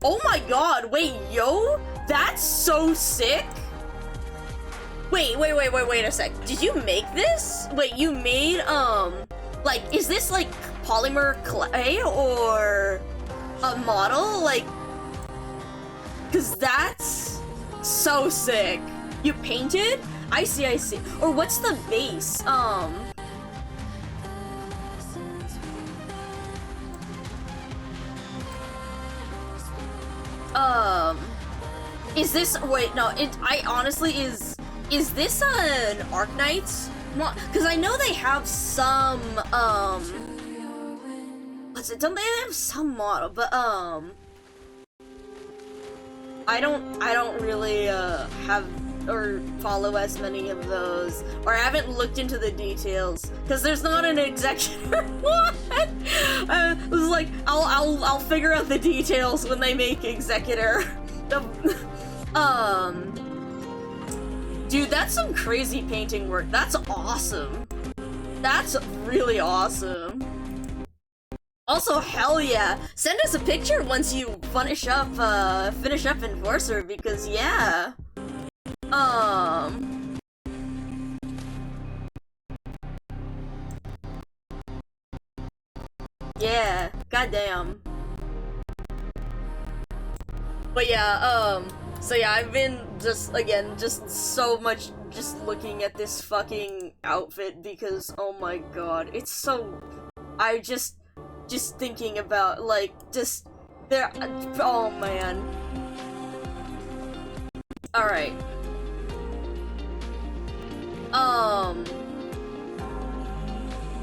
Oh my god, wait, yo? That's so sick! Wait a sec. Did you make this? Wait, you made, like, is this, like, polymer clay or a model? Like, 'cause that's so sick. You painted? I see. Or what's the base? Is this, wait, no, I honestly, is this an Arknights? Because I know they have some, what's it, don't they have some model, but, I don't really, have, or follow as many of those, or I haven't looked into the details, because there's not an Executor one! I was like, I'll figure out the details when they make Executor. Dude, that's some crazy painting work. That's awesome. That's really awesome. Also, hell yeah. Send us a picture once you finish up Enforcer, because yeah. Yeah, goddamn. But yeah, so yeah, I've been just so much just looking at this fucking outfit because, oh my god, it's so... I just thinking about, like, just... there... oh man. Alright.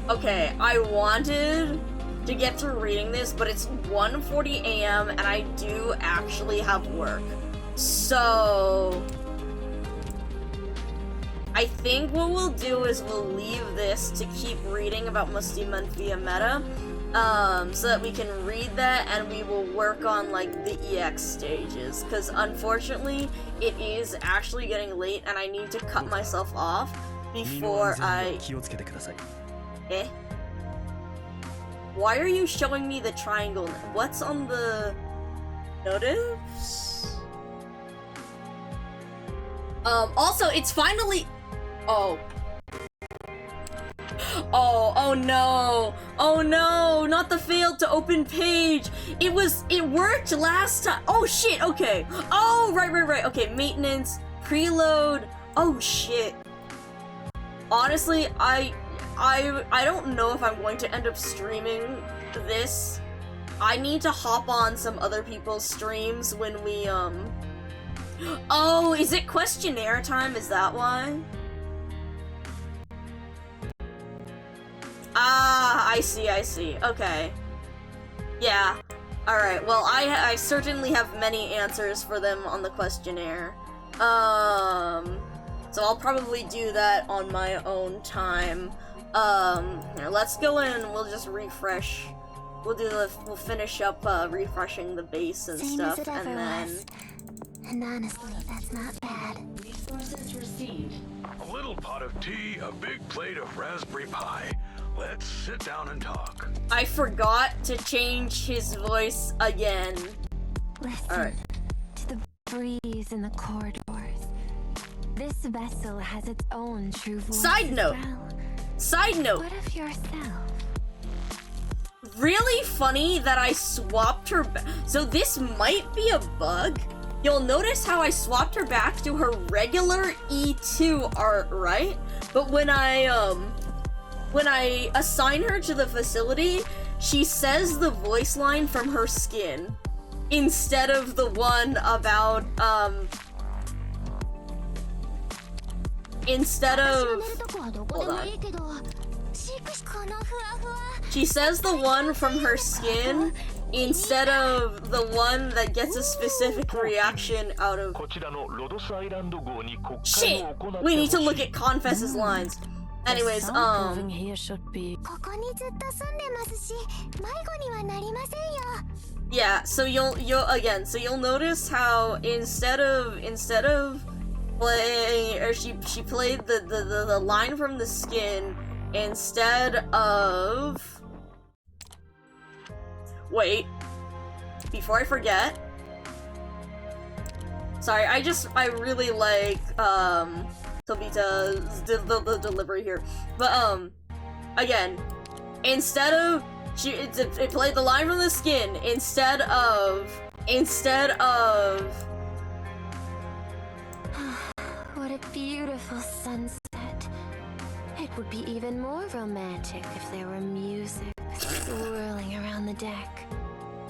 Okay, I wanted to get through reading this, but it's 1:40 a.m. and I do actually have work. So I think what we'll do is we'll leave this to keep reading about Mustima via Meta, so that we can read that and we will work on like the EX stages, because unfortunately it is actually getting late and I need to cut myself off before I... Eh? Why are you showing me the triangle? What's on the notice? Also, it's finally... Oh, no. Oh no, not the failed to open page. It worked last time. Oh shit, okay. Oh, right. Okay, maintenance, preload. Oh shit. Honestly, I don't know if I'm going to end up streaming this. I need to hop on some other people's streams when we, Oh, is it questionnaire time? Is that why? Ah, I see. Okay. Yeah. Alright, well, I certainly have many answers for them on the questionnaire. So I'll probably do that on my own time. Here, let's go in, we'll just refresh. We'll finish up, refreshing the base and Same stuff, as it and ever then... was. And honestly, that's not bad. Resources received. A little pot of tea, a big plate of raspberry pie. Let's sit down and talk. I forgot to change his voice again. Listen Alright. to the breeze in the corridors. This vessel has its own true voice. Side note. Side note. What of yourself? Really funny that I swapped her so this might be a bug. You'll notice how I swapped her back to her regular E2 art, right? But when I assign her to the facility, she says the voice line from her skin instead of the one about hold on. She saes the one from her skin instead of the one that gets a specific reaction out of... Shit! We need to look at Confess's lines. Anyways, Here should be. yeah, so you'll notice how instead of playing, or she played the line from the skin instead of... Wait, before I forget. Sorry, I really like, Tobita's the delivery here. But, again, instead of, it played the line from the skin instead of... What a beautiful sunset. It would be even more romantic if there were music swirling around the deck.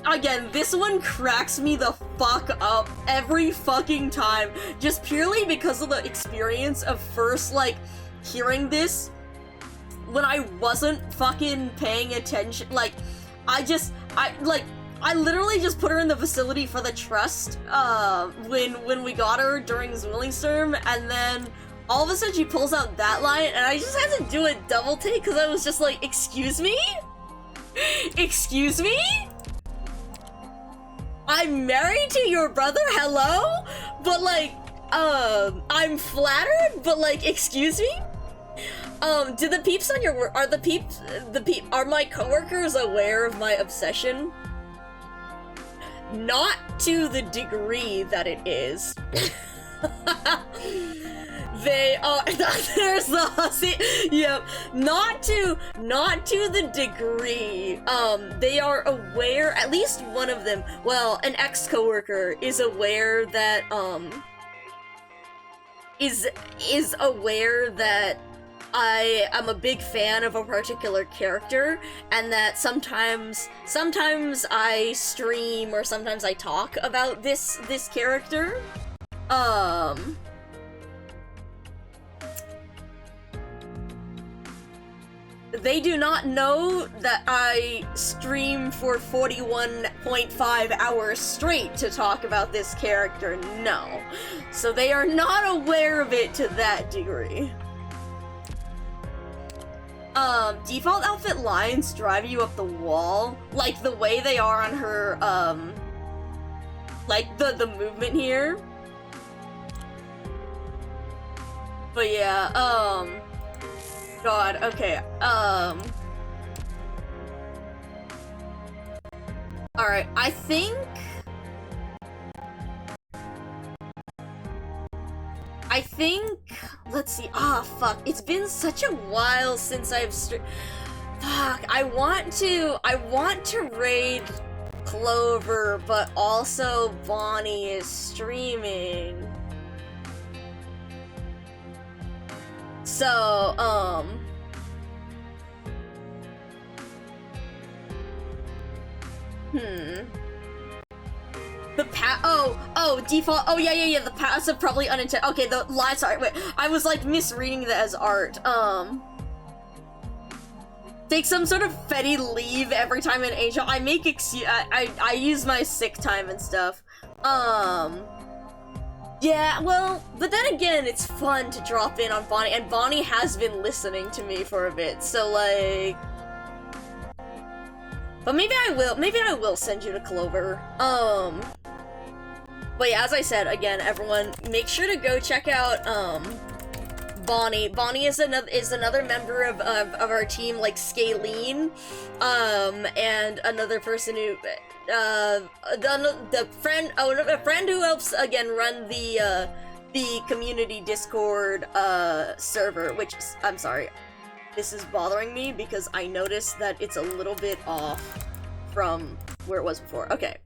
Again, this one cracks me the fuck up every fucking time, just purely because of the experience of first, like, hearing this when I wasn't fucking paying attention. Like, I literally just put her in the facility for the trust, when we got her during Zwillingstern, and then all of a sudden she pulls out that line, and I just had to do a double take, because I was just like, excuse me? Excuse me? I'm married to your brother, hello? But like, I'm flattered, but like, excuse me? Do the peeps on your work, are my coworkers aware of my obsession? Not to the degree that it is. They are, there's the hussy, yep, not to the degree, they are aware, at least one of them, well, an ex-coworker is aware that, is aware that I am a big fan of a particular character, and that sometimes I stream or sometimes I talk about this character. they do not know that I stream for 41.5 hours straight to talk about this character, no. So they are not aware of it to that degree. Default outfit lines drive you up the wall, like the way they are on her, like the movement here. But yeah, God, okay, alright, I think let's see, fuck, it's been such a while since I've fuck, I want to raid Clover, but also Bonnie is streaming. So, the default, yeah, the passive probably unintended, okay, the line, sorry, wait, I was, like, misreading that as art, take some sort of petty leave every time an angel, I make I use my sick time and stuff, yeah, well, but then again, it's fun to drop in on Bonnie, and Bonnie has been listening to me for a bit, so, like... But maybe I will send you to Clover. But yeah, as I said, again, everyone, make sure to go check out, Bonnie. Bonnie is another member of our team, like, Scalene, and another person who... a friend who helps again run the community Discord server, which is, I'm sorry, this is bothering me because I noticed that it's a little bit off from where it was before. Okay,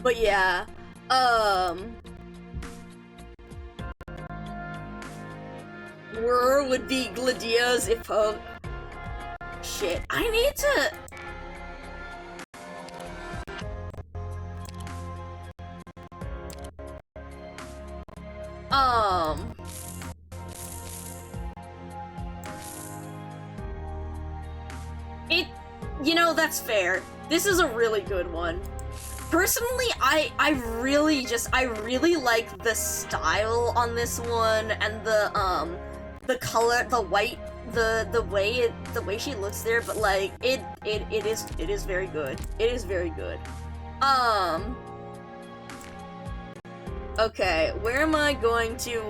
but yeah, where would be Gladia's if shit, I need to... You know, that's fair. This is a really good one. Personally, I really like the style on this one, and the color, the white, the way she looks there, but like it is very good. It is very good. Okay, where am I going to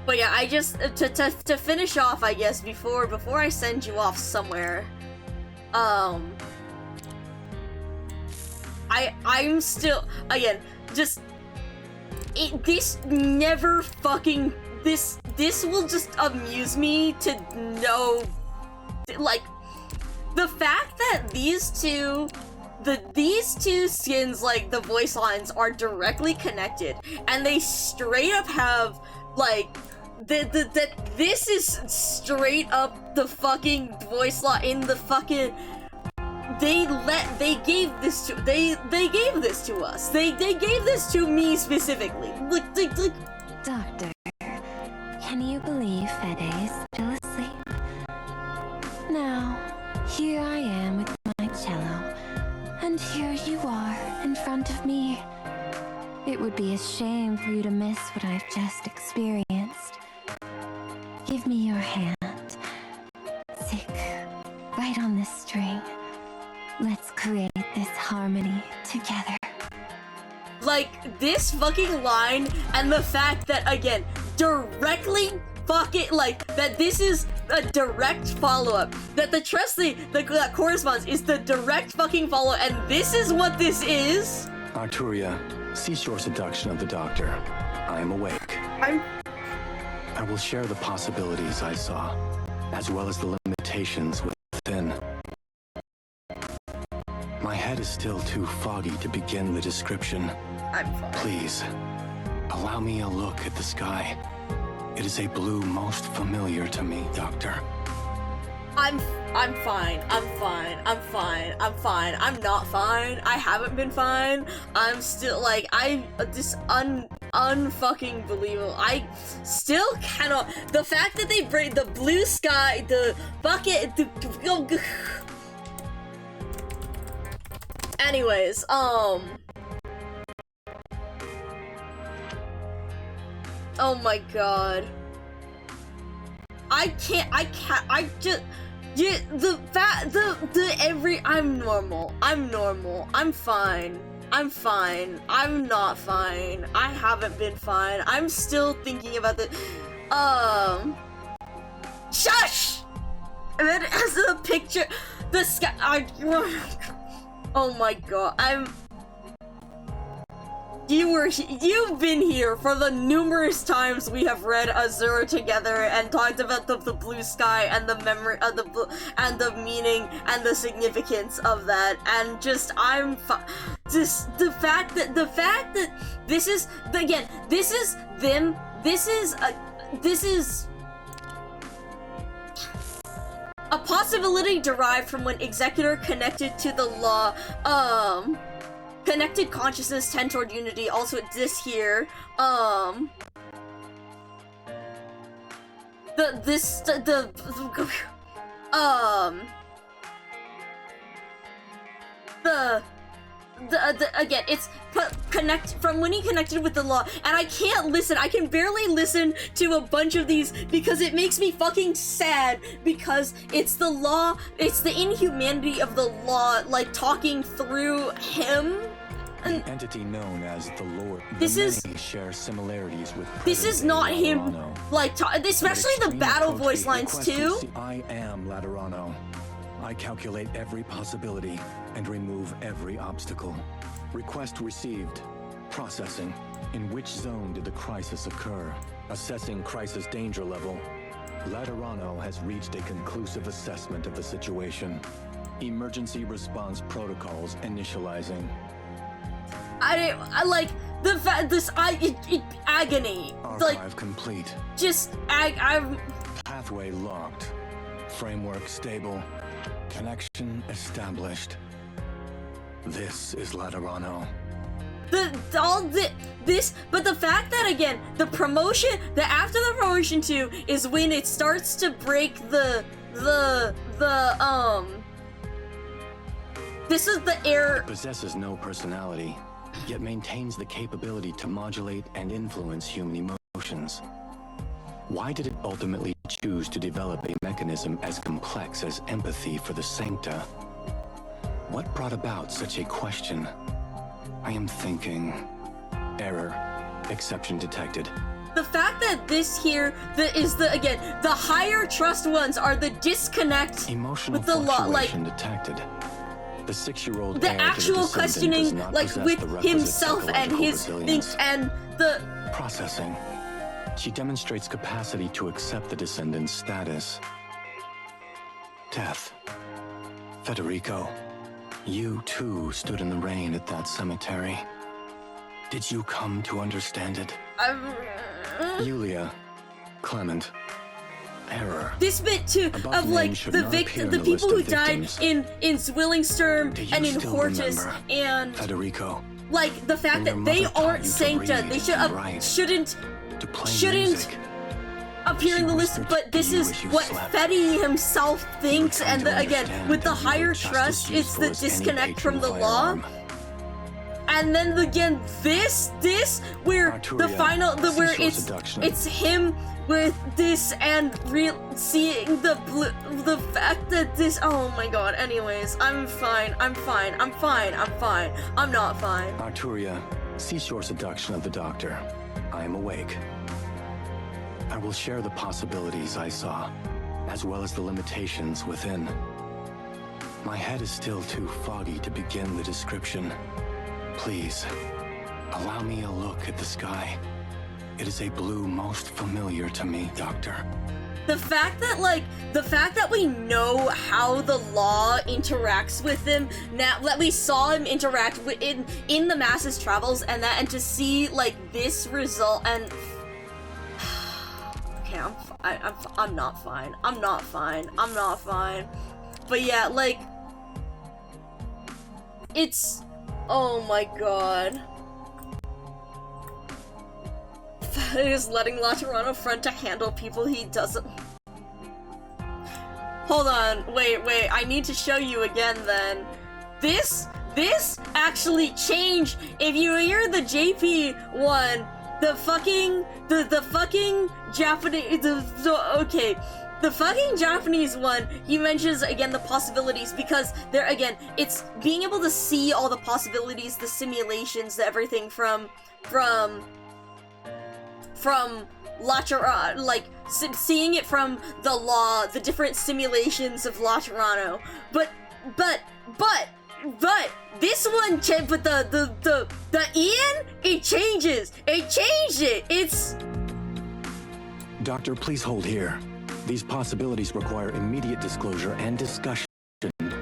But yeah, I just to finish off, I guess, before I send you off somewhere, I'm still, again, just this never fucking this will just amuse me to know, like, the fact that these two skins, like, the voice lines are directly connected, and they straight up have, like, this is straight up the fucking voice line in the fucking... They gave this to us. They gave this to me specifically. Like... Doctor, can you believe Fede is still asleep? Now, here I am with my cello, and here you are in front of me. It would be a shame for you to miss what I've just experienced. Give me your hand. Sick, right on this string. Let's create this harmony together. Like, this fucking line, and the fact that, again, directly fucking, like, that this is a direct follow-up, that the trust that corresponds is the direct fucking follow-up, and this is what this is? Arturia, cease your seduction of the doctor. I am awake. I will share the possibilities I saw, as well as the limitations within. My head is still too foggy to begin the description. I'm fine. Please, allow me a look at the sky. It is a blue most familiar to me, Doctor. I'm fine. I'm not fine. I haven't been fine. I'm still, like, unfucking believable. I still cannot. The fact that they bring the blue sky, the bucket, anyways, oh my god. I just, yeah, I'm normal. I'm fine. I'm not fine. I haven't been fine. I'm still thinking about the, shush! And then it has a picture, the sky, oh my god, you've been here for the numerous times we have read Azure together and talked about the blue sky and the memory of and the meaning and the significance of that, and just just the fact that this is a possibility derived from when executor connected to the law, connected consciousness tend toward unity. Also, this here, again, it's from when he connected with the law, and I can't listen. I can barely listen to a bunch of these because it makes me fucking sad, because it's the law, it's the inhumanity of the law, like, talking through him. The entity known as the Lord. This is share similarities with. This is not him, like, especially the battle voice lines too. I am Laterano. I calculate every possibility and remove every obstacle. Request received. Processing. In which zone did the crisis occur? Assessing crisis danger level. Laterano has reached a conclusive assessment of the situation. Emergency response protocols initializing. I like the fact agony. Archive like complete. Just I'm Pathway locked. Framework stable. Connection established. This is Laterano. But the fact that, again, the promotion, after the promotion 2 is when it starts to break this is the air. It possesses no personality, yet maintains the capability to modulate and influence human emotions. Why did it ultimately choose to develop a mechanism as complex as empathy for the Sancta? What brought about such a question? I am thinking. Error. Exception detected. The fact that this here, the higher trust ones are the disconnect Emotional with the law, like detected. The 6-year-old the actual questioning, like with himself and his things and the processing. She demonstrates capacity to accept the descendant's status. Death. Federico, you too stood in the rain at that cemetery. Did you come to understand it? Julia, Clement, Error. This bit too of like the people who died in Zwillingstern and in Hortus and Federico. Like the fact that they aren't Sancta, they shouldn't appear in the list, but this is what Fetty himself thinks, and again, with the higher trust, it's the disconnect from the law. And then again, this where the final, where it's him with this and seeing the fact that this, oh my god, anyways, I'm fine, I'm not fine. Arturia, cease your seduction of the doctor. I am awake. I will share the possibilities I saw, as well as the limitations within. My head is still too foggy to begin the description. Please, allow me a look at the sky. It is a blue most familiar to me, Doctor. The fact that we know how the law interacts with him, now that we saw him interact with in the Masses Travels, and to see like this result, and okay, I'm not fine. But yeah, like, it's, oh my god. is letting Laterano front to handle people he doesn't... Hold on, wait, I need to show you again then. This actually changed. If you hear the JP one, the fucking Japanese, okay. The fucking Japanese one, he mentions again the possibilities because there again, it's being able to see all the possibilities, the simulations, the everything from Laterano, like seeing it from the law, the different simulations of Laterano. But this one, but the Ian, it changes. It changed it. It's. Doctor, please hold here. These possibilities require immediate disclosure and discussion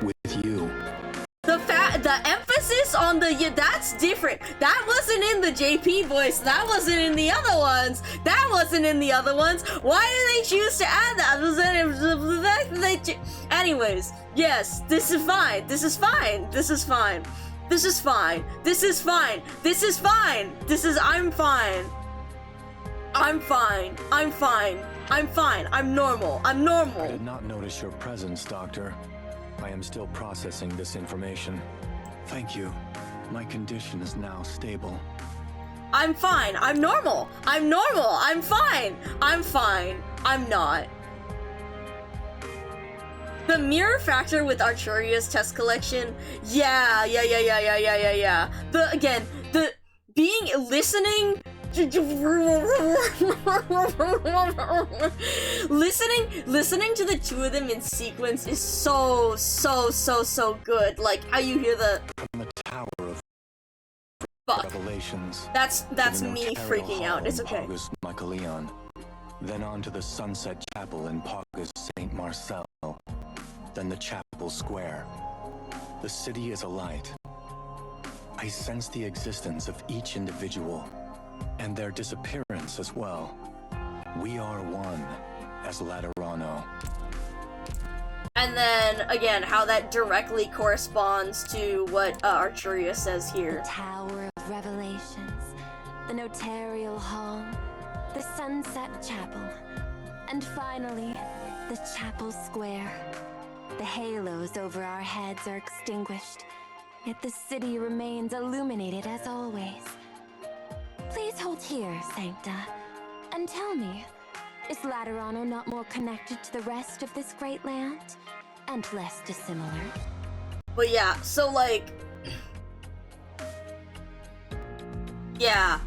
with you. The emphasis on the that's different. That wasn't in the JP voice. That wasn't in the other ones. That wasn't in the other ones. Why did they choose to add that? Anyways, yes, this is fine. This is fine. This is fine. This is fine. This is fine. This is fine. This is I'm fine. I'm fine. I'm fine. I'm fine. I'm normal. I'm normal. I did not notice your presence, Doctor. I am still processing this information. Thank you. My condition is now stable. I'm fine. I'm normal. I'm normal. I'm fine. I'm fine. I'm not. The mirror factor with Arturia's test collection. Yeah. The being listening listening to the two of them in sequence is so good. Like how you hear the from the Tower of fuck. Revelations. That's me freaking out. It's okay. Pagus Michaelion. Then on to the Sunset Chapel in Pagus Saint Marcel. Then the Chapel Square. The city is alight. I sense the existence of each individual. And their disappearance as well. We are one as Laterano. And then, again, how that directly corresponds to what Arturia says here. The Tower of Revelations, the Notarial Hall, the Sunset Chapel, and finally, the Chapel Square. The halos over our heads are extinguished, yet the city remains illuminated as always. Please hold here, Sancta, and tell me, is Laterano not more connected to the rest of this great land, and less dissimilar? But yeah, so like... Yeah,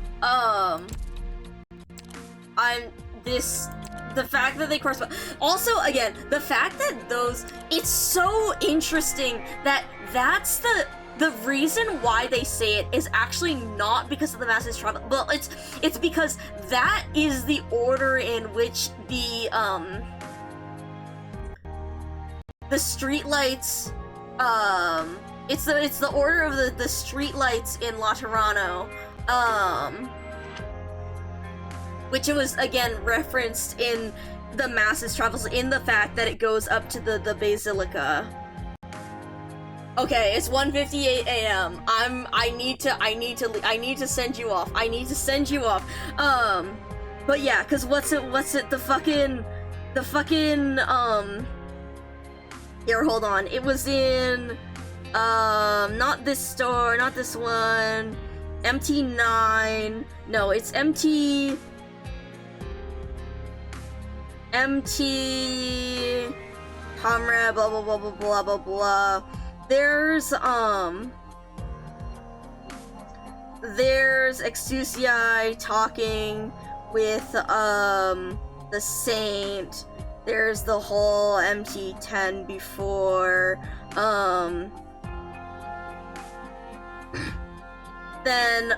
the fact that they correspond... Also, again, the fact that those... It's so interesting that that's the reason why they say it is actually not because of the Master's Travel. Well, it's because that is the order in which the streetlights, it's the order of the streetlights in Laterano, which it was again referenced in the Master's Travels in the fact that it goes up to the Basilica. Okay, it's 1:58 a.m. I need to send you off. I need to send you off. But yeah, cause what's it, the fucking, here, hold on. It was in, not this store, not this one, MT9, no, it's MT, comrade, blah, blah, blah, blah, blah, blah, blah. There's Exusiai talking with, the Saint. There's the whole MT10 before, then,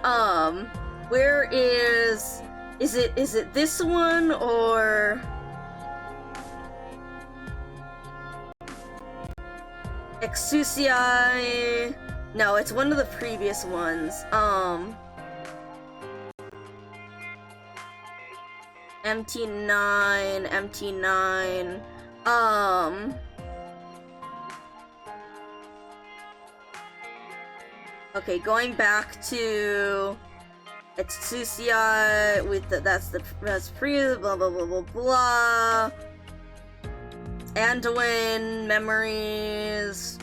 where is it this one, or... Exusiai... No, it's one of the previous ones. MT9... Okay, going back to... It's Tsusia with that's pre blah blah blah blah blah. Anduin, memories,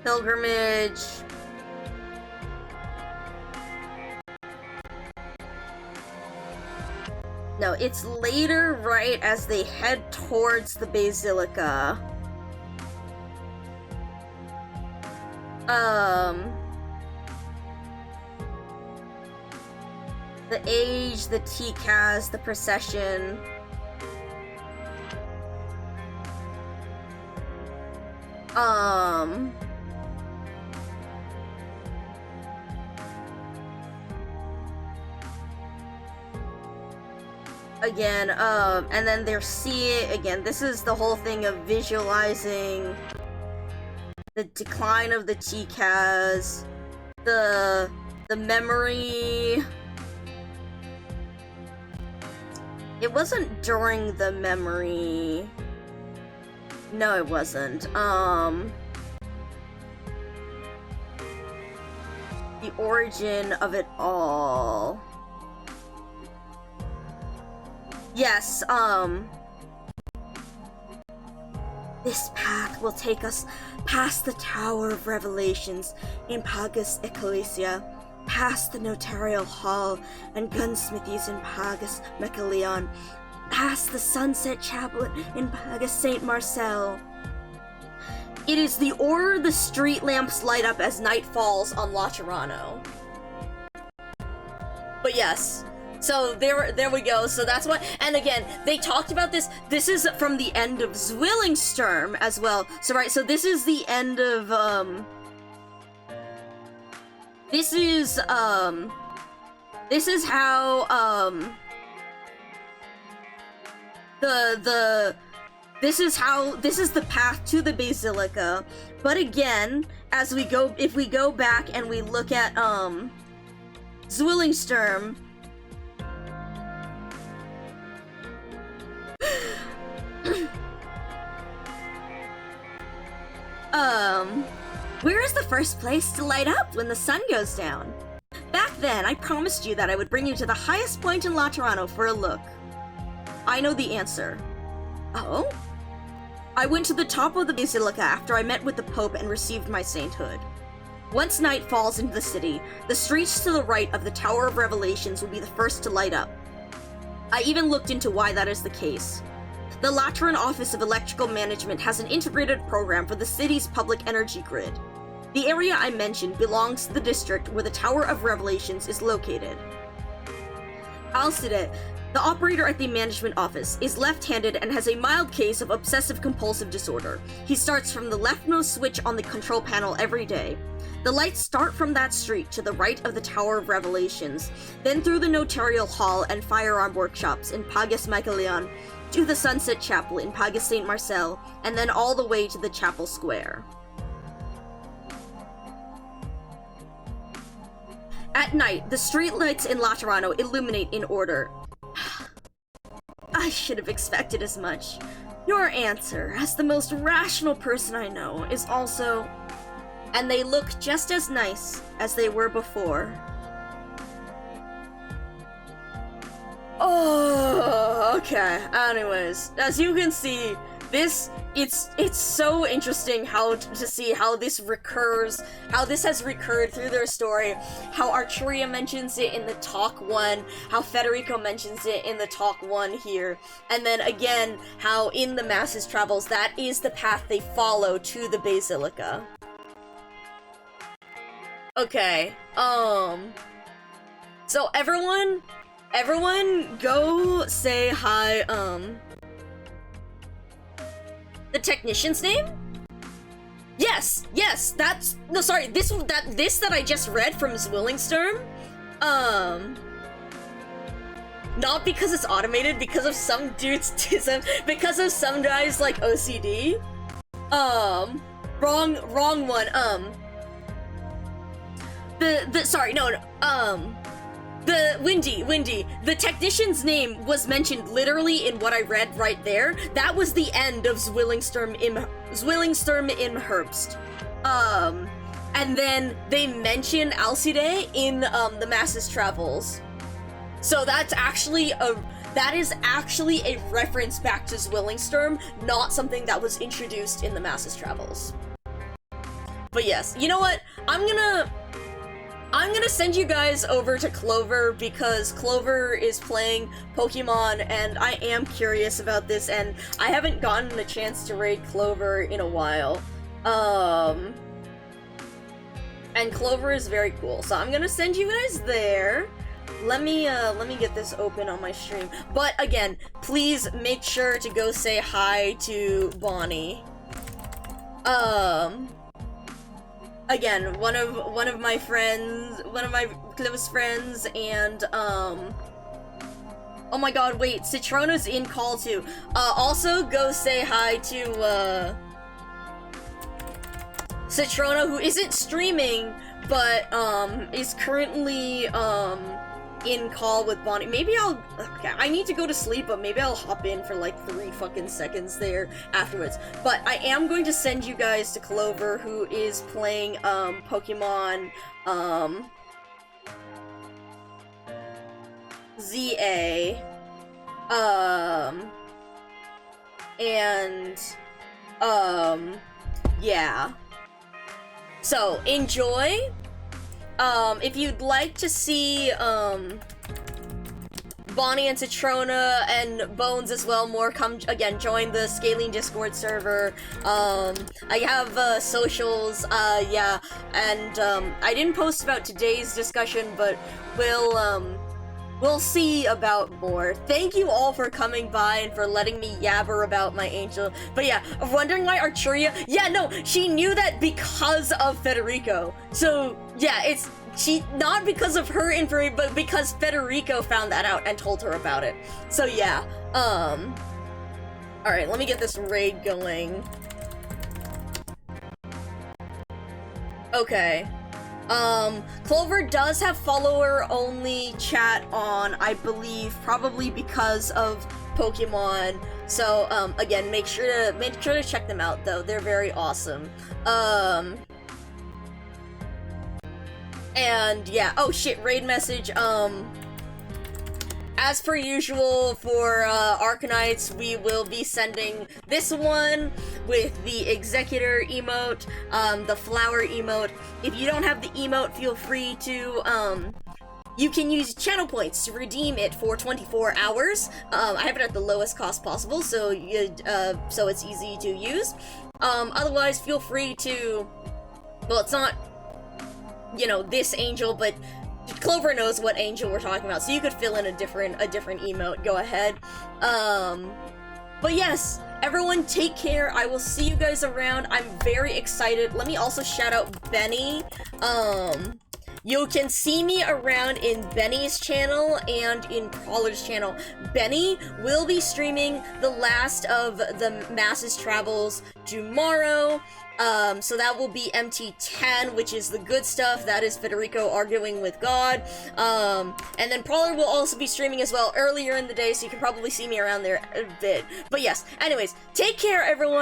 pilgrimage. No, it's later, right as they head towards the Basilica. The age, the TCAS, the procession. Again, and then they're seeing, again, this is the whole thing of visualizing the decline of the TCAS, the memory. It wasn't during the memory. No, it wasn't. The origin of it all. Yes, this path will take us past the Tower of Revelations in Pagus Ecclesia, past the Notarial Hall and gunsmithies in Pagus Mechaleon, past the Sunset Chapel in Pagus Saint Marcel. It is the order the street lamps light up as night falls on Laterano. But yes. So there we go. So that's what, and again, they talked about this. This is from the end of Zwillingstürm as well. So right, so this is the end of this is how this is the path to the Basilica. But again, as we go, if we go back and we look at Zwillingstürm, where is the first place to light up when the sun goes down? Back then, I promised you that I would bring you to the highest point in Laterano for a look. I know the answer. Oh? I went to the top of the Basilica after I met with the Pope and received my sainthood. Once night falls into the city, the streets to the right of the Tower of Revelations will be the first to light up. I even looked into why that is the case. The Lateran Office of Electrical Management has an integrated program for the city's public energy grid. The area I mentioned belongs to the district where the Tower of Revelations is located. Alcide, the operator at the management office, is left-handed and has a mild case of obsessive-compulsive disorder. He starts from the leftmost switch on the control panel every day. The lights start from that street to the right of the Tower of Revelations, then through the Notarial Hall and firearm workshops in Pagus Mechaleon, to the Sunset Chapel in Pagus Saint Marcel, and then all the way to the Chapel Square. At night, the streetlights in Laterano illuminate in order. I should have expected as much. Your answer, as the most rational person I know, is also... And they look just as nice as they were before. Oh, okay. Anyways, as you can see, this it's so interesting how to see how this recurs, how this has recurred through their story, how Arturia mentions it in the Talk 1, how Federico mentions it in the Talk 1 here, and then again, how in the Masses Travels, that is the path they follow to the Basilica. Okay, so everyone go say hi, the technician's name? Yes, that's, no, sorry, this that I just read from Zwillingstürm, not because it's automated, because of some dude's, because of some guy's, like, OCD, wrong one, the Windy, the technician's name was mentioned literally in what I read right there. That was the end of Zwillingstürm im Herbst. and then they mention Alcide in the Masses Travels. So that is actually a reference back to Zwillingsturm, not something that was introduced in the Masses Travels. But yes, you know what? I'm gonna send you guys over to Clover because Clover is playing Pokemon and I am curious about this and I haven't gotten a chance to raid Clover in a while. And Clover is very cool, so I'm gonna send you guys there. Let me get this open on my stream. But again, please make sure to go say hi to Bonnie. Again, one of my friends, one of my close friends, and oh my god, wait, Citrona's in call too. Also go say hi to Citrona, who isn't streaming, but is currently in call with Bonnie. Maybe okay, I need to go to sleep, but maybe I'll hop in for like 3 fucking seconds there afterwards. But I am going to send you guys to Clover, who is playing Pokemon ZA. Yeah. So enjoy. If you'd like to see, Bonnie and Citrona and Bones as well more, come, again, join the Scaling Discord server. I have, socials, yeah, and, I didn't post about today's discussion, but we'll see about more. Thank you all for coming by and for letting me yabber about my angel. But yeah, wondering why Arturia? Yeah, no, she knew that because of Federico. So, yeah, not because of her information, but because Federico found that out and told her about it. So yeah, alright, let me get this raid going. Okay. Clover does have follower-only chat on, I believe, probably because of Pokemon. So, again, make sure to check them out, though. They're very awesome. And, yeah. Oh, shit, raid message, as per usual for, Arcanites, we will be sending this one with the Executor emote, the Flower emote. If you don't have the emote, feel free to, you can use channel points to redeem it for 24 hours. I have it at the lowest cost possible, so so it's easy to use. Otherwise, feel free to, well, it's not, you know, this angel, but Clover knows what angel we're talking about, so you could fill in a different emote. Go ahead. But yes, everyone take care. I will see you guys around. I'm very excited. Let me also shout out Benny. You can see me around in Benny's channel and in Prowler's channel. Benny will be streaming the last of the Masses Travels tomorrow. So that will be MT10, which is the good stuff. That is Federico arguing with God. And then Prowler will also be streaming as well earlier in the day, so you can probably see me around there a bit. But yes, anyways, take care, everyone.